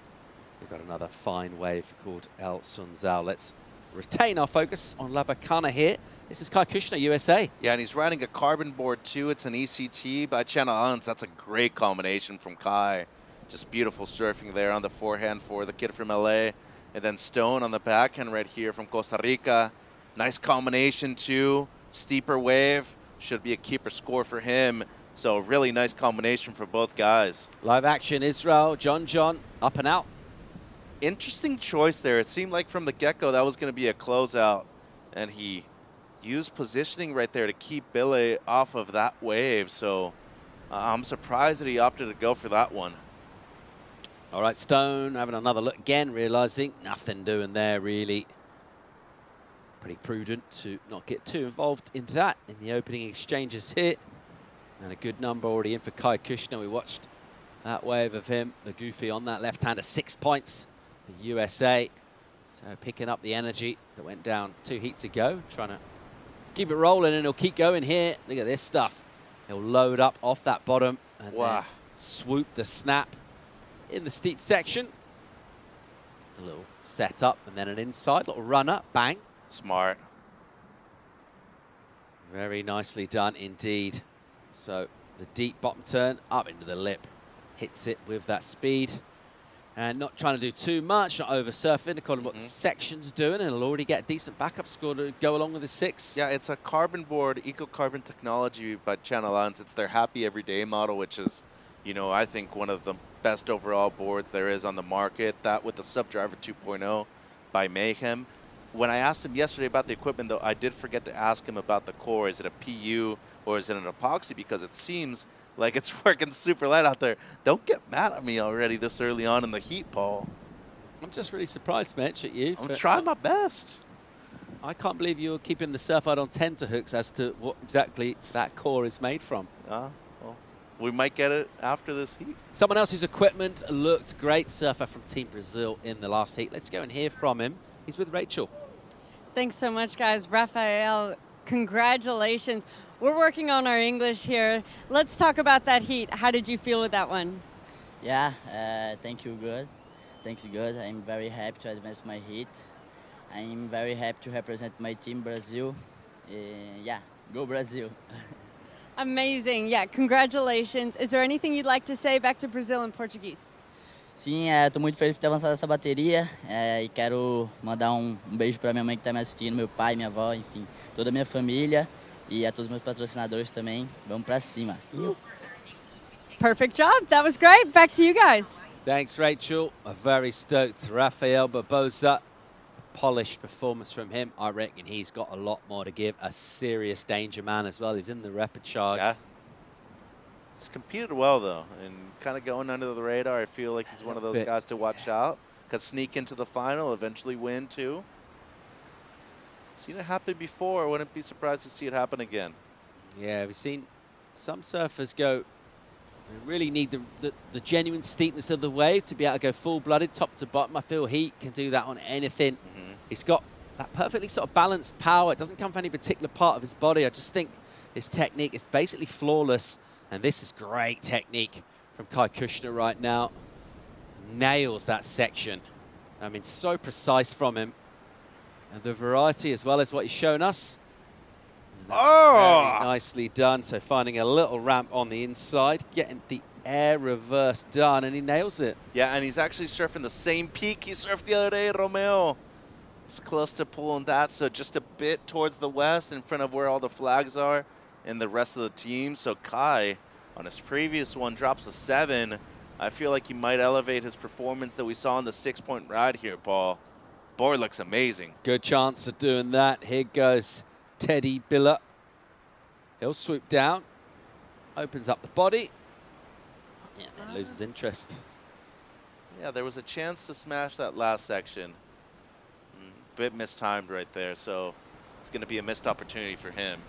we've got another fine wave called El Sunzal. Let's retain our focus on La Bocana here. This is Kai Kushner, USA. Yeah, and he's riding a carbon board too. It's an ECT by Channel Islands. That's a great combination from Kai. Just beautiful surfing there on the forehand for the kid from LA. And then Stone on the backhand right here from Costa Rica. Nice combination too. Steeper wave. Should be a keeper score for him. So really nice combination for both guys. Live action Israel, John, up and out. Interesting choice there. It seemed like from the get-go that was going to be a closeout. And he used positioning right there to keep Billy off of that wave. So I'm surprised that he opted to go for that one. All right, Stone having another look again, realizing nothing doing there really. Pretty prudent to not get too involved in that in the opening exchanges here. And a good number already in for Kai Kushner. We watched that wave of him, the goofy on that left-hander, 6 points, the USA. So picking up the energy that went down 2 heats ago, trying to keep it rolling, and he'll keep going here. Look at this stuff. He'll load up off that bottom and then swoop the snap in the steep section. A little setup and then an inside, little runner, bang. Smart. Very nicely done indeed. So the deep bottom turn up into the lip, hits it with that speed. And not trying to do too much, not over surfing, according to what the section's doing, and he'll already get a decent backup score to go along with the 6. Yeah, it's a carbon board, eco-carbon technology by Channel Islands. It's their Happy Everyday model, which is, you know, I think one of the best overall boards there is on the market. That with the Subdriver 2.0 by Mayhem. When I asked him yesterday about the equipment, though, I did forget to ask him about the core. Is it a PU or is it an epoxy? Because it seems like it's working super light out there. Don't get mad at me already this early on in the heat, Paul. I'm just really surprised, Mitch, at you. I'm trying my best. I can't believe you're keeping the surfboard on tenterhooks as to what exactly that core is made from. Well, we might get it after this heat. Someone else whose equipment looked great, surfer from Team Brazil in the last heat. Let's go and hear from him. He's with Rachel. Thanks so much, guys. Rafael, congratulations. We're working on our English here. Let's talk about that heat. How did you feel with that one? Yeah, thank you, good. Thanks, good. I'm very happy to advance my heat. I'm very happy to represent my team, Brazil. Yeah, go Brazil. Amazing. Yeah, congratulations. Is there anything you'd like to say back to Brazil in Portuguese? Sim, estou muito feliz por ter avançado essa bateria e quero mandar beijo para minha mãe que está me assistindo, meu pai, minha avó, enfim, toda a minha família e a todos os meus patrocinadores também. Vamos para cima. Perfect job. That was great. Back to you guys. Thanks, Rachel. A very stoked Rafael Barbosa. Polished performance from him. I reckon he's got a lot more to give. A serious danger man as well. He's in the repechage. Yeah. He's competed well, though, and kind of going under the radar. I feel like he's one of those guys to watch out. Could sneak into the final, eventually win, too. Seen it happen before. Wouldn't be surprised to see it happen again. Yeah, we've seen some surfers go, they really need the genuine steepness of the wave to be able to go full-blooded, top to bottom. I feel he can do that on anything. He's got that perfectly sort of balanced power. It doesn't come from any particular part of his body. I just think his technique is basically flawless. And this is great technique from Kai Kushner right now. Nails that section. I mean, so precise from him. And the variety as well as what he's shown us. Very nicely done. So finding a little ramp on the inside, getting the air reverse done, and he nails it. Yeah, and he's actually surfing the same peak he surfed the other day, Romeo. He's close to pulling that, so just a bit towards the west in front of where all the flags are and the rest of the team. So Kai, on his previous one, drops a 7. I feel like he might elevate his performance that we saw in the 6-point ride here, Paul. Board looks amazing. Good chance of doing that. Here goes Teddy Biller. He'll swoop down, opens up the body, yeah, then loses interest. Yeah, there was a chance to smash that last section. Bit mistimed right there, so it's going to be a missed opportunity for him.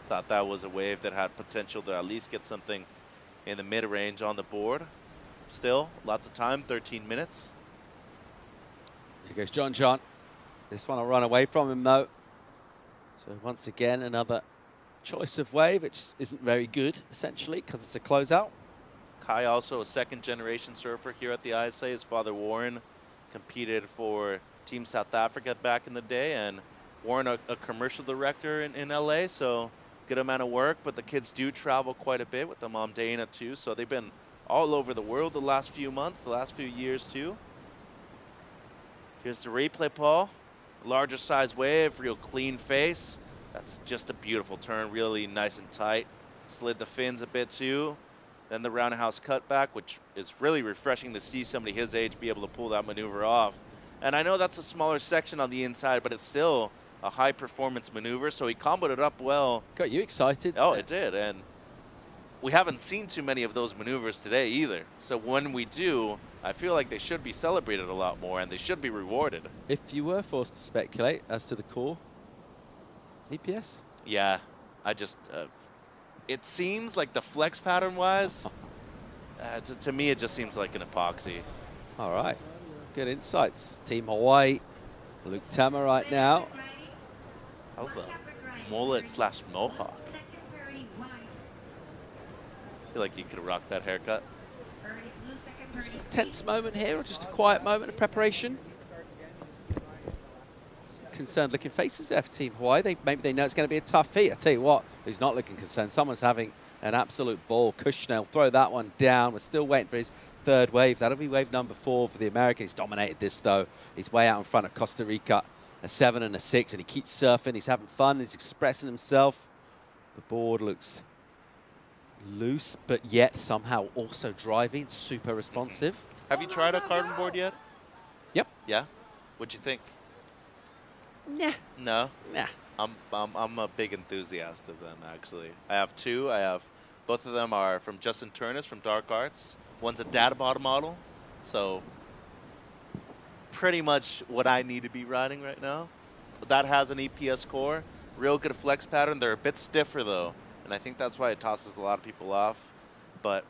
Thought that was a wave that had potential to at least get something in the mid-range on the board. Still, lots of time, 13 minutes. Here goes John. This one will run away from him, though. So once again, another choice of wave, which isn't very good, essentially, because it's a closeout. Kai also a second-generation surfer here at the ISA. His father, Warren, competed for Team South Africa back in the day, and Warren, a commercial director in LA, so good amount of work, but the kids do travel quite a bit with the mom, Dana, too, so they've been all over the world the last few months, the last few years, too. Here's the replay, Paul. Larger size wave, real clean face. That's just a beautiful turn, really nice and tight. Slid the fins a bit too. Then the roundhouse cutback, which is really refreshing to see somebody his age be able to pull that maneuver off. And I know that's a smaller section on the inside, but it's still a high performance maneuver, so he comboed it up well. Got you excited. Oh, it did, and we haven't seen too many of those maneuvers today either. So when we do, I feel like they should be celebrated a lot more, and they should be rewarded. If you were forced to speculate as to the core, EPS? Yeah, I just, it seems like the flex pattern-wise, to me it just seems like an epoxy. All right, good insights. Team Hawaii, Luke Tama right now. How's the mullet / mohawk? I feel like he could rock that haircut. Just a tense moment here, or just a quiet moment of preparation? Some concerned looking faces there for Team Hawaii. Maybe they know it's going to be a tough heat. I tell you what, who's not looking concerned? Someone's having an absolute ball. Kushnell, throw that one down. We're still waiting for his third wave. That'll be wave number 4 for the American. He's dominated this, though. He's way out in front of Costa Rica. A 7 and a 6, and he keeps surfing. He's having fun. He's expressing himself. The board looks loose, but yet somehow also driving, super responsive. Have you tried a carbon board yet? Yep. Yeah? What'd you think? Nah. No? Nah. I'm a big enthusiast of them, actually. I have 2. Both of them are from Justin Turnus from Dark Arts. One's a data bottom model, so pretty much what I need to be riding right now. That has an EPS core, real good flex pattern. They're a bit stiffer though, and I think that's why it tosses a lot of people off. But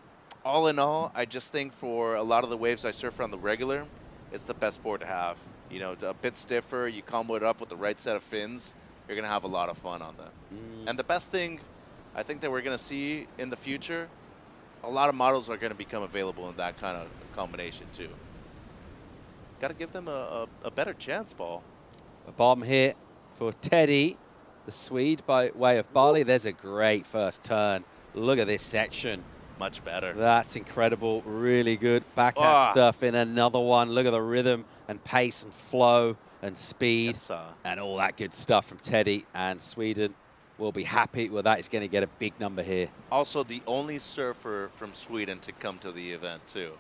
all in all, I just think for a lot of the waves I surf on the regular, it's the best board to have. You know, a bit stiffer, you combo it up with the right set of fins, you're gonna have a lot of fun on them. And the best thing I think that we're gonna see in the future, a lot of models are gonna become available in that kind of combination too. Got to give them a better chance, Paul. A bomb here for Teddy, the Swede, by way of Bali. There's a great first turn. Look at this section. Much better. That's incredible. Really good. Backhand surfing. Another one. Look at the rhythm and pace and flow and speed and all that good stuff from Teddy. And Sweden will be happy with that. He's going to get a big number here. Also, the only surfer from Sweden to come to the event, too.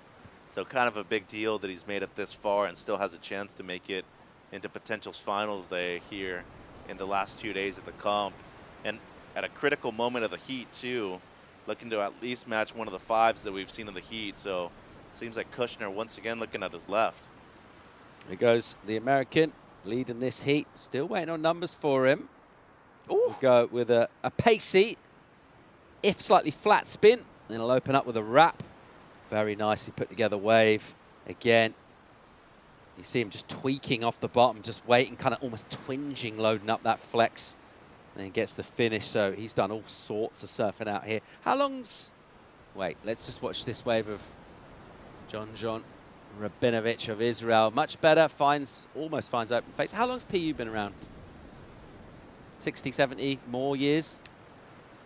So kind of a big deal that he's made it this far and still has a chance to make it into potential finals day here in the last 2 days of the comp. And at a critical moment of the heat, too, looking to at least match one of the 5s that we've seen in the heat. So seems like Kushner once again looking at his left. Here goes the American leading this heat. Still waiting on numbers for him. We'll go with a pacey, if slightly flat spin. Then he'll open up with a wrap. Very nicely put together wave. Again, you see him just tweaking off the bottom, just waiting, kind of almost twinging, loading up that flex. And he gets the finish, so he's done all sorts of surfing out here. How long's... Wait, let's just watch this wave of John Rabinovich of Israel. Much better, almost finds open face. How long's PU been around? 60, 70 more years?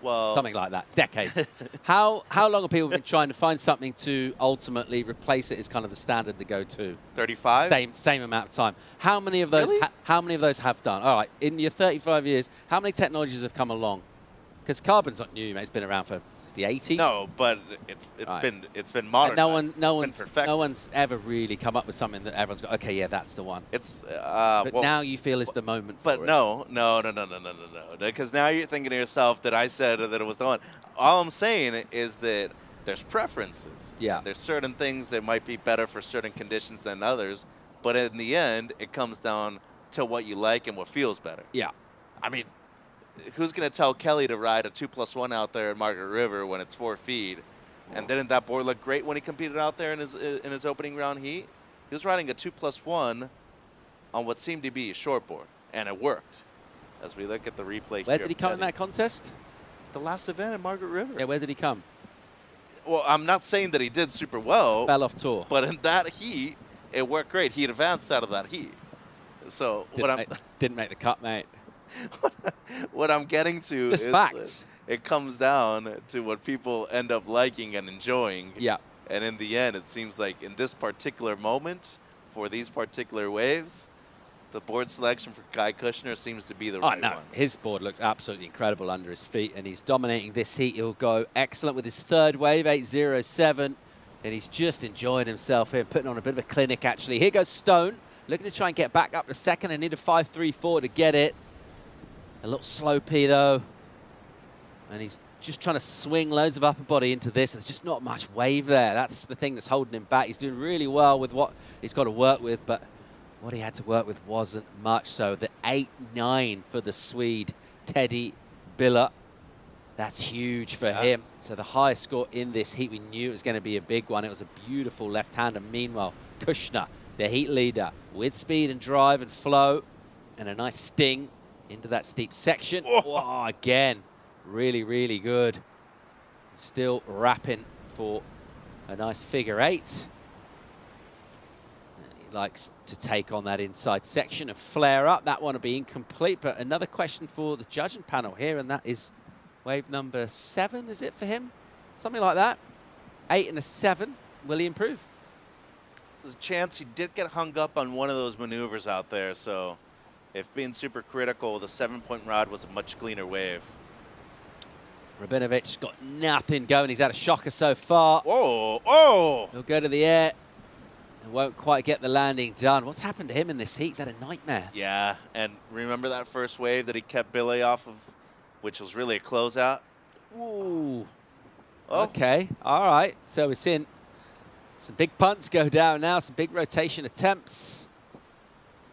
Well, something like that, decades. How long have people been trying to find something to ultimately replace it as kind of the standard, the go-to? 35. Same amount of time. How many of those? Really? How many of those have done? All right, in your 35 years, how many technologies have come along? Because carbon's not new, mate. It's been around for the 80s. No, but it's Right. been modernized. And no one's ever really come up with something that everyone's got. Okay, yeah, that's the one. It's but well, now you feel is the moment. But for it. no. Because now you're thinking to yourself that I said that it was the one. All I'm saying is that there's preferences. Yeah. There's certain things that might be better for certain conditions than others. But in the end, it comes down to what you like and what feels better. Yeah. I mean, who's going to tell Kelly to ride a 2+1 out there in Margaret River when it's 4 feet? And didn't that board look great when he competed out there in his opening round heat? He was riding a 2+1 on what seemed to be a short board, and it worked. As we look at the replay here. Where did he come in that contest? The last event at Margaret River. Yeah, where did he come? Well, I'm not saying that he did super well. Fell off tour. But in that heat, it worked great. He advanced out of that heat. So didn't make the cut, mate. What I'm getting to Just is facts. It comes down to what people end up liking and enjoying. Yeah. And in the end, it seems like in this particular moment, for these particular waves, the board selection for Kai Kushner seems to be the right one. His board looks absolutely incredible under his feet, and he's dominating this heat. He'll go excellent with his third wave, 8.07, and he's just enjoying himself here, putting on a bit of a clinic, actually. Here goes Stone, looking to try and get back up to second, and need a 5.34 to get it. A little slopey, though, and he's just trying to swing loads of upper body into this. There's just not much wave there. That's the thing that's holding him back. He's doing really well with what he's got to work with, but what he had to work with wasn't much. So the 8.9 for the Swede, Teddy Biller. That's huge for him. So the highest score in this heat, we knew it was going to be a big one. It was a beautiful left-hander. Meanwhile, Kushner, the heat leader, with speed and drive and flow, and a nice sting into that steep section. Oh, again, really, really good. Still rapping for a nice figure 8. He likes to take on that inside section and flare up. That one will be incomplete, but another question for the judging panel here, and that is wave number 7, is it for him? Something like that. 8 and a 7. Will he improve? There's a chance he did get hung up on one of those maneuvers out there, so if being super critical, the 7-point rod was a much cleaner wave. Rabinovic's got nothing going. He's had a shocker so far. Oh! He'll go to the air and won't quite get the landing done. What's happened to him in this heat? He's had a nightmare. Yeah, and remember that first wave that he kept Billy off of, which was really a closeout? Ooh. Oh. Okay, all right. So we're seeing some big punts go down now, some big rotation attempts.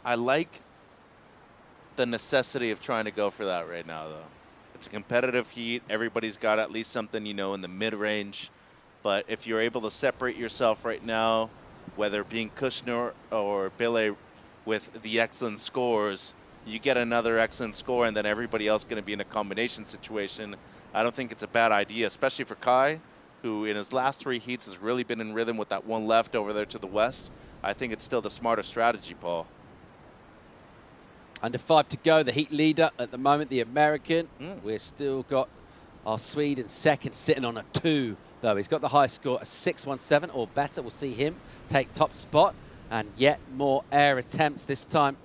I like the necessity of trying to go for that right now, though. It's a competitive heat. Everybody's got at least something, you know, in the mid-range. But if you're able to separate yourself right now, whether being Kushner or Billy with the excellent scores, you get another excellent score, and then everybody else going to be in a combination situation. I don't think it's a bad idea, especially for Kai, who in his last 3 heats has really been in rhythm with that one left over there to the west. I think it's still the smarter strategy, Paul. Under 5 to go, the heat leader at the moment, the American. We've still got our Swede in second, sitting on a 2, though. He's got the high score, a 6.17 or better. We'll see him take top spot. And yet more air attempts this time.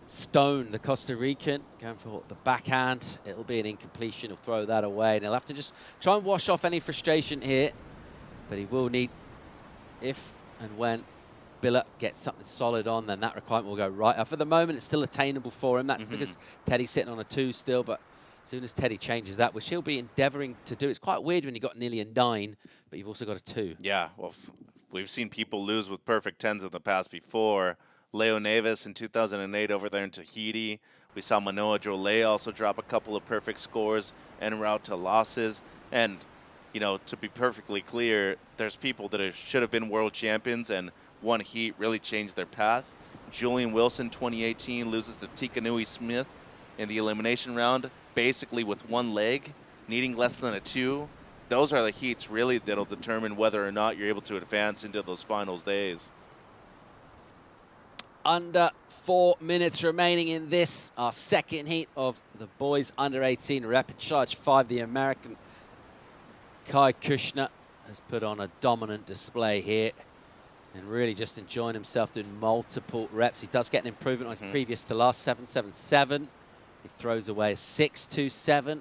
Stone, the Costa Rican, going for the backhand. It'll be an incompletion. He'll throw that away, and he'll have to just try and wash off any frustration here. But he will need, if and when Biller gets something solid on, then that requirement will go right up. For the moment, it's still attainable for him. That's because Teddy's sitting on a 2 still, but as soon as Teddy changes that, which he'll be endeavoring to do, it's quite weird when you've got nearly a 9, but you've also got a 2. Yeah, well, we've seen people lose with perfect 10s in the past before. Leo Neves in 2008 over there in Tahiti. We saw Manoa Drolet also drop a couple of perfect scores en route to losses. And, you know, to be perfectly clear, there's people that should have been world champions and one heat really changed their path. Julian Wilson, 2018, loses to Tikanui Smith in the elimination round, basically with 1 leg, needing less than a 2. Those are the heats really that'll determine whether or not you're able to advance into those finals days. Under 4 minutes remaining in this, our second heat of the boys under 18 rapid charge 5. The American Kai Kushner has put on a dominant display here and really just enjoying himself doing multiple reps. He does get an improvement on his previous to last, 7.77. He throws away a 6.27.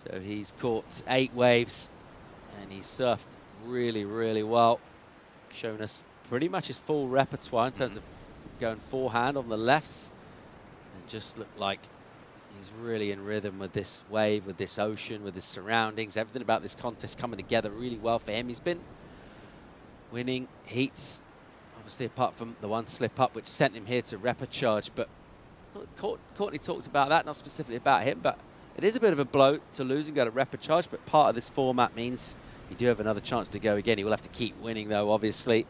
So he's caught 8 waves and he surfed really, really well, showing us pretty much his full repertoire in terms of going forehand on the lefts, and just looked like he's really in rhythm with this wave, with this ocean, with his surroundings. Everything about this contest coming together really well for him. He's been winning heats, obviously apart from the one slip up which sent him here to repechage, but Courtney talked about that, not specifically about him, but it is a bit of a blow to lose and go to repechage, but part of this format means you do have another chance to go again. He will have to keep winning though, obviously,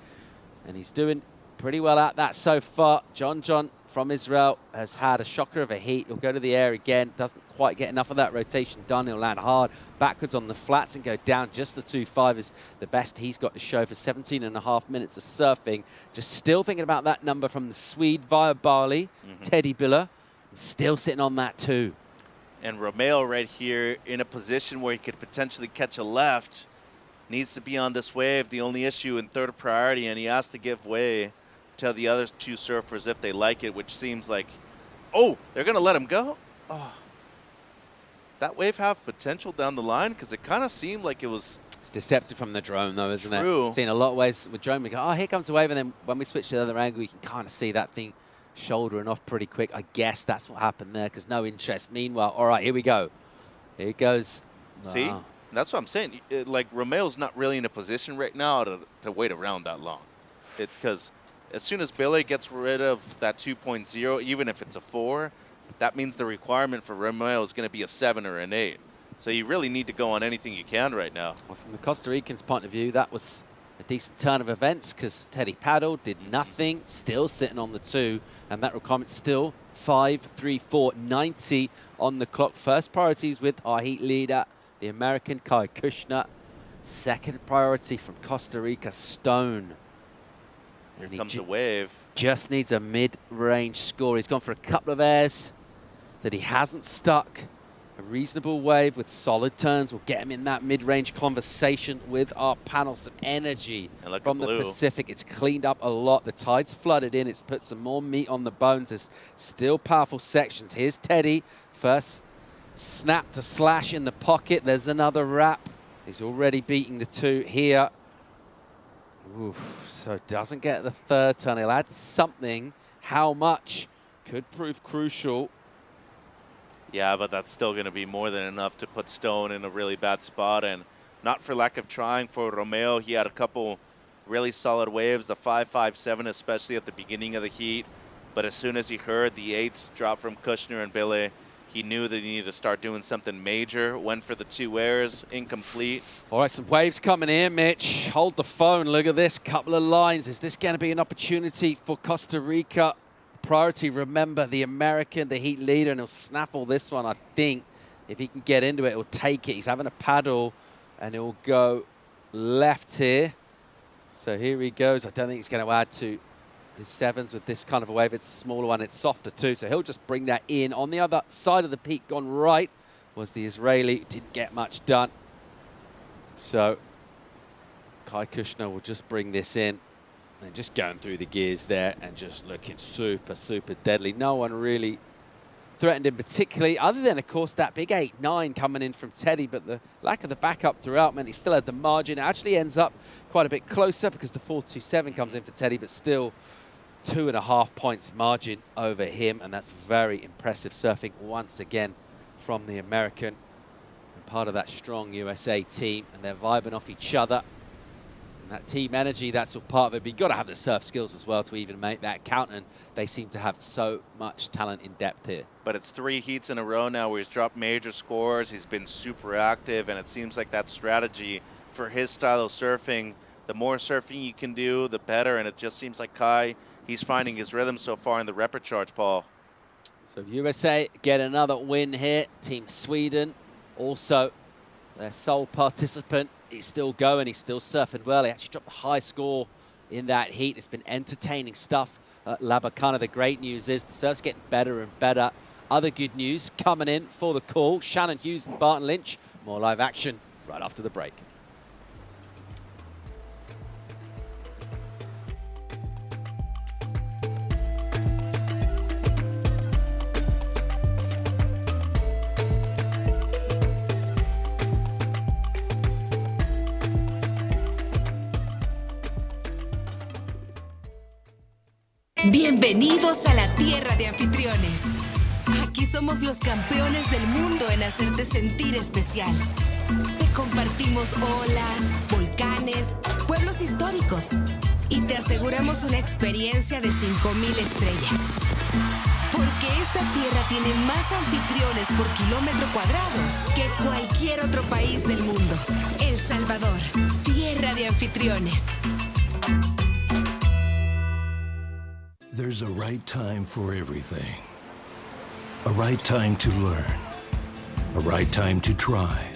and he's doing pretty well at that so far. John from Israel has had a shocker of a heat. He'll go to the air again, doesn't quite get enough of that rotation done. He'll land hard backwards on the flats and go down. Just the 2.5 is the best he's got to show for 17.5 minutes of surfing. Just still thinking about that number from the Swede via Bali, Teddy Biller, still sitting on that 2. And Romeo right here in a position where he could potentially catch a left. Needs to be on this wave. The only issue in third priority, and he has to give way to the other 2 surfers if they like it, which seems like, oh, they're going to let him go? Oh. That wave have potential down the line? Because it kind of seemed like it was... It's deceptive from the drone, though, isn't True. it? Seen a lot of waves with drone, we go, oh, here comes the wave, and then when we switch to the other angle, you can kind of see that thing shouldering off pretty quick. I guess that's what happened there, because no interest. Meanwhile, all right, here we go. Here it goes. See? Wow. That's what I'm saying. Like, Romeo's not really in a position right now to wait around that long. It's because as soon as Billy gets rid of that 2.0, even if it's a 4, that means the requirement for Romeo is going to be a 7 or an 8. So you really need to go on anything you can right now. Well, from the Costa Rican's point of view, that was a decent turn of events because Teddy paddled, did nothing, still sitting on the 2, and that requirement still 5:34.90 on the clock. First priorities with our heat leader, the American Kai Kushner. Second priority from Costa Rica, Stone. Here comes a wave. Just needs a mid-range score. He's gone for a couple of airs that he hasn't stuck. A reasonable wave with solid turns will get him in that mid-range conversation with our panel. Some energy from the Pacific. It's cleaned up a lot. The tide's flooded in. It's put some more meat on the bones. There's still powerful sections. Here's Teddy. First snap to slash in the pocket. There's another wrap. He's already beating the 2 here. Oof, so doesn't get the third turn. He'll add something. How much could prove crucial. Yeah, but that's still going to be more than enough to put Stone in a really bad spot. And not for lack of trying for Romeo. He had a couple really solid waves, the 5.57 especially at the beginning of the heat. But as soon as he heard the 8s drop from Kushner and Billy, he knew that he needed to start doing something major. Went for the 2 airs, incomplete. All right, some waves coming in, Mitch. Hold the phone. Look at this. Couple of lines. Is this going to be an opportunity for Costa Rica? Priority, remember, the American, the heat leader, and he'll snaffle this one, I think. If he can get into it, he'll take it. He's having a paddle, and he'll go left here. So here he goes. I don't think he's going to add to his 7s with this kind of a wave. It's a smaller one. It's softer too. So he'll just bring that in. On the other side of the peak, gone right, was the Israeli. Didn't get much done. So Kai Kushner will just bring this in. And just going through the gears there and just looking super, super deadly. No one really threatened him particularly, other than, of course, that big 8-9 coming in from Teddy. But the lack of the backup throughout meant he still had the margin. It actually ends up quite a bit closer because the 4.27 comes in for Teddy, but still 2.5 points margin over him. And that's very impressive surfing once again from the American. And part of that strong USA team, and they're vibing off each other. That team energy, that's all part of it. But you've got to have the surf skills as well to even make that count. And they seem to have so much talent in depth here. But it's 3 heats in a row now where he's dropped major scores. He's been super active. And it seems like that strategy for his style of surfing, the more surfing you can do, the better. And it just seems like Kai, he's finding his rhythm so far in the repechage, Paul. So USA get another win here. Team Sweden also their sole participant. He's still going, he's still surfing well. He actually dropped a high score in that heat. It's been entertaining stuff at Labacana. The great news is the surf's getting better and better. Other good news coming in for the call. Shannon Hughes and Barton Lynch. More live action right after the break. Bienvenidos a la tierra de anfitriones. Aquí somos los campeones del mundo en hacerte sentir especial. Te compartimos olas, volcanes, pueblos históricos y te aseguramos una experiencia de 5,000 estrellas. Porque esta tierra tiene más anfitriones por kilómetro cuadrado que cualquier otro país del mundo. El Salvador, tierra de anfitriones. There's a right time for everything. A right time to learn. A right time to try.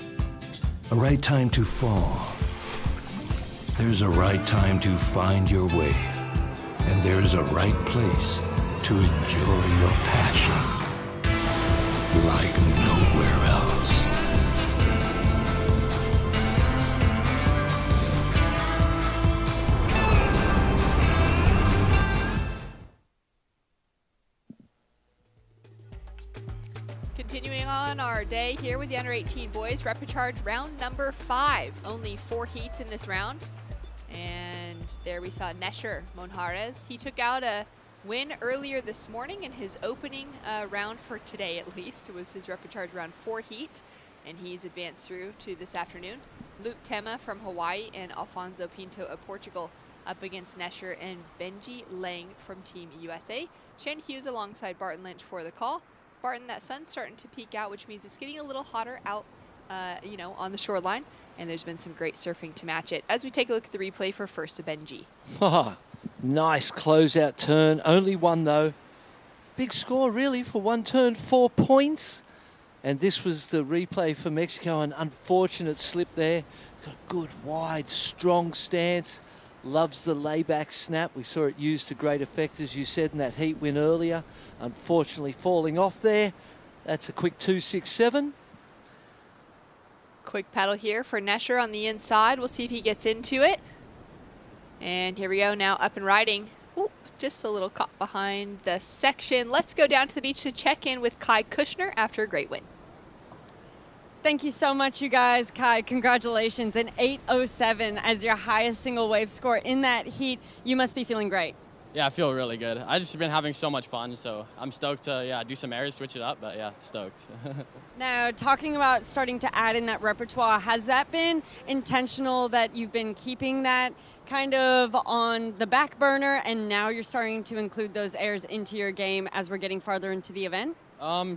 A right time to fall. There's a right time to find your wave. And there's a right place to enjoy your passion like nowhere else. Continuing on our day here with the under-18 boys, Repicharge round number 5. Only 4 heats in this round. And there we saw Nesher Monjarez. He took out a win earlier this morning in his opening round for today, at least. It was his Repicharge round 4 heat, and he's advanced through to this afternoon. Luke Tema from Hawaii and Alfonso Pinto of Portugal up against Nesher and Benji Lang from Team USA. Shannon Hughes alongside Barton Lynch for the call. Barton, that sun's starting to peek out, which means it's getting a little hotter out, on the shoreline, and there's been some great surfing to match it. As we take a look at the replay for first to Benji. Nice closeout turn. Only one, though. Big score, really, for one turn, 4 points. And this was the replay for Mexico. An unfortunate slip there. Got a good, wide, strong stance. Loves the layback snap. We saw it used to great effect, as you said, in that heat win earlier. Unfortunately, falling off there. That's a quick 2.67. Quick paddle here for Nesher on the inside. We'll see if he gets into it. And here we go, now up and riding. Oop, just a little caught behind the section. Let's go down to the beach to check in with Kai Kushner after a great win. Thank you so much, you guys. Kai, congratulations. An 8.07 as your highest single wave score in that heat. You must be feeling great. Yeah, I feel really good. I just been having so much fun, so I'm stoked to do some airs, switch it up, but yeah, stoked. Now, talking about starting to add in that repertoire, has that been intentional that you've been keeping that kind of on the back burner and now you're starting to include those airs into your game as we're getting farther into the event?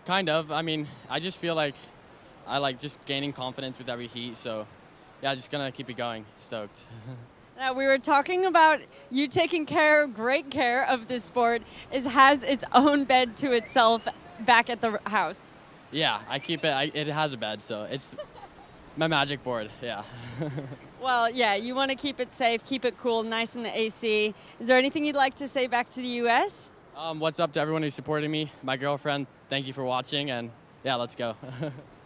Kind of. I mean, I just feel like I like just gaining confidence with every heat, so yeah, just gonna keep it going. Stoked. Now, we were talking about you taking great care of this sport. It has its own bed to itself back at the house. Yeah, I keep it. It has a bed, so it's my magic board. Yeah. Well, yeah, you want to keep it safe, keep it cool, nice in the AC. Is there anything you'd like to say back to the U.S.? What's up to everyone who supported me, my girlfriend? Thank you for watching, and yeah, let's go.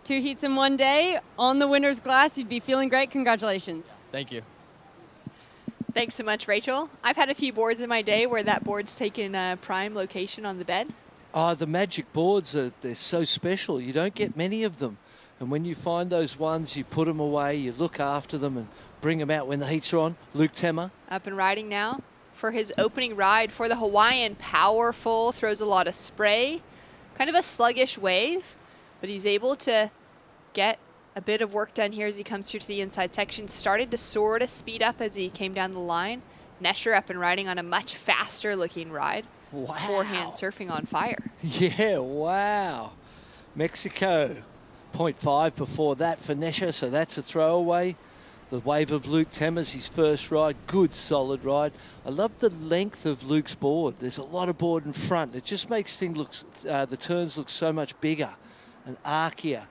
2 heats in one day on the winner's glass. You'd be feeling great. Congratulations. Thank you. Thanks so much, Rachel. I've had a few boards in my day where that board's taken a prime location on the bed. Oh, the magic boards, they're so special. You don't get many of them. And when you find those ones, you put them away, you look after them and bring them out when the heats are on. Luke Tema. Up and riding now for his opening ride for the Hawaiian. Powerful, throws a lot of spray. Kind of a sluggish wave, but he's able to get a bit of work done here as he comes through to the inside section. Started to sort of speed up as he came down the line. Nesher up and riding on a much faster looking ride. Wow. Forehand surfing on fire. Yeah, wow. Mexico, 0.5 before that for Nesher, so that's a throwaway. The wave of Luke Tema's his first ride. Good, solid ride. I love the length of Luke's board. There's a lot of board in front. It just makes things look, the turns look so much bigger and archier.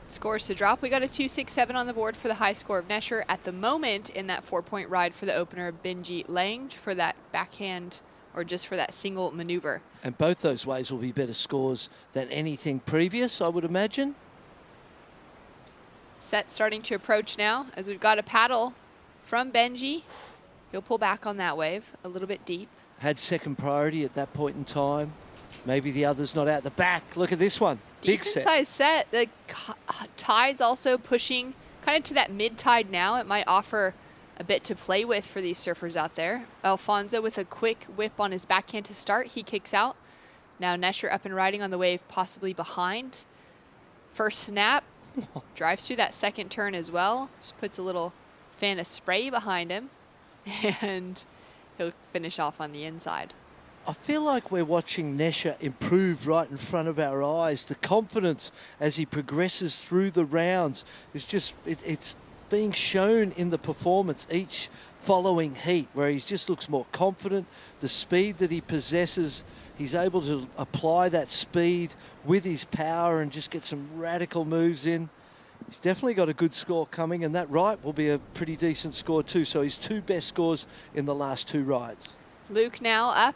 Scores to drop. We got a 2.67 on the board for the high score of Nesher at the moment in that 4-point ride for the opener of Benji Lang for that backhand or just for that single maneuver. And both those waves will be better scores than anything previous, I would imagine. Set starting to approach now as we've got a paddle from Benji. He'll pull back on that wave a little bit deep. Had second priority at that point in time. Maybe the other's not out the back. Look at this one. Big set. Decent size set. The tide's also pushing kind of to that mid-tide now. It might offer a bit to play with for these surfers out there. Alfonso with a quick whip on his backhand to start. He kicks out. Now Nesher up and riding on the wave, possibly behind. First snap, drives through that second turn as well. Just puts a little fan of spray behind him, and he'll finish off on the inside. I feel like we're watching Nesher improve right in front of our eyes. The confidence as he progresses through the rounds is just, it's being shown in the performance each following heat, where he just looks more confident. The speed that he possesses, he's able to apply that speed with his power and just get some radical moves in. He's definitely got a good score coming, and that right will be a pretty decent score too. So his 2 best scores in the last 2 rides. Luke now up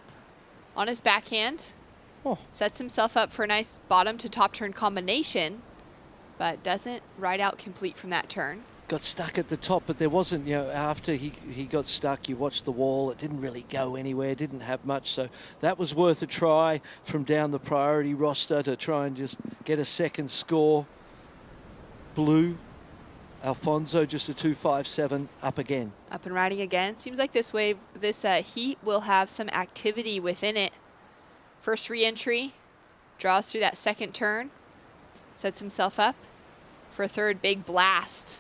on his backhand. Sets himself up for a nice bottom to top turn combination, but doesn't ride out complete from that turn. Got stuck at the top, but there wasn't, you know, after he got stuck, you watched the wall, it didn't really go anywhere, didn't have much, so that was worth a try from down the priority roster to try and just get a second score. Blue, Alfonso just a 2.57 up again. Up and riding again. Seems like this wave, this heat will have some activity within it. First re-entry, draws through that second turn, sets himself up for a third big blast.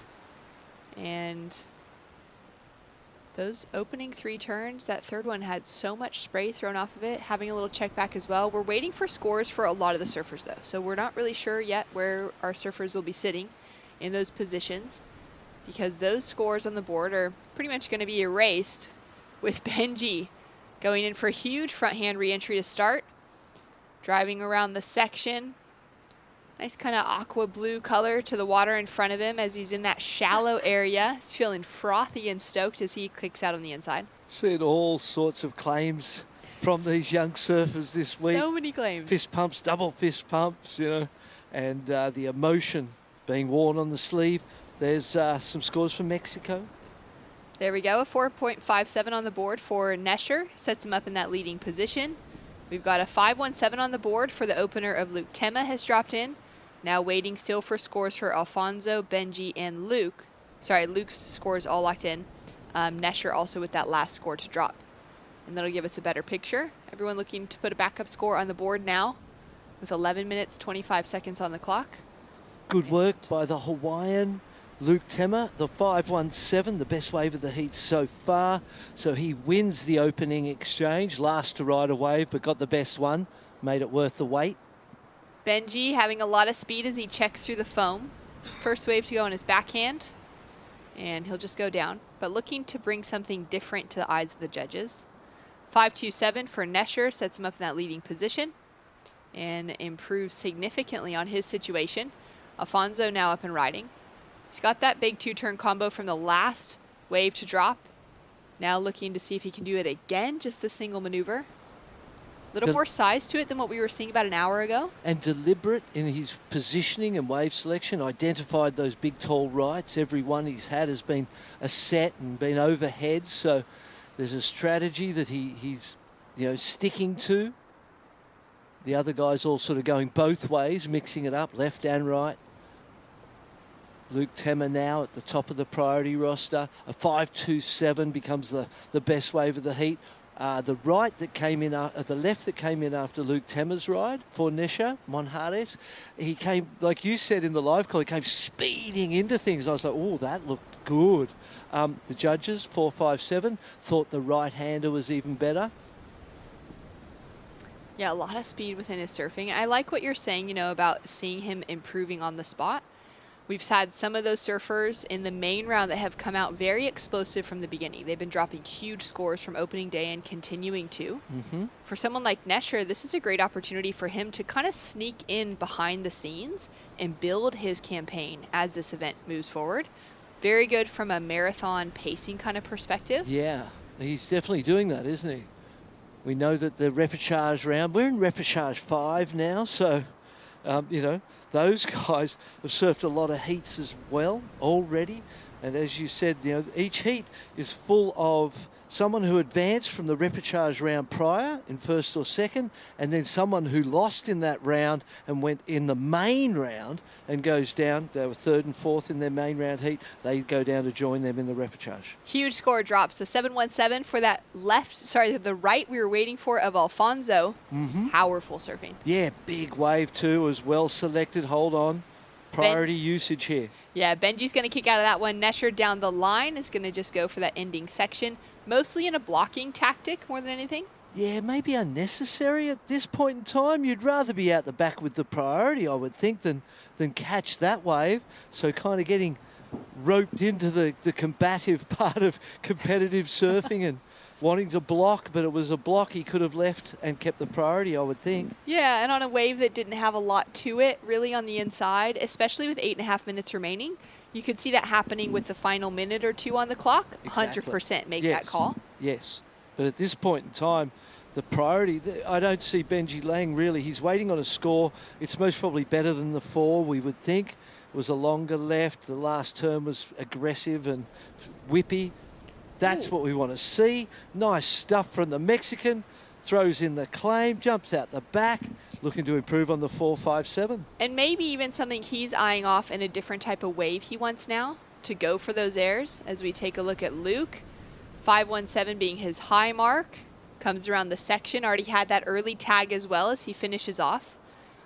And those opening 3 turns, that third one had so much spray thrown off of it, having a little check back as well. We're waiting for scores for a lot of the surfers though, so we're not really sure yet where our surfers will be sitting in those positions, because those scores on the board are pretty much going to be erased with Benji going in for a huge front hand re-entry to start, driving around the section. Nice kind of aqua blue color to the water in front of him as he's in that shallow area. He's feeling frothy and stoked as he clicks out on the inside. Seen all sorts of claims from these young surfers this week. So many claims. Fist pumps, double fist pumps, you know, and the emotion being worn on the sleeve. There's some scores from Mexico. There we go, a 4.57 on the board for Nesher. Sets him up in that leading position. We've got a 5.17 on the board for the opener of Luke Tema has dropped in. Now waiting still for scores for Alfonso, Benji, and Luke. Sorry, Luke's scores all locked in. Nesher also with that last score to drop. And that'll give us a better picture. Everyone looking to put a backup score on the board now with 11 minutes, 25 seconds on the clock. Good work by the Hawaiian Luke Tema, the 5.17, the best wave of the heat so far. So he wins the opening exchange, last to ride a wave, but got the best one, made it worth the wait. Benji having a lot of speed as he checks through the foam. First wave to go on his backhand, and he'll just go down, but looking to bring something different to the eyes of the judges. 5.27 for Nesher, sets him up in that leading position and improves significantly on his situation. Alfonso now up and riding. He's got that big 2-turn combo from the last wave to drop. Now looking to see if he can do it again, just a single maneuver. A little more size to it than what we were seeing about an hour ago. And deliberate in his positioning and wave selection, identified those big tall rights. Every one he's had has been a set and been overhead, so there's a strategy that he's sticking to. The other guys all sort of going both ways, mixing it up, left and right. Luke Tema now at the top of the priority roster. A 5.27 becomes the best wave of the heat. The right that came in, the left that came in after Luke Tema's ride for Nesher Monjares, he came, like you said in the live call, he came speeding into things. I was like, oh, that looked good. The judges, 4.57, thought the right-hander was even better. Yeah, a lot of speed within his surfing. I like what you're saying, about seeing him improving on the spot. We've had some of those surfers in the main round that have come out very explosive from the beginning. They've been dropping huge scores from opening day and continuing to. For someone like Nesher, this is a great opportunity for him to kind of sneak in behind the scenes and build his campaign as this event moves forward. Very good from a marathon pacing kind of perspective. Yeah, he's definitely doing that, isn't he? We know that the repechage round, we're in repechage 5 now, so, those guys have surfed a lot of heats as well already. And as you said, each heat is full of someone who advanced from the repechage round prior in first or second, and then someone who lost in that round and went in the main round and goes down. They were third and fourth in their main round heat. They go down to join them in the repechage. Huge score drops. So 7-1-7 for that the right we were waiting for of Alfonso. Powerful surfing. Yeah, big wave too, was well selected. Hold on. Priority usage here. Yeah, Benji's going to kick out of that one. Nesher down the line is going to just go for that ending section, mostly in a blocking tactic more than anything. Yeah, maybe unnecessary at this point in time. You'd rather be out the back with the priority, I would think, than catch that wave. So kind of getting roped into the combative part of competitive surfing and wanting to block, but it was a block he could have left and kept the priority, I would think. Yeah, and on a wave that didn't have a lot to it, really on the inside, especially with 8.5 minutes remaining. You could see that happening with the final minute or two on the clock. Exactly. 100% make that call. Yes, but at this point in time, the priority, I don't see Benji Lang really. He's waiting on a score. It's most probably better than the 4, we would think. It was a longer left. The last turn was aggressive and whippy. That's what we want to see. Nice stuff from the Mexican. Throws in the claim, jumps out the back, looking to improve on the 4.57. And maybe even something he's eyeing off in a different type of wave he wants now to go for those airs. As we take a look at Luke, 5.17 being his high mark. Comes around the section, already had that early tag as well as he finishes off.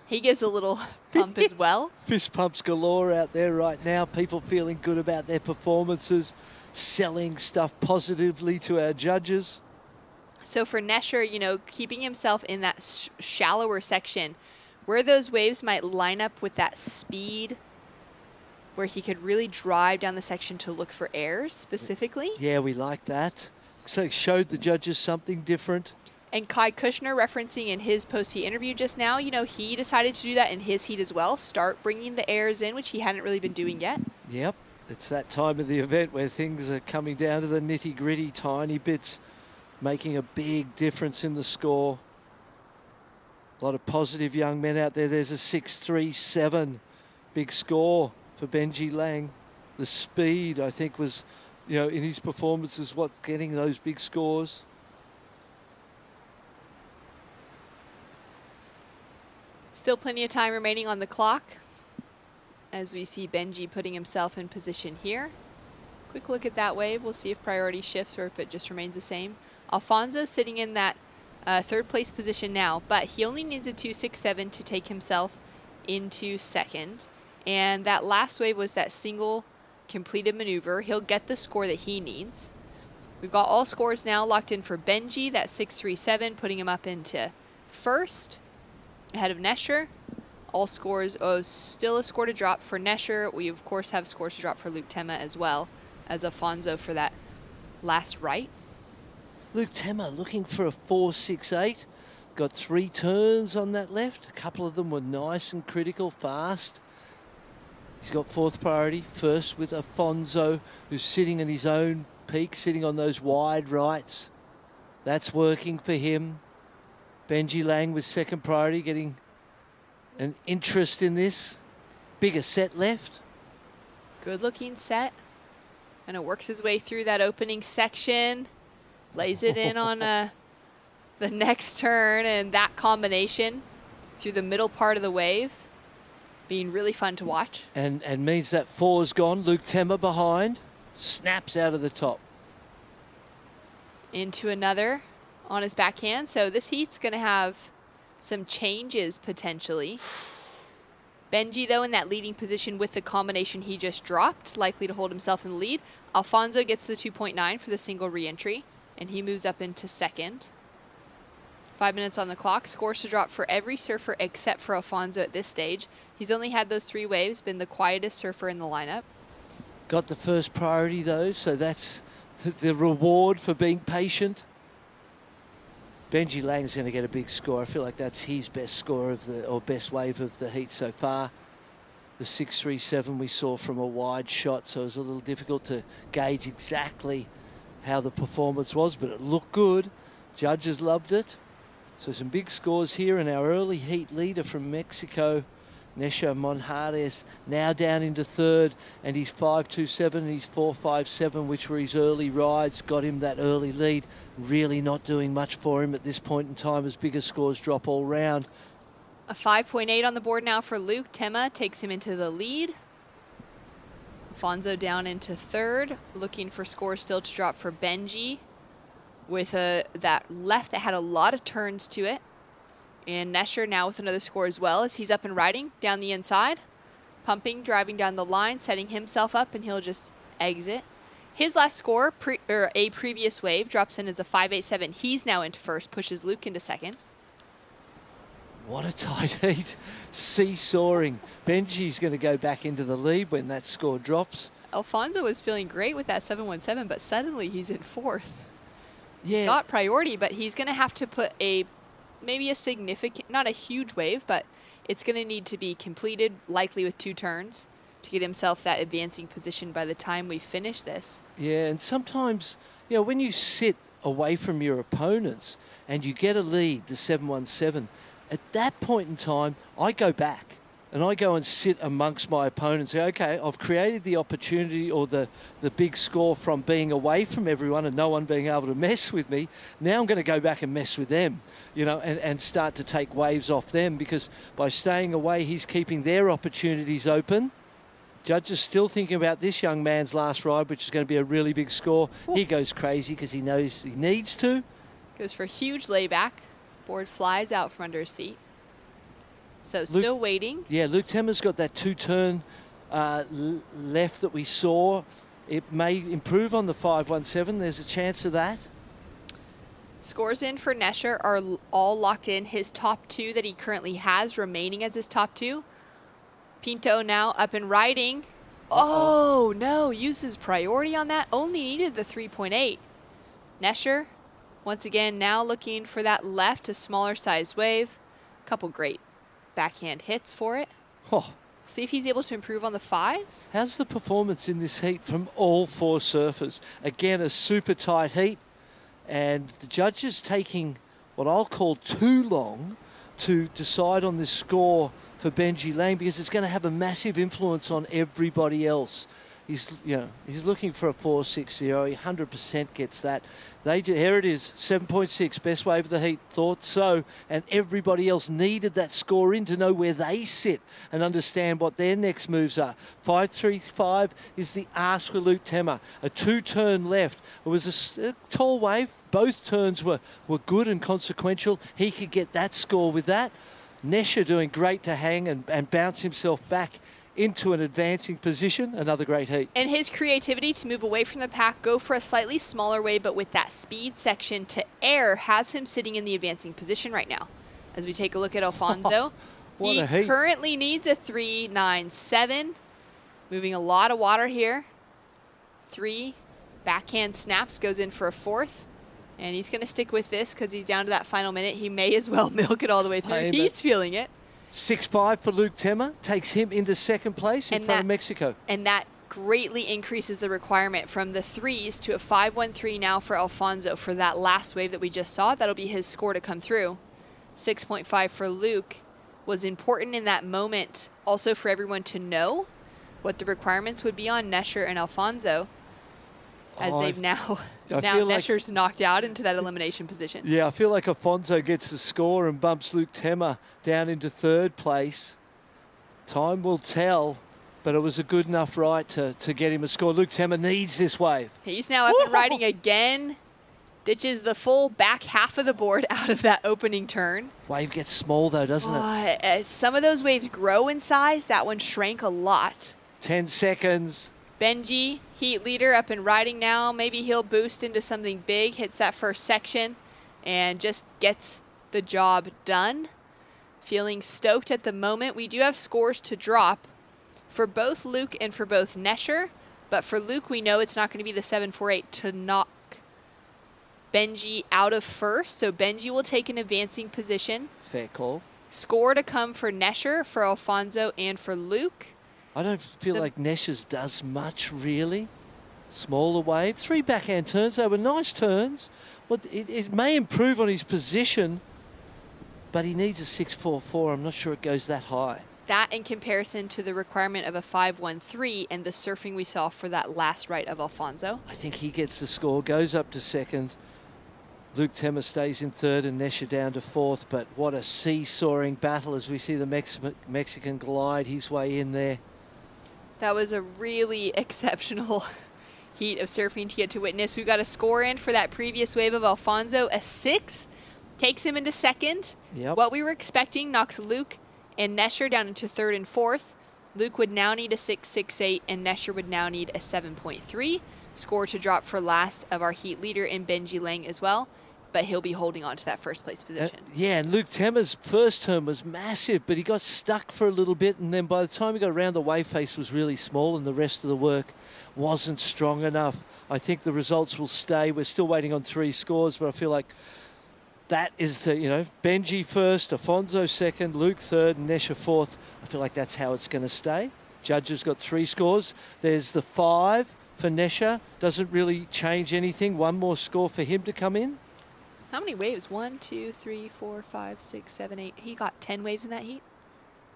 He gives a little pump as well. Fist pumps galore out there right now. People feeling good about their performances, selling stuff positively to our judges. So for Nesher, you know, keeping himself in that shallower section where those waves might line up with that speed where he could really drive down the section to look for airs specifically. Yeah, we like that. So it showed the judges something different. And Kai Kushner referencing in his post-heat interview just now, you know, he decided to do that in his heat as well. Start bringing the airs in, which he hadn't really been doing yet. Yep. It's that time of the event where things are coming down to the nitty-gritty, tiny bits, making a big difference in the score. A lot of positive young men out there. There's a 6.37. Big score for Benji Lang. The speed, I think, was, you know, in his performances, what's getting those big scores. Still plenty of time remaining on the clock as we see Benji putting himself in position here. Quick look at that wave. We'll see if priority shifts or if it just remains the same. Alfonso sitting in that third place position now, but he only needs a 2.67 to take himself into second. And that last wave was that single completed maneuver. He'll get the score that he needs. We've got all scores now locked in for Benji, that 6.37, putting him up into first, ahead of Nesher. All scores, still a score to drop for Nesher. We, of course, have scores to drop for Luke Tema as well as Alfonso for that last right. Luke Tema looking for a 4.68. Got 3 turns on that left. A couple of them were nice and critical, fast. He's got 4th priority, first with Alfonso, who's sitting in his own peak, sitting on those wide rights. That's working for him. Benji Lang with 2nd priority, getting an interest in this. Bigger set left. Good looking set. And it works his way through that opening section. Lays it in on the next turn, and that combination through the middle part of the wave being really fun to watch. And means that 4's gone. Luke Tema behind. Snaps out of the top. Into another on his backhand. So this heat's going to have some changes potentially. Benji, though, in that leading position with the combination he just dropped, likely to hold himself in the lead. Alfonso gets the 2.9 for the single re-entry, and he moves up into second. 5 minutes on the clock. Scores to drop for every surfer except for Alfonso at this stage. He's only had those 3 waves, been the quietest surfer in the lineup. Got the first priority, though, so that's the reward for being patient. Benji Lang's going to get a big score. I feel like that's his best score of the, or best wave of the heat so far. The 6.37 we saw from a wide shot, so it was a little difficult to gauge exactly how the performance was, but it looked good. Judges loved it. So some big scores here, and our early heat leader from Mexico Nesha Monjares now down into third, and he's 5.27 and he's 4.57, which were his early rides, got him that early lead. Really not doing much for him at this point in time as bigger scores drop all round. A 5.8 on the board now for Luke. Tema takes him into the lead. Alfonso down into third, looking for scores still to drop for Benji with that left that had a lot of turns to it. And Nesher now with another score as well as he's up and riding down the inside, pumping, driving down the line, setting himself up, and he'll just exit. His last score, a previous wave, drops in as a 5.87. He's now into first, pushes Luke into second. What a tight heat. Seesawing. Benji's going to go back into the lead when that score drops. Alfonso was feeling great with that 7.17, but suddenly he's in fourth. Yeah. Got priority, but he's going to have to put maybe a significant, not a huge wave, but it's going to need to be completed, likely with 2 turns, to get himself that advancing position by the time we finish this. Yeah, and sometimes, you know, when you sit away from your opponents and you get a lead, the 7.17, at that point in time, I go back and I go and sit amongst my opponents. Say, okay, I've created the opportunity or the big score from being away from everyone and no one being able to mess with me. Now I'm going to go back and mess with them, you know, and start to take waves off them, because by staying away, he's keeping their opportunities open. Judge is still thinking about this young man's last ride, which is going to be a really big score. Ooh. He goes crazy because he knows he needs to. Goes for a huge layback. Board flies out from under his feet. So still waiting. Yeah, Luke Tema's got that 2-turn left that we saw. It may improve on the 5.17. There's a chance of that. Scores in for Nesher are all locked in. His top 2 that he currently has remaining as his top 2. Pinto now up and riding. Oh, no, uses priority on that. Only needed the 3.8. Nesher, once again, now looking for that left, a smaller size wave. A couple great backhand hits for it. Oh. See if he's able to improve on the 5s. How's the performance in this heat from all 4 surfers? Again, a super tight heat. And the judges taking what I'll call too long to decide on this score for Benji Lane, because it's going to have a massive influence on everybody else. He's looking for a 4.60. He 100% gets that. Here it is, 7.6, best wave of the heat. Thought so, and everybody else needed that score in to know where they sit and understand what their next moves are. 5.35 is the ask for Luke Tema. A 2-turn left. It was a tall wave. Both turns were good and consequential. He could get that score with that. Nesha doing great to hang and bounce himself back into an advancing position. Another great heat. And his creativity to move away from the pack, go for a slightly smaller wave, but with that speed section to air, has him sitting in the advancing position right now. As we take a look at Alfonso, he currently needs a 3.97. Moving a lot of water here. 3 backhand snaps, goes in for a 4th. And he's going to stick with this because he's down to that final minute. He may as well milk it all the way through. He's feeling it. 6.5 for Luke Tema takes him into second place in front of Mexico. And that greatly increases the requirement from the 3s to a 5.13 now for Alfonso for that last wave that we just saw. That'll be his score to come through. 6.5 for Luke was important in that moment, also for everyone to know what the requirements would be on Nesher and Alfonso, as they've now Nesher's knocked out into that elimination position. Yeah, I feel like Alfonso gets the score and bumps Luke Tema down into third place. Time will tell, but it was a good enough ride to get him a score. Luke Tema needs this wave. He's now up and riding again. Ditches the full back half of the board out of that opening turn. Wave gets small though, doesn't it? Some of those waves grow in size. That one shrank a lot. 10 seconds. Benji, heat leader, up and riding now. Maybe he'll boost into something big, hits that first section, and just gets the job done. Feeling stoked at the moment. We do have scores to drop for both Luke and for both Nesher, but for Luke, we know it's not going to be the 7.48 to knock Benji out of first, so Benji will take an advancing position. Fair call. Score to come for Nesher, for Alfonso, and for Luke. I don't feel like Nesher's does much, really. Smaller wave. 3 backhand turns. They were nice turns. Well, it may improve on his position, but he needs a 6.44. I'm not sure it goes that high. That in comparison to the requirement of a 5.13 and the surfing we saw for that last right of Alfonso. I think he gets the score, goes up to second. Luke Temmer stays in third and Nesher down to fourth. But what a seesawing battle as we see the Mexican glide his way in there. That was a really exceptional heat of surfing to get to witness. We got a score in for that previous wave of Alfonso, a 6. Takes him into second. Yep. What we were expecting knocks Luke and Nesher down into third and fourth. Luke would now need a 6.68 and Nesher would now need a 7.3. Score to drop for last of our heat leader in Benji Lang as well, but he'll be holding on to that first place position. Yeah, and Luke Temmer's first turn was massive, but he got stuck for a little bit, and then by the time he got around, the wave face was really small and the rest of the work wasn't strong enough. I think the results will stay. We're still waiting on 3 scores, but I feel like that is the, Benji first, Alfonso second, Luke third, and Nesher fourth. I feel like that's how it's going to stay. Judges got 3 scores. There's the 5 for Nesher. Doesn't really change anything. 1 more score for him to come in. How many waves? 1, 2, 3, 4, 5, 6, 7, 8. He got 10 waves in that heat.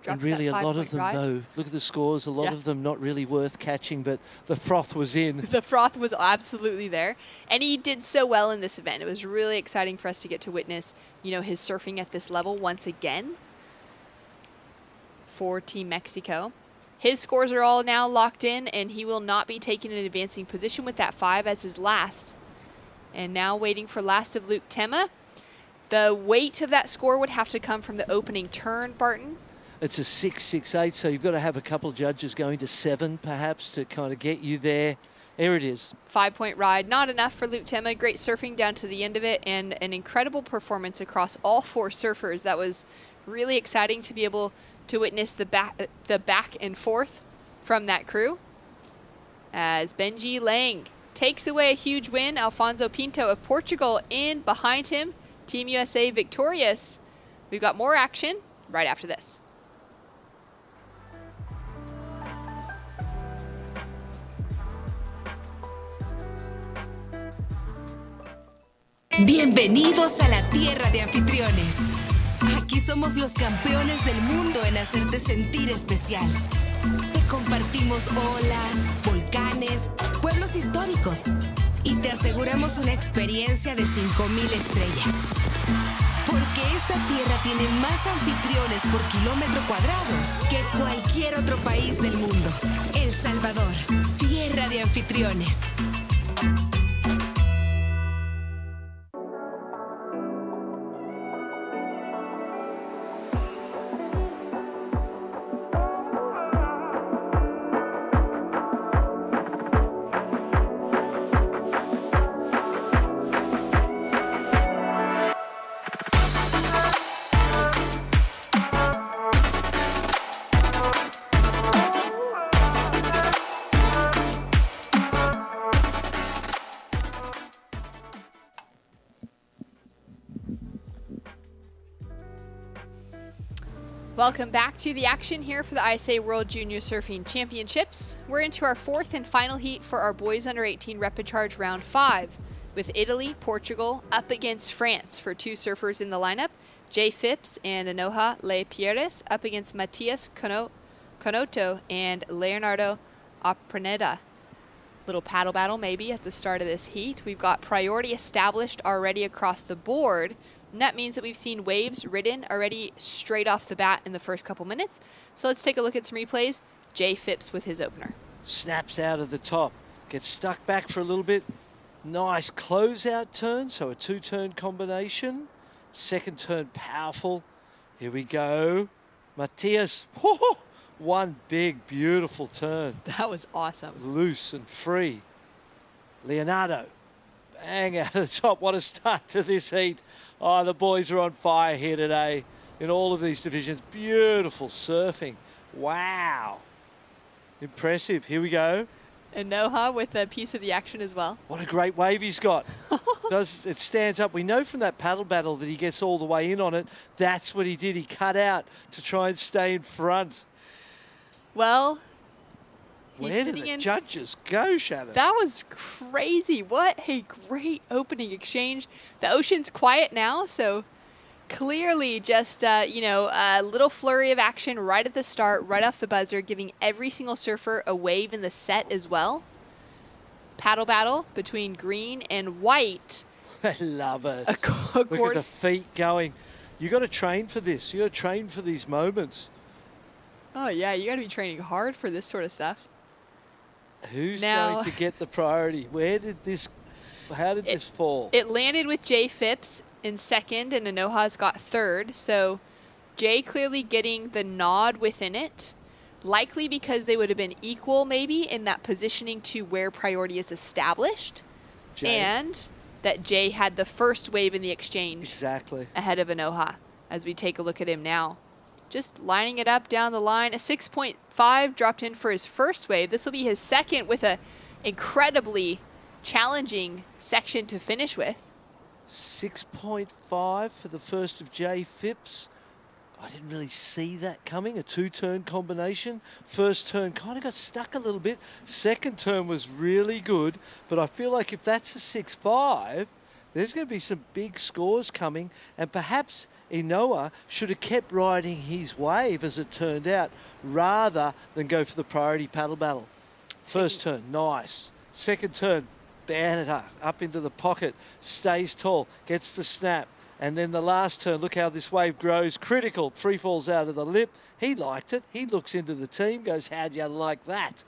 And really a lot of them, though, look at the scores, a lot of them not really worth catching, but the froth was in. The froth was absolutely there. And he did so well in this event. It was really exciting for us to get to witness, his surfing at this level once again for Team Mexico. His scores are all now locked in, and he will not be taking an advancing position with that 5 as his last. And now waiting for last of Luke Temmer. The weight of that score would have to come from the opening turn, Barton. It's a 6.68, so you've got to have a couple of judges going to 7, perhaps, to kind of get you there. There it is. 5-point ride, not enough for Luke Temmer. Great surfing down to the end of it, and an incredible performance across all 4 surfers. That was really exciting to be able to witness the back and forth from that crew. As Benji Lang takes away a huge win. Alfonso Pinto of Portugal in behind him. Team USA victorious. We've got more action right after this. Bienvenidos a la tierra de anfitriones. Aquí somos los campeones del mundo en hacerte sentir especial. Te compartimos olas, volcanes, pueblos históricos y te aseguramos una experiencia de 5,000 estrellas. Porque esta tierra tiene más anfitriones por kilómetro cuadrado que cualquier otro país del mundo. El Salvador, tierra de anfitriones. Welcome back to the action here for the ISA World Junior Surfing Championships. We're into our 4th and final heat for our boys under 18 Rapid Charge round 5, with Italy, Portugal up against France for 2 surfers in the lineup. Jay Phipps and Anoha Le Pierres up against Matias Conotto and Leonardo Apreneda. Little paddle battle maybe at the start of this heat. We've got priority established already across the board. And that means that we've seen waves ridden already straight off the bat in the first couple minutes. So let's take a look at some replays. Jay Phipps with his opener. Snaps out of the top, gets stuck back for a little bit. Nice closeout turn, so a 2-turn combination. Second turn powerful. Here we go. Matias, one big, beautiful turn. That was awesome. Loose and free. Leonardo, bang out of the top. What a start to this heat. Oh, the boys are on fire here today in all of these divisions. Beautiful surfing. Wow. Impressive. Here we go. And Noha with a piece of the action as well. What a great wave he's got. It stands up. We know from that paddle battle that he gets all the way in on it. That's what he did. He cut out to try and stay in front. Well, where did the judges go, Shannon? That was crazy. What a great opening exchange. The ocean's quiet now, so Clearly just, you know, a little flurry of action right at the start, right off the buzzer, giving every single surfer a wave in the set as well. Paddle battle between green and white. I love it. Look at the feet going. You got to train for this. You got to train for these moments. Oh yeah, you got to be training hard for this sort of stuff. Who's Now, going to get the priority? How did this fall? It landed with Jay Phipps in second, and Anoha's got third. So Jay clearly getting the nod within it, likely because they would have been equal maybe in that positioning to where priority is established. And that Jay had the first wave in the exchange. Exactly. Ahead of Anoha as we take a look at him now. Just lining it up down the line. A 6.5 dropped in for his first wave. This will be his second with a incredibly challenging section to finish with. 6.5 for the first of Jay Phipps. I didn't really see that coming, a two-turn combination. First turn kind of got stuck a little bit. Second turn was really good, but I feel like if that's a 6.5, there's going to be some big scores coming, and perhaps Inoa should have kept riding his wave, as it turned out, rather than go for the priority paddle battle. First turn, nice. Second turn, banter up into the pocket, stays tall, gets the snap. And then the last turn, look how this wave grows. Critical, free falls out of the lip. He liked it. He looks into the team, goes, how'd you like that?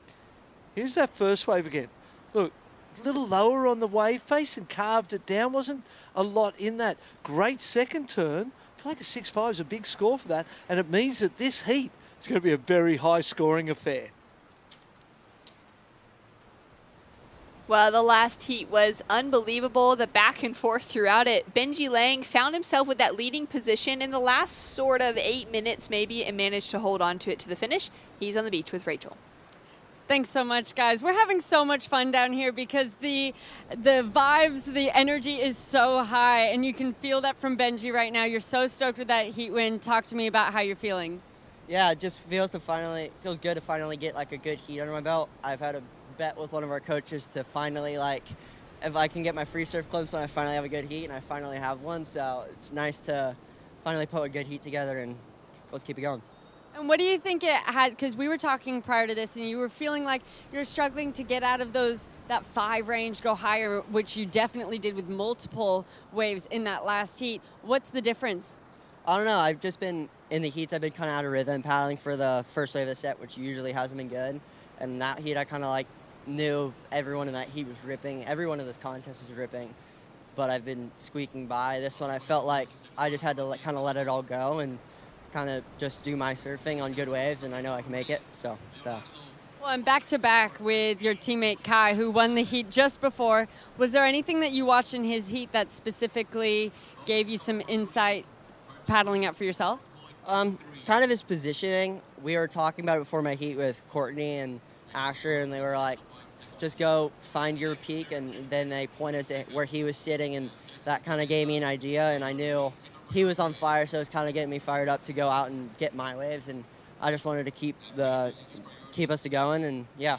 Here's that first wave again. Look, a little lower on the wave face and carved it down. Wasn't a lot in that. Great second turn. I feel like a 6.5 is a big score for that. And it means that this heat is going to be a very high scoring affair. Well, the last heat was unbelievable, the back and forth throughout it. Benji Lang found himself with that leading position in the last sort of 8 minutes maybe and managed to hold on to it to the finish. He's on the beach with Rachel. Thanks so much, guys. We're having so much fun down here because the vibes, the energy is so high, and you can feel that from Benji right now. You're so stoked with that heat win. Talk to me about how you're feeling. Yeah, it just feels good to finally get like a good heat under my belt. I've had a bet with one of our coaches to finally, like, if I can get my free surf clubs when I finally have a good heat, and I finally have one. So it's nice to finally put a good heat together, and let's keep it going. And what do you think it has, because we were talking prior to this and you were feeling like you're struggling to get out of that 5 range, go higher, which you definitely did with multiple waves in that last heat. What's the difference? I don't know. I've just been, in the heats, I've been kind of out of rhythm paddling for the first wave of the set, which usually hasn't been good. And that heat, I kind of like knew everyone in that heat was ripping. Everyone in this contest is ripping. But I've been squeaking by. This one, I felt like I just had to kind of let it all go and kind of just do my surfing on good waves, and I know I can make it. So, Well, and back-to-back with your teammate Kai, who won the heat just before. Was there anything that you watched in his heat that specifically gave you some insight paddling up for yourself? Kind of his positioning. We were talking about it before my heat with Courtney and Asher, and they were like, just go find your peak, and then they pointed to where he was sitting, and that kind of gave me an idea, and I knew he was on fire, so it was kind of getting me fired up to go out and get my waves, and I just wanted to keep us going, and yeah.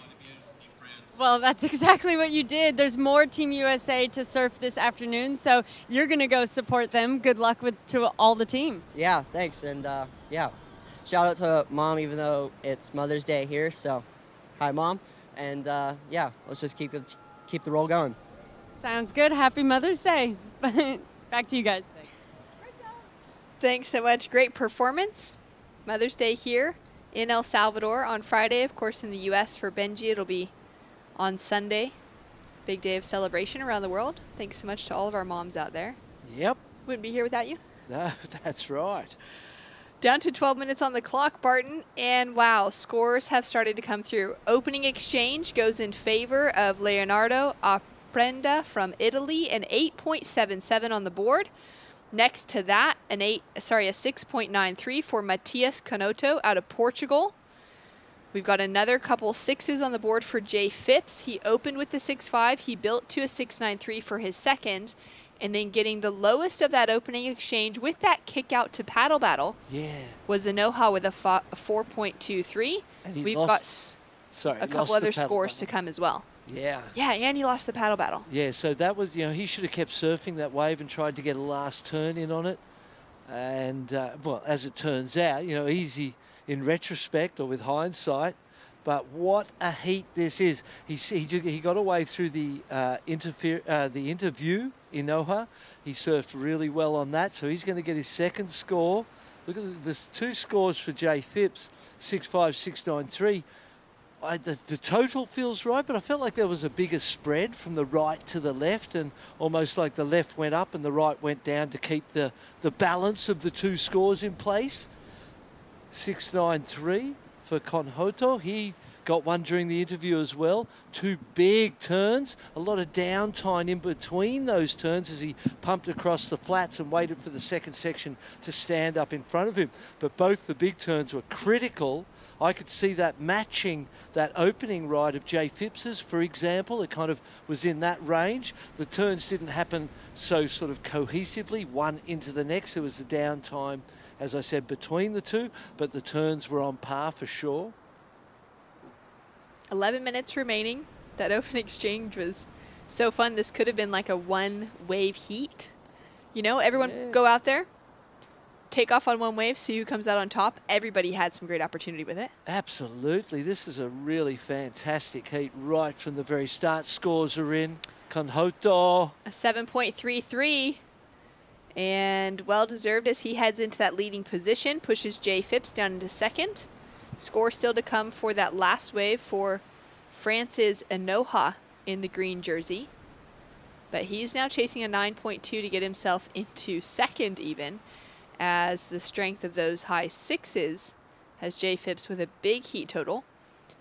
Well, that's exactly what you did. There's more Team USA to surf this afternoon, so you're going to go support them. Good luck to all the team. Yeah, thanks, and yeah. Shout out to Mom, even though it's Mother's Day here, so hi, Mom. And yeah, let's just keep the roll going. Sounds good. Happy Mother's Day. Back to you guys. Thanks so much. Great performance. Mother's Day here in El Salvador on Friday. Of course, in the U.S. for Benji, it'll be on Sunday. Big day of celebration around the world. Thanks so much to all of our moms out there. Yep. Wouldn't be here without you. No, that's right. Down to 12 minutes on the clock, Barton, and wow, scores have started to come through. Opening exchange goes in favor of Leonardo Aprenda from Italy, an 8.77 on the board. Next to that, a 6.93 for Matias Canoto out of Portugal. We've got another couple 6s on the board for Jay Phipps. He opened with the 6.5. He built to a 6.93 for his second. And then getting the lowest of that opening exchange with that kick out to paddle battle was Anoha with a 4.23. And we've got a couple other scores to come as well. Yeah. Yeah, and he lost the paddle battle. Yeah, so that was, he should have kept surfing that wave and tried to get a last turn in on it. And, well, as it turns out, you know, easy in retrospect or with hindsight, but what a heat this is. He got away through the interview in Noha. He surfed really well on that, so he's going to get his second score. Look at the 2 scores for Jay Phipps, 6.5, 6.93. The total feels right, but I felt like there was a bigger spread from the right to the left, and almost like the left went up and the right went down to keep the balance of the 2 scores in place. 6.93 for Conhoto. He got one during the interview as well. 2 big turns, a lot of downtime in between those turns as he pumped across the flats and waited for the second section to stand up in front of him. But both the big turns were critical. I could see that matching that opening ride of Jay Phipps's, for example. It kind of was in that range. The turns didn't happen so sort of cohesively, one into the next. There was the downtime, as I said, between the 2, but the turns were on par for sure. 11 minutes remaining. That open exchange was so fun. This could have been like a 1-wave heat. You know, everyone go out there, take off on 1 wave, see who comes out on top. Everybody had some great opportunity with it. Absolutely. This is a really fantastic heat right from the very start. Scores are in. Conhoto. A 7.33. And well-deserved as he heads into that leading position, pushes Jay Phipps down into second. Score still to come for that last wave for France's Anoha in the green jersey. But he's now chasing a 9.2 to get himself into second even, as the strength of those high 6s has Jay Phipps with a big heat total.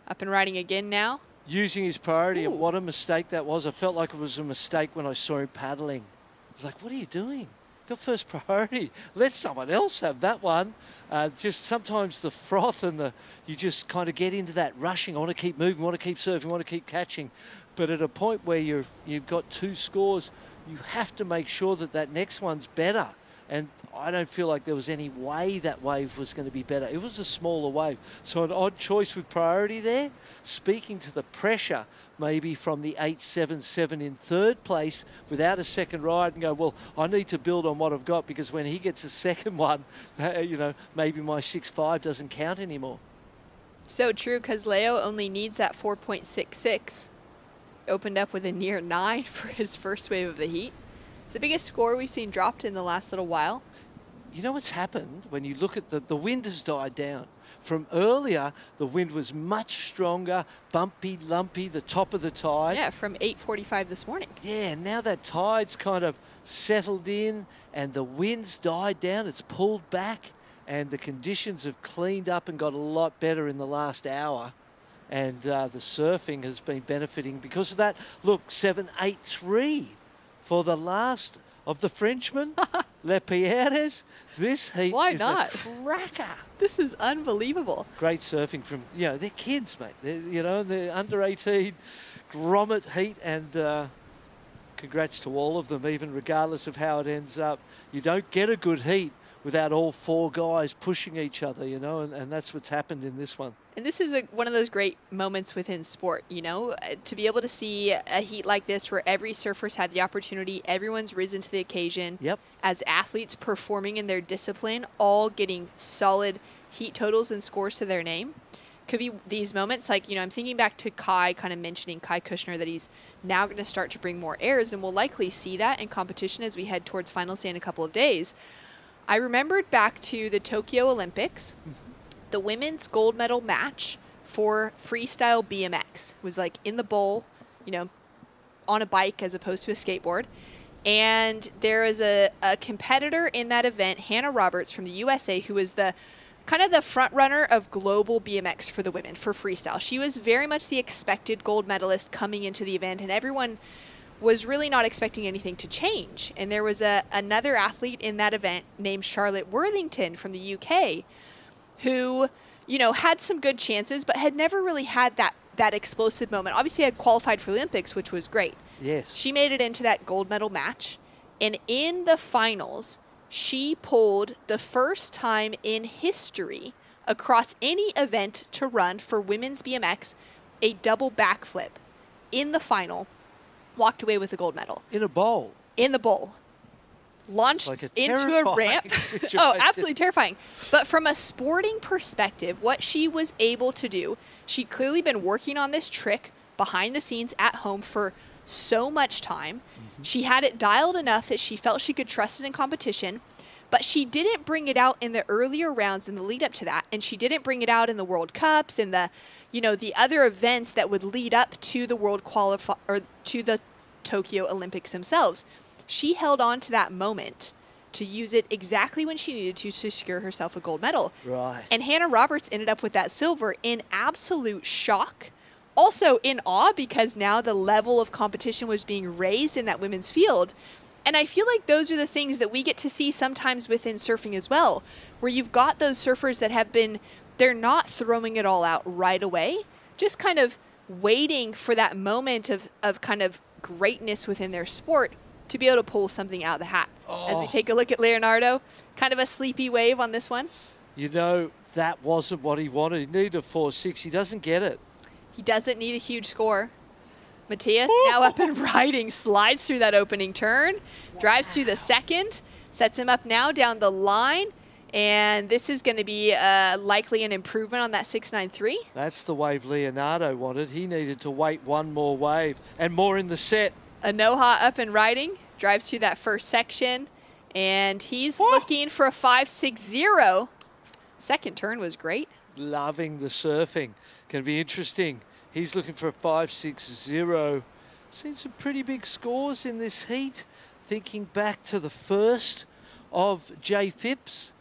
Up and riding again now. Using his priority, and what a mistake that was. I felt like it was a mistake when I saw him paddling. I was like, what are you doing? Got first priority. Let someone else have that one. Just sometimes the froth and you just kind of get into that rushing. I want to keep moving, I want to keep surfing, I want to keep catching. But at a point where you've got 2 scores, you have to make sure that next one's better. And I don't feel like there was any way that wave was going to be better. It was a smaller wave. So an odd choice with priority there. Speaking to the pressure maybe from the 8.77 in third place without a second ride and go, well, I need to build on what I've got, because when he gets a second one, you know, maybe my 6.5 doesn't count anymore. So true, because Leo only needs that 4.66. Opened up with a near 9 for his first wave of the heat. It's the biggest score we've seen dropped in the last little while. You know what's happened when you look at the wind has died down. From earlier, the wind was much stronger, bumpy, lumpy, the top of the tide. Yeah, from 8:45 this morning. Yeah, now that tide's kind of settled in and the wind's died down, it's pulled back, and the conditions have cleaned up and got a lot better in the last hour. And the surfing has been benefiting because of that. Look, 7.83 for the last of the Frenchmen, Le Pierres. This heat is a cracker. This is unbelievable. Great surfing from, you know, they're kids, mate. They're under 18, grommet heat, and congrats to all of them, even regardless of how it ends up. You don't get a good heat without all 4 guys pushing each other, you know, and that's what's happened in this one. And this is one of those great moments within sport, you know, to be able to see a heat like this where every surfer's had the opportunity, everyone's risen to the occasion. Yep. As athletes performing in their discipline, all getting solid heat totals and scores to their name. Could be these moments, like, you know, I'm thinking back to Kai, kind of mentioning Kai Kushner, that he's now going to start to bring more airs, and we'll likely see that in competition as we head towards finals day in a couple of days. I remembered back to the Tokyo Olympics, the women's gold medal match for freestyle BMX was like in the bowl, you know, on a bike as opposed to a skateboard. And there is a competitor in that event, Hannah Roberts from the USA, who was the kind of the front runner of global BMX for the women for freestyle. She was very much the expected gold medalist coming into the event, and everyone was really not expecting anything to change. And there was another athlete in that event named Charlotte Worthington from the UK who, you know, had some good chances, but had never really had that explosive moment. Obviously had qualified for the Olympics, which was great. Yes. She made it into that gold medal match. And in the finals, she pulled the first time in history across any event to run for women's BMX a double backflip in the final. Walked away with a gold medal. In a bowl. In the bowl. launched like a into a terrifying ramp. situation. Oh, absolutely terrifying. But from a sporting perspective, what she was able to do, she'd clearly been working on this trick behind the scenes at home for so much time. She had it dialed enough that she felt she could trust it in competition, but she didn't bring it out in the earlier rounds in the lead up to that, and she didn't bring it out in the World Cups and the, the other events that would lead up to the or to the Tokyo Olympics themselves. She held on to that moment to use it exactly when she needed to secure herself a gold medal. Right. And Hannah Roberts ended up with that silver in absolute shock. Also in awe, because now the level of competition was being raised in that women's field. And I feel like those are the things that we get to see sometimes within surfing as well, where you've got those surfers that have been, they're not throwing it all out right away, just kind of waiting for that moment of kind of greatness within their sport to be able to pull something out of the hat. As we take a look at Leonardo, kind of a sleepy wave on this one. That wasn't what he wanted. He needed a 4.6. He doesn't get it. He doesn't need a huge score. Matthias now up and riding, slides through that opening turn, drives through the second, sets him up now down the line, and this is going to be likely an improvement on that 6.93. That's the wave Leonardo wanted. He needed to wait one more wave and more in the set. Anoha up and riding, drives through that first section, and he's looking for a 5.60. Second turn was great. Loving the surfing. Going to be interesting. He's looking for a 5.60. Seen some pretty big scores in this heat. Thinking back to the first of Jay Phipps,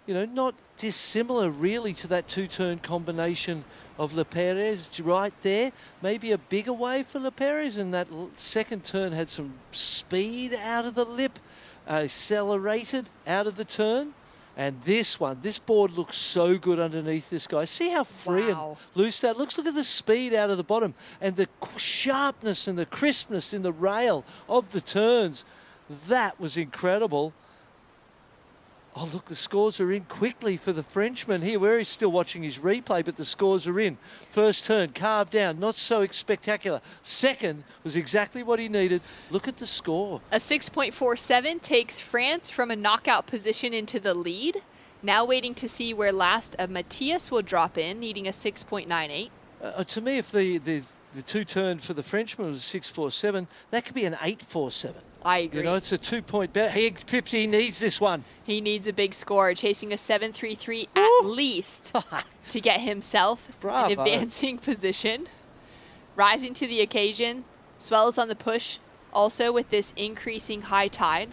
not dissimilar really to that two-turn combination of Le Perez right there. Maybe a bigger wave for Le Perez, and that second turn had some speed out of the lip, accelerated out of the turn. And this board looks so good underneath this guy. See how free and loose that looks? Look at the speed out of the bottom and the sharpness and the crispness in the rail of the turns. That was incredible. Oh, look, the scores are in quickly for the Frenchman here. We're still watching his replay, but the scores are in. First turn, carved down, not so spectacular. Second was exactly what he needed. Look at the score. A 6.47 takes France from a knockout position into the lead. Now waiting to see where last Matthias will drop in, needing a 6.98. To me, if the two-turn for the Frenchman was a 6.47, that could be an 8.47. I agree. It's a 2-point bet. Phipps, he needs this one. He needs a big score, chasing a 7.33 at least to get himself in advancing position. Rising to the occasion, swells on the push, also with this increasing high tide.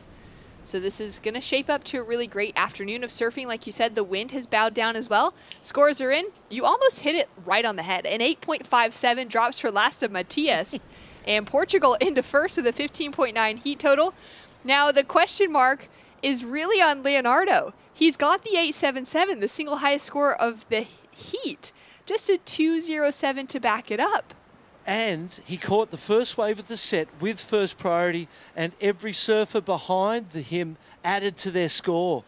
So this is going to shape up to a really great afternoon of surfing. Like you said, the wind has bowed down as well. Scores are in. You almost hit it right on the head. An 8.57 drops for last of Matthias. And Portugal into first with a 15.9 heat total. Now the question mark is really on Leonardo. He's got the 8.77, the single highest score of the heat. Just a 2.07 to back it up. And he caught the first wave of the set with first priority, and every surfer behind him added to their score.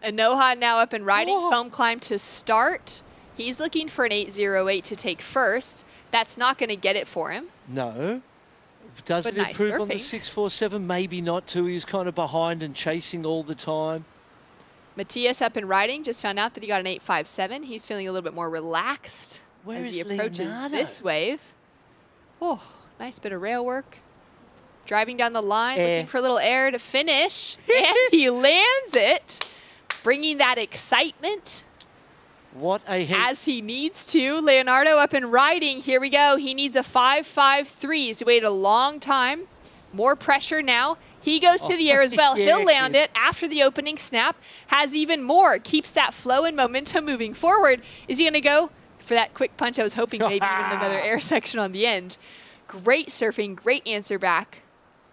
Anoha now up and riding, foam climb to start. He's looking for an 8.08 to take first. That's not going to get it for him. No. Does it improve on the 6.47? Maybe not too. He was kind of behind and chasing all the time. Matthias up and riding, just found out that he got an 8.57. He's feeling a little bit more relaxed as he approaches this wave. Oh, nice bit of rail work. Driving down the line, looking for a little air to finish. And he lands it, bringing that excitement. What a hit. As he needs to. Leonardo up and riding. Here we go. He needs a 5.53. He's waited a long time. More pressure now. He goes to the air as well. He'll land it after the opening snap. Has even more. Keeps that flow and momentum moving forward. Is he going to go for that quick punch? I was hoping maybe even another air section on the end. Great surfing. Great answer back.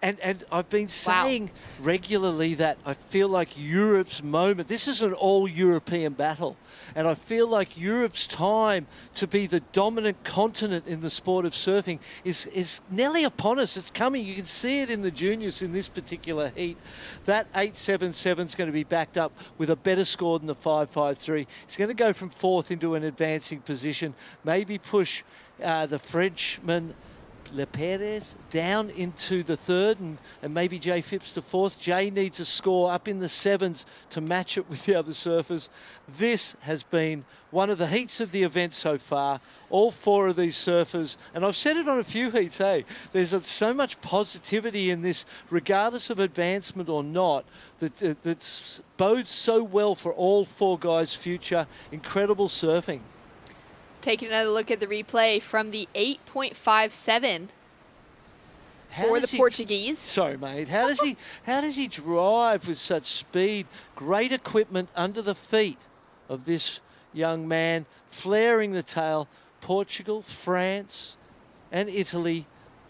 And I've been saying regularly that I feel like Europe's moment, this is an all-European battle, and I feel like Europe's time to be the dominant continent in the sport of surfing is nearly upon us. It's coming. You can see it in the juniors in this particular heat. That 8.77 is going to be backed up with a better score than the 5.53. He's going to go from fourth into an advancing position, maybe push the Frenchman Le Perez down into the third and maybe Jay Phipps to fourth. Jay needs a score up in the sevens to match it with the other surfers. This has been one of the heats of the event so far. All four of these surfers, and I've said it on a few heats, hey, there's so much positivity in this, regardless of advancement or not, that bodes so well for all four guys' future. Incredible surfing. Taking another look at the replay from the 8.57 for the Portuguese. Sorry, mate. How does he drive with such speed? Great equipment under the feet of this young man, flaring the tail. Portugal, France, and Italy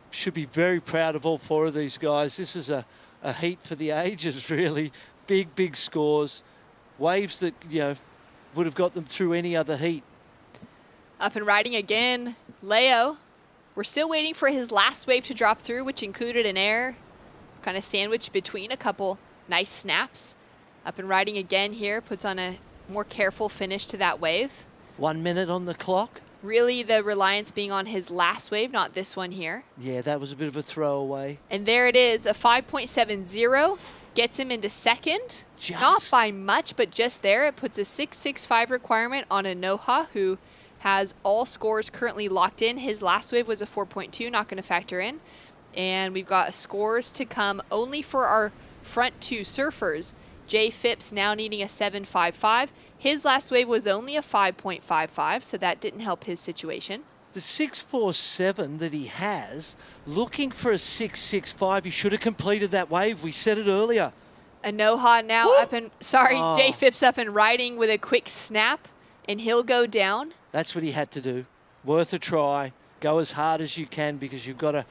should be very proud of all four of these guys. This is a heat for the ages, really. Big scores. Waves that, would have got them through any other heat. Up and riding again, Leo. We're still waiting for his last wave to drop through, which included an air kind of sandwiched between a couple nice snaps. Up and riding again here, puts on a more careful finish to that wave. 1 minute on the clock. Really the reliance being on his last wave, not this one here. Yeah, that was a bit of a throwaway. And there it is, a 5.70 gets him into second. Not by much, but just there. It puts a 6.65 requirement on Anoha, who has all scores currently locked in. His last wave was a 4.2, not going to factor in. And we've got scores to come only for our front two surfers. Jay Phipps now needing a 7.55. His last wave was only a 5.55, so that didn't help his situation. The 6.47 that he has, looking for a 6.65, he should have completed that wave. We said it earlier. Anoha now Jay Phipps up and riding with a quick snap, and he'll go down. That's what he had to do. Worth a try. Go as hard as you can because you've got to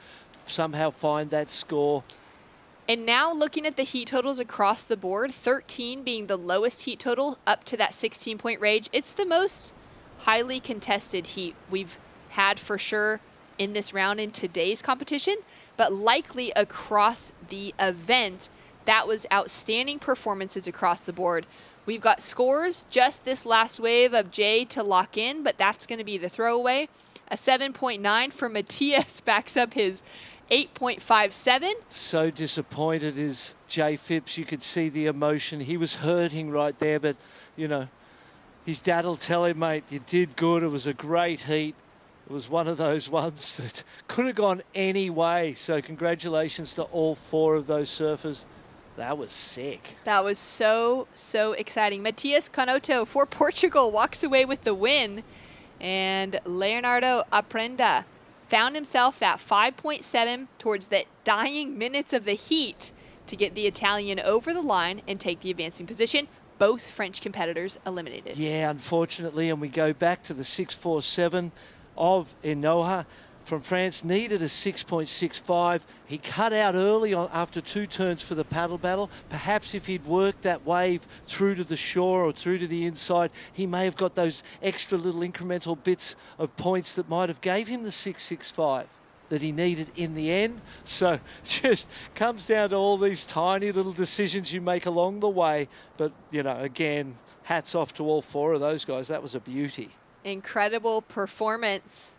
somehow find that score. And now looking at the heat totals across the board, 13 being the lowest heat total up to that 16-point range. It's the most highly contested heat we've had for sure in this round in today's competition, but likely across the event. That was outstanding performances across the board. We've got scores, just this last wave of Jay to lock in, but that's going to be the throwaway. A 7.9 for Matthias backs up his 8.57. So disappointed is Jay Phipps. You could see the emotion. He was hurting right there, but, his dad will tell him, mate, you did good. It was a great heat. It was one of those ones that could have gone any way. So congratulations to all four of those surfers. That was sick. That was so exciting. Matias Canoto for Portugal walks away with the win. And Leonardo Aprenda found himself that 5.7 towards the dying minutes of the heat to get the Italian over the line and take the advancing position. Both French competitors eliminated. Yeah, unfortunately, and we go back to the 6.47 of Anoha from France, needed a 6.65. He cut out early on after two turns for the paddle battle. Perhaps if he'd worked that wave through to the shore or through to the inside, he may have got those extra little incremental bits of points that might have gave him the 6.65 that he needed in the end. So just comes down to all these tiny little decisions you make along the way. But, again, hats off to all four of those guys. That was a beauty. Incredible performance.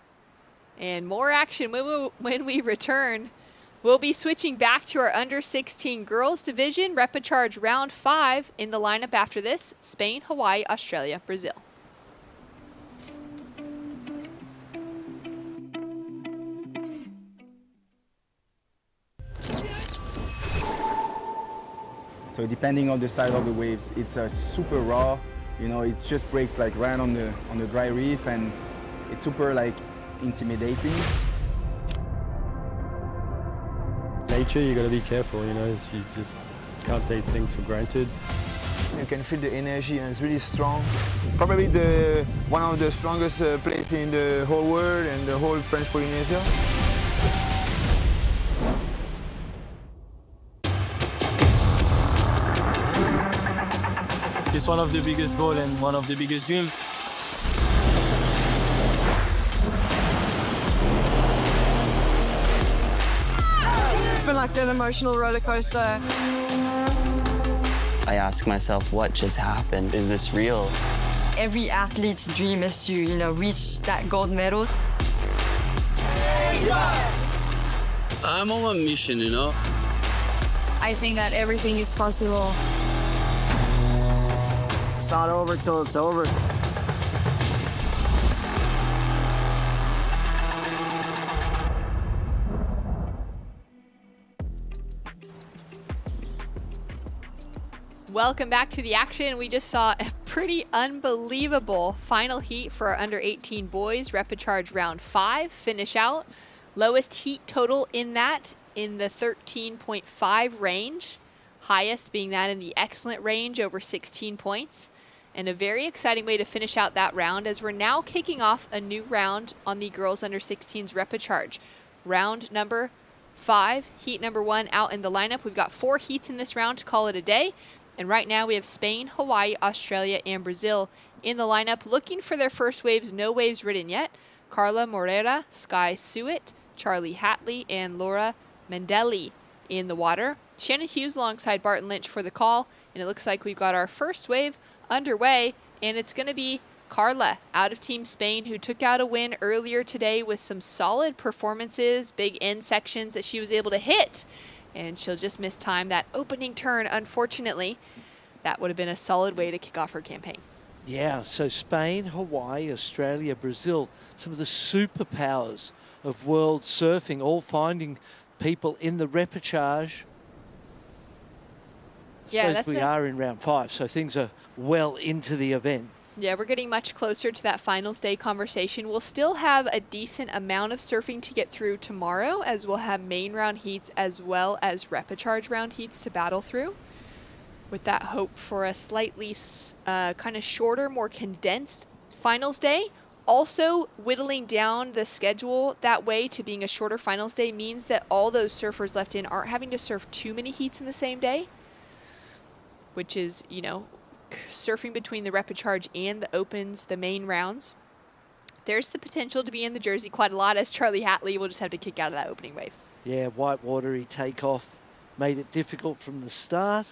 And more action when we return. We'll be switching back to our under 16 girls division, Repecharge round 5 in the lineup after this: Spain, Hawaii, Australia, Brazil. So depending on the side of the waves, it's super raw. It just breaks like right on the dry reef, and it's super intimidating. Nature, you got to be careful, you just can't take things for granted. You can feel the energy, and it's really strong. It's probably one of the strongest places in the whole world and the whole French Polynesia. It's one of the biggest goals and one of the biggest dreams. It's been like an emotional roller coaster. I ask myself, what just happened? Is this real? Every athlete's dream is to, reach that gold medal. I'm on a mission, you know. I think that everything is possible. It's not over till it's over. Welcome back to the action. We just saw a pretty unbelievable final heat for our under 18 boys, Rapid Charge round 5, finish out. Lowest heat total in that in the 13.5 range, highest being that in the excellent range over 16 points. And a very exciting way to finish out that round as we're now kicking off a new round on the girls under 16's Rapid Charge. Round number 5, heat number 1 out in the lineup. We've got 4 heats in this round to call it a day. And right now we have Spain, Hawaii, Australia, and Brazil in the lineup looking for their first waves. No waves ridden yet. Carla Morera, Sky Suet, Charlie Hatley, and Laura Mendelli in the water. Shannon Hughes alongside Barton Lynch for the call. And it looks like we've got our first wave underway. And it's going to be Carla out of Team Spain, who took out a win earlier today with some solid performances, big end sections that she was able to hit. And she'll just miss time. That opening turn, unfortunately, that would have been a solid way to kick off her campaign. Yeah, so Spain, Hawaii, Australia, Brazil, some of the superpowers of world surfing, all finding people in the repechage. Yeah, we are in round 5, so things are well into the event. Yeah, we're getting much closer to that finals day conversation. We'll still have a decent amount of surfing to get through tomorrow, as we'll have main round heats as well as repechage round heats to battle through. With that hope for a slightly kind of shorter, more condensed finals day. Also, whittling down the schedule that way to being a shorter finals day means that all those surfers left in aren't having to surf too many heats in the same day, which is, you know, surfing between the repechage and the opens, the main rounds. There's the potential to be in the jersey quite a lot, as Charlie Hatley will just have to kick out of that opening wave. Yeah, whitewatery takeoff made it difficult from the start.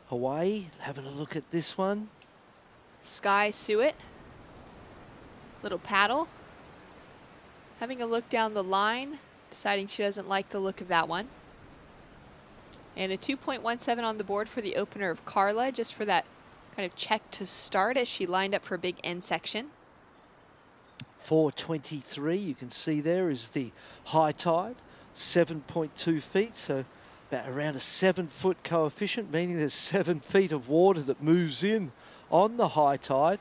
Hawaii, having a look at this one. Sky Suet, little paddle. Having a look down the line, deciding she doesn't like the look of that one. And a 2.17 on the board for the opener of Carla, just for that kind of check to start as she lined up for a big end section. 4:23, you can see there is the high tide, 7.2 feet, so about around a 7-foot coefficient, meaning there's 7 feet of water that moves in on the high tide.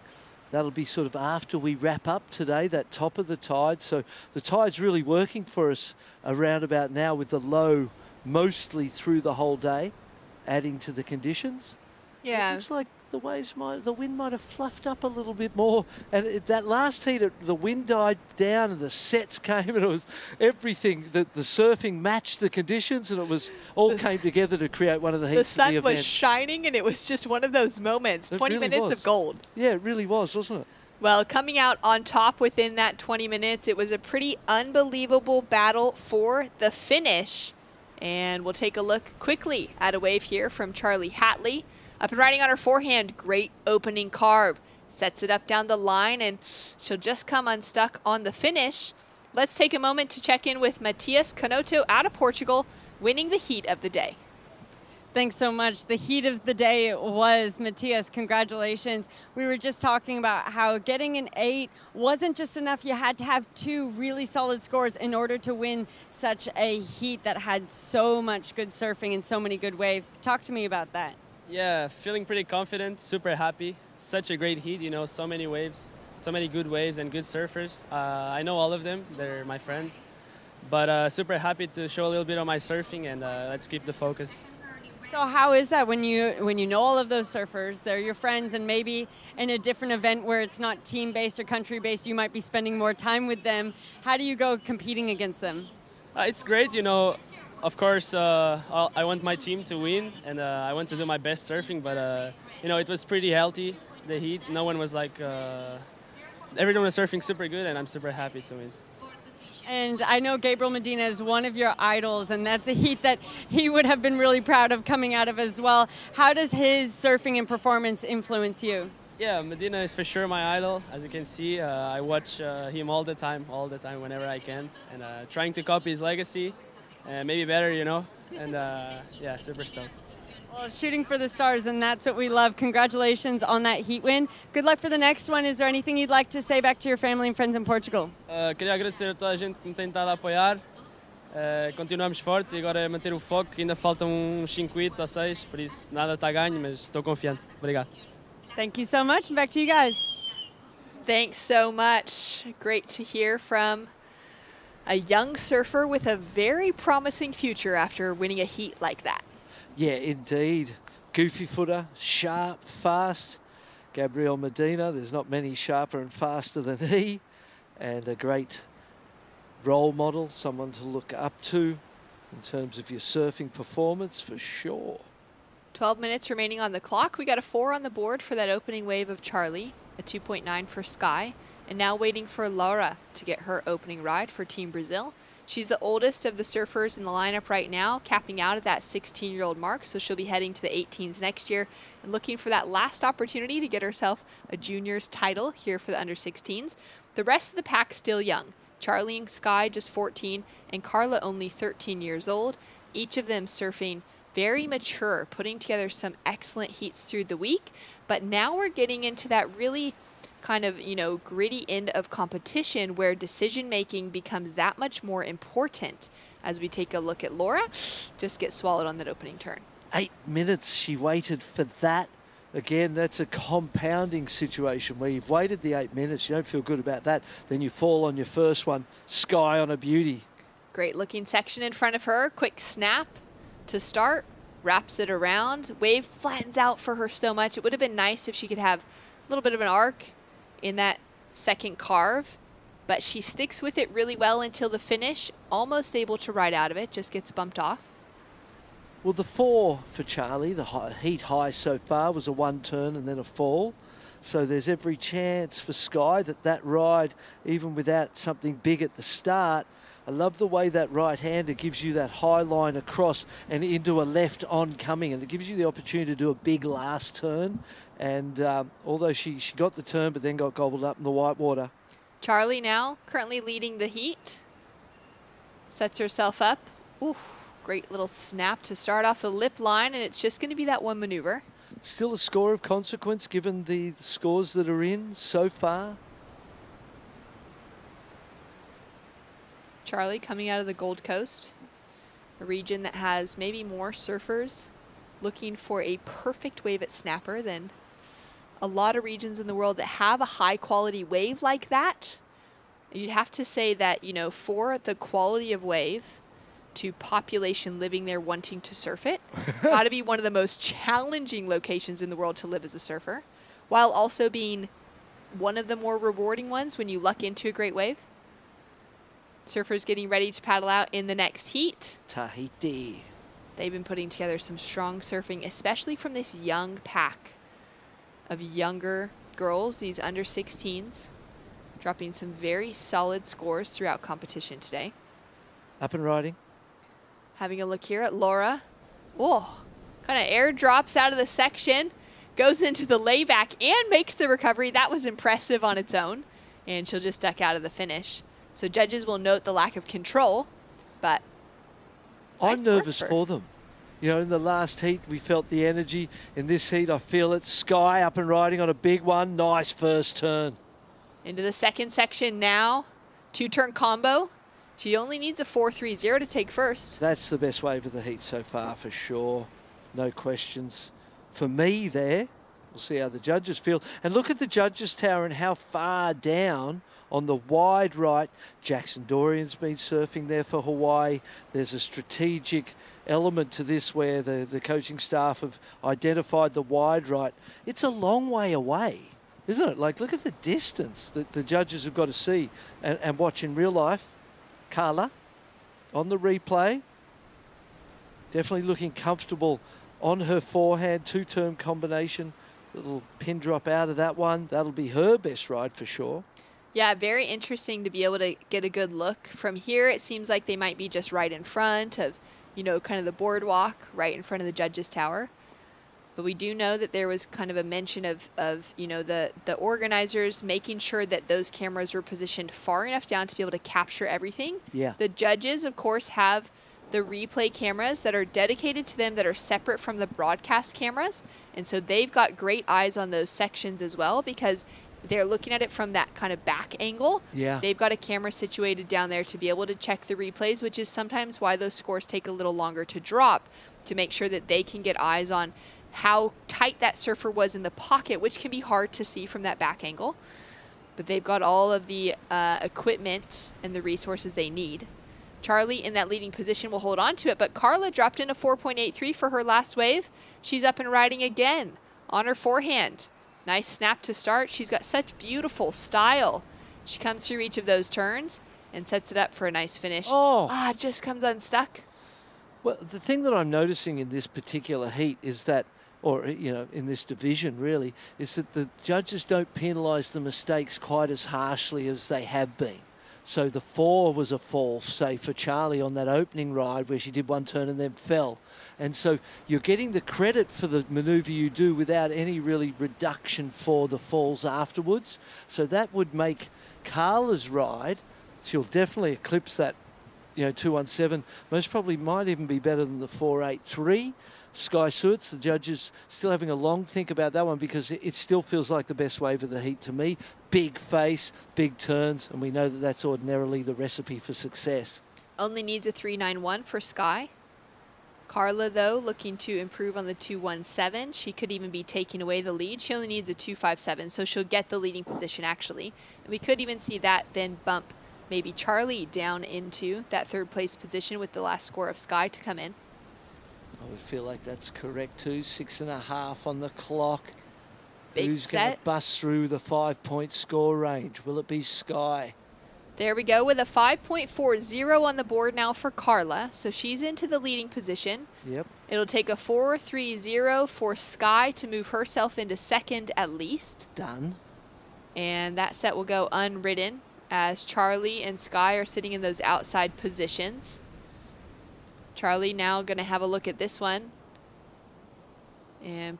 That'll be sort of after we wrap up today, that top of the tide. So the tide's really working for us around about now with the low mostly through the whole day, adding to the conditions. Yeah. It looks like the wind might have fluffed up a little bit more. And that last heat, the wind died down and the sets came and it was everything. The surfing matched the conditions and it was all came together to create one of the heats The of the sun event. was shining and it was just one of those moments. 20 really minutes was. of gold. Yeah, it really was, wasn't it? Well, coming out on top within that 20 minutes, it was a pretty unbelievable battle for the finish. And we'll take a look quickly at a wave here from Charlie Hatley. Up and riding on her forehand, great opening carve. Sets it up down the line and she'll just come unstuck on the finish. Let's take a moment to check in with Matias Canoto out of Portugal, winning the heat of the day. Thanks so much. The heat of the day was Matias. Congratulations. We were just talking about how getting an 8 wasn't just enough. You had to have 2 really solid scores in order to win such a heat that had so much good surfing and so many good waves. Talk to me about that. Yeah, feeling pretty confident, super happy. Such a great heat, you know, so many waves, so many good waves and good surfers. I know all of them, they're my friends. But super happy to show a little bit of my surfing and let's keep the focus. So how is that when you know all of those surfers, they're your friends, and maybe in a different event where it's not team-based or country-based, you might be spending more time with them. How do you go competing against them? It's great, you know. Of course, I want my team to win, and I want to do my best surfing, but, you know, it was pretty healthy, the heat. No one was like, everyone was surfing super good, and I'm super happy to win. And I know Gabriel Medina is one of your idols, and that's a heat that he would have been really proud of coming out of as well. How does his surfing and performance influence you? Yeah, Medina is for sure my idol. As you can see, I watch him all the time, whenever I can, and trying to copy his legacy, maybe better, you know. And yeah, super stoked. Well, shooting for the stars, and that's what we love. Congratulations on that heat win. Good luck for the next one. Is there anything you'd like to say back to your family and friends in Portugal? Queria agradecer a toda a gente que me tem estado a apoiar. Continuamos fortes e agora é manter o foco, que ainda faltam uns 5 hits ou 6, por isso nada está ganho, mas estou confiante. Obrigado. Thank you so much, and back to you guys. Thanks so much. Great to hear from a young surfer with a very promising future after winning a heat like that. Yeah, indeed. Goofy footer, sharp, fast. Gabriel Medina, there's not many sharper and faster than he. And a great role model, someone to look up to in terms of your surfing performance for sure. 12 minutes remaining on the clock. We got a 4 on the board for that opening wave of Charlie, a 2.9 for Sky, and now waiting for Laura to get her opening ride for Team Brazil. She's the oldest of the surfers in the lineup right now, capping out at that 16-year-old mark, so she'll be heading to the 18s next year and looking for that last opportunity to get herself a juniors title here for the under 16s. The rest of the pack still young. Charlie and Sky just 14 and Carla only 13 years old, each of them surfing very mature, putting together some excellent heats through the week. But now we're getting into that really kind of, gritty end of competition where decision making becomes that much more important. As we take a look at Laura, just get swallowed on that opening turn. 8 minutes she waited for that. Again, that's a compounding situation where you've waited the 8 minutes, you don't feel good about that, then you fall on your first one. Sky on a beauty. Great looking section in front of her. Quick snap to start, wraps it around. Wave flattens out for her so much. It would have been nice if she could have a little bit of an arc in that second carve, but she sticks with it really well until the finish, almost able to ride out of it, just gets bumped off. Well, the 4 for Charlie, the heat high so far, was a 1 turn and then a fall. So there's every chance for Sky that ride, even without something big at the start. I love the way that right-hander gives you that high line across and into a left oncoming, and it gives you the opportunity to do a big last turn. And although she got the turn, but then got gobbled up in the white water. Charlie now currently leading the heat. Sets herself up. Ooh, great little snap to start off the lip line, and it's just going to be that one maneuver. Still a score of consequence given the scores that are in so far. Charlie coming out of the Gold Coast, a region that has maybe more surfers looking for a perfect wave at snapper than a lot of regions in the world that have a high quality wave like that. You'd have to say that, for the quality of wave to population living there wanting to surf it, got to be one of the most challenging locations in the world to live as a surfer, while also being one of the more rewarding ones when you luck into a great wave. Surfers getting ready to paddle out in the next heat. Tahiti. They've been putting together some strong surfing, especially from this young pack of younger girls, these under 16s, dropping some very solid scores throughout competition today. Up and riding. Having a look here at Laura. Oh, kind of air drops out of the section, goes into the layback and makes the recovery. That was impressive on its own, and she'll just duck out of the finish. So judges will note the lack of control, but I'm nervous for them. In the last heat, we felt the energy. In this heat, I feel it. Sky up and riding on a big one. Nice first turn. Into the second section now. 2-turn combo. She only needs a 4.30 to take first. That's the best wave of the heat so far for sure. No questions for me there. We'll see how the judges feel. And look at the judges' tower and how far down on the wide right. Jackson Dorian's been surfing there for Hawaii. There's a strategic element to this where the coaching staff have identified the wide right. It's a long way away, isn't it? Like, look at the distance that the judges have got to see and watch in real life. Carla on the replay. Definitely looking comfortable on her forehand. 2-turn combination. Little pin drop out of that one. That'll be her best ride for sure. Yeah, very interesting to be able to get a good look. From here, it seems like they might be just right in front of, kind of the boardwalk, right in front of the judges' tower. But we do know that there was kind of a mention of you know, the organizers making sure that those cameras were positioned far enough down to be able to capture everything. Yeah. The judges, of course, have the replay cameras that are dedicated to them that are separate from the broadcast cameras. And so they've got great eyes on those sections as well, because they're looking at it from that kind of back angle. Yeah. They've got a camera situated down there to be able to check the replays, which is sometimes why those scores take a little longer to drop, to make sure that they can get eyes on how tight that surfer was in the pocket, which can be hard to see from that back angle. But they've got all of the equipment and the resources they need. Charlie in that leading position will hold on to it, but Carla dropped in a 4.83 for her last wave. She's up and riding again on her forehand. Nice snap to start. She's got such beautiful style. She comes through each of those turns and sets it up for a nice finish. Oh. Just comes unstuck. Well, the thing that I'm noticing in this particular heat is that, or, you know, in this division really, is that the judges don't penalise the mistakes quite as harshly as they have been. So the 4 was a fall, say, for Charlie on that opening ride where she did one turn and then fell. And so you're getting the credit for the manoeuvre you do without any really reduction for the falls afterwards. So that would make Carla's ride, she'll definitely eclipse that, you know, 217. Most probably might even be better than the 483. Sky Suits, the judges still having a long think about that one, because it still feels like the best wave of the heat to me. Big face, big turns, and we know that that's ordinarily the recipe for success. Only needs a 391 for Sky. Carla, though, looking to improve on the 217. She could even be taking away the lead. She only needs a 257, so she'll get the leading position, actually. And we could even see that then bump maybe Charlie down into that third place position with the last score of Sky to come in. I would feel like that's correct too. 6.5 on the clock. Big Who's going to set. bust through the 5-point score range? Will it be Sky? There we go with a 5.40 on the board now for Carla. So she's into the leading position. Yep. It'll take a 4.30 for Sky to move herself into second at least. Done. And that set will go unridden as Charlie and Sky are sitting in those outside positions. Charlie now going to have a look at this one. And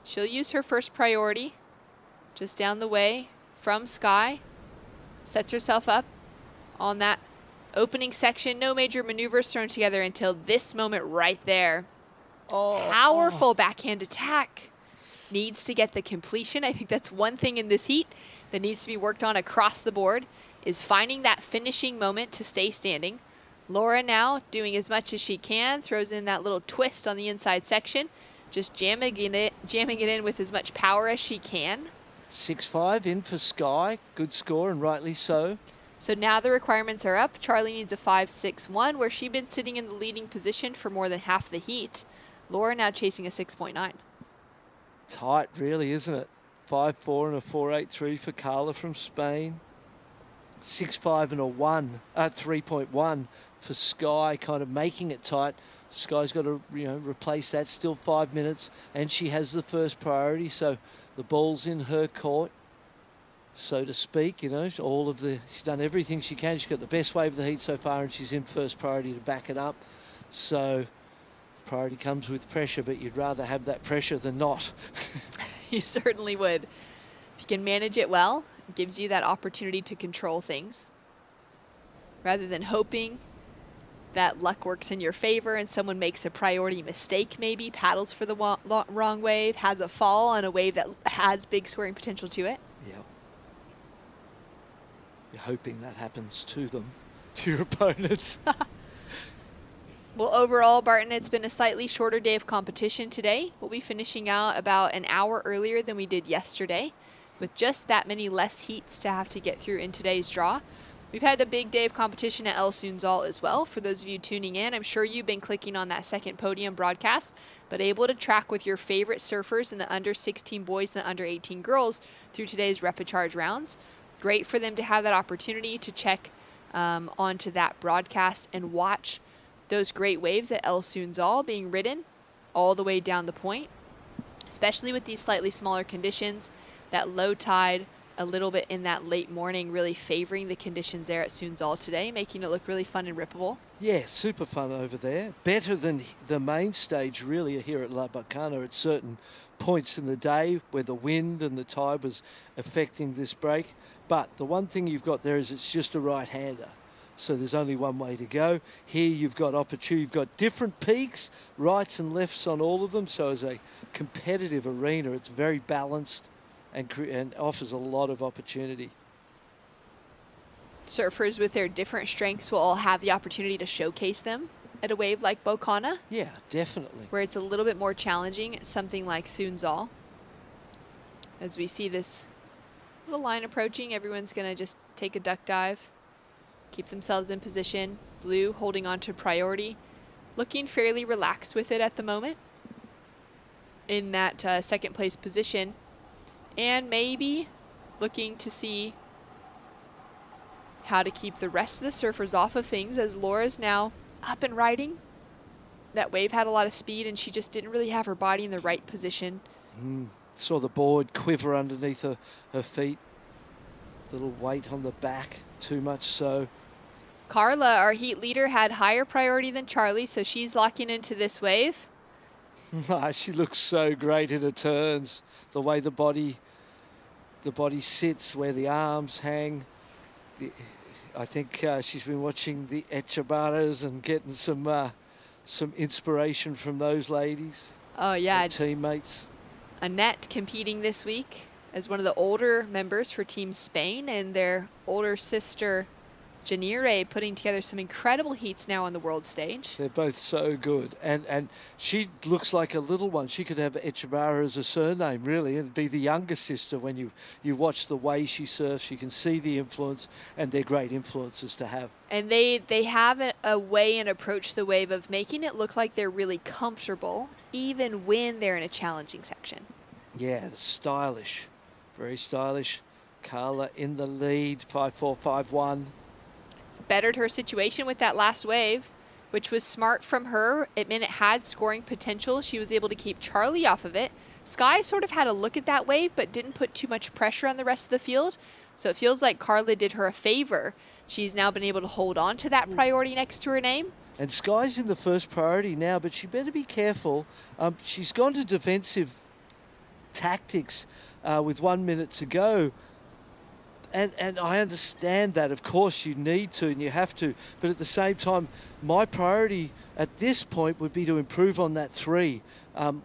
she'll use her first priority just down the way from Sky. Sets herself up on that opening section. No major maneuvers thrown together until this moment right there. Powerful backhand attack. Needs to get the completion. I think that's one thing in this heat that needs to be worked on across the board, is finding that finishing moment to stay standing. Laura now doing as much as she can, throws in that little twist on the inside section, just jamming it in with as much power as she can. 6.5 in for Sky. Good score, and rightly so. So now the requirements are up. Charlie needs a 5.61, where she'd been sitting in the leading position for more than half the heat. Laura now chasing a 6.9. Tight, really, isn't it? 5.4 and a 4.83 for Carla from Spain. 6.5 and a 3.1 for Sky, kind of making it tight. Sky's got to, you know, replace that. Still 5 minutes, and she has the first priority, so the ball's in her court, so to speak. You know, she's done everything she can. She's got the best wave of the heat so far, and she's in first priority to back it up. So priority comes with pressure, but you'd rather have that pressure than not. You certainly would. If you can manage it well, it gives you that opportunity to control things, rather than hoping that luck works in your favor and someone makes a priority mistake, maybe paddles for the wrong wave, has a fall on a wave that has big scoring potential to it. Yeah. You're hoping that happens to them, to your opponents. Well, overall, Barton, it's been a slightly shorter day of competition today. We'll be finishing out about an hour earlier than we did yesterday, with just that many less heats to have to get through in today's draw. We've had a big day of competition at El Sunzal as well. For those of you tuning in, I'm sure you've been clicking on that second podium broadcast, but able to track with your favorite surfers in the under 16 boys and the under 18 girls through today's repechage rounds. Great for them to have that opportunity to check onto that broadcast and watch those great waves at El Sunzal being ridden all the way down the point, especially with these slightly smaller conditions, that low tide, a little bit in that late morning, really favoring the conditions there at Sunzal today, making it look really fun and rippable. Yeah, super fun over there. Better than the main stage really here at La Bacana at certain points in the day where the wind and the tide was affecting this break. But the one thing you've got there is it's just a right-hander. So there's only one way to go. Here you've got opportunity, you've got different peaks, rights and lefts on all of them. So as a competitive arena, it's very balanced and offers a lot of opportunity. Surfers with their different strengths will all have the opportunity to showcase them at a wave like Bocana. Yeah, definitely. Where it's a little bit more challenging, something like Sunzal. As we see this little line approaching, everyone's going to just take a duck dive, keep themselves in position. Blue holding on to priority, looking fairly relaxed with it at the moment in that second place position, and maybe looking to see how to keep the rest of the surfers off of things as Laura's now up and riding. That wave had a lot of speed and she just didn't really have her body in the right position. Saw the board quiver underneath her feet. Little weight on the back, too much so. Carla, our heat leader, had higher priority than Charlie, so she's locking into this wave. She looks so great in her turns. The way the body sits, where the arms hang. I think she's been watching the Echebarras and getting some inspiration from those ladies. Oh yeah, teammates. Annette competing this week as one of the older members for Team Spain, and their older sister Janire putting together some incredible heats now on the world stage. They're both so good, and she looks like a little one. She could have Echebarra as a surname, really. It'd be the younger sister. When you watch the way she surfs, you can see the influence, and they're great influences to have. And they have a way and approach the wave of making it look like they're really comfortable, even when they're in a challenging section. Yeah, stylish, very stylish. Carla in the lead, 5-4, 5-1. Bettered her situation with that last wave, which was smart from her. It meant it had scoring potential. She was able to keep Charlie off of it. Sky sort of had a look at that wave, but didn't put too much pressure on the rest of the field. So it feels like Carla did her a favor. She's now been able to hold on to that priority next to her name. And Sky's in the first priority now, but she better be careful. She's gone to defensive tactics with 1 minute to go. And I understand that, of course, you need to and you have to. But at the same time, my priority at this point would be to improve on that 3.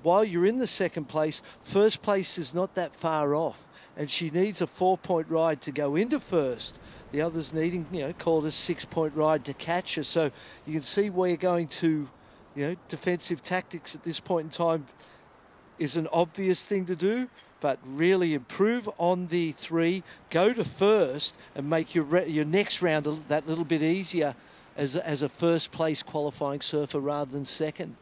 While you're in the second place, first place is not that far off. And she needs a 4-point ride to go into first. The others needing, called a 6-point ride to catch her. So you can see where you're going to, defensive tactics at this point in time is an obvious thing to do. But really improve on the 3, go to first, and make your next round that little bit easier as a first place qualifying surfer rather than second.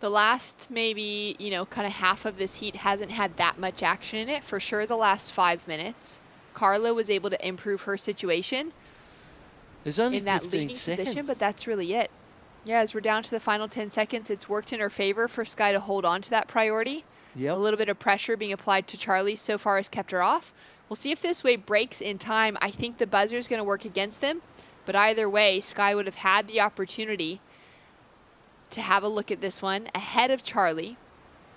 The last maybe, kind of half of this heat hasn't had that much action in it. For sure the last 5 minutes. Carla was able to improve her situation. There's only in that 15 leading seconds. position, but that's really it. Yeah, as we're down to the final 10 seconds, it's worked in her favor for Sky to hold on to that priority. Yep. A little bit of pressure being applied to Charlie so far has kept her off. We'll see if this wave breaks in time. I think the buzzer is going to work against them, but either way, Sky would have had the opportunity to have a look at this one ahead of Charlie.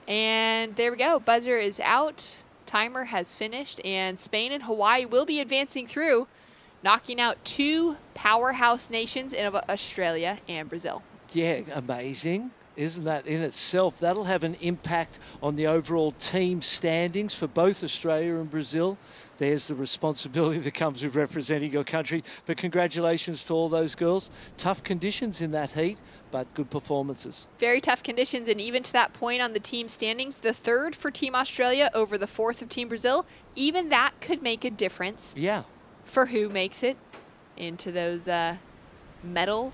And there we go. Buzzer is out. Timer has finished, and Spain and Hawaii will be advancing through, knocking out 2 powerhouse nations in Australia and Brazil. Yeah, amazing. Isn't that in itself? That'll have an impact on the overall team standings for both Australia and Brazil. There's the responsibility that comes with representing your country. But congratulations to all those girls. Tough conditions in that heat, but good performances. Very tough conditions, and even to that point on the team standings, the 3rd for Team Australia over the 4th of Team Brazil, even that could make a difference. Yeah. For who makes it into those medal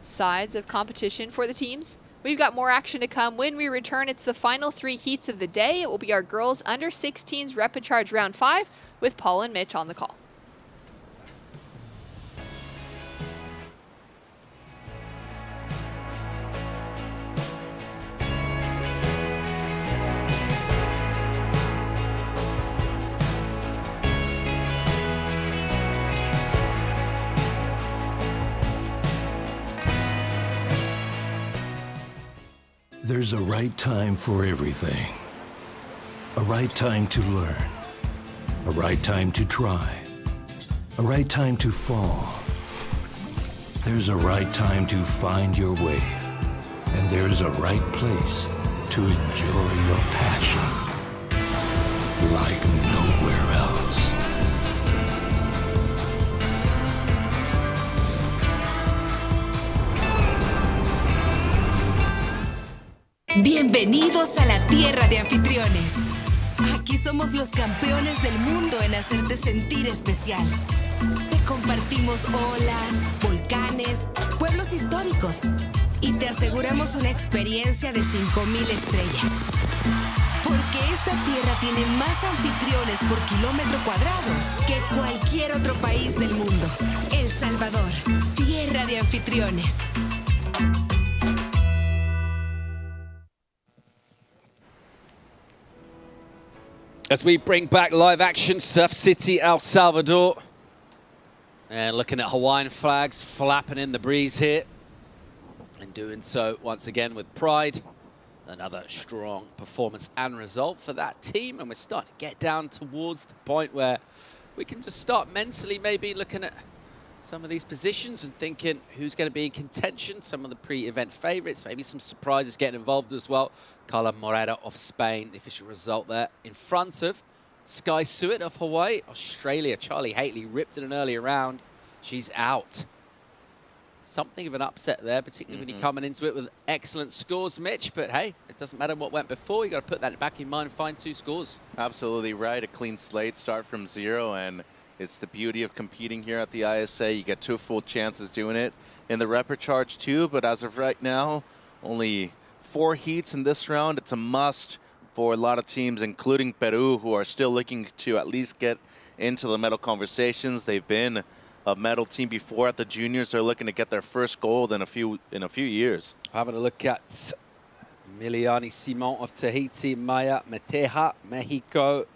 sides of competition for the teams. We've got more action to come when we return. It's the final 3 heats of the day. It will be our girls under 16s Rapid Charge round 5 with Paul and Mitch on the call. There's a right time for everything. A right time to learn. A right time to try. A right time to fall. There's a right time to find your wave. And there's a right place to enjoy your passion like nowhere else. Bienvenidos a la tierra de anfitriones. Aquí somos los campeones del mundo en hacerte sentir especial. Te compartimos olas, volcanes, pueblos históricos y te aseguramos una experiencia de 5,000 estrellas. Porque esta tierra tiene más anfitriones por kilómetro cuadrado que cualquier otro país del mundo. El Salvador, tierra de anfitriones. As we bring back live action, Surf City, El Salvador. And looking at Hawaiian flags flapping in the breeze here. And doing so once again with pride. Another strong performance and result for that team. And we're starting to get down towards the point where we can just start mentally maybe looking at some of these positions and thinking who's going to be in contention, some of the pre-event favourites, maybe some surprises getting involved as well. Carla Morera of Spain, the official result there, in front of Sky Suet of Hawaii. Australia, Charlie Haitley ripped in an earlier round. She's out. Something of an upset there, particularly when you're coming into it with excellent scores, Mitch. But hey, it doesn't matter what went before. You got to put that back in mind and find 2 scores. Absolutely right. A clean slate, start from 0, and it's the beauty of competing here at the ISA. You get 2 full chances doing it in the repecharge too, but as of right now, only 4 heats in this round. It's a must for a lot of teams, including Peru, who are still looking to at least get into the medal conversations. They've been a medal team before at the juniors. They're looking to get their first gold in a few years. Having a look at Miliani Simon of Tahiti, Maya Meteja, Mexico,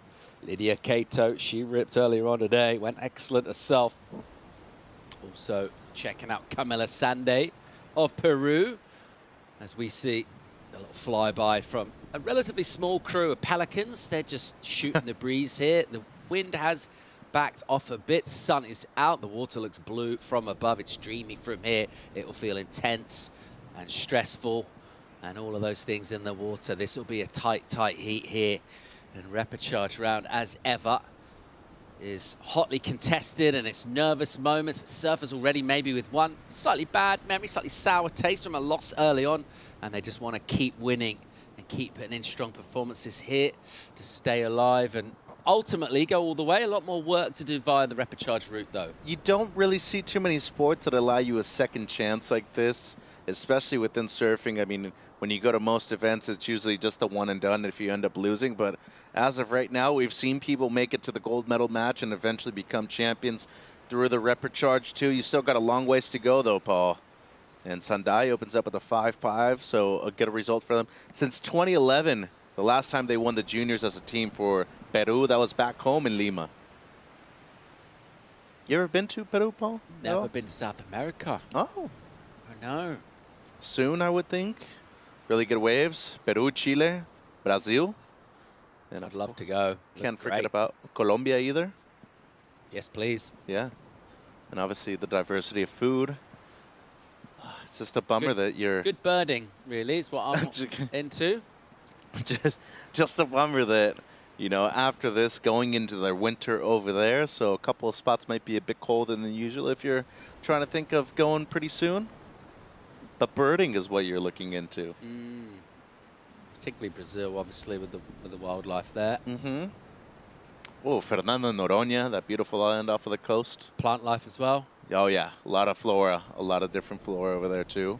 Lydia Cato, she ripped earlier on today, went excellent herself. Also checking out Camila Sande of Peru, as we see a little flyby from a relatively small crew of Pelicans. They're just shooting the breeze here. The wind has backed off a bit, sun is out, the water looks blue from above, it's dreamy from here. It will feel intense and stressful and all of those things in the water. This will be a tight heat here. And repecharge round, as ever, is hotly contested, and it's nervous moments. Surfers already maybe with one slightly bad memory, slightly sour taste from a loss early on, and they just want to keep winning and keep putting in strong performances here to stay alive and ultimately go all the way. A lot more work to do via the repecharge route, though. You don't really see too many sports that allow you a second chance like this, especially within surfing. I mean, when you go to most events, it's usually just the one and done if you end up losing. But as of right now, we've seen people make it to the gold medal match and eventually become champions through the repecharge too. You still got a long ways to go, though, Paul. And Sandai opens up with a 5-5, so a good result for them. Since 2011, the last time they won the juniors as a team for Peru, that was back home in Lima. You ever been to Peru, Paul? Never been to South America. Oh. I know. Soon, I would think. Really good waves. Peru, Chile, Brazil. And I'd love to go. Can't forget about Colombia either. Yes, please. Yeah. And obviously the diversity of food. It's just a bummer that you're... Good birding, really, is what I'm into. Just a bummer that, you know, after this, going into the winter over there, so a couple of spots might be a bit colder than usual if you're trying to think of going pretty soon. But birding is what you're looking into. Particularly Brazil, obviously, with the wildlife there. Oh, Fernando Noronha, that beautiful island off of the coast. Plant life as well. Oh, yeah. A lot of flora. A lot of different flora over there, too.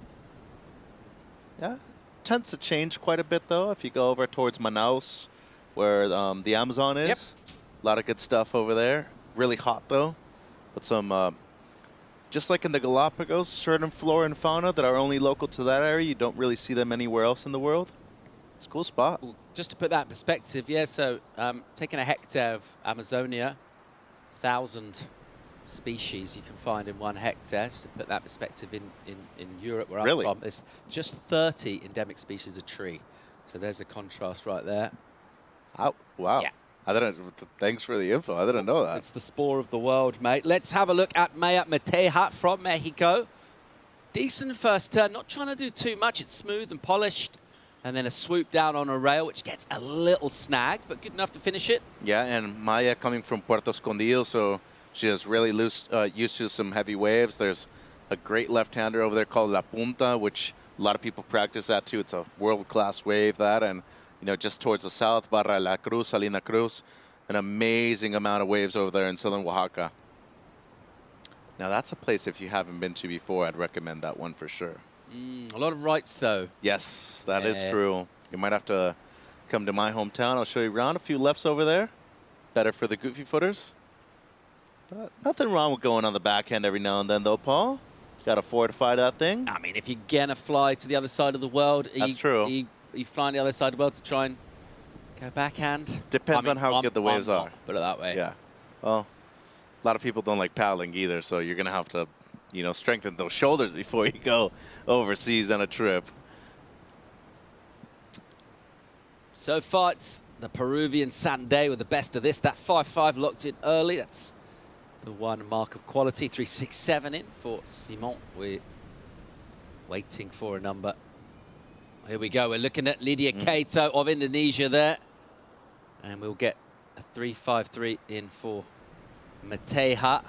Yeah. Tends to change quite a bit, though, if you go over towards Manaus, where the Amazon is. Yep. A lot of good stuff over there. Really hot, though. But some... just like in the Galapagos, certain flora and fauna that are only local to that area, you don't really see them anywhere else in the world. It's a cool spot. Just to put that in perspective, yeah, so taking a hectare of Amazonia, 1,000 species you can find in 1 hectare. Just to put that perspective in Europe, where Really? I'm from, there's just 30 endemic species of tree. So there's a contrast right there. Oh, wow. Yeah. I didn't. Thanks for the info. I didn't know that. It's the spore of the world, mate. Let's have a look at Maya Mateja from Mexico. Decent first turn, not trying to do too much. It's smooth and polished. And then a swoop down on a rail, which gets a little snagged, but good enough to finish it. Yeah, and Maya coming from Puerto Escondido, so she is really used to some heavy waves. There's a great left-hander over there called La Punta, which a lot of people practice that too. It's a world-class wave, that. And, you know, just towards the south, Barra La Cruz, Salina Cruz, an amazing amount of waves over there in southern Oaxaca. Now, that's a place, if you haven't been to before, I'd recommend that one for sure. A lot of rights, though. Yes, that is true. You might have to come to my hometown. I'll show you around. A few lefts over there. Better for the goofy footers. But nothing wrong with going on the backhand every now and then, though, Paul. Got to fortify that thing. I mean, if you're going to fly to the other side of the world, That's true. You flying to the other side of the world to try and go backhand? Depends on how good the waves are. Put it that way. Yeah. Well, a lot of people don't like paddling either, so you're going to have to, you know, strengthen those shoulders before you go overseas on a trip. So far, it's the Peruvian Sunday with the best of this. That 5-5 locked in early. That's the one mark of quality. 3-6-7 in for Simon. We're waiting for a number. Here we go. We're looking at Lydia Cato of Indonesia there. And we'll get a 3-5-3 in for Mateja.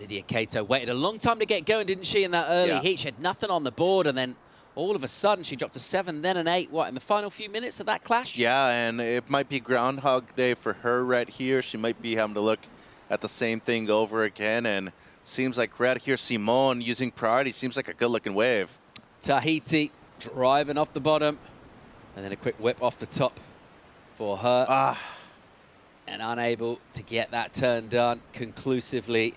Lydia Cato waited a long time to get going, didn't she, in that early heat? She had nothing on the board, and then all of a sudden she dropped a 7, then an 8. What, in the final few minutes of that clash? Yeah, and it might be Groundhog Day for her right here. She might be having to look at the same thing over again, and seems like right here, Simon using priority seems like a good-looking wave. Tahiti driving off the bottom, and then a quick whip off the top for her. And unable to get that turn done conclusively.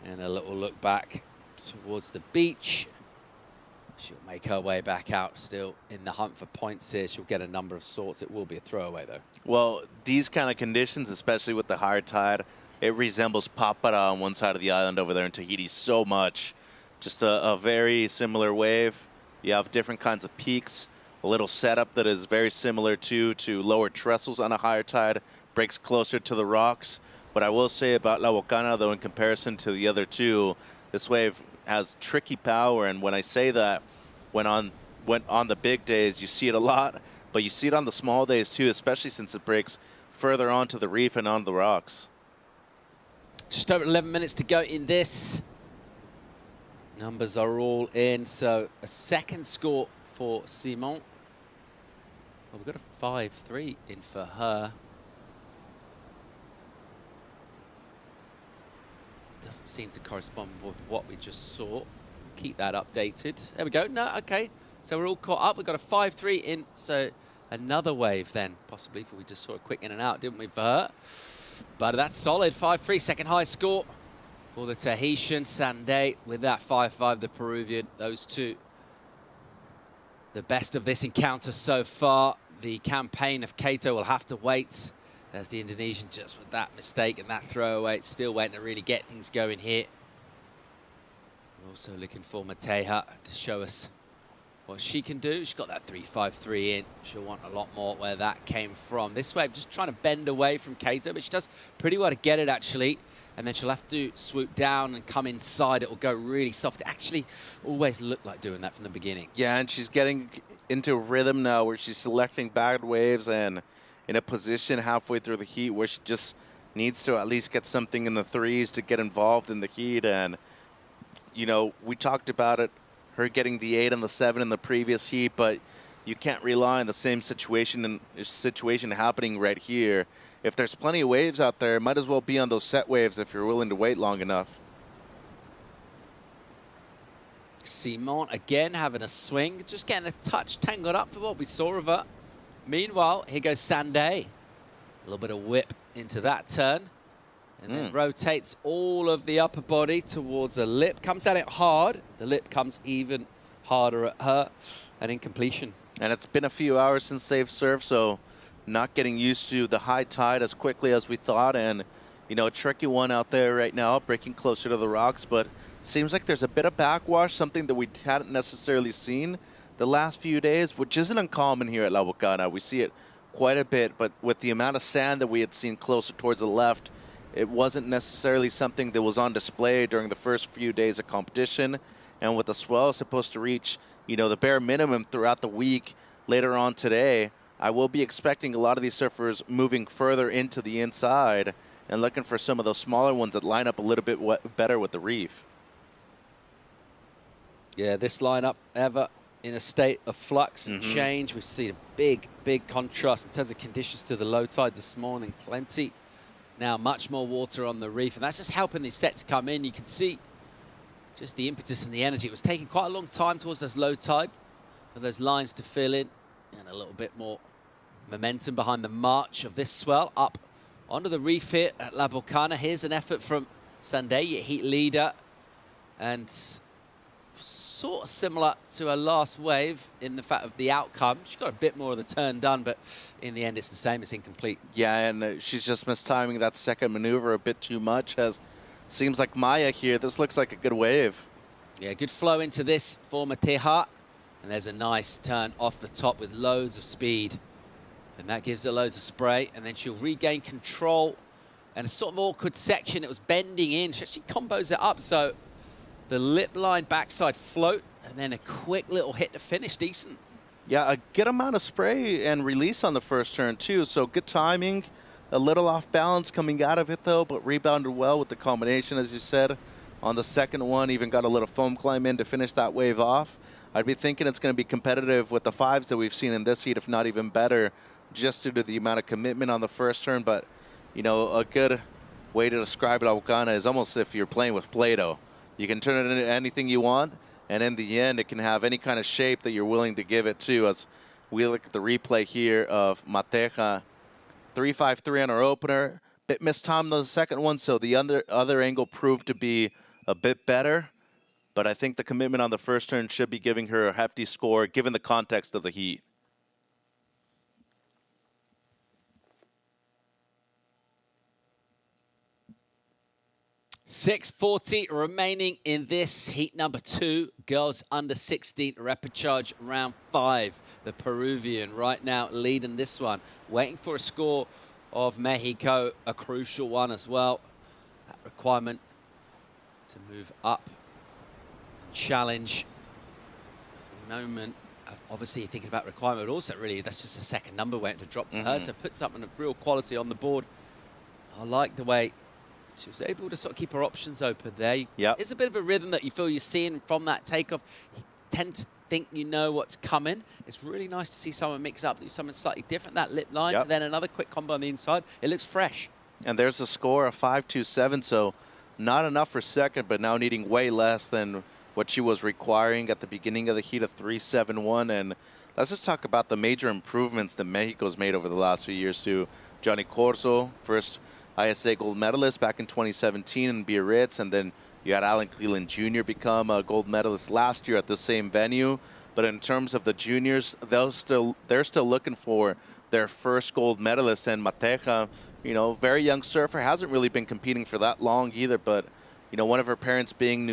And a little look back towards the beach. She'll make her way back out, still in the hunt for points here. She'll get a number of sorts. It will be a throwaway, though. Well, these kind of conditions, especially with the higher tide, it resembles Papara on one side of the island over there in Tahiti so much. Just a very similar wave. You have different kinds of peaks, a little setup that is very similar to lower trestles on a higher tide, breaks closer to the rocks. What I will say about La Bocana, though, in comparison to the other two, this wave has tricky power, and when I say that, when on the big days, you see it a lot, but you see it on the small days too, especially since it breaks further onto the reef and onto the rocks. Just over 11 minutes to go in this. Numbers are all in, so a second score for Simon. Well, we've got a 5-3 in for her. Doesn't seem to correspond with what we just saw. Keep that updated. There we go. No, okay. So we're all caught up. We've got a 5-3 in. So another wave then, possibly, for we just saw a quick in and out, didn't we, for her? But that's solid. 5-3, second high score for the Tahitian. Sunday with that 5-5, the Peruvian. Those two, the best of this encounter so far. The campaign of Cato will have to wait. There's the Indonesian just with that mistake and that throwaway. Still waiting to really get things going here. We're also looking for Mateja to show us what she can do. She's got that 3-5-3 in. She'll want a lot more where that came from. This way, just trying to bend away from Cato, but she does pretty well to get it, actually. And then she'll have to swoop down and come inside. It will go really soft. It actually always looked like doing that from the beginning. Yeah, and she's getting into a rhythm now where she's selecting bad waves and in a position halfway through the heat where she just needs to at least get something in the threes to get involved in the heat. And, you know, we talked about it, her getting the 8 and the 7 in the previous heat, but you can't rely on the same situation happening right here. If there's plenty of waves out there, it might as well be on those set waves if you're willing to wait long enough. Simon again having a swing, just getting a touch tangled up for what we saw of her. Meanwhile, here goes Sunday. A little bit of whip into that turn. And then rotates all of the upper body towards a lip. Comes at it hard. The lip comes even harder at her. And in completion. And it's been a few hours since they've surfed, so not getting used to the high tide as quickly as we thought, and a tricky one out there right now, breaking closer to the rocks, but seems like there's a bit of backwash, something that we hadn't necessarily seen the last few days, which isn't uncommon here at La Bocana. We see it quite a bit, but with the amount of sand that we had seen closer towards the left, it wasn't necessarily something that was on display during the first few days of competition. And with the swell supposed to reach, the bare minimum throughout the week later on today, I will be expecting a lot of these surfers moving further into the inside and looking for some of those smaller ones that line up a little bit better with the reef. Yeah, this lineup ever in a state of flux and change. We've seen a big contrast in terms of conditions to the low tide this morning. Plenty. Now much more water on the reef, and that's just helping these sets come in. You can see just the impetus and the energy. It was taking quite a long time towards this low tide for those lines to fill in, and a little bit more momentum behind the march of this swell up onto the reef here at La Bocana. Here's an effort from Sunday, your heat leader, and sort of similar to her last wave in the fact of the outcome. She got a bit more of the turn done, but in the end it's the same. It's incomplete. Yeah, and she's just mistiming that second maneuver a bit too much. Seems like Maya here. This looks like a good wave. Yeah, good flow into this for Mateja. And there's a nice turn off the top with loads of speed. And that gives her loads of spray. And then she'll regain control. And a sort of awkward section. It was bending in. She actually combos it up. So the lip line backside float. And then a quick little hit to finish. Decent. Yeah, a good amount of spray and release on the first turn, too. So good timing. A little off balance coming out of it, though, but rebounded well with the combination, as you said. On the second one, even got a little foam climb in to finish that wave off. I'd be thinking it's going to be competitive with the fives that we've seen in this heat, if not even better, just due to the amount of commitment on the first turn. But, a good way to describe it, Bocana, is almost if you're playing with Play-Doh. You can turn it into anything you want, and in the end, it can have any kind of shape that you're willing to give it to. As we look at the replay here of Mateja, 3.53 on our opener. Bit mistimed on the second one, so the other angle proved to be a bit better. But I think the commitment on the first turn should be giving her a hefty score, given the context of the heat. .640 remaining in this heat number 2. Girls under 16 repechage round 5. The Peruvian right now leading this one. Waiting for a score of Mexico, a crucial one as well. That requirement to move up and challenge. At the moment, obviously thinking about requirement, but also really that's just a second number waiting to drop to her. So put something of real quality on the board. I like the way she was able to sort of keep her options open there. Yep. It's a bit of a rhythm that you feel you're seeing from that takeoff. You tend to think you know what's coming. It's really nice to see someone mix up, do something slightly different. That lip line, and then another quick combo on the inside. It looks fresh. And there's a score of 5.27, so not enough for second, but now needing way less than what she was requiring at the beginning of the heat of 3.71. And let's just talk about the major improvements that Mexico's made over the last few years too. Johnny Corso, first ISA gold medalist back in 2017 in Biarritz, and then you had Alan Cleland Jr. become a gold medalist last year at the same venue. But in terms of the juniors, they're still looking for their first gold medalist. And Mateja, very young surfer, hasn't really been competing for that long either. But one of her parents being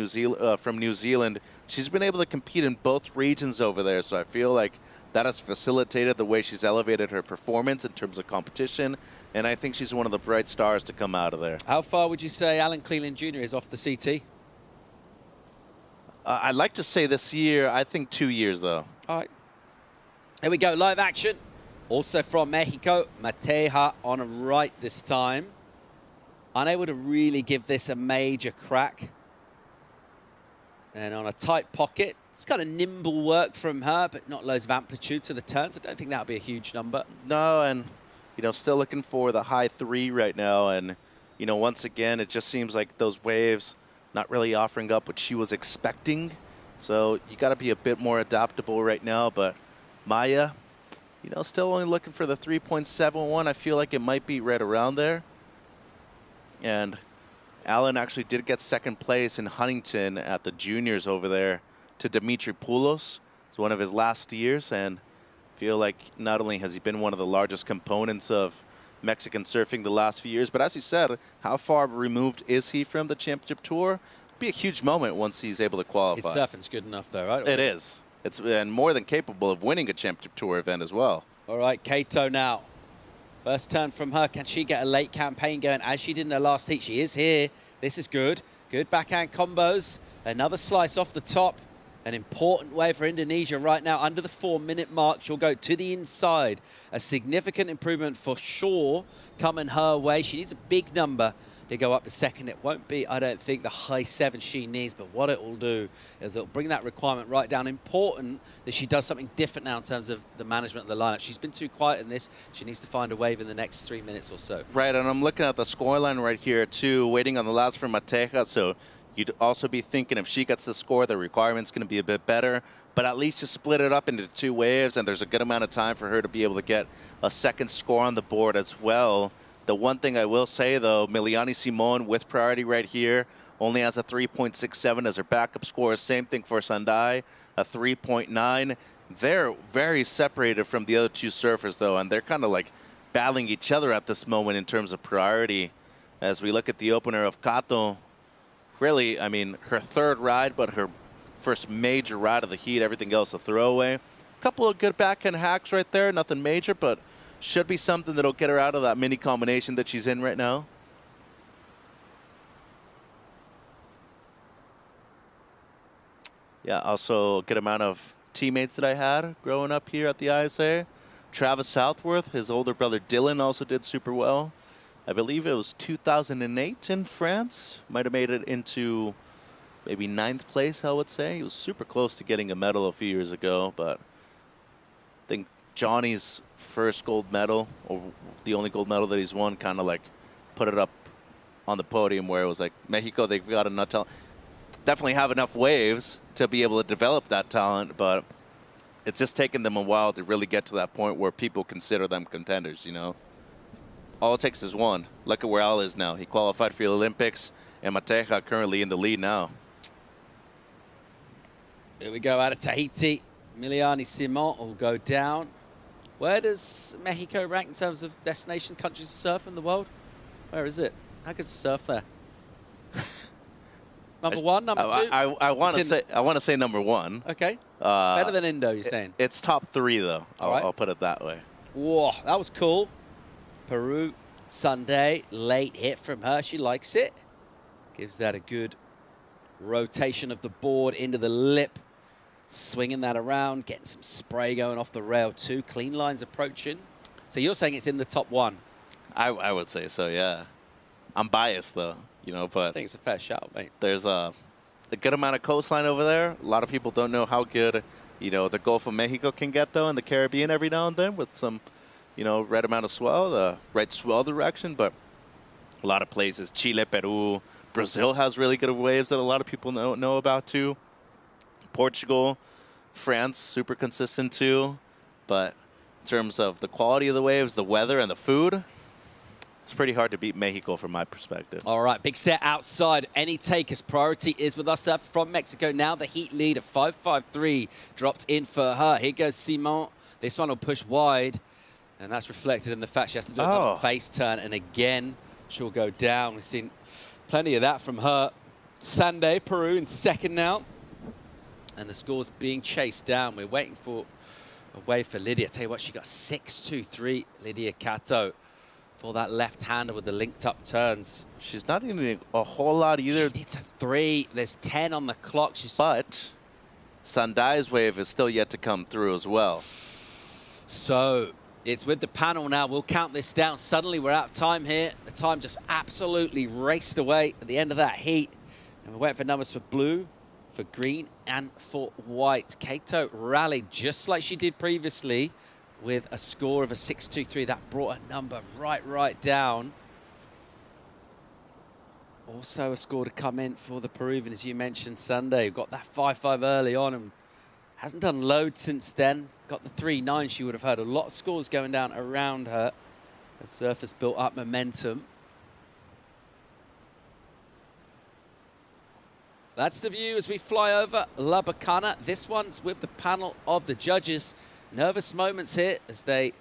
from New Zealand, she's been able to compete in both regions over there. So I feel like that has facilitated the way she's elevated her performance in terms of competition. And I think she's one of the bright stars to come out of there. How far would you say Alan Cleland Jr. is off the CT? I'd like to say this year. I think 2 years, though. All right. Here we go. Live action. Also from Mexico. Mateja on a right this time. Unable to really give this a major crack. And on a tight pocket. It's kind of nimble work from her, but not loads of amplitude to the turns. I don't think that'll be a huge number. No, and still looking for the high 3 right now. And, once again, it just seems like those waves not really offering up what she was expecting. So you got to be a bit more adaptable right now. But Maya, still only looking for the 3.71. I feel like it might be right around there. And Alan actually did get second place in Huntington at the juniors over there to Dimitri Poulos. It's one of his last years. And Feel like not only has he been one of the largest components of Mexican surfing the last few years, but as you said, how far removed is he from the championship tour? Be a huge moment once he's able to qualify. His surfing's good enough, though, right? It is. It's and more than capable of winning a championship tour event as well. All right, Kato now. First turn from her. Can she get a late campaign going as she did in her last heat? She is here. This is good. Good backhand combos. Another slice off the top. An important wave for Indonesia right now. Under the 4-minute mark, she'll go to the inside. A significant improvement for sure coming her way. She needs a big number to go up a second. It won't be, I don't think, the high 7 she needs, but what it will do is it'll bring that requirement right down. Important that she does something different now in terms of the management of the lineup. She's been too quiet in this. She needs to find a wave in the next 3 minutes or so. Right, and I'm looking at the scoreline right here too, waiting on the last for Mateja, so you'd also be thinking if she gets the score, the requirement's going to be a bit better, but at least you split it up into 2 waves, and there's a good amount of time for her to be able to get a second score on the board as well. The one thing I will say, though, Miliani Simon with priority right here only has a 3.67 as her backup score. Same thing for Sandai, a 3.9. They're very separated from the other 2 surfers, though, and they're kind of like battling each other at this moment in terms of priority. As we look at the opener of Kato, really, I mean, her 3rd ride, but her first major ride of the heat, everything else a throwaway. A couple of good backhand hacks right there, nothing major, but should be something that'll get her out of that mini combination that she's in right now. Yeah, also a good amount of teammates that I had growing up here at the ISA. Travis Southworth, his older brother Dylan also did super well. I believe it was 2008 in France. Might have made it into maybe 9th place, I would say. He was super close to getting a medal a few years ago, but I think Johnny's first gold medal, or the only gold medal that he's won, kind of like put it up on the podium where it was like, Mexico, they've got enough talent. Definitely have enough waves to be able to develop that talent, but it's just taken them a while to really get to that point where people consider them contenders, you know? All it takes is one. Look at where Al is now. He qualified for the Olympics, and Mateja currently in the lead now. Here we go out of Tahiti. Miliani Simon will go down. Where does Mexico rank in terms of destination countries to surf in the world? Where is it? How good's the surf there? Number 1, number 2? I want to say number 1. Okay. Better than Indo, you're saying? It's top 3 though. I'll put it that way. Whoa, that was cool. Peru, Sunday, late hit from her. She likes it. Gives that a good rotation of the board into the lip. Swinging that around, getting some spray going off the rail too. Clean lines approaching. So you're saying it's in the top 1? I would say so, yeah. I'm biased though, you know, but I think it's a fair shout, mate. There's a good amount of coastline over there. A lot of people don't know how good, you know, the Gulf of Mexico can get though, in the Caribbean every now and then with some, you know, right amount of swell, the right swell direction, but a lot of places, Chile, Peru, Brazil has really good waves that a lot of people know about too. Portugal, France, super consistent too. But in terms of the quality of the waves, the weather, and the food, it's pretty hard to beat Mexico from my perspective. All right, big set outside. Any takers? Priority is with us from Mexico. Now the heat lead of 5.53 dropped in for her. Here goes Simon. This one will push wide, and that's reflected in the fact she has to do another face turn, and again, she'll go down. We've seen plenty of that from her. Sunday, Peru in 2nd now. And the score's being chased down. We're waiting for a wave for Lydia. Tell you what, she got 6.23, Lydia Cato, for that left-hander with the linked-up turns. She's not needing a whole lot either. She needs a 3. There's 10 on the clock. But Sandai's wave is still yet to come through as well. So it's with the panel now. We'll count this down. Suddenly we're out of time here. The time just absolutely raced away at the end of that heat. And we're waiting for numbers for blue, for green, and for white. Kato rallied just like she did previously with a score of a 6.23. That brought a number right down. Also a score to come in for the Peruvian, as you mentioned, Sunday. Got that 5.5 early on and hasn't done loads since then. Got the 3.9. She would have had a lot of scores going down around her. The surface built up momentum. That's the view as we fly over La Bacana. This one's with the panel of the judges. nervous moments here as they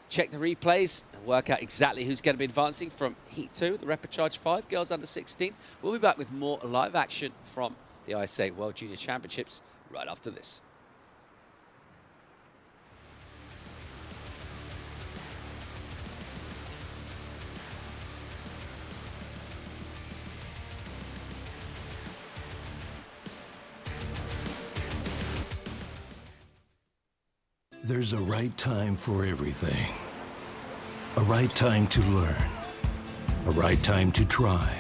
check the replays and work out exactly who's going to be advancing from Heat 2, the Repechage 5, girls under 16. We'll be back with more live action from the ISA World Junior Championships right after this. There's a right time for everything. A right time to learn. A right time to try.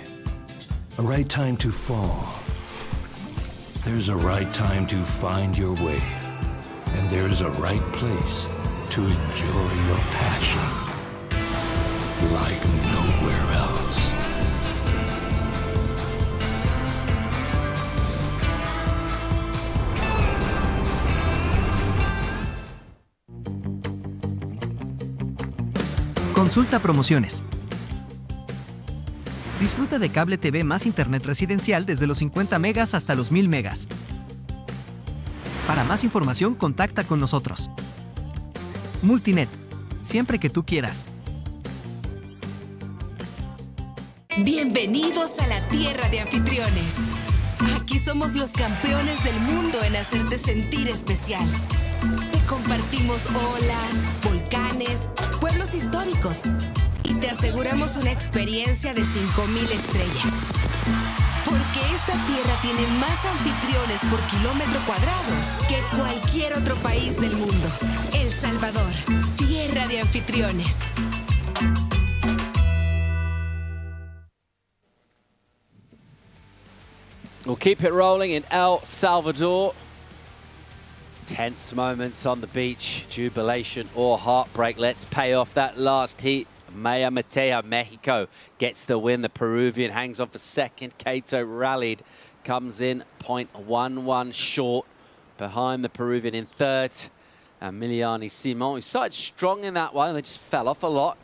A right time to fall. There's a right time to find your wave. And there's a right place to enjoy your passion like nowhere else. Consulta promociones. Disfruta de cable TV más internet residencial desde los 50 megas hasta los 1000 megas. Para más información, contacta con nosotros. Multinet, siempre que tú quieras. Bienvenidos a la tierra de anfitriones. Aquí somos los campeones del mundo en hacerte sentir especial. Te compartimos olas, volcanes, pueblos históricos y te aseguramos una experiencia de 5000 estrellas. Porque esta tierra tiene más anfitriones por kilómetro cuadrado que cualquier otro país del mundo. El Salvador, tierra de anfitriones. We'll keep it rolling in El Salvador. Tense moments on the beach, jubilation or heartbreak. Let's pay off that last heat. Maya Matea, Mexico, gets the win. The Peruvian hangs on for second. Cato rallied, comes in 0.11 short behind the Peruvian in third. And Miliani Simon, who started strong in that one, they just fell off a lot.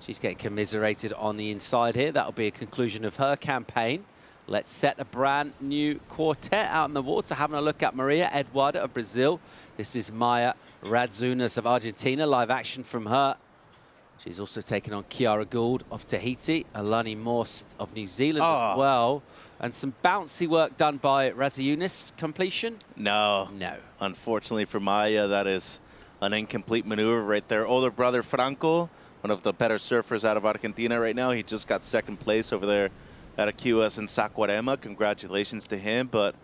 She's getting commiserated on the inside here. That'll be a conclusion of her campaign. Let's set a brand new quartet out in the water. Having a look at Maria Eduarda of Brazil. This is Maya Radzunas of Argentina. Live action from her. She's also taken on Kiara Gould of Tahiti. Alani Morst of New Zealand as well. And some bouncy work done by Raziunis. Completion? No. No. Unfortunately for Maya, that is an incomplete maneuver right there. Older brother Franco, one of the better surfers out of Argentina right now. He just got second place over there at a QS in Saquarema. Congratulations to him, but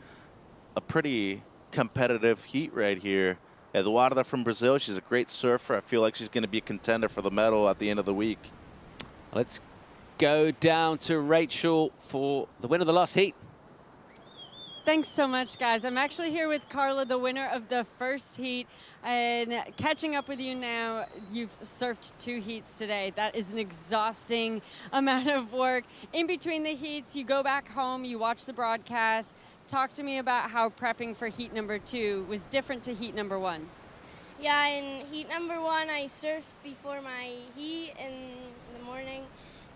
a pretty competitive heat right here. Eduarda from Brazil, she's a great surfer. I feel like she's going to be a contender for the medal at the end of the week. Let's go down to Rachel for the win of the last heat. Thanks so much, guys. I'm actually here with Carla, the winner of the first heat. And catching up with you now, you've surfed 2 heats today. That is an exhausting amount of work. In between the heats, you go back home, you watch the broadcast. Talk to me about how prepping for heat number 2 was different to heat number 1. Yeah, in heat number 1, I surfed before my heat in the morning.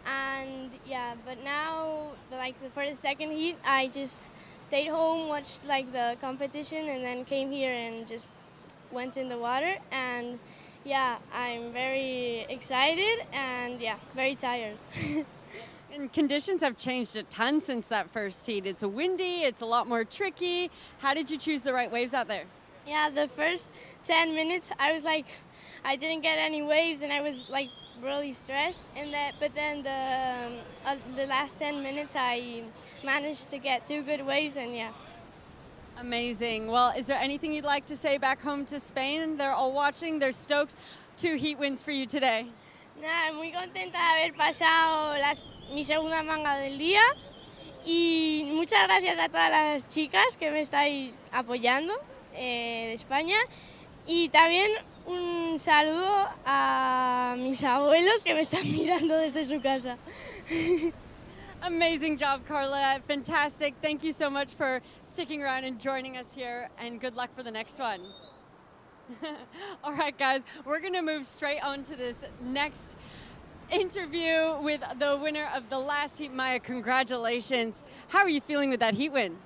And yeah, but now, for the second heat, I just stayed home, watched the competition, and then came here and just went in the water. And yeah, I'm very excited and yeah, very tired. And conditions have changed a ton since that first heat. It's windy, it's a lot more tricky. How did you choose the right waves out there? Yeah, the first 10 minutes, I was I didn't get any waves and I was really stressed. But then the last 10 minutes, I managed to get 2 good waves and yeah. Amazing. Well, is there anything you'd like to say back home to Spain? They're all watching, they're stoked. 2 heat wins for you today. Nada, muy contenta de haber pasado mi segunda manga del día y muchas gracias a todas las chicas que me estáis apoyando de España y también un saludo a mis abuelos que me están mirando desde su casa. Amazing job, Carla. Fantastic. Thank you so much for sticking around and joining us here, and good luck for the next one. All right, guys, we're going to move straight on to this next interview with the winner of the last heat. Maya, congratulations. How are you feeling with that heat win?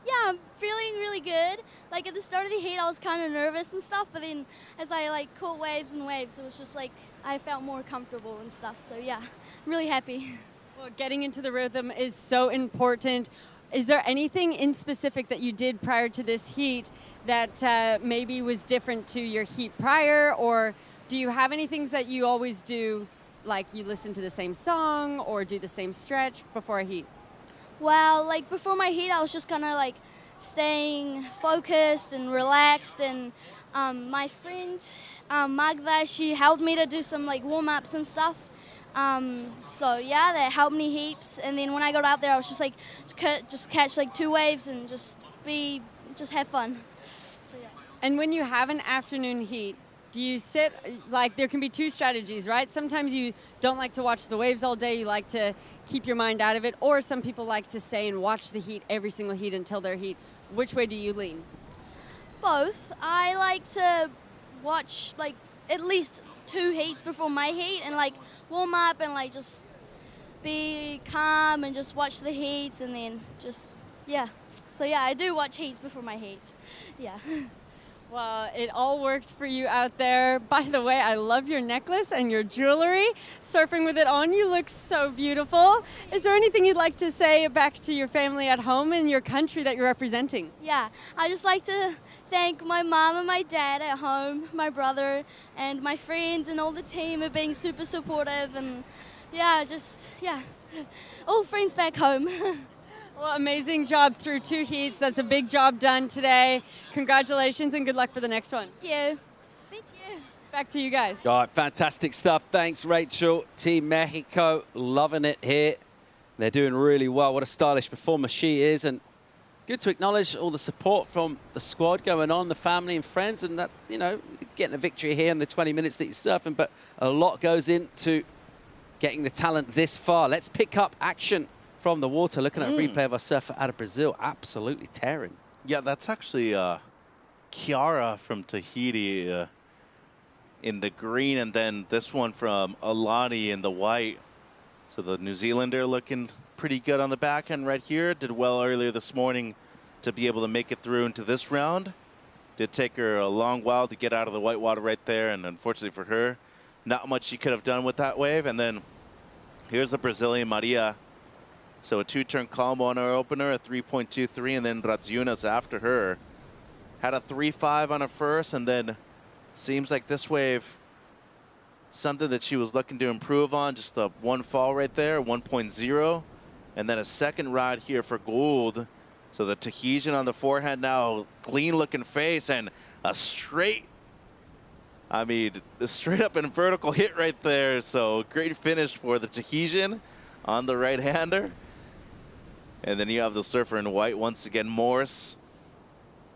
Yeah, I'm feeling really good. Like at the start of the heat, I was kind of nervous and stuff, but then as I like caught waves and waves, it was just like I felt more comfortable and stuff. So yeah, really happy. Well, getting into the rhythm is so important. Is there anything in specific that you did prior to this heat that maybe was different to your heat prior, or do you have any things that you always do, like you listen to the same song or do the same stretch before a heat? Well, like before my heat, I was just kind of like staying focused and relaxed, and my friend Magda, she helped me to do some like warm-ups and stuff. So yeah, that helped me heaps. And then when I got out there, I was just like, just catch like 2 waves and just have fun. So, yeah. And when you have an afternoon heat, do you sit, like there can be 2 strategies, right? Sometimes you don't like to watch the waves all day, you like to keep your mind out of it, or some people like to stay and watch the heat, every single heat until their heat. Which way do you lean? Both. I like to watch like at least 2 heats before my heat and like warm up and like just be calm and just watch the heats and then just, yeah. So yeah, I do watch heats before my heat. Yeah. Well, it all worked for you out there. By the way, I love your necklace and your jewelry. Surfing with it on, you look so beautiful. Is there anything you'd like to say back to your family at home and your country that you're representing? Yeah, I just like to thank my mom and my dad at home, my brother, and my friends and all the team are being super supportive, and yeah, all friends back home. Well, amazing job through 2 heats. That's a big job done today. Congratulations and good luck for the next one. Thank you. Thank you. Back to you guys. All right, fantastic stuff. Thanks, Rachel. Team Mexico loving it here. They're doing really well. What a stylish performer she is. And good to acknowledge all the support from the squad going on, the family and friends, and that, you know, getting a victory here in the 20 minutes that you're surfing. But a lot goes into getting the talent this far. Let's pick up action from the water, looking at a replay of our surfer out of Brazil, absolutely tearing. Yeah, that's actually Kiara from Tahiti in the green, and then this one from Alani in the white. So the New Zealander looking pretty good on the back end right here. Did well earlier this morning to be able to make it through into this round. Did take her a long while to get out of the white water right there, and unfortunately for her, not much she could have done with that wave. And then here's the Brazilian Maria. So a 2-turn combo on her opener, a 3.23, and then Radzunas after her. Had a 3.5 on her first, and then seems like this wave, something that she was looking to improve on, just the 1 fall right there, 1.0. And then a second ride here for Gould. So the Tahitian on the forehand now, clean looking face, and a straight, a straight up and vertical hit right there. So great finish for the Tahitian on the right-hander. And then you have the surfer in white once again, Morse.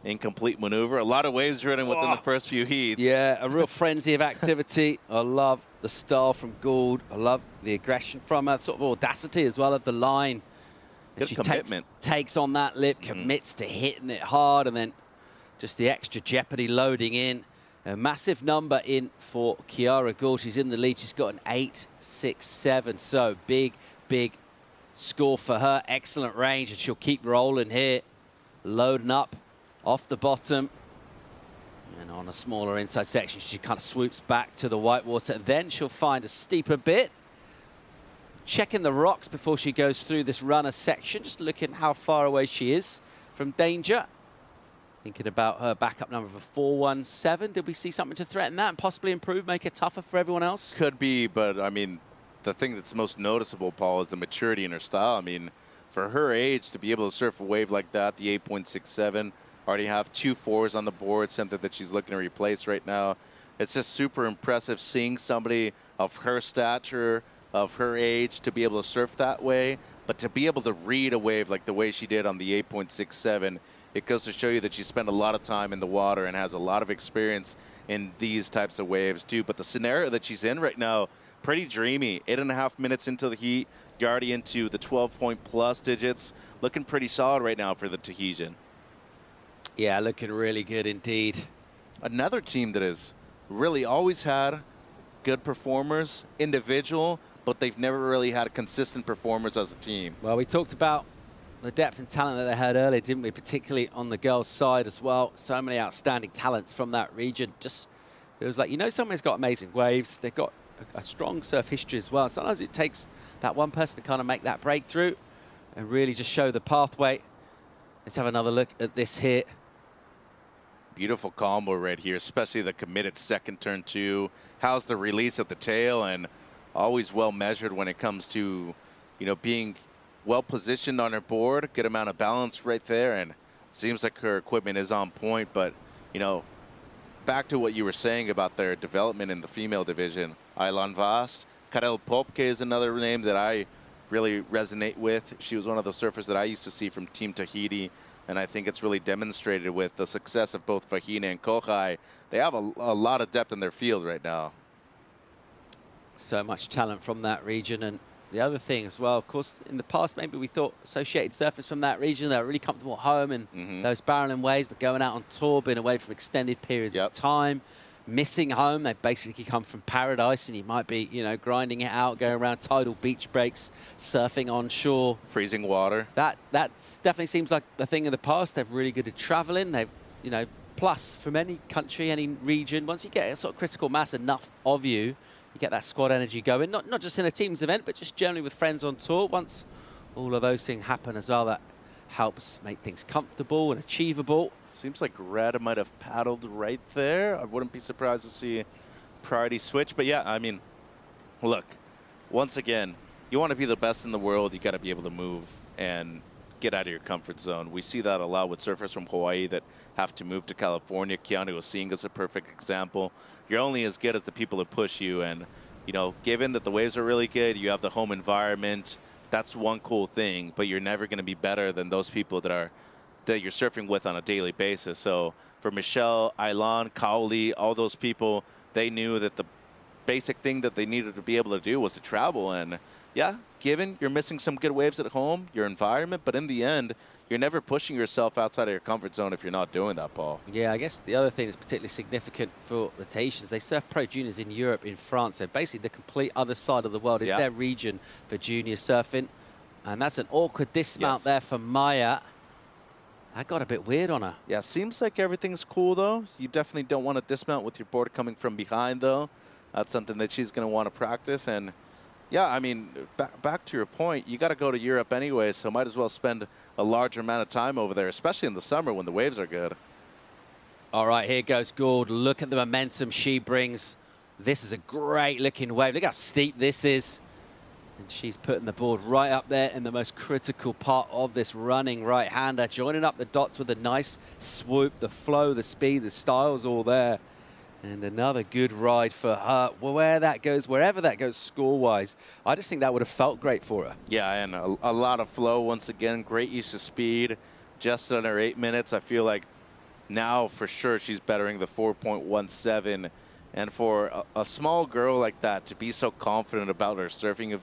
Incomplete maneuver. A lot of waves running within the first few heats. Yeah, a real frenzy of activity. I love the style from Gould. I love the aggression from her, sort of audacity as well of the line. Good commitment. Takes on that lip, commits to hitting it hard, and then just the extra jeopardy loading in. A massive number in for Kiara Gould. She's in the lead. She's got an 8.67. So big score for her. Excellent range, and she'll keep rolling here. Loading up off the bottom. And on a smaller inside section, she kind of swoops back to the whitewater. And then she'll find a steeper bit. Checking the rocks before she goes through this runner section. Just looking how far away she is from danger. Thinking about her backup number of a 4.17. Did we see something to threaten that and possibly improve, make it tougher for everyone else? Could be, but the thing that's most noticeable, Paul, is the maturity in her style. For her age, to be able to surf a wave like that, the 8.67, already have 2 4s on the board, something that she's looking to replace right now. It's just super impressive seeing somebody of her stature, of her age, to be able to surf that way, but to be able to read a wave like the way she did on the 8.67, it goes to show you that she spent a lot of time in the water and has a lot of experience in these types of waves too. But the scenario that she's in right now, pretty dreamy. 8.5 minutes into the heat, already into the 12-point plus digits. Looking pretty solid right now for the Tahitian. Yeah, looking really good indeed. Another team that has really always had good performers, individual, but they've never really had consistent performers as a team. Well, we talked about the depth and talent that they had earlier, didn't we? Particularly on the girls' side as well. So many outstanding talents from that region. Just feels like, you know, someone's got amazing waves. They've got a strong surf history as well. Sometimes it takes that one person to kind of make that breakthrough and really just show the pathway. Let's have another look at this here. Beautiful combo right here, especially the committed second turn two. How's the release at the tail, and always well measured when it comes to, you know, being well positioned on her board, good amount of balance right there, and seems like her equipment is on point. But, you know, back to what you were saying about their development in the female division, Aylan Vast, Karel Popke is another name that I really resonate with. She was one of the surfers that I used to see from Team Tahiti, and I think it's really demonstrated with the success of both Fahina and Kohai. They have a lot of depth in their field right now. So much talent from that region. And the other thing as well, of course, in the past, maybe we thought associated surfers from that region, they're really comfortable at home in those barreling waves, but going out on tour, being away from extended periods of time, missing home. They basically come from paradise, and you might be, you know, grinding it out, going around tidal beach breaks, surfing on shore. Freezing water. That definitely seems like a thing of the past. They're really good at traveling. They've, you know, plus from any country, any region, once you get a sort of critical mass enough of you, you get that squad energy going, not just in a team's event, but just generally with friends on tour. Once all of those things happen as well, that helps make things comfortable and achievable. Seems like Red might have paddled right there. I wouldn't be surprised to see priority switch. But yeah, I mean, look, once again, you want to be the best in the world, you got to be able to move and get out of your comfort zone. We see that a lot with surfers from Hawaii that have to move to California. Keanu Osinga is a perfect example. You're only as good as the people that push you. And, you know, given that the waves are really good, you have the home environment, that's one cool thing, but you're never going to be better than those people that you're surfing with on a daily basis. So for Michelle, Aylan, Kaoli, all those people, they knew that the basic thing that they needed to be able to do was to travel. And yeah, given you're missing some good waves at home, your environment, but in the end, you're never pushing yourself outside of your comfort zone if you're not doing that, Paul. Yeah, I guess the other thing that's particularly significant for the Tahitians, they surf pro juniors in Europe, in France. So basically the complete other side of the world is their region for junior surfing. And that's an awkward dismount there for Maya. That got a bit weird on her. Yeah, seems like everything's cool, though. You definitely don't want to dismount with your board coming from behind, though. That's something that she's going to want to practice. And yeah, I mean, back to your point, you got to go to Europe anyway, so might as well spend a larger amount of time over there, especially in the summer when the waves are good. All right, here goes Gould. Look at the momentum she brings. This is a great looking wave. Look how steep this is. And she's putting the board right up there in the most critical part of this running right-hander, joining up the dots with a nice swoop. The flow, the speed, the style's all there. And another good ride for her. Wherever that goes score-wise, I just think that would have felt great for her. Yeah, and a lot of flow once again. Great use of speed. Just under 8 minutes. I feel like now for sure she's bettering the 4.17. And for a small girl like that to be so confident about her surfing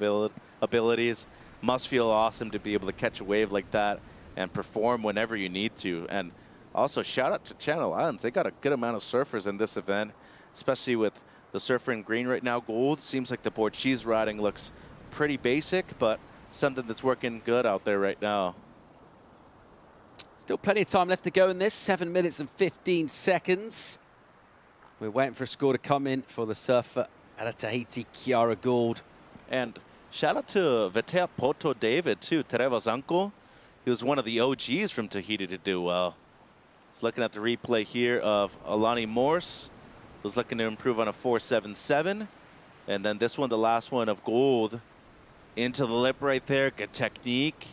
abilities, must feel awesome to be able to catch a wave like that and perform whenever you need to. And also, shout out to Channel Islands. They got a good amount of surfers in this event, especially with the surfer in green right now, Gould. Seems like the board she's riding looks pretty basic, but something that's working good out there right now. Still plenty of time left to go in this, 7 minutes and 15 seconds. We're waiting for a score to come in for the surfer out of Tahiti, Kiara Gould. And shout out to Vetea Poto David, too, Trevor's uncle. He was one of the OGs from Tahiti to do well. He's looking at the replay here of Alani Morse, who's looking to improve on a 4.77. And then this one, the last one of Gould, into the lip right there. Good technique.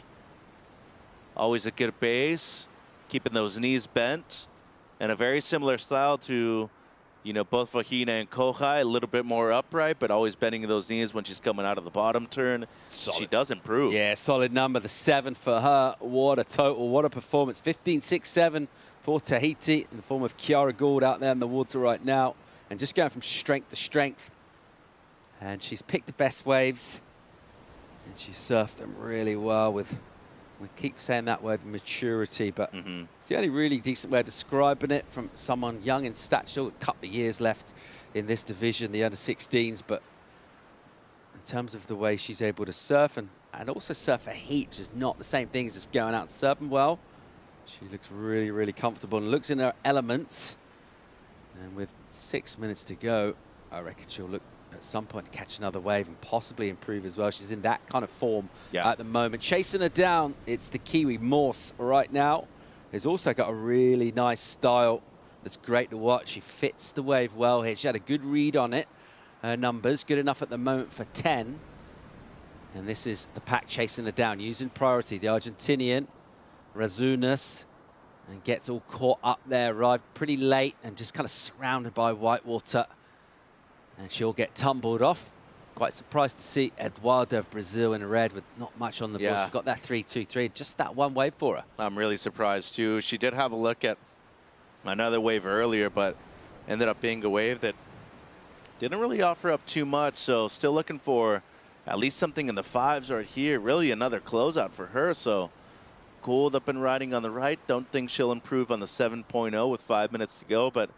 Always a good base. Keeping those knees bent. And a very similar style to, you know, both Fahina and Kohai, a little bit more upright, but always bending those knees when she's coming out of the bottom turn. Solid. She does improve. Yeah, solid number, the 7 for her. What a total, what a performance. 15.67 for Tahiti in the form of Kiara Gould out there in the water right now. And just going from strength to strength. And she's picked the best waves. And she surfed them really well with, we keep saying that word, maturity, but it's the only really decent way of describing it from someone young in stature, a couple of years left in this division, the under-16s, but in terms of the way she's able to surf and and also surf a heat, which is not the same thing as just going out and surfing well. She looks really, really comfortable and looks in her elements. And with 6 minutes to go, I reckon she'll look at some point to catch another wave and possibly improve as well. She's in that kind of form at the moment. Chasing her down, it's the Kiwi Morse right now. Who's also got a really nice style that's great to watch. She fits the wave well here. She had a good read on it. Her numbers, good enough at the moment for 10. And this is the pack chasing her down, using priority. The Argentinian, Razunas, and gets all caught up there, arrived pretty late and just kind of surrounded by whitewater. And she'll get tumbled off. Quite surprised to see Eduardo of Brazil in red with not much on the board. She's got that 3-2-3, just that one wave for her. I'm really surprised too. She did have a look at another wave earlier, but ended up being a wave that didn't really offer up too much. So still looking for at least something in the 5s right here. Really another closeout for her. So Gould up and riding on the right. Don't think she'll improve on the 7.0 with 5 minutes to go, but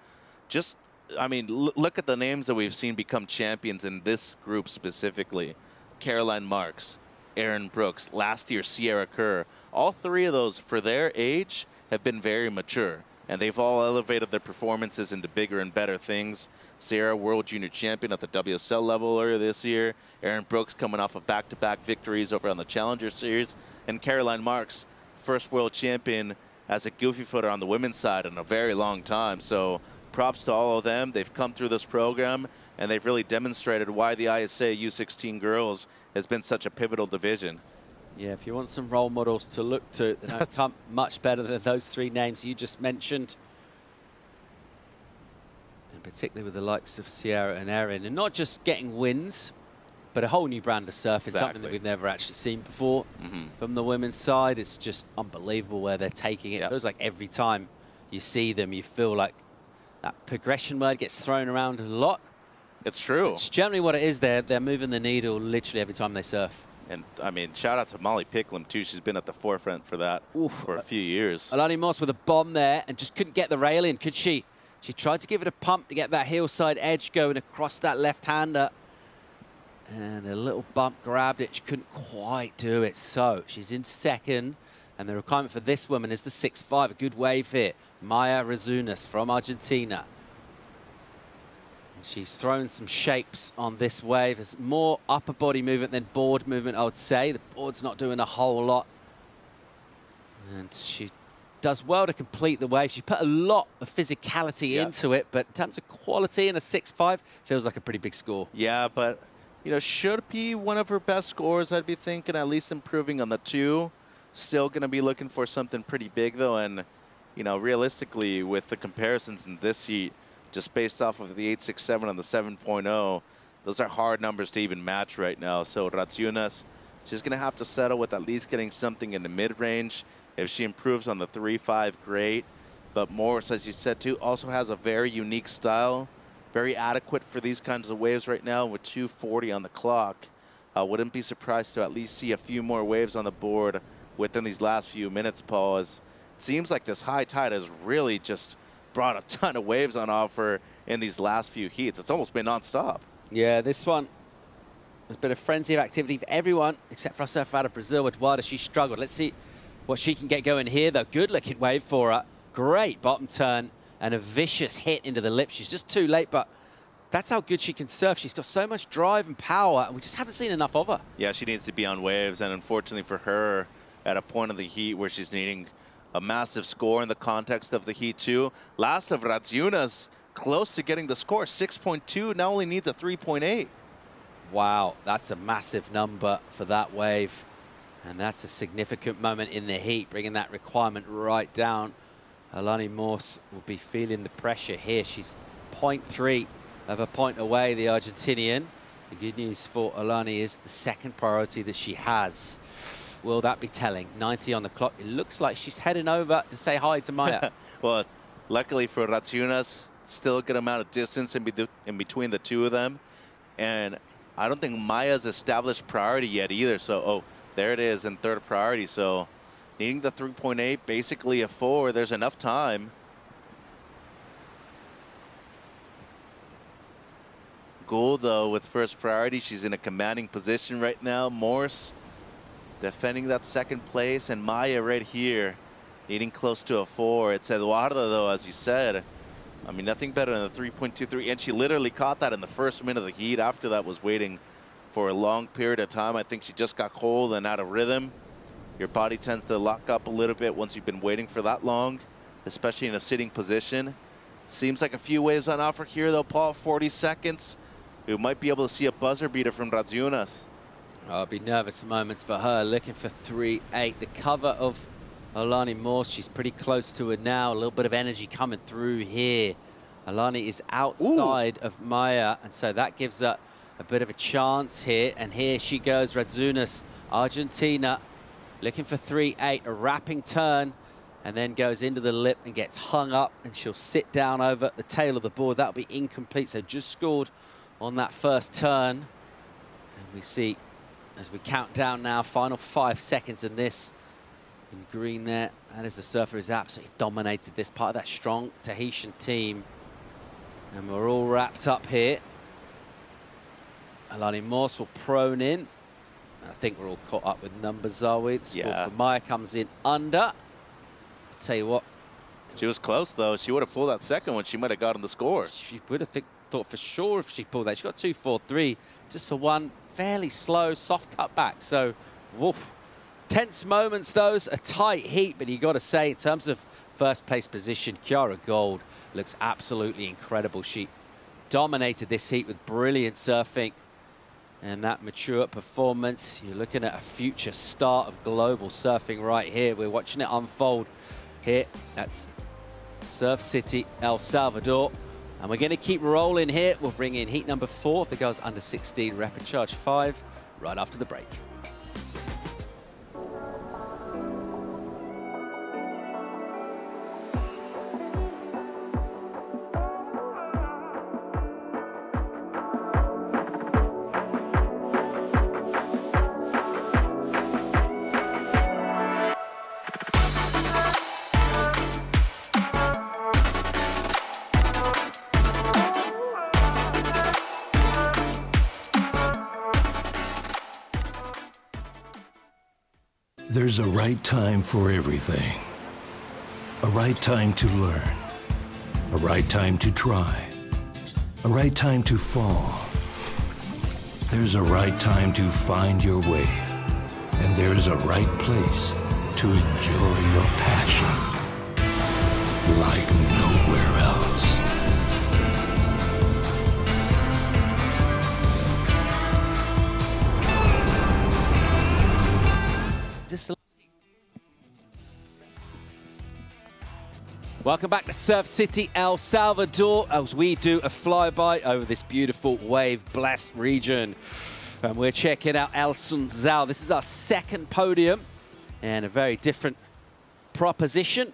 just, I mean, look at the names that we've seen become champions in this group specifically. Caroline Marks, Erin Brooks, last year Sierra Kerr. All three of those, for their age, have been very mature, and they've all elevated their performances into bigger and better things. Sierra, World Junior Champion at the WSL level earlier this year. Erin Brooks coming off of back-to-back victories over on the Challenger Series. And Caroline Marks, first World Champion as a goofy footer on the women's side in a very long time. So props to all of them. They've come through this program, and they've really demonstrated why the ISA U16 girls has been such a pivotal division. Yeah, if you want some role models to look to, they don't come much better than those three names you just mentioned. And particularly with the likes of Sierra and Erin. And not just getting wins, but a whole new brand of surf is something that we've never actually seen before. From the women's side, it's just unbelievable where they're taking it. It feels like every time you see them, you feel like that progression word gets thrown around a lot. It's true. It's generally what it is. They're moving the needle literally every time they surf. And, I mean, shout out to Molly Picklum, too. She's been at the forefront for that for a few years. Alani Moss with a bomb there and just couldn't get the rail in, could she? She tried to give it a pump to get that hillside edge going across that left-hander. And a little bump grabbed it. She couldn't quite do it. So she's in second. And the requirement for this woman is the 6.5. A good wave here. Maya Razunas from Argentina. And she's thrown some shapes on this wave. There's more upper body movement than board movement, I would say. The board's not doing a whole lot. And she does well to complete the wave. She put a lot of physicality into it. But in terms of quality in a 6.5, feels like a pretty big score. Yeah, but, you know, should be one of her best scores, I'd be thinking, at least improving on the 2. Still going to be looking for something pretty big, though. And, you know, realistically, with the comparisons in this heat, just based off of the 8.67 and the 7.0, those are hard numbers to even match right now. So Razunas, she's going to have to settle with at least getting something in the mid-range. If she improves on the 3.5, great. But Morris, as you said, too, also has a very unique style. Very adequate for these kinds of waves right now with 2:40 on the clock. Wouldn't be surprised to at least see a few more waves on the board within these last few minutes, Paul, as it seems like this high tide has really just brought a ton of waves on offer in these last few heats. It's almost been nonstop. Yeah, this one has been a frenzy of activity for everyone except for our surfer out of Brazil. Eduardo, she struggled. Let's see what she can get going here, though. Good looking wave for her. Great bottom turn and a vicious hit into the lip. She's just too late, but that's how good she can surf. She's got so much drive and power, and we just haven't seen enough of her. Yeah, she needs to be on waves, and unfortunately for her, at a point of the heat where she's needing a massive score in the context of the heat too. Last of Razunas, close to getting the score, 6.2, now only needs a 3.8. Wow, that's a massive number for that wave. And that's a significant moment in the heat, bringing that requirement right down. Alani Morse will be feeling the pressure here. She's 0.3 of a point away, the Argentinian. The good news for Alani is the second priority that she has. Will that be telling? 90 on the clock. It looks like she's heading over to say hi to Maya. Well, luckily for Razunas, still a good amount of distance in between the two of them. And I don't think Maya's established priority yet either. So, oh, there it is in third priority. So needing the 3.8, basically a 4. There's enough time. Gould, though, with first priority. She's in a commanding position right now. Morse defending that second place, and Maya right here needing close to a 4. It's Eduarda, though, as you said. I mean, nothing better than a 3.23, and she literally caught that in the first minute of the heat. After that was waiting for a long period of time. I think she just got cold and out of rhythm. Your body tends to lock up a little bit once you've been waiting for that long, especially in a sitting position. Seems like a few waves on offer here, though, Paul. 40 seconds. We might be able to see a buzzer beater from Radzunas. I'll be nervous moments for her, looking for 3.8. The cover of Alani Morse, she's pretty close to it now. A little bit of energy coming through here. Alani is outside of Maya, and so that gives her a bit of a chance here. And here she goes, Radzunas, Argentina, looking for 3.8, a wrapping turn, and then goes into the lip and gets hung up, and she'll sit down over the tail of the board. That'll be incomplete, so just scored on that first turn. And we see, as we count down now, final 5 seconds in this. In green there, and as the surfer has absolutely dominated this part of that strong Tahitian team. And we're all wrapped up here. Alani Morse will prone in. I think we're all caught up with numbers, are we? Yeah. Maya comes in under. I'll tell you what. She was close, though. She would have pulled that second one. She might have gotten the score. She would have thought for sure if she pulled that. She got 2.43 just for one fairly slow, soft cutback. So, woof. Tense moments, those, a tight heat, but you got to say, in terms of first place position, Kiara Gold looks absolutely incredible. She dominated this heat with brilliant surfing and that mature performance. You're looking at a future star of global surfing right here. We're watching it unfold here. That's Surf City, El Salvador. And we're going to keep rolling here. We'll bring in heat number 4 for the girls under 16, rapid charge 5, right after the break. There's a right time for everything. A right time to learn. A right time to try. A right time to fall. There's a right time to find your wave. And there's a right place to enjoy your passion like nowhere else. Welcome back to Surf City, El Salvador, as we do a flyby over this beautiful wave-blessed region. And we're checking out El Sunzal. This is our second podium and a very different proposition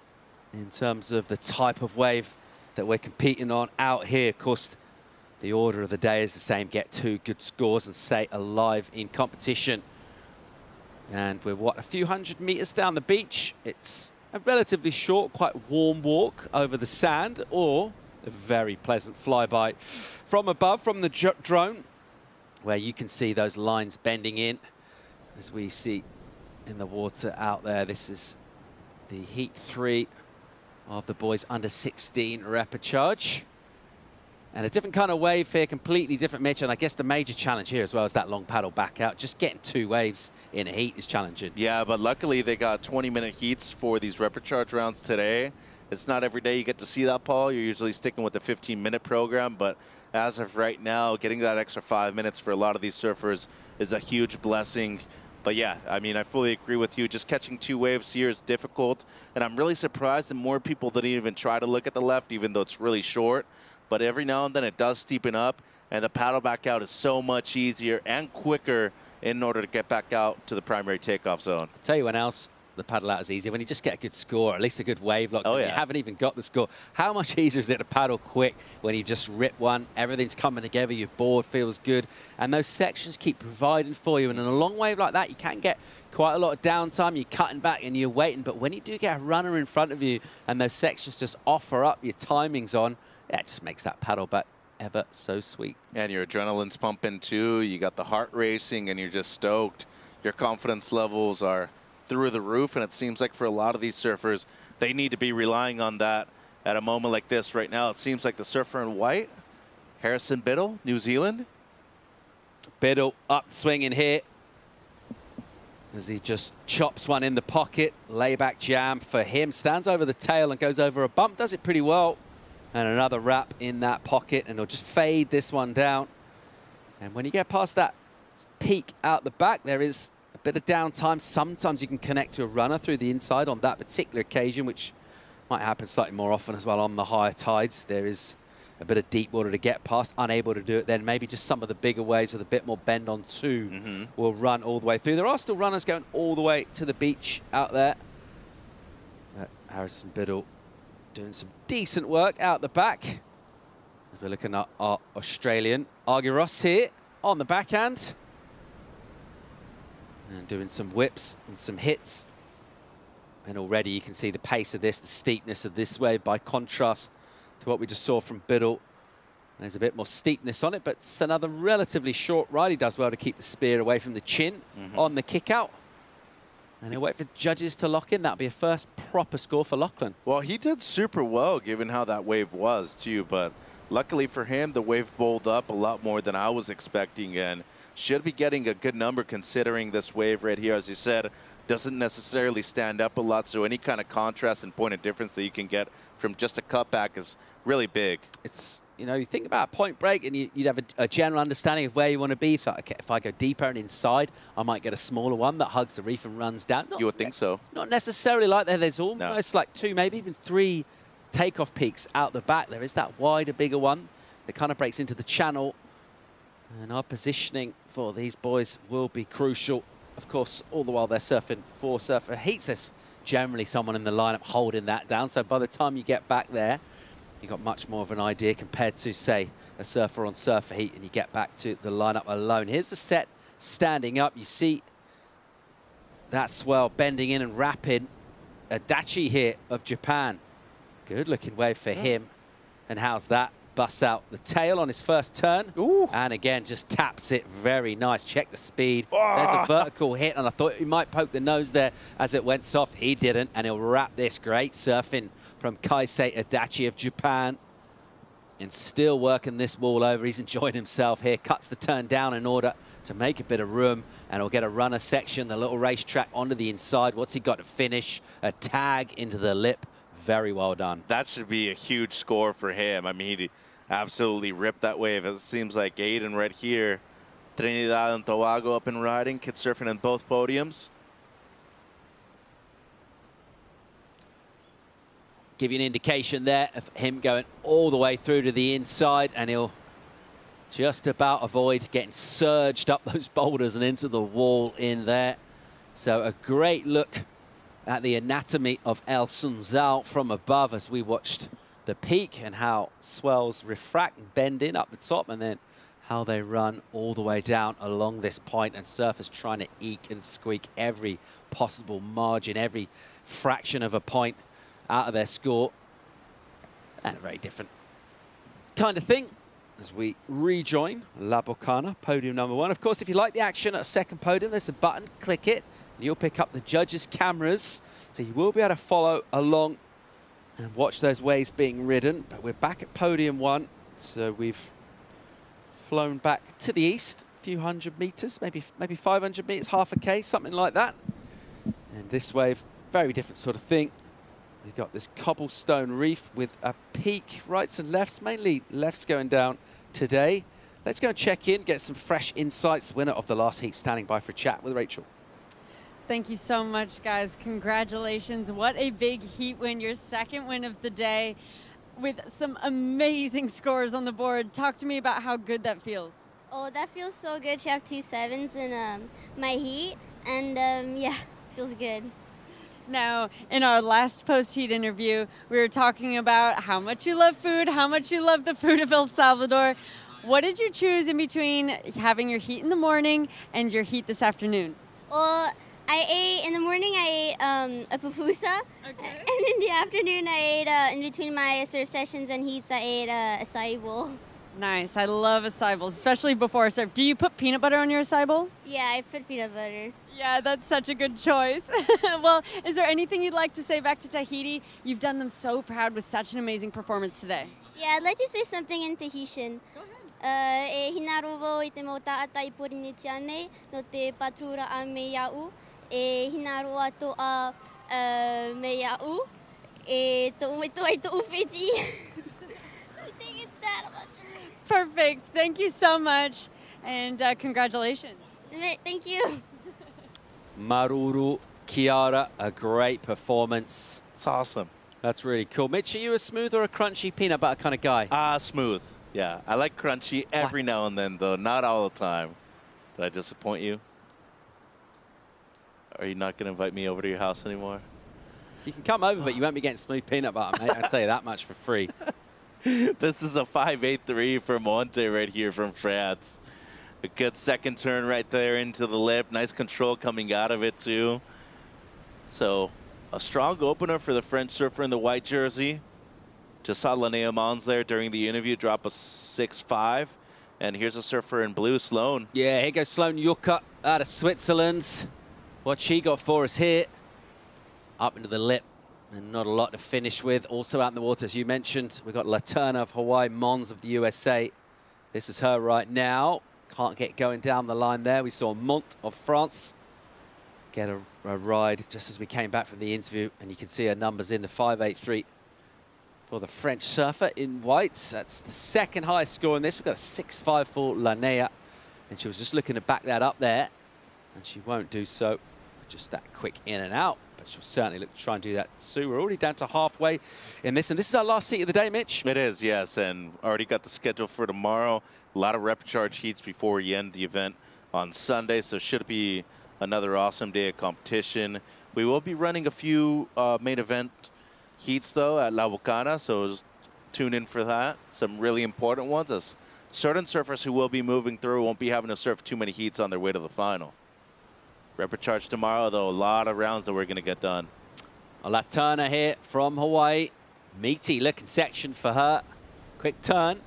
in terms of the type of wave that we're competing on out here. Of course, the order of the day is the same: get 2 good scores and stay alive in competition. And we're, what, a few hundred meters down the beach. It's a relatively short, quite warm walk over the sand, or a very pleasant flyby from above, from the drone, where you can see those lines bending in, as we see in the water out there. This is the heat 3 of the boys under 16 rapid charge. And a different kind of wave here, completely different Mitch. And I guess the major challenge here as well is that long paddle back out. Just getting 2 waves in a heat is challenging. Yeah, but luckily they got 20-minute heats for these rapid charge rounds today. It's not every day you get to see that, Paul. You're usually sticking with the 15-minute program. But as of right now, getting that extra 5 minutes for a lot of these surfers is a huge blessing. But yeah, I mean, I fully agree with you. Just catching 2 waves here is difficult. And I'm really surprised that more people didn't even try to look at the left, even though it's really short. But every now and then it does steepen up, and the paddle back out is so much easier and quicker in order to get back out to the primary takeoff zone. I'll tell you when else the paddle out is easy, when you just get a good score, at least a good wave lock. Oh, yeah. You haven't even got the score. How much easier is it to paddle quick when you just rip one, everything's coming together, your board feels good, and those sections keep providing for you. And in a long wave like that, you can get quite a lot of downtime. You're cutting back and you're waiting, but when you do get a runner in front of you and those sections just offer up your timings on, yeah, it just makes that paddle back ever so sweet. And your adrenaline's pumping too. You got the heart racing and you're just stoked. your confidence levels are through the roof, and it seems like for a lot of these surfers, they need to be relying on that at a moment like this. Right now, it seems like the surfer in white, Harrison Biddle, New Zealand. Biddle upswinging here as he just chops one in the pocket. Layback jam for him. Stands over the tail and goes over a bump. Does it pretty well. And another wrap in that pocket, and he'll just fade this one down. And when you get past that peak out the back, there is a bit of downtime. Sometimes you can connect to a runner through the inside on that particular occasion, which might happen slightly more often as well on the higher tides. There is a bit of deep water to get past, unable to do it then. Maybe just some of the bigger waves with a bit more bend on two will run all the way through. There are still runners going all the way to the beach out there. Harrison Biddle doing some decent work out the back. As we're looking at our Australian Argyros here on the backhand. And doing some whips and some hits. And already you can see the pace of this, the steepness of this wave by contrast to what we just saw from Biddle. There's a bit more steepness on it, but it's another relatively short ride. He does well to keep the spear away from the chin on the kick out. And he'll wait for judges to lock in. That'll be a first proper score for Lachlan. Well, he did super well given how that wave was too, but luckily for him, the wave bowled up a lot more than I was expecting and should be getting a good number considering this wave right here, as you said, doesn't necessarily stand up a lot, so any kind of contrast and point of difference that you can get from just a cutback is really big. It's, you know, you think about point break and you'd have a general understanding of where you want to be. So, okay, if I go deeper and inside, I might get a smaller one that hugs the reef and runs down. You would think so. Not necessarily like that. There's almost like two, maybe even three takeoff peaks out the back. There is that wider, bigger one that kind of breaks into the channel. And our positioning for these boys will be crucial. Of course, all the while they're surfing four surfer heats, there's generally someone in the lineup holding that down. So by the time you get back there, you've got much more of an idea compared to, say, a surfer on surfer heat, and you get back to the lineup alone. Here's the set standing up. You see that swell bending in and rapid. Adachi here of Japan. Good looking wave for him. And how's that? Busts out the tail on his first turn. And again, just taps it very nice. Check the speed. There's a vertical hit, and I thought he might poke the nose there as it went soft. He didn't, and he'll wrap this. Great surfing from Kaisei Adachi of Japan. And still working this wall over. He's enjoyed himself here. Cuts the turn down in order to make a bit of room, and he'll get a runner section, the little racetrack onto the inside. What's he got to finish? A tag into the lip. Very well done. That should be a huge score for him. I mean, he absolutely ripped that wave. It seems like Aiden right here, Trinidad and Tobago up and riding, kid surfing in both podiums. Give you an indication there of him going all the way through to the inside, and he'll just about avoid getting surged up those boulders and into the wall in there. So a great look at the anatomy of El Sunzal from above as we watched the peak and how swells refract and bend in up the top, and then how they run all the way down along this point, and surfers trying to eke and squeak every possible margin, every fraction of a point out of their score. And a very different kind of thing as we rejoin La Bocana, podium number one. Of course, if you like the action at a second podium, there's a button, click it. You'll pick up the judges' cameras, so you will be able to follow along and watch those waves being ridden. But we're back at podium one, so we've flown back to the east a few hundred meters, maybe 500 meters, half a K, something like that. And this wave, very different sort of thing. We've got this cobblestone reef with a peak, rights and lefts, mainly lefts going down today. Let's go and check in, get some fresh insights. Winner of the last heat standing by for a chat with Rachel. Thank you so much, guys. Congratulations. What a big heat win, your second win of the day with some amazing scores on the board. Talk to me about how good that feels. Oh, that feels so good to have 2 7s in my heat, and yeah, feels good. Now, in our last post-heat interview, we were talking about how much you love food, how much you love the food of El Salvador. What did you choose in between having your heat in the morning and your heat this afternoon? Well, in the morning I ate a pupusa, and in the afternoon I ate, in between my surf sessions and heats, I ate a acai bowl. Nice. I love acai bowls, especially before a serve. Do you put peanut butter on your acai bowl? Yeah, I put peanut butter. Yeah, that's such a good choice. Well, is there anything you'd like to say back to Tahiti? You've done them so proud with such an amazing performance today. Yeah, I'd like to say something in Tahitian. Go ahead. E hinarovo I te mo taatai porini tiane no te patura a me iau. E hinaro ato a me iau. E to umito ai to ufiti. I think it's that. I'm not sure. Perfect. Thank you so much, and congratulations. Thank you. Maruru Kiara, a great performance. It's awesome. That's really cool. Mitch, are you a smooth or a crunchy peanut butter kind of guy? Smooth. Yeah, I like crunchy every now and then, though. Not all the time. Did I disappoint you? Are you not going to invite me over to your house anymore? You can come over, but you won't be getting smooth peanut butter, mate. I'll tell you that much for free. This is a 5.83 for Monte right here from France. A good second turn right there into the lip. Nice control coming out of it, too. So, a strong opener for the French surfer in the white jersey. Just saw Linnea Mons there during the interview drop a 6.5. And here's a surfer in blue, Sloan. Yeah, here goes Sloan Yucca out of Switzerland. What she got for us here. Up into the lip. And not a lot to finish with. Also out in the water, as you mentioned, we've got Laterna of Hawaii, Mons of the USA. This is her right now. Can't get going down the line there. We saw Mont of France get a ride just as we came back from the interview, and you can see her numbers in the 5.83 for the French surfer in whites. That's the second highest score in this. We've got a 6.5 for Linnea, and she was just looking to back that up there, and she won't do so. Just that quick in and out, but she'll certainly look to try and do that soon. We're already down to halfway in this, and this is our last heat of the day, Mitch. It is, yes, and already got the schedule for tomorrow. A lot of rep charge heats before we end the event on Sunday, so should be another awesome day of competition. We will be running a few main event heats, though, at La Bocana, so just tune in for that. Some really important ones, as certain surfers who will be moving through won't be having to surf too many heats on their way to the final. Rep charge tomorrow, though, a lot of rounds that we're going to get done. Laterna here from Hawaii. Meaty looking section for her. Quick turn.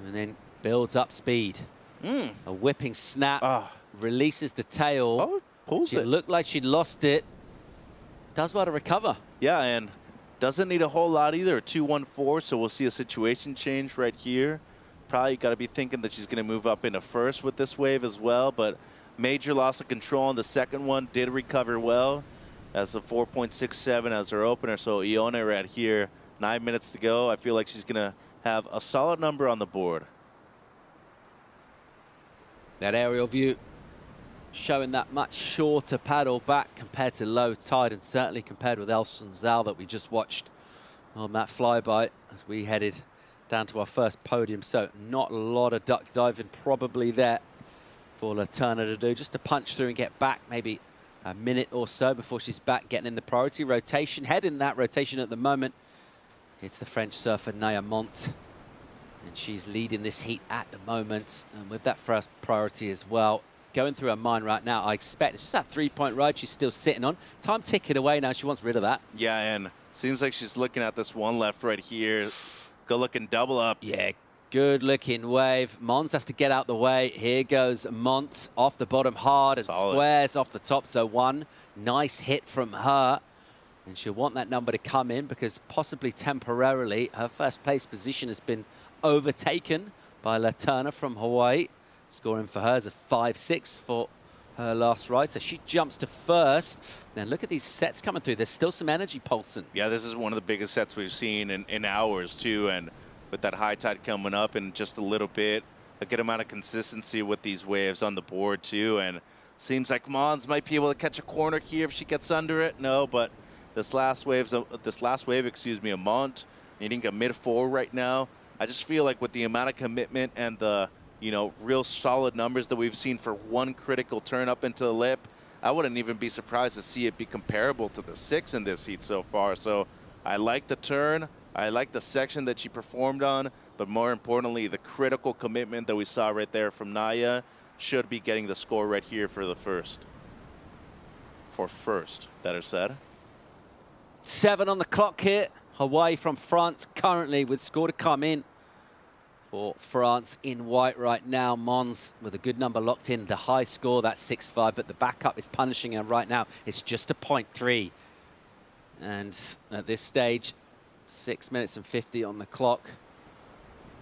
And then builds up speed. A whipping snap. Releases the tail. Pulls she it. Looked like she'd lost it. Does well to recover. Yeah, and doesn't need a whole lot either. 2-1-4, so we'll see a situation change right here. Probably got to be thinking that she's going to move up into first with this wave as well, but major loss of control on the second one. Did recover well as a 4.67 as her opener. So Ione right here, 9 minutes to go. I feel like she's going to have a solid number on the board. That aerial view showing that much shorter paddle back compared to low tide, and certainly compared with Elson Zal that we just watched on that flyby as we headed down to our first podium. So not a lot of duck diving probably there for Laterna to do, just to punch through and get back maybe a minute or so before she's back getting in the priority rotation. Head in that rotation at the moment. It's the French surfer Naya Mont, and she's leading this heat at the moment, and with that first priority as well. Going through her mind right now, I expect it's just that 3-point ride she's still sitting on. Time ticking away now, she wants rid of that. Yeah, and seems like she's looking at this one left right here. Go looking double up. Yeah, good looking wave. Mons has to get out the way. Here goes Mont off the bottom hard and squares off the top. So one nice hit from her. And she'll want that number to come in because possibly temporarily her first place position has been overtaken by Laterna from Hawaii. Scoring for her is a 5.6 for her last ride. So she jumps to first. Then look at these sets coming through. There's still some energy pulsing. Yeah, this is one of the biggest sets we've seen in hours too. And with that high tide coming up in just a little bit, a good amount of consistency with these waves on the board too. And seems like Mons might be able to catch a corner here if she gets under it. No, but this last wave, a Mont, needing a mid-4 right now. I just feel like with the amount of commitment and the, real solid numbers that we've seen for one critical turn up into the lip, I wouldn't even be surprised to see it be comparable to the 6 in this heat so far. So I like the turn. I like the section that she performed on, but more importantly, the critical commitment that we saw right there from Naya should be getting the score right here for the first. For first, better said. 7 on the clock here. Hawaii from France currently with score to come in for France in white right now. Mons with a good number locked in. The high score, that's 6-5, but the backup is punishing her right now. It's just a 0.3. And at this stage, 6 minutes and 50 on the clock.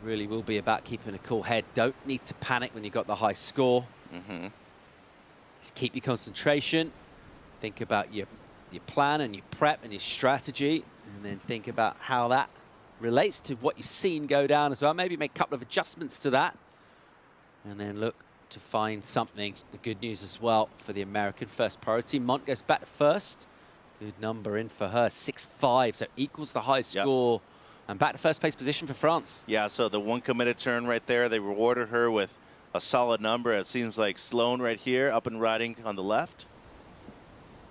Really will be about keeping a cool head. Don't need to panic when you've got the high score. Just keep your concentration. Think about your plan and your prep and your strategy, and then think about how that relates to what you've seen go down as well. Maybe make a couple of adjustments to that, and then look to find something. The good news as well for the American first priority. Mont goes back to first. Good number in for her, 6-5, so equals the high score. And back to first place position for France. Yeah, so the one committed turn right there, they rewarded her with a solid number. It seems like Sloan right here, up and riding on the left.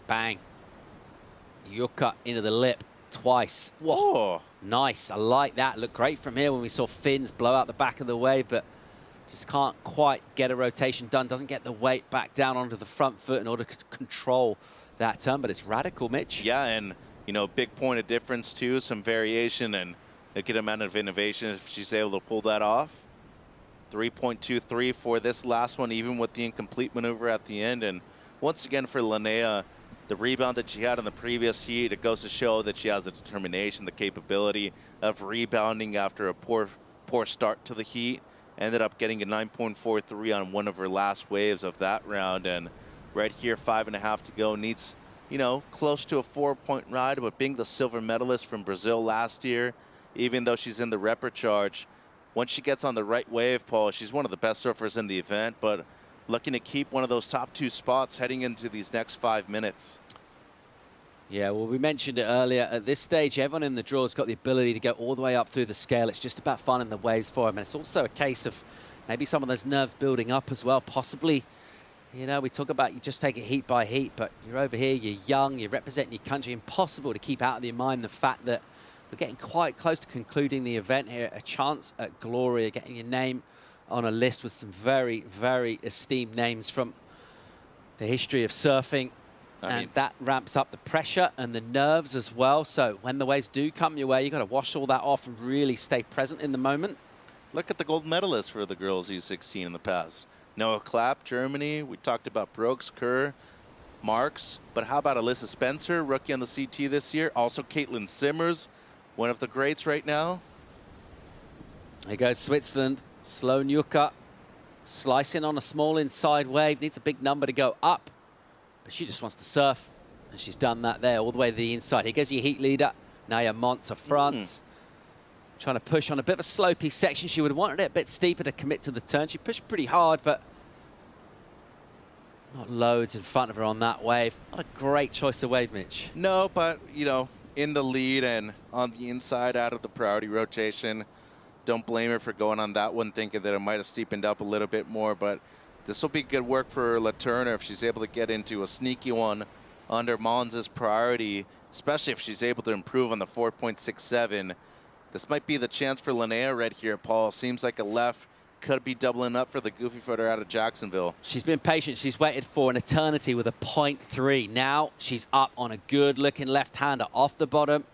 Bang. Yuka into the lip twice. Whoa. Nice, I like that. Looked great from here when we saw Finns blow out the back of the wave, but just can't quite get a rotation done. Doesn't get the weight back down onto the front foot in order to control that turn, but it's radical, Mitch. Yeah, and, you know, big point of difference, too. Some variation and a good amount of innovation if she's able to pull that off. 3.23 for this last one, even with the incomplete maneuver at the end. And once again for Linnea, the rebound that she had in the previous heat, it goes to show that she has the determination, the capability of rebounding after a poor start to the heat. Ended up getting a 9.43 on one of her last waves of that round. And right here, 5.5 to go. Needs, you know, close to a 4-point ride, but being the silver medalist from Brazil last year, even though she's in the repechage, once she gets on the right wave, Paul, she's one of the best surfers in the event, but looking to keep one of those top 2 spots heading into these next 5 minutes. Yeah, well, we mentioned it earlier. At this stage, everyone in the draw has got the ability to go all the way up through the scale. It's just about finding the waves for them. And it's also a case of maybe some of those nerves building up as well. Possibly, you know, we talk about you just take it heat by heat, but you're over here, you're young, you're representing your country. Impossible to keep out of your mind the fact that we're getting quite close to concluding the event here. A chance at glory, getting your name on a list with some very, very esteemed names from the history of surfing. And that ramps up the pressure and the nerves as well. So when the waves do come your way, you've got to wash all that off and really stay present in the moment. Look at the gold medalists for the girls U16 in the past. Noah Clapp, Germany. We talked about Brooks, Kerr, Marks. But how about Alyssa Spencer, rookie on the CT this year? Also Caitlin Simmers, one of the greats right now. Here goes Switzerland. Sloan Yuka slicing on a small inside wave. Needs a big number to go up. But she just wants to surf, and she's done that there all the way to the inside. Here goes your heat leader, Naya Mont of France. Trying to push on a bit of a slopey section. She would have wanted it a bit steeper to commit to the turn. She pushed pretty hard, but not loads in front of her on that wave. Not a great choice of wave, Mitch. No, but, you know, in the lead and on the inside out of the priority rotation. Don't blame her for going on that one, thinking that it might have steepened up a little bit more, but this will be good work for LaTurner if she's able to get into a sneaky one under Mons's priority, especially if she's able to improve on the 4.67. This might be the chance for Linnea right here, Paul. Seems like a left could be doubling up for the goofy footer out of Jacksonville. She's been patient. She's waited for an eternity with a 0.3. Now she's up on a good-looking left-hander off the bottom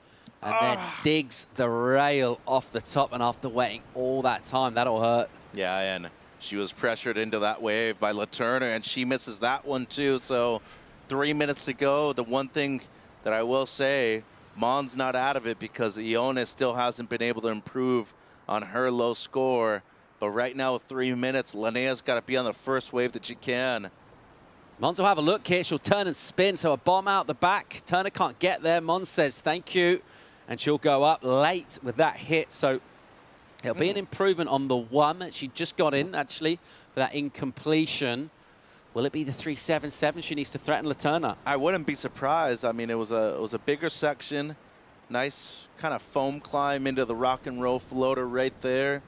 and then digs the rail off the top, and after waiting all that time, that'll hurt. Yeah, and she was pressured into that wave by LaTurner, and she misses that one too. So 3 minutes to go. The one thing that I will say, Mons not out of it because Ione still hasn't been able to improve on her low score. But right now with 3 minutes, Linnea's got to be on the first wave that she can. Mons will have a look here. She'll turn and spin, so a bomb out the back. Turner can't get there. Mons says thank you, and she'll go up late with that hit. So it'll be an improvement on the one that she just got in, actually, for that incompletion. Will it be the 3.77 she needs to threaten LaTurner? I wouldn't be surprised. I mean, it was a bigger section. Nice kind of foam climb into the rock and roll floater right there.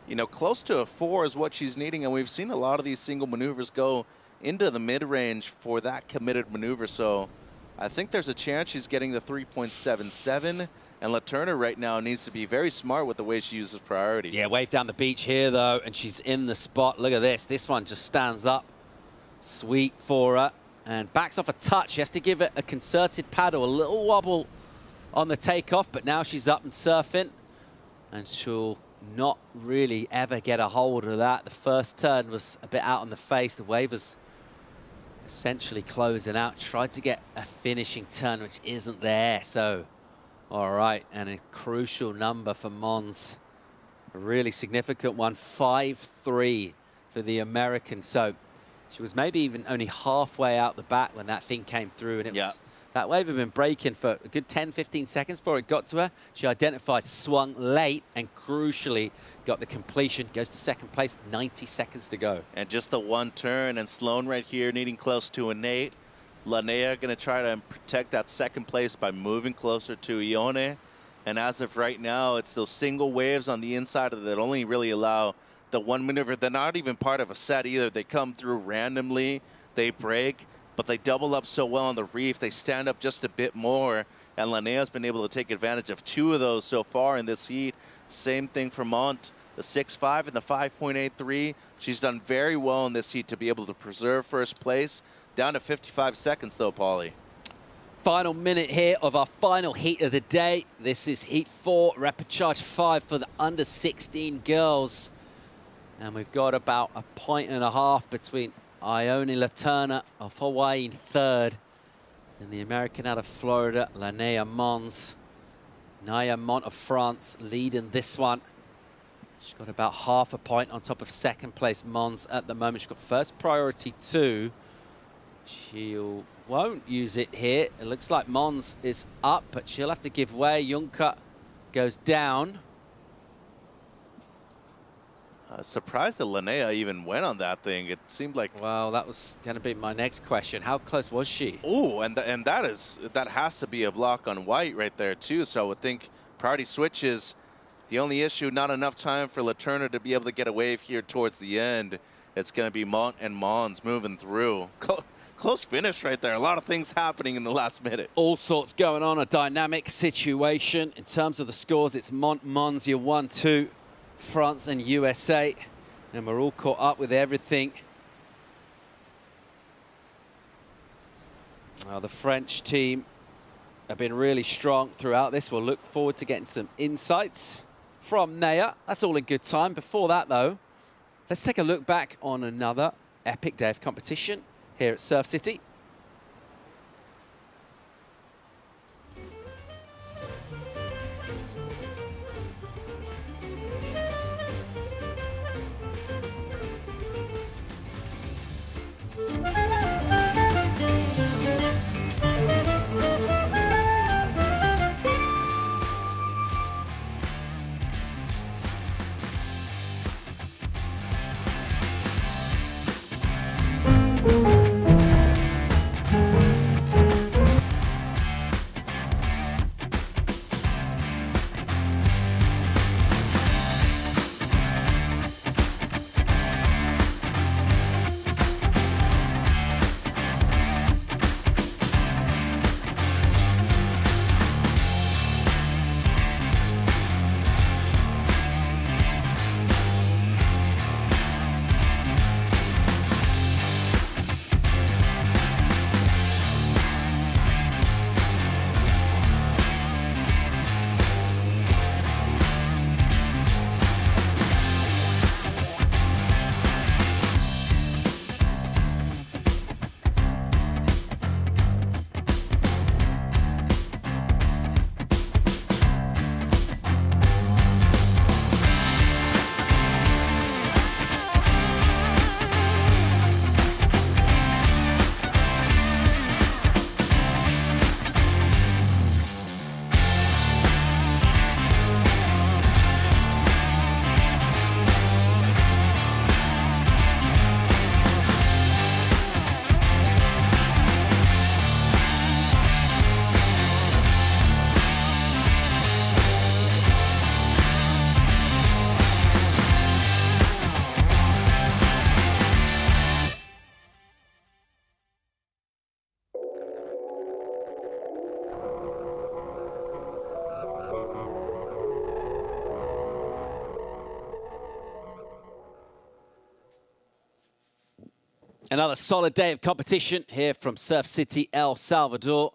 You know, close to a 4 is what she's needing, and we've seen a lot of these single maneuvers go into the mid-range for that committed maneuver. So I think there's a chance she's getting the 3.77. And LaTurner right now needs to be very smart with the way she uses priority. Yeah, wave down the beach here, though, and she's in the spot. Look at this. This one just stands up. Sweet for her. And backs off a touch. She has to give it a concerted paddle. A little wobble on the takeoff, but now she's up and surfing. And she'll not really ever get a hold of that. The first turn was a bit out on the face. The wave was essentially closing out. Tried to get a finishing turn, which isn't there. So, all right, and a crucial number for Mons. A really significant one, 5-3 for the American. So she was maybe even only halfway out the back when that thing came through, and it was, that wave had been breaking for a good 10-15 seconds before it got to her. She identified, swung late, and crucially got the completion. Goes to second place, 90 seconds to go. And just the one turn, and Sloan right here needing close to an 8. Lanea going to try to protect that second place by moving closer to Ione. And as of right now, it's those single waves on the inside of that only really allow the one maneuver. They're not even part of a set either. They come through randomly, they break, but they double up so well on the reef. They stand up just a bit more, and Lanea's been able to take advantage of 2 of those so far in this heat. Same thing for Mont, the 6.5 and the 5.83. She's done very well in this heat to be able to preserve first place. Down to 55 seconds though, Paulie. Final minute here of our final heat of the day. This is heat 4, rapid charge 5 for the under 16 girls. And we've got about a point and a half between Ione Laterna of Hawaii in third and the American out of Florida, Lanea Mons. Naya Mont of France leading this one. She's got about half a point on top of second place Mons at the moment. She's got first priority 2. She won't use it here. It looks like Mons is up, but she'll have to give way. Juncker goes down. Surprised that Lanea even went on that thing. It seemed like... Well, that was going to be my next question. How close was she? Oh, and that has to be a block on white right there too. So I would think priority switches. The only issue, not enough time for Laterna to be able to get a wave here towards the end. It's going to be Mont and Mons moving through. Close finish right there. A lot of things happening in the last minute. All sorts going on, a dynamic situation. In terms of the scores, it's Mont, Mons, your 1-2, France and USA. And we're all caught up with everything. Now, the French team have been really strong throughout this. We'll look forward to getting some insights from Naya. That's all in good time. Before that, though, let's take a look back on another epic day of competition here at Surf City. Another solid day of competition here from Surf City, El Salvador.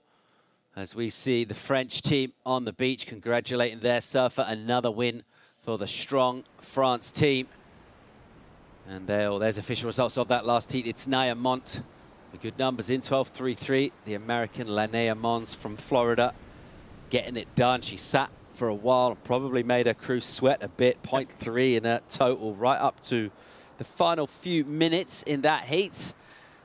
As we see the French team on the beach congratulating their surfer. Another win for the strong France team. And there's official results of that last heat. It's Naya Mont, the good numbers in 12.33. The American Linnea Mons from Florida getting it done. She sat for a while and probably made her crew sweat a bit. 0.3 in her total, right up to the final few minutes in that heat.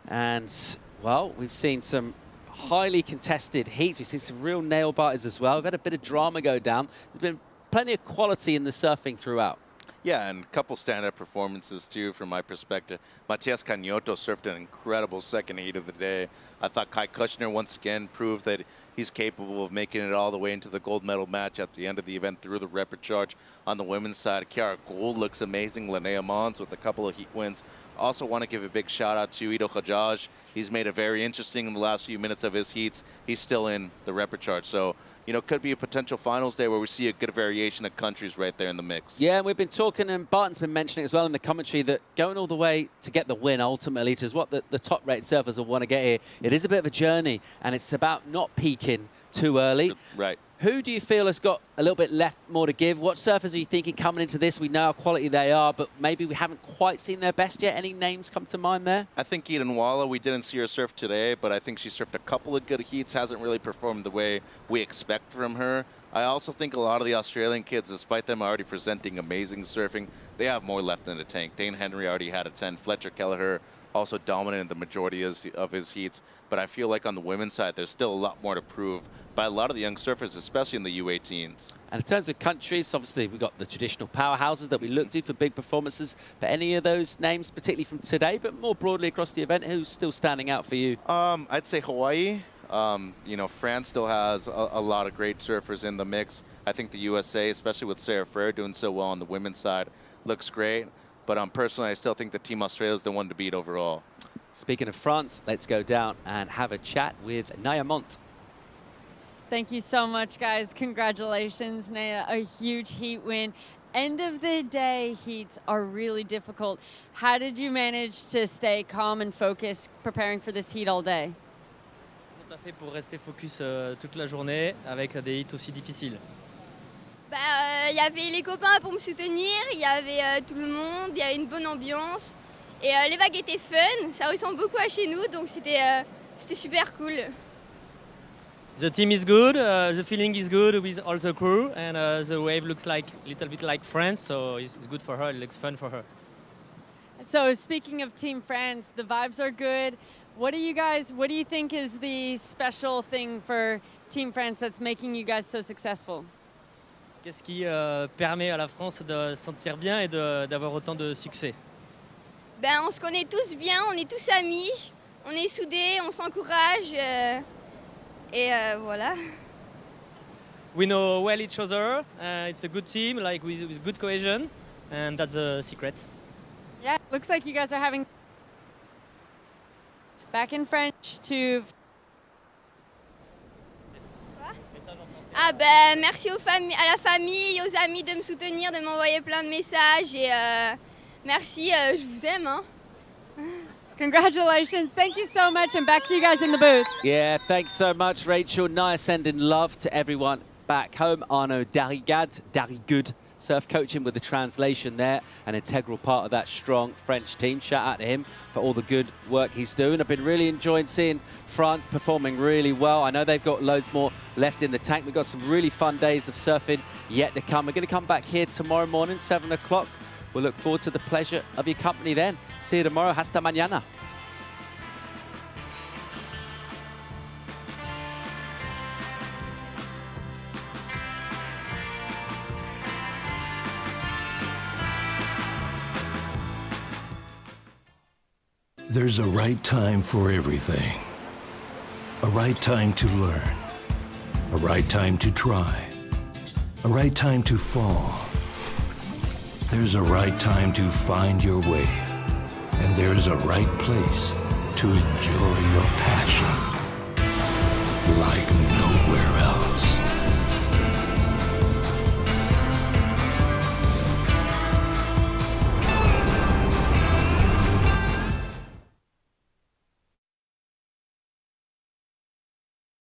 And, well, we've seen some highly contested heats. We've seen some real nail biters as well. We've had a bit of drama go down. There's been plenty of quality in the surfing throughout. Yeah, and a couple stand-up performances, too, from my perspective. Matias Cañoto surfed an incredible second heat of the day. I thought Kai Kushner, once again, proved that he's capable of making it all the way into the gold medal match at the end of the event through the repechage. On the women's side, Kiara Gould looks amazing. Linnea Mons with a couple of heat wins. Also want to give a big shout-out to Ido Hajjaj. He's made it very interesting in the last few minutes of his heats. He's still in the repechage, so you know, could be a potential finals day where we see a good variation of countries right there in the mix. Yeah, and we've been talking, and Barton's been mentioning as well in the commentary, that going all the way to get the win ultimately, which is what the top-rated surfers will want to get here, it is a bit of a journey, and it's about not peaking too early. Right. Who do you feel has got a little bit left more to give? What surfers are you thinking coming into this? We know how quality they are, but maybe we haven't quite seen their best yet. Any names come to mind there? I think Eden Walla, we didn't see her surf today, but I think she surfed a couple of good heats, hasn't really performed the way we expect from her. I also think a lot of the Australian kids, despite them already presenting amazing surfing, they have more left in the tank. Dane Henry already had a 10. Fletcher Kelleher also dominated the majority of his heats. But I feel like on the women's side, there's still a lot more to prove by a lot of the young surfers, especially in the U18s. And in terms of countries, obviously we've got the traditional powerhouses that we look to for big performances. But any of those names, particularly from today, but more broadly across the event, who's still standing out for you? I'd say Hawaii. You know, France still has a lot of great surfers in the mix. I think the USA, especially with Sarah Frere doing so well on the women's side, looks great. But personally, I still think the Team Australia is the one to beat overall. Speaking of France, let's go down and have a chat with Naya Mont. Thank you so much, guys. Congratulations, Naya. A huge heat win. End of the day heats are really difficult. How did you manage to stay calm and focused preparing for this heat all day? Tout à fait pour rester focus toute la journée avec des hits aussi difficiles. Il y avait les copains pour me soutenir, il y avait tout le monde, il y avait une bonne ambiance. Et les vagues étaient fun, ça ressemble beaucoup à chez nous, donc c'était super cool. The team is good, the feeling is good with all the crew, and the wave looks like a little bit like France, so it's good for her, it looks fun for her. So speaking of Team France, the vibes are good. What do you think is the special thing for Team France that's making you guys so successful? Qu'est-ce qui permet à la France de se sentir bien et d'avoir autant de succès? On se connaît tous bien, on est tous amis, on est soudés, on s'encourage et voilà. We know well each other, it's a good team, like with good cohesion, and that's the secret. Yeah, looks like you guys are having... Back in French to... Merci à la famille, aux amis de me soutenir, de m'envoyer plein de messages et merci, je vous aime. Hein. Congratulations, thank you so much, and back to you guys in the booth. Yeah, thanks so much, Rachel. Naya sending love to everyone back home. Arnaud Darrigoud, surf coaching with the translation there, an integral part of that strong French team. Shout out to him for all the good work he's doing. I've been really enjoying seeing France performing really well. I know they've got loads more left in the tank. We've got some really fun days of surfing yet to come. We're going to come back here tomorrow morning, 7 o'clock. We'll look forward to the pleasure of your company then. See you tomorrow. Hasta mañana. There's a right time for everything. A right time to learn. A right time to try. A right time to fall. There's a right time to find your wave. And there's a right place to enjoy your passion.